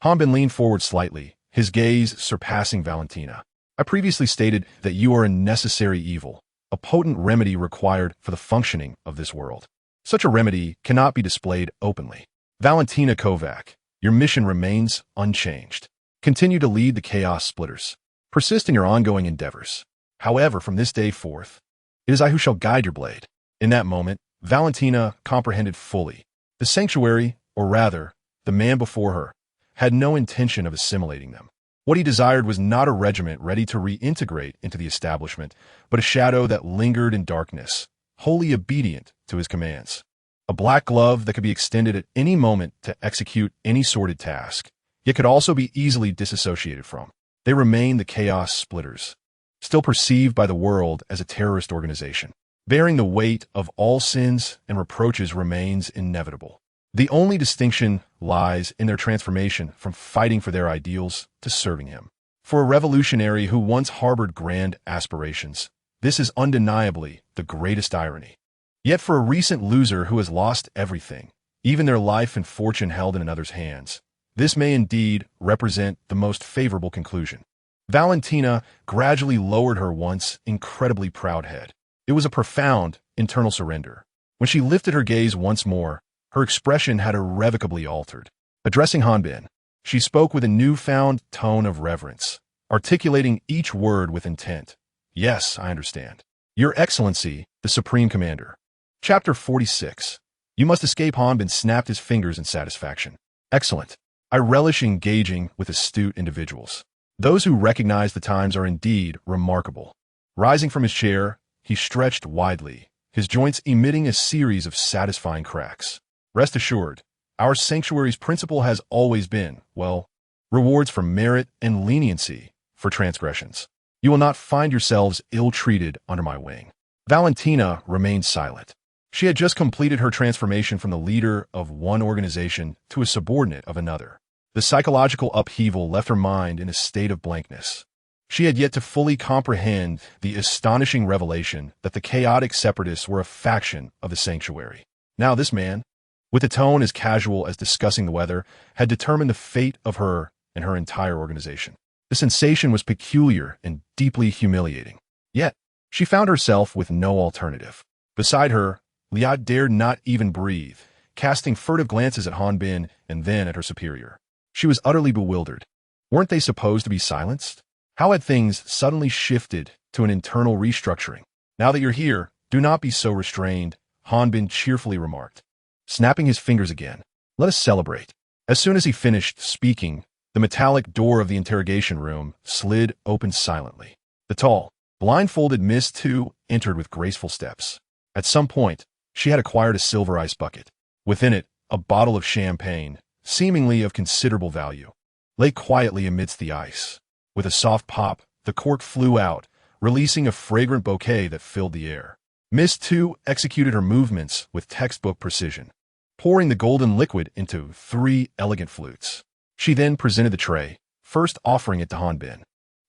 Han Bin leaned forward slightly, his gaze surpassing Valentina. I previously stated that you are a necessary evil, a potent remedy required for the functioning of this world. Such a remedy cannot be displayed openly. Valentina Kovac, your mission remains unchanged. Continue to lead the Chaos Splitters. Persist in your ongoing endeavors. However, from this day forth, it is I who shall guide your blade. In that moment, Valentina comprehended fully. The sanctuary, or rather, the man before her, had no intention of assimilating them. What he desired was not a regiment ready to reintegrate into the establishment, but a shadow that lingered in darkness, wholly obedient to his commands. A black glove that could be extended at any moment to execute any sordid task, yet could also be easily disassociated from. They remain the Chaos Splitters, still perceived by the world as a terrorist organization. Bearing the weight of all sins and reproaches remains inevitable. The only distinction lies in their transformation from fighting for their ideals to serving him. For a revolutionary who once harbored grand aspirations, this is undeniably the greatest irony. Yet for a recent loser who has lost everything, even their life and fortune held in another's hands, this may indeed represent the most favorable conclusion. Valentina gradually lowered her once incredibly proud head. It was a profound internal surrender. When she lifted her gaze once more, her expression had irrevocably altered. Addressing Han Bin, she spoke with a newfound tone of reverence, articulating each word with intent. Yes, I understand. Your Excellency, the Supreme Commander. Chapter 46. You must escape. Han Bin snapped his fingers in satisfaction. Excellent. I relish engaging with astute individuals. Those who recognize the times are indeed remarkable. Rising from his chair, he stretched widely, his joints emitting a series of satisfying cracks. Rest assured, our sanctuary's principle has always been, well, rewards for merit and leniency for transgressions. You will not find yourselves ill-treated under my wing. Valentina remained silent. She had just completed her transformation from the leader of one organization to a subordinate of another. The psychological upheaval left her mind in a state of blankness. She had yet to fully comprehend the astonishing revelation that the chaotic separatists were a faction of the sanctuary. Now this man, with a tone as casual as discussing the weather, had determined the fate of her and her entire organization. The sensation was peculiar and deeply humiliating. Yet, she found herself with no alternative. Beside her, Leah dared not even breathe, casting furtive glances at Han Bin and then at her superior. She was utterly bewildered. Weren't they supposed to be silenced? How had things suddenly shifted to an internal restructuring? Now that you're here, do not be so restrained, Han Bin cheerfully remarked, snapping his fingers again. Let us celebrate. As soon as he finished speaking, the metallic door of the interrogation room slid open silently. The tall, blindfolded Miss Tu entered with graceful steps. At some point, she had acquired a silver ice bucket. Within it, a bottle of champagne, seemingly of considerable value. lay quietly amidst the ice. With a soft pop, the cork flew out, releasing a fragrant bouquet that filled the air. Miss Tu executed her movements with textbook precision, pouring the golden liquid into 3 elegant flutes. She then presented the tray, first offering it to Hanbin.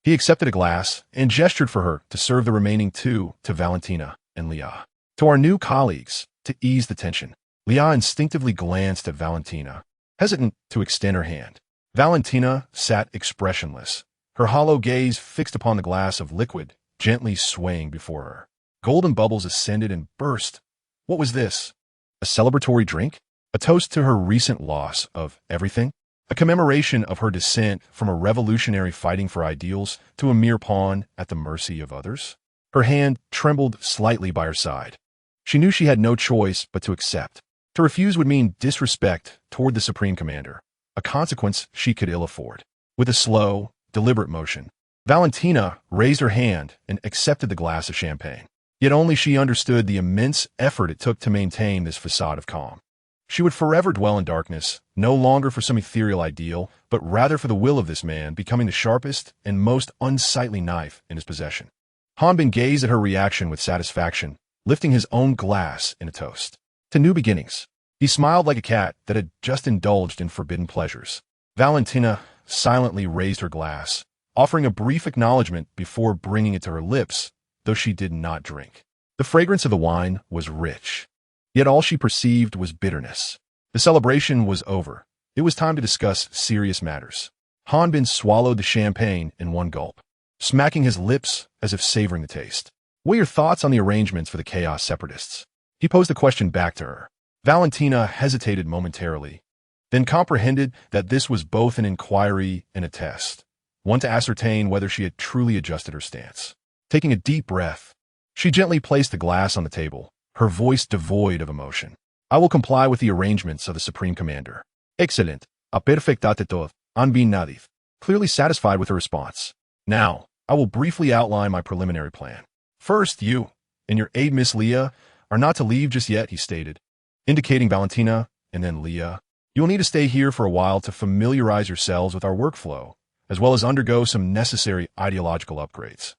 He accepted a glass and gestured for her to serve the remaining 2 to Valentina and Leah. To our new colleagues, to ease the tension, Leah instinctively glanced at Valentina, hesitant to extend her hand. Valentina sat expressionless, her hollow gaze fixed upon the glass of liquid, gently swaying before her. Golden bubbles ascended and burst. What was this? A celebratory drink? A toast to her recent loss of everything? A commemoration of her descent from a revolutionary fighting for ideals to a mere pawn at the mercy of others? Her hand trembled slightly by her side. She knew she had no choice but to accept. To refuse would mean disrespect toward the Supreme Commander, a consequence she could ill afford. With a slow, deliberate motion, Valentina raised her hand and accepted the glass of champagne. Yet only she understood the immense effort it took to maintain this facade of calm. She would forever dwell in darkness, no longer for some ethereal ideal, but rather for the will of this man becoming the sharpest and most unsightly knife in his possession. Hanbin gazed at her reaction with satisfaction, lifting his own glass in a toast. To new beginnings. He smiled like a cat that had just indulged in forbidden pleasures. Valentina silently raised her glass, offering a brief acknowledgement before bringing it to her lips, though she did not drink. The fragrance of the wine was rich. Yet all she perceived was bitterness. The celebration was over. It was time to discuss serious matters. Hanbin swallowed the champagne in one gulp, smacking his lips as if savoring the taste. What are your thoughts on the arrangements for the Chaos Separatists? He posed the question back to her. Valentina hesitated momentarily, then comprehended that this was both an inquiry and a test, one to ascertain whether she had truly adjusted her stance. Taking a deep breath, she gently placed the glass on the table, her voice devoid of emotion. I will comply with the arrangements of the Supreme Commander. Excellent. A perfectate todo. Anbin nadith. Clearly satisfied with her response. Now, I will briefly outline my preliminary plan. First, you and your aide Miss Leah are not to leave just yet, he stated, indicating Valentina and then Leah. You will need to stay here for a while to familiarize yourselves with our workflow, as well as undergo some necessary ideological upgrades.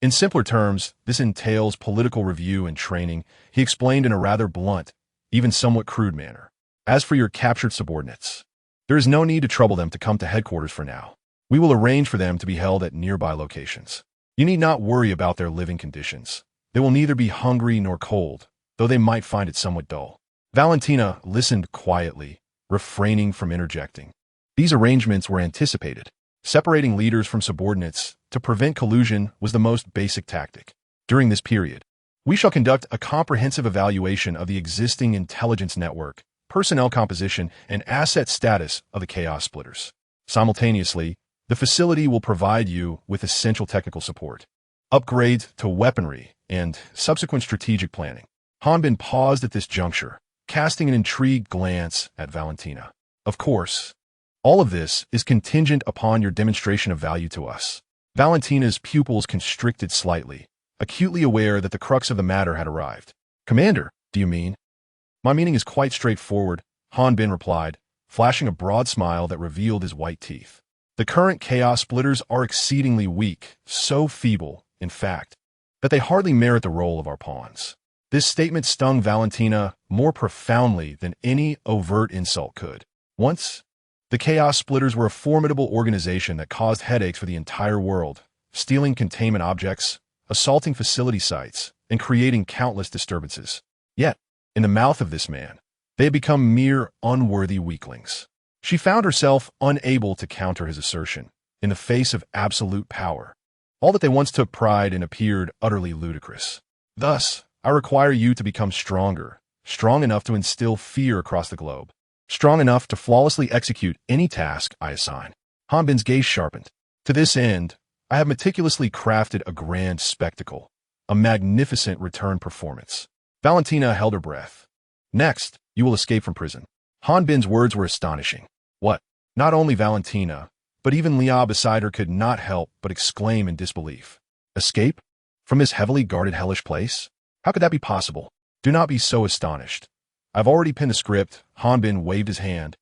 In simpler terms, this entails political review and training, he explained in a rather blunt, even somewhat crude manner. As for your captured subordinates, there is no need to trouble them to come to headquarters for now. We will arrange for them to be held at nearby locations. You need not worry about their living conditions. They will neither be hungry nor cold, though they might find it somewhat dull. Valentina listened quietly, refraining from interjecting. These arrangements were anticipated. Separating leaders from subordinates to prevent collusion was the most basic tactic. During this period, we shall conduct a comprehensive evaluation of the existing intelligence network, personnel composition, and asset status of the Chaos Splitters. Simultaneously, the facility will provide you with essential technical support, upgrades to weaponry, and subsequent strategic planning. Hanbin paused at this juncture, casting an intrigued glance at Valentina. Of course, all of this is contingent upon your demonstration of value to us. Valentina's pupils constricted slightly, acutely aware that the crux of the matter had arrived. Commander, do you mean? My meaning is quite straightforward, Hanbin replied, flashing a broad smile that revealed his white teeth. The current Chaos Splitters are exceedingly weak, so feeble, in fact, that they hardly merit the role of our pawns. This statement stung Valentina more profoundly than any overt insult could. Once, the Chaos Splitters were a formidable organization that caused headaches for the entire world, stealing containment objects, assaulting facility sites, and creating countless disturbances. Yet, in the mouth of this man, they had become mere unworthy weaklings. She found herself unable to counter his assertion, in the face of absolute power. All that they once took pride in appeared utterly ludicrous. Thus, I require you to become stronger, strong enough to instill fear across the globe, strong enough to flawlessly execute any task I assign. Hanbin's gaze sharpened. To this end, I have meticulously crafted a grand spectacle, a magnificent return performance. Valentina held her breath. Next, you will escape from prison. Hanbin's words were astonishing. What? Not only Valentina, but even Leah beside her could not help but exclaim in disbelief. Escape? From this heavily guarded hellish place? How could that be possible? Do not be so astonished. I've already pinned the script. Hanbin waved his hand,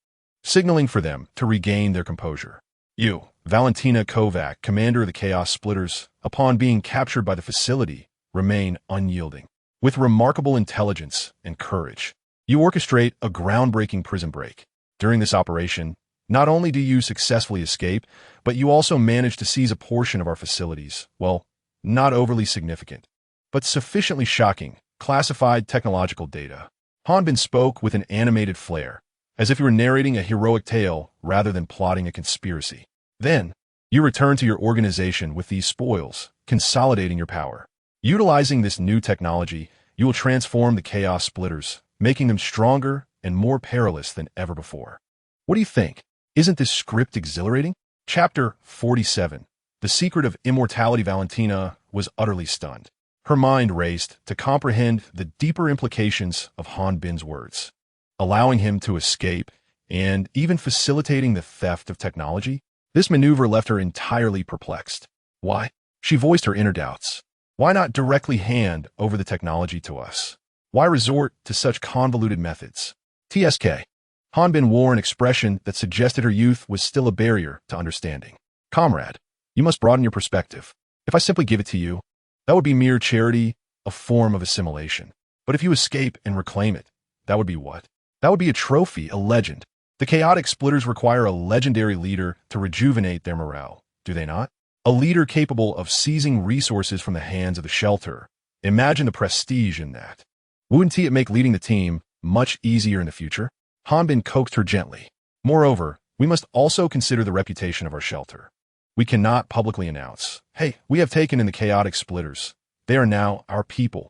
signaling for them to regain their composure. You, Valentina Kovac, commander of the Chaos Splitters, upon being captured by the facility, remain unyielding. With remarkable intelligence and courage, you orchestrate a groundbreaking prison break. During this operation, not only do you successfully escape, but you also manage to seize a portion of our facilities. Well, not overly significant, but sufficiently shocking, classified technological data. Hanbin spoke with an animated flair, as if you were narrating a heroic tale rather than plotting a conspiracy. Then, you return to your organization with these spoils, consolidating your power. Utilizing this new technology, you will transform the Chaos Splitters, making them stronger and more perilous than ever before. What do you think? Isn't this script exhilarating? Chapter 47. The Secret of Immortality. Valentina was utterly stunned. Her mind raced to comprehend the deeper implications of Hanbin's words. Allowing him to escape and even facilitating the theft of technology? This maneuver left her entirely perplexed. Why? She voiced her inner doubts. Why not directly hand over the technology to us? Why resort to such convoluted methods? TSK. Hanbin wore an expression that suggested her youth was still a barrier to understanding. Comrade, you must broaden your perspective. If I simply give it to you, that would be mere charity, a form of assimilation. But if you escape and reclaim it, that would be what? That would be a trophy, a legend. The chaotic splitters require a legendary leader to rejuvenate their morale, do they not? A leader capable of seizing resources from the hands of the shelter. Imagine the prestige in that. Wouldn't it make leading the team much easier in the future? Hanbin coaxed her gently. Moreover, we must also consider the reputation of our shelter. We cannot publicly announce, hey, we have taken in the chaotic splitters. They are now our people.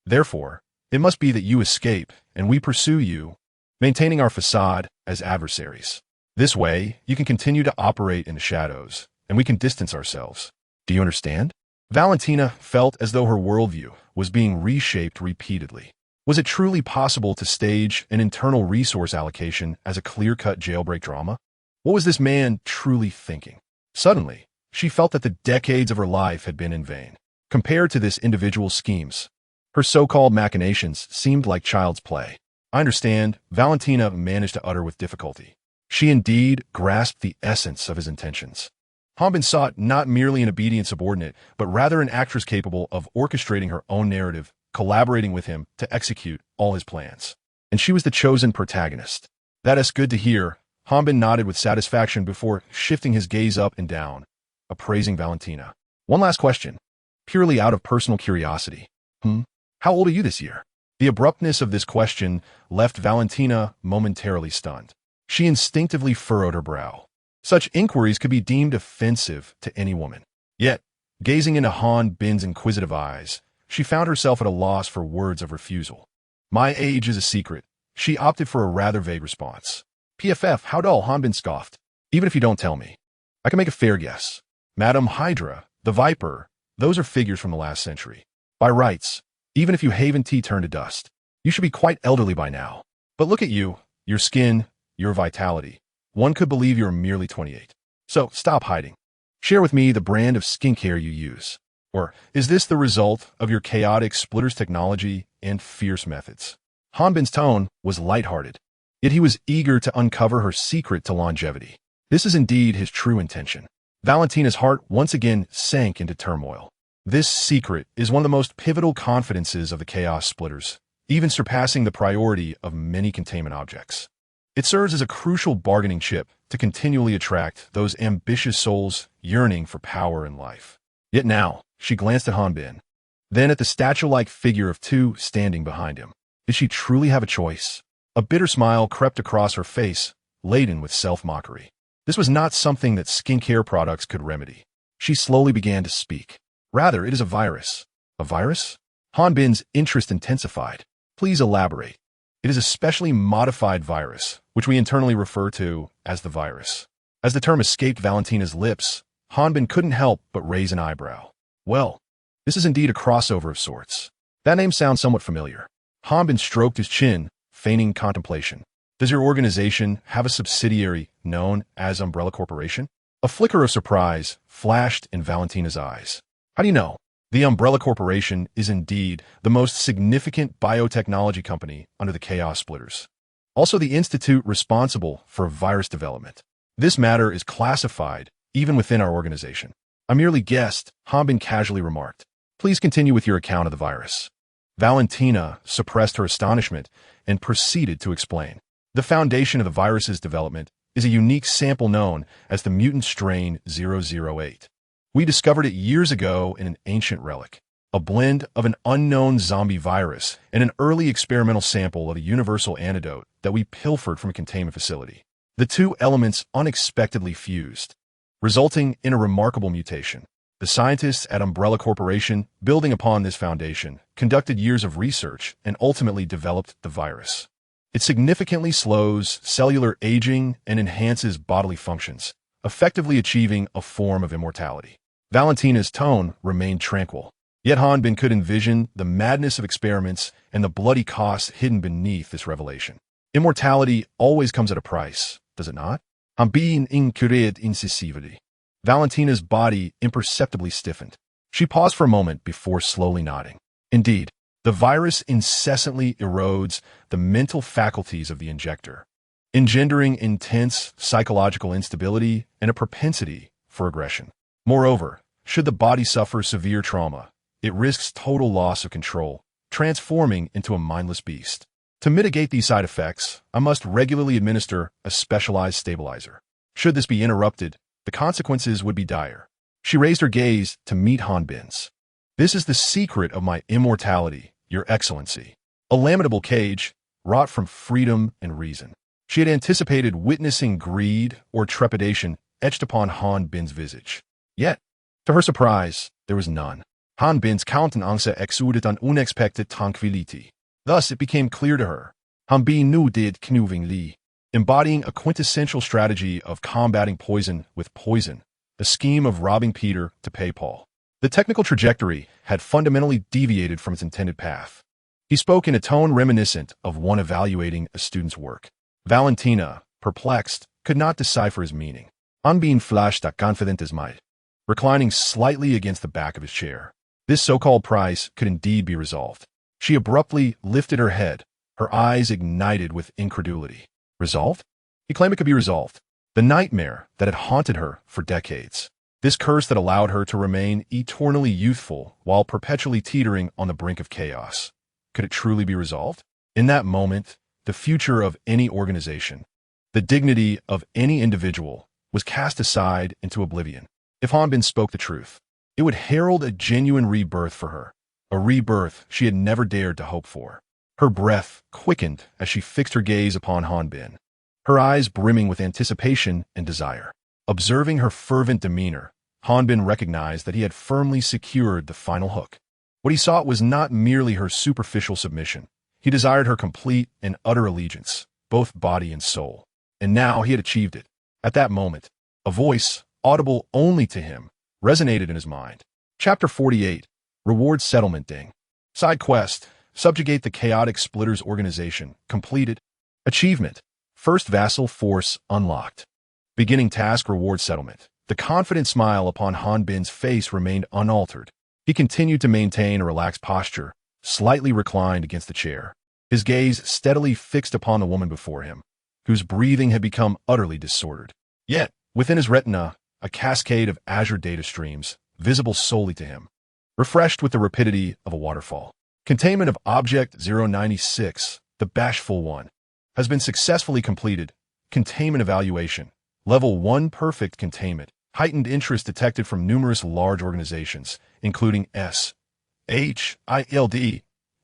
Therefore, it must be that you escape and we pursue you, maintaining our facade as adversaries. This way, you can continue to operate in the shadows, and we can distance ourselves. Do you understand? Valentina felt as though her worldview was being reshaped repeatedly. Was it truly possible to stage an internal resource allocation as a clear-cut jailbreak drama? What was this man truly thinking? Suddenly, she felt that the decades of her life had been in vain. Compared to this individual's schemes, her so-called machinations seemed like child's play. I understand, Valentina managed to utter with difficulty. She indeed grasped the essence of his intentions. Hanbin sought not merely an obedient subordinate, but rather an actress capable of orchestrating her own narrative, collaborating with him to execute all his plans. And she was the chosen protagonist. That is good to hear. Hanbin nodded with satisfaction before shifting his gaze up and down, appraising Valentina. One last question, purely out of personal curiosity. How old are you this year? The abruptness of this question left Valentina momentarily stunned. She instinctively furrowed her brow. Such inquiries could be deemed offensive to any woman. Yet, gazing into Hanbin's inquisitive eyes, she found herself at a loss for words of refusal. My age is a secret. She opted for a rather vague response. PFF, how dull, Hanbin scoffed. Even if you don't tell me, I can make a fair guess. Madame Hydra, the Viper, those are figures from the last century. By rights, even if you Haven T turn to dust, you should be quite elderly by now. But look at you, your skin, your vitality. One could believe you're merely 28. So, stop hiding. Share with me the brand of skincare you use. Or, is this the result of your chaotic splitters technology and fierce methods? Hanbin's tone was lighthearted, yet he was eager to uncover her secret to longevity. This is indeed his true intention. Valentina's heart once again sank into turmoil. This secret is one of the most pivotal confidences of the Chaos Splitters, even surpassing the priority of many containment objects. It serves as a crucial bargaining chip to continually attract those ambitious souls yearning for power and life. Yet now, she glanced at Hanbin, then at the statue-like figure of two standing behind him. Did she truly have a choice? A bitter smile crept across her face, laden with self-mockery. This was not something that skincare products could remedy. She slowly began to speak. Rather, it is a virus. A virus? Hanbin's interest intensified. Please elaborate. It is a specially modified virus, which we internally refer to as the virus. As the term escaped Valentina's lips, Hanbin couldn't help but raise an eyebrow. Well, this is indeed a crossover of sorts. That name sounds somewhat familiar. Hanbin stroked his chin, feigning contemplation. Does your organization have a subsidiary known as Umbrella Corporation? A flicker of surprise flashed in Valentina's eyes. How do you know? The Umbrella Corporation is indeed the most significant biotechnology company under the Chaos Splitters. Also the institute responsible for virus development. This matter is classified, even within our organization. I merely guessed, Han Bin casually remarked. Please continue with your account of the virus. Valentina suppressed her astonishment and proceeded to explain. The foundation of the virus's development is a unique sample known as the mutant strain 008. We discovered it years ago in an ancient relic, a blend of an unknown zombie virus and an early experimental sample of a universal antidote that we pilfered from a containment facility. The two elements unexpectedly fused, resulting in a remarkable mutation. The scientists at Umbrella Corporation, building upon this foundation, conducted years of research and ultimately developed the virus. It significantly slows cellular aging and enhances bodily functions, effectively achieving a form of immortality. Valentina's tone remained tranquil, yet Han Bin could envision the madness of experiments and the bloody costs hidden beneath this revelation. Immortality always comes at a price, does it not? Han Bin incurred incisively. Valentina's body imperceptibly stiffened. She paused for a moment before slowly nodding. Indeed, the virus incessantly erodes the mental faculties of the injector, engendering intense psychological instability and a propensity for aggression. Moreover, should the body suffer severe trauma, it risks total loss of control, transforming into a mindless beast. To mitigate these side effects, I must regularly administer a specialized stabilizer. Should this be interrupted, the consequences would be dire. She raised her gaze to meet Han Bin's. This is the secret of my immortality, Your Excellency. A laminable cage, wrought from freedom and reason. She had anticipated witnessing greed or trepidation etched upon Han Bin's visage. Yet, to her surprise, there was none. Han Bin's countenance exuded an unexpected tranquility. Thus, it became clear to her. Han Bin nu did knuving li, embodying a quintessential strategy of combating poison with poison, a scheme of robbing Peter to pay Paul. The technical trajectory had fundamentally deviated from its intended path. He spoke in a tone reminiscent of one evaluating a student's work. Valentina, perplexed, could not decipher his meaning. Han Bin flashed a confident as might, reclining slightly against the back of his chair. This so-called prize could indeed be resolved. She abruptly lifted her head, her eyes ignited with incredulity. Resolved? He claimed it could be resolved. The nightmare that had haunted her for decades. This curse that allowed her to remain eternally youthful while perpetually teetering on the brink of chaos. Could it truly be resolved? In that moment, the future of any organization, the dignity of any individual, was cast aside into oblivion. If Han Bin spoke the truth, it would herald a genuine rebirth for her, a rebirth she had never dared to hope for. Her breath quickened as she fixed her gaze upon Han Bin, her eyes brimming with anticipation and desire. Observing her fervent demeanor, Han Bin recognized that he had firmly secured the final hook. What he sought was not merely her superficial submission. He desired her complete and utter allegiance, both body and soul. And now he had achieved it. At that moment, a voice, audible only to him, resonated in his mind. Chapter 48, Reward Settlement Ding. Side quest, subjugate the chaotic Splitters organization, completed. Achievement, first vassal force unlocked. Beginning task, reward settlement. The confident smile upon Han Bin's face remained unaltered. He continued to maintain a relaxed posture, slightly reclined against the chair, his gaze steadily fixed upon the woman before him, whose breathing had become utterly disordered. Yet, within his retina, a cascade of azure data streams, visible solely to him, refreshed with the rapidity of a waterfall. Containment of Object 096, the Bashful One, has been successfully completed. Containment evaluation. Level 1 perfect containment. Heightened interest detected from numerous large organizations, including S.H.I.E.L.D.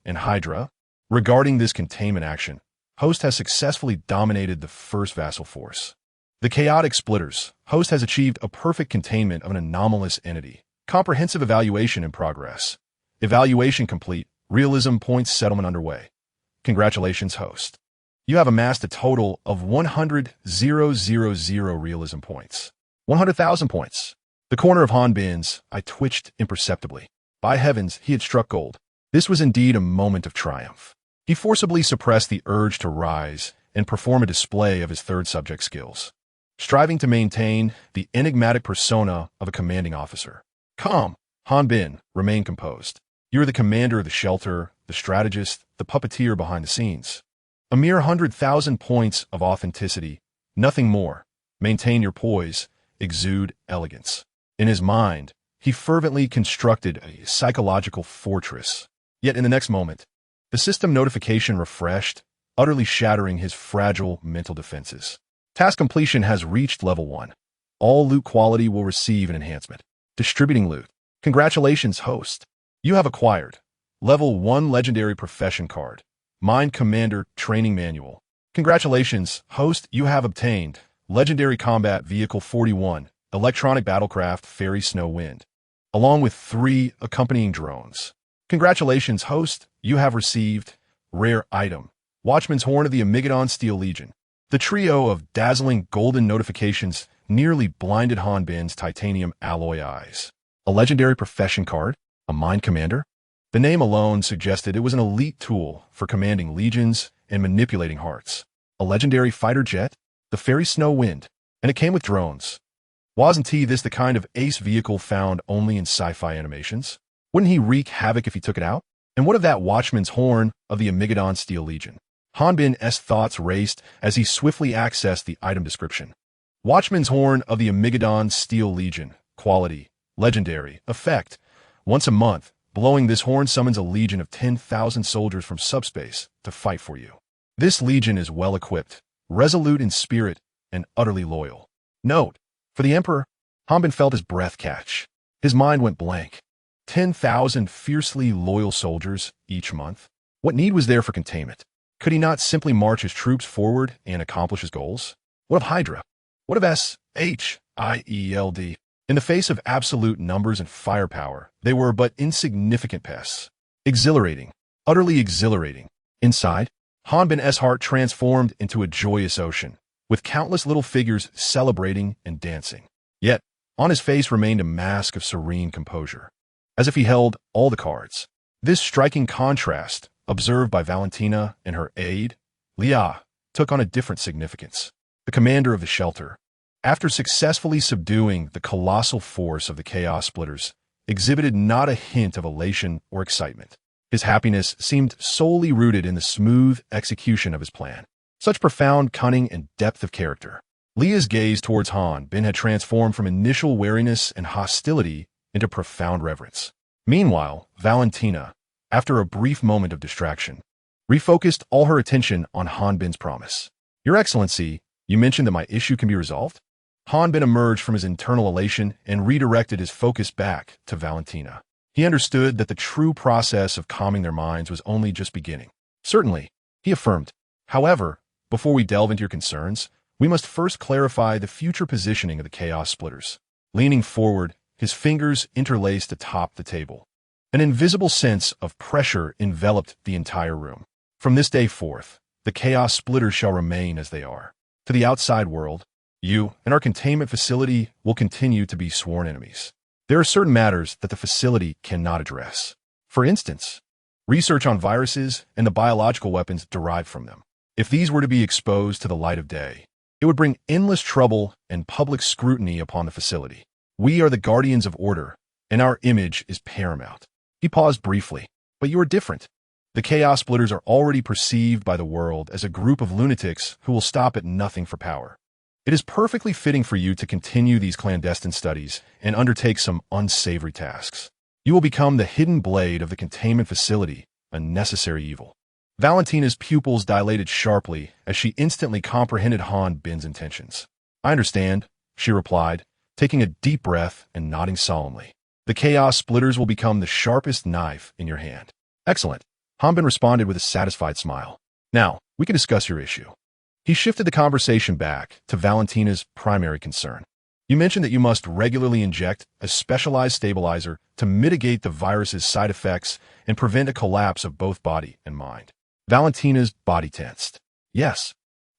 and HYDRA. Regarding this containment action, Host has successfully dominated the first vassal force. The chaotic Splitters. Host has achieved a perfect containment of an anomalous entity. Comprehensive evaluation in progress. Evaluation complete. Realism points settlement underway. Congratulations, Host. You have amassed a total of 100,000 realism points. 100,000 points. The corner of Han Bin's eye twitched imperceptibly. By heavens, he had struck gold. This was indeed a moment of triumph. He forcibly suppressed the urge to rise and perform a display of his third subject skills, striving to maintain the enigmatic persona of a commanding officer. Calm, Han Bin, remain composed. You are the commander of the shelter, the strategist, the puppeteer behind the scenes. A mere 100,000 points of authenticity, nothing more. maintain your poise, exude elegance. In his mind, he fervently constructed a psychological fortress. Yet in the next moment, the system notification refreshed, utterly shattering his fragile mental defenses. Task completion has reached level 1. All loot quality will receive an enhancement. Distributing loot. Congratulations, host. You have acquired Level 1 Legendary Profession Card. Mind Commander Training Manual. Congratulations, host. You have obtained Legendary Combat Vehicle 41, Electronic Battlecraft Fairy Snowwind, along with 3 accompanying drones. Congratulations, host. You have received Rare Item, Watchman's Horn of the Amygdala Steel Legion. The trio of dazzling golden notifications nearly blinded Han Bin's titanium alloy eyes. A legendary profession card? A mind commander? The name alone suggested it was an elite tool for commanding legions and manipulating hearts. A legendary fighter jet? The Fairy Snowwind. And it came with drones. Wasn't this the kind of ace vehicle found only in sci-fi animations? Wouldn't he wreak havoc if he took it out? And what of that Watchman's Horn of the Amygdala Steel Legion? Han Bin's thoughts raced as he swiftly accessed the item description. Watchman's Horn of the Amygdala Steel Legion. Quality. Legendary. Effect. Once a month, blowing this horn summons a legion of 10,000 soldiers from subspace to fight for you. This legion is well-equipped, resolute in spirit, and utterly loyal. Note, for the Emperor, Han Bin felt his breath catch. His mind went blank. 10,000 fiercely loyal soldiers each month? What need was there for containment? Could he not simply march his troops forward and accomplish his goals? What of Hydra? What of S.H.I.E.L.D.? In the face of absolute numbers and firepower, they were but insignificant pests. Exhilarating. Utterly exhilarating. Inside, Han Bin's heart transformed into a joyous ocean, with countless little figures celebrating and dancing. Yet, on his face remained a mask of serene composure, as if he held all the cards. This striking contrast, observed by Valentina and her aide, Leah, took on a different significance. The commander of the shelter, after successfully subduing the colossal force of the Chaos Splitters, exhibited not a hint of elation or excitement. His happiness seemed solely rooted in the smooth execution of his plan. Such profound cunning and depth of character. Leah's gaze towards Han Bin had transformed from initial wariness and hostility into profound reverence. Meanwhile, Valentina, after a brief moment of distraction, refocused all her attention on Han Bin's promise. Your Excellency, you mentioned that my issue can be resolved? Han Bin emerged from his internal elation and redirected his focus back to Valentina. He understood that the true process of calming their minds was only just beginning. Certainly, he affirmed. However, before we delve into your concerns, we must first clarify the future positioning of the Chaos Splitters. Leaning forward, his fingers interlaced atop the table. An invisible sense of pressure enveloped the entire room. From this day forth, the Chaos Splitters shall remain as they are. To the outside world, you and our containment facility will continue to be sworn enemies. There are certain matters that the facility cannot address. For instance, research on viruses and the biological weapons derived from them. If these were to be exposed to the light of day, it would bring endless trouble and public scrutiny upon the facility. We are the guardians of order, and our image is paramount. He paused briefly. But you are different. The Chaos Splitters are already perceived by the world as a group of lunatics who will stop at nothing for power. It is perfectly fitting for you to continue these clandestine studies and undertake some unsavory tasks. You will become the hidden blade of the containment facility, a necessary evil. Valentina's pupils dilated sharply as she instantly comprehended Han Bin's intentions. I understand, she replied, taking a deep breath and nodding solemnly. The Chaos Splitters will become the sharpest knife in your hand. Excellent. Han Bin responded with a satisfied smile. Now, we can discuss your issue. He shifted the conversation back to Valentina's primary concern. You mentioned that you must regularly inject a specialized stabilizer to mitigate the virus's side effects and prevent a collapse of both body and mind. Valentina's body tensed. Yes.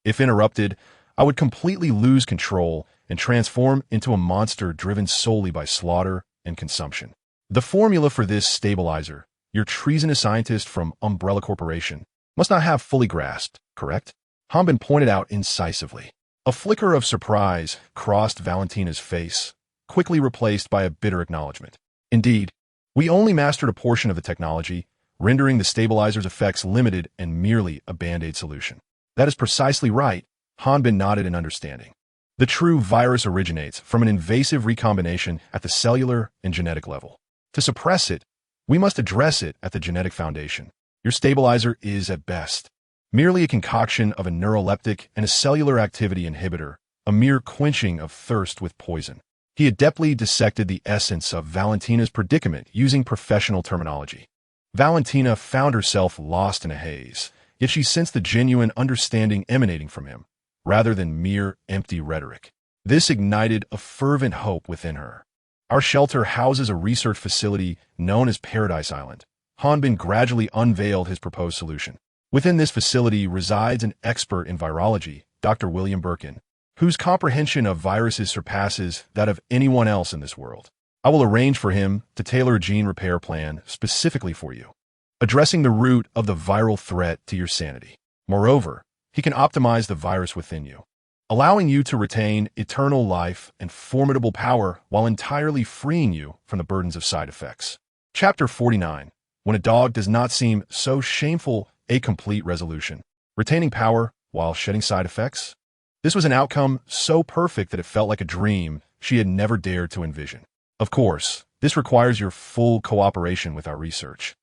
If interrupted, I would completely lose control and transform into a monster driven solely by slaughter and consumption. The formula for this stabilizer, your treasonous scientist from Umbrella Corporation, must not have fully grasped, correct? Han Bin pointed out incisively. A flicker of surprise crossed Valentina's face, quickly replaced by a bitter acknowledgement. Indeed, we only mastered a portion of the technology, rendering the stabilizer's effects limited and merely a band-aid solution. That is precisely right. Han Bin nodded in understanding. The true virus originates from an invasive recombination at the cellular and genetic level. To suppress it, we must address it at the genetic foundation. Your stabilizer is, at best, merely a concoction of a neuroleptic and a cellular activity inhibitor, a mere quenching of thirst with poison. He adeptly dissected the essence of Valentina's predicament using professional terminology. Valentina found herself lost in a haze, yet she sensed the genuine understanding emanating from him, rather than mere empty rhetoric. This ignited a fervent hope within her. Our shelter houses a research facility known as Paradise Island. Hanbin gradually unveiled his proposed solution. Within this facility resides an expert in virology, Dr. William Birkin, whose comprehension of viruses surpasses that of anyone else in this world. I will arrange for him to tailor a gene repair plan specifically for you, addressing the root of the viral threat to your sanity. Moreover, he can optimize the virus within you, allowing you to retain eternal life and formidable power while entirely freeing you from the burdens of side effects. Chapter 49. When a dog does not seem so shameful, a complete resolution. Retaining power while shedding side effects? This was an outcome so perfect that it felt like a dream she had never dared to envision. Of course, this requires your full cooperation with our research.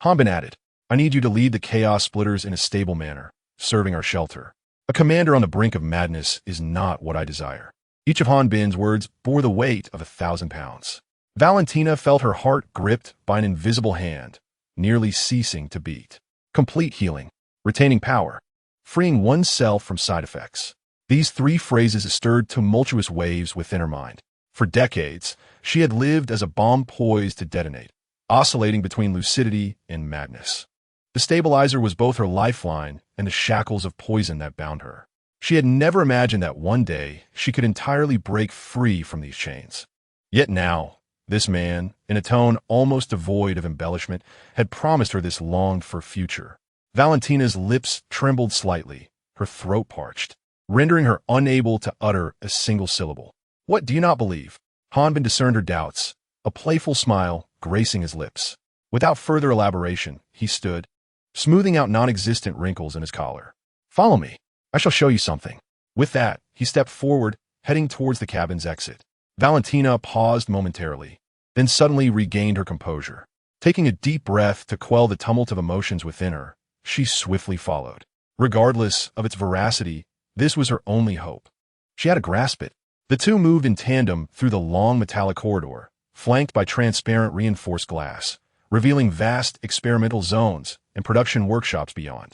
Hanbin added, I need you to lead the Chaos Splitters in a stable manner, serving our shelter. A commander on the brink of madness is not what I desire. Each of Hanbin's words bore the weight of 1,000 pounds. Valentina felt her heart gripped by an invisible hand, nearly ceasing to beat. Complete healing, retaining power, freeing oneself from side effects. These three phrases stirred tumultuous waves within her mind. For decades, she had lived as a bomb poised to detonate, oscillating between lucidity and madness. The stabilizer was both her lifeline and the shackles of poison that bound her. She had never imagined that one day she could entirely break free from these chains. Yet now, this man, in a tone almost devoid of embellishment, had promised her this longed-for future. Valentina's lips trembled slightly, her throat parched, rendering her unable to utter a single syllable. What do you not believe? Hanbin discerned her doubts, a playful smile gracing his lips. Without further elaboration, he stood, smoothing out non-existent wrinkles in his collar. Follow me. I shall show you something. With that, he stepped forward, heading towards the cabin's exit. Valentina paused momentarily, then suddenly regained her composure. Taking a deep breath to quell the tumult of emotions within her, she swiftly followed. Regardless of its veracity, this was her only hope. She had to grasp it. The two moved in tandem through the long metallic corridor, flanked by transparent reinforced glass, revealing vast experimental zones and production workshops beyond.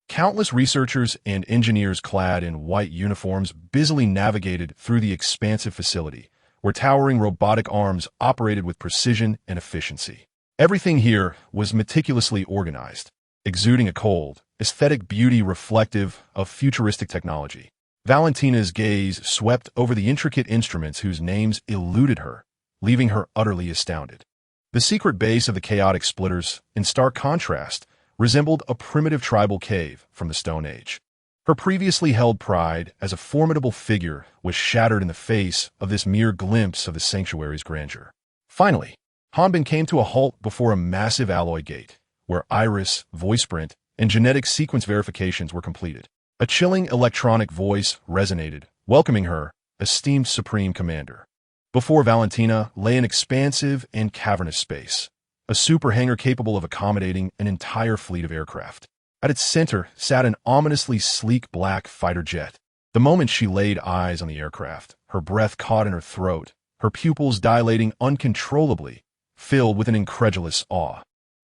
Countless researchers and engineers clad in white uniforms busily navigated through the expansive facility, where towering robotic arms operated with precision and efficiency. Everything here was meticulously organized, exuding a cold, aesthetic beauty reflective of futuristic technology. Valentina's gaze swept over the intricate instruments whose names eluded her, leaving her utterly astounded. The secret base of the chaotic splitters, in stark contrast, resembled a primitive tribal cave from the Stone Age. Her previously held pride as a formidable figure was shattered in the face of this mere glimpse of the sanctuary's grandeur. Finally, Hanbin came to a halt before a massive alloy gate, where iris, voice print, and genetic sequence verifications were completed. A chilling electronic voice resonated, welcoming her, esteemed Supreme Commander. Before Valentina lay an expansive and cavernous space, a superhangar capable of accommodating an entire fleet of aircraft. At its center sat an ominously sleek black fighter jet. The moment she laid eyes on the aircraft, her breath caught in her throat, her pupils dilating uncontrollably, filled with an incredulous awe.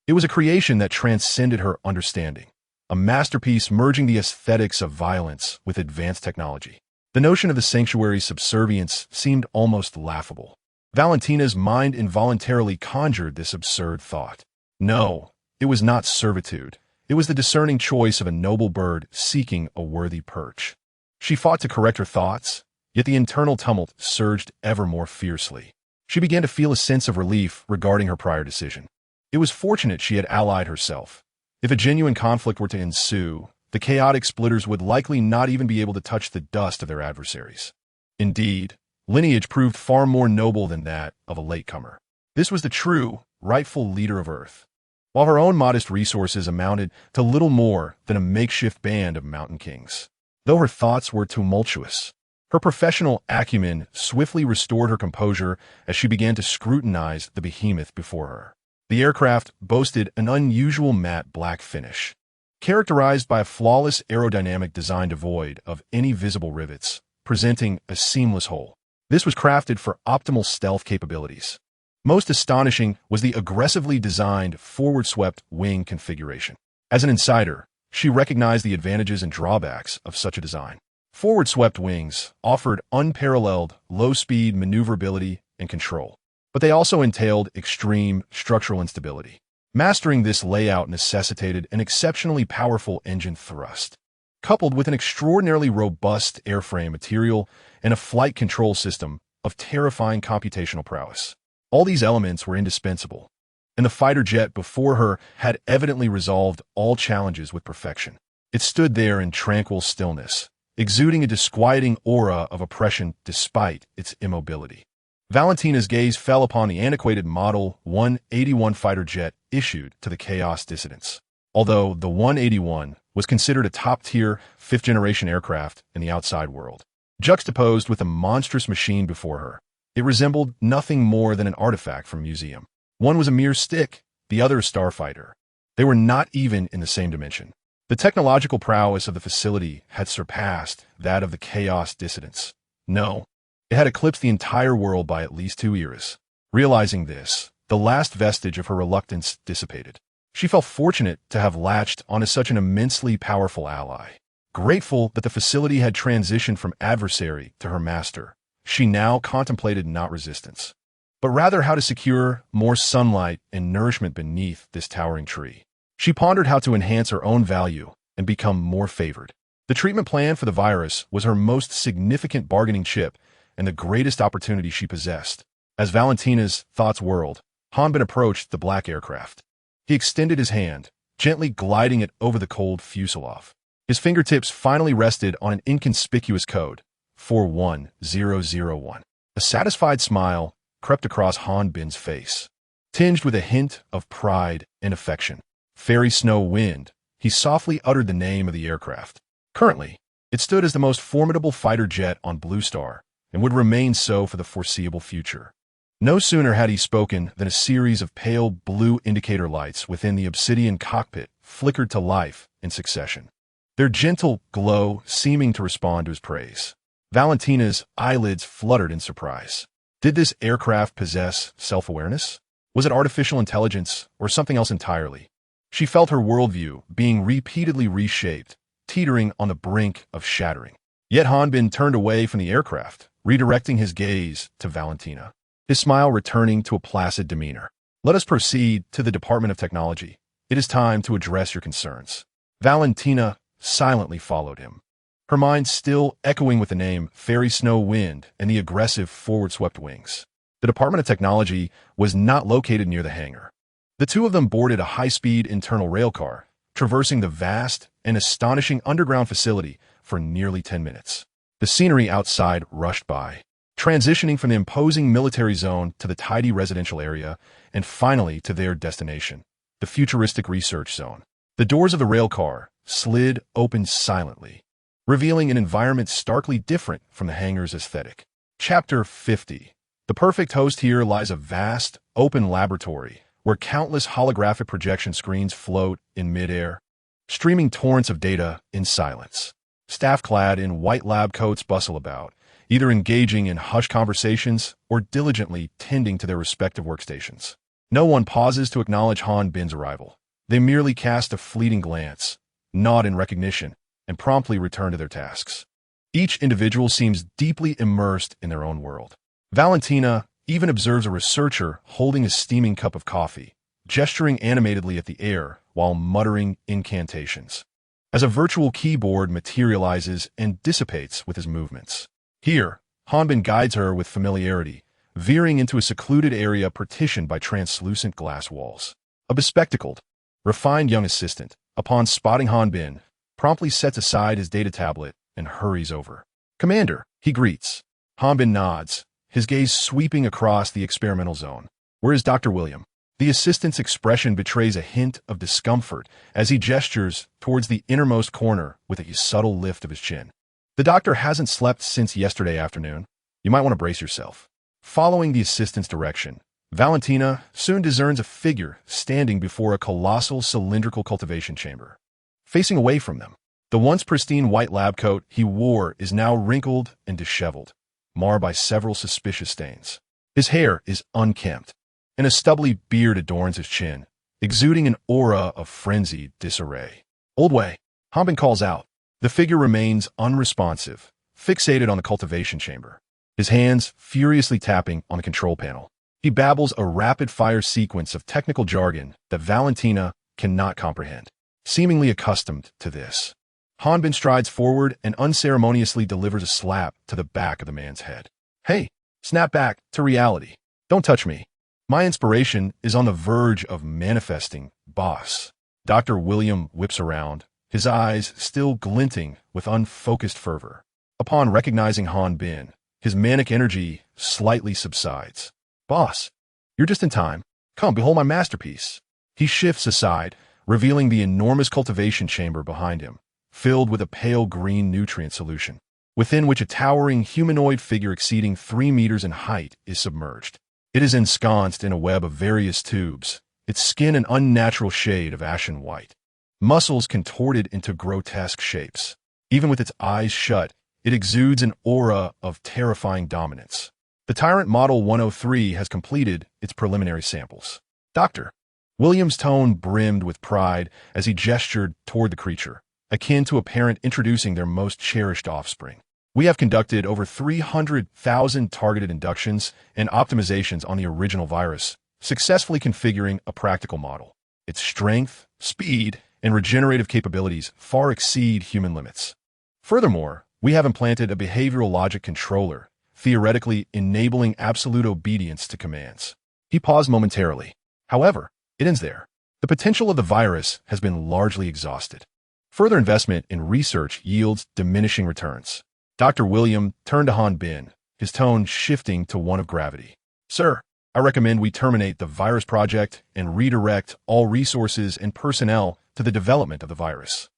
It was a creation that transcended her understanding, a masterpiece merging the aesthetics of violence with advanced technology. The notion of the sanctuary's subservience seemed almost laughable. Valentina's mind involuntarily conjured this absurd thought. No, it was not servitude. It was the discerning choice of a noble bird seeking a worthy perch. She fought to correct her thoughts, yet the internal tumult surged ever more fiercely. She began to feel a sense of relief regarding her prior decision. It was fortunate she had allied herself. If a genuine conflict were to ensue, the chaotic splitters would likely not even be able to touch the dust of their adversaries. Indeed, lineage proved far more noble than that of a latecomer. This was the true, rightful leader of Earth. While her own modest resources amounted to little more than a makeshift band of mountain kings. Though her thoughts were tumultuous, Her professional acumen swiftly restored her composure as she began to scrutinize the behemoth before her. The aircraft boasted an unusual matte black finish, characterized by a flawless aerodynamic design devoid of any visible rivets, presenting a seamless whole. This was crafted for optimal stealth capabilities. Most astonishing was the aggressively designed forward-swept wing configuration. As an insider, she recognized the advantages and drawbacks of such a design. Forward-swept wings offered unparalleled low-speed maneuverability and control, but they also entailed extreme structural instability. Mastering this layout necessitated an exceptionally powerful engine thrust, coupled with an extraordinarily robust airframe material and a flight control system of terrifying computational prowess. All these elements were indispensable, and the fighter jet before her had evidently resolved all challenges with perfection. It stood there in tranquil stillness, exuding a disquieting aura of oppression despite its immobility. Valentina's gaze fell upon the antiquated Model 181 fighter jet issued to the Chaos dissidents. Although the 181 was considered a top-tier, fifth-generation aircraft in the outside world, juxtaposed with the monstrous machine before her, it resembled nothing more than an artifact from a museum. One was a mere stick, the other a starfighter. They were not even in the same dimension. The technological prowess of the facility had surpassed that of the Chaos dissidents. No, it had eclipsed the entire world by at least 2 eras. Realizing this, the last vestige of her reluctance dissipated. She felt fortunate to have latched onto such an immensely powerful ally. Grateful that the facility had transitioned from adversary to her master, she now contemplated not resistance, but rather how to secure more sunlight and nourishment beneath this towering tree. She pondered how to enhance her own value and become more favored. The treatment plan for the virus was her most significant bargaining chip and the greatest opportunity she possessed. As Valentina's thoughts whirled, Hanbin approached the black aircraft. He extended his hand, gently gliding it over the cold fuselage. His fingertips finally rested on an inconspicuous code, 41001. A satisfied smile crept across Hanbin's face, tinged with a hint of pride and affection. Fairy Snowwind, he softly uttered the name of the aircraft. Currently, it stood as the most formidable fighter jet on Blue Star, and would remain so for the foreseeable future. No sooner had he spoken than a series of pale blue indicator lights within the obsidian cockpit flickered to life in succession, their gentle glow seeming to respond to his praise. Valentina's eyelids fluttered in surprise. Did this aircraft possess self-awareness? Was it artificial intelligence or something else entirely? She felt her worldview being repeatedly reshaped, teetering on the brink of shattering. Yet Hanbin turned away from the aircraft, redirecting his gaze to Valentina, his smile returning to a placid demeanor. Let us proceed to the Department of Technology. It is time to address your concerns. Valentina silently followed him, her mind still echoing with the name Fairy Snowwind and the aggressive forward-swept wings. The Department of Technology was not located near the hangar. The two of them boarded a high-speed internal railcar, traversing the vast and astonishing underground facility for nearly 10 minutes. The scenery outside rushed by, transitioning from the imposing military zone to the tidy residential area, and finally to their destination, the futuristic research zone. The doors of the railcar slid open silently, revealing an environment starkly different from the hangar's aesthetic. Chapter 50. The perfect host here lies a vast, open laboratory where countless holographic projection screens float in midair, streaming torrents of data in silence. Staff clad in white lab coats bustle about, either engaging in hushed conversations or diligently tending to their respective workstations. No one pauses to acknowledge Hanbin's arrival. They merely cast a fleeting glance, nod in recognition, and promptly return to their tasks. Each individual seems deeply immersed in their own world. Valentina even observes a researcher holding a steaming cup of coffee, gesturing animatedly at the air while muttering incantations, as a virtual keyboard materializes and dissipates with his movements. Here, Hanbin guides her with familiarity, veering into a secluded area partitioned by translucent glass walls. A bespectacled, refined young assistant, upon spotting Hanbin, promptly sets aside his data tablet and hurries over. "Commander," he greets. Hanbin nods, his gaze sweeping across the experimental zone. "Where is Dr. William?" The assistant's expression betrays a hint of discomfort as he gestures towards the innermost corner with a subtle lift of his chin. The doctor hasn't slept since yesterday afternoon. You might want to brace yourself. Following the assistant's direction, Valentina soon discerns a figure standing before a colossal cylindrical cultivation chamber. Facing away from them, the once pristine white lab coat he wore is now wrinkled and disheveled, marred by several suspicious stains. His hair is unkempt, and a stubbly beard adorns his chin, exuding an aura of frenzied disarray. "Old way," Hanbin calls out. The figure remains unresponsive, fixated on the cultivation chamber, his hands furiously tapping on the control panel. He babbles a rapid-fire sequence of technical jargon that Valentina cannot comprehend. Seemingly accustomed to this, Hanbin strides forward and unceremoniously delivers a slap to the back of the man's head. "Hey, snap back to reality. Don't touch me. My inspiration is on the verge of manifesting, boss." Dr. William whips around, his eyes still glinting with unfocused fervor. Upon recognizing Hanbin, his manic energy slightly subsides. "Boss, you're just in time. Come, behold my masterpiece." He shifts aside, revealing the enormous cultivation chamber behind him, filled with a pale green nutrient solution, within which a towering humanoid figure exceeding 3 meters in height is submerged. It is ensconced in a web of various tubes, its skin an unnatural shade of ashen white, muscles contorted into grotesque shapes. Even with its eyes shut, it exudes an aura of terrifying dominance. The Tyrant Model 103 has completed its preliminary samples. "Doctor." William's tone brimmed with pride as he gestured toward the creature, akin to a parent introducing their most cherished offspring. "We have conducted over 300,000 targeted inductions and optimizations on the original virus, successfully configuring a practical model. Its strength, speed, and regenerative capabilities far exceed human limits. Furthermore, we have implanted a behavioral logic controller, theoretically enabling absolute obedience to commands." He paused momentarily. However, it ends there. The potential of the virus has been largely exhausted. Further investment in research yields diminishing returns. Dr. William turned to Hanbin, his tone shifting to one of gravity. "Sir, I recommend we terminate the virus project and redirect all resources and personnel to the development of the virus.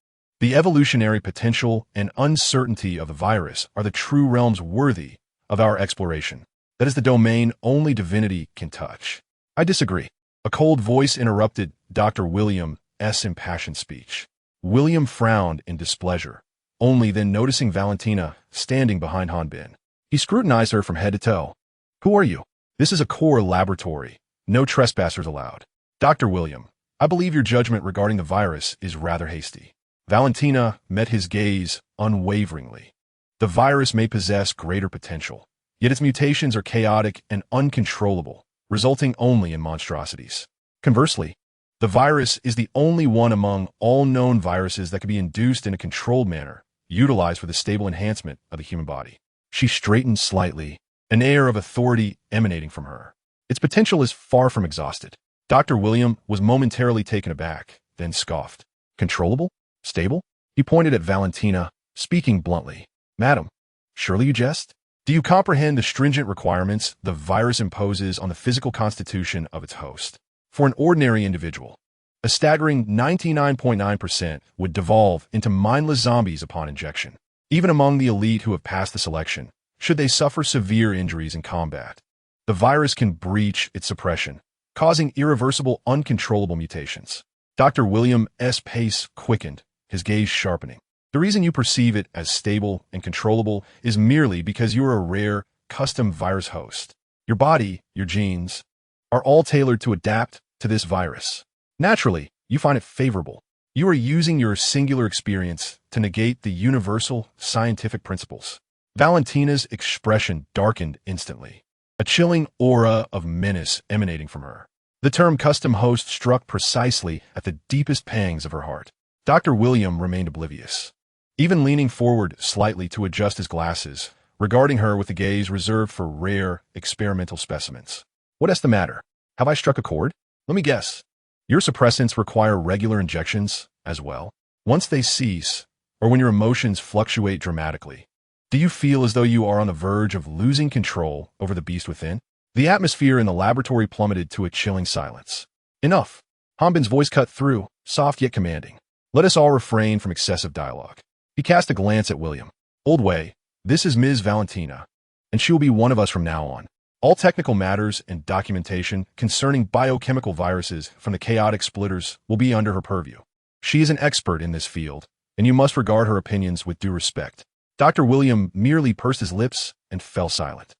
The evolutionary potential and uncertainty of the virus are the true realms worthy of our exploration. That is the domain only divinity can touch." "I disagree." A cold voice interrupted Dr. William's impassioned speech. William frowned in displeasure, only then noticing Valentina standing behind Hanbin. He scrutinized her from head to toe. "Who are you? This is a core laboratory. No trespassers allowed." "Dr. William, I believe your judgment regarding the virus is rather hasty." Valentina met his gaze unwaveringly. "The virus may possess greater potential, yet its mutations are chaotic and uncontrollable, resulting only in monstrosities. Conversely, the virus is the only one among all known viruses that can be induced in a controlled manner, utilized for the stable enhancement of the human body." She straightened slightly, an air of authority emanating from her. "Its potential is far from exhausted." Dr. William was momentarily taken aback, then scoffed. "Controllable? Stable?" He pointed at Valentina, speaking bluntly. "Madam, surely you jest? Do you comprehend the stringent requirements the virus imposes on the physical constitution of its host? For an ordinary individual, a staggering 99.9% would devolve into mindless zombies upon injection. Even among the elite who have passed the selection, should they suffer severe injuries in combat, the virus can breach its suppression, causing irreversible, uncontrollable mutations." Dr. William's pace quickened, his gaze sharpening. "The reason you perceive it as stable and controllable is merely because you are a rare, custom virus host. Your body, your genes, are all tailored to adapt to this virus. Naturally, you find it favorable. You are using your singular experience to negate the universal scientific principles." Valentina's expression darkened instantly, a chilling aura of menace emanating from her. The term custom host struck precisely at the deepest pangs of her heart. Dr. William remained oblivious, even leaning forward slightly to adjust his glasses, regarding her with a gaze reserved for rare, experimental specimens. "What's the matter? Have I struck a chord? Let me guess. Your suppressants require regular injections as well? Once they cease, or when your emotions fluctuate dramatically, do you feel as though you are on the verge of losing control over the beast within?" The atmosphere in the laboratory plummeted to a chilling silence. "Enough." Hanbin's voice cut through, soft yet commanding. "Let us all refrain from excessive dialogue." He cast a glance at William. Old Way, this is Ms. Valentina, and she will be one of us from now on. All technical matters and documentation concerning biochemical viruses from the chaotic splitters will be under her purview. She is an expert in this field, and you must regard her opinions with due respect. Dr. William merely pursed his lips and fell silent.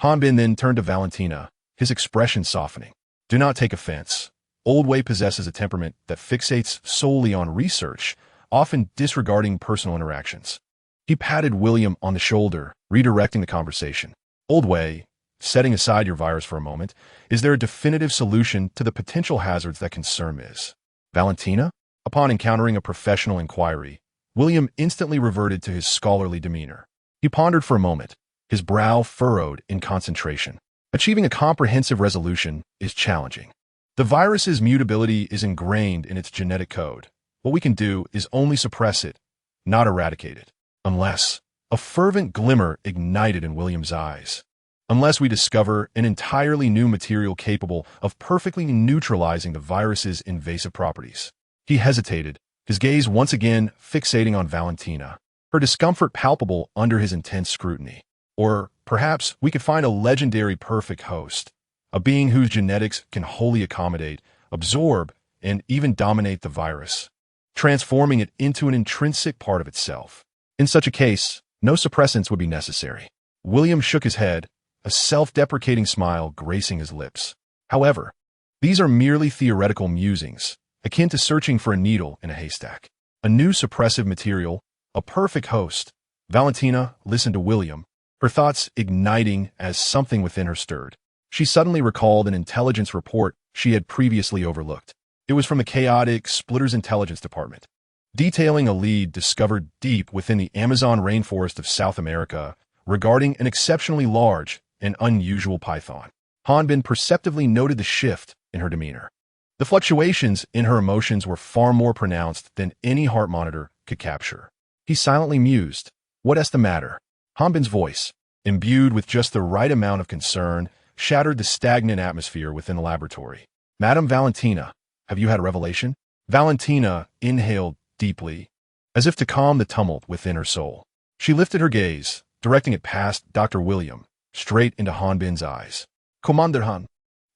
Hanbin then turned to Valentina, his expression softening. Do not take offense. Old Way possesses a temperament that fixates solely on research, often disregarding personal interactions. He patted William on the shoulder, redirecting the conversation. Old Way, setting aside your virus for a moment, is there a definitive solution to the potential hazards that concern Ms. Valentina? Upon encountering a professional inquiry, William instantly reverted to his scholarly demeanor. He pondered for a moment, his brow furrowed in concentration. Achieving a comprehensive resolution is challenging. The virus's mutability is ingrained in its genetic code. What we can do is only suppress it, not eradicate it. Unless a fervent glimmer ignited in William's eyes. Unless we discover an entirely new material capable of perfectly neutralizing the virus's invasive properties. He hesitated, his gaze once again fixating on Valentina, her discomfort palpable under his intense scrutiny. Or perhaps we could find a legendary perfect host, a being whose genetics can wholly accommodate, absorb, and even dominate the virus, transforming it into an intrinsic part of itself. In such a case, no suppressants would be necessary. William shook his head, a self-deprecating smile gracing his lips. However, these are merely theoretical musings, akin to searching for a needle in a haystack. A new suppressive material, a perfect host. Valentina listened to William, her thoughts igniting as something within her stirred. She suddenly recalled an intelligence report she had previously overlooked. It was from the chaotic Splitter's Intelligence Department, detailing a lead discovered deep within the Amazon rainforest of South America regarding an exceptionally large and unusual python. Hanbin perceptively noted the shift in her demeanor. The fluctuations in her emotions were far more pronounced than any heart monitor could capture. He silently mused, "What's the matter?" Hanbin's voice, imbued with just the right amount of concern, shattered the stagnant atmosphere within the laboratory. "Madame Valentina, have you had a revelation?" Valentina inhaled deeply, as if to calm the tumult within her soul. She lifted her gaze, directing it past Dr. William, straight into Hanbin's eyes. "Commander Han,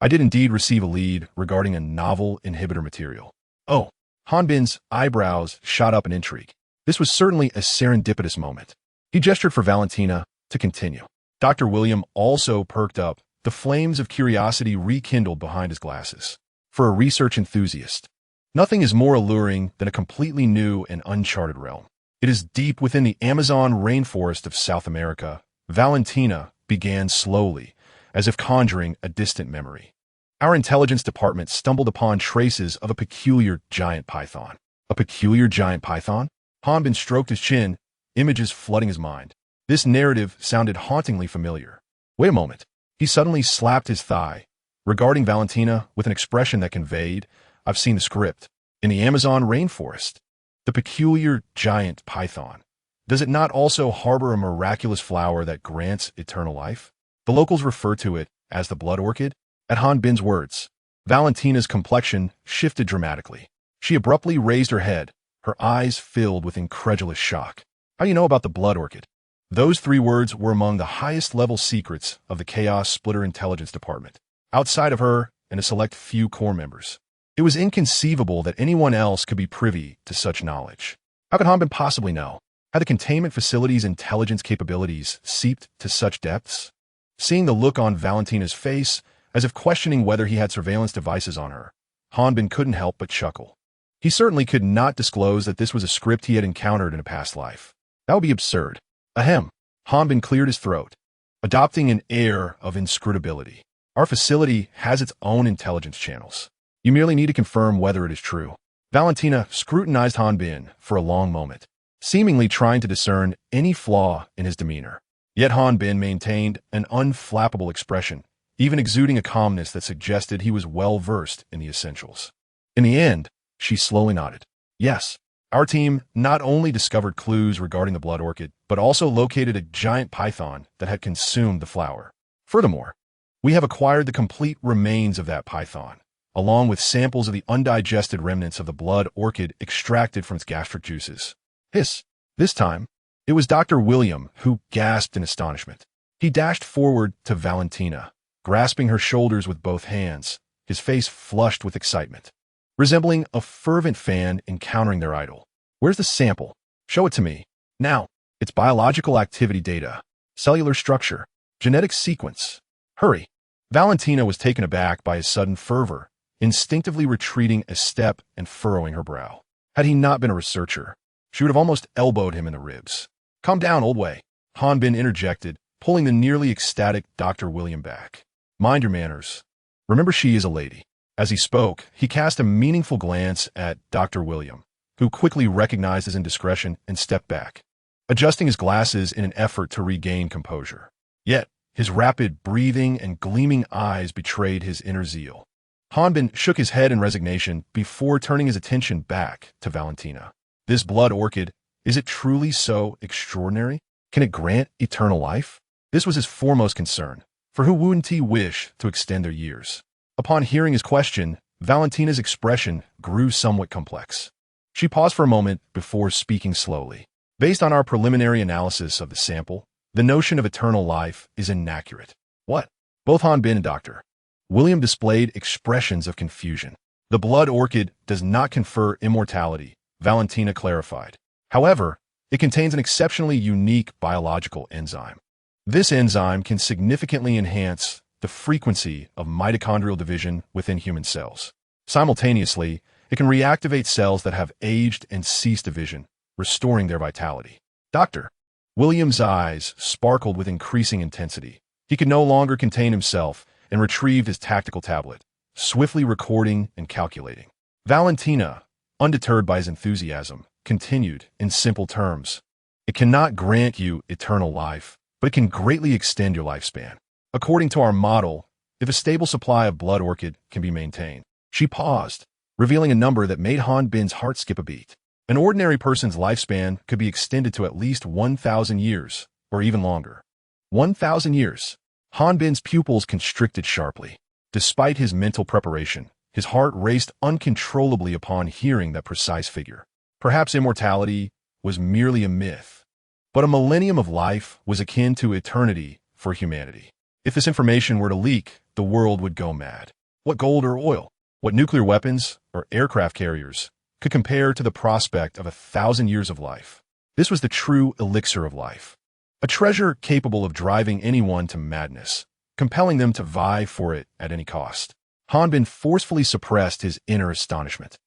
I did indeed receive a lead regarding a novel inhibitor material." "Oh." Hanbin's eyebrows shot up in intrigue. This was certainly a serendipitous moment. He gestured for Valentina to continue. Dr. William also perked up, the flames of curiosity rekindled behind his glasses. For a research enthusiast, nothing is more alluring than a completely new and uncharted realm. It is deep within the Amazon rainforest of South America. Valentina began slowly, as if conjuring a distant memory. Our intelligence department stumbled upon traces of a peculiar giant python. A peculiar giant python? Hanbin stroked his chin, images flooding his mind. This narrative sounded hauntingly familiar. Wait a moment. He suddenly slapped his thigh, regarding Valentina with an expression that conveyed, "I've seen the script. In the Amazon rainforest. The peculiar giant python. Does it not also harbor a miraculous flower that grants eternal life? The locals refer to it as the blood orchid." At Hanbin's words, Valentina's complexion shifted dramatically. She abruptly raised her head, her eyes filled with incredulous shock. "How do you know about the blood orchid?" Those three words were among the highest-level secrets of the Chaos Splitter Intelligence Department, outside of her and a select few core members. It was inconceivable that anyone else could be privy to such knowledge. How could Hanbin possibly know? Had the containment facility's intelligence capabilities seeped to such depths? Seeing the look on Valentina's face, as if questioning whether he had surveillance devices on her, Hanbin couldn't help but chuckle. He certainly could not disclose that this was a script he had encountered in a past life. That would be absurd. Ahem. Hanbin cleared his throat, adopting an air of inscrutability. Our facility has its own intelligence channels. You merely need to confirm whether it is true. Valentina scrutinized Hanbin for a long moment, seemingly trying to discern any flaw in his demeanor. Yet Hanbin maintained an unflappable expression, even exuding a calmness that suggested he was well-versed in the essentials. In the end, she slowly nodded. "Yes, our team not only discovered clues regarding the blood orchid, but also located a giant python that had consumed the flower. Furthermore, we have acquired the complete remains of that python, along with samples of the undigested remnants of the blood orchid extracted from its gastric juices." Hiss. This time, It was Dr. William who gasped in astonishment. He dashed forward to Valentina, grasping her shoulders with both hands, his face flushed with excitement, resembling a fervent fan encountering their idol. "Where's the sample? Show it to me. Now." "It's biological activity data, cellular structure, genetic sequence. Hurry." Valentina was taken aback by his sudden fervor, instinctively retreating a step and furrowing her brow. Had he not been a researcher, she would have almost elbowed him in the ribs. "Calm down, old way," Han Bin interjected, pulling the nearly ecstatic Dr. William back. "Mind your manners. Remember, she is a lady." As he spoke, he cast a meaningful glance at Dr. William, who quickly recognized his indiscretion and stepped back, adjusting his glasses in an effort to regain composure. Yet, his rapid breathing and gleaming eyes betrayed his inner zeal. Han Bin shook his head in resignation before turning his attention back to Valentina. "This blood orchid, is it truly so extraordinary? Can it grant eternal life?" This was his foremost concern, for who wouldn't he wish to extend their years? Upon hearing his question, Valentina's expression grew somewhat complex. She paused for a moment before speaking slowly. "Based on our preliminary analysis of the sample, the notion of eternal life is inaccurate." "What?" Both Han Bin and Dr. William displayed expressions of confusion. "The blood orchid does not confer immortality," Valentina clarified. "However, it contains an exceptionally unique biological enzyme. This enzyme can significantly enhance the frequency of mitochondrial division within human cells. Simultaneously, it can reactivate cells that have aged and ceased division, restoring their vitality." Dr. William's eyes sparkled with increasing intensity. He could no longer contain himself and retrieved his tactical tablet, swiftly recording and calculating. Valentina, undeterred by his enthusiasm, continued in simple terms. "It cannot grant you eternal life, but it can greatly extend your lifespan. According to our model, if a stable supply of blood orchid can be maintained." She paused, revealing a number that made Han Bin's heart skip a beat. An ordinary person's lifespan could be extended to at least 1,000 years, or even longer. 1,000 years. Han Bin's pupils constricted sharply. Despite his mental preparation, his heart raced uncontrollably upon hearing that precise figure. Perhaps immortality was merely a myth, but a millennium of life was akin to eternity for humanity. If this information were to leak, the world would go mad. What gold or oil, what nuclear weapons or aircraft carriers could compare to the prospect of 1,000 years of life? This was the true elixir of life, a treasure capable of driving anyone to madness, compelling them to vie for it at any cost. Han Bin forcefully suppressed his inner astonishment,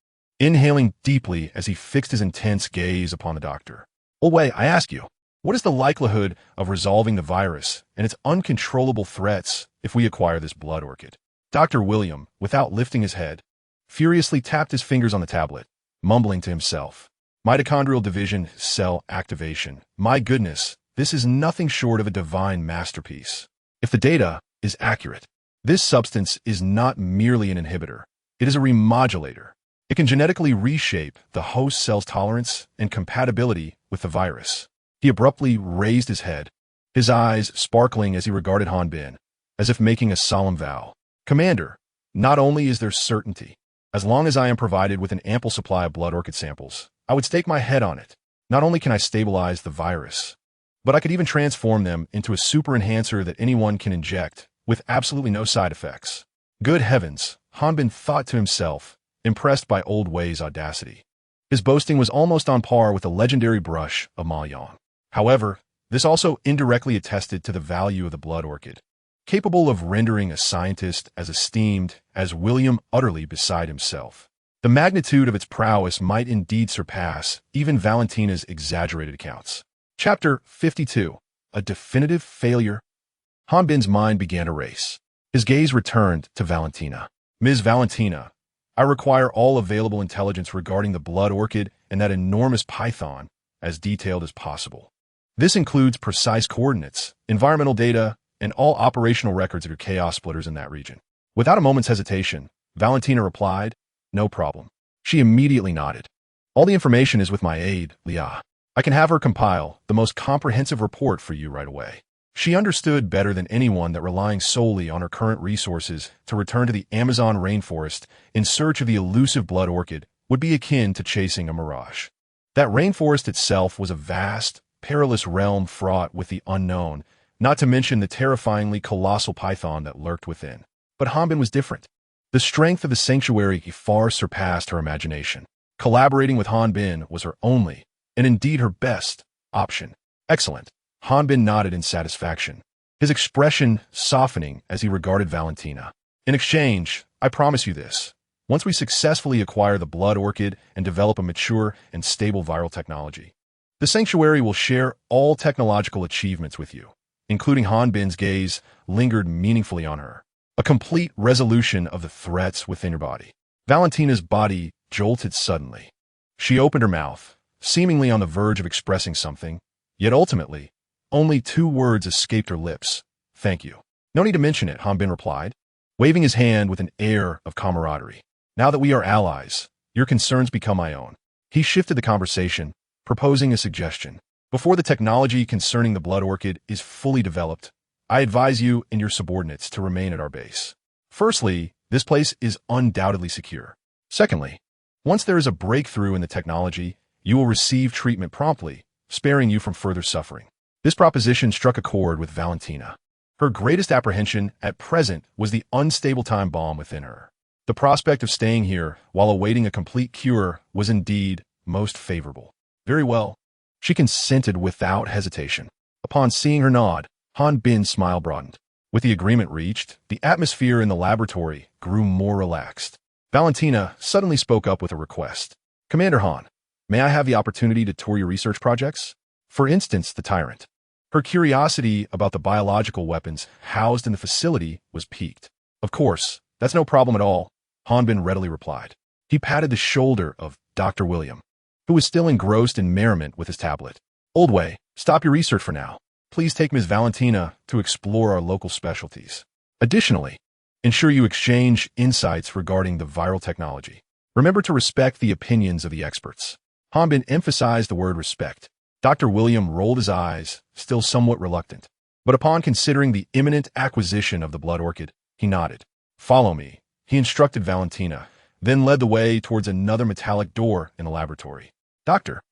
inhaling deeply as he fixed his intense gaze upon the doctor. "Old way, I ask you, what is the likelihood of resolving the virus and its uncontrollable threats if we acquire this blood orchid?" Dr. William, without lifting his head, furiously tapped his fingers on the tablet, mumbling to himself. "Mitochondrial division, cell activation. My goodness, this is nothing short of a divine masterpiece. If the data is accurate, this substance is not merely an inhibitor. It is a remodulator. It can genetically reshape the host cell's tolerance and compatibility with the virus." He abruptly raised his head, his eyes sparkling as he regarded Han Bin, as if making a solemn vow. "Commander, not only is there certainty, as long as I am provided with an ample supply of blood orchid samples, I would stake my head on it. Not only can I stabilize the virus, but I could even transform them into a super enhancer that anyone can inject with absolutely no side effects." Good heavens, Han Bin thought to himself, impressed by Old Wei's audacity. His boasting was almost on par with the legendary brush of Ma Yang. However, this also indirectly attested to the value of the blood orchid, capable of rendering a scientist as esteemed as William utterly beside himself. The magnitude of its prowess might indeed surpass even Valentina's exaggerated accounts. Chapter 52. A definitive failure. Han Bin's mind began to race. His gaze returned to Valentina. "Ms. Valentina, I require all available intelligence regarding the blood orchid and that enormous python as detailed as possible. This includes precise coordinates, environmental data, and all operational records of your chaos splitters in that region." Without a moment's hesitation, Valentina replied, "No problem." She immediately nodded. "All the information is with my aide, Leah. I can have her compile the most comprehensive report for you right away." She understood better than anyone that relying solely on her current resources to return to the Amazon rainforest in search of the elusive blood orchid would be akin to chasing a mirage. That rainforest itself was a vast, perilous realm fraught with the unknown, not to mention the terrifyingly colossal python that lurked within. But Hanbin was different. The strength of the sanctuary far surpassed her imagination. Collaborating with Hanbin was her only, and indeed her best, option. Excellent. Hanbin nodded in satisfaction, his expression softening as he regarded Valentina. In exchange, I promise you this. Once we successfully acquire the blood orchid and develop a mature and stable viral technology, the sanctuary will share all technological achievements with you, including Hanbin's gaze lingered meaningfully on her. A complete resolution of the threats within your body. Valentina's body jolted suddenly. She opened her mouth, seemingly on the verge of expressing something, yet ultimately, only 2 words escaped her lips. Thank you. No need to mention it, Hanbin replied, waving his hand with an air of camaraderie. Now that we are allies, your concerns become my own. He shifted the conversation, proposing a suggestion. Before the technology concerning the blood orchid is fully developed, I advise you and your subordinates to remain at our base. Firstly, this place is undoubtedly secure. Secondly, once there is a breakthrough in the technology, you will receive treatment promptly, sparing you from further suffering. This proposition struck a chord with Valentina. Her greatest apprehension at present was the unstable time bomb within her. The prospect of staying here while awaiting a complete cure was indeed most favorable. Very well. She consented without hesitation. Upon seeing her nod, Hanbin's smile broadened. With the agreement reached, the atmosphere in the laboratory grew more relaxed. Valentina suddenly spoke up with a request. Commander Han, may I have the opportunity to tour your research projects? For instance, the Tyrant. Her curiosity about the biological weapons housed in the facility was piqued. Of course, that's no problem at all, Hanbin readily replied. He patted the shoulder of Dr. William, who was still engrossed in merriment with his tablet. Old Way, stop your research for now. Please take Ms. Valentina to explore our local specialties. Additionally, ensure you exchange insights regarding the viral technology. Remember to respect the opinions of the experts. Hanbin emphasized the word respect. Dr. William rolled his eyes, still somewhat reluctant. But upon considering the imminent acquisition of the blood orchid, he nodded. Follow me, he instructed Valentina, then led the way towards another metallic door in the laboratory. Doctor.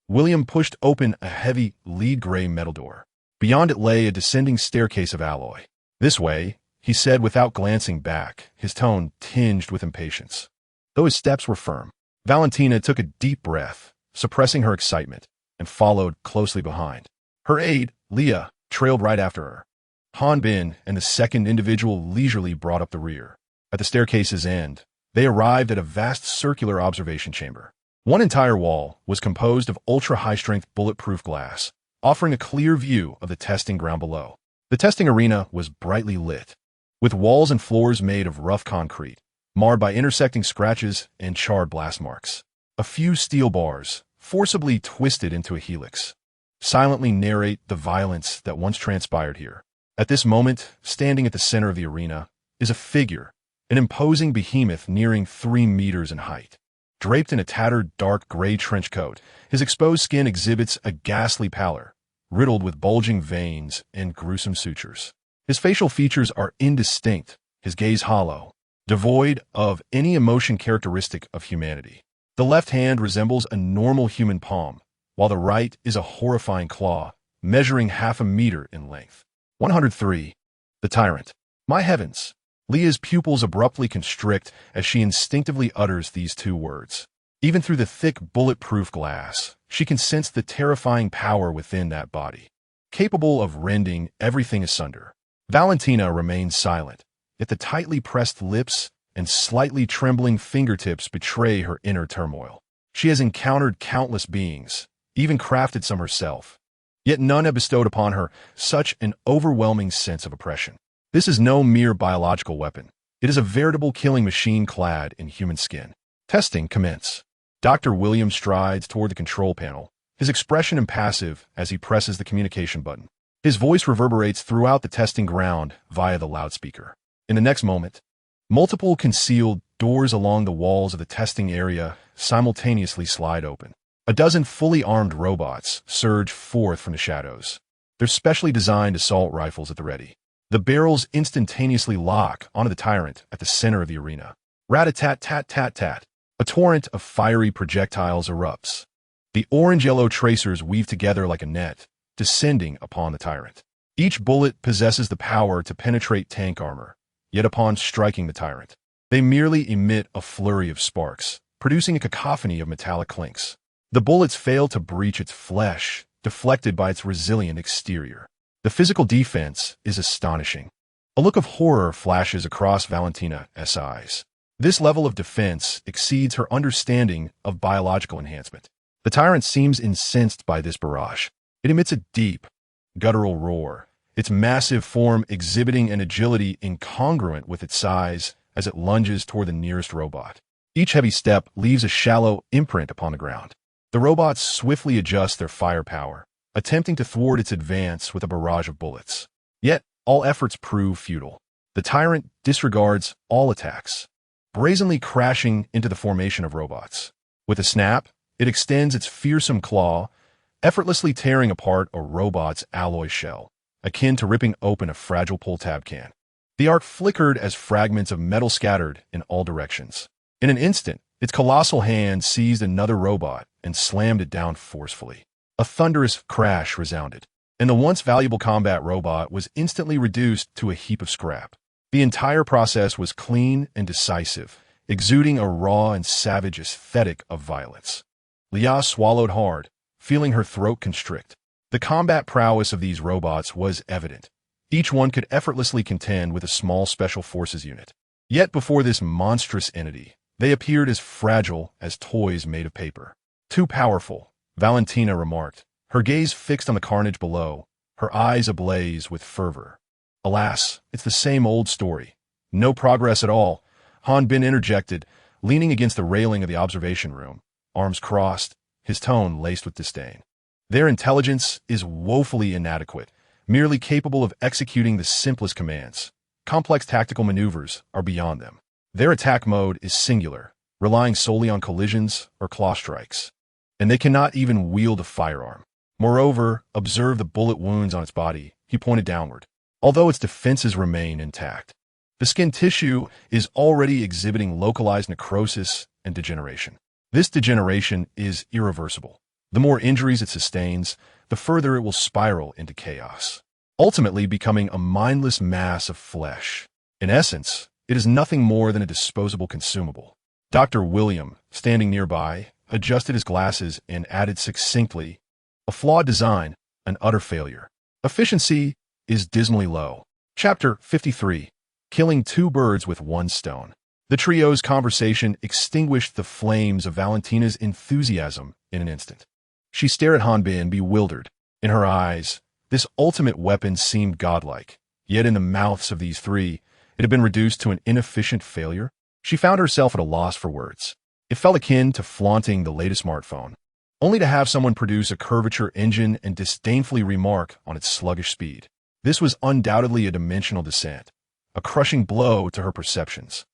William pushed open a heavy, lead-gray metal door. Beyond it lay a descending staircase of alloy. This way, he said without glancing back, his tone tinged with impatience. Though his steps were firm, Valentina took a deep breath, suppressing her excitement, and followed closely behind. Her aide, Leah, trailed right after her. Hanbin and the second individual leisurely brought up the rear. At the staircase's end, they arrived at a vast circular observation chamber. One entire wall was composed of ultra-high-strength bulletproof glass, offering a clear view of the testing ground below. The testing arena was brightly lit, with walls and floors made of rough concrete, marred by intersecting scratches and charred blast marks. A few steel bars, forcibly twisted into a helix, silently narrate the violence that once transpired here. At this moment, standing at the center of the arena, is a figure, an imposing behemoth nearing 3 meters in height. Draped in a tattered, dark gray trench coat, his exposed skin exhibits a ghastly pallor, riddled with bulging veins and gruesome sutures. His facial features are indistinct, his gaze hollow, devoid of any emotion characteristic of humanity. The left hand resembles a normal human palm, while the right is a horrifying claw, measuring half a meter in length. 103. The Tyrant. My heavens! Leah's pupils abruptly constrict as she instinctively utters these 2 words. Even through the thick, bulletproof glass, she can sense the terrifying power within that body, capable of rending everything asunder. Valentina remains silent, yet the tightly pressed lips and slightly trembling fingertips betray her inner turmoil. She has encountered countless beings, even crafted some herself, yet none have bestowed upon her such an overwhelming sense of oppression. This is no mere biological weapon. It is a veritable killing machine clad in human skin. Testing commence. Dr. William strides toward the control panel, his expression impassive as he presses the communication button. His voice reverberates throughout the testing ground via the loudspeaker. In the next moment, multiple concealed doors along the walls of the testing area simultaneously slide open. A dozen fully armed robots surge forth from the shadows, their specially designed assault rifles at the ready. The barrels instantaneously lock onto the Tyrant at the center of the arena. Rat-a-tat-tat-tat-tat. A torrent of fiery projectiles erupts, The orange-yellow tracers weave together like a net, descending upon the tyrant. Each bullet possesses the power to penetrate tank armor, yet upon striking the tyrant, they merely emit a flurry of sparks, producing a cacophony of metallic clinks. The bullets fail to breach its flesh, deflected by its resilient exterior. The physical defense is astonishing. A look of horror flashes across Valentina's eyes. This level of defense exceeds her understanding of biological enhancement. The tyrant seems incensed by this barrage. It emits a deep, guttural roar, its massive form exhibiting an agility incongruent with its size as it lunges toward the nearest robot. Each heavy step leaves a shallow imprint upon the ground. The robots swiftly adjust their firepower, attempting to thwart its advance with a barrage of bullets. Yet, all efforts prove futile. The tyrant disregards all attacks, brazenly crashing into the formation of robots. With a snap, it extends its fearsome claw, effortlessly tearing apart a robot's alloy shell, akin to ripping open a fragile pull-tab can. The arc flickered as fragments of metal scattered in all directions. In an instant, its colossal hand seized another robot and slammed it down forcefully. A thunderous crash resounded, and the once valuable combat robot was instantly reduced to a heap of scrap. The entire process was clean and decisive, exuding a raw and savage aesthetic of violence. Leah swallowed hard, feeling her throat constrict. The combat prowess of these robots was evident. Each one could effortlessly contend with a small special forces unit. Yet before this monstrous entity, they appeared as fragile as toys made of paper. Too powerful, Valentina remarked, her gaze fixed on the carnage below, her eyes ablaze with fervor. Alas, it's the same old story. No progress at all, Han Bin interjected, leaning against the railing of the observation room, arms crossed, his tone laced with disdain. Their intelligence is woefully inadequate, merely capable of executing the simplest commands. Complex tactical maneuvers are beyond them. Their attack mode is singular, relying solely on collisions or claw strikes. And they cannot even wield a firearm. Moreover, observe the bullet wounds on its body, he pointed downward. Although its defenses remain intact, the skin tissue is already exhibiting localized necrosis and degeneration. This degeneration is irreversible. The more injuries it sustains, the further it will spiral into chaos, ultimately becoming a mindless mass of flesh. In essence, it is nothing more than a disposable consumable. Dr. William, standing nearby, adjusted his glasses and added succinctly, a flawed design, an utter failure. Efficiency is dismally low. Chapter 53. Killing two birds with one stone. The trio's conversation extinguished the flames of Valentina's enthusiasm in an instant. She stared at Han Bin, bewildered. In her eyes, this ultimate weapon seemed godlike. Yet in the mouths of these three, it had been reduced to an inefficient failure. She found herself at a loss for words. It felt akin to flaunting the latest smartphone, only to have someone produce a curvature engine and disdainfully remark on its sluggish speed. This was undoubtedly a dimensional descent, a crushing blow to her perceptions.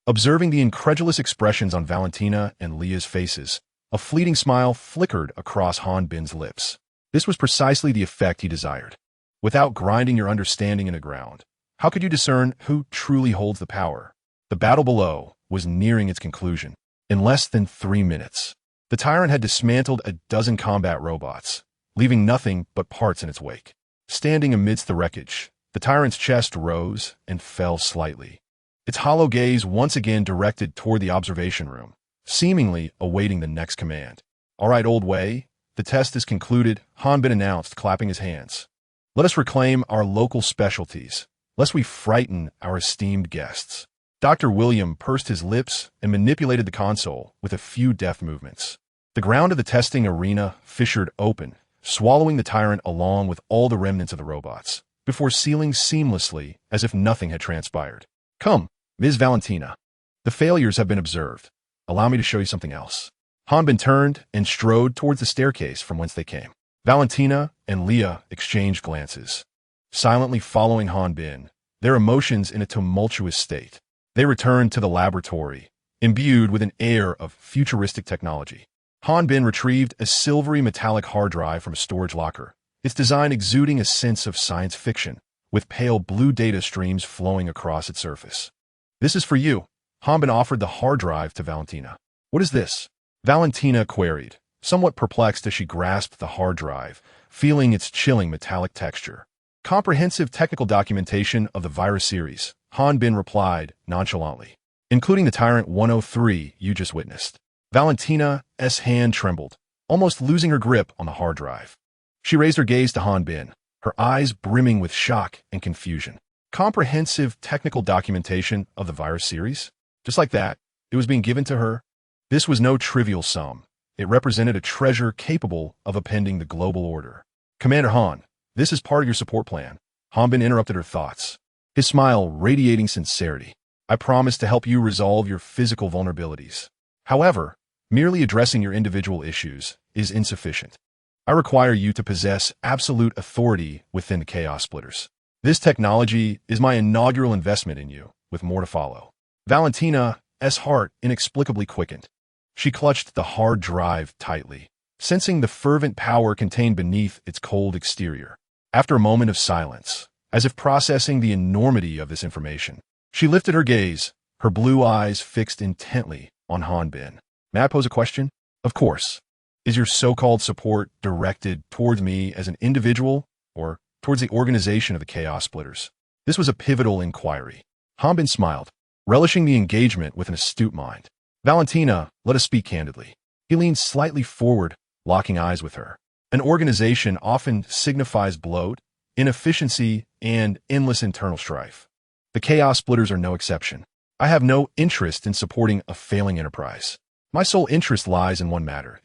Observing the incredulous expressions on Valentina and Leah's faces, a fleeting smile flickered across Han Bin's lips. This was precisely the effect he desired. Without grinding your understanding into ground, how could you discern who truly holds the power? The battle below was nearing its conclusion. In less than 3 minutes, the tyrant had dismantled a dozen combat robots, leaving nothing but parts in its wake. Standing amidst the wreckage, the tyrant's chest rose and fell slightly, its hollow gaze once again directed toward the observation room, seemingly awaiting the next command. All right, old way, the test is concluded, Han Bin announced, clapping his hands. Let us reclaim our local specialties, lest we frighten our esteemed guests. Dr. William pursed his lips and manipulated the console with a few deft movements. The ground of the testing arena fissured open, swallowing the tyrant along with all the remnants of the robots, before sealing seamlessly as if nothing had transpired. Come, Ms. Valentina. The failures have been observed. Allow me to show you something else. Han Bin turned and strode towards the staircase from whence they came. Valentina and Leah exchanged glances, silently following Han Bin, their emotions in a tumultuous state. They returned to the laboratory, imbued with an air of futuristic technology. Han Bin retrieved a silvery metallic hard drive from a storage locker, its design exuding a sense of science fiction, with pale blue data streams flowing across its surface. This is for you. Han Bin offered the hard drive to Valentina. What is this? Valentina queried, somewhat perplexed as she grasped the hard drive, feeling its chilling metallic texture. Comprehensive technical documentation of the virus series, Han Bin replied nonchalantly, including the Tyrant 103 you just witnessed. Valentina's hand trembled, almost losing her grip on the hard drive. She raised her gaze to Han Bin, her eyes brimming with shock and confusion. Comprehensive technical documentation of the virus series? Just like that, it was being given to her. This was no trivial sum. It represented a treasure capable of upending the global order. Commander Han, this is part of your support plan. Han Bin interrupted her thoughts, his smile radiating sincerity. I promise to help you resolve your physical vulnerabilities. However, merely addressing your individual issues is insufficient. I require you to possess absolute authority within the Chaos Splitters. This technology is my inaugural investment in you, with more to follow. Valentina's heart inexplicably quickened. She clutched the hard drive tightly, sensing the fervent power contained beneath its cold exterior. After a moment of silence, as if processing the enormity of this information, she lifted her gaze, her blue eyes fixed intently on Han Bin. May I pose a question? Of course. Is your so-called support directed towards me as an individual or towards the organization of the Chaos Splitters? This was a pivotal inquiry. Han Bin smiled, relishing the engagement with an astute mind. Valentina, let us speak candidly. He leaned slightly forward, locking eyes with her. An organization often signifies bloat, inefficiency, and endless internal strife. The Chaos Splitters are no exception. I have no interest in supporting a failing enterprise. My sole interest lies in one matter.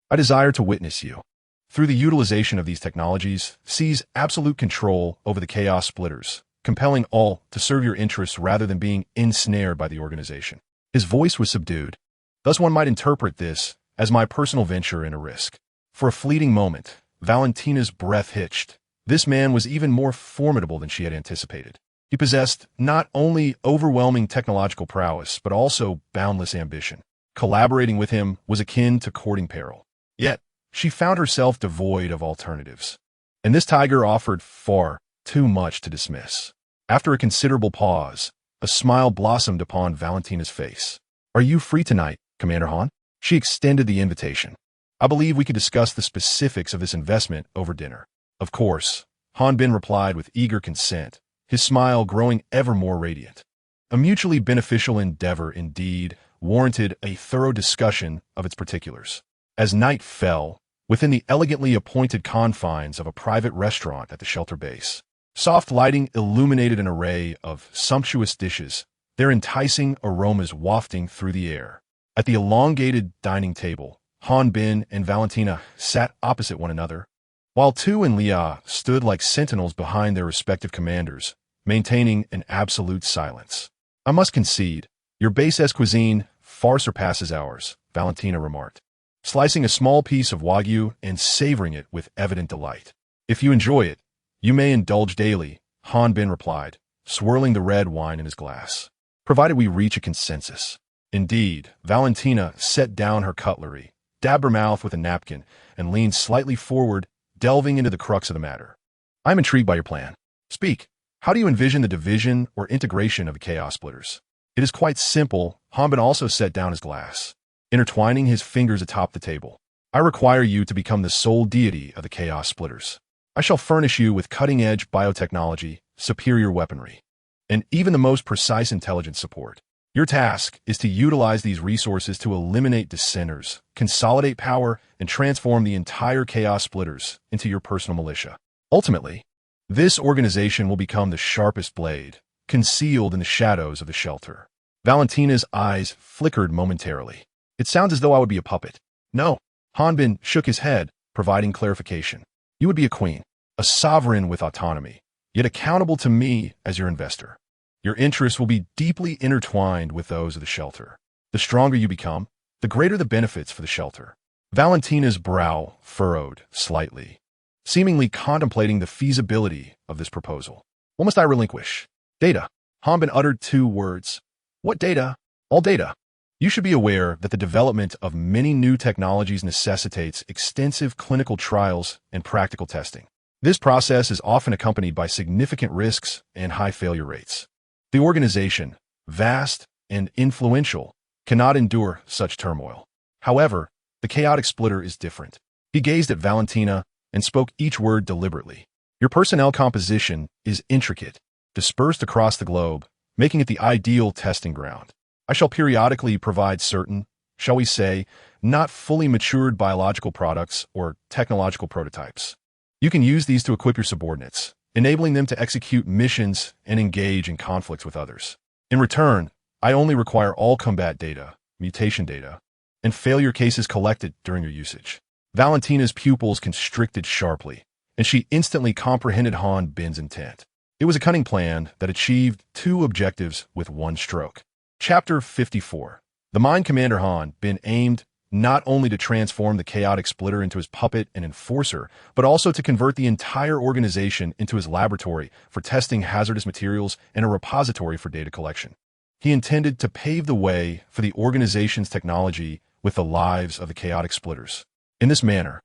I desire to witness you, through the utilization of these technologies, seize absolute control over the Chaos Splitters, compelling all to serve your interests rather than being ensnared by the organization. His voice was subdued. Thus one might interpret this as my personal venture in a risk. For a fleeting moment, Valentina's breath hitched. This man was even more formidable than she had anticipated. He possessed not only overwhelming technological prowess, but also boundless ambition. Collaborating with him was akin to courting peril. Yet, she found herself devoid of alternatives. And this tiger offered far too much to dismiss. After a considerable pause, a smile blossomed upon Valentina's face. Are you free tonight, Commander Han? She extended the invitation. I believe we could discuss the specifics of this investment over dinner. Of course, Han Bin replied with eager consent, his smile growing ever more radiant. A mutually beneficial endeavor indeed warranted a thorough discussion of its particulars. As night fell, within the elegantly appointed confines of a private restaurant at the shelter base, soft lighting illuminated an array of sumptuous dishes, their enticing aromas wafting through the air. At the elongated dining table, Han Bin and Valentina sat opposite one another, while Tu and Lia stood like sentinels behind their respective commanders, maintaining an absolute silence. I must concede, your base cuisine far surpasses ours, Valentina remarked, slicing a small piece of Wagyu and savoring it with evident delight. If you enjoy it, you may indulge daily, Han Bin replied, swirling the red wine in his glass, provided we reach a consensus. Indeed, Valentina set down her cutlery, dabbed her mouth with a napkin, and leaned slightly forward, delving into the crux of the matter. I'm intrigued by your plan. Speak. How do you envision the division or integration of the Chaos Splitters? It is quite simple. Han Bin also set down his glass, intertwining his fingers atop the table. I require you to become the sole deity of the Chaos Splitters. I shall furnish you with cutting-edge biotechnology, superior weaponry, and even the most precise intelligence support. Your task is to utilize these resources to eliminate dissenters, consolidate power, and transform the entire Chaos Splitters into your personal militia. Ultimately, this organization will become the sharpest blade, concealed in the shadows of the shelter. Valentina's eyes flickered momentarily. It sounds as though I would be a puppet. No. Han Bin shook his head, providing clarification. You would be a queen, a sovereign with autonomy, yet accountable to me as your investor. Your interests will be deeply intertwined with those of the shelter. The stronger you become, the greater the benefits for the shelter. Valentina's brow furrowed slightly, seemingly contemplating the feasibility of this proposal. What must I relinquish? Data. Han Bin uttered 2 words. What data? All data. You should be aware that the development of many new technologies necessitates extensive clinical trials and practical testing. This process is often accompanied by significant risks and high failure rates. The organization, vast and influential, cannot endure such turmoil. However, the the chaotic splitter is different. He gazed at Valentina and spoke each word deliberately. Your personnel composition is intricate, dispersed across the globe, making it the ideal testing ground. I shall periodically provide certain, shall we say, not fully matured biological products or technological prototypes. You can use these to equip your subordinates, enabling them to execute missions and engage in conflicts with others. In return, I only require all combat data, mutation data, and failure cases collected during your usage. Valentina's pupils constricted sharply, and she instantly comprehended Han Bin's intent. It was a cunning plan that achieved two objectives with one stroke. Chapter 54. The Mind Commander Han Bin aimed not only to transform the chaotic splitter into his puppet and enforcer, but also to convert the entire organization into his laboratory for testing hazardous materials and a repository for data collection. He intended to pave the way for the organization's technology with the lives of the chaotic splitters. In this manner,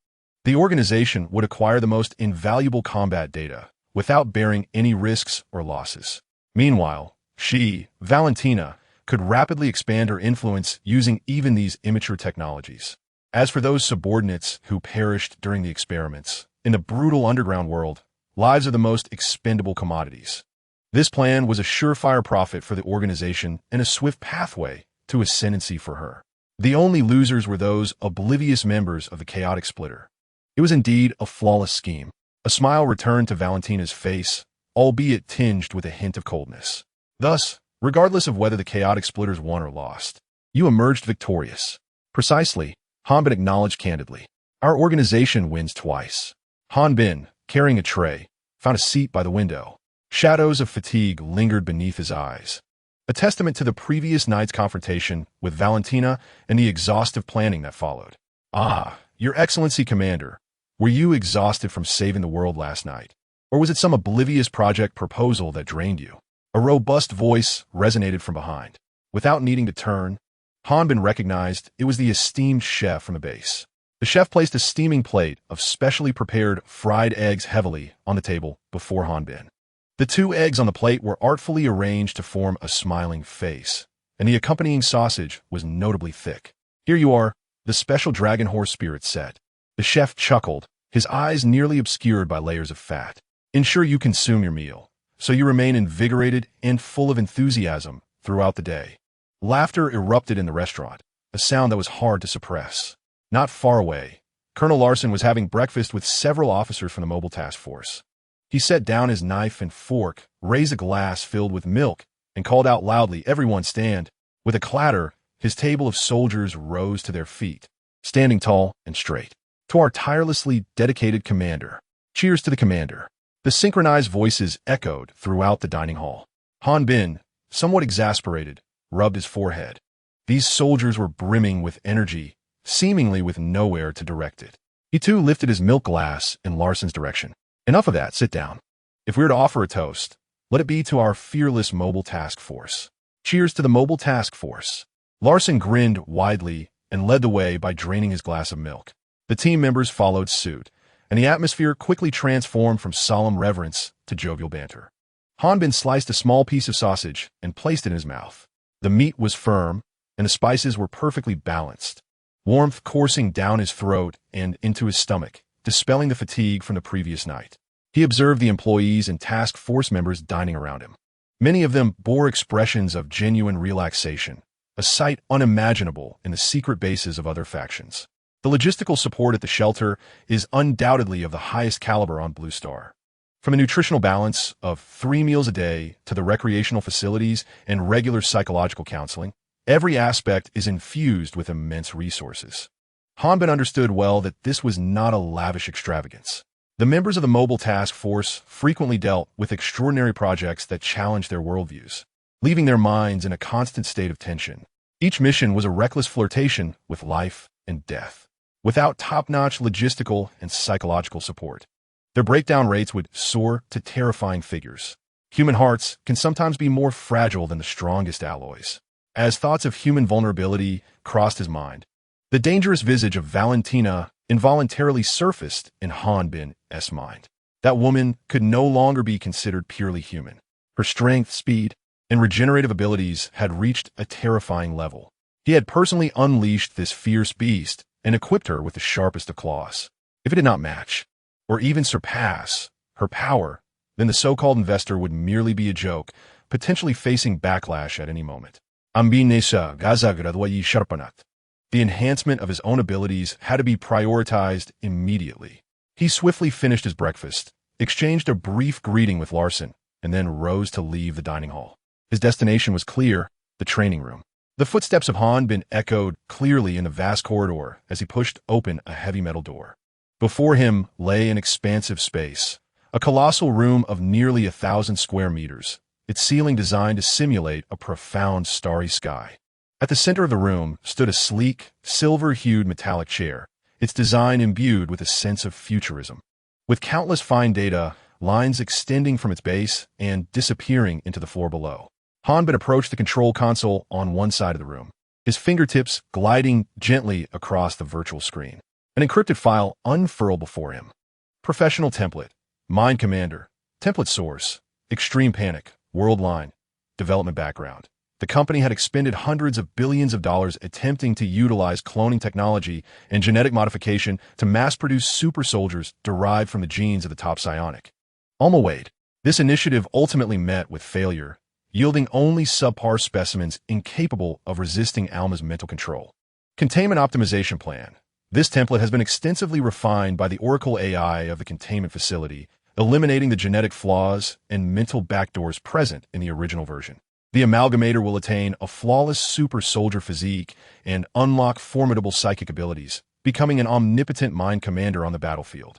the organization would acquire the most invaluable combat data without bearing any risks or losses. Meanwhile, she, Valentina, could rapidly expand her influence using even these immature technologies. As for those subordinates who perished during the experiments, in the brutal underground world, lives are the most expendable commodities. This plan was a surefire profit for the organization and a swift pathway to ascendancy for her. The only losers were those oblivious members of the chaotic splitter. It was indeed a flawless scheme. A smile returned to Valentina's face, albeit tinged with a hint of coldness. Thus, regardless of whether the chaotic splitters won or lost, you emerged victorious. Precisely, Han Bin acknowledged candidly. Our organization wins twice. Han Bin, carrying a tray, found a seat by the window. Shadows of fatigue lingered beneath his eyes, a testament to the previous night's confrontation with Valentina and the exhaustive planning that followed. Ah, Your Excellency Commander, were you exhausted from saving the world last night? Or was it some oblivious project proposal that drained you? A robust voice resonated from behind. Without needing to turn, Han Bin recognized it was the esteemed chef from the base. The chef placed a steaming plate of specially prepared fried eggs heavily on the table before Han Bin. The 2 eggs on the plate were artfully arranged to form a smiling face, and the accompanying sausage was notably thick. Here you are, the special dragon horse spirit said. The chef chuckled, his eyes nearly obscured by layers of fat. Ensure you consume your meal, so you remain invigorated and full of enthusiasm throughout the day. Laughter erupted in the restaurant, a sound that was hard to suppress. Not far away, Colonel Larson was having breakfast with several officers from the mobile task force. He set down his knife and fork, raised a glass filled with milk, and called out loudly, "Everyone stand." With a clatter, his table of soldiers rose to their feet, standing tall and straight. To our tirelessly dedicated commander. Cheers to the commander. The synchronized voices echoed throughout the dining hall. Han Bin, somewhat exasperated, rubbed his forehead. These soldiers were brimming with energy, seemingly with nowhere to direct it. He too lifted his milk glass in Larson's direction. Enough of that, sit down. If we were to offer a toast, let it be to our fearless mobile task force. Cheers to the mobile task force. Larson grinned widely and led the way by draining his glass of milk. The team members followed suit, and the atmosphere quickly transformed from solemn reverence to jovial banter. Han Bin sliced a small piece of sausage and placed it in his mouth. The meat was firm, and the spices were perfectly balanced, warmth coursing down his throat and into his stomach, dispelling the fatigue from the previous night. He observed the employees and task force members dining around him. Many of them bore expressions of genuine relaxation, a sight unimaginable in the secret bases of other factions. The logistical support at the shelter is undoubtedly of the highest caliber on Blue Star. From a nutritional balance of 3 meals a day to the recreational facilities and regular psychological counseling, every aspect is infused with immense resources. Han Bin understood well that this was not a lavish extravagance. The members of the mobile task force frequently dealt with extraordinary projects that challenged their worldviews, leaving their minds in a constant state of tension. Each mission was a reckless flirtation with life and death. Without top-notch logistical and psychological support, their breakdown rates would soar to terrifying figures. Human hearts can sometimes be more fragile than the strongest alloys. As thoughts of human vulnerability crossed his mind, the dangerous visage of Valentina involuntarily surfaced in Han Bin's mind. That woman could no longer be considered purely human. Her strength, speed, and regenerative abilities had reached a terrifying level. He had personally unleashed this fierce beast and equipped her with the sharpest of claws. If it did not match, or even surpass, her power, then the so-called investor would merely be a joke, potentially facing backlash at any moment. The enhancement of his own abilities had to be prioritized immediately. He swiftly finished his breakfast, exchanged a brief greeting with Larson, and then rose to leave the dining hall. His destination was clear, the training room. The footsteps of Han Bin echoed clearly in the vast corridor as he pushed open a heavy metal door. Before him lay an expansive space, a colossal room of nearly 1,000 square meters, its ceiling designed to simulate a profound starry sky. At the center of the room stood a sleek, silver-hued metallic chair, its design imbued with a sense of futurism. With countless fine data, lines extending from its base and disappearing into the floor below. Han Bin approached the control console on one side of the room, his fingertips gliding gently across the virtual screen. An encrypted file unfurled before him. Professional template, Mind Commander, template source, Extreme Panic, world line, development background. The company had expended hundreds of billions of dollars attempting to utilize cloning technology and genetic modification to mass-produce super soldiers derived from the genes of the top psionic. Alma-Wade. This initiative ultimately met with failure, yielding only subpar specimens incapable of resisting Alma's mental control. Containment Optimization Plan. This template has been extensively refined by the Oracle AI of the containment facility, eliminating the genetic flaws and mental backdoors present in the original version. The amalgamator will attain a flawless super soldier physique and unlock formidable psychic abilities, becoming an omnipotent mind commander on the battlefield.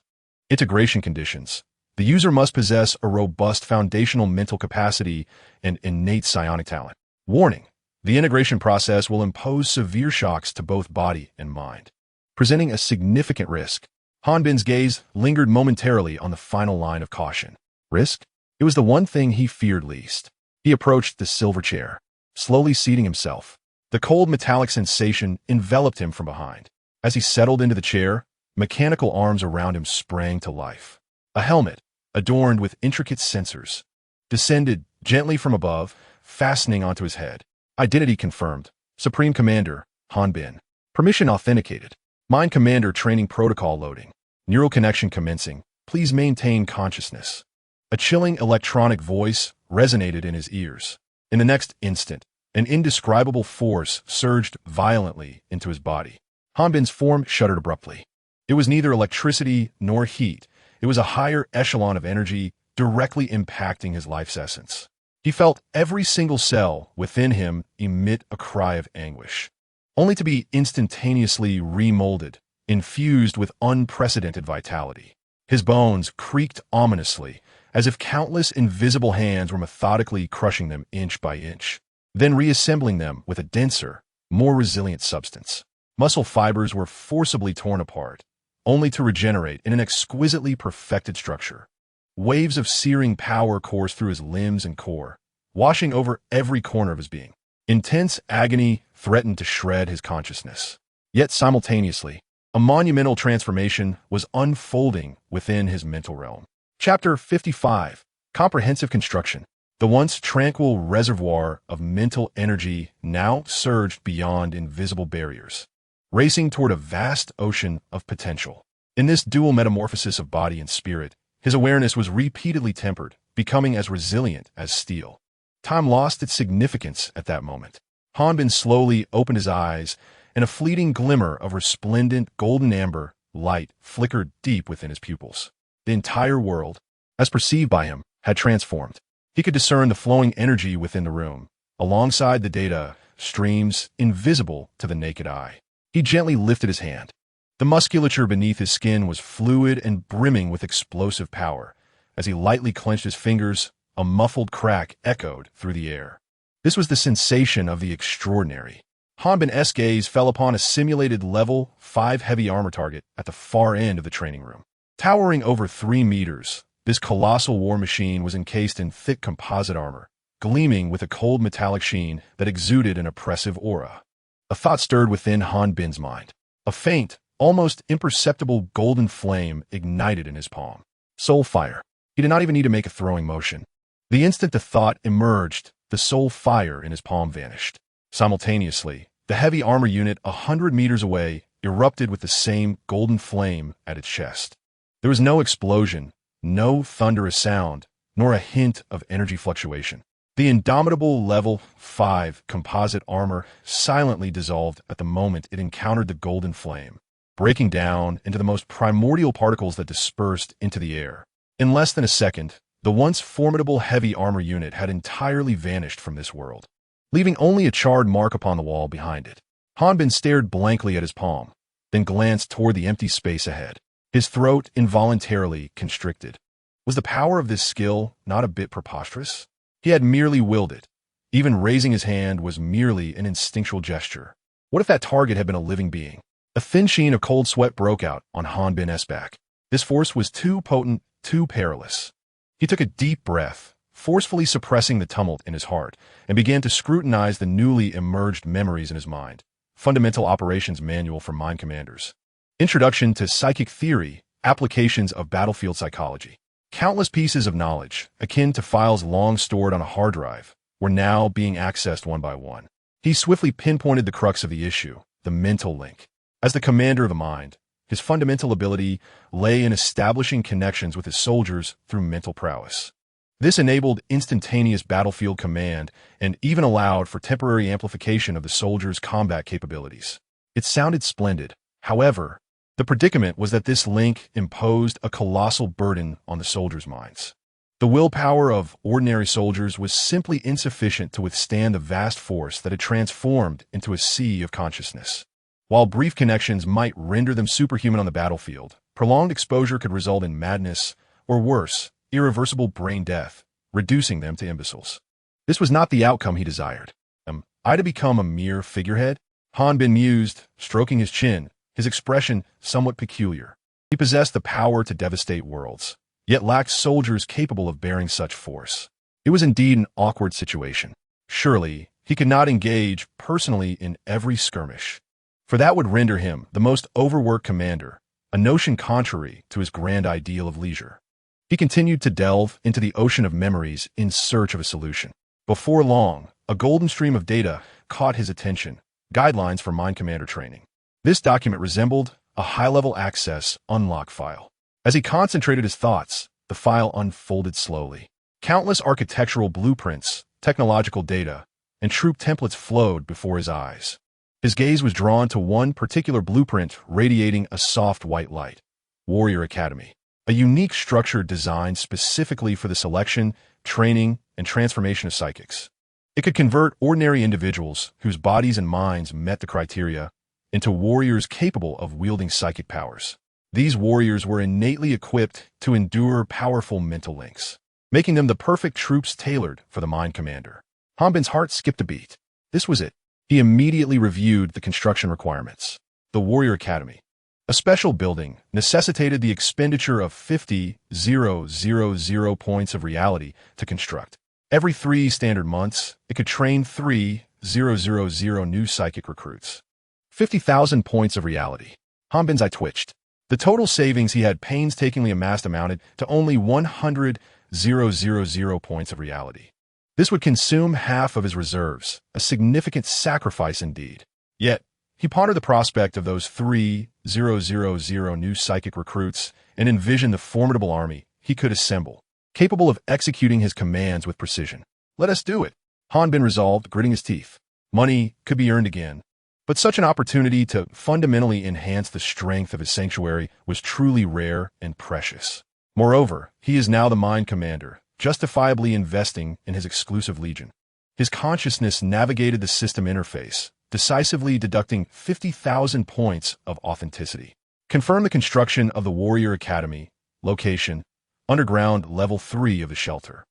Integration conditions. The user must possess a robust foundational mental capacity and innate psionic talent. Warning: the integration process will impose severe shocks to both body and mind, presenting a significant risk. Han Bin's gaze lingered momentarily on the final line of caution. Risk? It was the one thing he feared least. He approached the silver chair, slowly seating himself. The cold metallic sensation enveloped him from behind. As he settled into the chair, mechanical arms around him sprang to life. A helmet, adorned with intricate sensors, descended gently from above, fastening onto his head. Identity confirmed. Supreme Commander, Han Bin. Permission authenticated. Mind Commander training protocol loading. Neural connection commencing. Please maintain consciousness. A chilling electronic voice resonated in his ears. In the next instant, an indescribable force surged violently into his body. Han Bin's form shuddered abruptly. It was neither electricity nor heat. It was a higher echelon of energy directly impacting his life's essence. He felt every single cell within him emit a cry of anguish, only to be instantaneously remolded, infused with unprecedented vitality. His bones creaked ominously, as if countless invisible hands were methodically crushing them inch by inch, then reassembling them with a denser, more resilient substance. Muscle fibers were forcibly torn apart, only to regenerate in an exquisitely perfected structure. Waves of searing power coursed through his limbs and core, washing over every corner of his being. Intense agony threatened to shred his consciousness. Yet simultaneously, a monumental transformation was unfolding within his mental realm. Chapter 55. Comprehensive Construction. The once tranquil reservoir of mental energy now surged beyond invisible barriers, racing toward a vast ocean of potential. In this dual metamorphosis of body and spirit, his awareness was repeatedly tempered, becoming as resilient as steel. Time lost its significance at that moment. Han Bin slowly opened his eyes, and a fleeting glimmer of resplendent golden amber light flickered deep within his pupils. The entire world, as perceived by him, had transformed. He could discern the flowing energy within the room, alongside the data streams invisible to the naked eye. He gently lifted his hand. The musculature beneath his skin was fluid and brimming with explosive power. As he lightly clenched his fingers, a muffled crack echoed through the air. This was the sensation of the extraordinary. Han Bin's gaze fell upon a simulated level 5 heavy armor target at the far end of the training room. Towering over 3 meters, this colossal war machine was encased in thick composite armor, gleaming with a cold metallic sheen that exuded an oppressive aura. A thought stirred within Han Bin's mind. A faint, almost imperceptible golden flame ignited in his palm. Soul fire. He did not even need to make a throwing motion. The instant the thought emerged, the soul fire in his palm vanished. Simultaneously, the heavy armor unit 100 meters away erupted with the same golden flame at its chest. There was no explosion, no thunderous sound, nor a hint of energy fluctuation. The indomitable level 5 composite armor silently dissolved at the moment it encountered the golden flame, breaking down into the most primordial particles that dispersed into the air. In less than a second, the once formidable heavy armor unit had entirely vanished from this world, leaving only a charred mark upon the wall behind it. Hanbin stared blankly at his palm, then glanced toward the empty space ahead. His throat involuntarily constricted. Was the power of this skill not a bit preposterous? He had merely willed it. Even raising his hand was merely an instinctual gesture. What if that target had been a living being? A thin sheen of cold sweat broke out on Hanbin's back. This force was too potent, too perilous. He took a deep breath, forcefully suppressing the tumult in his heart, and began to scrutinize the newly emerged memories in his mind. Fundamental Operations Manual for Mind Commanders. Introduction to Psychic Theory, Applications of Battlefield Psychology. Countless pieces of knowledge, akin to files long stored on a hard drive, were now being accessed one by one. He swiftly pinpointed the crux of the issue, the mental link. As the commander of the mind, his fundamental ability lay in establishing connections with his soldiers through mental prowess. This enabled instantaneous battlefield command and even allowed for temporary amplification of the soldiers' combat capabilities. It sounded splendid. However, the predicament was that this link imposed a colossal burden on the soldiers' minds. The willpower of ordinary soldiers was simply insufficient to withstand the vast force that had transformed into a sea of consciousness. While brief connections might render them superhuman on the battlefield, prolonged exposure could result in madness, or worse, irreversible brain death, reducing them to imbeciles. This was not the outcome he desired. Am I to become a mere figurehead? Hanbin mused, stroking his chin, his expression somewhat peculiar. He possessed the power to devastate worlds, yet lacked soldiers capable of bearing such force. It was indeed an awkward situation. Surely, he could not engage personally in every skirmish, for that would render him the most overworked commander, a notion contrary to his grand ideal of leisure. He continued to delve into the ocean of memories in search of a solution. Before long, a golden stream of data caught his attention, guidelines for Mind Commander training. This document resembled a high-level access unlock file. As he concentrated his thoughts, the file unfolded slowly. Countless architectural blueprints, technological data, and troop templates flowed before his eyes. His gaze was drawn to one particular blueprint radiating a soft white light. Warrior Academy. A unique structure designed specifically for the selection, training, and transformation of psychics. It could convert ordinary individuals whose bodies and minds met the criteria into warriors capable of wielding psychic powers. These warriors were innately equipped to endure powerful mental links, making them the perfect troops tailored for the Mind Commander. Hanbin's heart skipped a beat. This was it. He immediately reviewed the construction requirements. The Warrior Academy. A special building necessitated the expenditure of 50,000 points of reality to construct. Every 3 standard months, it could train 3,000 new psychic recruits. 50,000 points of reality. Hanbin's eye twitched. The total savings he had painstakingly amassed amounted to only 100,000 points of reality. This would consume half of his reserves, a significant sacrifice indeed. Yet, he pondered the prospect of those 3,000 new psychic recruits and envisioned the formidable army he could assemble, capable of executing his commands with precision. Let us do it, Hanbin resolved, gritting his teeth. Money could be earned again, but such an opportunity to fundamentally enhance the strength of his sanctuary was truly rare and precious. Moreover, he is now the Mind Commander, justifiably investing in his exclusive legion. His consciousness navigated the system interface, decisively deducting 50,000 points of authenticity. Confirm the construction of the Warrior Academy. Location: underground level 3 of the shelter.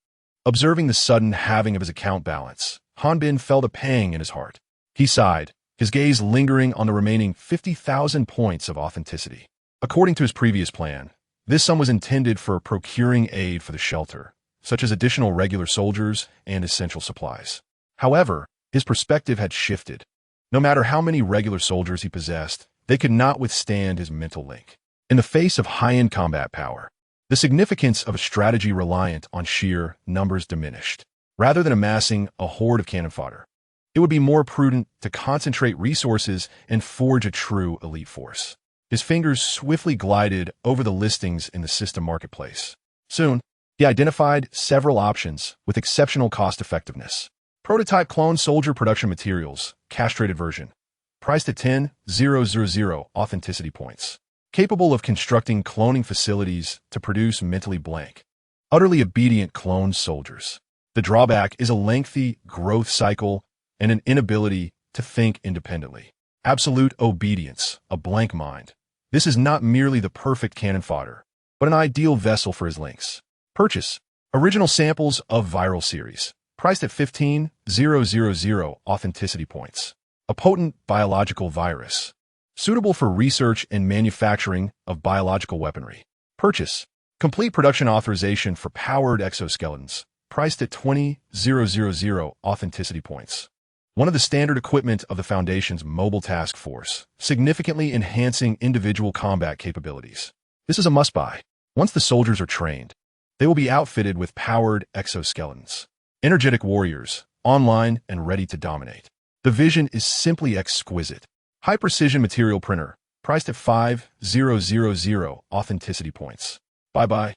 Observing the sudden halving of his account balance, Hanbin felt a pang in his heart. He sighed, his gaze lingering on the remaining 50,000 points of authenticity. According to his previous plan, this sum was intended for procuring aid for the shelter, such as additional regular soldiers and essential supplies. However, his perspective had shifted. No matter how many regular soldiers he possessed, they could not withstand his mental link. In the face of high-end combat power, the significance of a strategy reliant on sheer numbers diminished. Rather than amassing a horde of cannon fodder, It would be more prudent to concentrate resources and forge a true elite force. His fingers swiftly glided over the listings in the system marketplace. Soon, he identified several options with exceptional cost-effectiveness. Prototype clone soldier production materials, castrated version, priced at 10,000 authenticity points. Capable of constructing cloning facilities to produce mentally blank, utterly obedient clone soldiers. The drawback is a lengthy growth cycle and an inability to think independently. Absolute obedience, a blank mind. This is not merely the perfect cannon fodder, but an ideal vessel for his links. Purchase original samples of viral series, priced at 15,000 authenticity points. A potent biological virus, suitable for research and manufacturing of biological weaponry. Purchase complete production authorization for powered exoskeletons, priced at 20,000 authenticity points. One of the standard equipment of the Foundation's mobile task force, significantly enhancing individual combat capabilities. This is a must-buy. Once the soldiers are trained, they will be outfitted with powered exoskeletons. Energetic warriors, online and ready to dominate. The vision is simply exquisite. High-precision material printer, priced at 5,000 authenticity points. Buy.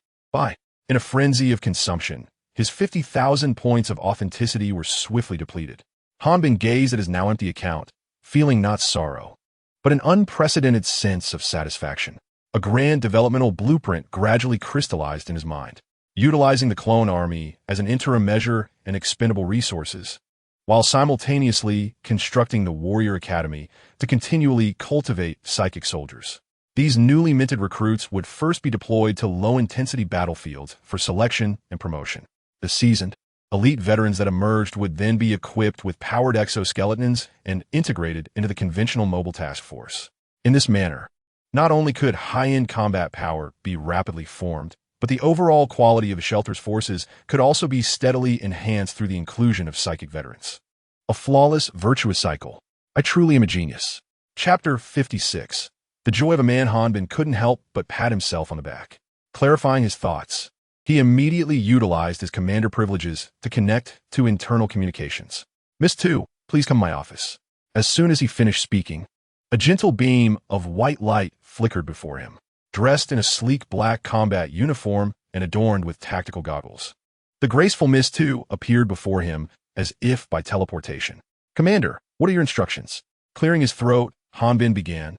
In a frenzy of consumption, his 50,000 points of authenticity were swiftly depleted. Hanbin gazed at his now empty account, feeling not sorrow, but an unprecedented sense of satisfaction. A grand developmental blueprint gradually crystallized in his mind, utilizing the clone army as an interim measure and expendable resources, while simultaneously constructing the Warrior Academy to continually cultivate psychic soldiers. These newly minted recruits would first be deployed to low-intensity battlefields for selection and promotion. The seasoned, elite veterans that emerged would then be equipped with powered exoskeletons and integrated into the conventional mobile task force. In this manner, not only could high-end combat power be rapidly formed, but the overall quality of the shelter's forces could also be steadily enhanced through the inclusion of psychic veterans. A flawless, virtuous cycle. I truly am a genius. Chapter 56. The joy of a man. Hanbin couldn't help but pat himself on the back. Clarifying his thoughts, he immediately utilized his commander privileges to connect to internal communications. Miss 2, please come to my office. As soon as he finished speaking, a gentle beam of white light flickered before him. Dressed in a sleek black combat uniform and adorned with tactical goggles, the graceful Miss 2 appeared before him as if by teleportation. Commander, what are your instructions? Clearing his throat, Hanbin began.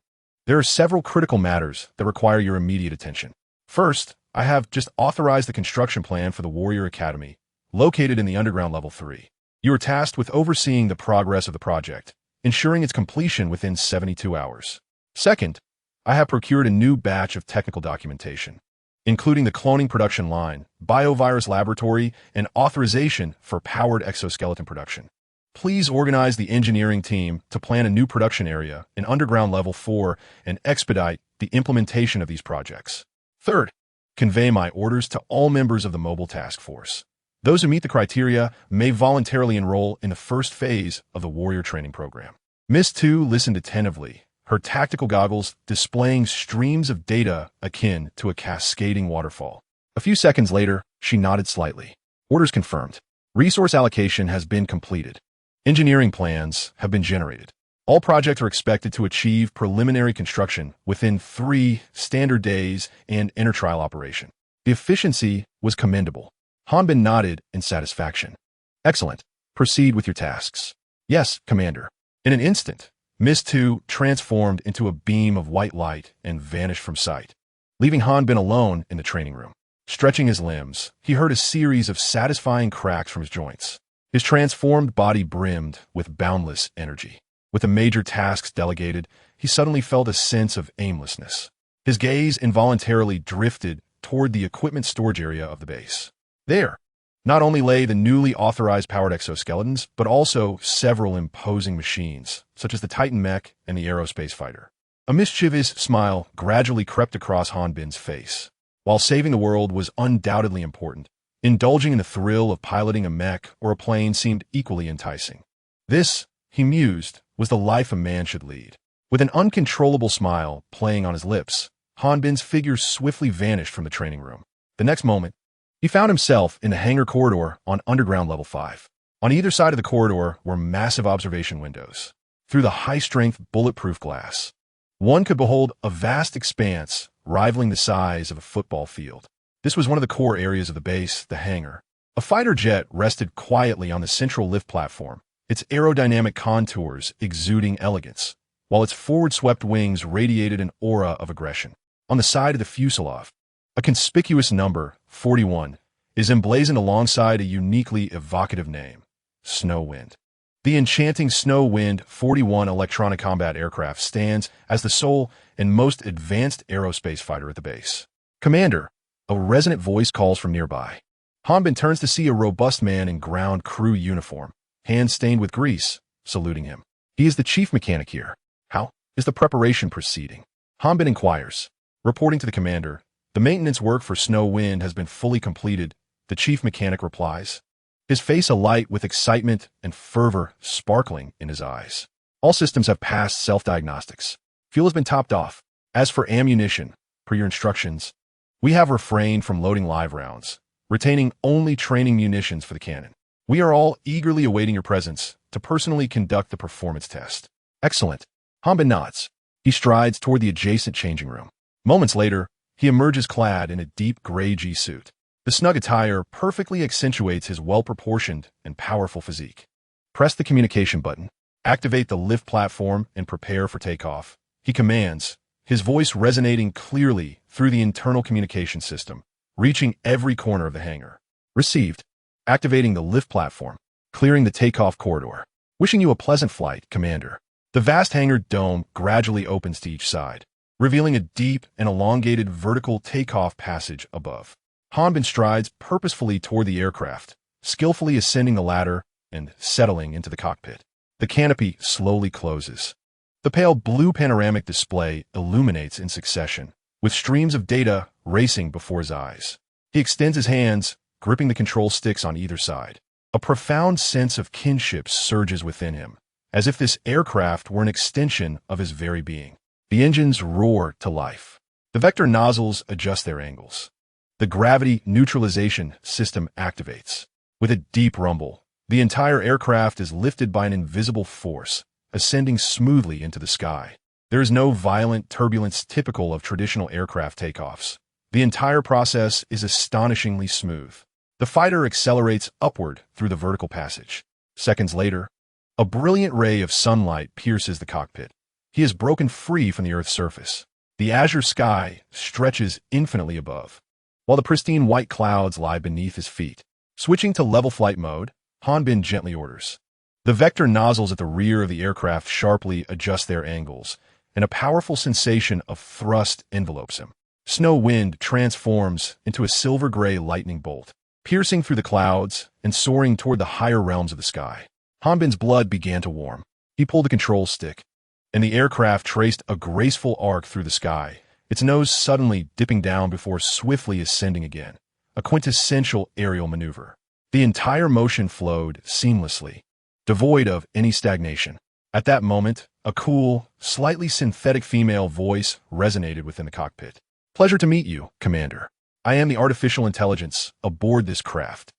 There are several critical matters that require your immediate attention. First, I have just authorized the construction plan for the Warrior Academy, located in the underground level 3. You are tasked with overseeing the progress of the project, ensuring its completion within 72 hours. Second, I have procured a new batch of technical documentation, including the cloning production line, biovirus laboratory, and authorization for powered exoskeleton production. Please organize the engineering team to plan a new production area in underground level 4 and expedite the implementation of these projects. Third, convey my orders to all members of the mobile task force. Those who meet the criteria may voluntarily enroll in the first phase of the warrior training program. Miss 2 listened attentively, her tactical goggles displaying streams of data akin to a cascading waterfall. A few seconds later, she nodded slightly. Orders confirmed. Resource allocation has been completed. Engineering plans have been generated. All projects are expected to achieve preliminary construction within 3 standard days and enter trial operation. The efficiency was commendable. Hanbin nodded in satisfaction. Excellent. Proceed with your tasks. Yes, Commander. In an instant, Miss 2 transformed into a beam of white light and vanished from sight, leaving Hanbin alone in the training room. Stretching his limbs, he heard a series of satisfying cracks from his joints. His transformed body brimmed with boundless energy. With the major tasks delegated, he suddenly felt a sense of aimlessness. His gaze involuntarily drifted toward the equipment storage area of the base. There, not only lay the newly authorized powered exoskeletons, but also several imposing machines, such as the Titan mech and the aerospace fighter. A mischievous smile gradually crept across Hanbin's face. While saving the world was undoubtedly important, indulging in the thrill of piloting a mech or a plane seemed equally enticing. This, he mused, was the life a man should lead. With an uncontrollable smile playing on his lips, Hanbin's figure swiftly vanished from the training room. The next moment, he found himself in the hangar corridor on underground level 5. On either side of the corridor were massive observation windows. Through the high-strength, bulletproof glass, one could behold a vast expanse rivaling the size of a football field. This was one of the core areas of the base, the hangar. A fighter jet rested quietly on the central lift platform, its aerodynamic contours exuding elegance, while its forward-swept wings radiated an aura of aggression. On the side of the fuselage, a conspicuous number, 41, is emblazoned alongside a uniquely evocative name, Snowwind. The enchanting Snowwind 41 electronic combat aircraft stands as the sole and most advanced aerospace fighter at the base. Commander, a resonant voice calls from nearby. Hanbin turns to see a robust man in ground crew uniform, hands stained with grease, saluting him. He is the chief mechanic here. How is the preparation proceeding? Hanbin inquires. Reporting to the commander, the maintenance work for Snowwind has been fully completed, the chief mechanic replies, his face alight with excitement and fervor sparkling in his eyes. All systems have passed self-diagnostics. Fuel has been topped off. As for ammunition, per your instructions, we have refrained from loading live rounds, retaining only training munitions for the cannon. We are all eagerly awaiting your presence to personally conduct the performance test. Excellent. Hanbin nods. He strides toward the adjacent changing room. Moments later, he emerges clad in a deep gray G-suit. The snug attire perfectly accentuates his well-proportioned and powerful physique. Press the communication button, activate the lift platform, and prepare for takeoff. He commands, his voice resonating clearly through the internal communication system, reaching every corner of the hangar. Received. Activating the lift platform, clearing the takeoff corridor. Wishing you a pleasant flight, Commander. The vast hangar dome gradually opens to each side, revealing a deep and elongated vertical takeoff passage above. Hanbin strides purposefully toward the aircraft, skillfully ascending the ladder and settling into the cockpit. The canopy slowly closes. The pale blue panoramic display illuminates in succession, with streams of data racing before his eyes. He extends his hands, gripping the control sticks on either side. A profound sense of kinship surges within him, as if this aircraft were an extension of his very being. The engines roar to life. The vector nozzles adjust their angles. The gravity neutralization system activates. With a deep rumble, the entire aircraft is lifted by an invisible force, ascending smoothly into the sky. There is no violent turbulence typical of traditional aircraft takeoffs. The entire process is astonishingly smooth. The fighter accelerates upward through the vertical passage. Seconds later, a brilliant ray of sunlight pierces the cockpit. He is broken free from the Earth's surface. The azure sky stretches infinitely above, while the pristine white clouds lie beneath his feet. Switching to level flight mode, Hanbin gently orders. The vector nozzles at the rear of the aircraft sharply adjust their angles, and a powerful sensation of thrust envelopes him. Snowwind transforms into a silver-gray lightning bolt, piercing through the clouds and soaring toward the higher realms of the sky. Hanbin's blood began to warm. He pulled the control stick, and the aircraft traced a graceful arc through the sky, its nose suddenly dipping down before swiftly ascending again, a quintessential aerial maneuver. The entire motion flowed seamlessly, devoid of any stagnation. At that moment, a cool, slightly synthetic female voice resonated within the cockpit. Pleasure to meet you, Commander. I am the artificial intelligence aboard this craft.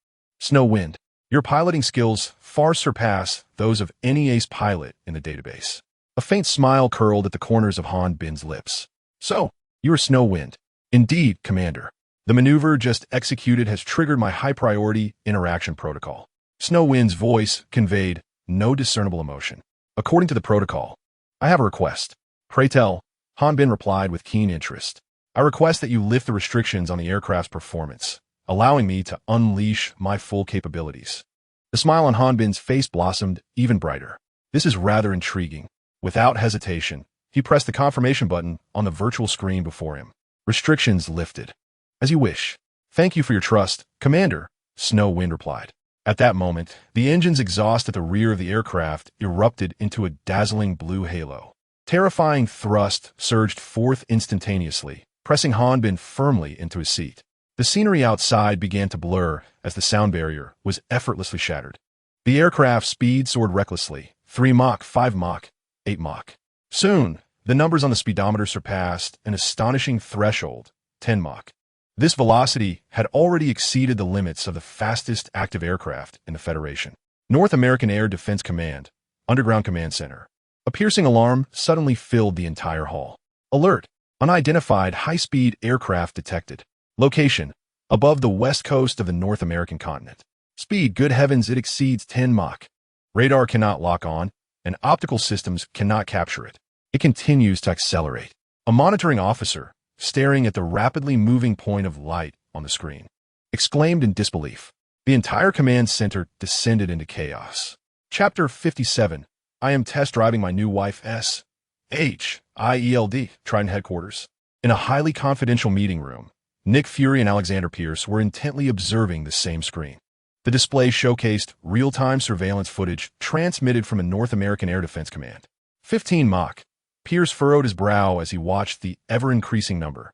Snowwind, your piloting skills far surpass those of any ace pilot in the database. A faint smile curled at the corners of Hanbin's lips. So, you are Snowwind. Indeed, Commander. The maneuver just executed has triggered my high-priority interaction protocol. Snowwind's voice conveyed no discernible emotion. According to the protocol, I have a request. Pray tell, Hanbin replied with keen interest. I request that you lift the restrictions on the aircraft's performance, allowing me to unleash my full capabilities. The smile on Hanbin's face blossomed even brighter. This is rather intriguing. Without hesitation, he pressed the confirmation button on the virtual screen before him. Restrictions lifted. As you wish. Thank you for your trust, Commander, Snowwind replied. At that moment, the engine's exhaust at the rear of the aircraft erupted into a dazzling blue halo. Terrifying thrust surged forth instantaneously, pressing Hanbin firmly into his seat. The scenery outside began to blur as the sound barrier was effortlessly shattered. The aircraft's speed soared recklessly, 3 Mach, 5 Mach, 8 Mach. Soon, the numbers on the speedometer surpassed an astonishing threshold, 10 Mach. This velocity had already exceeded the limits of the fastest active aircraft in the Federation. North American Air Defense Command, Underground Command Center. A piercing alarm suddenly filled the entire hall. Alert! Unidentified high-speed aircraft detected. Location: above the west coast of the North American continent. Speed, good heavens, it exceeds 10 Mach. Radar cannot lock on, and optical systems cannot capture it. It continues to accelerate. A monitoring officer, staring at the rapidly moving point of light on the screen, exclaimed in disbelief. The entire command center descended into chaos. Chapter 57. I am test driving my new wife S.H.I.E.L.D. Trident headquarters. In a highly confidential meeting room, Nick Fury and Alexander Pierce were intently observing the same screen. The display showcased real-time surveillance footage transmitted from a North American Air Defense Command. 15 Mach. Pierce furrowed his brow as he watched the ever-increasing number.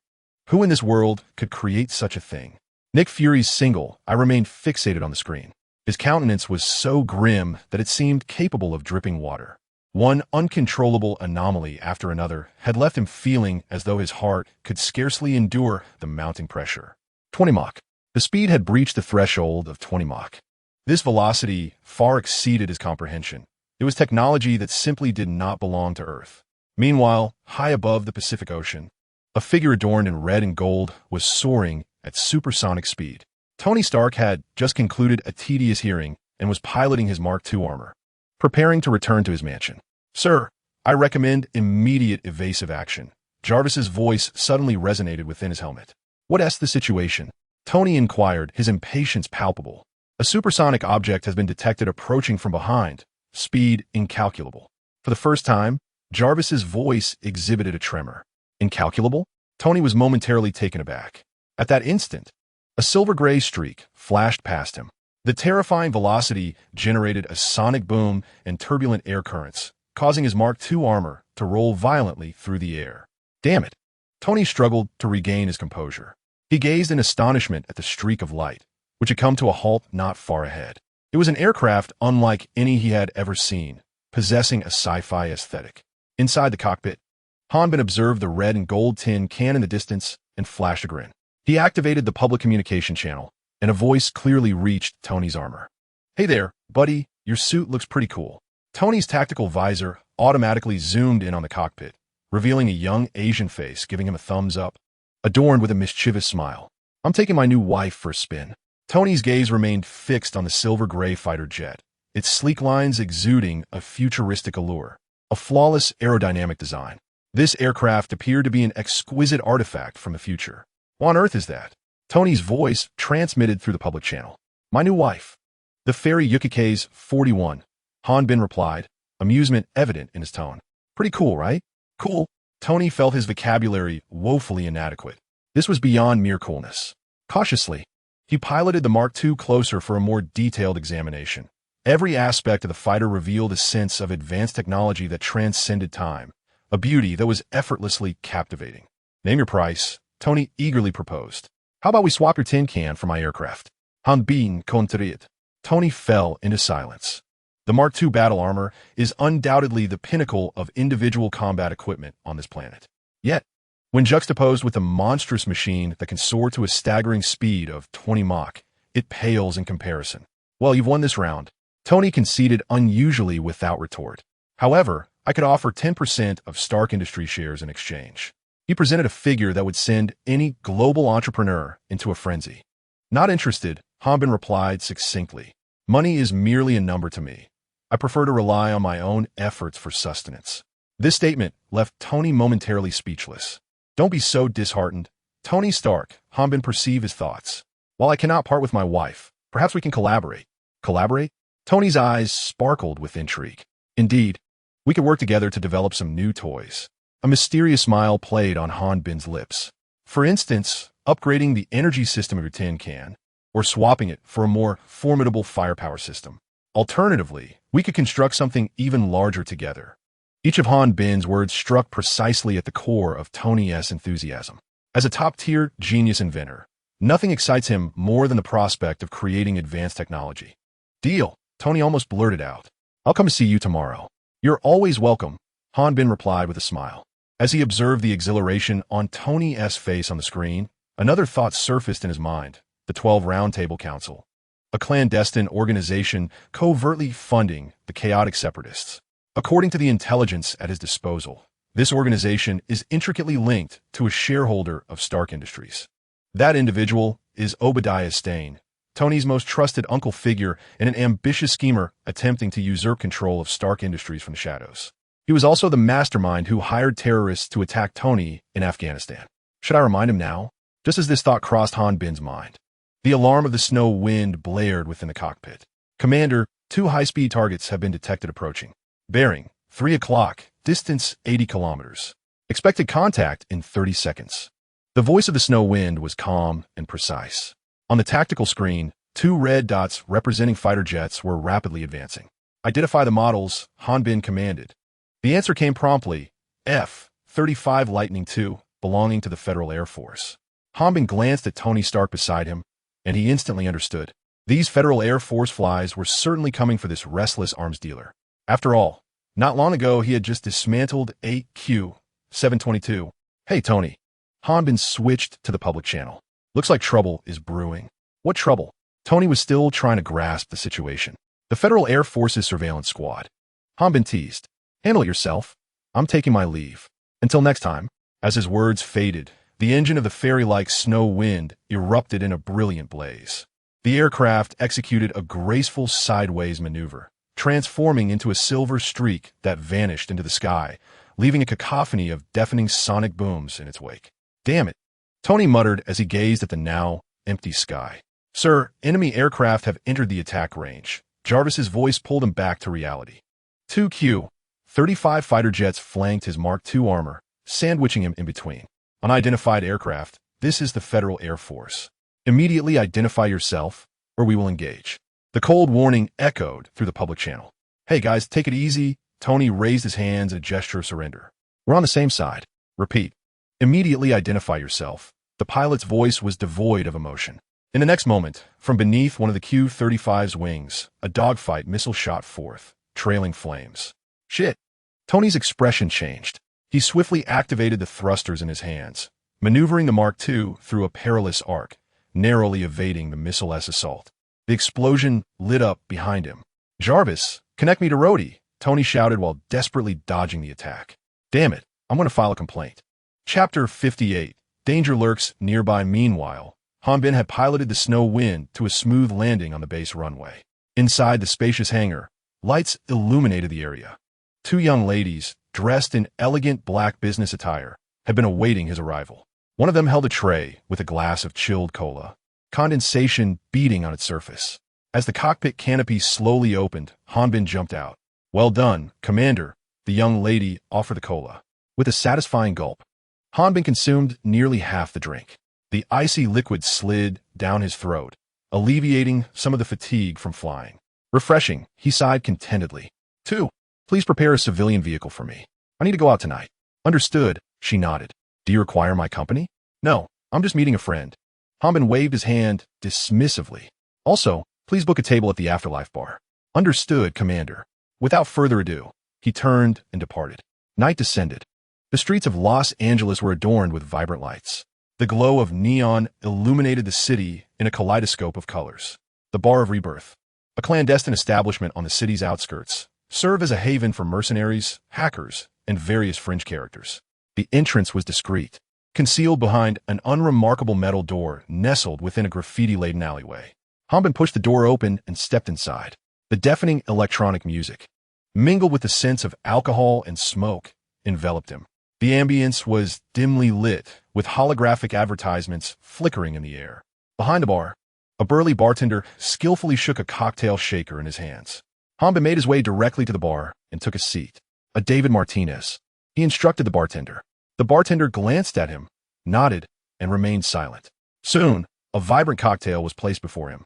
Who in this world could create such a thing? Nick Fury's single eye remained fixated on the screen. His countenance was so grim that it seemed capable of dripping water. One uncontrollable anomaly after another had left him feeling as though his heart could scarcely endure the mounting pressure. 20 Mach. The speed had breached the threshold of 20 Mach. This velocity far exceeded his comprehension. It was technology that simply did not belong to Earth. Meanwhile, high above the Pacific Ocean, a figure adorned in red and gold was soaring at supersonic speed. Tony Stark had just concluded a tedious hearing and was piloting his Mark II armor, preparing to return to his mansion. Sir, I recommend immediate evasive action. Jarvis's voice suddenly resonated within his helmet. What's the situation? Tony inquired, his impatience palpable. A supersonic object has been detected approaching from behind, speed incalculable. For the first time, Jarvis's voice exhibited a tremor. Incalculable? Tony was momentarily taken aback. At that instant, a silver-gray streak flashed past him. The terrifying velocity generated a sonic boom and turbulent air currents, causing his Mark II armor to roll violently through the air. Damn it! Tony struggled to regain his composure. He gazed in astonishment at the streak of light, which had come to a halt not far ahead. It was an aircraft unlike any he had ever seen, possessing a sci-fi aesthetic. Inside the cockpit, Hanbin observed the red and gold tin can in the distance and flashed a grin. He activated the public communication channel, and a voice clearly reached Tony's armor. Hey there, buddy, your suit looks pretty cool. Tony's tactical visor automatically zoomed in on the cockpit, revealing a young Asian face giving him a thumbs up, adorned with a mischievous smile. I'm taking my new wife for a spin. Tony's gaze remained fixed on the silver-gray fighter jet, its sleek lines exuding a futuristic allure, a flawless aerodynamic design. This aircraft appeared to be an exquisite artifact from the future. What on earth is that? Tony's voice transmitted through the public channel. My new wife. The fairy Yukike's 41. Hanbin replied, amusement evident in his tone. Pretty cool, right? Cool. Tony felt his vocabulary woefully inadequate. This was beyond mere coolness. Cautiously, he piloted the Mark II closer for a more detailed examination. Every aspect of the fighter revealed a sense of advanced technology that transcended time, a beauty that was effortlessly captivating. Name your price, Tony eagerly proposed. How about we swap your tin can for my aircraft? Hanbin contraried. Tony fell into silence. The Mark II battle armor is undoubtedly the pinnacle of individual combat equipment on this planet. Yet, when juxtaposed with a monstrous machine that can soar to a staggering speed of 20 Mach, it pales in comparison. Well, you've won this round. Tony conceded unusually without retort. However, I could offer 10% of Stark Industries shares in exchange. He presented a figure that would send any global entrepreneur into a frenzy. Not interested, Hanbin replied succinctly. Money is merely a number to me. I prefer to rely on my own efforts for sustenance. This statement left Tony momentarily speechless. Don't be so disheartened. Tony Stark, Hanbin perceived his thoughts. While I cannot part with my wife, perhaps we can collaborate. Collaborate? Tony's eyes sparkled with intrigue. Indeed, we could work together to develop some new toys. A mysterious smile played on Hanbin's lips. For instance, upgrading the energy system of your tin can, or swapping it for a more formidable firepower system. Alternatively, we could construct something even larger together. Each of Hanbin's words struck precisely at the core of Tony's enthusiasm. As a top-tier genius inventor, nothing excites him more than the prospect of creating advanced technology. Deal, Tony almost blurted out. I'll come see you tomorrow. You're always welcome, Hanbin replied with a smile. As he observed the exhilaration on Tony's face on the screen, another thought surfaced in his mind, the 12 Round Table Council. a clandestine organization covertly funding the chaotic separatists. According to the intelligence at his disposal, this organization is intricately linked to a shareholder of Stark Industries. That individual is Obadiah Stane, Tony's most trusted uncle figure and an ambitious schemer attempting to usurp control of Stark Industries from the shadows. He was also the mastermind who hired terrorists to attack Tony in Afghanistan. Should I remind him now? Just as this thought crossed Han Bin's mind, the alarm of the Snowwind blared within the cockpit. Commander, 2 high-speed targets have been detected approaching. Bearing, 3 o'clock, distance 80 kilometers. Expected contact in 30 seconds. The voice of the Snowwind was calm and precise. On the tactical screen, 2 red dots representing fighter jets were rapidly advancing. Identify the models, Han Bin commanded. The answer came promptly, F-35 Lightning II, belonging to the Federal Air Force. Han Bin glanced at Tony Stark beside him, and he instantly understood. These Federal Air Force flies were certainly coming for this restless arms dealer. After all, not long ago he had just dismantled 8Q-722. Hey, Tony. Han Bin switched to the public channel. Looks like trouble is brewing. What trouble? Tony was still trying to grasp the situation. The Federal Air Force's surveillance squad. Han Bin teased. Handle it yourself. I'm taking my leave. Until next time. As his words faded, the engine of the fairy-like Snowwind erupted in a brilliant blaze. The aircraft executed a graceful sideways maneuver, transforming into a silver streak that vanished into the sky, leaving a cacophony of deafening sonic booms in its wake. Damn it, Tony muttered as he gazed at the now empty sky. Sir, enemy aircraft have entered the attack range. Jarvis's voice pulled him back to reality. 2Q-35 fighter jets flanked his Mark II armor, sandwiching him in between. Unidentified aircraft, this is the Federal Air Force. Immediately identify yourself, or we will engage. The cold warning echoed through the public channel. Hey guys, take it easy. Tony raised his hands in a gesture of surrender. We're on the same side. Repeat. Immediately identify yourself. The pilot's voice was devoid of emotion. In the next moment, from beneath one of the Q-35's wings, a dogfight missile shot forth, trailing flames. Shit. Tony's expression changed. He swiftly activated the thrusters in his hands, maneuvering the Mark II through a perilous arc, narrowly evading the missile's assault. The explosion lit up behind him. Jarvis, connect me to Rhodey, Tony shouted while desperately dodging the attack. Damn it, I'm going to file a complaint. Chapter 58. Danger lurks nearby. Meanwhile, Han Bin had piloted the Snowwind to a smooth landing on the base runway. Inside the spacious hangar, lights illuminated the area. 2 young ladies, dressed in elegant black business attire, had been awaiting his arrival. One of them held a tray with a glass of chilled cola, condensation beating on its surface. As the cockpit canopy slowly opened, Han Bin jumped out. Well done, Commander, the young lady offered the cola. With a satisfying gulp, Han Bin consumed nearly half the drink. The icy liquid slid down his throat, alleviating some of the fatigue from flying. Refreshing, he sighed contentedly. 2. Please prepare a civilian vehicle for me. I need to go out tonight. Understood, she nodded. Do you require my company? No, I'm just meeting a friend. Han Bin waved his hand dismissively. Also, please book a table at the Afterlife bar. Understood, Commander. Without further ado, he turned and departed. Night descended. The streets of Los Angeles were adorned with vibrant lights. The glow of neon illuminated the city in a kaleidoscope of colors. The Bar of Rebirth, a clandestine establishment on the city's outskirts, served as a haven for mercenaries, hackers, and various fringe characters. The entrance was discreet, concealed behind an unremarkable metal door nestled within a graffiti-laden alleyway. Han Bin pushed the door open and stepped inside. The deafening electronic music, mingled with the sense of alcohol and smoke, enveloped him. The ambience was dimly lit, with holographic advertisements flickering in the air. Behind the bar, a burly bartender skillfully shook a cocktail shaker in his hands. Han Bin made his way directly to the bar and took a seat. A David Martinez. He instructed the bartender. The bartender glanced at him, nodded, and remained silent. Soon, a vibrant cocktail was placed before him.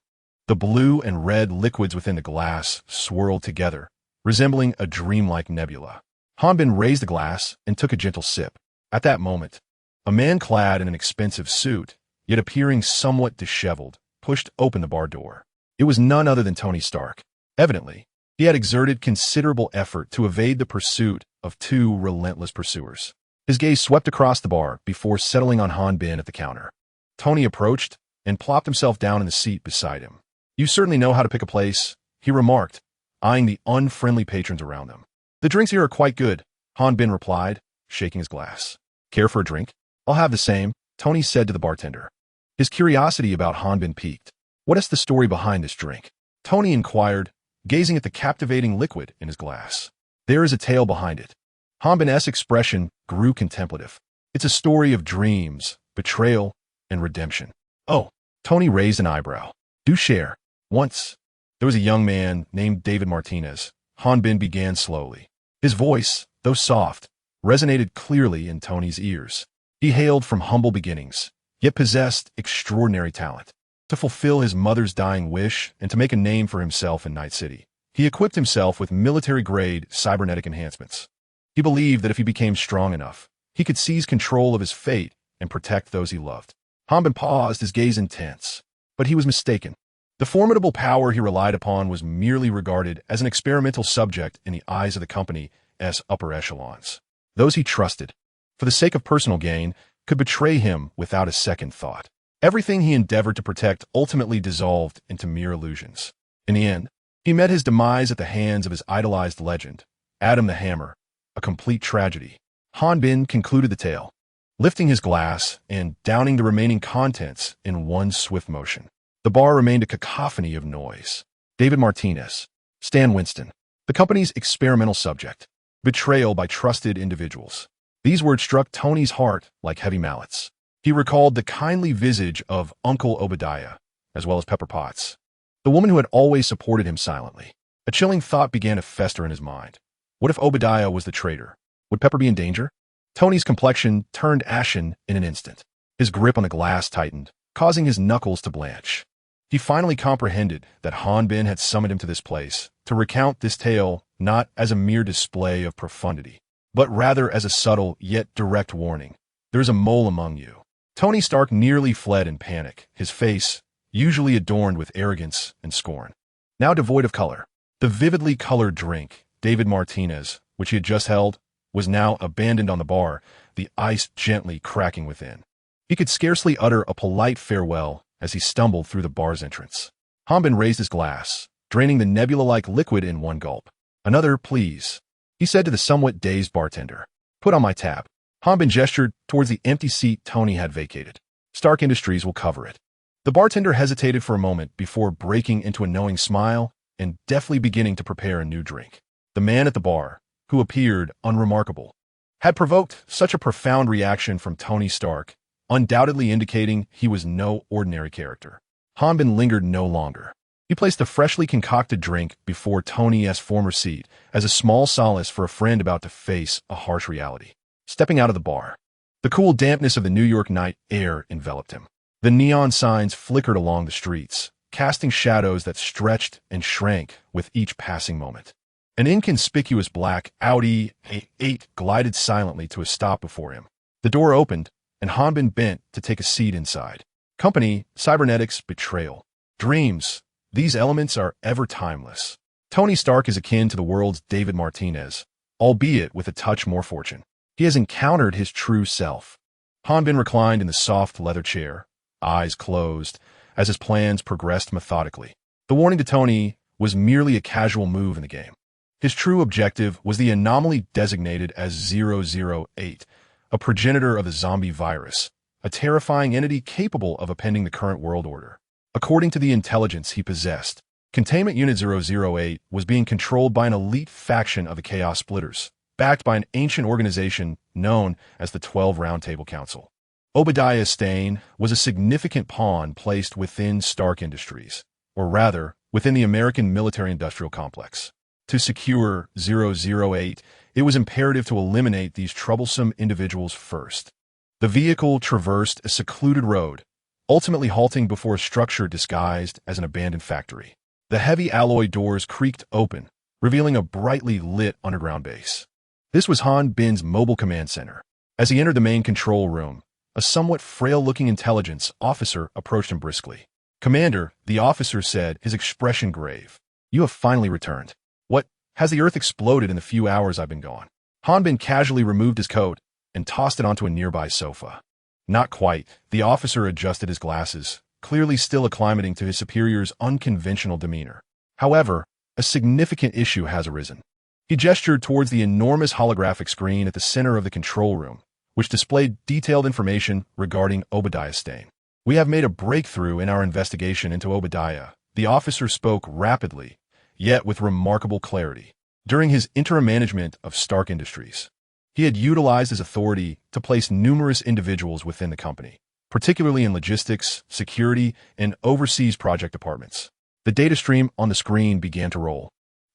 The blue and red liquids within the glass swirled together, resembling a dreamlike nebula. Han Bin raised the glass and took a gentle sip. At that moment, a man clad in an expensive suit, yet appearing somewhat disheveled, pushed open the bar door. It was none other than Tony Stark. Evidently, he had exerted considerable effort to evade the pursuit of 2 relentless pursuers. His gaze swept across the bar before settling on Han Bin at the counter. Tony approached and plopped himself down in the seat beside him. You certainly know how to pick a place, he remarked, eyeing the unfriendly patrons around them. The drinks here are quite good, Han Bin replied, shaking his glass. Care for a drink? I'll have the same, Tony said to the bartender. His curiosity about Han Bin piqued. What is the story behind this drink? Tony inquired, gazing at the captivating liquid in his glass. There is a tale behind it. Han Bin's expression grew contemplative. It's a story of dreams, betrayal, and redemption. Oh, Tony raised an eyebrow. Do share. Once, there was a young man named David Martinez. Han Bin began slowly. His voice, though soft, resonated clearly in Tony's ears. He hailed from humble beginnings, yet possessed extraordinary talent. To fulfill his mother's dying wish and to make a name for himself in Night City, he equipped himself with military-grade cybernetic enhancements. He believed that if he became strong enough, he could seize control of his fate and protect those he loved. Han Bin paused, his gaze intense. But he was mistaken. The formidable power he relied upon was merely regarded as an experimental subject in the eyes of the company's upper echelons. Those he trusted, for the sake of personal gain, could betray him without a second thought. Everything he endeavored to protect ultimately dissolved into mere illusions. In the end, he met his demise at the hands of his idolized legend, Adam the Hammer, a complete tragedy. Han Bin concluded the tale, lifting his glass and downing the remaining contents in one swift motion. The bar remained a cacophony of noise. David Martinez, Stan Winston, the company's experimental subject, betrayal by trusted individuals. These words struck Tony's heart like heavy mallets. He recalled the kindly visage of Uncle Obadiah, as well as Pepper Potts, the woman who had always supported him silently. A chilling thought began to fester in his mind. What if Obadiah was the traitor? Would Pepper be in danger? Tony's complexion turned ashen in an instant. His grip on the glass tightened, causing his knuckles to blanch. He finally comprehended that Han Bin had summoned him to this place to recount this tale not as a mere display of profundity, but rather as a subtle yet direct warning. There's a mole among you. Tony Stark nearly fled in panic, his face, usually adorned with arrogance and scorn, now devoid of color. The vividly colored drink, David Martinez, which he had just held, was now abandoned on the bar, the ice gently cracking within. He could scarcely utter a polite farewell as he stumbled through the bar's entrance. Han Bin raised his glass, draining the nebula-like liquid in one gulp. Another, please, he said to the somewhat dazed bartender. Put on my tab. Han Bin gestured towards the empty seat Tony had vacated. Stark Industries will cover it. The bartender hesitated for a moment before breaking into a knowing smile and deftly beginning to prepare a new drink. The man at the bar, who appeared unremarkable, had provoked such a profound reaction from Tony Stark, undoubtedly indicating he was no ordinary character. Han Bin lingered no longer. He placed a freshly concocted drink before Tony's former seat as a small solace for a friend about to face a harsh reality. Stepping out of the bar, the cool dampness of the New York night air enveloped him. The neon signs flickered along the streets, casting shadows that stretched and shrank with each passing moment. An inconspicuous black Audi A8 glided silently to a stop before him. The door opened, and Han Bin bent to take a seat inside. Company, cybernetics, betrayal, dreams. These elements are ever timeless. Tony Stark is akin to the world's David Martinez, albeit with a touch more fortune. He has encountered his true self. Han Bin reclined in the soft leather chair, eyes closed, as his plans progressed methodically. The warning to Tony was merely a casual move in the game. His true objective was the anomaly designated as 008, a progenitor of the zombie virus, a terrifying entity capable of upending the current world order. According to the intelligence he possessed, Containment Unit 008 was being controlled by an elite faction of the Chaos Splitters, backed by an ancient organization known as the 12 Roundtable Council. Obadiah Stane was a significant pawn placed within Stark Industries, or rather, within the American military-industrial complex. To secure 008, it was imperative to eliminate these troublesome individuals first. The vehicle traversed a secluded road, ultimately halting before a structure disguised as an abandoned factory. The heavy alloy doors creaked open, revealing a brightly lit underground base. This was Han Bin's mobile command center. As he entered the main control room, a somewhat frail-looking intelligence officer approached him briskly. "Commander," the officer said, his expression grave. "You have finally returned. What, has the Earth exploded in the few hours I've been gone?" Han Bin casually removed his coat and tossed it onto a nearby sofa. "Not quite." The officer adjusted his glasses, clearly still acclimating to his superior's unconventional demeanor. However, a significant issue has arisen. He gestured towards the enormous holographic screen at the center of the control room, which displayed detailed information regarding Obadiah Stane. "We have made a breakthrough in our investigation into Obadiah," the officer spoke rapidly, yet with remarkable clarity. During his interim management of Stark Industries, he had utilized his authority to place numerous individuals within the company, particularly in logistics, security, and overseas project departments. The data stream on the screen began to roll,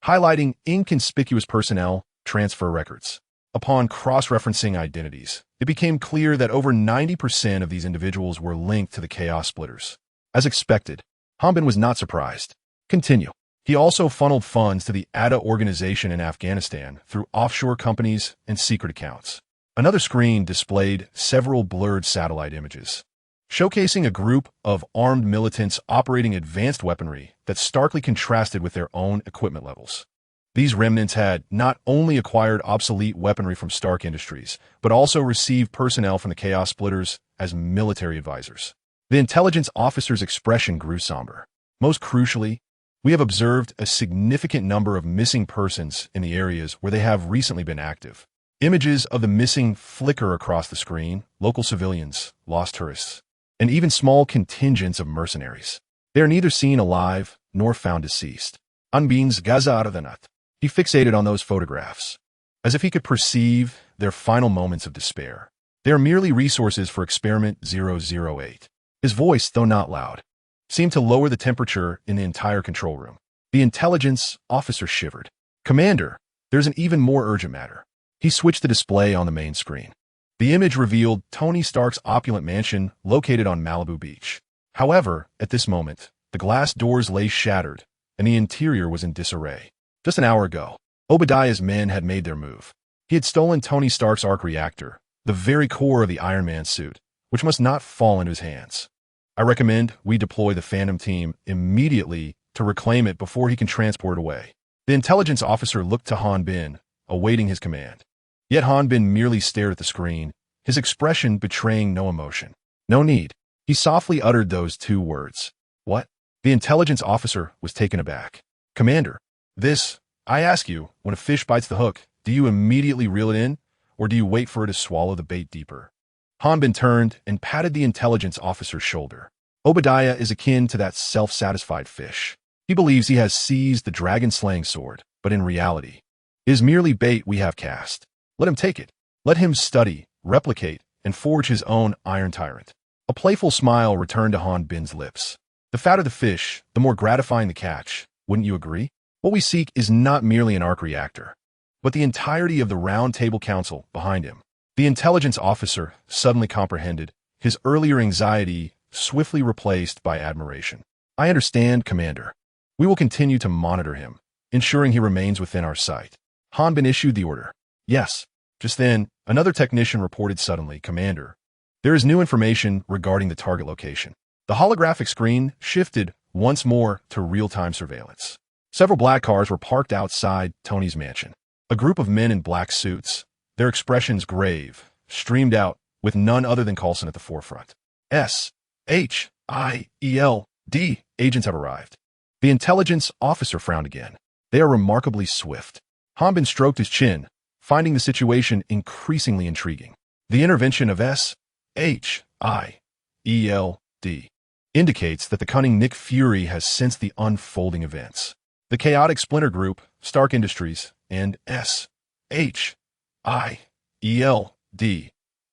highlighting inconspicuous personnel transfer records. Upon cross-referencing identities, it became clear that over 90% of these individuals were linked to the Chaos Splitters. As expected, Hanbin was not surprised. Continue. He also funneled funds to the ADA organization in Afghanistan through offshore companies and secret accounts. Another screen displayed several blurred satellite images, showcasing a group of armed militants operating advanced weaponry that starkly contrasted with their own equipment levels. These remnants had not only acquired obsolete weaponry from Stark Industries, but also received personnel from the Chaos Splitters as military advisors. The intelligence officer's expression grew somber. Most crucially, we have observed a significant number of missing persons in the areas where they have recently been active. Images of the missing flicker across the screen: local civilians, lost tourists, and even small contingents of mercenaries. They are neither seen alive nor found deceased. Anbin's Gazaradhanat. He fixated on those photographs, as if he could perceive their final moments of despair. They are merely resources for Experiment 008. His voice, though not loud, seemed to lower the temperature in the entire control room. The intelligence officer shivered. "Commander, there's an even more urgent matter." He switched the display on the main screen. The image revealed Tony Stark's opulent mansion located on Malibu Beach. However, at this moment, the glass doors lay shattered, and the interior was in disarray. Just an hour ago, Obadiah's men had made their move. He had stolen Tony Stark's arc reactor, the very core of the Iron Man suit, which must not fall into his hands. "I recommend we deploy the Phantom team immediately to reclaim it before he can transport it away." The intelligence officer looked to Han Bin, awaiting his command. Yet Han Bin merely stared at the screen, his expression betraying no emotion. "No need." He softly uttered those two words. "What?" The intelligence officer was taken aback. "Commander, I ask you, when a fish bites the hook, do you immediately reel it in, or do you wait for it to swallow the bait deeper?" Hanbin turned and patted the intelligence officer's shoulder. "Obadiah is akin to that self-satisfied fish. He believes he has seized the dragon-slaying sword, but in reality, it is merely bait we have cast. Let him take it. Let him study, replicate, and forge his own iron tyrant." A playful smile returned to Han Bin's lips. "The fatter the fish, the more gratifying the catch. Wouldn't you agree? What we seek is not merely an arc reactor, but the entirety of the Round Table Council behind him." The intelligence officer suddenly comprehended, his earlier anxiety swiftly replaced by admiration. "I understand, Commander. We will continue to monitor him, ensuring he remains within our sight." Hanbin issued the order. "Yes." Just then, another technician reported suddenly, "Commander, there is new information regarding the target location." The holographic screen shifted once more to real-time surveillance. Several black cars were parked outside Tony's mansion. A group of men in black suits, their expressions grave, streamed out, with none other than Coulson at the forefront. S.H.I.E.L.D. agents have arrived. The intelligence officer frowned again. "They are remarkably swift." Hanbin stroked his chin, finding the situation increasingly intriguing. "The intervention of S.H.I.E.L.D. indicates that the cunning Nick Fury has sensed the unfolding events. The chaotic splinter group, Stark Industries, and S.H.I.E.L.D.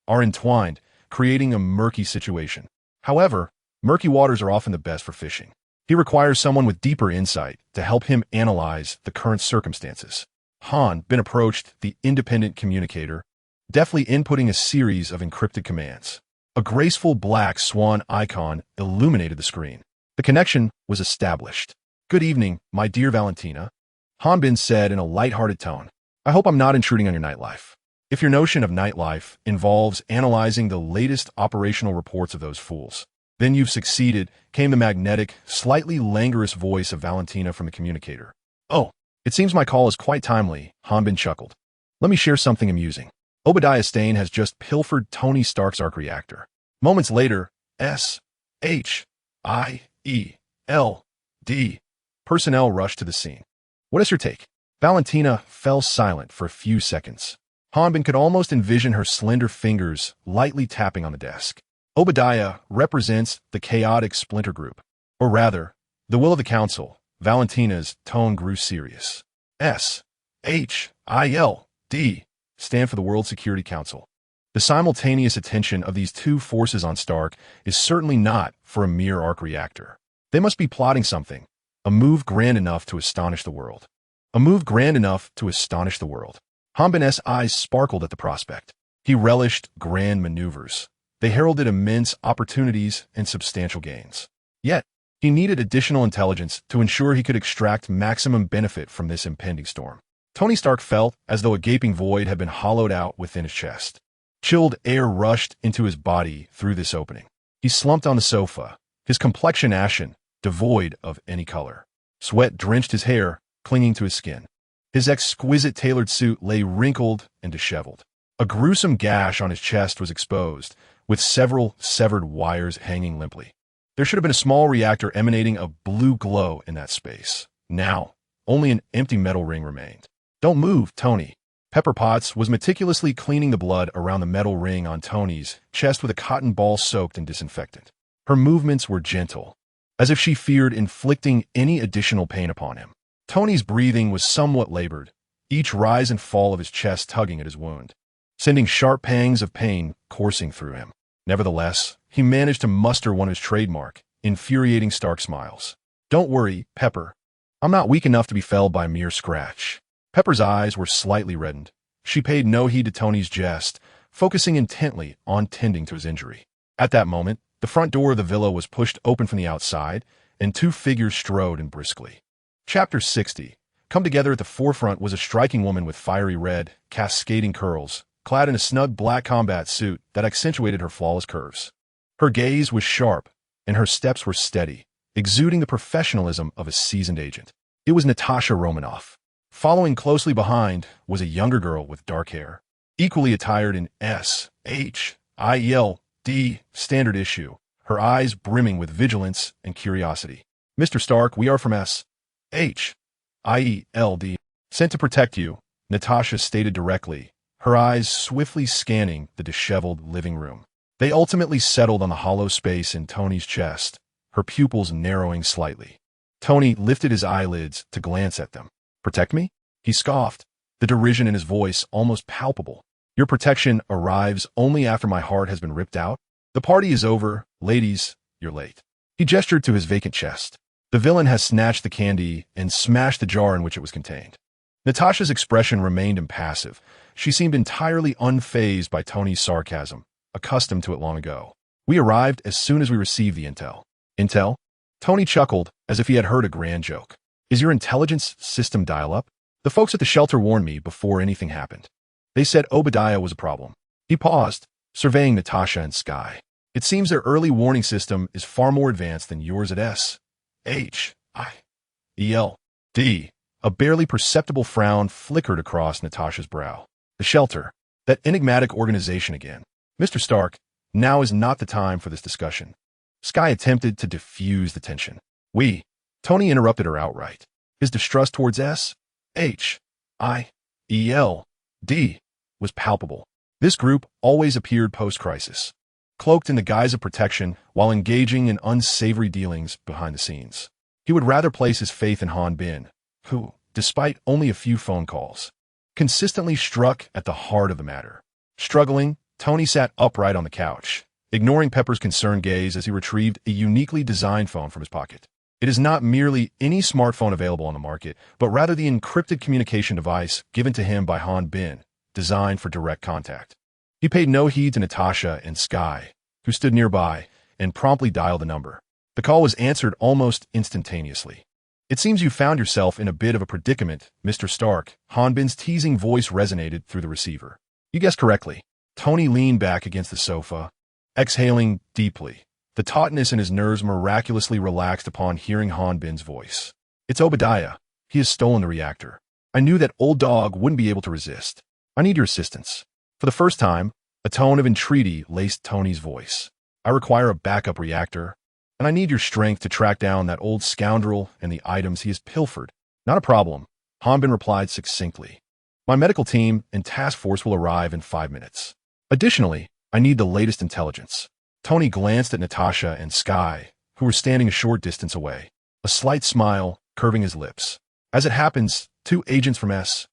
are entwined, creating a murky situation. However, murky waters are often the best for fishing. He requires someone with deeper insight to help him analyze the current circumstances." Han Bin approached the independent communicator, deftly inputting a series of encrypted commands. A graceful black swan icon illuminated the screen. The connection was established. "Good evening, my dear Valentina," Han Bin said in a light-hearted tone. "I hope I'm not intruding on your nightlife. If your notion of nightlife involves analyzing the latest operational reports of those fools, then you've succeeded," came the magnetic, slightly languorous voice of Valentina from the communicator. "Oh, it seems my call is quite timely," Han Bin chuckled. "Let me share something amusing. Obadiah Stane has just pilfered Tony Stark's arc reactor." Moments later, S.H. S.H.I.E.L.D. Personnel rushed to the scene. What is your take? Valentina fell silent for a few seconds. Hanbin could almost envision her slender fingers lightly tapping on the desk. Obadiah represents the chaotic splinter group. Or rather, the will of the council. Valentina's tone grew serious. S.H.I.E.L.D. stand for the World Security Council. The simultaneous attention of these two forces on Stark is certainly not for a mere arc reactor. They must be plotting something, a move grand enough to astonish the world. A move grand enough to astonish the world. Hanbin's eyes sparkled at the prospect. He relished grand maneuvers. They heralded immense opportunities and substantial gains. Yet, he needed additional intelligence to ensure he could extract maximum benefit from this impending storm. Tony Stark felt as though a gaping void had been hollowed out within his chest. Chilled air rushed into his body through this opening. He slumped on the sofa, his complexion ashen, devoid of any color. Sweat drenched his hair, clinging to his skin. His exquisite tailored suit lay wrinkled and disheveled. A gruesome gash on his chest was exposed, with several severed wires hanging limply. There should have been a small reactor emanating a blue glow in that space. Now, only an empty metal ring remained. Don't move, Tony. Pepper Potts was meticulously cleaning the blood around the metal ring on Tony's chest with a cotton ball soaked in disinfectant. Her movements were gentle, as if she feared inflicting any additional pain upon him. Tony's breathing was somewhat labored, each rise and fall of his chest tugging at his wound, sending sharp pangs of pain coursing through him. Nevertheless, he managed to muster one of his trademark, infuriating Stark smiles. Don't worry, Pepper. I'm not weak enough to be felled by a mere scratch. Pepper's eyes were slightly reddened. She paid no heed to Tony's jest, focusing intently on tending to his injury. At that moment, the front door of the villa was pushed open from the outside, and two figures strode in briskly. Chapter 60. Come together at the forefront was a striking woman with fiery red, cascading curls, clad in a snug black combat suit that accentuated her flawless curves. Her gaze was sharp, and her steps were steady, exuding the professionalism of a seasoned agent. It was Natasha Romanoff. Following closely behind was a younger girl with dark hair, equally attired in S.H.I.E.L.D. standard issue, her eyes brimming with vigilance and curiosity. Mr. Stark, we are from S.H.I.E.L.D. Sent to protect you, Natasha stated directly, her eyes swiftly scanning the disheveled living room. They ultimately settled on the hollow space in Tony's chest, her pupils narrowing slightly. Tony lifted his eyelids to glance at them. Protect me? He scoffed, the derision in his voice almost palpable. Your protection arrives only after my heart has been ripped out? The party is over. Ladies, you're late. He gestured to his vacant chest. The villain has snatched the candy and smashed the jar in which it was contained. Natasha's expression remained impassive. She seemed entirely unfazed by Tony's sarcasm, accustomed to it long ago. We arrived as soon as we received the intel. Intel? Tony chuckled as if he had heard a grand joke. Is your intelligence system dial-up? The folks at the shelter warned me before anything happened. They said Obadiah was a problem. He paused, surveying Natasha and Sky. It seems their early warning system is far more advanced than yours at S.H.I.E.L.D. A barely perceptible frown flickered across Natasha's brow. The shelter, that enigmatic organization again. Mr. Stark, now is not the time for this discussion. Sky attempted to diffuse the tension. Tony interrupted her outright. His distrust towards S.H.I.E.L.D. was palpable. This group always appeared post-crisis, cloaked in the guise of protection while engaging in unsavory dealings behind the scenes. He would rather place his faith in Hanbin, who, despite only a few phone calls, consistently struck at the heart of the matter. Struggling, Tony sat upright on the couch, ignoring Pepper's concerned gaze as he retrieved a uniquely designed phone from his pocket. It is not merely any smartphone available on the market, but rather the encrypted communication device given to him by Hanbin, designed for direct contact. He paid no heed to Natasha and Sky, who stood nearby, and promptly dialed the number. The call was answered almost instantaneously. It seems you found yourself in a bit of a predicament, Mr. Stark. Hanbin's teasing voice resonated through the receiver. You guessed correctly. Tony leaned back against the sofa, exhaling deeply. The tautness in his nerves miraculously relaxed upon hearing Hanbin's voice. It's Obadiah. He has stolen the reactor. I knew that old dog wouldn't be able to resist. I need your assistance. For the first time, a tone of entreaty laced Tony's voice. I require a backup reactor. and I need your strength to track down that old scoundrel and the items he has pilfered. Not a problem, Hanbin replied succinctly. My medical team and task force will arrive in 5 minutes. Additionally, I need the latest intelligence. Tony glanced at Natasha and Sky, who were standing a short distance away, a slight smile curving his lips. As it happens, 2 agents from S.H.I.E.L.D.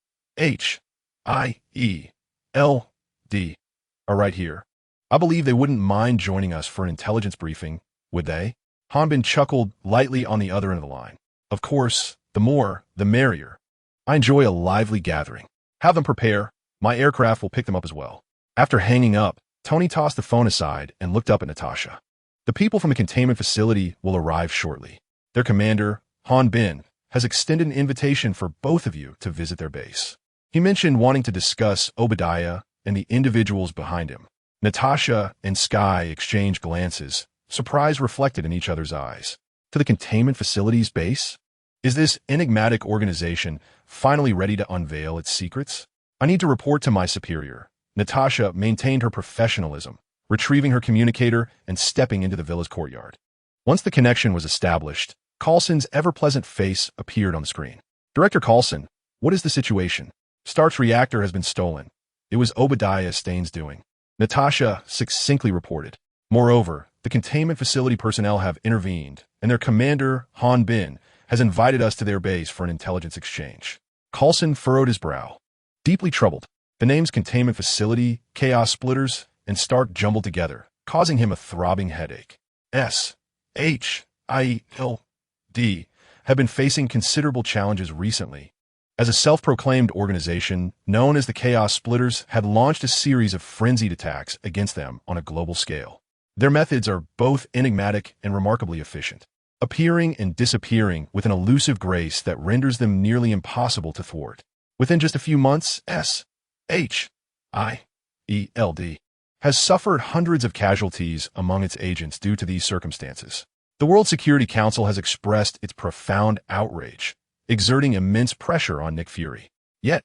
are right here. I believe they wouldn't mind joining us for an intelligence briefing, would they? Hanbin chuckled lightly on the other end of the line. Of course, the more, the merrier. I enjoy a lively gathering. Have them prepare. My aircraft will pick them up as well. After hanging up, Tony tossed the phone aside and looked up at Natasha. The people from the containment facility will arrive shortly. Their commander, Hanbin, has extended an invitation for both of you to visit their base. He mentioned wanting to discuss Obadiah and the individuals behind him. Natasha and Sky exchanged glances, surprise reflected in each other's eyes. To the containment facility's base? Is this enigmatic organization finally ready to unveil its secrets? I need to report to my superior. Natasha maintained her professionalism, retrieving her communicator and stepping into the villa's courtyard. Once the connection was established, Coulson's ever-pleasant face appeared on the screen. Director Coulson, what is the situation? Stark's reactor has been stolen. It was Obadiah Stane's doing. Natasha succinctly reported. Moreover, the containment facility personnel have intervened, and their commander, Hanbin, has invited us to their base for an intelligence exchange. Coulson furrowed his brow. Deeply troubled, the names containment facility, chaos splitters, and Stark jumbled together, causing him a throbbing headache. S.H.I.E.L.D. have been facing considerable challenges recently. As a self-proclaimed organization, known as the Chaos Splitters had launched a series of frenzied attacks against them on a global scale. Their methods are both enigmatic and remarkably efficient, appearing and disappearing with an elusive grace that renders them nearly impossible to thwart. Within just a few months, S.H.I.E.L.D. has suffered hundreds of casualties among its agents due to these circumstances. The World Security Council has expressed its profound outrage, exerting immense pressure on Nick Fury. Yet,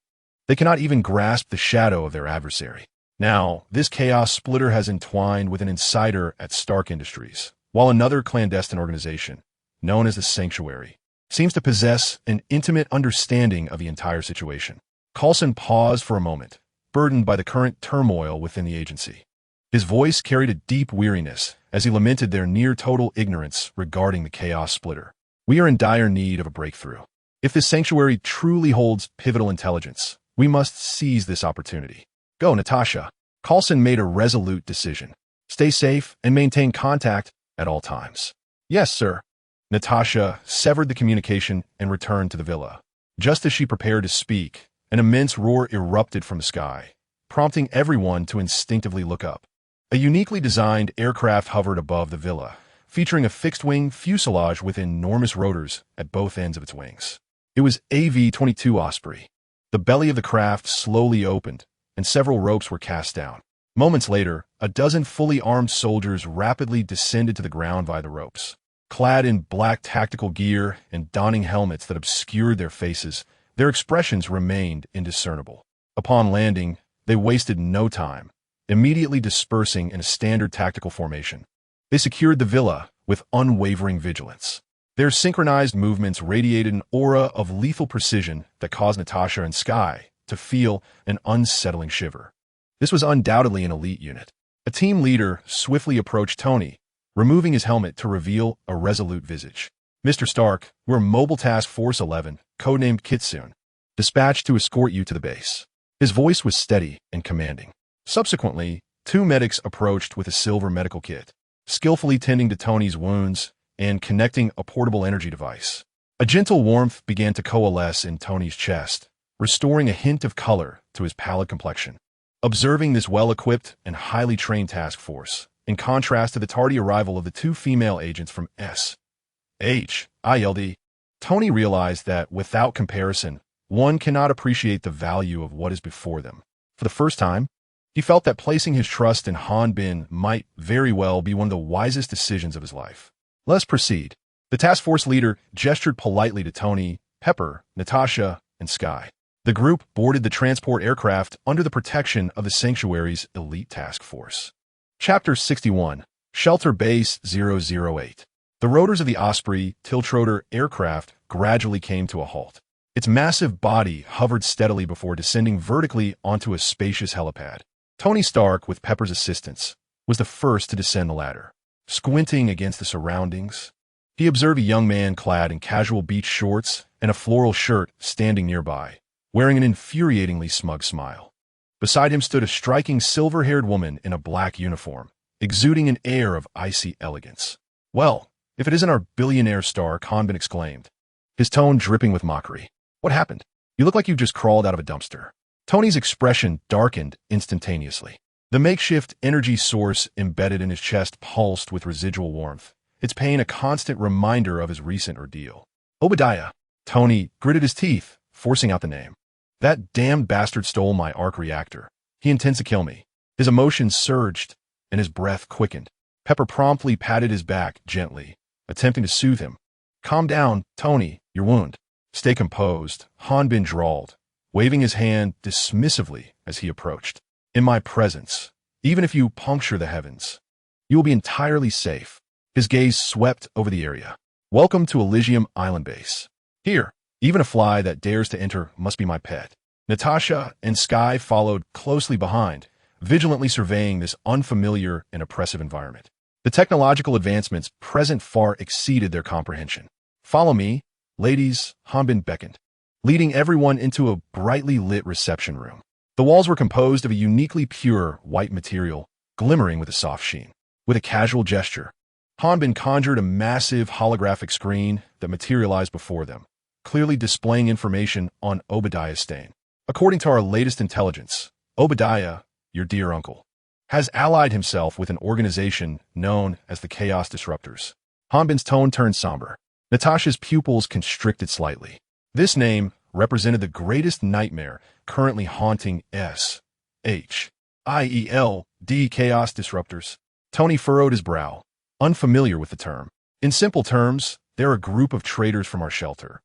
they cannot even grasp the shadow of their adversary. Now, this chaos splitter has entwined with an insider at Stark Industries, while another clandestine organization, known as the Sanctuary, seems to possess an intimate understanding of the entire situation. Coulson paused for a moment, burdened by the current turmoil within the agency. His voice carried a deep weariness as he lamented their near-total ignorance regarding the chaos splitter. We are in dire need of a breakthrough. If this sanctuary truly holds pivotal intelligence, we must seize this opportunity. Go, Natasha. Coulson made a resolute decision. Stay safe and maintain contact at all times. Yes, sir. Natasha severed the communication and returned to the villa. Just as she prepared to speak, an immense roar erupted from the sky, prompting everyone to instinctively look up. A uniquely designed aircraft hovered above the villa, featuring a fixed-wing fuselage with enormous rotors at both ends of its wings. It was AV-22 Osprey. The belly of the craft slowly opened, and several ropes were cast down. Moments later, a dozen fully armed soldiers rapidly descended to the ground via the ropes. Clad in black tactical gear and donning helmets that obscured their faces, their expressions remained indiscernible. Upon landing, they wasted no time, immediately dispersing in a standard tactical formation. They secured the villa with unwavering vigilance. Their synchronized movements radiated an aura of lethal precision that caused Natasha and Sky to feel an unsettling shiver. This was undoubtedly an elite unit. A team leader swiftly approached Tony, removing his helmet to reveal a resolute visage. Mr. Stark, we're Mobile Task Force 11, codenamed Kitsune, dispatched to escort you to the base. His voice was steady and commanding. Subsequently, 2 medics approached with a silver medical kit, skillfully tending to Tony's wounds and connecting a portable energy device. A gentle warmth began to coalesce in Tony's chest, restoring a hint of color to his pallid complexion. Observing this well-equipped and highly trained task force, in contrast to the tardy arrival of the 2 female agents from S.H.I.E.L.D., Tony realized that, without comparison, one cannot appreciate the value of what is before them. For the first time, he felt that placing his trust in Hanbin might very well be one of the wisest decisions of his life. Let's proceed. The task force leader gestured politely to Tony, Pepper, Natasha, and Sky. The group boarded the transport aircraft under the protection of the Sanctuary's elite task force. Chapter 61, Shelter Base 008. The rotors of the Osprey tiltrotor aircraft gradually came to a halt. Its massive body hovered steadily before descending vertically onto a spacious helipad. Tony Stark, with Pepper's assistance, was the first to descend the ladder. Squinting against the surroundings, he observed a young man clad in casual beach shorts and a floral shirt standing nearby, wearing an infuriatingly smug smile. Beside him stood a striking silver-haired woman in a black uniform, exuding an air of icy elegance. "Well, if it isn't our billionaire star," Hanbin exclaimed, his tone dripping with mockery. "What happened? You look like you just crawled out of a dumpster." Tony's expression darkened instantaneously. The makeshift energy source embedded in his chest pulsed with residual warmth, its pain a constant reminder of his recent ordeal. "Obadiah." Tony gritted his teeth, forcing out the name. "That damned bastard stole my arc reactor. He intends to kill me." His emotions surged, and his breath quickened. Pepper promptly patted his back gently, attempting to soothe him. "Calm down, Tony, your wound." "Stay composed," Hanbin drawled, waving his hand dismissively as he approached. "In my presence, even if you puncture the heavens, you will be entirely safe." His gaze swept over the area. "Welcome to Elysium Island Base. Here, even a fly that dares to enter must be my pet." Natasha and Sky followed closely behind, vigilantly surveying this unfamiliar and oppressive environment. The technological advancements present far exceeded their comprehension. "Follow me, ladies," Hanbin beckoned, leading everyone into a brightly lit reception room. The walls were composed of a uniquely pure white material, glimmering with a soft sheen. With a casual gesture, Hanbin conjured a massive holographic screen that materialized before them, clearly displaying information on Obadiah Stane. "According to our latest intelligence, Obadiah, your dear uncle, has allied himself with an organization known as the Chaos Disruptors." Hanbin's tone turned somber. Natasha's pupils constricted slightly. This name represented the greatest nightmare currently haunting S.H.I.E.L.D. Chaos Disruptors. Tony furrowed his brow, unfamiliar with the term. "In simple terms, they're a group of traitors from our shelter."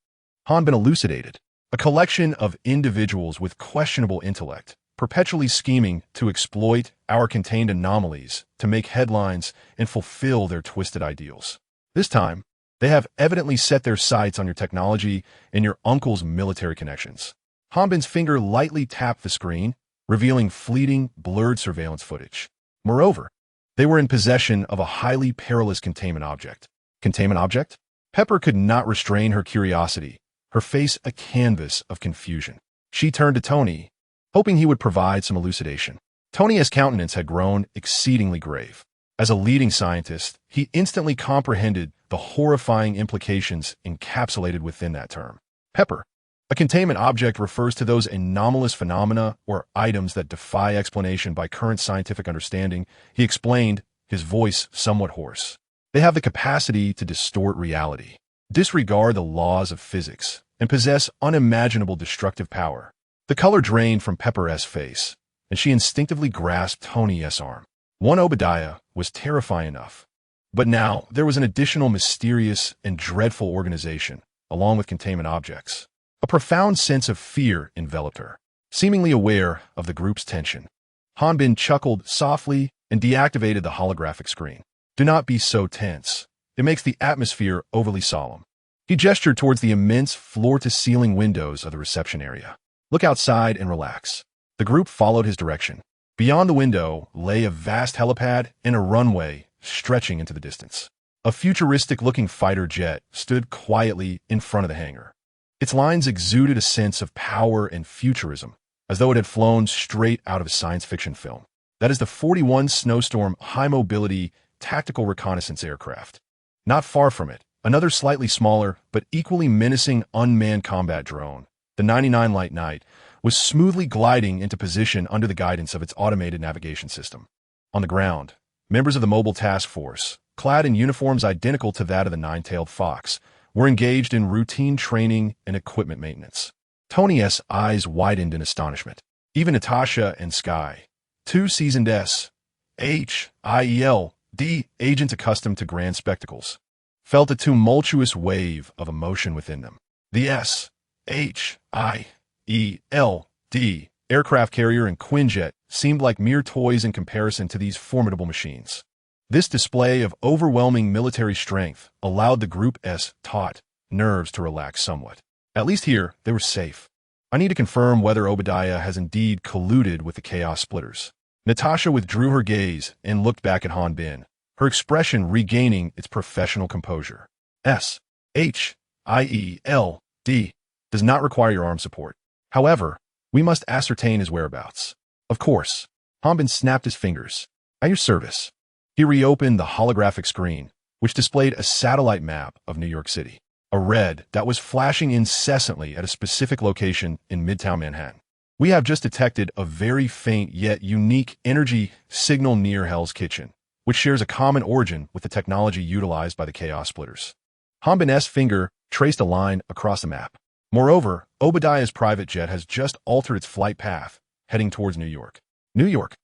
Hanbin elucidated. "A collection of individuals with questionable intellect, perpetually scheming to exploit our contained anomalies to make headlines and fulfill their twisted ideals. This time, they have evidently set their sights on your technology and your uncle's military connections." Hanbin's finger lightly tapped the screen, revealing fleeting, blurred surveillance footage. Moreover, they were in possession of a highly perilous containment object. Containment object? Pepper could not restrain her curiosity, her face a canvas of confusion. She turned to Tony, hoping he would provide some elucidation. Tony's countenance had grown exceedingly grave. As a leading scientist, he instantly comprehended the horrifying implications encapsulated within that term. "Pepper, a containment object refers to those anomalous phenomena or items that defy explanation by current scientific understanding," he explained, his voice somewhat hoarse. "They have the capacity to distort reality, disregard the laws of physics, and possess unimaginable destructive power." The color drained from Pepper's face, and she instinctively grasped Tony's arm. One Obadiah was terrifying enough, but now there was an additional mysterious and dreadful organization, along with containment objects. A profound sense of fear enveloped her. Seemingly aware of the group's tension, Hanbin chuckled softly and deactivated the holographic screen. "Do not be so tense. It makes the atmosphere overly solemn." He gestured towards the immense floor-to-ceiling windows of the reception area. "Look outside and relax." The group followed his direction. Beyond the window lay a vast helipad and a runway stretching into the distance. A futuristic-looking fighter jet stood quietly in front of the hangar. Its lines exuded a sense of power and futurism, as though it had flown straight out of a science fiction film. That is the 41 Snowstorm high-mobility tactical reconnaissance aircraft. Not far from it, another slightly smaller but equally menacing unmanned combat drone, the 99 Light Knight, was smoothly gliding into position under the guidance of its automated navigation system. On the ground, members of the mobile task force, clad in uniforms identical to that of the Nine-Tailed Fox, were engaged in routine training and equipment maintenance. Tony's eyes widened in astonishment. Even Natasha and Sky, two seasoned S.H.I.E.L.D. agents accustomed to grand spectacles, felt a tumultuous wave of emotion within them. The S.H.I.E.L.D. aircraft carrier and Quinjet seemed like mere toys in comparison to these formidable machines. This display of overwhelming military strength allowed the Group S taut nerves to relax somewhat. At least here, they were safe. I need to confirm whether Obadiah has indeed colluded with the Chaos Splitters. Natasha withdrew her gaze and looked back at Han Bin, her expression regaining its professional composure. S.H.I.E.L.D. does not require your arm support. However, we must ascertain his whereabouts. Of course. Han Bin snapped his fingers. At your service. He reopened the holographic screen, which displayed a satellite map of New York City, a red that was flashing incessantly at a specific location in Midtown Manhattan. We have just detected a very faint yet unique energy signal near Hell's Kitchen, which shares a common origin with the technology utilized by the Chaos Splitters. Han Bin's finger traced a line across the map. Moreover, Obadiah's private jet has just altered its flight path, heading towards New York. New York!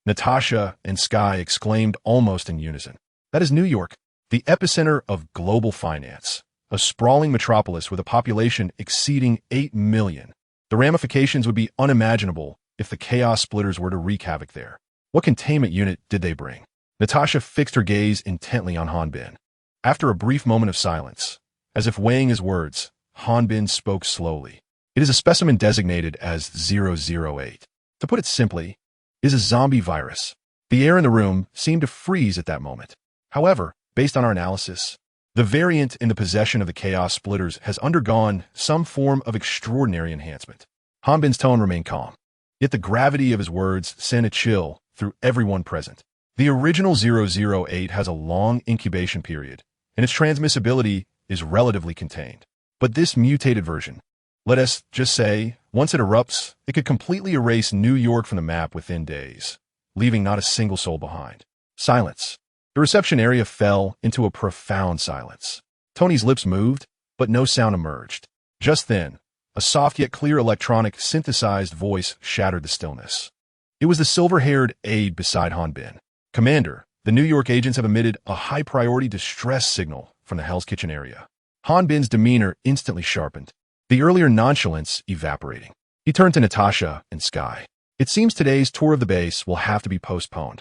Natasha and S.H.I.E.L.D. exclaimed almost in unison. That is New York, the epicenter of global finance, a sprawling metropolis with a population exceeding 8 million. The ramifications would be unimaginable if the Chaos Splitters were to wreak havoc there. What containment unit did they bring? Natasha fixed her gaze intently on Han Bin. After a brief moment of silence, as if weighing his words, Han Bin spoke slowly. It is a specimen designated as 008. To put it simply, it is a zombie virus. The air in the room seemed to freeze at that moment. However, based on our analysis, the variant in the possession of the Chaos Splitters has undergone some form of extraordinary enhancement. Han Bin's tone remained calm, yet the gravity of his words sent a chill through everyone present. The original 008 has a long incubation period, and its transmissibility is relatively contained. But this mutated version, let us just say, once it erupts, it could completely erase New York from the map within days, leaving not a single soul behind. Silence. The reception area fell into a profound silence. Tony's lips moved, but no sound emerged. Just then, a soft yet clear electronic synthesized voice shattered the stillness. It was the silver-haired aide beside Han Bin. Commander, the New York agents have emitted a high-priority distress signal from the Hell's Kitchen area. Han Bin's demeanor instantly sharpened, the earlier nonchalance evaporating. He turned to Natasha and S.H.I.E.L.D. It seems today's tour of the base will have to be postponed.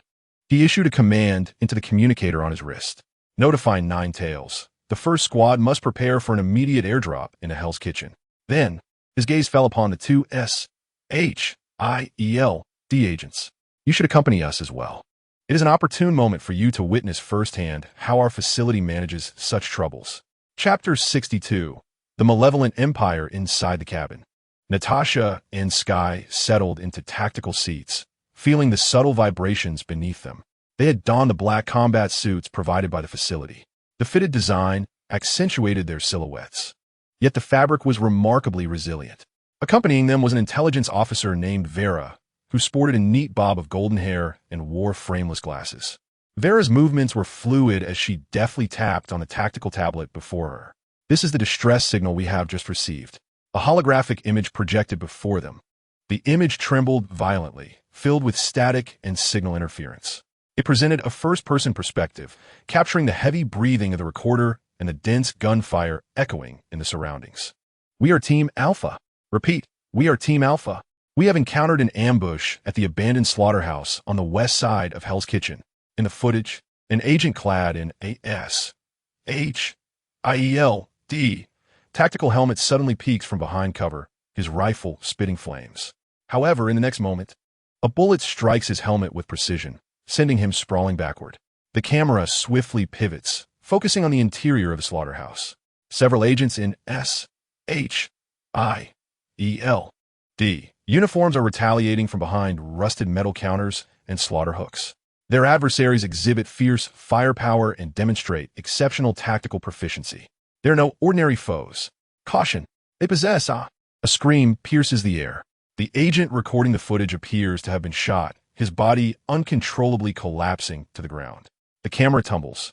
He issued a command into the communicator on his wrist, notifying Nine Tails. The first squad must prepare for an immediate airdrop into Hell's Kitchen. Then, his gaze fell upon the two S.H.I.E.L.D. agents. You should accompany us as well. It is an opportune moment for you to witness firsthand how our facility manages such troubles. Chapter 62. The Malevolent Empire Inside the Cabin. Natasha and S.H.I.E.L.D. settled into tactical seats, feeling the subtle vibrations beneath them. They had donned the black combat suits provided by the facility. The fitted design accentuated their silhouettes. Yet the fabric was remarkably resilient. Accompanying them was an intelligence officer named Vera, who sported a neat bob of golden hair and wore frameless glasses. Vera's movements were fluid as she deftly tapped on the tactical tablet before her. This is the distress signal we have just received. A holographic image projected before them. The image trembled violently, filled with static and signal interference. It presented a first-person perspective, capturing the heavy breathing of the recorder and the dense gunfire echoing in the surroundings. We are Team Alpha. Repeat, we are Team Alpha. We have encountered an ambush at the abandoned slaughterhouse on the west side of Hell's Kitchen. In the footage, an agent clad in a S.H.I.E.L.D. tactical helmet suddenly peeks from behind cover, his rifle spitting flames. However, in the next moment, a bullet strikes his helmet with precision, sending him sprawling backward. The camera swiftly pivots, focusing on the interior of the slaughterhouse. Several agents in S.H.I.E.L.D. uniforms are retaliating from behind rusted metal counters and slaughter hooks. Their adversaries exhibit fierce firepower and demonstrate exceptional tactical proficiency. They're no ordinary foes. Caution! They possess a scream pierces the air. The agent recording the footage appears to have been shot, his body uncontrollably collapsing to the ground. The camera tumbles,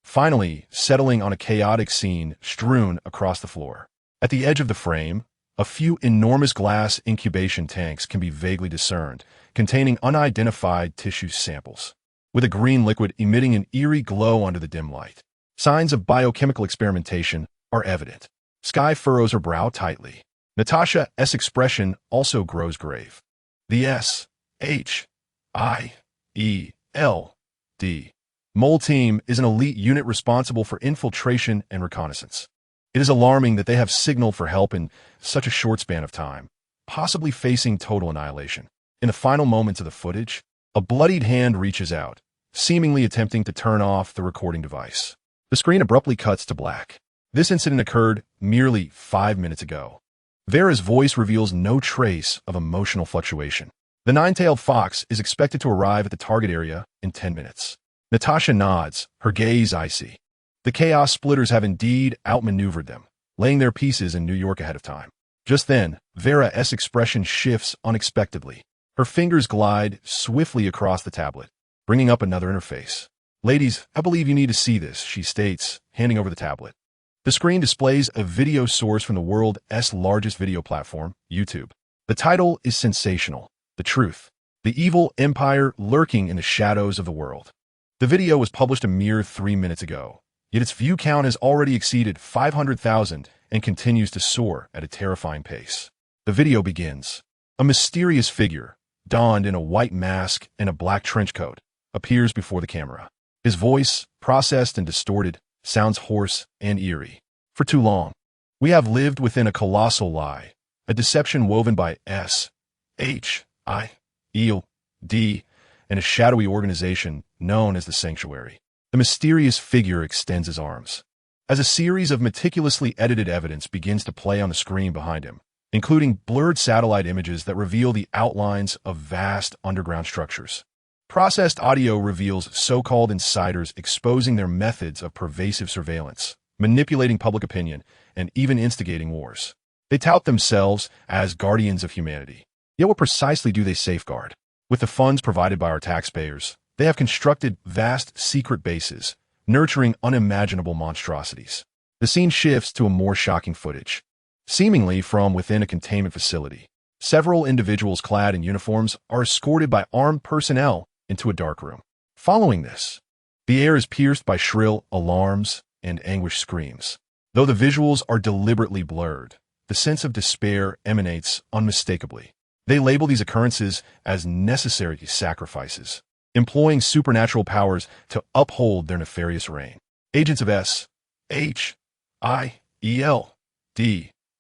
finally settling on a chaotic scene strewn across the floor. At the edge of the frame, a few enormous glass incubation tanks can be vaguely discerned, containing unidentified tissue samples, with a green liquid emitting an eerie glow under the dim light. Signs of biochemical experimentation are evident. S.H.I.E.L.D. furrows her brow tightly. Natasha's expression also grows grave. The S.H.I.E.L.D. Mole Team is an elite unit responsible for infiltration and reconnaissance. It is alarming that they have signaled for help in such a short span of time, possibly facing total annihilation. In the final moments of the footage, a bloodied hand reaches out, seemingly attempting to turn off the recording device. The screen abruptly cuts to black. This incident occurred merely 5 minutes ago. Vera's voice reveals no trace of emotional fluctuation. The nine-tailed fox is expected to arrive at the target area in 10 minutes. Natasha nods, her gaze icy. The Chaos Splitters have indeed outmaneuvered them, laying their pieces in New York ahead of time. Just then, Vera's expression shifts unexpectedly. Her fingers glide swiftly across the tablet, bringing up another interface. "Ladies, I believe you need to see this," she states, handing over the tablet. The screen displays a video source from the world's largest video platform, YouTube. The title is sensational. The truth. The evil empire lurking in the shadows of the world. The video was published a mere 3 minutes ago, yet its view count has already exceeded 500,000 and continues to soar at a terrifying pace. The video begins. A mysterious figure, donned in a white mask and a black trench coat, appears before the camera. His voice, processed and distorted, sounds hoarse and eerie. "For too long, we have lived within a colossal lie, a deception woven by S.H.I.E.L.D. and a shadowy organization known as the Sanctuary." The mysterious figure extends his arms, as a series of meticulously edited evidence begins to play on the screen behind him, including blurred satellite images that reveal the outlines of vast underground structures. Processed audio reveals so-called insiders exposing their methods of pervasive surveillance, manipulating public opinion, and even instigating wars. They tout themselves as guardians of humanity. Yet what precisely do they safeguard? With the funds provided by our taxpayers, they have constructed vast secret bases, nurturing unimaginable monstrosities. The scene shifts to a more shocking footage, seemingly from within a containment facility. Several individuals clad in uniforms are escorted by armed personnel into a dark room. Following this, the air is pierced by shrill alarms and anguished screams. Though the visuals are deliberately blurred, the sense of despair emanates unmistakably. They label these occurrences as necessary sacrifices, employing supernatural powers to uphold their nefarious reign. Agents of S.H.I.E.L.D.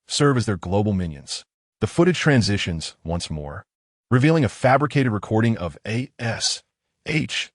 serve as their global minions. The footage transitions once more, revealing a fabricated recording of a S.H.I.E.L.D.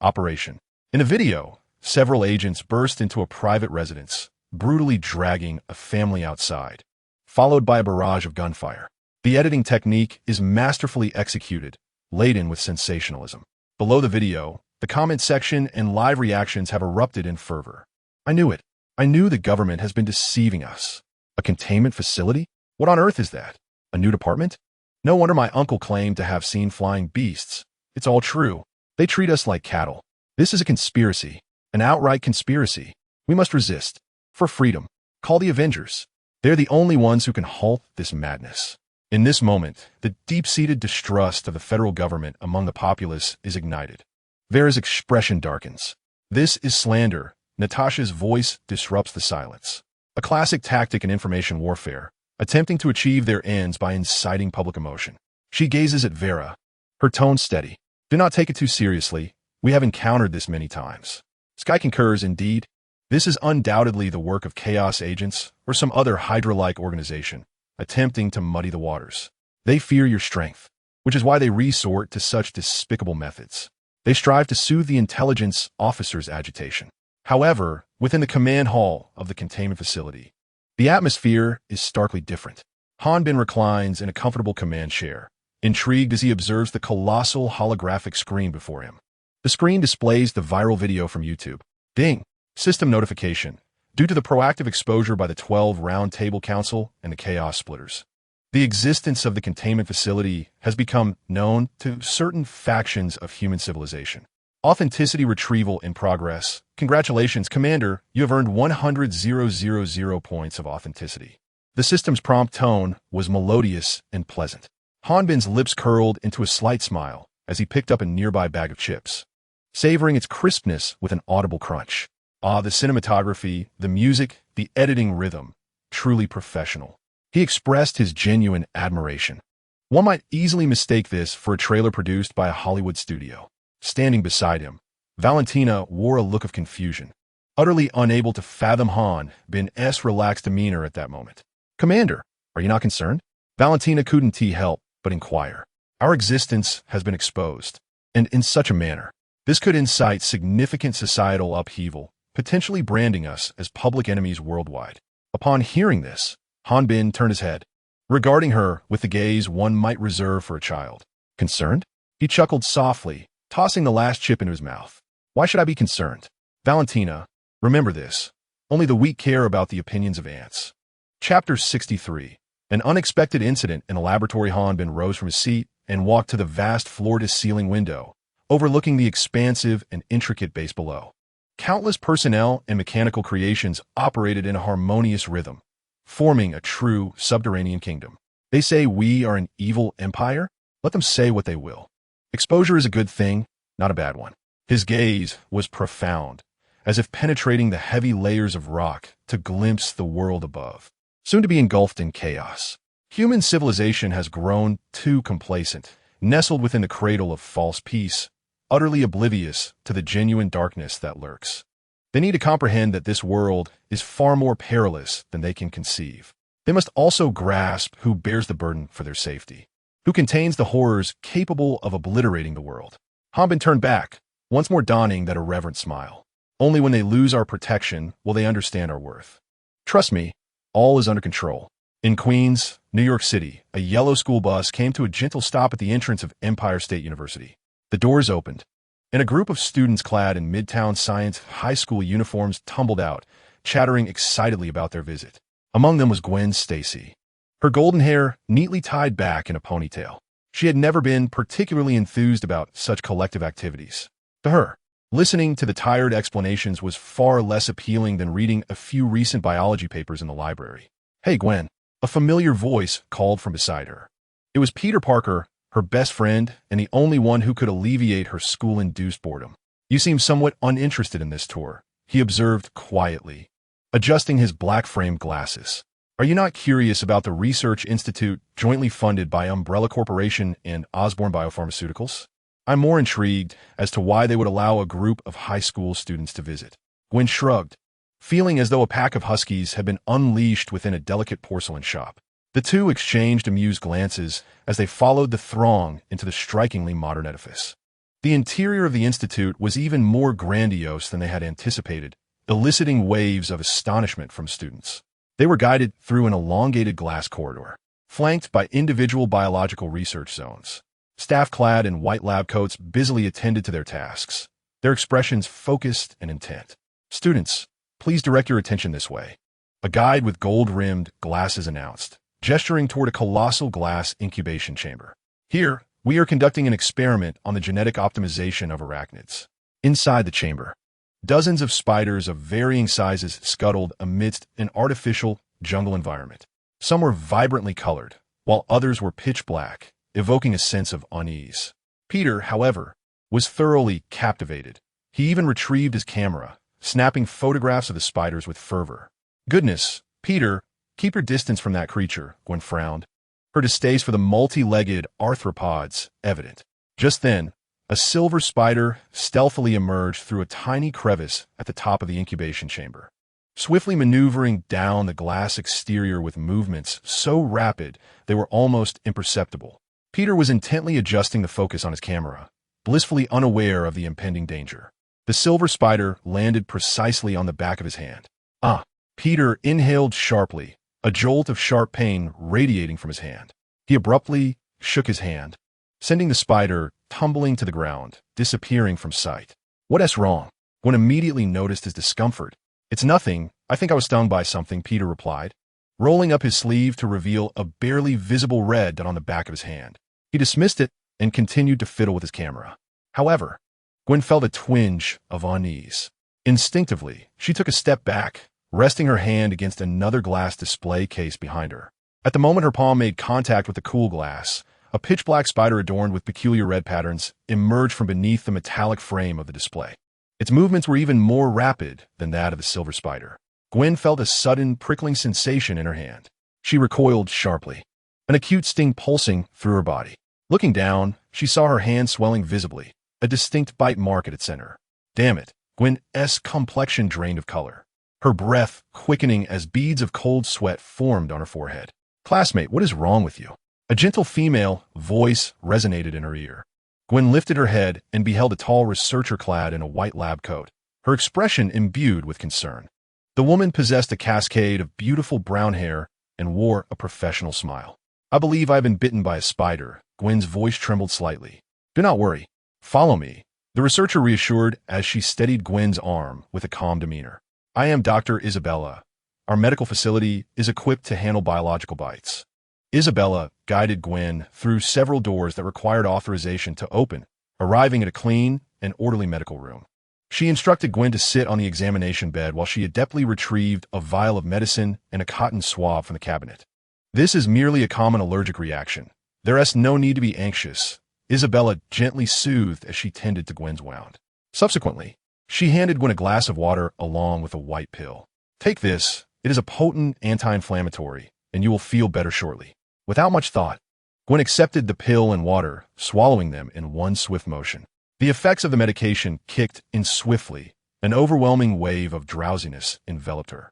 operation. In the video, several agents burst into a private residence, brutally dragging a family outside, followed by a barrage of gunfire. The editing technique is masterfully executed, laden with sensationalism. Below the video, the comment section and live reactions have erupted in fervor. "I knew it. I knew the government has been deceiving us. A containment facility? What on earth is that? A new department? No wonder my uncle claimed to have seen flying beasts. It's all true. They treat us like cattle. This is a conspiracy, an outright conspiracy. We must resist. For freedom. Call the Avengers. They're the only ones who can halt this madness." In this moment, the deep-seated distrust of the federal government among the populace is ignited. Vera's expression darkens. "This is slander." Natasha's voice disrupts the silence. A classic tactic in information warfare, attempting to achieve their ends by inciting public emotion. She gazes at Vera, her tone steady. "Do not take it too seriously. We have encountered this many times." Sky concurs, indeed. This is undoubtedly the work of Chaos agents or some other Hydra-like organization, attempting to muddy the waters. They fear your strength, which is why they resort to such despicable methods. They strive to soothe the intelligence officer's agitation. However, within the command hall of the containment facility, the atmosphere is starkly different. Hanbin reclines in a comfortable command chair, intrigued as he observes the colossal holographic screen before him. The screen displays the viral video from YouTube. Ding! System notification. Due to the proactive exposure by the 12 Round Table Council and the Chaos Splitters, the existence of the containment facility has become known to certain factions of human civilization. Authenticity retrieval in progress. Congratulations, Commander. You have earned 100,000 points of authenticity. The system's prompt tone was melodious and pleasant. Hanbin's lips curled into a slight smile as he picked up a nearby bag of chips, savoring its crispness with an audible crunch. Ah, the cinematography, the music, the editing rhythm, truly professional. He expressed his genuine admiration. One might easily mistake this for a trailer produced by a Hollywood studio. Standing beside him, Valentina wore a look of confusion, utterly unable to fathom Han Bin's relaxed demeanor at that moment. "Commander, are you not concerned?" Valentina couldn't help but inquire. "Our existence has been exposed, and in such a manner. This could incite significant societal upheaval, potentially branding us as public enemies worldwide." Upon hearing this, Han Bin turned his head, regarding her with the gaze one might reserve for a child. "Concerned?" He chuckled softly, tossing the last chip into his mouth. "Why should I be concerned? Valentina, remember this. Only the weak care about the opinions of ants." Chapter 63. An unexpected incident in a laboratory. Han Bin rose from his seat and walked to the vast floor-to-ceiling window, overlooking the expansive and intricate base below. Countless personnel and mechanical creations operated in a harmonious rhythm, forming a true subterranean kingdom. They say we are an evil empire? Let them say what they will. Exposure is a good thing, not a bad one. His gaze was profound, as if penetrating the heavy layers of rock to glimpse the world above, soon to be engulfed in chaos. Human civilization has grown too complacent, nestled within the cradle of false peace, utterly oblivious to the genuine darkness that lurks. They need to comprehend that this world is far more perilous than they can conceive. They must also grasp who bears the burden for their safety, who contains the horrors capable of obliterating the world. Han Bin turned back, once more donning that irreverent smile. Only when they lose our protection will they understand our worth. Trust me, all is under control. In Queens, New York City, a yellow school bus came to a gentle stop at the entrance of Empire State University. The doors opened, and a group of students clad in Midtown Science high school uniforms tumbled out, chattering excitedly about their visit. Among them was Gwen Stacy, her golden hair neatly tied back in a ponytail. She had never been particularly enthused about such collective activities. To her, listening to the tired explanations was far less appealing than reading a few recent biology papers in the library. "Hey, Gwen," a familiar voice called from beside her. It was Peter Parker, her best friend, and the only one who could alleviate her school-induced boredom. "You seem somewhat uninterested in this tour," he observed quietly, adjusting his black-framed glasses. "Are you not curious about the research institute jointly funded by Umbrella Corporation and Osborne Biopharmaceuticals? I'm more intrigued as to why they would allow a group of high school students to visit." Gwen shrugged, feeling as though a pack of huskies had been unleashed within a delicate porcelain shop. The two exchanged amused glances as they followed the throng into the strikingly modern edifice. The interior of the institute was even more grandiose than they had anticipated, eliciting waves of astonishment from students. They were guided through an elongated glass corridor, flanked by individual biological research zones. Staff clad in white lab coats busily attended to their tasks, their expressions focused and intent. "Students, please direct your attention this way," a guide with gold-rimmed glasses announced, gesturing toward a colossal glass incubation chamber. "Here, we are conducting an experiment on the genetic optimization of arachnids." Inside the chamber, dozens of spiders of varying sizes scuttled amidst an artificial jungle environment. Some were vibrantly colored, while others were pitch black, evoking a sense of unease. Peter, however, was thoroughly captivated. He even retrieved his camera, snapping photographs of the spiders with fervor. "Goodness, Peter, keep your distance from that creature," Gwen frowned, her distaste for the multi-legged arthropods evident. Just then, a silver spider stealthily emerged through a tiny crevice at the top of the incubation chamber, swiftly maneuvering down the glass exterior with movements so rapid they were almost imperceptible. Peter was intently adjusting the focus on his camera, blissfully unaware of the impending danger. The silver spider landed precisely on the back of his hand. "Ah!" Peter inhaled sharply, a jolt of sharp pain radiating from his hand. He abruptly shook his hand, sending the spider tumbling to the ground, disappearing from sight. "What's wrong?" Gwen immediately noticed his discomfort. "It's nothing. I think I was stung by something," Peter replied, rolling up his sleeve to reveal a barely visible red dot on the back of his hand. He dismissed it and continued to fiddle with his camera. However, Gwen felt a twinge of unease. Instinctively, she took a step back, resting her hand against another glass display case behind her. At the moment her palm made contact with the cool glass, a pitch-black spider adorned with peculiar red patterns emerged from beneath the metallic frame of the display. Its movements were even more rapid than that of the silver spider. Gwen felt a sudden, prickling sensation in her hand. She recoiled sharply, an acute sting pulsing through her body. Looking down, she saw her hand swelling visibly, a distinct bite mark at its center. Damn it, Gwen's complexion drained of color, her breath quickening as beads of cold sweat formed on her forehead. Classmate, what is wrong with you? A gentle female voice resonated in her ear. Gwen lifted her head and beheld a tall researcher clad in a white lab coat, her expression imbued with concern. The woman possessed a cascade of beautiful brown hair and wore a professional smile. I believe I've been bitten by a spider. Gwen's voice trembled slightly. Do not worry. Follow me, the researcher reassured as she steadied Gwen's arm with a calm demeanor. I am Dr. Isabella. Our medical facility is equipped to handle biological bites. Isabella guided Gwen through several doors that required authorization to open, arriving at a clean and orderly medical room. She instructed Gwen to sit on the examination bed while she adeptly retrieved a vial of medicine and a cotton swab from the cabinet. This is merely a common allergic reaction. There is no need to be anxious, Isabella gently soothed as she tended to Gwen's wound. Subsequently, she handed Gwen a glass of water along with a white pill. Take this. It is a potent anti-inflammatory, and you will feel better shortly. Without much thought, Gwen accepted the pill and water, swallowing them in one swift motion. The effects of the medication kicked in swiftly. An overwhelming wave of drowsiness enveloped her,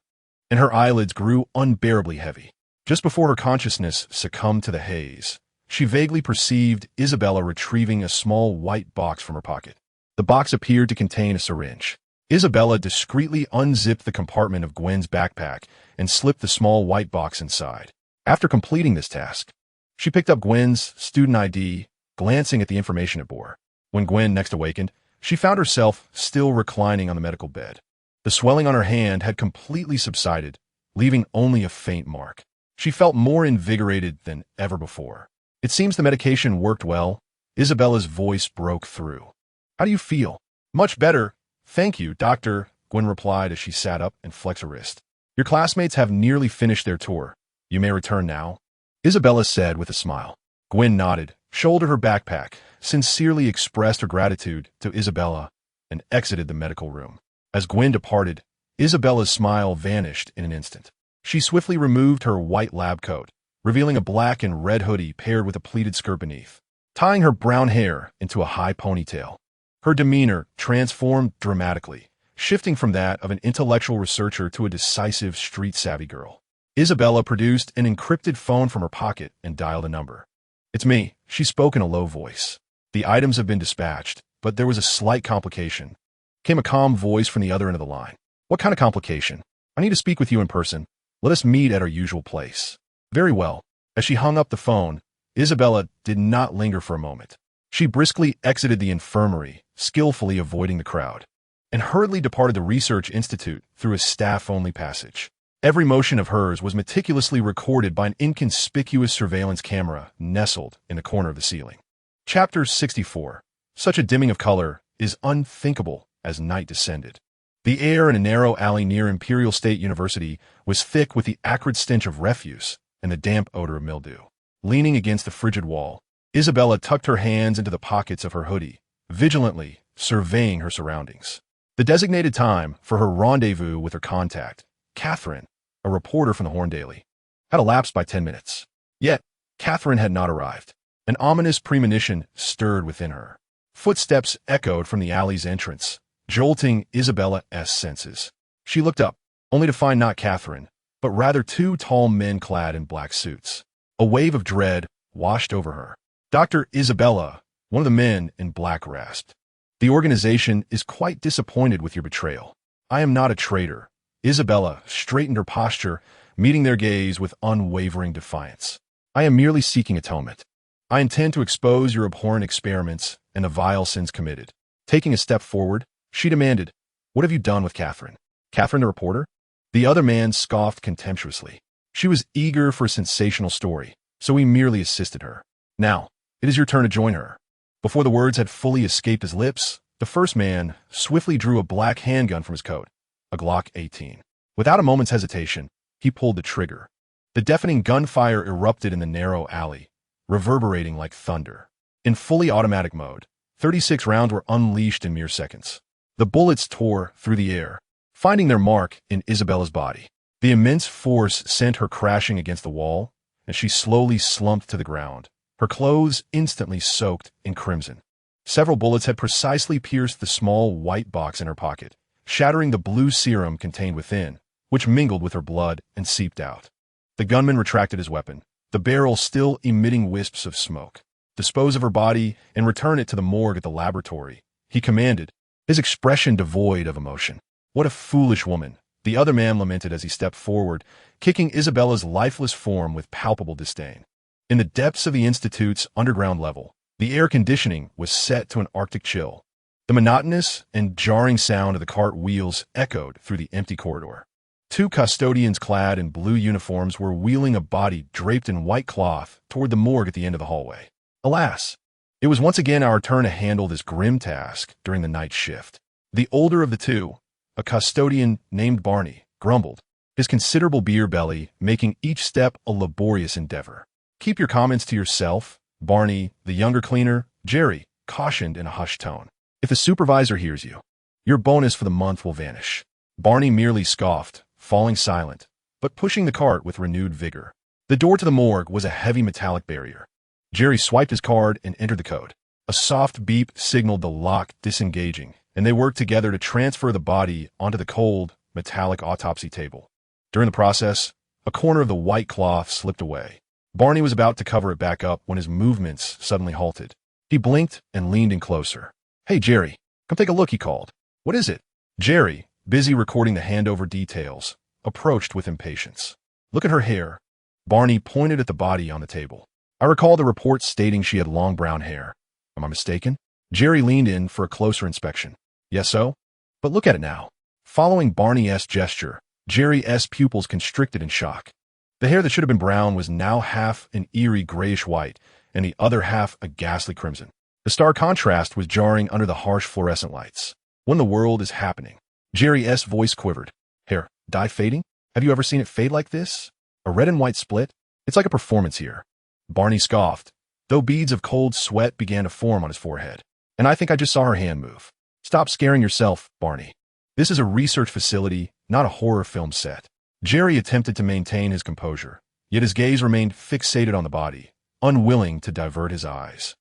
and her eyelids grew unbearably heavy. Just before her consciousness succumbed to the haze, she vaguely perceived Isabella retrieving a small white box from her pocket. The box appeared to contain a syringe. Isabella discreetly unzipped the compartment of Gwen's backpack and slipped the small white box inside. After completing this task, she picked up Gwen's student ID, glancing at the information it bore. When Gwen next awakened, she found herself still reclining on the medical bed. The swelling on her hand had completely subsided, leaving only a faint mark. She felt more invigorated than ever before. It seems the medication worked well. Isabella's voice broke through. How do you feel? Much better. Thank you, Doctor, Gwen replied as she sat up and flexed her wrist. Your classmates have nearly finished their tour. You may return now, Isabella said with a smile. Gwen nodded, shouldered her backpack, sincerely expressed her gratitude to Isabella, and exited the medical room. As Gwen departed, Isabella's smile vanished in an instant. She swiftly removed her white lab coat, revealing a black and red hoodie paired with a pleated skirt beneath, tying her brown hair into a high ponytail. Her demeanor transformed dramatically, shifting from that of an intellectual researcher to a decisive, street-savvy girl. Isabella produced an encrypted phone from her pocket and dialed a number. It's me, she spoke in a low voice. The items have been dispatched, but there was a slight complication. Came a calm voice from the other end of the line. What kind of complication? I need to speak with you in person. Let us meet at our usual place. Very well. As she hung up the phone, Isabella did not linger for a moment. She briskly exited the infirmary, skillfully avoiding the crowd, and hurriedly departed the research institute through a staff-only passage. Every motion of hers was meticulously recorded by an inconspicuous surveillance camera nestled in the corner of the ceiling. Chapter 64. Such a dimming of color is unthinkable as night descended. The air in a narrow alley near Imperial State University was thick with the acrid stench of refuse and the damp odor of mildew. Leaning against the frigid wall, Isabella tucked her hands into the pockets of her hoodie, vigilantly surveying her surroundings. The designated time for her rendezvous with her contact, Catherine, a reporter from the Horn Daily, had elapsed by 10 minutes. Yet, Catherine had not arrived. An ominous premonition stirred within her. Footsteps echoed from the alley's entrance, jolting Isabella's senses. She looked up, only to find not Catherine, but rather two tall men clad in black suits. A wave of dread washed over her. Dr. Isabella, one of the men in black rasped. The organization is quite disappointed with your betrayal. I am not a traitor. Isabella straightened her posture, meeting their gaze with unwavering defiance. I am merely seeking atonement. I intend to expose your abhorrent experiments and the vile sins committed. Taking a step forward, she demanded, What have you done with Catherine? Catherine the reporter? The other man scoffed contemptuously. She was eager for a sensational story, so he merely assisted her. Now, it is your turn to join her. Before the words had fully escaped his lips, the first man swiftly drew a black handgun from his coat, a Glock 18. Without a moment's hesitation, he pulled the trigger. The deafening gunfire erupted in the narrow alley, reverberating like thunder. In fully automatic mode, 36 rounds were unleashed in mere seconds. The bullets tore through the air, finding their mark in Isabella's body. The immense force sent her crashing against the wall, and she slowly slumped to the ground, her clothes instantly soaked in crimson. Several bullets had precisely pierced the small white box in her pocket, shattering the blue serum contained within, which mingled with her blood and seeped out. The gunman retracted his weapon, the barrel still emitting wisps of smoke. "Dispose of her body and return it to the morgue at the laboratory," he commanded, his expression devoid of emotion. "What a foolish woman," the other man lamented as he stepped forward, kicking Isabella's lifeless form with palpable disdain. In the depths of the Institute's underground level, the air conditioning was set to an Arctic chill. The monotonous and jarring sound of the cart wheels echoed through the empty corridor. Two custodians clad in blue uniforms were wheeling a body draped in white cloth toward the morgue at the end of the hallway. Alas, it was once again our turn to handle this grim task during the night shift. The older of the two, a custodian named Barney, grumbled, his considerable beer belly making each step a laborious endeavor. "Keep your comments to yourself," Barney, the younger cleaner, Jerry, cautioned in a hushed tone. "If the supervisor hears you, your bonus for the month will vanish." Barney merely scoffed, falling silent, but pushing the cart with renewed vigor. The door to the morgue was a heavy metallic barrier. Jerry swiped his card and entered the code. A soft beep signaled the lock disengaging, and they worked together to transfer the body onto the cold, metallic autopsy table. During the process, a corner of the white cloth slipped away. Barney was about to cover it back up when his movements suddenly halted. He blinked and leaned in closer. "Hey, Jerry, come take a look," he called. "What is it?" Jerry, busy recording the handover details, approached with impatience. "Look at her hair." Barney pointed at the body on the table. "I recall the report stating she had long brown hair. Am I mistaken?" Jerry leaned in for a closer inspection. "Yes, so? But look at it now." Following Barney's gesture, Jerry's pupils constricted in shock. The hair that should have been brown was now half an eerie grayish-white, and the other half a ghastly crimson. The stark contrast was jarring under the harsh fluorescent lights. "What in the world is happening?" Jerry's voice quivered. "Hair, dye fading? Have you ever seen it fade like this? A red and white split? It's like a performance here." Barney scoffed, though beads of cold sweat began to form on his forehead. "And I think I just saw her hand move." "Stop scaring yourself, Barney. This is a research facility, not a horror film set." Jerry attempted to maintain his composure, yet his gaze remained fixated on the body, unwilling to divert his eyes.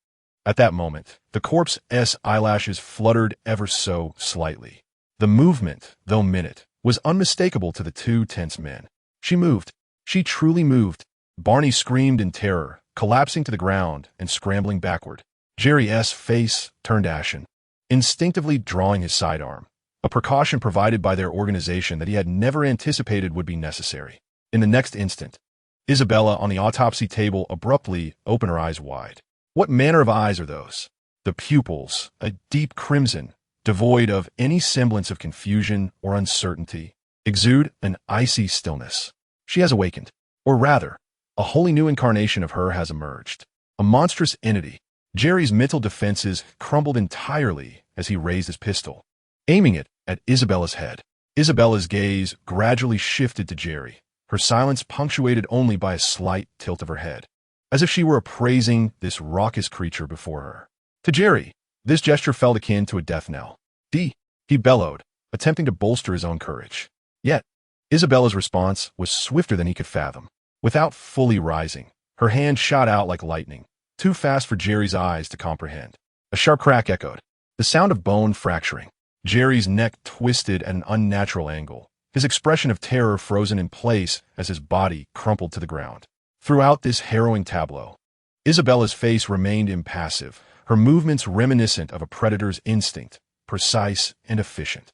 At that moment, the corpse's eyelashes fluttered ever so slightly. The movement, though minute, was unmistakable to the two tense men. She moved. She truly moved. Barney screamed in terror, collapsing to the ground and scrambling backward. Jerry's face turned ashen, instinctively drawing his sidearm, a precaution provided by their organization that he had never anticipated would be necessary. In the next instant, Isabella on the autopsy table abruptly opened her eyes wide. What manner of eyes are those? The pupils, a deep crimson, devoid of any semblance of confusion or uncertainty, exude an icy stillness. She has awakened. Or rather, a wholly new incarnation of her has emerged. A monstrous entity. Jerry's mental defenses crumbled entirely as he raised his pistol, aiming it at Isabella's head. Isabella's gaze gradually shifted to Jerry, her silence punctuated only by a slight tilt of her head, as if she were appraising this raucous creature before her. To Jerry, this gesture felt akin to a death knell. He bellowed, attempting to bolster his own courage. Yet, Isabella's response was swifter than he could fathom. Without fully rising, her hand shot out like lightning, too fast for Jerry's eyes to comprehend. A sharp crack echoed, the sound of bone fracturing. Jerry's neck twisted at an unnatural angle, his expression of terror frozen in place as his body crumpled to the ground. Throughout this harrowing tableau, Isabella's face remained impassive, her movements reminiscent of a predator's instinct, precise and efficient.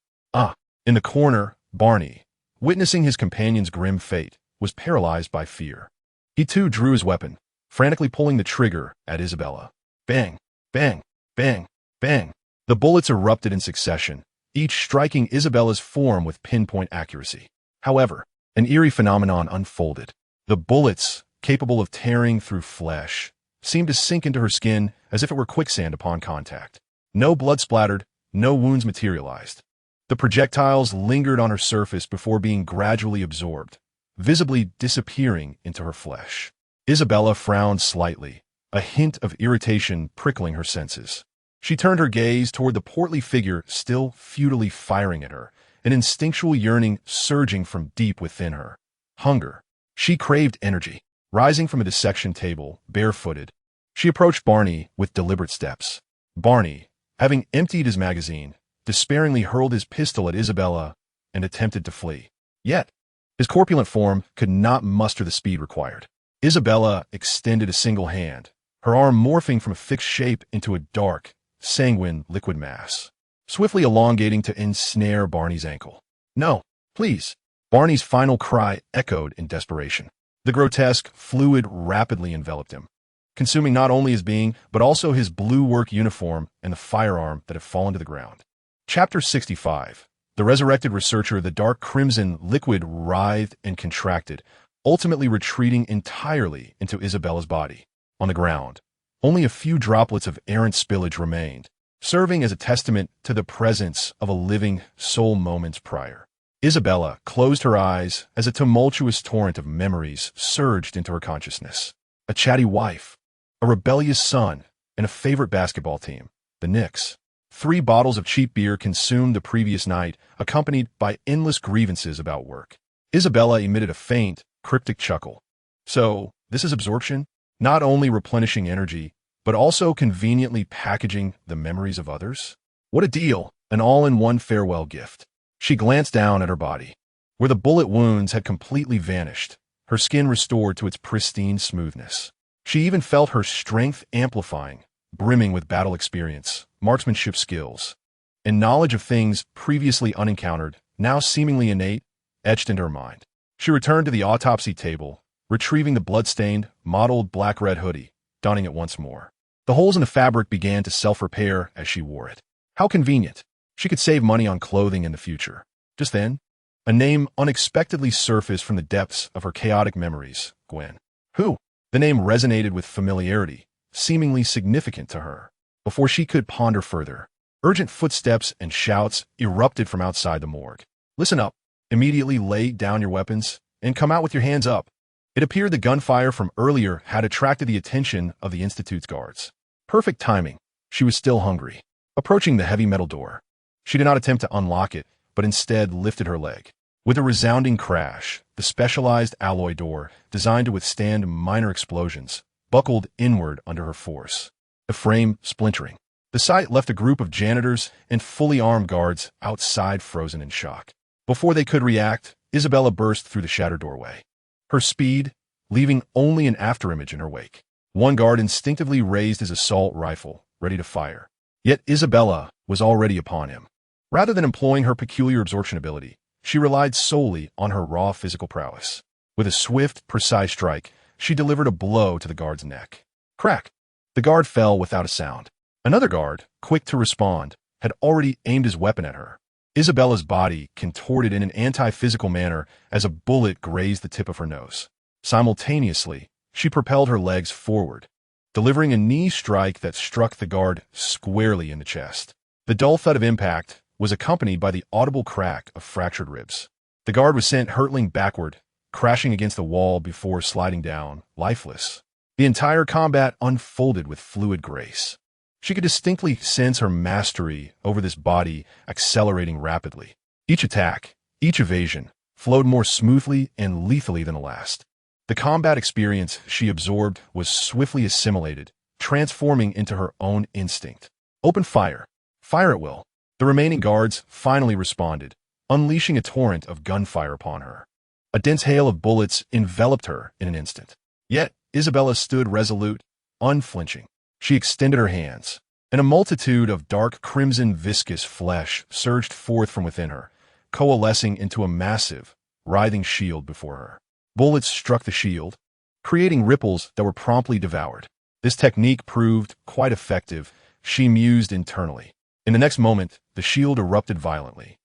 In the corner, Barney, witnessing his companion's grim fate, was paralyzed by fear. He too drew his weapon, frantically pulling the trigger at Isabella. Bang, bang, bang, bang. The bullets erupted in succession, each striking Isabella's form with pinpoint accuracy. However, an eerie phenomenon unfolded. The bullets, capable of tearing through flesh, seemed to sink into her skin as if it were quicksand upon contact. No blood splattered, no wounds materialized. The projectiles lingered on her surface before being gradually absorbed, visibly disappearing into her flesh. Isabella frowned slightly, a hint of irritation prickling her senses. She turned her gaze toward the portly figure still futilely firing at her, an instinctual yearning surging from deep within her. Hunger. She craved energy. Rising from a dissection table, barefooted, she approached Barney with deliberate steps. Barney, having emptied his magazine, despairingly hurled his pistol at Isabella and attempted to flee. Yet, his corpulent form could not muster the speed required. Isabella extended a single hand, her arm morphing from a fixed shape into a dark, sanguine liquid mass, swiftly elongating to ensnare Barney's ankle. "No, please." Barney's final cry echoed in desperation. The grotesque fluid rapidly enveloped him, consuming not only his being, but also his blue work uniform and the firearm that had fallen to the ground. Chapter 65. The resurrected researcher, the dark crimson liquid writhed and contracted, ultimately retreating entirely into Isabella's body. On the ground, only a few droplets of errant spillage remained, serving as a testament to the presence of a living soul moments prior. Isabella closed her eyes as a tumultuous torrent of memories surged into her consciousness. A chatty wife, a rebellious son, and a favorite basketball team, the Knicks. 3 bottles of cheap beer consumed the previous night, accompanied by endless grievances about work. Isabella emitted a faint, cryptic chuckle. So, this is absorption? Not only replenishing energy, but also conveniently packaging the memories of others? What a deal! An all-in-one farewell gift. She glanced down at her body, where the bullet wounds had completely vanished, her skin restored to its pristine smoothness. She even felt her strength amplifying, brimming with battle experience, marksmanship skills, and knowledge of things previously unencountered, now seemingly innate, etched into her mind. She returned to the autopsy table, retrieving the blood-stained, mottled black-red hoodie, donning it once more. The holes in the fabric began to self-repair as she wore it. How convenient. She could save money on clothing in the future. Just then, a name unexpectedly surfaced from the depths of her chaotic memories. Gwen. Who? The name resonated with familiarity, seemingly significant to her. Before she could ponder further, urgent footsteps and shouts erupted from outside the morgue. Listen up. Immediately lay down your weapons and come out with your hands up. It appeared the gunfire from earlier had attracted the attention of the Institute's guards. Perfect timing. She was still hungry. Approaching the heavy metal door, she did not attempt to unlock it, but instead lifted her leg. With a resounding crash, the specialized alloy door, designed to withstand minor explosions, buckled inward under her force, the frame splintering. The sight left a group of janitors and fully armed guards outside, frozen in shock. Before they could react, Isabella burst through the shattered doorway, her speed leaving only an afterimage in her wake. One guard instinctively raised his assault rifle, ready to fire. Yet Isabella was already upon him. Rather than employing her peculiar absorption ability, she relied solely on her raw physical prowess. With a swift, precise strike, she delivered a blow to the guard's neck. Crack! The guard fell without a sound. Another guard, quick to respond, had already aimed his weapon at her. Isabella's body contorted in an anti-physical manner as a bullet grazed the tip of her nose. Simultaneously, she propelled her legs forward, delivering a knee strike that struck the guard squarely in the chest. The dull thud of impact was accompanied by the audible crack of fractured ribs. The guard was sent hurtling backward, crashing against the wall before sliding down, lifeless. The entire combat unfolded with fluid grace. She could distinctly sense her mastery over this body accelerating rapidly. Each attack, each evasion, flowed more smoothly and lethally than the last. The combat experience she absorbed was swiftly assimilated, transforming into her own instinct. Open fire. Fire at will. The remaining guards finally responded, unleashing a torrent of gunfire upon her. A dense hail of bullets enveloped her in an instant. Yet, Isabella stood resolute, unflinching. She extended her hands, and a multitude of dark crimson viscous flesh surged forth from within her, coalescing into a massive, writhing shield before her. Bullets struck the shield, creating ripples that were promptly devoured. This technique proved quite effective, she mused internally. In the next moment, the shield erupted violently,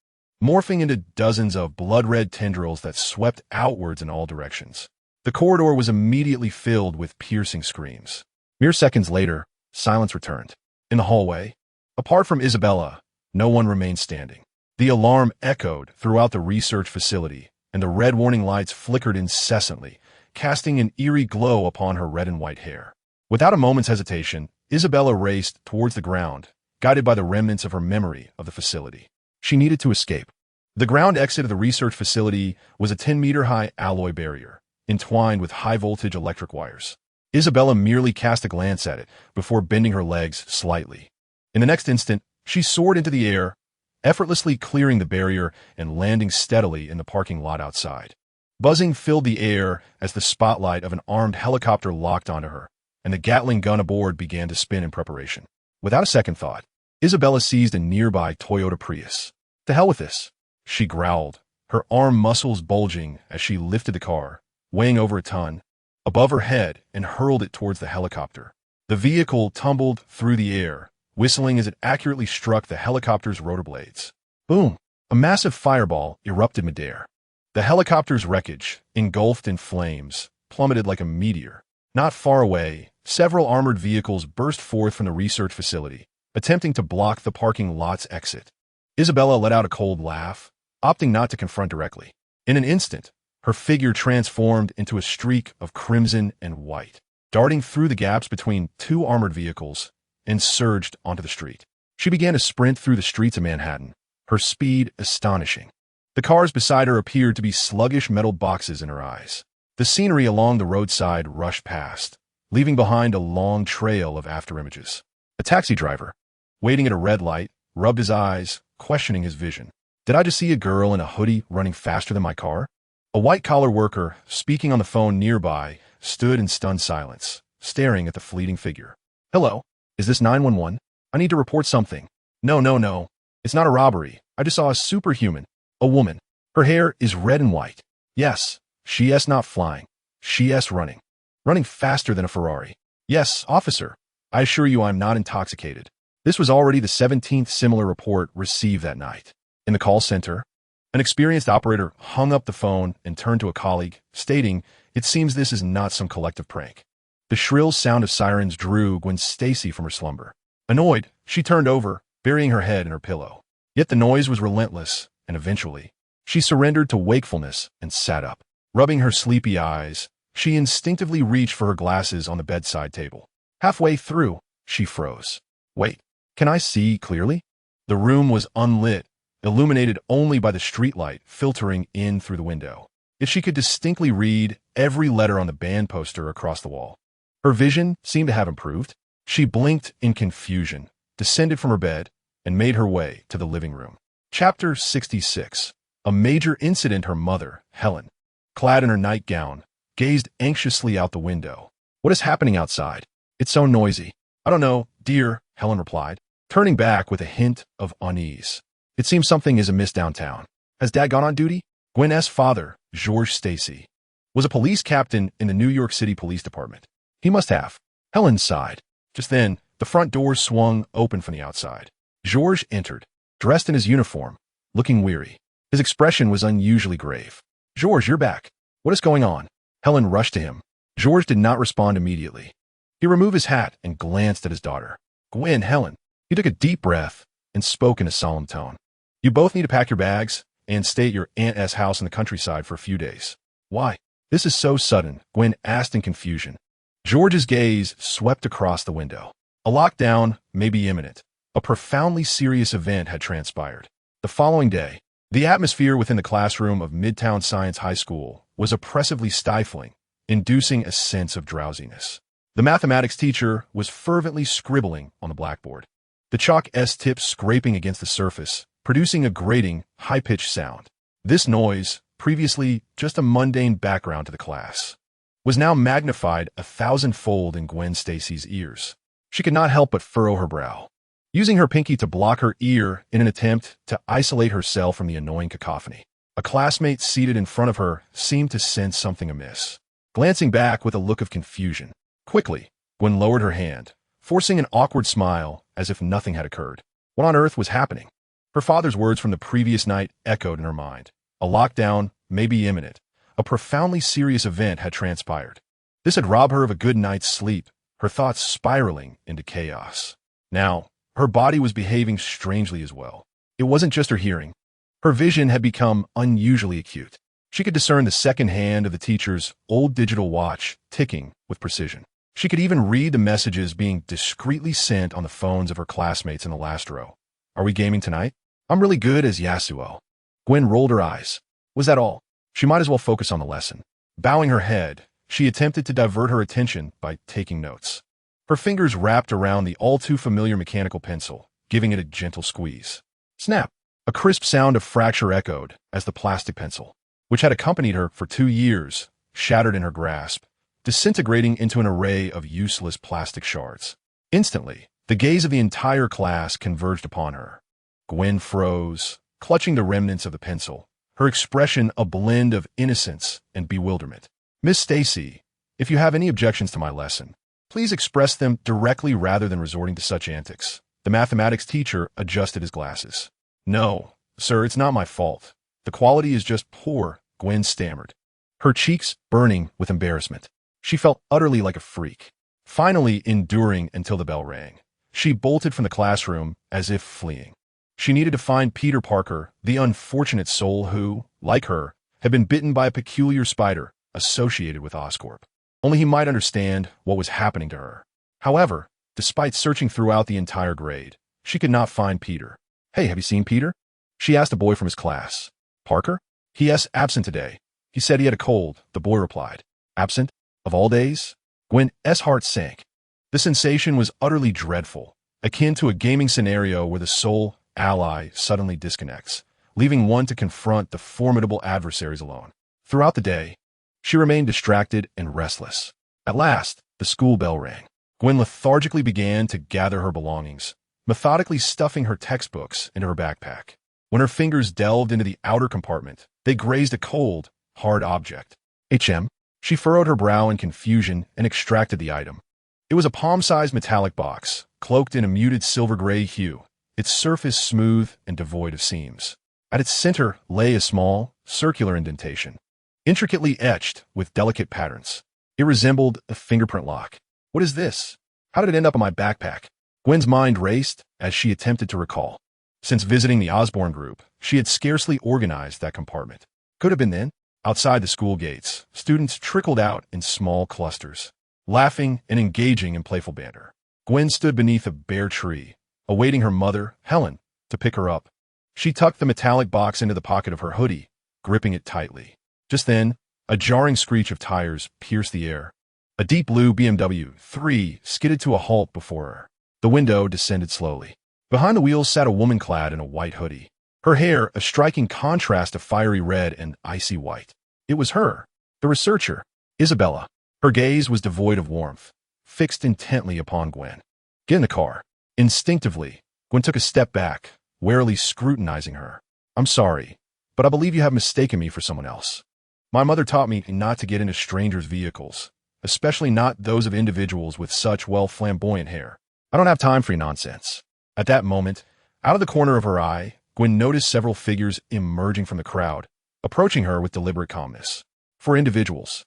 morphing into dozens of blood-red tendrils that swept outwards in all directions. The corridor was immediately filled with piercing screams. Mere seconds later, silence returned. In the hallway, apart from Isabella, no one remained standing. The alarm echoed throughout the research facility, and the red warning lights flickered incessantly, casting an eerie glow upon her red and white hair. Without a moment's hesitation, Isabella raced towards the ground, guided by the remnants of her memory of the facility. She needed to escape. The ground exit of the research facility was a 10-meter-high alloy barrier, entwined with high-voltage electric wires. Isabella merely cast a glance at it before bending her legs slightly. In the next instant, she soared into the air, effortlessly clearing the barrier and landing steadily in the parking lot outside. Buzzing filled the air as the spotlight of an armed helicopter locked onto her, and the Gatling gun aboard began to spin in preparation. Without a second thought, Isabella seized a nearby Toyota Prius. "To hell with this," she growled, her arm muscles bulging as she lifted the car, weighing over a ton, above her head and hurled it towards the helicopter. The vehicle tumbled through the air, whistling as it accurately struck the helicopter's rotor blades. Boom! A massive fireball erupted midair. The helicopter's wreckage, engulfed in flames, plummeted like a meteor. Not far away, several armored vehicles burst forth from the research facility, attempting to block the parking lot's exit. Isabella let out a cold laugh, opting not to confront directly. In an instant, her figure transformed into a streak of crimson and white, darting through the gaps between two armored vehicles, and surged onto the street. She began to sprint through the streets of Manhattan, her speed astonishing. The cars beside her appeared to be sluggish metal boxes in her eyes. The scenery along the roadside rushed past, leaving behind a long trail of afterimages. A taxi driver, waiting at a red light, rubbed his eyes, questioning his vision. Did I just see a girl in a hoodie running faster than my car? A white-collar worker, speaking on the phone nearby, stood in stunned silence, staring at the fleeting figure. "Hello, is this 911? I need to report something." No. It's not a robbery. I just saw a superhuman. A woman. Her hair is red and white. Yes, she-s not flying. She-s running. Running faster than a Ferrari. Yes, officer. I assure you I'm not intoxicated. This was already the 17th similar report received that night. In the call center, an experienced operator hung up the phone and turned to a colleague, stating, "It seems this is not some collective prank." The shrill sound of sirens drew Gwen Stacy from her slumber. Annoyed, she turned over, burying her head in her pillow. Yet the noise was relentless, and eventually, she surrendered to wakefulness and sat up. Rubbing her sleepy eyes, she instinctively reached for her glasses on the bedside table. Halfway through, she froze. Wait, can I see clearly? The room was unlit, illuminated only by the streetlight filtering in through the window. Yet she could distinctly read every letter on the band poster across the wall. Her vision seemed to have improved. She blinked in confusion, descended from her bed, and made her way to the living room. Chapter 66. A major incident. Her mother, Helen, clad in her nightgown, gazed anxiously out the window. "What is happening outside? It's so noisy." "I don't know, dear," Helen replied, turning back with a hint of unease. "It seems something is amiss downtown. Has Dad gone on duty?" Gwen's father, George Stacy, was a police captain in the New York City Police Department. "He must have." Helen sighed. Just then, the front door swung open from the outside. George entered, dressed in his uniform, looking weary. His expression was unusually grave. "George, you're back. What is going on?" Helen rushed to him. George did not respond immediately. He removed his hat and glanced at his daughter. "Gwen, Helen." He took a deep breath and spoke in a solemn tone. "You both need to pack your bags and stay at your aunt's house in the countryside for a few days." "Why? This is so sudden," Gwen asked in confusion. George's gaze swept across the window. A lockdown may be imminent. A profoundly serious event had transpired. The following day, the atmosphere within the classroom of Midtown Science High School was oppressively stifling, inducing a sense of drowsiness. The mathematics teacher was fervently scribbling on the blackboard, the chalk S-tips scraping against the surface, producing a grating, high-pitched sound. This noise, previously just a mundane background to the class, was now magnified 1,000-fold in Gwen Stacy's ears. She could not help but furrow her brow, using her pinky to block her ear in an attempt to isolate herself from the annoying cacophony. A classmate seated in front of her seemed to sense something amiss, glancing back with a look of confusion. Quickly, Gwen lowered her hand, forcing an awkward smile as if nothing had occurred. What on earth was happening? Her father's words from the previous night echoed in her mind. A lockdown may be imminent. A profoundly serious event had transpired. This had robbed her of a good night's sleep, her thoughts spiraling into chaos. Now, her body was behaving strangely as well. It wasn't just her hearing. Her vision had become unusually acute. She could discern the second hand of the teacher's old digital watch ticking with precision. She could even read the messages being discreetly sent on the phones of her classmates in the last row. "Are we gaming tonight? I'm really good as Yasuo." Gwen rolled her eyes. Was that all? She might as well focus on the lesson. Bowing her head, she attempted to divert her attention by taking notes. Her fingers wrapped around the all-too-familiar mechanical pencil, giving it a gentle squeeze. Snap! A crisp sound of fracture echoed as the plastic pencil, which had accompanied her for 2 years, shattered in her grasp, disintegrating into an array of useless plastic shards. Instantly, the gaze of the entire class converged upon her. Gwen froze, clutching the remnants of the pencil, her expression a blend of innocence and bewilderment. Miss Stacy, if you have any objections to my lesson, please express them directly rather than resorting to such antics. The mathematics teacher adjusted his glasses. No, sir, it's not my fault. The quality is just poor, Gwen stammered, her cheeks burning with embarrassment. She felt utterly like a freak. Finally enduring until the bell rang, she bolted from the classroom as if fleeing. She needed to find Peter Parker, the unfortunate soul who, like her, had been bitten by a peculiar spider associated with Oscorp. Only he might understand what was happening to her. However, despite searching throughout the entire grade, she could not find Peter. Hey, have you seen Peter? She asked a boy from his class. Parker? He is absent today. He said he had a cold, the boy replied. Absent? Of all days? Gwen's heart sank. The sensation was utterly dreadful, akin to a gaming scenario where the sole ally suddenly disconnects, leaving one to confront the formidable adversaries alone. Throughout the day, she remained distracted and restless. At last, the school bell rang. Gwen lethargically began to gather her belongings, methodically stuffing her textbooks into her backpack. When her fingers delved into the outer compartment, they grazed a cold, hard object. HM. She furrowed her brow in confusion and extracted the item. It was a palm-sized metallic box, cloaked in a muted silver-gray hue, its surface smooth and devoid of seams. At its center lay a small, circular indentation, intricately etched with delicate patterns. It resembled a fingerprint lock. What is this? How did it end up in my backpack? Gwen's mind raced as she attempted to recall. Since visiting the Osborn group, she had scarcely organized that compartment. Could have been then. Outside the school gates, students trickled out in small clusters, laughing and engaging in playful banter. Gwen stood beneath a bare tree, awaiting her mother, Helen, to pick her up. She tucked the metallic box into the pocket of her hoodie, gripping it tightly. Just then, a jarring screech of tires pierced the air. A deep blue BMW 3 skidded to a halt before her. The window descended slowly. Behind the wheels sat a woman clad in a white hoodie, her hair a striking contrast of fiery red and icy white. It was her, the researcher, Isabella. Her gaze was devoid of warmth, fixed intently upon Gwen. Get in the car. Instinctively, Gwen took a step back, warily scrutinizing her. I'm sorry, but I believe you have mistaken me for someone else. My mother taught me not to get into strangers' vehicles, especially not those of individuals with such flamboyant hair. I don't have time for your nonsense. At that moment, out of the corner of her eye, Gwen noticed several figures emerging from the crowd, approaching her with deliberate calmness. 4 individuals,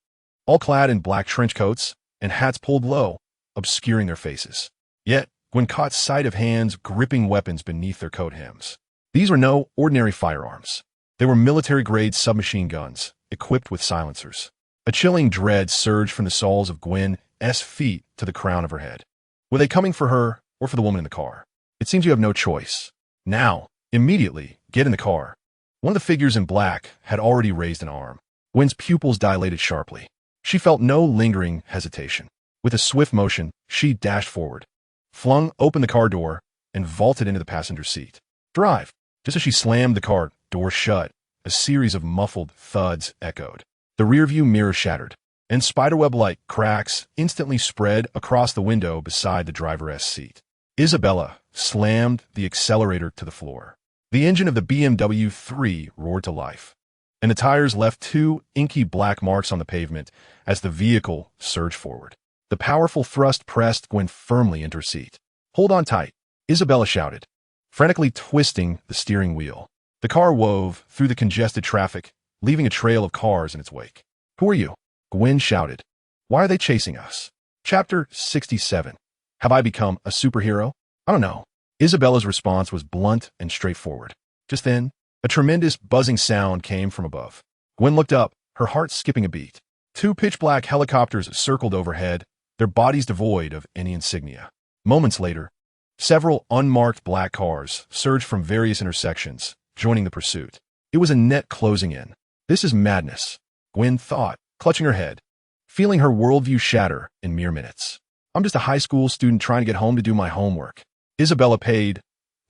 all clad in black trench coats and hats pulled low, obscuring their faces. Yet, Gwen caught sight of hands gripping weapons beneath their coat hems. These were no ordinary firearms. They were military-grade submachine guns, equipped with silencers. A chilling dread surged from the soles of Gwen's feet to the crown of her head. Were they coming for her or for the woman in the car? It seems you have no choice. Now, immediately, get in the car. One of the figures in black had already raised an arm. Gwen's pupils dilated sharply. She felt no lingering hesitation. With a swift motion, she dashed forward, flung open the car door, and vaulted into the passenger seat. Drive! Just as she slammed the car door shut, a series of muffled thuds echoed. The rearview mirror shattered, and spiderweb-like cracks instantly spread across the window beside the driver's seat. Isabella slammed the accelerator to the floor. The engine of the BMW 3 roared to life, and the tires left 2 inky black marks on the pavement as the vehicle surged forward. The powerful thrust pressed Gwen firmly into her seat. Hold on tight, Isabella shouted, frantically twisting the steering wheel. The car wove through the congested traffic, leaving a trail of cars in its wake. Who are you? Gwen shouted. Why are they chasing us? Chapter 67. Have I become a superhero? I don't know. Isabella's response was blunt and straightforward. Just then, a tremendous buzzing sound came from above. Gwen looked up, her heart skipping a beat. 2 pitch-black helicopters circled overhead, their bodies devoid of any insignia. Moments later, several unmarked black cars surged from various intersections, joining the pursuit. It was a net closing in. This is madness, Gwen thought, clutching her head, feeling her worldview shatter in mere minutes. I'm just a high school student trying to get home to do my homework. Isabella paid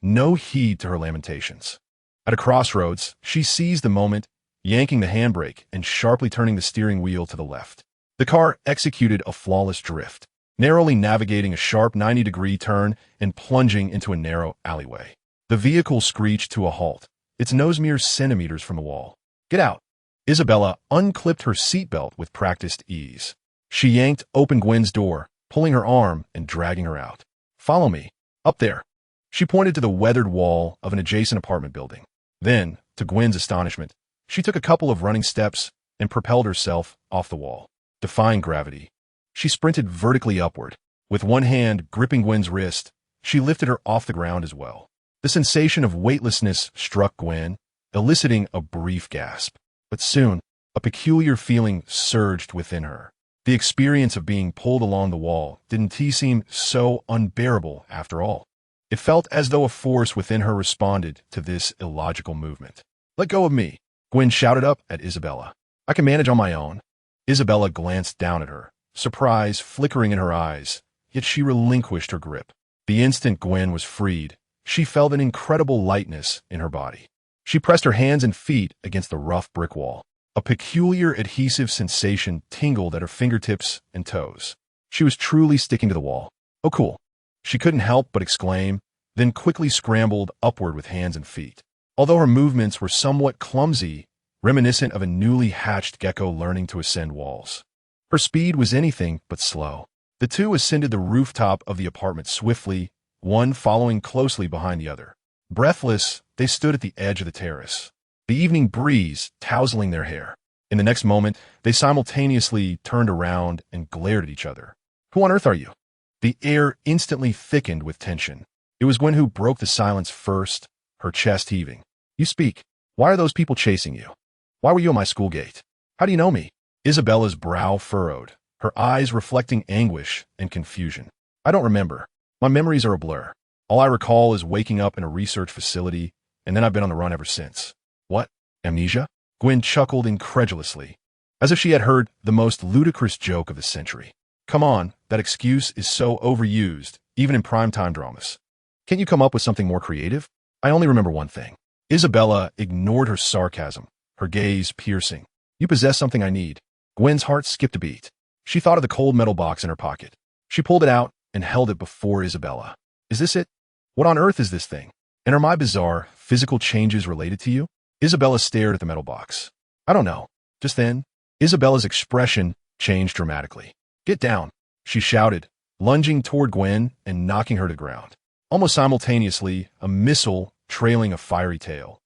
no heed to her lamentations. At a crossroads, she seized the moment, yanking the handbrake and sharply turning the steering wheel to the left. The car executed a flawless drift, narrowly navigating a sharp 90-degree turn and plunging into a narrow alleyway. The vehicle screeched to a halt, its nose mere centimeters from the wall. "Get out!" Isabella unclipped her seatbelt with practiced ease. She yanked open Gwen's door, pulling her arm and dragging her out. "Follow me. Up there." She pointed to the weathered wall of an adjacent apartment building. Then, to Gwen's astonishment, she took a couple of running steps and propelled herself off the wall. Defying gravity, she sprinted vertically upward. With one hand gripping Gwen's wrist, she lifted her off the ground as well. The sensation of weightlessness struck Gwen, eliciting a brief gasp. But soon, a peculiar feeling surged within her. The experience of being pulled along the wall didn't seem so unbearable after all. It felt as though a force within her responded to this illogical movement. "Let go of me," Gwen shouted up at Isabella. "I can manage on my own." Isabella glanced down at her, surprise flickering in her eyes, yet she relinquished her grip. The instant Gwen was freed, she felt an incredible lightness in her body. She pressed her hands and feet against the rough brick wall. A peculiar adhesive sensation tingled at her fingertips and toes. She was truly sticking to the wall. "Oh, cool." She couldn't help but exclaim, then quickly scrambled upward with hands and feet. Although her movements were somewhat clumsy, reminiscent of a newly hatched gecko learning to ascend walls, her speed was anything but slow. The two ascended the rooftop of the apartment swiftly, one following closely behind the other. Breathless, they stood at the edge of the terrace, the evening breeze tousling their hair. In the next moment, they simultaneously turned around and glared at each other. "Who on earth are you?" The air instantly thickened with tension. It was Gwen who broke the silence first, her chest heaving. "You speak. Why are those people chasing you? Why were you at my school gate? How do you know me?" Isabella's brow furrowed, her eyes reflecting anguish and confusion. "I don't remember. My memories are a blur. All I recall is waking up in a research facility, and then I've been on the run ever since." "What? Amnesia?" Gwen chuckled incredulously, as if she had heard the most ludicrous joke of the century. "Come on, that excuse is so overused, even in primetime dramas. Can't you come up with something more creative? I only remember one thing." Isabella ignored her sarcasm, her gaze piercing. "You possess something I need." Gwen's heart skipped a beat. She thought of the cold metal box in her pocket. She pulled it out and held it before Isabella. "Is this it? What on earth is this thing? And are my bizarre, physical changes related to you?" Isabella stared at the metal box. "I don't know." Just then, Isabella's expression changed dramatically. "Get down," she shouted, lunging toward Gwen and knocking her to the ground. Almost simultaneously, a missile, trailing a fiery tail,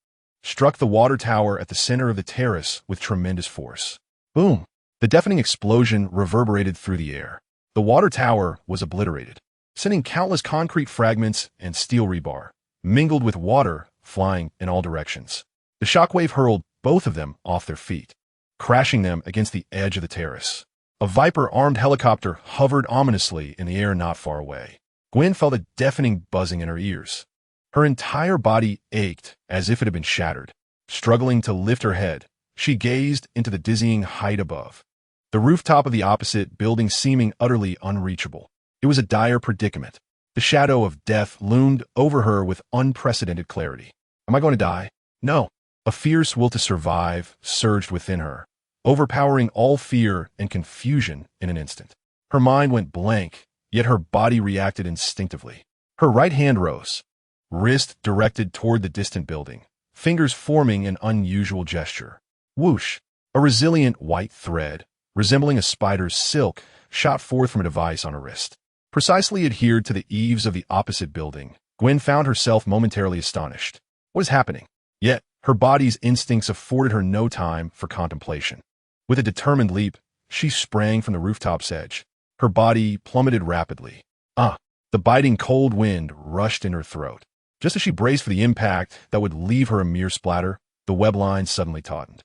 struck the water tower at the center of the terrace with tremendous force. Boom! The deafening explosion reverberated through the air. The water tower was obliterated, sending countless concrete fragments and steel rebar, mingled with water, flying in all directions. The shockwave hurled both of them off their feet, crashing them against the edge of the terrace. A Viper-armed helicopter hovered ominously in the air not far away. Gwen felt a deafening buzzing in her ears. Her entire body ached as if it had been shattered. Struggling to lift her head, she gazed into the dizzying height above, the rooftop of the opposite building seeming utterly unreachable. It was a dire predicament. The shadow of death loomed over her with unprecedented clarity. Am I going to die? No. A fierce will to survive surged within her, overpowering all fear and confusion in an instant. Her mind went blank, yet her body reacted instinctively. Her right hand rose, wrist directed toward the distant building, fingers forming an unusual gesture. Whoosh! A resilient white thread, resembling a spider's silk, shot forth from a device on her wrist. Precisely adhered to the eaves of the opposite building, Gwen found herself momentarily astonished. What is happening? Yet, her body's instincts afforded her no time for contemplation. With a determined leap, she sprang from the rooftop's edge. Her body plummeted rapidly. The biting cold wind rushed in her throat. Just as she braced for the impact that would leave her a mere splatter, the web line suddenly tautened.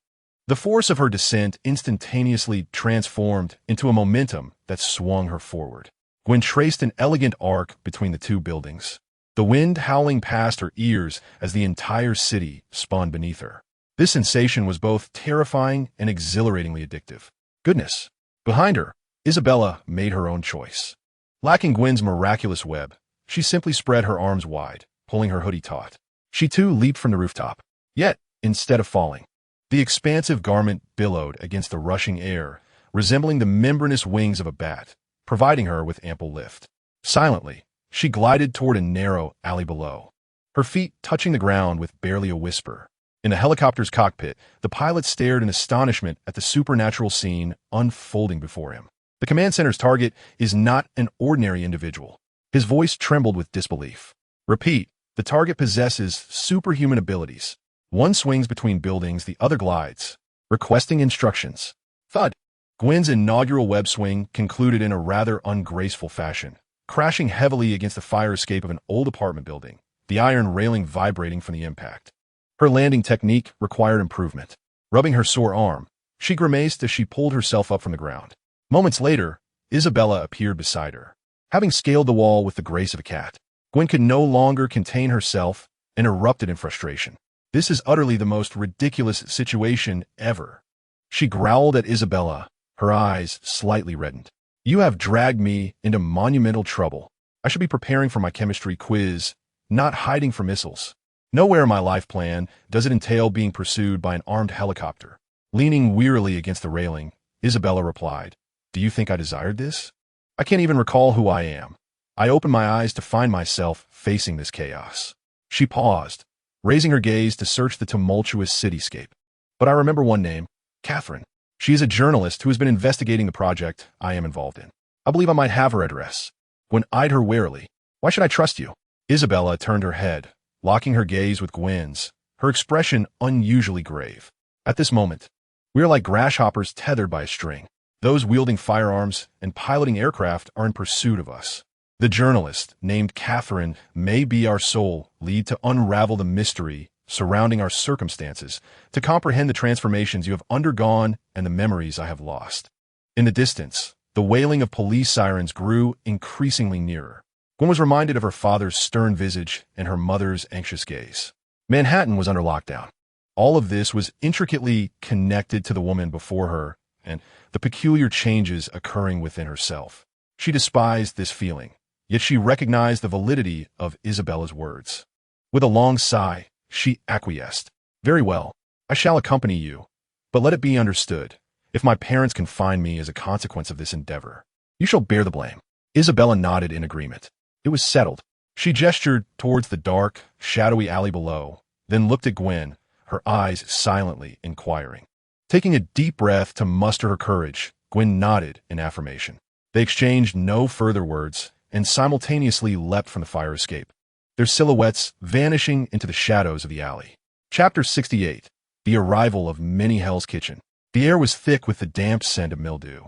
The force of her descent instantaneously transformed into a momentum that swung her forward. Gwen traced an elegant arc between the two buildings, the wind howling past her ears as the entire city spun beneath her. This sensation was both terrifying and exhilaratingly addictive. Goodness! Behind her, Isabella made her own choice. Lacking Gwen's miraculous web, she simply spread her arms wide, pulling her hoodie taut. She too leaped from the rooftop. Yet, instead of falling, the expansive garment billowed against the rushing air, resembling the membranous wings of a bat, providing her with ample lift. Silently, she glided toward a narrow alley below, her feet touching the ground with barely a whisper. In the helicopter's cockpit, the pilot stared in astonishment at the supernatural scene unfolding before him. The command center's target is not an ordinary individual. His voice trembled with disbelief. Repeat, the target possesses superhuman abilities. One swings between buildings, the other glides, requesting instructions. Thud. Gwen's inaugural web swing concluded in a rather ungraceful fashion, crashing heavily against the fire escape of an old apartment building, the iron railing vibrating from the impact. Her landing technique required improvement. Rubbing her sore arm, she grimaced as she pulled herself up from the ground. Moments later, Isabella appeared beside her. Having scaled the wall with the grace of a cat, Gwen could no longer contain herself and erupted in frustration. This is utterly the most ridiculous situation ever. She growled at Isabella, her eyes slightly reddened. You have dragged me into monumental trouble. I should be preparing for my chemistry quiz, not hiding from missiles. Nowhere in my life plan does it entail being pursued by an armed helicopter. Leaning wearily against the railing, Isabella replied, Do you think I desired this? I can't even recall who I am. I opened my eyes to find myself facing this chaos. She paused, raising her gaze to search the tumultuous cityscape. But I remember one name, Catherine. She is a journalist who has been investigating the project I am involved in. I believe I might have her address. Gwen eyed her warily. Why should I trust you? Isabella turned her head, locking her gaze with Gwen's, her expression unusually grave. At this moment, we are like grasshoppers tethered by a string. Those wielding firearms and piloting aircraft are in pursuit of us. The journalist, named Catherine, may be our sole lead to unravel the mystery surrounding our circumstances, to comprehend the transformations you have undergone and the memories I have lost. In the distance, the wailing of police sirens grew increasingly nearer. Gwen was reminded of her father's stern visage and her mother's anxious gaze. Manhattan was under lockdown. All of this was intricately connected to the woman before her and the peculiar changes occurring within herself. She despised this feeling, yet she recognized the validity of Isabella's words. With a long sigh, she acquiesced. Very well, I shall accompany you, but let it be understood, if my parents can find me as a consequence of this endeavor, you shall bear the blame. Isabella nodded in agreement. It was settled. She gestured towards the dark, shadowy alley below, then looked at Gwen, her eyes silently inquiring. Taking a deep breath to muster her courage, Gwen nodded in affirmation. They exchanged no further words and simultaneously leapt from the fire escape, their silhouettes vanishing into the shadows of the alley. Chapter 68. The Arrival of Many Hell's Kitchen. The air was thick with the damp scent of mildew,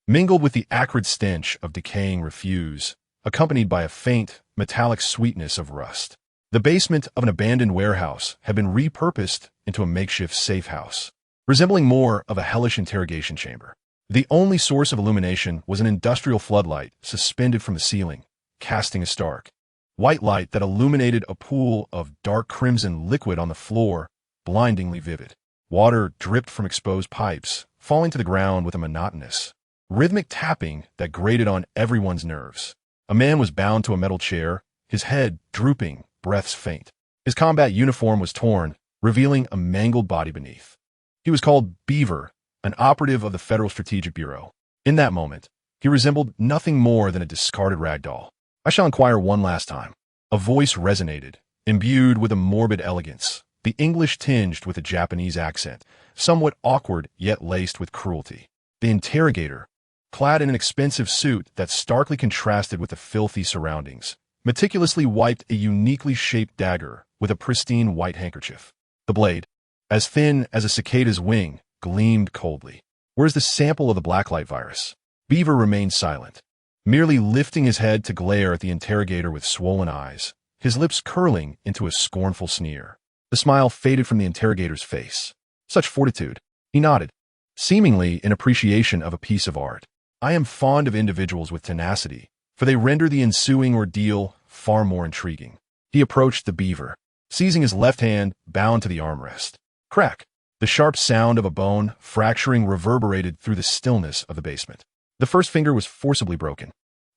mingled with the acrid stench of decaying refuse, accompanied by a faint, metallic sweetness of rust. The basement of an abandoned warehouse had been repurposed into a makeshift safe house, resembling more of a hellish interrogation chamber. The only source of illumination was an industrial floodlight suspended from the ceiling, casting a stark, white light that illuminated a pool of dark crimson liquid on the floor, blindingly vivid. Water dripped from exposed pipes, falling to the ground with a monotonous, rhythmic tapping that grated on everyone's nerves. A man was bound to a metal chair, his head drooping, breaths faint. His combat uniform was torn, revealing a mangled body beneath. He was called Beaver, an operative of the Federal Strategic Bureau. In that moment, he resembled nothing more than a discarded rag doll. I shall inquire one last time. A voice resonated, imbued with a morbid elegance, the English tinged with a Japanese accent, somewhat awkward yet laced with cruelty. The interrogator, clad in an expensive suit that starkly contrasted with the filthy surroundings, meticulously wiped a uniquely shaped dagger with a pristine white handkerchief. The blade, as thin as a cicada's wing, gleamed coldly. Where's the sample of the blacklight virus? Beaver remained silent, merely lifting his head to glare at the interrogator with swollen eyes, his lips curling into a scornful sneer. The smile faded from the interrogator's face. Such fortitude. He nodded, seemingly in appreciation of a piece of art. I am fond of individuals with tenacity, for they render the ensuing ordeal far more intriguing. He approached the Beaver, seizing his left hand bound to the armrest. Crack! The sharp sound of a bone fracturing reverberated through the stillness of the basement. The first finger was forcibly broken.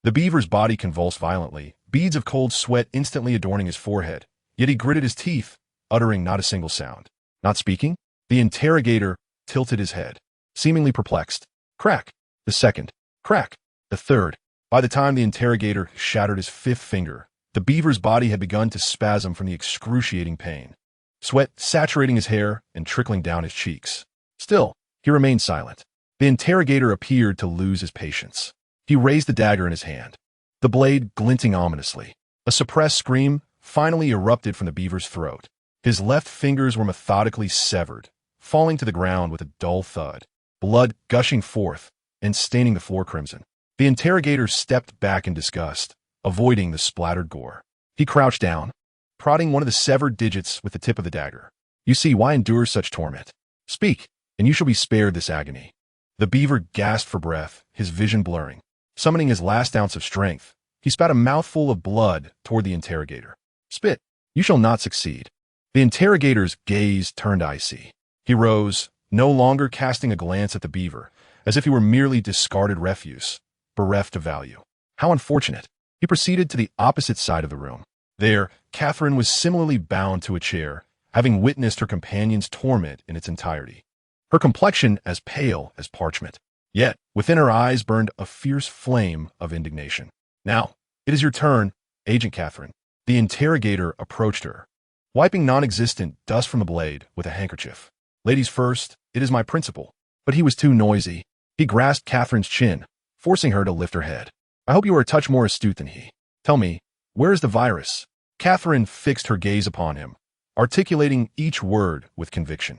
The beaver's body convulsed violently, beads of cold sweat instantly adorning his forehead, yet he gritted his teeth, uttering not a single sound. Not speaking? The interrogator tilted his head, seemingly perplexed. Crack. The second. Crack. The third. By the time the interrogator shattered his fifth finger, the beaver's body had begun to spasm from the excruciating pain, sweat saturating his hair and trickling down his cheeks. Still, he remained silent. The interrogator appeared to lose his patience. He raised the dagger in his hand, the blade glinting ominously. A suppressed scream finally erupted from the beaver's throat. His left fingers were methodically severed, falling to the ground with a dull thud, blood gushing forth and staining the floor crimson. The interrogator stepped back in disgust, avoiding the splattered gore. He crouched down, prodding one of the severed digits with the tip of the dagger. You see, why endure such torment? Speak, and you shall be spared this agony. The beaver gasped for breath, his vision blurring. Summoning his last ounce of strength, he spat a mouthful of blood toward the interrogator. Spit. You shall not succeed. The interrogator's gaze turned icy. He rose, no longer casting a glance at the beaver, as if he were merely discarded refuse, bereft of value. How unfortunate. He proceeded to the opposite side of the room. There, Catherine was similarly bound to a chair, having witnessed her companion's torment in its entirety. Her complexion as pale as parchment. Yet, within her eyes burned a fierce flame of indignation. Now, it is your turn, Agent Catherine. The interrogator approached her, wiping non-existent dust from the blade with a handkerchief. Ladies first, it is my principle. But he was too noisy. He grasped Catherine's chin, forcing her to lift her head. I hope you are a touch more astute than he. Tell me, where is the virus? Catherine fixed her gaze upon him, articulating each word with conviction.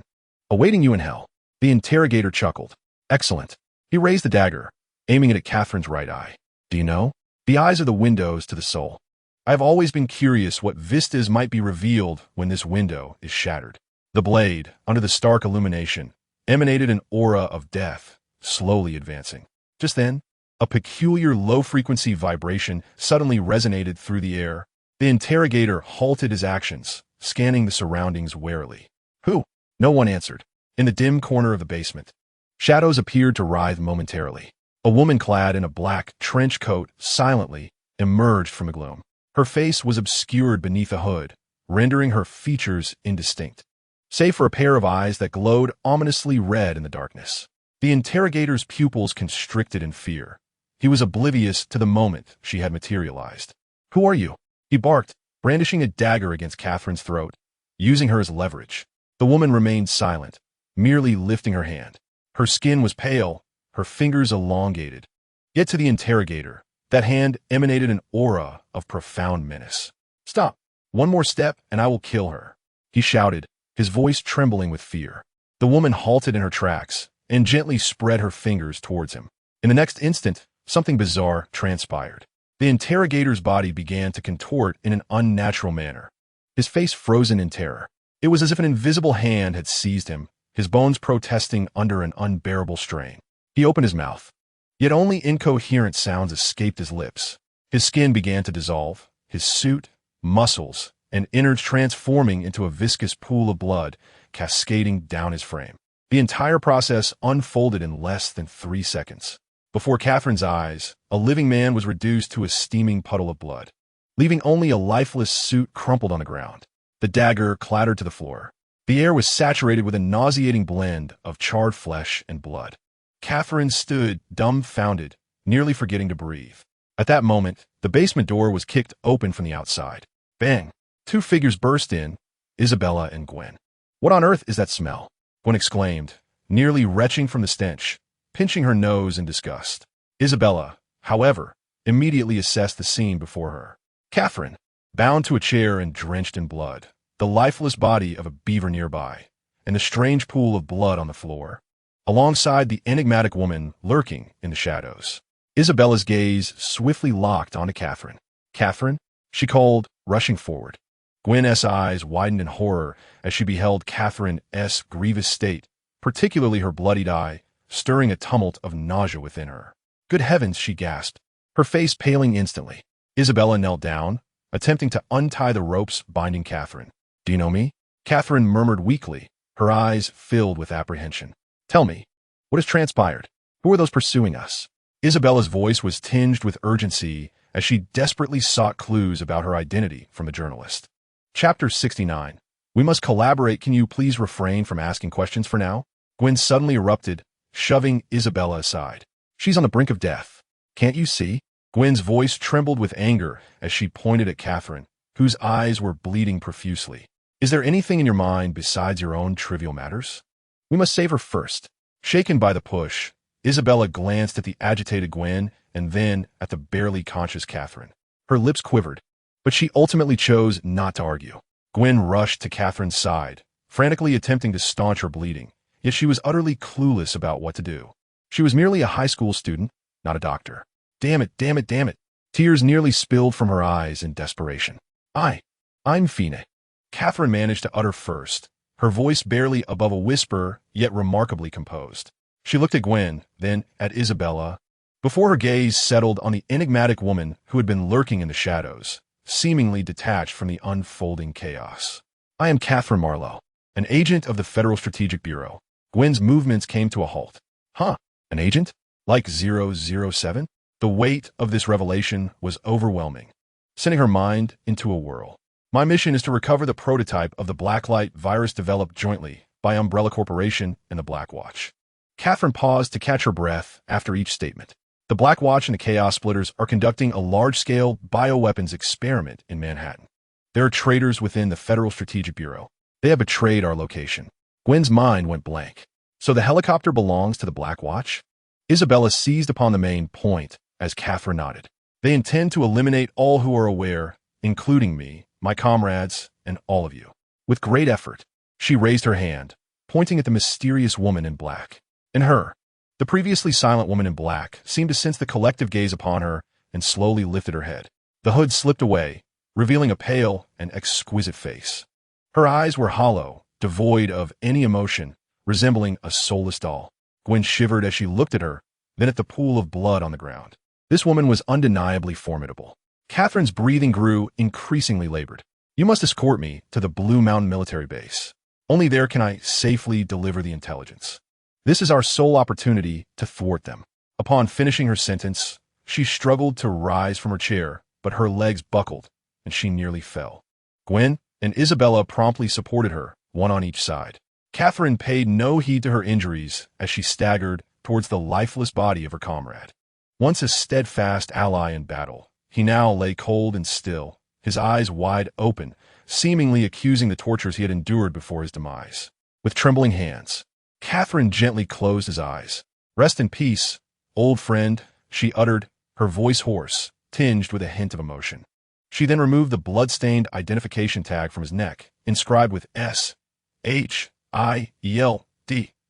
Awaiting you in hell. The interrogator chuckled. Excellent. He raised the dagger, aiming it at Catherine's right eye. Do you know? The eyes are the windows to the soul. I have always been curious what vistas might be revealed when this window is shattered. The blade, under the stark illumination, emanated an aura of death, slowly advancing. Just then, a peculiar low-frequency vibration suddenly resonated through the air. The interrogator halted his actions, scanning the surroundings warily. Who? No one answered. In the dim corner of the basement, shadows appeared to writhe momentarily. A woman clad in a black trench coat silently emerged from the gloom. Her face was obscured beneath a hood, rendering her features indistinct, save for a pair of eyes that glowed ominously red in the darkness. The interrogator's pupils constricted in fear. He was oblivious to the moment she had materialized. Who are you? He barked, brandishing a dagger against Catherine's throat, using her as leverage. The woman remained silent, merely lifting her hand. Her skin was pale, her fingers elongated. Yet to the interrogator, that hand emanated an aura of profound menace. Stop. One more step and I will kill her, he shouted, his voice trembling with fear. The woman halted in her tracks and gently spread her fingers towards him. In the next instant, something bizarre transpired. The interrogator's body began to contort in an unnatural manner, his face frozen in terror. It was as if an invisible hand had seized him, his bones protesting under an unbearable strain. He opened his mouth, yet only incoherent sounds escaped his lips. His skin began to dissolve, his suit, muscles, and innards transforming into a viscous pool of blood cascading down his frame. The entire process unfolded in less than 3 seconds. Before Catherine's eyes, a living man was reduced to a steaming puddle of blood, leaving only a lifeless suit crumpled on the ground. The dagger clattered to the floor. The air was saturated with a nauseating blend of charred flesh and blood. Catherine stood dumbfounded, nearly forgetting to breathe. At that moment, the basement door was kicked open from the outside. Bang! 2 figures burst in, Isabella and Gwen. What on earth is that smell? Gwen exclaimed, nearly retching from the stench, pinching her nose in disgust. Isabella, however, immediately assessed the scene before her. Catherine, bound to a chair and drenched in blood, the lifeless body of a beaver nearby, and the strange pool of blood on the floor, alongside the enigmatic woman lurking in the shadows. Isabella's gaze swiftly locked onto Catherine. Catherine, she called, rushing forward. Gwen's eyes widened in horror as she beheld Catherine's grievous state, particularly her bloodied eye, stirring a tumult of nausea within her. Good heavens, she gasped, her face paling instantly. Isabella knelt down, attempting to untie the ropes binding Catherine. Do you know me? Catherine murmured weakly, her eyes filled with apprehension. Tell me, what has transpired? Who are those pursuing us? Isabella's voice was tinged with urgency as she desperately sought clues about her identity from the journalist. Chapter 69. We must collaborate. Can you please refrain from asking questions for now? Gwen suddenly erupted, shoving Isabella aside. She's on the brink of death. Can't you see? Gwen's voice trembled with anger as she pointed at Catherine, whose eyes were bleeding profusely. Is there anything in your mind besides your own trivial matters? We must save her first. Shaken by the push, Isabella glanced at the agitated Gwen and then at the barely conscious Catherine. Her lips quivered, but she ultimately chose not to argue. Gwen rushed to Catherine's side, frantically attempting to staunch her bleeding, yet she was utterly clueless about what to do. She was merely a high school student, not a doctor. Damn it, damn it, damn it. Tears nearly spilled from her eyes in desperation. I'm Fine. Catherine managed to utter first, her voice barely above a whisper, yet remarkably composed. She looked at Gwen, then at Isabella, before her gaze settled on the enigmatic woman who had been lurking in the shadows, seemingly detached from the unfolding chaos. I am Catherine Marlowe, an agent of the Federal Strategic Bureau. Gwen's movements came to a halt. Huh, an agent? Like 007? The weight of this revelation was overwhelming, sending her mind into a whirl. My mission is to recover the prototype of the Blacklight virus developed jointly by Umbrella Corporation and the Black Watch. Catherine paused to catch her breath after each statement. The Black Watch and the Chaos Splitters are conducting a large-scale bioweapons experiment in Manhattan. There are traitors within the Federal Strategic Bureau. They have betrayed our location. Gwen's mind went blank. So the helicopter belongs to the Black Watch? Isabella seized upon the main point as Catherine nodded. They intend to eliminate all who are aware, including me, my comrades, and all of you. With great effort, she raised her hand, pointing at the mysterious woman in black. And her, the previously silent woman in black, seemed to sense the collective gaze upon her and slowly lifted her head. The hood slipped away, revealing a pale and exquisite face. Her eyes were hollow, devoid of any emotion, resembling a soulless doll. Gwen shivered as she looked at her, then at the pool of blood on the ground. This woman was undeniably formidable. Catherine's breathing grew increasingly labored. You must escort me to the Blue Mountain military base. Only there can I safely deliver the intelligence. This is our sole opportunity to thwart them. Upon finishing her sentence, she struggled to rise from her chair, but her legs buckled, and she nearly fell. Gwen and Isabella promptly supported her, one on each side. Catherine paid no heed to her injuries as she staggered towards the lifeless body of her comrade. Once a steadfast ally in battle, he now lay cold and still, his eyes wide open, seemingly accusing the tortures he had endured before his demise. With trembling hands, Catherine gently closed his eyes. Rest in peace, old friend, she uttered, her voice hoarse, tinged with a hint of emotion. She then removed the blood-stained identification tag from his neck, inscribed with S.H.I.E.L.D,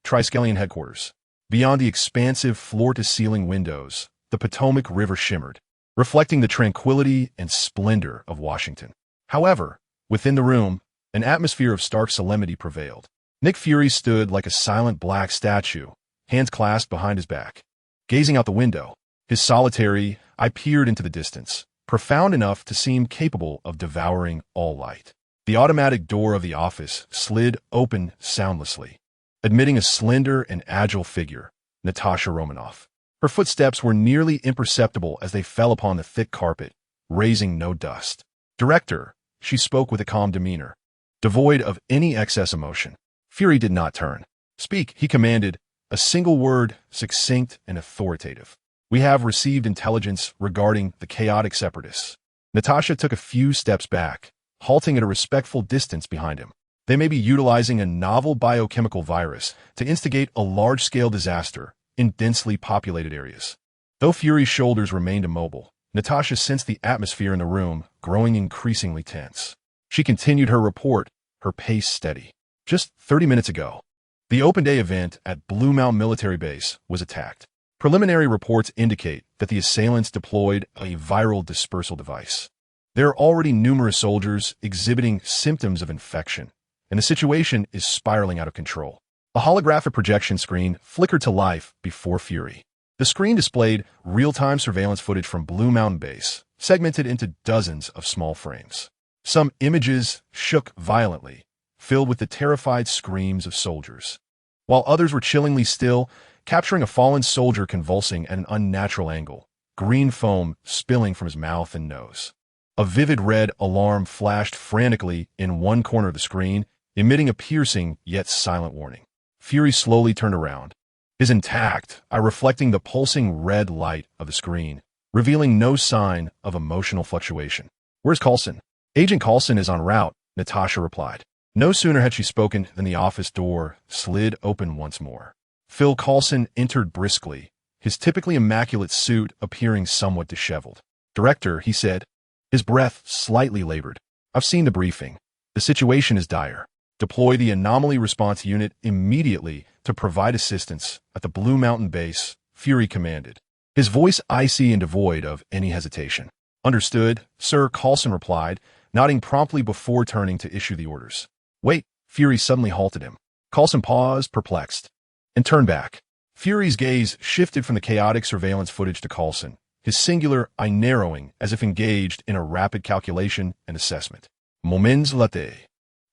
Triskelion Headquarters. Beyond the expansive floor-to-ceiling windows, the Potomac River shimmered, reflecting the tranquility and splendor of Washington. However, within the room, an atmosphere of stark solemnity prevailed. Nick Fury stood like a silent black statue, hands clasped behind his back. Gazing out the window, his solitary eye peered into the distance, profound enough to seem capable of devouring all light. The automatic door of the office slid open soundlessly, admitting a slender and agile figure, Natasha Romanoff. Her footsteps were nearly imperceptible as they fell upon the thick carpet, raising no dust. Director, she spoke with a calm demeanor, devoid of any excess emotion. Fury did not turn. Speak, he commanded, a single word, succinct and authoritative. We have received intelligence regarding the chaotic separatists. Natasha took a few steps back, halting at a respectful distance behind him. They may be utilizing a novel biochemical virus to instigate a large-scale disaster in densely populated areas. Though Fury's shoulders remained immobile, Natasha sensed the atmosphere in the room growing increasingly tense. She continued her report, her pace steady. Just 30 minutes ago, the open-day event at Blue Mountain Military Base was attacked. Preliminary reports indicate that the assailants deployed a viral dispersal device. There are already numerous soldiers exhibiting symptoms of infection, and the situation is spiraling out of control. A holographic projection screen flickered to life before Fury. The screen displayed real-time surveillance footage from Blue Mountain Base, segmented into dozens of small frames. Some images shook violently, filled with the terrified screams of soldiers. While others were chillingly still, capturing a fallen soldier convulsing at an unnatural angle, green foam spilling from his mouth and nose. A vivid red alarm flashed frantically in one corner of the screen, emitting a piercing yet silent warning. Fury slowly turned around, his intact eye reflecting the pulsing red light of the screen, revealing no sign of emotional fluctuation. "Where's Coulson?" "Agent Coulson is en route," Natasha replied. No sooner had she spoken than the office door slid open once more. Phil Coulson entered briskly, his typically immaculate suit appearing somewhat disheveled. "Director," he said, his breath slightly labored. "I've seen the briefing. The situation is dire. Deploy the Anomaly Response Unit immediately to provide assistance at the Blue Mountain Base," Fury commanded, his voice icy and devoid of any hesitation. "Understood, sir," Coulson replied, nodding promptly before turning to issue the orders. "Wait," Fury suddenly halted him. Coulson paused, perplexed, and turned back. Fury's gaze shifted from the chaotic surveillance footage to Coulson, his singular eye narrowing as if engaged in a rapid calculation and assessment. Moments later,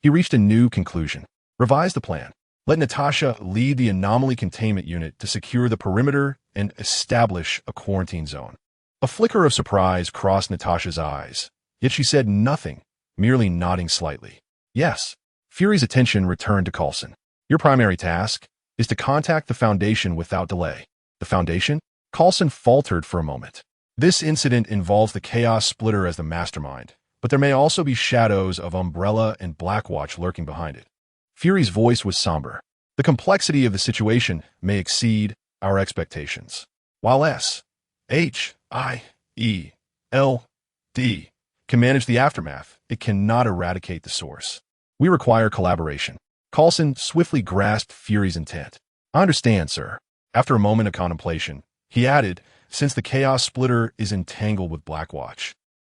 he reached a new conclusion. "Revise the plan. Let Natasha lead the Anomaly Containment Unit to secure the perimeter and establish a quarantine zone." A flicker of surprise crossed Natasha's eyes, yet she said nothing, merely nodding slightly. "Yes." Fury's attention returned to Coulson. "Your primary task is to contact the Foundation without delay." "The Foundation?" Coulson faltered for a moment. "This incident involves the Chaos Splitter as the mastermind, but there may also be shadows of Umbrella and Blackwatch lurking behind it." Fury's voice was somber. "The complexity of the situation may exceed our expectations. While S.H.I.E.L.D. can manage the aftermath, it cannot eradicate the source. We require collaboration." Coulson swiftly grasped Fury's intent. "I understand, sir." After a moment of contemplation, he added, "Since the Chaos Splitter is entangled with Blackwatch,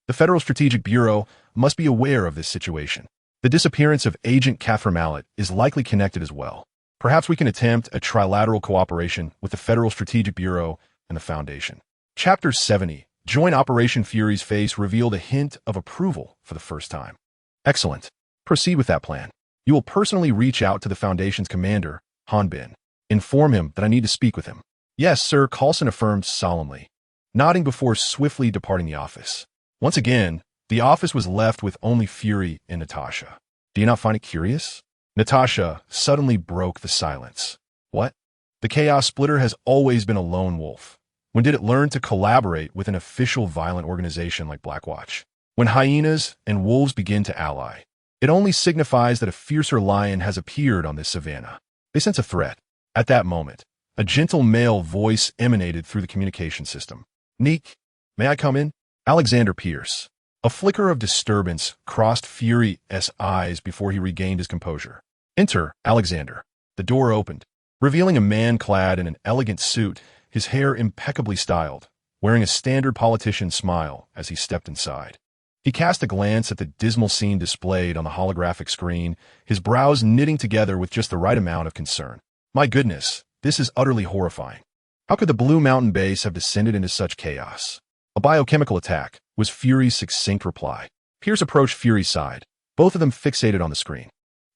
the Federal Strategic Bureau must be aware of this situation. The disappearance of Agent Catherine Mallet is likely connected as well. Perhaps we can attempt a trilateral cooperation with the Federal Strategic Bureau and the Foundation." Chapter 70, Joint Operation Fury's face revealed a hint of approval for the first time. "Excellent. Proceed with that plan. You will personally reach out to the Foundation's commander, Han Bin. Inform him that I need to speak with him." "Yes, sir," Coulson affirmed solemnly, nodding before swiftly departing the office. Once again, the office was left with only Fury and Natasha. "Do you not find it curious?" Natasha suddenly broke the silence. "What?" "The Chaos Splitter has always been a lone wolf. When did it learn to collaborate with an official violent organization like Blackwatch? When hyenas and wolves begin to ally, it only signifies that a fiercer lion has appeared on this savanna. They sense a threat." At that moment, a gentle male voice emanated through the communication system. "Neek, may I come in?" Alexander Pierce. A flicker of disturbance crossed Fury's eyes before he regained his composure. "Enter, Alexander." The door opened, revealing a man clad in an elegant suit, his hair impeccably styled, wearing a standard politician smile as he stepped inside. He cast a glance at the dismal scene displayed on the holographic screen, his brows knitting together with just the right amount of concern. "My goodness, this is utterly horrifying. How could the Blue Mountain Base have descended into such chaos?" "A biochemical attack," was Fury's succinct reply. Pierce approached Fury's side, both of them fixated on the screen.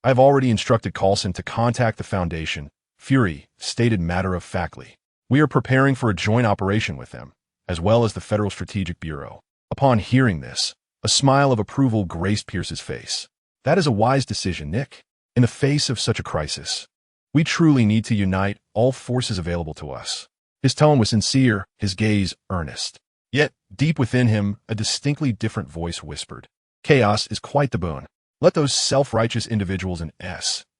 "I have already instructed Coulson to contact the Foundation," Fury stated matter-of-factly. "We are preparing for a joint operation with them, as well as the Federal Strategic Bureau." Upon hearing this, a smile of approval graced Pierce's face. "That is a wise decision, Nick. In the face of such a crisis, we truly need to unite all forces available to us." His tone was sincere, his gaze earnest. Yet, deep within him, a distinctly different voice whispered, "Chaos is quite the boon. Let those self-righteous individuals in S.H.I.E.L.D.,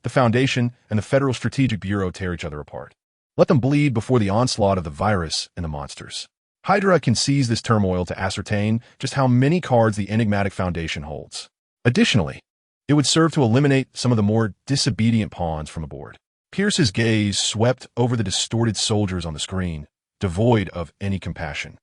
the Foundation, and the Federal Strategic Bureau tear each other apart. Let them bleed before the onslaught of the virus and the monsters. Hydra can seize this turmoil to ascertain just how many cards the enigmatic Foundation holds. Additionally, it would serve to eliminate some of the more disobedient pawns from the board." Pierce's gaze swept over the distorted soldiers on the screen, devoid of any compassion.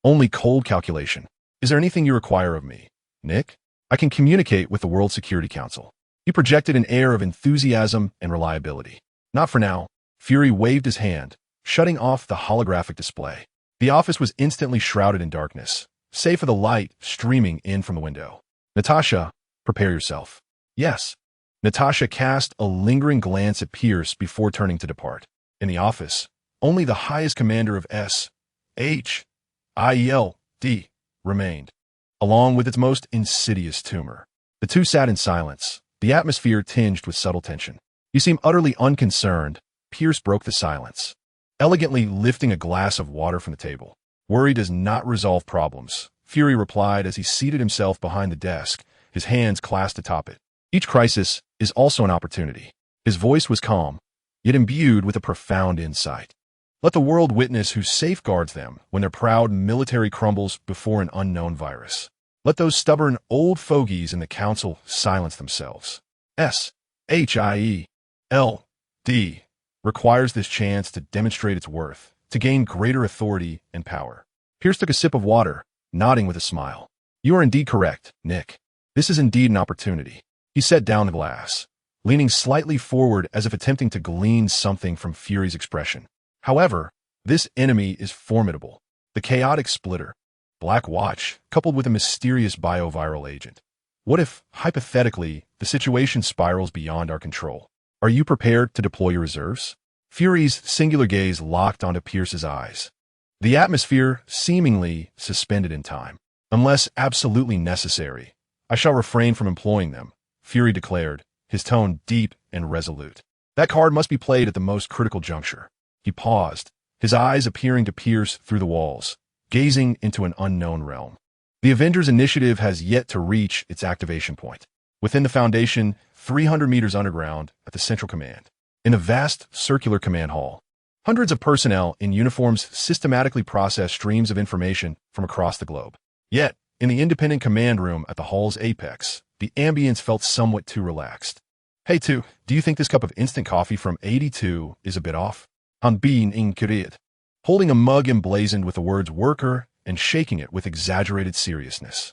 "Only cold calculation. Is there anything you require of me, Nick?" "I can communicate with the World Security Council." He projected an air of enthusiasm and reliability. "Not for now." Fury waved his hand, shutting off the holographic display. The office was instantly shrouded in darkness, save for the light streaming in from the window. "Natasha, prepare yourself." "Yes." Natasha cast a lingering glance at Pierce before turning to depart. In the office, only the highest commander of S.H.I.E.L.D. remained, along with its most insidious tumor. The two sat in silence, the atmosphere tinged with subtle tension. "You seem utterly unconcerned." Pierce broke the silence, elegantly lifting a glass of water from the table. "Worry does not resolve problems," Fury replied as he seated himself behind the desk, his hands clasped atop it. "Each crisis is also an opportunity." His voice was calm, yet imbued with a profound insight. Let the world witness who safeguards them when their proud military crumbles before an unknown virus. Let those stubborn old fogies in the council silence themselves. S.H.I.E.L.D. requires this chance to demonstrate its worth, to gain greater authority and power. Pierce took a sip of water, nodding with a smile. "You are indeed correct, Nick. This is indeed an opportunity." He set down the glass, leaning slightly forward as if attempting to glean something from Fury's expression. "However, this enemy is formidable. The chaotic splitter, Black Watch, coupled with a mysterious bioviral agent. What if, hypothetically, the situation spirals beyond our control? Are you prepared to deploy your reserves?" Fury's singular gaze locked onto Pierce's eyes, the atmosphere seemingly suspended in time. "Unless absolutely necessary, I shall refrain from employing them," Fury declared, his tone deep and resolute. "That card must be played at the most critical juncture." He paused, his eyes appearing to pierce through the walls, gazing into an unknown realm. The Avengers Initiative has yet to reach its activation point. Within the Foundation, 300 meters underground, at the Central Command. In a vast, circular command hall, hundreds of personnel in uniforms systematically process streams of information from across the globe. Yet, in the independent command room at the hall's apex, the ambience felt somewhat too relaxed. "Hey, do you think this cup of instant coffee from 82 is a bit off?" Han Bin inquired, holding a mug emblazoned with the words "worker" and shaking it with exaggerated seriousness.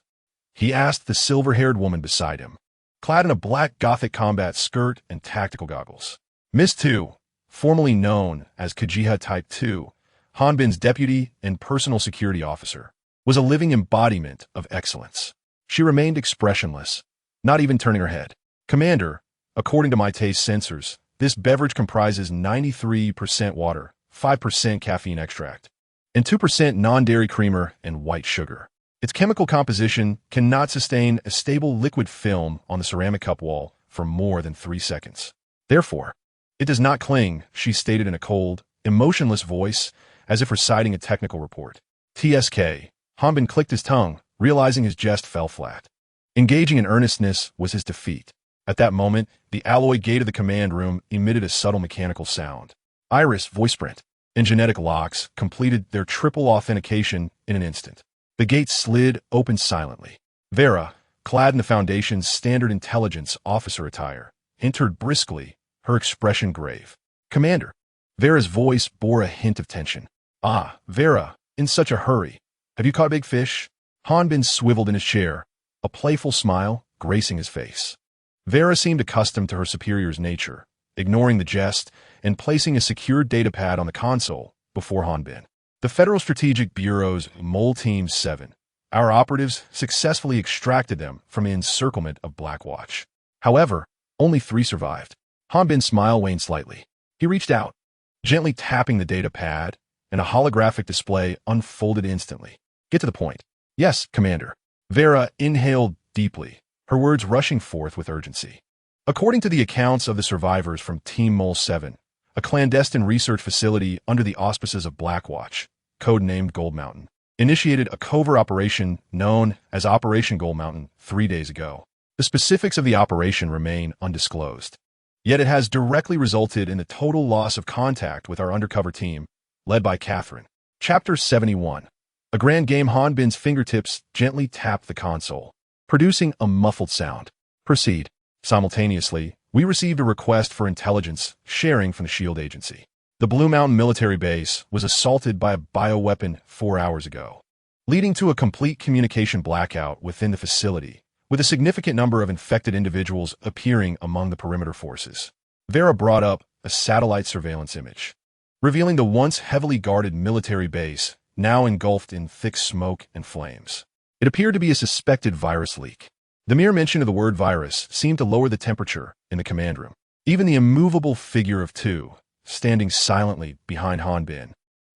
He asked the silver-haired woman beside him, clad in a black Gothic combat skirt and tactical goggles. Miss 2, formerly known as Kajiha Type 2, Han Bin's deputy and personal security officer, was a living embodiment of excellence. She remained expressionless, not even turning her head. "Commander, according to my taste sensors, this beverage comprises 93% water, 5% caffeine extract, and 2% non-dairy creamer and white sugar. Its chemical composition cannot sustain a stable liquid film on the ceramic cup wall for more than 3 seconds. Therefore, it does not cling," she stated in a cold, emotionless voice, as if reciting a technical report. "TSK." Hanbin clicked his tongue, realizing his jest fell flat. Engaging in earnestness was his defeat. At that moment, the alloy gate of the command room emitted a subtle mechanical sound. Iris, voiceprint, and genetic locks completed their triple authentication in an instant. The gate slid open silently. Vera, clad in the Foundation's standard intelligence officer attire, entered briskly, her expression grave. "Commander." Vera's voice bore a hint of tension. "Ah, Vera, in such a hurry. Have you caught a big fish?" Hanbin swiveled in his chair, a playful smile gracing his face. Vera seemed accustomed to her superior's nature, ignoring the jest and placing a secured datapad on the console before Hanbin. "The Federal Strategic Bureau's Mole Team 7. Our operatives successfully extracted them from the encirclement of Black Watch. However, only 3 survived." Hanbin's smile waned slightly. He reached out, gently tapping the datapad, and a holographic display unfolded instantly. "Get to the point." "Yes, Commander." Vera inhaled deeply, her words rushing forth with urgency. "According to the accounts of the survivors from Team Mole 7, a clandestine research facility under the auspices of Black Watch, codenamed Gold Mountain, initiated a covert operation known as Operation Gold Mountain 3 days ago. The specifics of the operation remain undisclosed. Yet it has directly resulted in the total loss of contact with our undercover team, led by Catherine." Chapter 71. A grand game. Hanbin's fingertips gently tapped the console, producing a muffled sound. "Proceed." Simultaneously, we received a request for intelligence sharing from the S.H.I.E.L.D. agency. The Blue Mountain military base was assaulted by a bioweapon 4 hours ago, leading to a complete communication blackout within the facility, with a significant number of infected individuals appearing among the perimeter forces. Vera brought up a satellite surveillance image, revealing the once heavily guarded military base now engulfed in thick smoke and flames. It appeared to be a suspected virus leak. The mere mention of the word virus seemed to lower the temperature in the command room. Even the immovable figure of two, standing silently behind Han Bin,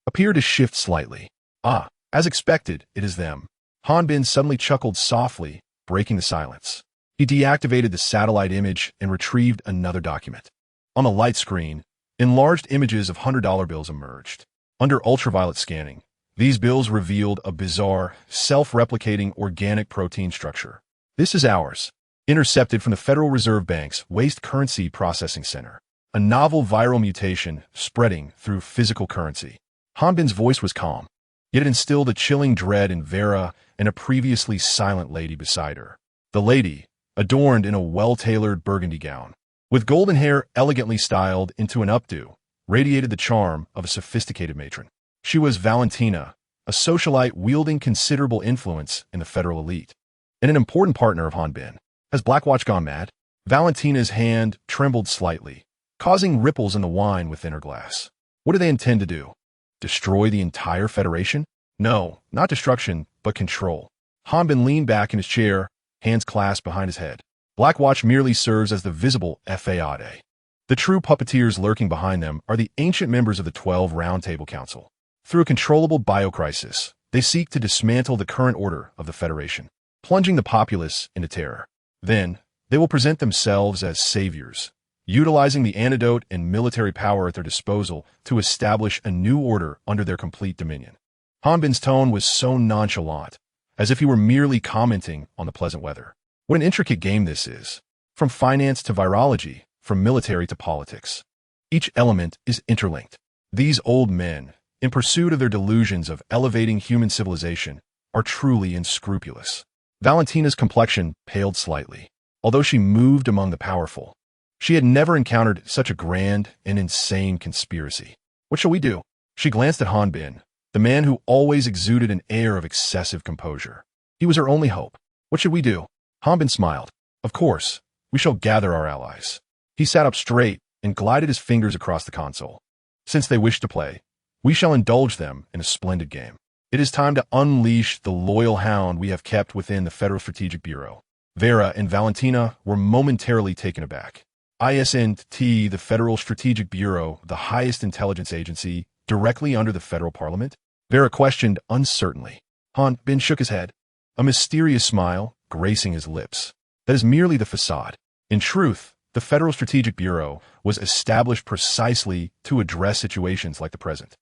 appeared to shift slightly. Ah, as expected, it is them. Han Bin suddenly chuckled softly, breaking the silence. He deactivated the satellite image and retrieved another document. On the light screen, enlarged images of $100 bills emerged. Under ultraviolet scanning, these bills revealed a bizarre, self-replicating organic protein structure. This is ours. Intercepted from the Federal Reserve Bank's Waste Currency Processing Center. A novel viral mutation spreading through physical currency. Han Bin's voice was calm, yet it instilled a chilling dread in Vera and a previously silent lady beside her. The lady, adorned in a well-tailored burgundy gown, with golden hair elegantly styled into an updo, radiated the charm of a sophisticated matron. She was Valentina, a socialite wielding considerable influence in the federal elite, and an important partner of Han Bin. Has Blackwatch gone mad? Valentina's hand trembled slightly, causing ripples in the wine within her glass. What do they intend to do? Destroy the entire Federation? No, not destruction, but control. Han Bin leaned back in his chair, hands clasped behind his head. Blackwatch merely serves as the visible FAID. The true puppeteers lurking behind them are the ancient members of the 12 Roundtable Council. Through a controllable biocrisis, they seek to dismantle the current order of the Federation, plunging the populace into terror. Then, they will present themselves as saviors, utilizing the antidote and military power at their disposal to establish a new order under their complete dominion. Han Bin's tone was so nonchalant, as if he were merely commenting on the pleasant weather. What an intricate game this is. From finance to virology, from military to politics. Each element is interlinked. These old men, in pursuit of their delusions of elevating human civilization, are truly unscrupulous. Valentina's complexion paled slightly, although she moved among the powerful. She had never encountered such a grand and insane conspiracy. What shall we do? She glanced at Han Bin, the man who always exuded an air of excessive composure. He was her only hope. What should we do? Han Bin smiled. Of course, we shall gather our allies. He sat up straight and glided his fingers across the console. Since they wish to play, we shall indulge them in a splendid game. It is time to unleash the loyal hound we have kept within the Federal Strategic Bureau. Vera and Valentina were momentarily taken aback. ISNT, the Federal Strategic Bureau, the highest intelligence agency, directly under the federal parliament? Vera questioned uncertainly. Han Bin shook his head, a mysterious smile gracing his lips. That is merely the facade. In truth, the Federal Strategic Bureau was established precisely to address situations like the present.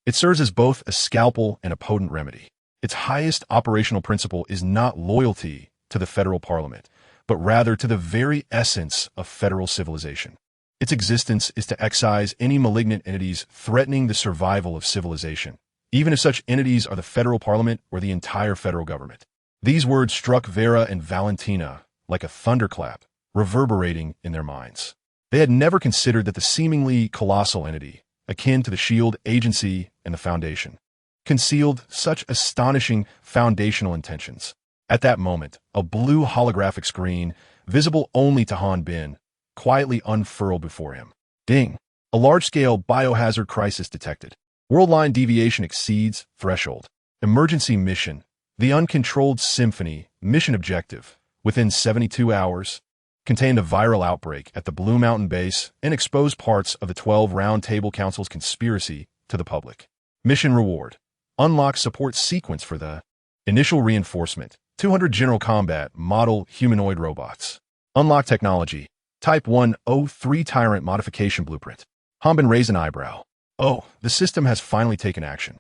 It serves as both a scalpel and a potent remedy. Its highest operational principle is not loyalty to the federal parliament, but rather to the very essence of federal civilization. Its existence is to excise any malignant entities threatening the survival of civilization, even if such entities are the federal parliament or the entire federal government. These words struck Vera and Valentina like a thunderclap, reverberating in their minds. They had never considered that the seemingly colossal entity, akin to the S.H.I.E.L.D. agency and the Foundation, concealed such astonishing foundational intentions. At that moment, a blue holographic screen, visible only to Han Bin, quietly unfurled before him. Ding! A large-scale biohazard crisis detected. Worldline deviation exceeds threshold. Emergency mission. The Uncontrolled Symphony mission objective, within 72 hours, contained a viral outbreak at the Blue Mountain base and exposed parts of the 12 Roundtable Council's conspiracy to the public. Mission reward. Unlock support sequence for the initial reinforcement. 200 general combat model humanoid robots. Unlock technology. Type 103 Tyrant Modification Blueprint. Han Bin raised an eyebrow. Oh, the system has finally taken action.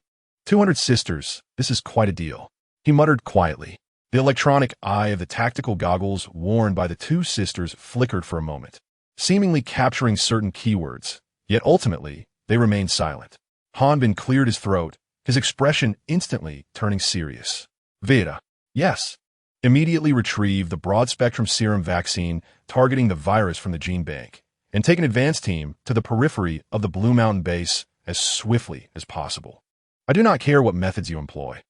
200 sisters, this is quite a deal. He muttered quietly. The electronic eye of the tactical goggles worn by the two sisters flickered for a moment, seemingly capturing certain keywords, yet ultimately, they remained silent. Han Bin cleared his throat, his expression instantly turning serious. Veda. Yes. Immediately retrieve the broad-spectrum serum vaccine targeting the virus from the gene bank, and take an advance team to the periphery of the Blue Mountain base as swiftly as possible. I do not care what methods you employ.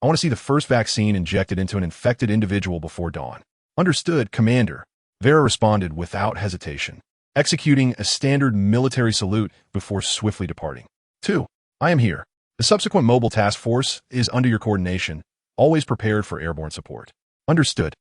I want to see the first vaccine injected into an infected individual before dawn. Understood, Commander. Vera responded without hesitation, executing a standard military salute before swiftly departing. 2. I am here. The subsequent mobile task force is under your coordination, always prepared for airborne support. Understood.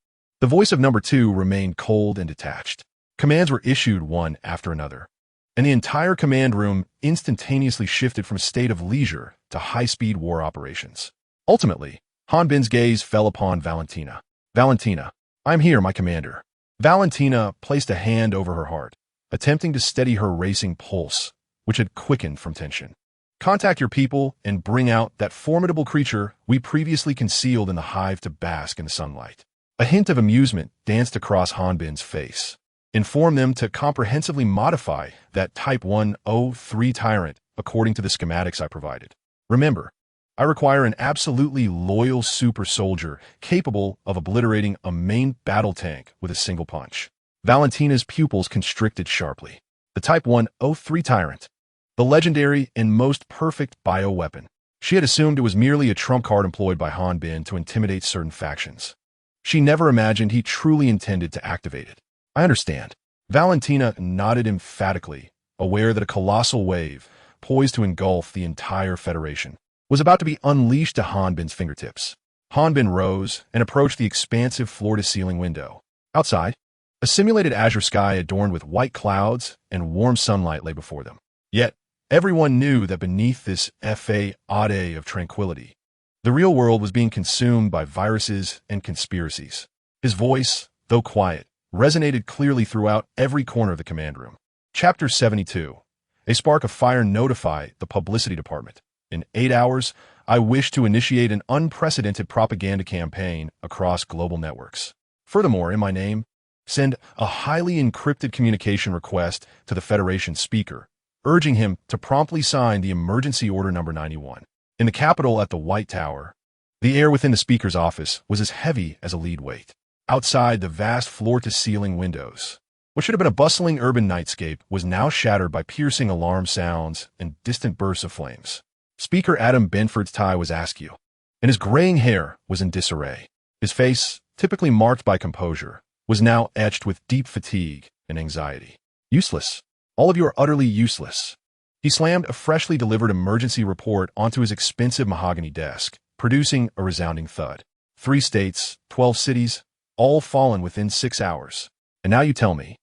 The voice of number 2 remained cold and detached. Commands were issued one after another, and the entire command room instantaneously shifted from a state of leisure to high-speed war operations. Ultimately, Hanbin's gaze fell upon Valentina. Valentina, I'm here, my commander. Valentina placed a hand over her heart, attempting to steady her racing pulse, which had quickened from tension. Contact your people and bring out that formidable creature we previously concealed in the hive to bask in the sunlight. A hint of amusement danced across Hanbin's face. Inform them to comprehensively modify that Type 103 tyrant according to the schematics I provided. Remember, I require an absolutely loyal super soldier capable of obliterating a main battle tank with a single punch. Valentina's pupils constricted sharply. The Type 103 tyrant. The legendary and most perfect bioweapon. She had assumed it was merely a trump card employed by Hanbin to intimidate certain factions. She never imagined he truly intended to activate it. I understand. Valentina nodded emphatically, aware that a colossal wave, poised to engulf the entire Federation, was about to be unleashed to Hanbin's fingertips. Hanbin rose and approached the expansive floor-to-ceiling window. Outside, a simulated azure sky adorned with white clouds and warm sunlight lay before them. Yet, everyone knew that beneath this facade of tranquility, the real world was being consumed by viruses and conspiracies. His voice, though quiet, resonated clearly throughout every corner of the command room. Chapter 72. A spark of fire notified the publicity department. In 8 hours, I wish to initiate an unprecedented propaganda campaign across global networks. Furthermore, in my name, send a highly encrypted communication request to the Federation speaker, urging him to promptly sign the emergency order number 91. In the Capitol at the White Tower, the air within the speaker's office was as heavy as a lead weight. Outside the vast floor-to-ceiling windows, what should have been a bustling urban nightscape was now shattered by piercing alarm sounds and distant bursts of flames. Speaker Adam Benford's tie was askew, and his graying hair was in disarray. His face, typically marked by composure, was now etched with deep fatigue and anxiety. Useless. All of you are utterly useless. He slammed a freshly delivered emergency report onto his expensive mahogany desk, producing a resounding thud. 3 states, 12 cities, all fallen within 6 hours. And now you tell me,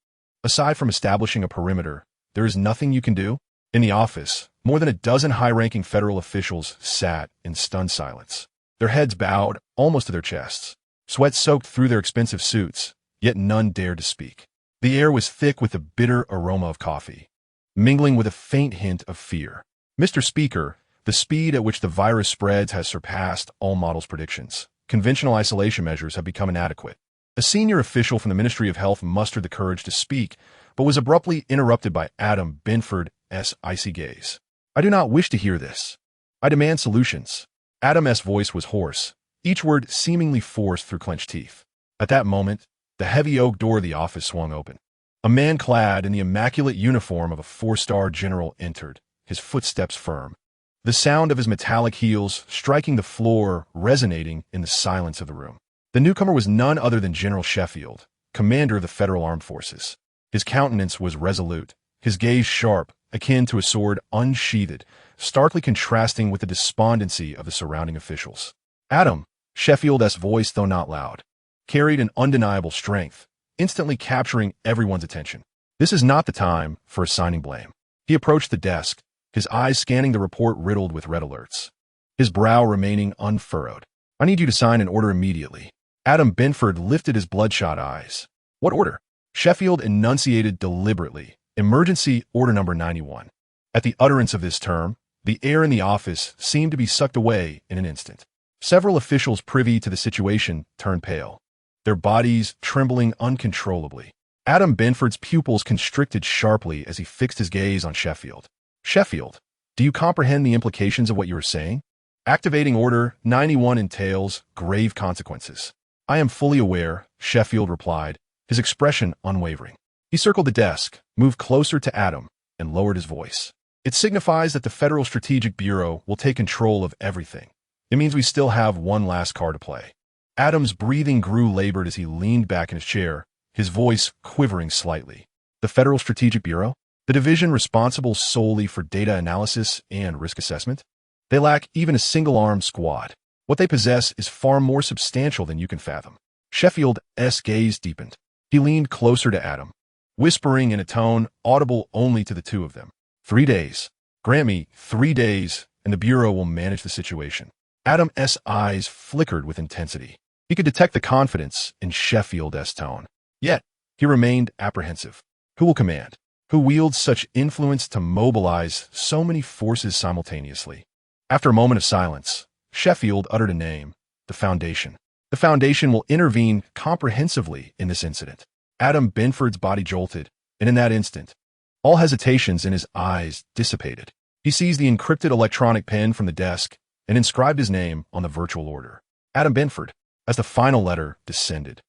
aside from establishing a perimeter, there is nothing you can do? In the office, more than a dozen high-ranking federal officials sat in stunned silence, their heads bowed almost to their chests. Sweat soaked through their expensive suits, yet none dared to speak. The air was thick with the bitter aroma of coffee, mingling with a faint hint of fear. Mr. Speaker, the speed at which the virus spreads has surpassed all models' predictions. Conventional isolation measures have become inadequate. A senior official from the Ministry of Health mustered the courage to speak, but was abruptly interrupted by Adam Benford's icy gaze. I do not wish to hear this. I demand solutions. Adam's voice was hoarse, each word seemingly forced through clenched teeth. At that moment, the heavy oak door of the office swung open. A man clad in the immaculate uniform of a 4-star general entered, his footsteps firm, the sound of his metallic heels striking the floor resonating in the silence of the room. The newcomer was none other than General S.H.I.E.L.D, commander of the Federal Armed Forces. His countenance was resolute, his gaze sharp, akin to a sword unsheathed, starkly contrasting with the despondency of the surrounding officials. Adam, S.H.I.E.L.D's voice, though not loud, carried an undeniable strength, instantly capturing everyone's attention. This is not the time for assigning blame. He approached the desk, his eyes scanning the report riddled with red alerts, his brow remaining unfurrowed. I need you to sign an order immediately. Adam Benford lifted his bloodshot eyes. What order? S.H.I.E.L.D enunciated deliberately. Emergency order number 91. At the utterance of this term, the air in the office seemed to be sucked away in an instant. Several officials privy to the situation turned pale, their bodies trembling uncontrollably. Adam Benford's pupils constricted sharply as he fixed his gaze on S.H.I.E.L.D. S.H.I.E.L.D, do you comprehend the implications of what you are saying? Activating Order 91 entails grave consequences. I am fully aware, S.H.I.E.L.D replied, his expression unwavering. He circled the desk, moved closer to Adam, and lowered his voice. It signifies that the Federal Strategic Bureau will take control of everything. It means we still have one last card to play. Adam's breathing grew labored as he leaned back in his chair, his voice quivering slightly. The Federal Strategic Bureau? The division responsible solely for data analysis and risk assessment? They lack even a single-armed squad. What they possess is far more substantial than you can fathom. S.H.I.E.L.'s gaze deepened. He leaned closer to Adam, whispering in a tone audible only to the two of them. 3 days. Grant me 3 days, and the Bureau will manage the situation. Adam's eyes flickered with intensity. He could detect the confidence in S.H.I.E.L.'s tone. Yet, he remained apprehensive. Who will command? Who wields such influence to mobilize so many forces simultaneously? After a moment of silence, S.H.I.E.L.D. uttered a name: the Foundation. The Foundation will intervene comprehensively in this incident. Adam Benford's body jolted, and in that instant, all hesitations in his eyes dissipated. He seized the encrypted electronic pen from the desk and inscribed his name on the virtual order. Adam Benford, as the final letter descended.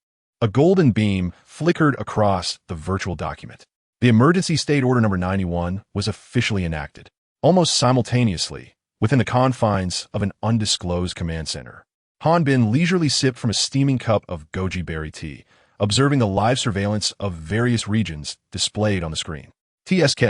A golden beam flickered across the virtual document. The Emergency State Order Number 91 was officially enacted, almost simultaneously, within the confines of an undisclosed command center. Hanbin leisurely sipped from a steaming cup of goji berry tea, observing the live surveillance of various regions displayed on the screen. TSK.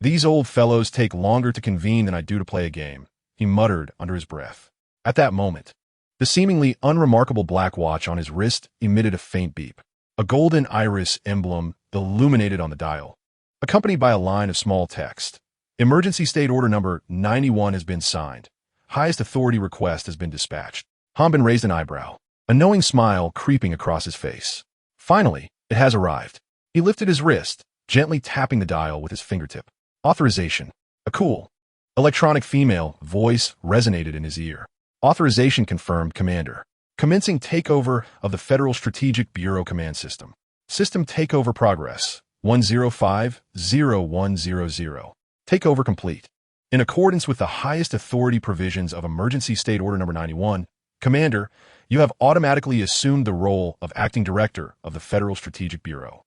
These old fellows take longer to convene than I do to play a game, he muttered under his breath. At that moment, the seemingly unremarkable black watch on his wrist emitted a faint beep. A golden iris emblem illuminated on the dial, accompanied by a line of small text. Emergency State Order Number 91 has been signed. Highest authority request has been dispatched. Hanbin raised an eyebrow, a knowing smile creeping across his face. Finally, it has arrived. He lifted his wrist, gently tapping the dial with his fingertip. Authorization. A cool, electronic female voice resonated in his ear. Authorization confirmed, Commander. Commencing takeover of the Federal Strategic Bureau Command System. System takeover progress. 105-0100. Takeover complete. In accordance with the highest authority provisions of Emergency State Order Number 91, Commander, you have automatically assumed the role of Acting Director of the Federal Strategic Bureau.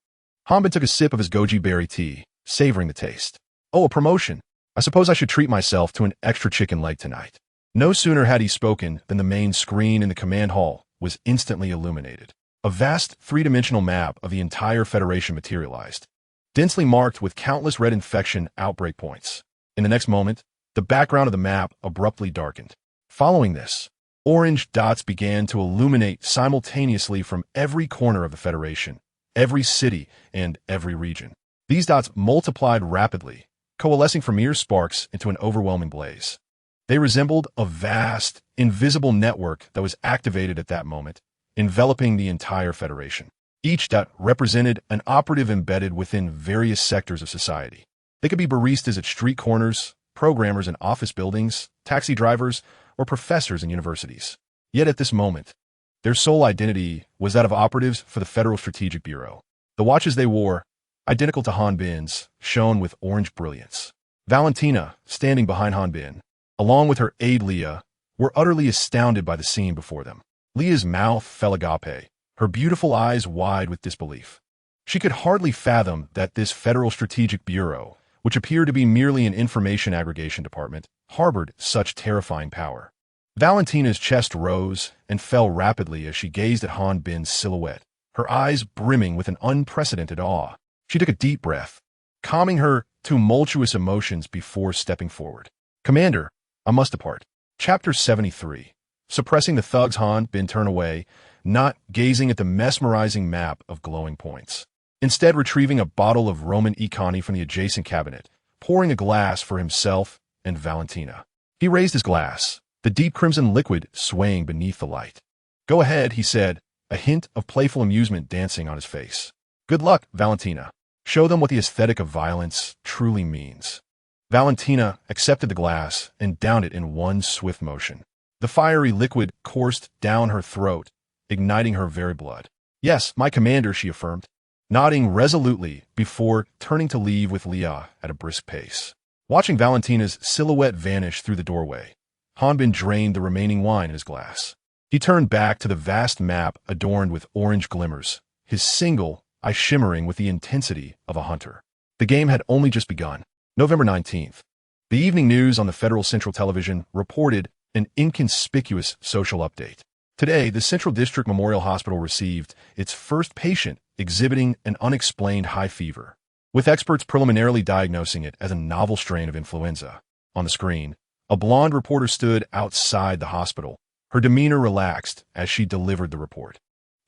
Hanbin took a sip of his goji berry tea, savoring the taste. Oh, a promotion. I suppose I should treat myself to an extra chicken leg tonight. No sooner had he spoken than the main screen in the command hall was instantly illuminated. A vast three-dimensional map of the entire Federation materialized, densely marked with countless red infection outbreak points. In the next moment, the background of the map abruptly darkened. Following this, orange dots began to illuminate simultaneously from every corner of the Federation, every city, and every region. These dots multiplied rapidly, coalescing from mere sparks into an overwhelming blaze. They resembled a vast, invisible network that was activated at that moment, enveloping the entire Federation. Each dot represented an operative embedded within various sectors of society. They could be baristas at street corners, programmers in office buildings, taxi drivers, or professors in universities. Yet at this moment, their sole identity was that of operatives for the Federal Strategic Bureau. The watches they wore, identical to Hanbin's, shone with orange brilliance. Valentina, standing behind Hanbin, along with her aide Leah, were utterly astounded by the scene before them. Leah's mouth fell agape, her beautiful eyes wide with disbelief. She could hardly fathom that this Federal Strategic Bureau, which appeared to be merely an information aggregation department, harbored such terrifying power. Valentina's chest rose and fell rapidly as she gazed at Hanbin's silhouette, her eyes brimming with an unprecedented awe. She took a deep breath, calming her tumultuous emotions before stepping forward. Commander, I must depart. Chapter 73. Suppressing the thugs. Hanbin turned away, not gazing at the mesmerizing map of glowing points. Instead, retrieving a bottle of Roman Econi from the adjacent cabinet, pouring a glass for himself and Valentina. He raised his glass, the deep crimson liquid swaying beneath the light. Go ahead, he said, a hint of playful amusement dancing on his face. Good luck, Valentina. Show them what the aesthetic of violence truly means. Valentina accepted the glass and downed it in one swift motion. The fiery liquid coursed down her throat, igniting her very blood. Yes, my commander, she affirmed, nodding resolutely before turning to leave with Leah at a brisk pace. Watching Valentina's silhouette vanish through the doorway, Hanbin drained the remaining wine in his glass. He turned back to the vast map adorned with orange glimmers, his single eye shimmering with the intensity of a hunter. The game had only just begun. November 19th. The evening news on the Federal Central Television reported an inconspicuous social update. Today, the Central District Memorial Hospital received its first patient exhibiting an unexplained high fever, with experts preliminarily diagnosing it as a novel strain of influenza. On the screen, a blonde reporter stood outside the hospital, her demeanor relaxed as she delivered the report.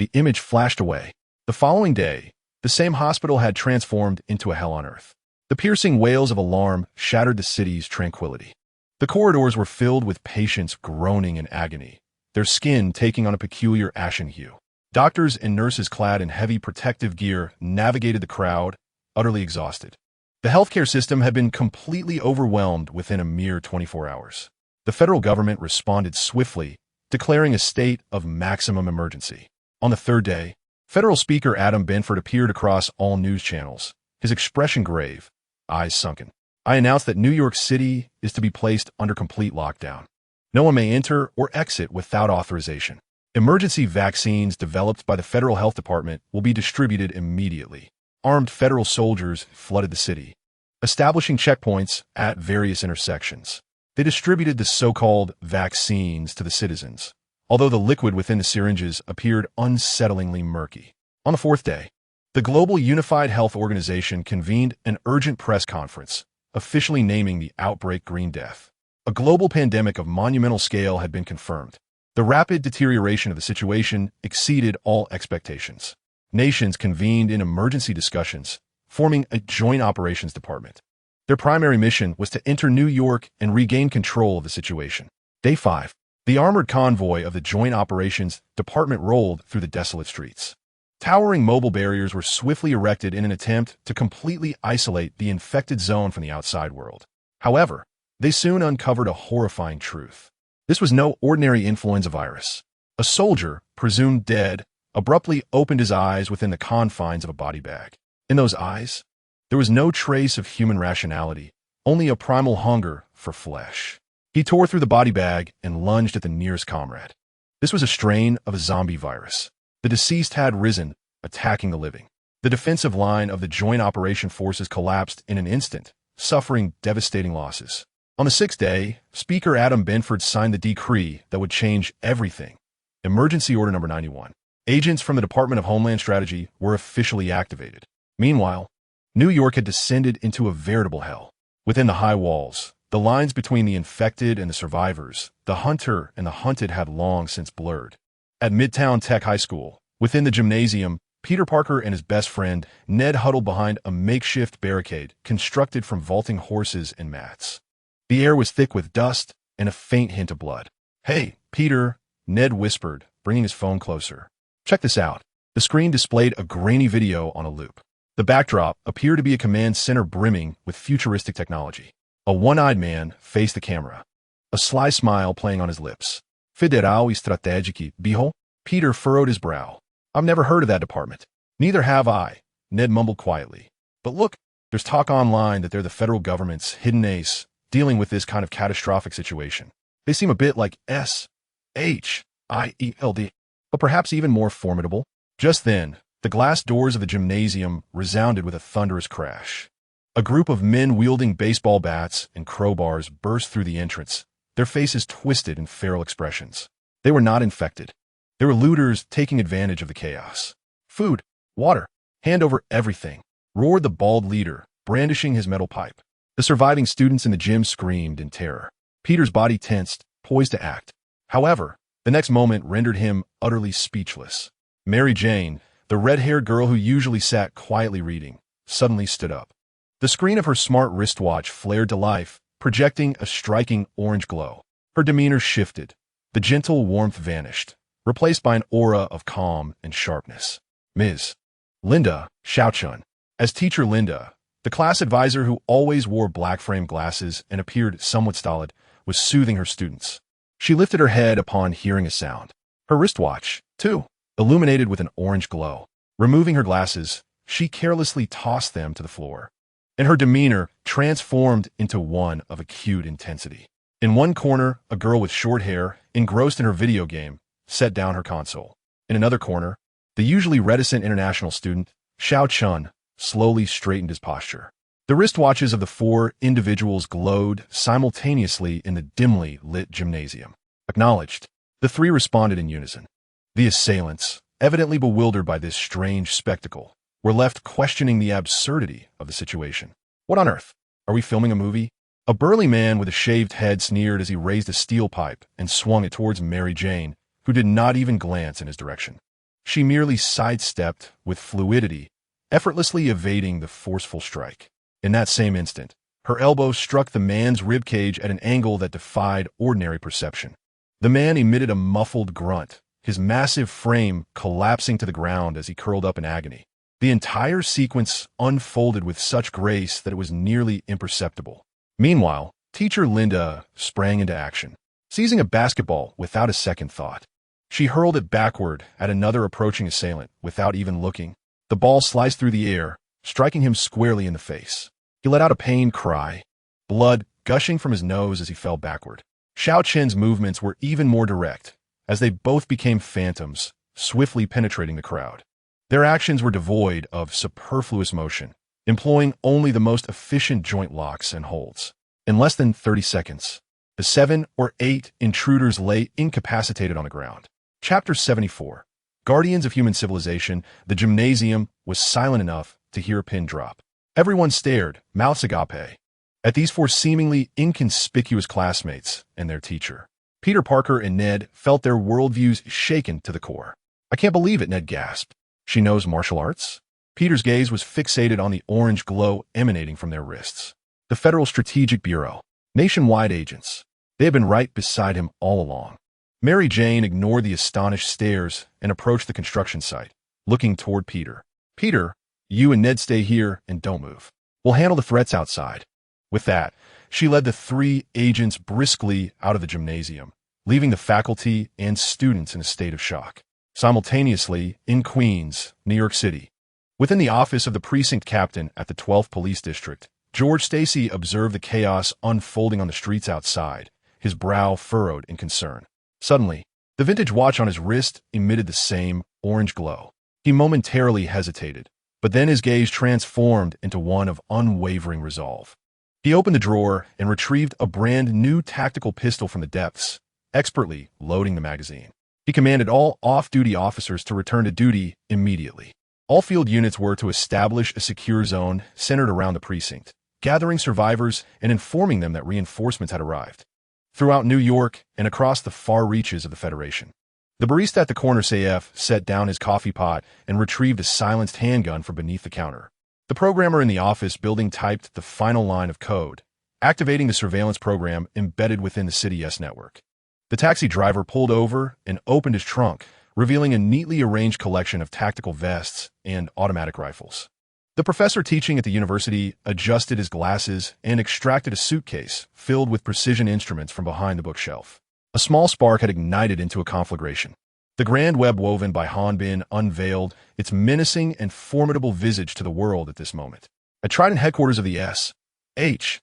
The image flashed away. The following day, the same hospital had transformed into a hell on earth. The piercing wails of alarm shattered the city's tranquility. The corridors were filled with patients groaning in agony, their skin taking on a peculiar ashen hue. Doctors and nurses clad in heavy protective gear navigated the crowd, utterly exhausted. The healthcare system had been completely overwhelmed within a mere 24 hours. The federal government responded swiftly, declaring a state of maximum emergency. On the third day, Federal Speaker Adam Benford appeared across all news channels, his expression grave, eyes sunken. I announced that New York City is to be placed under complete lockdown. No one may enter or exit without authorization. Emergency vaccines developed by the Federal Health Department will be distributed immediately. Armed federal soldiers flooded the city, establishing checkpoints at various intersections. They distributed the so-called vaccines to the citizens, although the liquid within the syringes appeared unsettlingly murky. On the fourth day, the Global Unified Health Organization convened an urgent press conference, officially naming the outbreak Green Death. A global pandemic of monumental scale had been confirmed. The rapid deterioration of the situation exceeded all expectations. Nations convened in emergency discussions, forming a joint operations department. Their primary mission was to enter New York and regain control of the situation. Day 5. The armored convoy of the Joint Operations Department rolled through the desolate streets. Towering mobile barriers were swiftly erected in an attempt to completely isolate the infected zone from the outside world. However, they soon uncovered a horrifying truth. This was no ordinary influenza virus. A soldier, presumed dead, abruptly opened his eyes within the confines of a body bag. In those eyes, there was no trace of human rationality, only a primal hunger for flesh. He tore through the body bag and lunged at the nearest comrade. This was a strain of a zombie virus. The deceased had risen, attacking the living. The defensive line of the Joint Operation Forces collapsed in an instant, suffering devastating losses. On the sixth day, Speaker Adam Benford signed the decree that would change everything. Emergency Order Number 91. Agents from the Department of Homeland Strategy were officially activated. Meanwhile, New York had descended into a veritable hell. Within the high walls, the lines between the infected and the survivors, the hunter and the hunted had long since blurred. At Midtown Tech High School, within the gymnasium, Peter Parker and his best friend, Ned, huddled behind a makeshift barricade constructed from vaulting horses and mats. The air was thick with dust and a faint hint of blood. "Hey, Peter," Ned whispered, bringing his phone closer. "Check this out." The screen displayed a grainy video on a loop. The backdrop appeared to be a command center brimming with futuristic technology. A one-eyed man faced the camera, a sly smile playing on his lips. "Federal e Strategic, biho?" Peter furrowed his brow. "I've never heard of that department." "Neither have I," Ned mumbled quietly. "But look, there's talk online that they're the federal government's hidden ace dealing with this kind of catastrophic situation. They seem a bit like S.H.I.E.L.D, but perhaps even more formidable." Just then, the glass doors of the gymnasium resounded with a thunderous crash. A group of men wielding baseball bats and crowbars burst through the entrance, their faces twisted in feral expressions. They were not infected. They were looters taking advantage of the chaos. "Food, water, hand over everything," roared the bald leader, brandishing his metal pipe. The surviving students in the gym screamed in terror. Peter's body tensed, poised to act. However, the next moment rendered him utterly speechless. Mary Jane, the red-haired girl who usually sat quietly reading, suddenly stood up. The screen of her smart wristwatch flared to life, projecting a striking orange glow. Her demeanor shifted. The gentle warmth vanished, replaced by an aura of calm and sharpness. Ms. Linda Xiaochun. As Teacher Linda, the class advisor who always wore black-framed glasses and appeared somewhat stolid, was soothing her students. She lifted her head upon hearing a sound. Her wristwatch, too, illuminated with an orange glow. Removing her glasses, she carelessly tossed them to the floor, and her demeanor transformed into one of acute intensity. In one corner, a girl with short hair, engrossed in her video game, set down her console. In another corner, the usually reticent international student, Xiao Chun, slowly straightened his posture. The wristwatches of the four individuals glowed simultaneously in the dimly lit gymnasium. "Acknowledged." The three responded in unison. The assailants, evidently bewildered by this strange spectacle, were left questioning the absurdity of the situation. "What on earth? Are we filming a movie?" A burly man with a shaved head sneered as he raised a steel pipe and swung it towards Mary Jane, who did not even glance in his direction. She merely sidestepped with fluidity, effortlessly evading the forceful strike. In that same instant, her elbow struck the man's ribcage at an angle that defied ordinary perception. The man emitted a muffled grunt, his massive frame collapsing to the ground as he curled up in agony. The entire sequence unfolded with such grace that it was nearly imperceptible. Meanwhile, teacher Linda sprang into action, seizing a basketball without a second thought. She hurled it backward at another approaching assailant without even looking. The ball sliced through the air, striking him squarely in the face. He let out a pained cry, blood gushing from his nose as he fell backward. Xiao Qin's movements were even more direct, as they both became phantoms, swiftly penetrating the crowd. Their actions were devoid of superfluous motion, employing only the most efficient joint locks and holds. In less than 30 seconds, the 7 or 8 intruders lay incapacitated on the ground. Chapter 74. Guardians of Human Civilization. The gymnasium was silent enough to hear a pin drop. Everyone stared, mouths agape, at these 4 seemingly inconspicuous classmates and their teacher. Peter Parker and Ned felt their worldviews shaken to the core. "I can't believe it," Ned gasped. "She knows martial arts?" Peter's gaze was fixated on the orange glow emanating from their wrists. The Federal Strategic Bureau. Nationwide agents. They had been right beside him all along. Mary Jane ignored the astonished stares and approached the construction site, looking toward Peter. "Peter, you and Ned stay here and don't move. We'll handle the threats outside." With that, she led the 3 agents briskly out of the gymnasium, leaving the faculty and students in a state of shock. Simultaneously, in Queens, New York City, within the office of the precinct captain at the 12th Police District, George Stacy observed the chaos unfolding on the streets outside, his brow furrowed in concern. Suddenly, the vintage watch on his wrist emitted the same orange glow. He momentarily hesitated, but then his gaze transformed into one of unwavering resolve. He opened the drawer and retrieved a brand new tactical pistol from the depths, expertly loading the magazine. He commanded all off-duty officers to return to duty immediately. All field units were to establish a secure zone centered around the precinct, gathering survivors and informing them that reinforcements had arrived. Throughout New York and across the far reaches of the Federation, the barista at the corner safe set down his coffee pot and retrieved a silenced handgun from beneath the counter. The programmer in the office building typed the final line of code, activating the surveillance program embedded within the City S network. The taxi driver pulled over and opened his trunk, revealing a neatly arranged collection of tactical vests and automatic rifles. The professor teaching at the university adjusted his glasses and extracted a suitcase filled with precision instruments from behind the bookshelf. A small spark had ignited into a conflagration. The grand web woven by Hanbin unveiled its menacing and formidable visage to the world at this moment. At Trident headquarters of the S.H.I.E.L.D,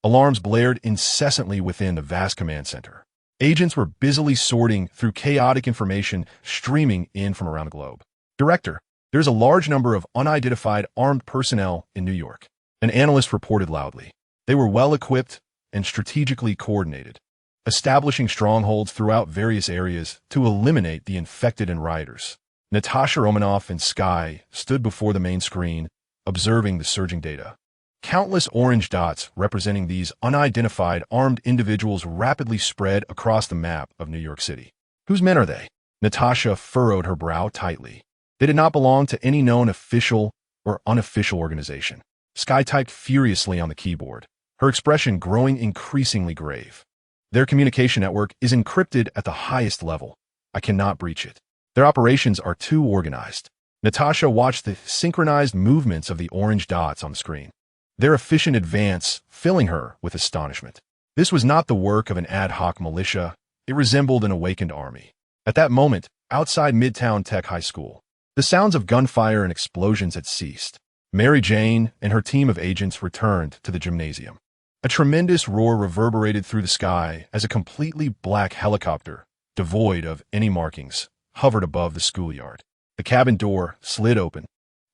alarms blared incessantly within the vast command center. Agents were busily sorting through chaotic information streaming in from around the globe. "Director, there's a large number of unidentified armed personnel in New York," an analyst reported loudly. They were well-equipped and strategically coordinated, establishing strongholds throughout various areas to eliminate the infected and rioters. Natasha Romanoff and Sky stood before the main screen, observing the surging data. Countless orange dots representing these unidentified armed individuals rapidly spread across the map of New York City. "Whose men are they?" Natasha furrowed her brow tightly. They did not belong to any known official or unofficial organization. Sky typed furiously on the keyboard, her expression growing increasingly grave. "Their communication network is encrypted at the highest level. I cannot breach it. Their operations are too organized." Natasha watched the synchronized movements of the orange dots on the screen, their efficient advance filling her with astonishment. This was not the work of an ad hoc militia. It resembled an awakened army. At that moment, outside Midtown Tech High School, the sounds of gunfire and explosions had ceased. Mary Jane and her team of agents returned to the gymnasium. A tremendous roar reverberated through the sky as a completely black helicopter, devoid of any markings, hovered above the schoolyard. The cabin door slid open,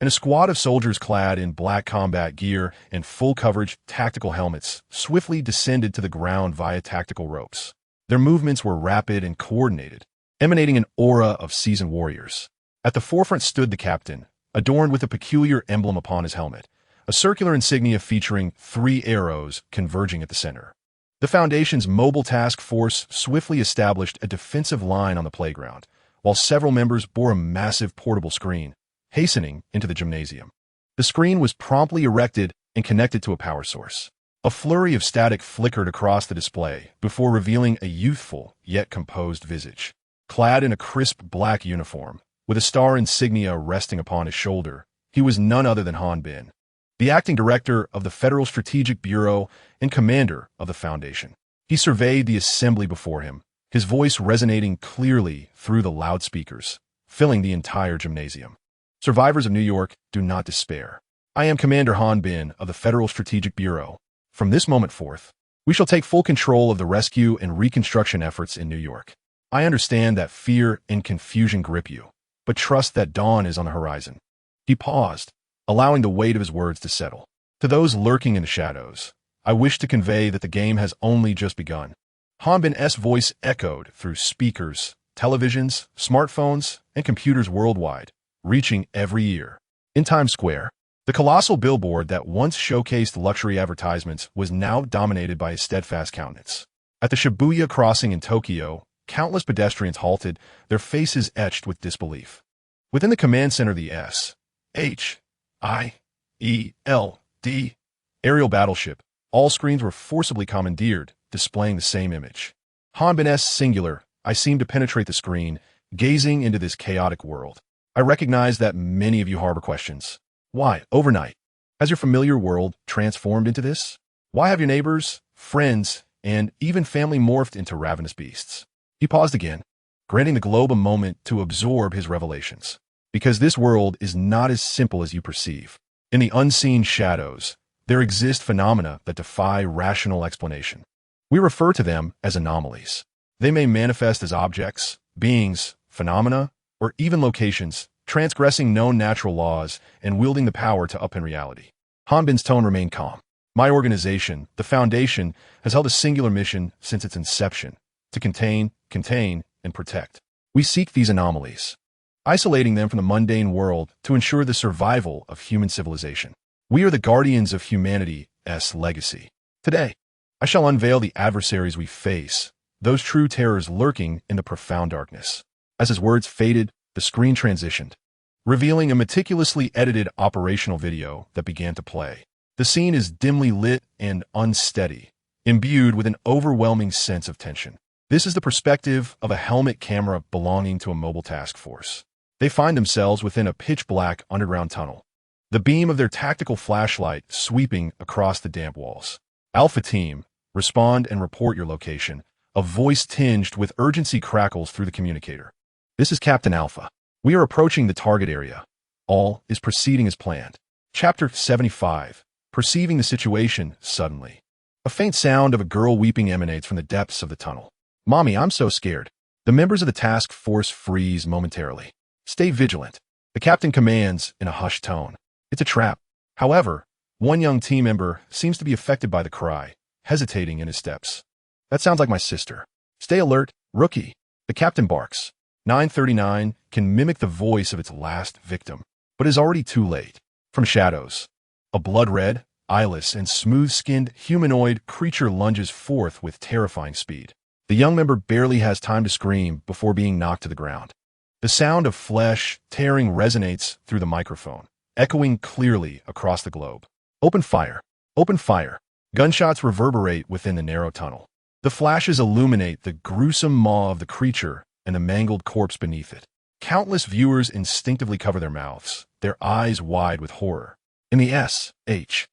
and a squad of soldiers clad in black combat gear and full-coverage tactical helmets swiftly descended to the ground via tactical ropes. Their movements were rapid and coordinated, emanating an aura of seasoned warriors. At the forefront stood the captain, adorned with a peculiar emblem upon his helmet, a circular insignia featuring 3 arrows converging at the center. The Foundation's mobile task force swiftly established a defensive line on the playground, while several members bore a massive portable screen, hastening into the gymnasium. The screen was promptly erected and connected to a power source. A flurry of static flickered across the display before revealing a youthful yet composed visage. Clad in a crisp black uniform, with a star insignia resting upon his shoulder, he was none other than Han Bin, the acting director of the Federal Strategic Bureau and commander of the Foundation. He surveyed the assembly before him, his voice resonating clearly through the loudspeakers, filling the entire gymnasium. Survivors of New York, do not despair. I am Commander Han Bin of the Federal Strategic Bureau. From this moment forth, we shall take full control of the rescue and reconstruction efforts in New York. I understand that fear and confusion grip you, but trust that dawn is on the horizon. He paused, allowing the weight of his words to settle. To those lurking in the shadows, I wish to convey that the game has only just begun. Han Bin's voice echoed through speakers, televisions, smartphones, and computers worldwide, reaching every ear. In Times Square, the colossal billboard that once showcased luxury advertisements was now dominated by a steadfast countenance. At the Shibuya crossing in Tokyo, countless pedestrians halted, their faces etched with disbelief. Within the command center of the S.H.I.E.L.D. aerial battleship, all screens were forcibly commandeered, displaying the same image. Han Bin's singular, I seemed to penetrate the screen, gazing into this chaotic world. I recognize that many of you harbor questions. Why, overnight, has your familiar world transformed into this? Why have your neighbors, friends, and even family morphed into ravenous beasts? He paused again, granting the globe a moment to absorb his revelations. Because this world is not as simple as you perceive. In the unseen shadows, there exist phenomena that defy rational explanation. We refer to them as anomalies. They may manifest as objects, beings, phenomena, or even locations, transgressing known natural laws and wielding the power to upend reality. Han Bin's tone remained calm. My organization, the Foundation, has held a singular mission since its inception: to contain, and protect. We seek these anomalies, isolating them from the mundane world to ensure the survival of human civilization. We are the guardians of humanity's legacy. Today, I shall unveil the adversaries we face, those true terrors lurking in the profound darkness. As his words faded, the screen transitioned, revealing a meticulously edited operational video that began to play. The scene is dimly lit and unsteady, imbued with an overwhelming sense of tension. This is the perspective of a helmet camera belonging to a mobile task force. They find themselves within a pitch-black underground tunnel, the beam of their tactical flashlight sweeping across the damp walls. Alpha Team, respond and report your location. A voice tinged with urgency crackles through the communicator. This is Captain Alpha. We are approaching the target area. All is proceeding as planned. Chapter 75. Perceiving the situation suddenly. A faint sound of a girl weeping emanates from the depths of the tunnel. Mommy, I'm so scared. The members of the task force freeze momentarily. Stay vigilant. The captain commands in a hushed tone. It's a trap. However, one young team member seems to be affected by the cry, hesitating in his steps. That sounds like my sister. Stay alert, rookie. The captain barks. 939 can mimic the voice of its last victim, but is already too late. From shadows, a blood-red, eyeless, and smooth-skinned humanoid creature lunges forth with terrifying speed. The young member barely has time to scream before being knocked to the ground. The sound of flesh tearing resonates through the microphone, echoing clearly across the globe. Open fire! Open fire! Gunshots reverberate within the narrow tunnel. The flashes illuminate the gruesome maw of the creature and the mangled corpse beneath it. Countless viewers instinctively cover their mouths, their eyes wide with horror. In the S.H.I.E.L.D.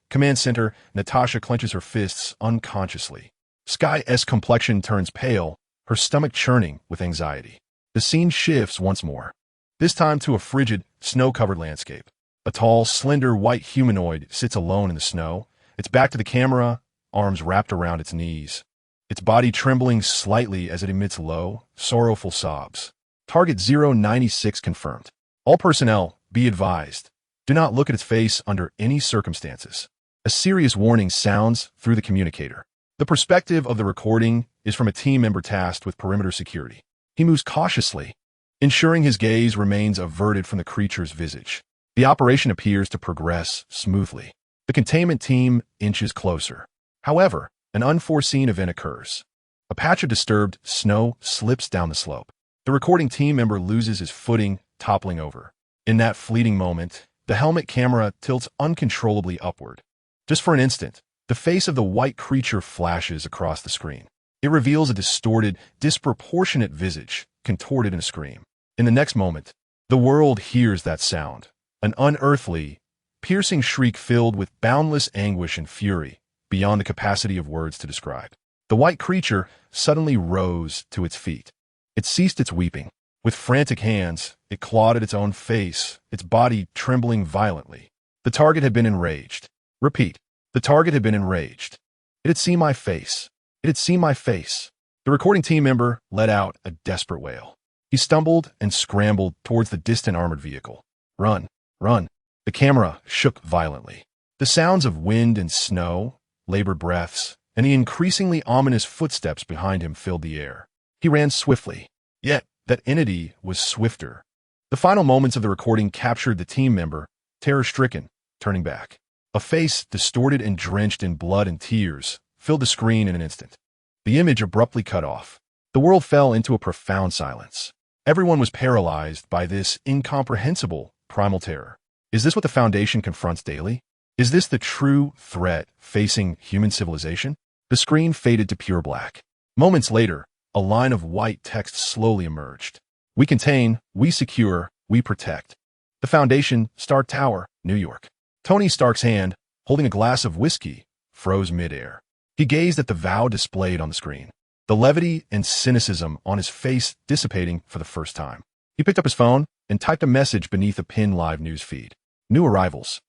command center, Natasha clenches her fists unconsciously. Sky's complexion turns pale, her stomach churning with anxiety. The scene shifts once more, this time to a frigid, snow-covered landscape. A tall, slender white humanoid sits alone in the snow, its back to the camera, arms wrapped around its knees, its body trembling slightly as it emits low, sorrowful sobs. Target 096 confirmed. All personnel, be advised. Do not look at its face under any circumstances. A serious warning sounds through the communicator. The perspective of the recording is from a team member tasked with perimeter security. He moves cautiously, ensuring his gaze remains averted from the creature's visage. The operation appears to progress smoothly. The containment team inches closer. However, an unforeseen event occurs. A patch of disturbed snow slips down the slope. The recording team member loses his footing, toppling over. In that fleeting moment, the helmet camera tilts uncontrollably upward. Just for an instant, the face of the white creature flashes across the screen. It reveals a distorted, disproportionate visage, contorted in a scream. In the next moment, the world hears that sound, an unearthly, piercing shriek filled with boundless anguish and fury, beyond the capacity of words to describe. The white creature suddenly rose to its feet. It ceased its weeping. With frantic hands, it clawed at its own face, its body trembling violently. The target had been enraged. Repeat. The target had been enraged. It had seen my face. It had seen my face. The recording team member let out a desperate wail. He stumbled and scrambled towards the distant armored vehicle. Run, run. The camera shook violently. The sounds of wind and snow, labored breaths, and the increasingly ominous footsteps behind him filled the air. He ran swiftly, yet that entity was swifter. The final moments of the recording captured the team member, terror-stricken, turning back. A face distorted and drenched in blood and tears filled the screen in an instant. The image abruptly cut off. The world fell into a profound silence. Everyone was paralyzed by this incomprehensible primal terror. Is this what the Foundation confronts daily? Is this the true threat facing human civilization? The screen faded to pure black. Moments later, a line of white text slowly emerged. We contain, we secure, we protect. The Foundation, Stark Tower, New York. Tony Stark's hand, holding a glass of whiskey, froze midair. He gazed at the vow displayed on the screen, the levity and cynicism on his face dissipating for the first time. He picked up his phone and typed a message beneath a pinned live news feed. New arrivals.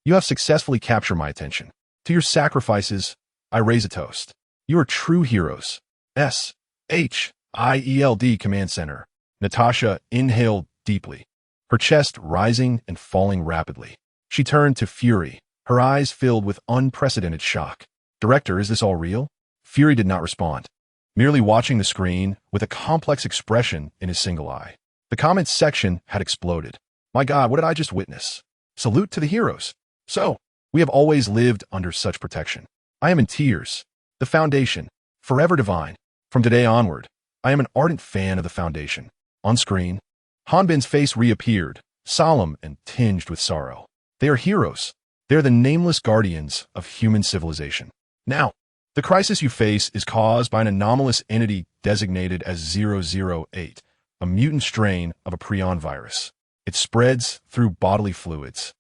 You have successfully captured my attention. To your sacrifices, I raise a toast. You are true heroes. S.H.I.E.L.D. Command Center. Natasha inhaled deeply, her chest rising and falling rapidly. She turned to Fury, her eyes filled with unprecedented shock. Director, is this all real? Fury did not respond, merely watching the screen with a complex expression in his single eye. The comments section had exploded. My God, what did I just witness? Salute to the heroes. So, we have always lived under such protection. I am in tears. The Foundation, forever divine. From today onward, I am an ardent fan of the Foundation. On screen, Hanbin's face reappeared, solemn and tinged with sorrow. They are heroes. They are the nameless guardians of human civilization. Now, the crisis you face is caused by an anomalous entity designated as 008, a mutant strain of a prion virus. It spreads through bodily fluids,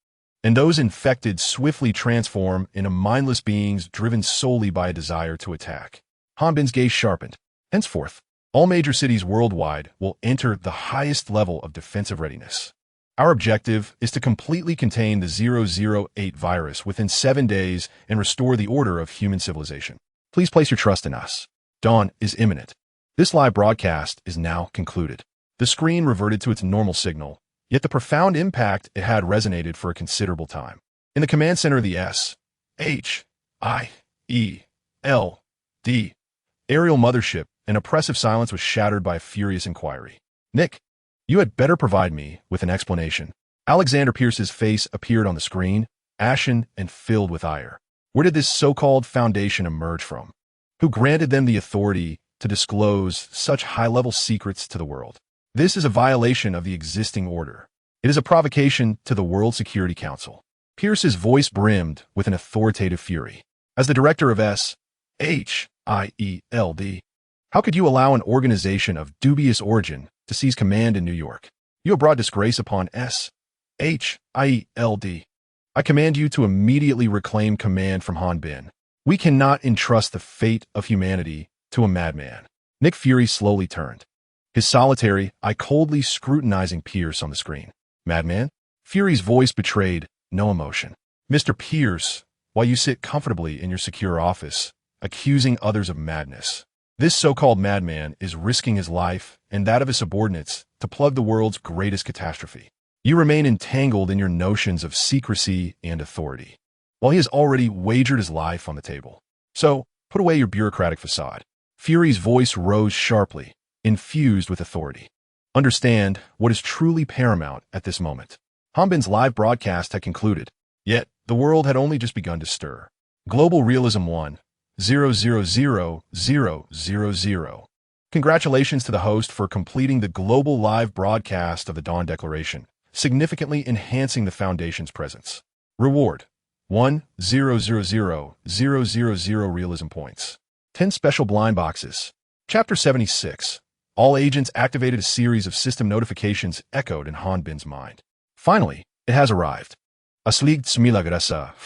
and those infected swiftly transform into mindless beings driven solely by a desire to attack. Hanbin's gaze sharpened. Henceforth, all major cities worldwide will enter the highest level of defensive readiness. Our objective is to completely contain the 008 virus within 7 days and restore the order of human civilization. Please place your trust in us. Dawn is imminent. This live broadcast is now concluded. The screen reverted to its normal signal, yet the profound impact it had resonated for a considerable time. In the command center of the S.H.I.E.L.D. aerial mothership, an oppressive silence was shattered by a furious inquiry. Nick, you had better provide me with an explanation. Alexander Pierce's face appeared on the screen, ashen and filled with ire. Where did this so-called Foundation emerge from? Who granted them the authority to disclose such high-level secrets to the world? This is a violation of the existing order. It is a provocation to the World Security Council. Pierce's voice brimmed with an authoritative fury. As the director of S.H.I.E.L.D., how could you allow an organization of dubious origin to seize command in New York? You have brought disgrace upon S.H.I.E.L.D. I command you to immediately reclaim command from Hanbin. We cannot entrust the fate of humanity to a madman. Nick Fury slowly turned, his solitary eye coldly scrutinizing Pierce on the screen. Madman? Fury's voice betrayed no emotion. Mr. Pierce, while you sit comfortably in your secure office, accusing others of madness, this so-called madman is risking his life and that of his subordinates to plug the world's greatest catastrophe. You remain entangled in your notions of secrecy and authority, while he has already wagered his life on the table. So, put away your bureaucratic facade. Fury's voice rose sharply, infused with authority. Understand what is truly paramount at this moment. Hanbin's live broadcast had concluded, yet the world had only just begun to stir. Global Realism 1, 0000000. Congratulations to the host for completing the global live broadcast of the Dawn Declaration, significantly enhancing the Foundation's presence. Reward: 1,000,000 realism points. 10 special blind boxes. Chapter 76. All agents activated. A series of system notifications echoed in Hanbin's mind. Finally, it has arrived. S.H.I.E.L.D.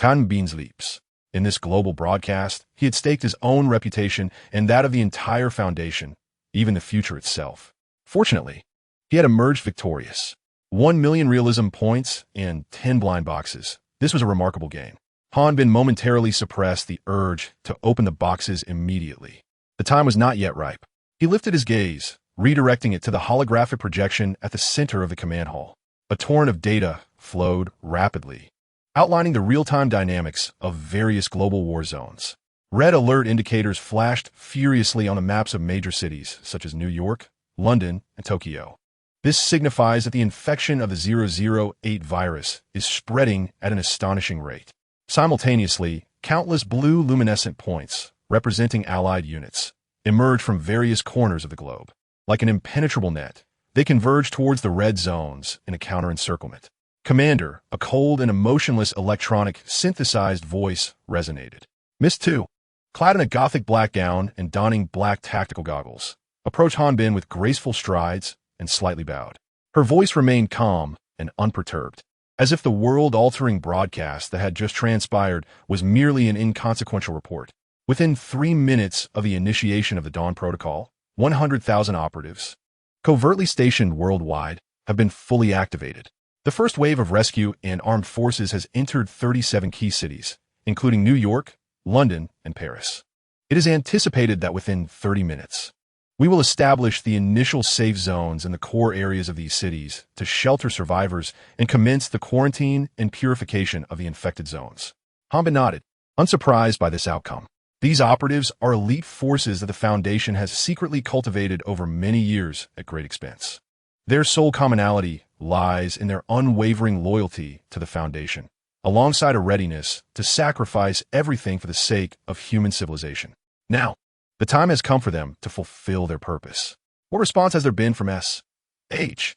Hanbin's leaps. In this global broadcast, he had staked his own reputation and that of the entire Foundation, even the future itself. Fortunately, he had emerged victorious. 1,000,000 realism points and 10 blind boxes. This was a remarkable gain. Hanbin momentarily suppressed the urge to open the boxes immediately. The time was not yet ripe. He lifted his gaze, redirecting it to the holographic projection at the center of the command hall. A torrent of data flowed rapidly, outlining the real-time dynamics of various global war zones. Red alert indicators flashed furiously on the maps of major cities, such as New York, London, and Tokyo. This signifies that the infection of the 008 virus is spreading at an astonishing rate. Simultaneously, countless blue luminescent points, representing Allied units, emerge from various corners of the globe. Like an impenetrable net, they converge towards the red zones in a counter-encirclement. Commander, a cold and emotionless electronic synthesized voice resonated. Miss 2, clad in a gothic black gown and donning black tactical goggles, approached Hanbin with graceful strides and slightly bowed. Her voice remained calm and unperturbed, as if the world-altering broadcast that had just transpired was merely an inconsequential report. Within 3 minutes of the initiation of the Dawn Protocol, 100,000 operatives, covertly stationed worldwide, have been fully activated. The first wave of rescue and armed forces has entered 37 key cities, including New York, London, and Paris. It is anticipated that within 30 minutes, we will establish the initial safe zones in the core areas of these cities to shelter survivors and commence the quarantine and purification of the infected zones. Hanbin nodded, unsurprised by this outcome. These operatives are elite forces that the Foundation has secretly cultivated over many years at great expense. Their sole commonality lies in their unwavering loyalty to the Foundation, alongside a readiness to sacrifice everything for the sake of human civilization. Now, the time has come for them to fulfill their purpose. What response has there been from S.H.I.E.L.D?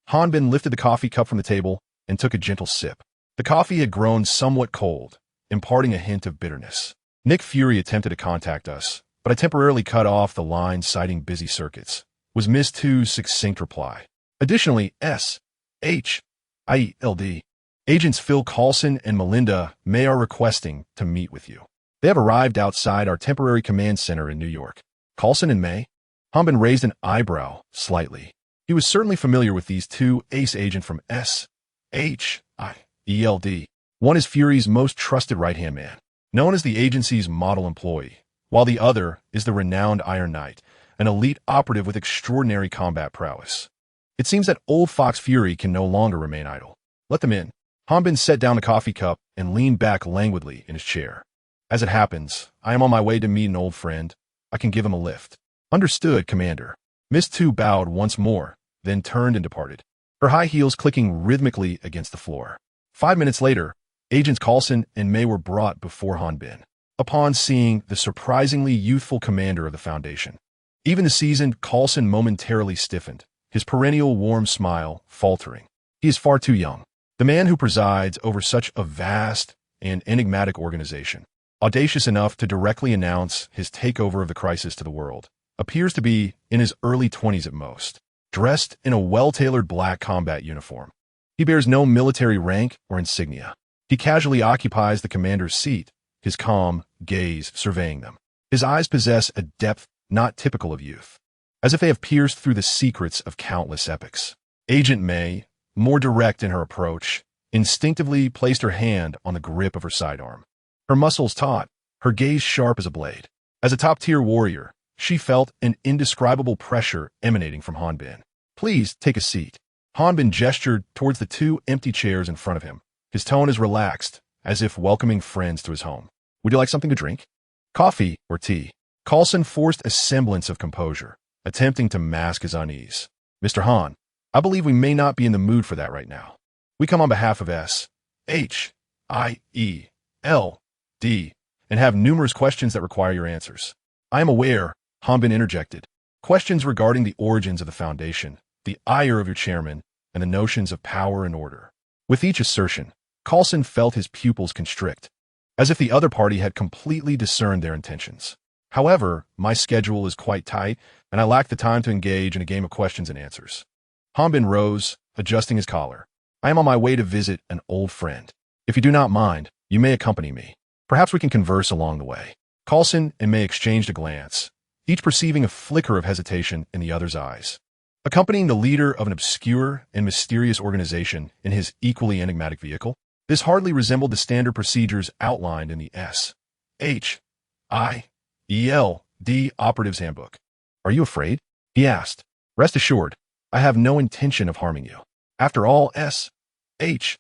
Hanbin lifted the coffee cup from the table and took a gentle sip. The coffee had grown somewhat cold, imparting a hint of bitterness. Nick Fury attempted to contact us, but I temporarily cut off the line citing busy circuits, was Miss 2's succinct reply. Additionally, S.H.I.E.L.D. Agents Phil Coulson and Melinda May are requesting to meet with you. They have arrived outside our temporary command center in New York. Coulson and May? Hanbin raised an eyebrow slightly. He was certainly familiar with these two ace agents from S.H.I.E.L.D. One is Fury's most trusted right-hand man, known as the agency's model employee, while the other is the renowned Iron Knight, an elite operative with extraordinary combat prowess. It seems that old Fox Fury can no longer remain idle. Let them in. Hanbin set down the coffee cup and leaned back languidly in his chair. As it happens, I am on my way to meet an old friend. I can give him a lift. Understood, Commander. Miss 2 bowed once more, then turned and departed, her high heels clicking rhythmically against the floor. 5 minutes later, Agents Coulson and May were brought before Hanbin, upon seeing the surprisingly youthful commander of the Foundation. Even the seasoned Coulson momentarily stiffened, his perennial warm smile faltering. He is far too young. The man who presides over such a vast and enigmatic organization, audacious enough to directly announce his takeover of the crisis to the world, appears to be in his early 20s at most, dressed in a well-tailored black combat uniform. He bears no military rank or insignia. He casually occupies the commander's seat, his calm gaze surveying them. His eyes possess a depth not typical of youth, as if they have pierced through the secrets of countless epochs. Agent May, more direct in her approach, instinctively placed her hand on the grip of her sidearm. Her muscles taut, her gaze sharp as a blade. As a top-tier warrior, she felt an indescribable pressure emanating from Hanbin. Please take a seat. Hanbin gestured towards the 2 empty chairs in front of him. His tone is relaxed, as if welcoming friends to his home. Would you like something to drink? Coffee or tea? Coulson forced a semblance of composure, attempting to mask his unease. Mr. Han, I believe we may not be in the mood for that right now. We come on behalf of S.H.I.E.L.D. and have numerous questions that require your answers. I am aware, Hanbin interjected. Questions regarding the origins of the Foundation, the ire of your chairman, and the notions of power and order. With each assertion, Coulson felt his pupils constrict, as if the other party had completely discerned their intentions. However, my schedule is quite tight, and I lack the time to engage in a game of questions and answers. Hanbin rose, adjusting his collar. I am on my way to visit an old friend. If you do not mind, you may accompany me. Perhaps we can converse along the way. Coulson and May exchanged a glance, each perceiving a flicker of hesitation in the other's eyes. Accompanying the leader of an obscure and mysterious organization in his equally enigmatic vehicle, this hardly resembled the standard procedures outlined in the S.H.I.E.L.D. Operative's Handbook. Are you afraid? He asked. Rest assured, I have no intention of harming you. After all, S.H.I.E.L.D.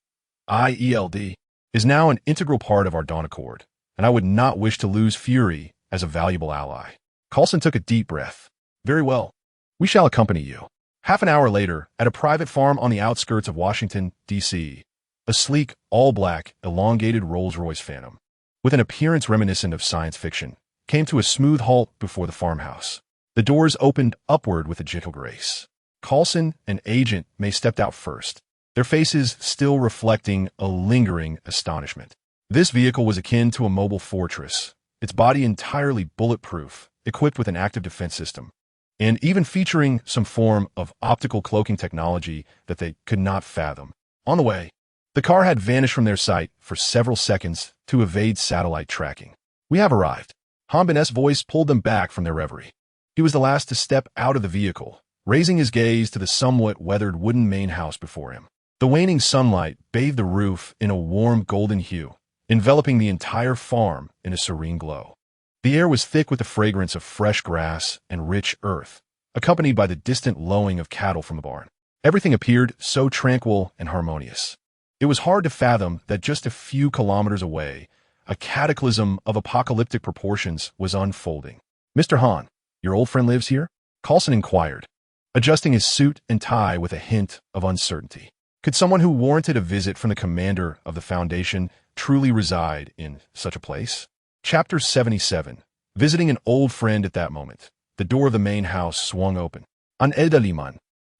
is now an integral part of our Dawn Accord, and I would not wish to lose Fury as a valuable ally. Coulson took a deep breath. Very well. We shall accompany you. Half an hour later, at a private farm on the outskirts of Washington, D.C., a sleek, all-black, elongated Rolls-Royce Phantom, with an appearance reminiscent of science fiction, came to a smooth halt before the farmhouse. The doors opened upward with a gentle grace. Coulson and Agent May stepped out first, their faces still reflecting a lingering astonishment. This vehicle was akin to a mobile fortress, its body entirely bulletproof, equipped with an active defense system, and even featuring some form of optical cloaking technology that they could not fathom. On the way, the car had vanished from their sight for several seconds to evade satellite tracking. We have arrived. Hanbin's voice pulled them back from their reverie. He was the last to step out of the vehicle, raising his gaze to the somewhat weathered wooden main house before him. The waning sunlight bathed the roof in a warm golden hue, enveloping the entire farm in a serene glow. The air was thick with the fragrance of fresh grass and rich earth, accompanied by the distant lowing of cattle from the barn. Everything appeared so tranquil and harmonious. It was hard to fathom that just a few kilometers away, a cataclysm of apocalyptic proportions was unfolding. Mr. Han, your old friend lives here? Coulson inquired, adjusting his suit and tie with a hint of uncertainty. Could someone who warranted a visit from the commander of the Foundation truly reside in such a place? Chapter 77. Visiting an old friend at that moment. The door of the main house swung open. An Edelliman,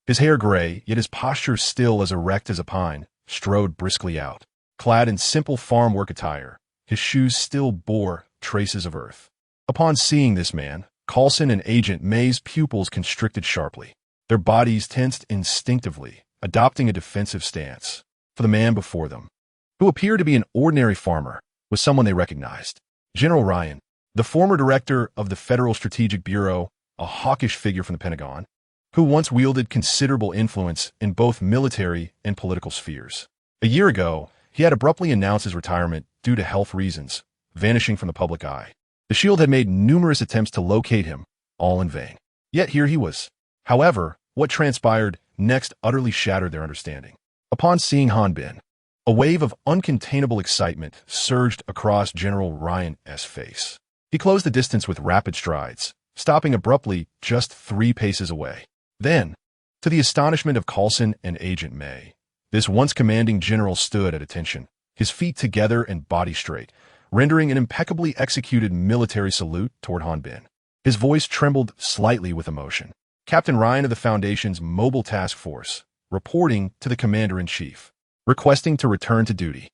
his hair gray, yet his posture still as erect as a pine, strode briskly out. Clad in simple farm work attire, his shoes still bore traces of earth. Upon seeing this man, Coulson and Agent May's pupils constricted sharply. Their bodies tensed instinctively, adopting a defensive stance. For the man before them, who appeared to be an ordinary farmer, was someone they recognized. General Ryan, the former director of the Federal Strategic Bureau, a hawkish figure from the Pentagon, who once wielded considerable influence in both military and political spheres. A year ago, he had abruptly announced his retirement due to health reasons, vanishing from the public eye. The S.H.I.E.L.D. had made numerous attempts to locate him, all in vain. Yet here he was. However, what transpired next utterly shattered their understanding. Upon seeing Hanbin, a wave of uncontainable excitement surged across General Ryan's face. He closed the distance with rapid strides, stopping abruptly just 3 paces away. Then, to the astonishment of Coulson and Agent May, this once commanding general stood at attention, his feet together and body straight, rendering an impeccably executed military salute toward Hanbin. His voice trembled slightly with emotion. Captain Ryan of the Foundation's Mobile Task Force, reporting to the Commander-in-Chief, requesting to return to duty.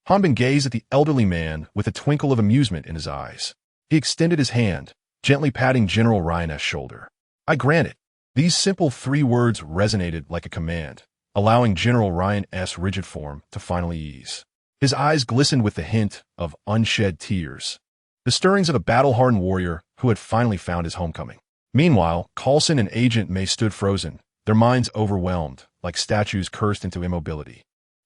Hanbin gazed at the elderly man with a twinkle of amusement in his eyes. He extended his hand, gently patting General Ryan's shoulder. I grant it. These simple 3 words resonated like a command, allowing General Ryan's rigid form to finally ease. His eyes glistened with the hint of unshed tears, the stirrings of a battle-hardened warrior who had finally found his homecoming. Meanwhile, Coulson and Agent May stood frozen, their minds overwhelmed, like statues cursed into immobility,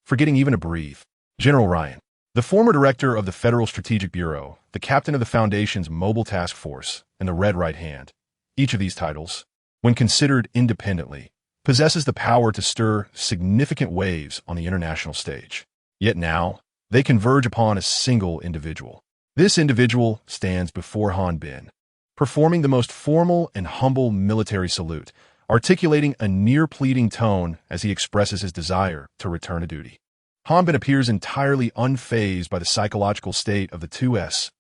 forgetting even to breathe. General Ryan, the former director of the Federal Strategic Bureau, the captain of the Foundation's Mobile Task Force, and the Red Right Hand, each of these titles, when considered independently, possesses the power to stir significant waves on the international stage. Yet now, they converge upon a single individual. This individual stands before Hanbin, performing the most formal and humble military salute, articulating a near-pleading tone as he expresses his desire to return to duty. Hanbin appears entirely unfazed by the psychological state of the 2S,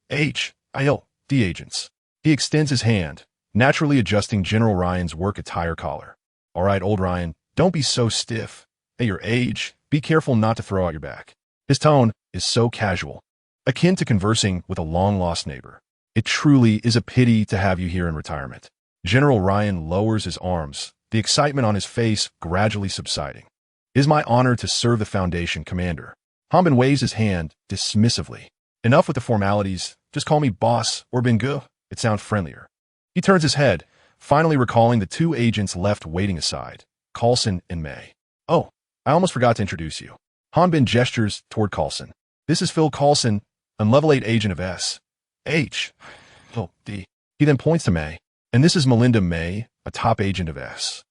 S.H.I.E.L.D agents. He extends his hand, naturally adjusting General Ryan's work attire collar. All right, old Ryan, don't be so stiff. At your age, be careful not to throw out your back. His tone is so casual, akin to conversing with a long-lost neighbor. It truly is a pity to have you here in retirement. General Ryan lowers his arms, the excitement on his face gradually subsiding. It is my honor to serve the Foundation, Commander. Hanbin waves his hand dismissively. Enough with the formalities. Just call me boss or Bingu. It sounds friendlier. He turns his head, finally recalling the two agents left waiting aside, Coulson and May. Oh, I almost forgot to introduce you. Hanbin gestures toward Coulson. This is Phil Coulson, a level 8 agent of S.H.I.E.L.D. He then points to May. And this is Melinda May, a top agent of S.H.I.E.L.D.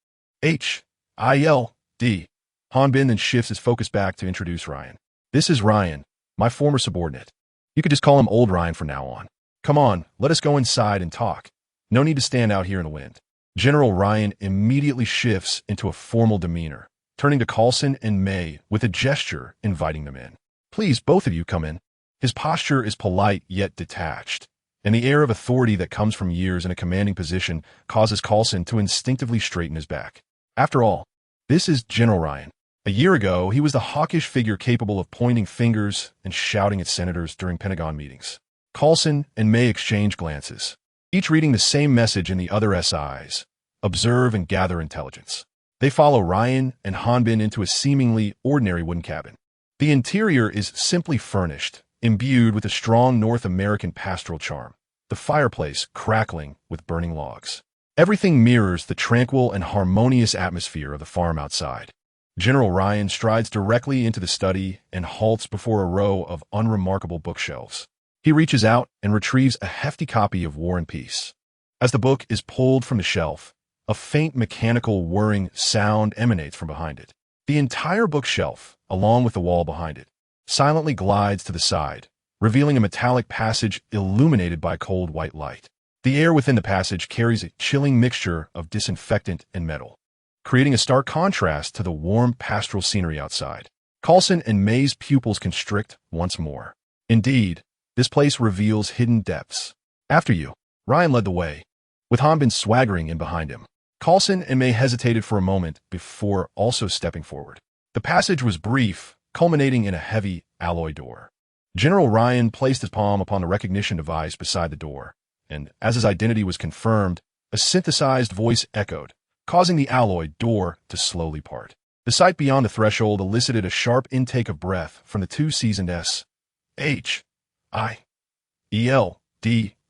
Hanbin then shifts his focus back to introduce Ryan. This is Ryan, my former subordinate. You could just call him Old Ryan from now on. Come on, let us go inside and talk. No need to stand out here in the wind. General Ryan immediately shifts into a formal demeanor, turning to Coulson and May with a gesture inviting them in. Please, both of you come in. His posture is polite yet detached, and the air of authority that comes from years in a commanding position causes Coulson to instinctively straighten his back. After all, this is General Ryan. A year ago, he was the hawkish figure capable of pointing fingers and shouting at senators during Pentagon meetings. Coulson and May exchange glances, each reading the same message in the other's eyes: observe and gather intelligence. They follow Ryan and Hanbin into a seemingly ordinary wooden cabin. The interior is simply furnished, imbued with a strong North American pastoral charm, the fireplace crackling with burning logs. Everything mirrors the tranquil and harmonious atmosphere of the farm outside. General Ryan strides directly into the study and halts before a row of unremarkable bookshelves. He reaches out and retrieves a hefty copy of War and Peace. As the book is pulled from the shelf, a faint mechanical whirring sound emanates from behind it. The entire bookshelf, along with the wall behind it, silently glides to the side, revealing a metallic passage illuminated by cold white light. The air within the passage carries a chilling mixture of disinfectant and metal, creating a stark contrast to the warm pastoral scenery outside. Coulson and May's pupils constrict once more. Indeed, this place reveals hidden depths. After you, Ryan led the way, with Hanbin swaggering in behind him. Coulson and May hesitated for a moment before also stepping forward. The passage was brief, culminating in a heavy alloy door. General Ryan placed his palm upon the recognition device beside the door, and as his identity was confirmed, a synthesized voice echoed, causing the alloy door to slowly part. The sight beyond the threshold elicited a sharp intake of breath from the two seasoned S.H.I.E.L.D.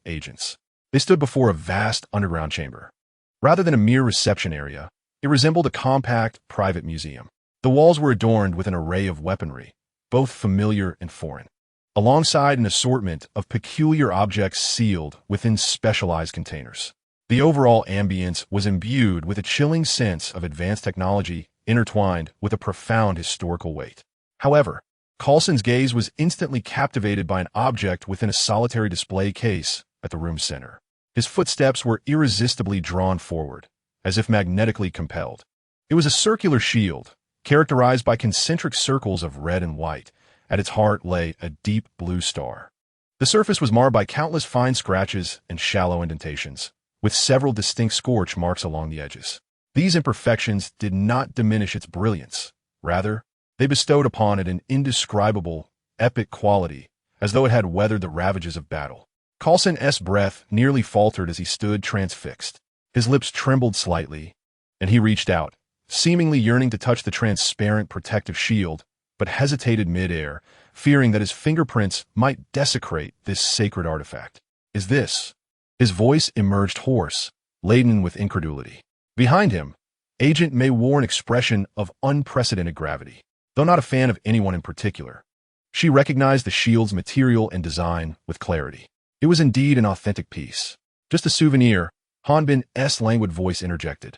agents. They stood before a vast underground chamber. Rather than a mere reception area, it resembled a compact, private museum. The walls were adorned with an array of weaponry, both familiar and foreign, alongside an assortment of peculiar objects sealed within specialized containers. The overall ambience was imbued with a chilling sense of advanced technology intertwined with a profound historical weight. However, Coulson's gaze was instantly captivated by an object within a solitary display case at the room's center. His footsteps were irresistibly drawn forward, as if magnetically compelled. It was a circular shield, characterized by concentric circles of red and white. At its heart lay a deep blue star. The surface was marred by countless fine scratches and shallow indentations, with several distinct scorch marks along the edges. These imperfections did not diminish its brilliance. Rather, they bestowed upon it an indescribable, epic quality, as though it had weathered the ravages of battle. Coulson's breath nearly faltered as he stood transfixed. His lips trembled slightly, and he reached out, seemingly yearning to touch the transparent protective shield, but hesitated mid-air, fearing that his fingerprints might desecrate this sacred artifact. Is this? His voice emerged hoarse, laden with incredulity. Behind him, Agent May wore an expression of unprecedented gravity. Though not a fan of anyone in particular, she recognized the shield's material and design with clarity. It was indeed an authentic piece. Just a souvenir, Hanbin's languid voice interjected.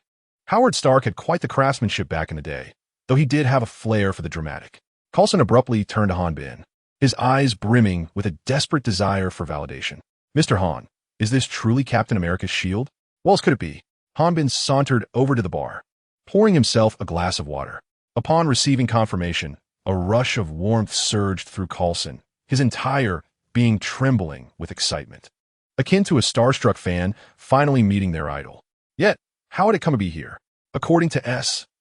Howard Stark had quite the craftsmanship back in the day, though he did have a flair for the dramatic. Coulson abruptly turned to Hanbin, his eyes brimming with a desperate desire for validation. Mr. Han, is this truly Captain America's shield? What else could it be? Hanbin sauntered over to the bar, pouring himself a glass of water. Upon receiving confirmation, a rush of warmth surged through Coulson. His entire being trembling with excitement, akin to a starstruck fan finally meeting their idol. Yet, how had it come to be here? According to S.H.I.E.L.D.'s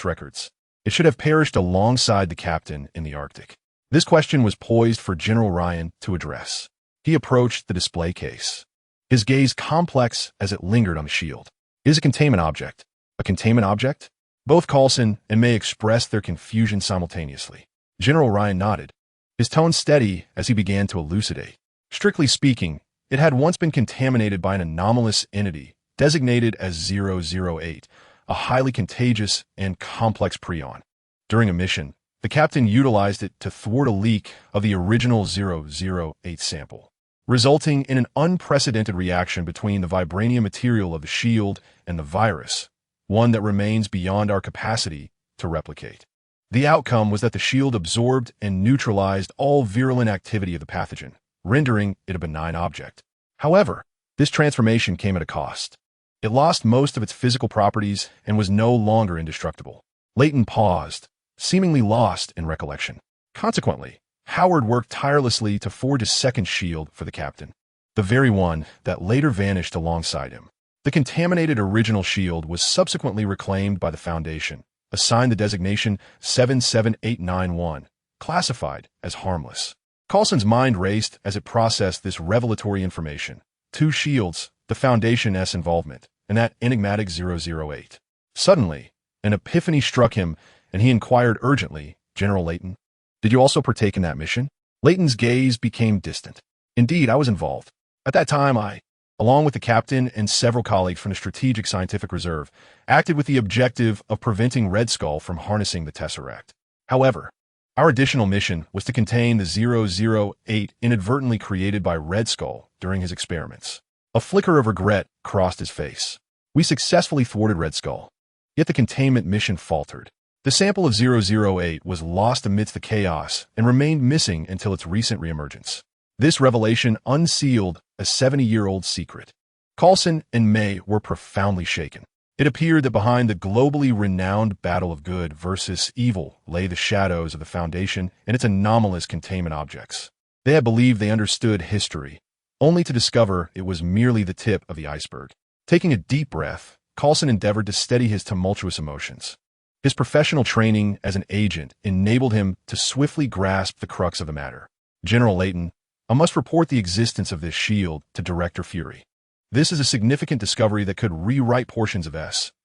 records, it should have perished alongside the captain in the Arctic. This question was poised for General Ryan to address. He approached the display case, his gaze complex as it lingered on the shield. Is a containment object? A containment object? Both Coulson and May expressed their confusion simultaneously. General Ryan nodded, his tone steady as he began to elucidate. Strictly speaking, it had once been contaminated by an anomalous entity designated as 008, a highly contagious and complex prion. During a mission, the captain utilized it to thwart a leak of the original 008 sample, resulting in an unprecedented reaction between the vibranium material of the S.H.I.E.L.D. and the virus, one that remains beyond our capacity to replicate. The outcome was that the S.H.I.E.L.D. absorbed and neutralized all virulent activity of the pathogen, rendering it a benign object. However, this transformation came at a cost. It lost most of its physical properties and was no longer indestructible. Layton paused, seemingly lost in recollection. Consequently, Howard worked tirelessly to forge a second shield for the captain, the very one that later vanished alongside him. The contaminated original shield was subsequently reclaimed by the Foundation, assigned the designation 77891, classified as harmless. Coulson's mind raced as it processed this revelatory information. 2 shields, the Foundation's involvement, and that enigmatic 008. Suddenly, an epiphany struck him, and he inquired urgently, General Layton, did you also partake in that mission? Layton's gaze became distant. Indeed, I was involved. At that time, I, along with the captain and several colleagues from the Strategic Scientific Reserve, acted with the objective of preventing Red Skull from harnessing the Tesseract. However, our additional mission was to contain the 008 inadvertently created by Red Skull during his experiments. A flicker of regret crossed his face. We successfully thwarted Red Skull, yet the containment mission faltered. The sample of 008 was lost amidst the chaos and remained missing until its recent reemergence. This revelation unsealed a 70-year-old secret. Coulson and May were profoundly shaken. It appeared that behind the globally renowned battle of good versus evil lay the shadows of the Foundation and its anomalous containment objects. They had believed they understood history, only to discover it was merely the tip of the iceberg. Taking a deep breath, Coulson endeavored to steady his tumultuous emotions. His professional training as an agent enabled him to swiftly grasp the crux of the matter. General Layton, I must report the existence of this shield to Director Fury. This is a significant discovery that could rewrite portions of S.H.I.E.L.D.'s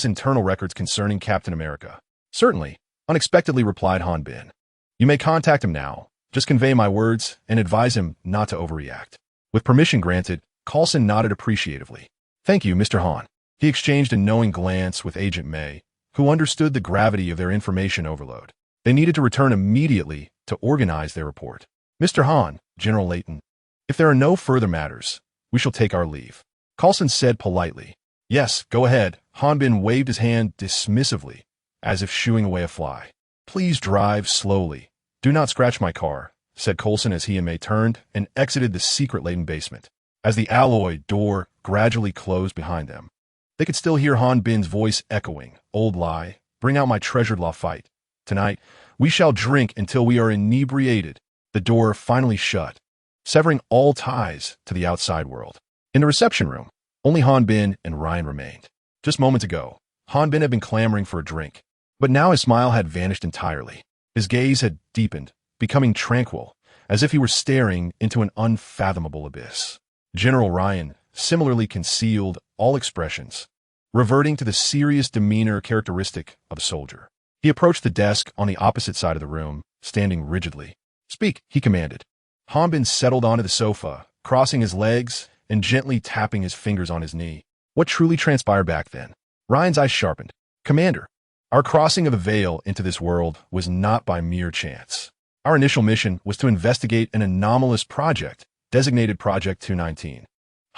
internal records concerning Captain America. Certainly, unexpectedly replied Han Bin. You may contact him now. Just convey my words and advise him not to overreact. With permission granted, Coulson nodded appreciatively. Thank you, Mr. Han. He exchanged a knowing glance with Agent May, who understood the gravity of their information overload. They needed to return immediately to organize their report. Mr. Han, General Layton, if there are no further matters, we shall take our leave. Coulson said politely. Yes, go ahead. Han Bin waved his hand dismissively, as if shooing away a fly. Please drive slowly. Do not scratch my car, said Coulson as he and May turned and exited the secret Layton basement. As the alloy door gradually closed behind them, they could still hear Han Bin's voice echoing, Old lie, bring out my treasured Lafite. Tonight, we shall drink until we are inebriated. The door finally shut, severing all ties to the outside world. In the reception room, only Han Bin and Ryan remained. Just moments ago, Han Bin had been clamoring for a drink, but now his smile had vanished entirely. His gaze had deepened, becoming tranquil, as if he were staring into an unfathomable abyss. General Ryan similarly concealed all expressions, reverting to the serious demeanor characteristic of a soldier. He approached the desk on the opposite side of the room, standing rigidly. Speak, he commanded. Han Bin settled onto the sofa, crossing his legs and gently tapping his fingers on his knee. What truly transpired back then? Ryan's eyes sharpened. Commander, our crossing of the veil into this world was not by mere chance. Our initial mission was to investigate an anomalous project, designated Project 219.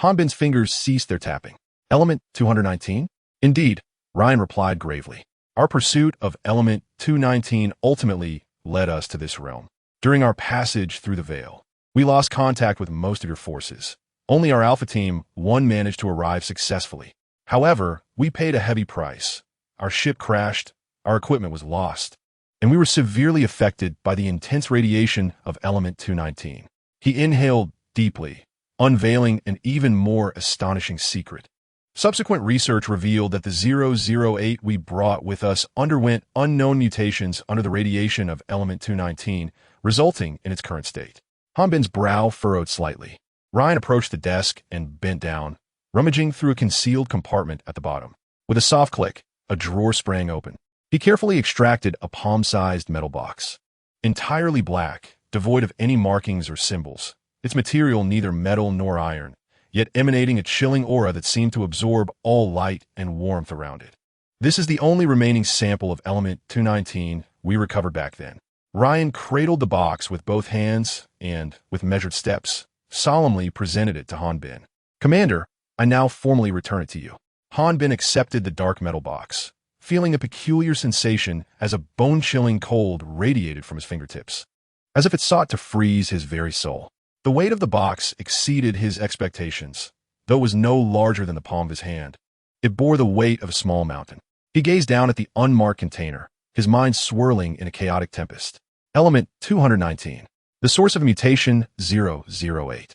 Han Bin's fingers ceased their tapping. Element 219? Indeed, Ryan replied gravely. Our pursuit of Element 219 ultimately led us to this realm. During our passage through the veil, we lost contact with most of your forces. Only our Alpha Team 1 managed to arrive successfully. However, we paid a heavy price. Our ship crashed, our equipment was lost, and we were severely affected by the intense radiation of element 219. He inhaled deeply, unveiling an even more astonishing secret. Subsequent research revealed that the 008 we brought with us underwent unknown mutations under the radiation of element 219, resulting in its current state. Hanbin's brow furrowed slightly. Ryan approached the desk and bent down, rummaging through a concealed compartment at the bottom. With a soft click, a drawer sprang open. He carefully extracted a palm-sized metal box. Entirely black, devoid of any markings or symbols, its material neither metal nor iron, yet emanating a chilling aura that seemed to absorb all light and warmth around it. This is the only remaining sample of element 219 we recovered back then. Ryan cradled the box with both hands and, with measured steps, solemnly presented it to Hanbin. "Commander, I now formally return it to you." Hanbin accepted the dark metal box, feeling a peculiar sensation as a bone-chilling cold radiated from his fingertips, as if it sought to freeze his very soul. The weight of the box exceeded his expectations, though it was no larger than the palm of his hand. It bore the weight of a small mountain. He gazed down at the unmarked container, his mind swirling in a chaotic tempest. Element 219. The source of mutation 008.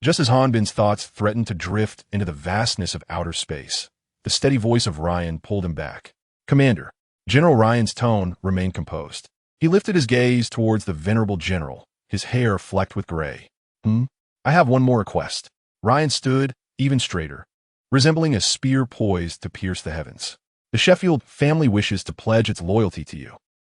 Just as Hanbin's thoughts threatened to drift into the vastness of outer space, the steady voice of Ryan pulled him back. "Commander." General Ryan's tone remained composed. He lifted his gaze towards the venerable general, his hair flecked with gray. "I have one more request." Ryan stood even straighter, resembling a spear poised to pierce the heavens. "The Sheffield family wishes to pledge its loyalty to you."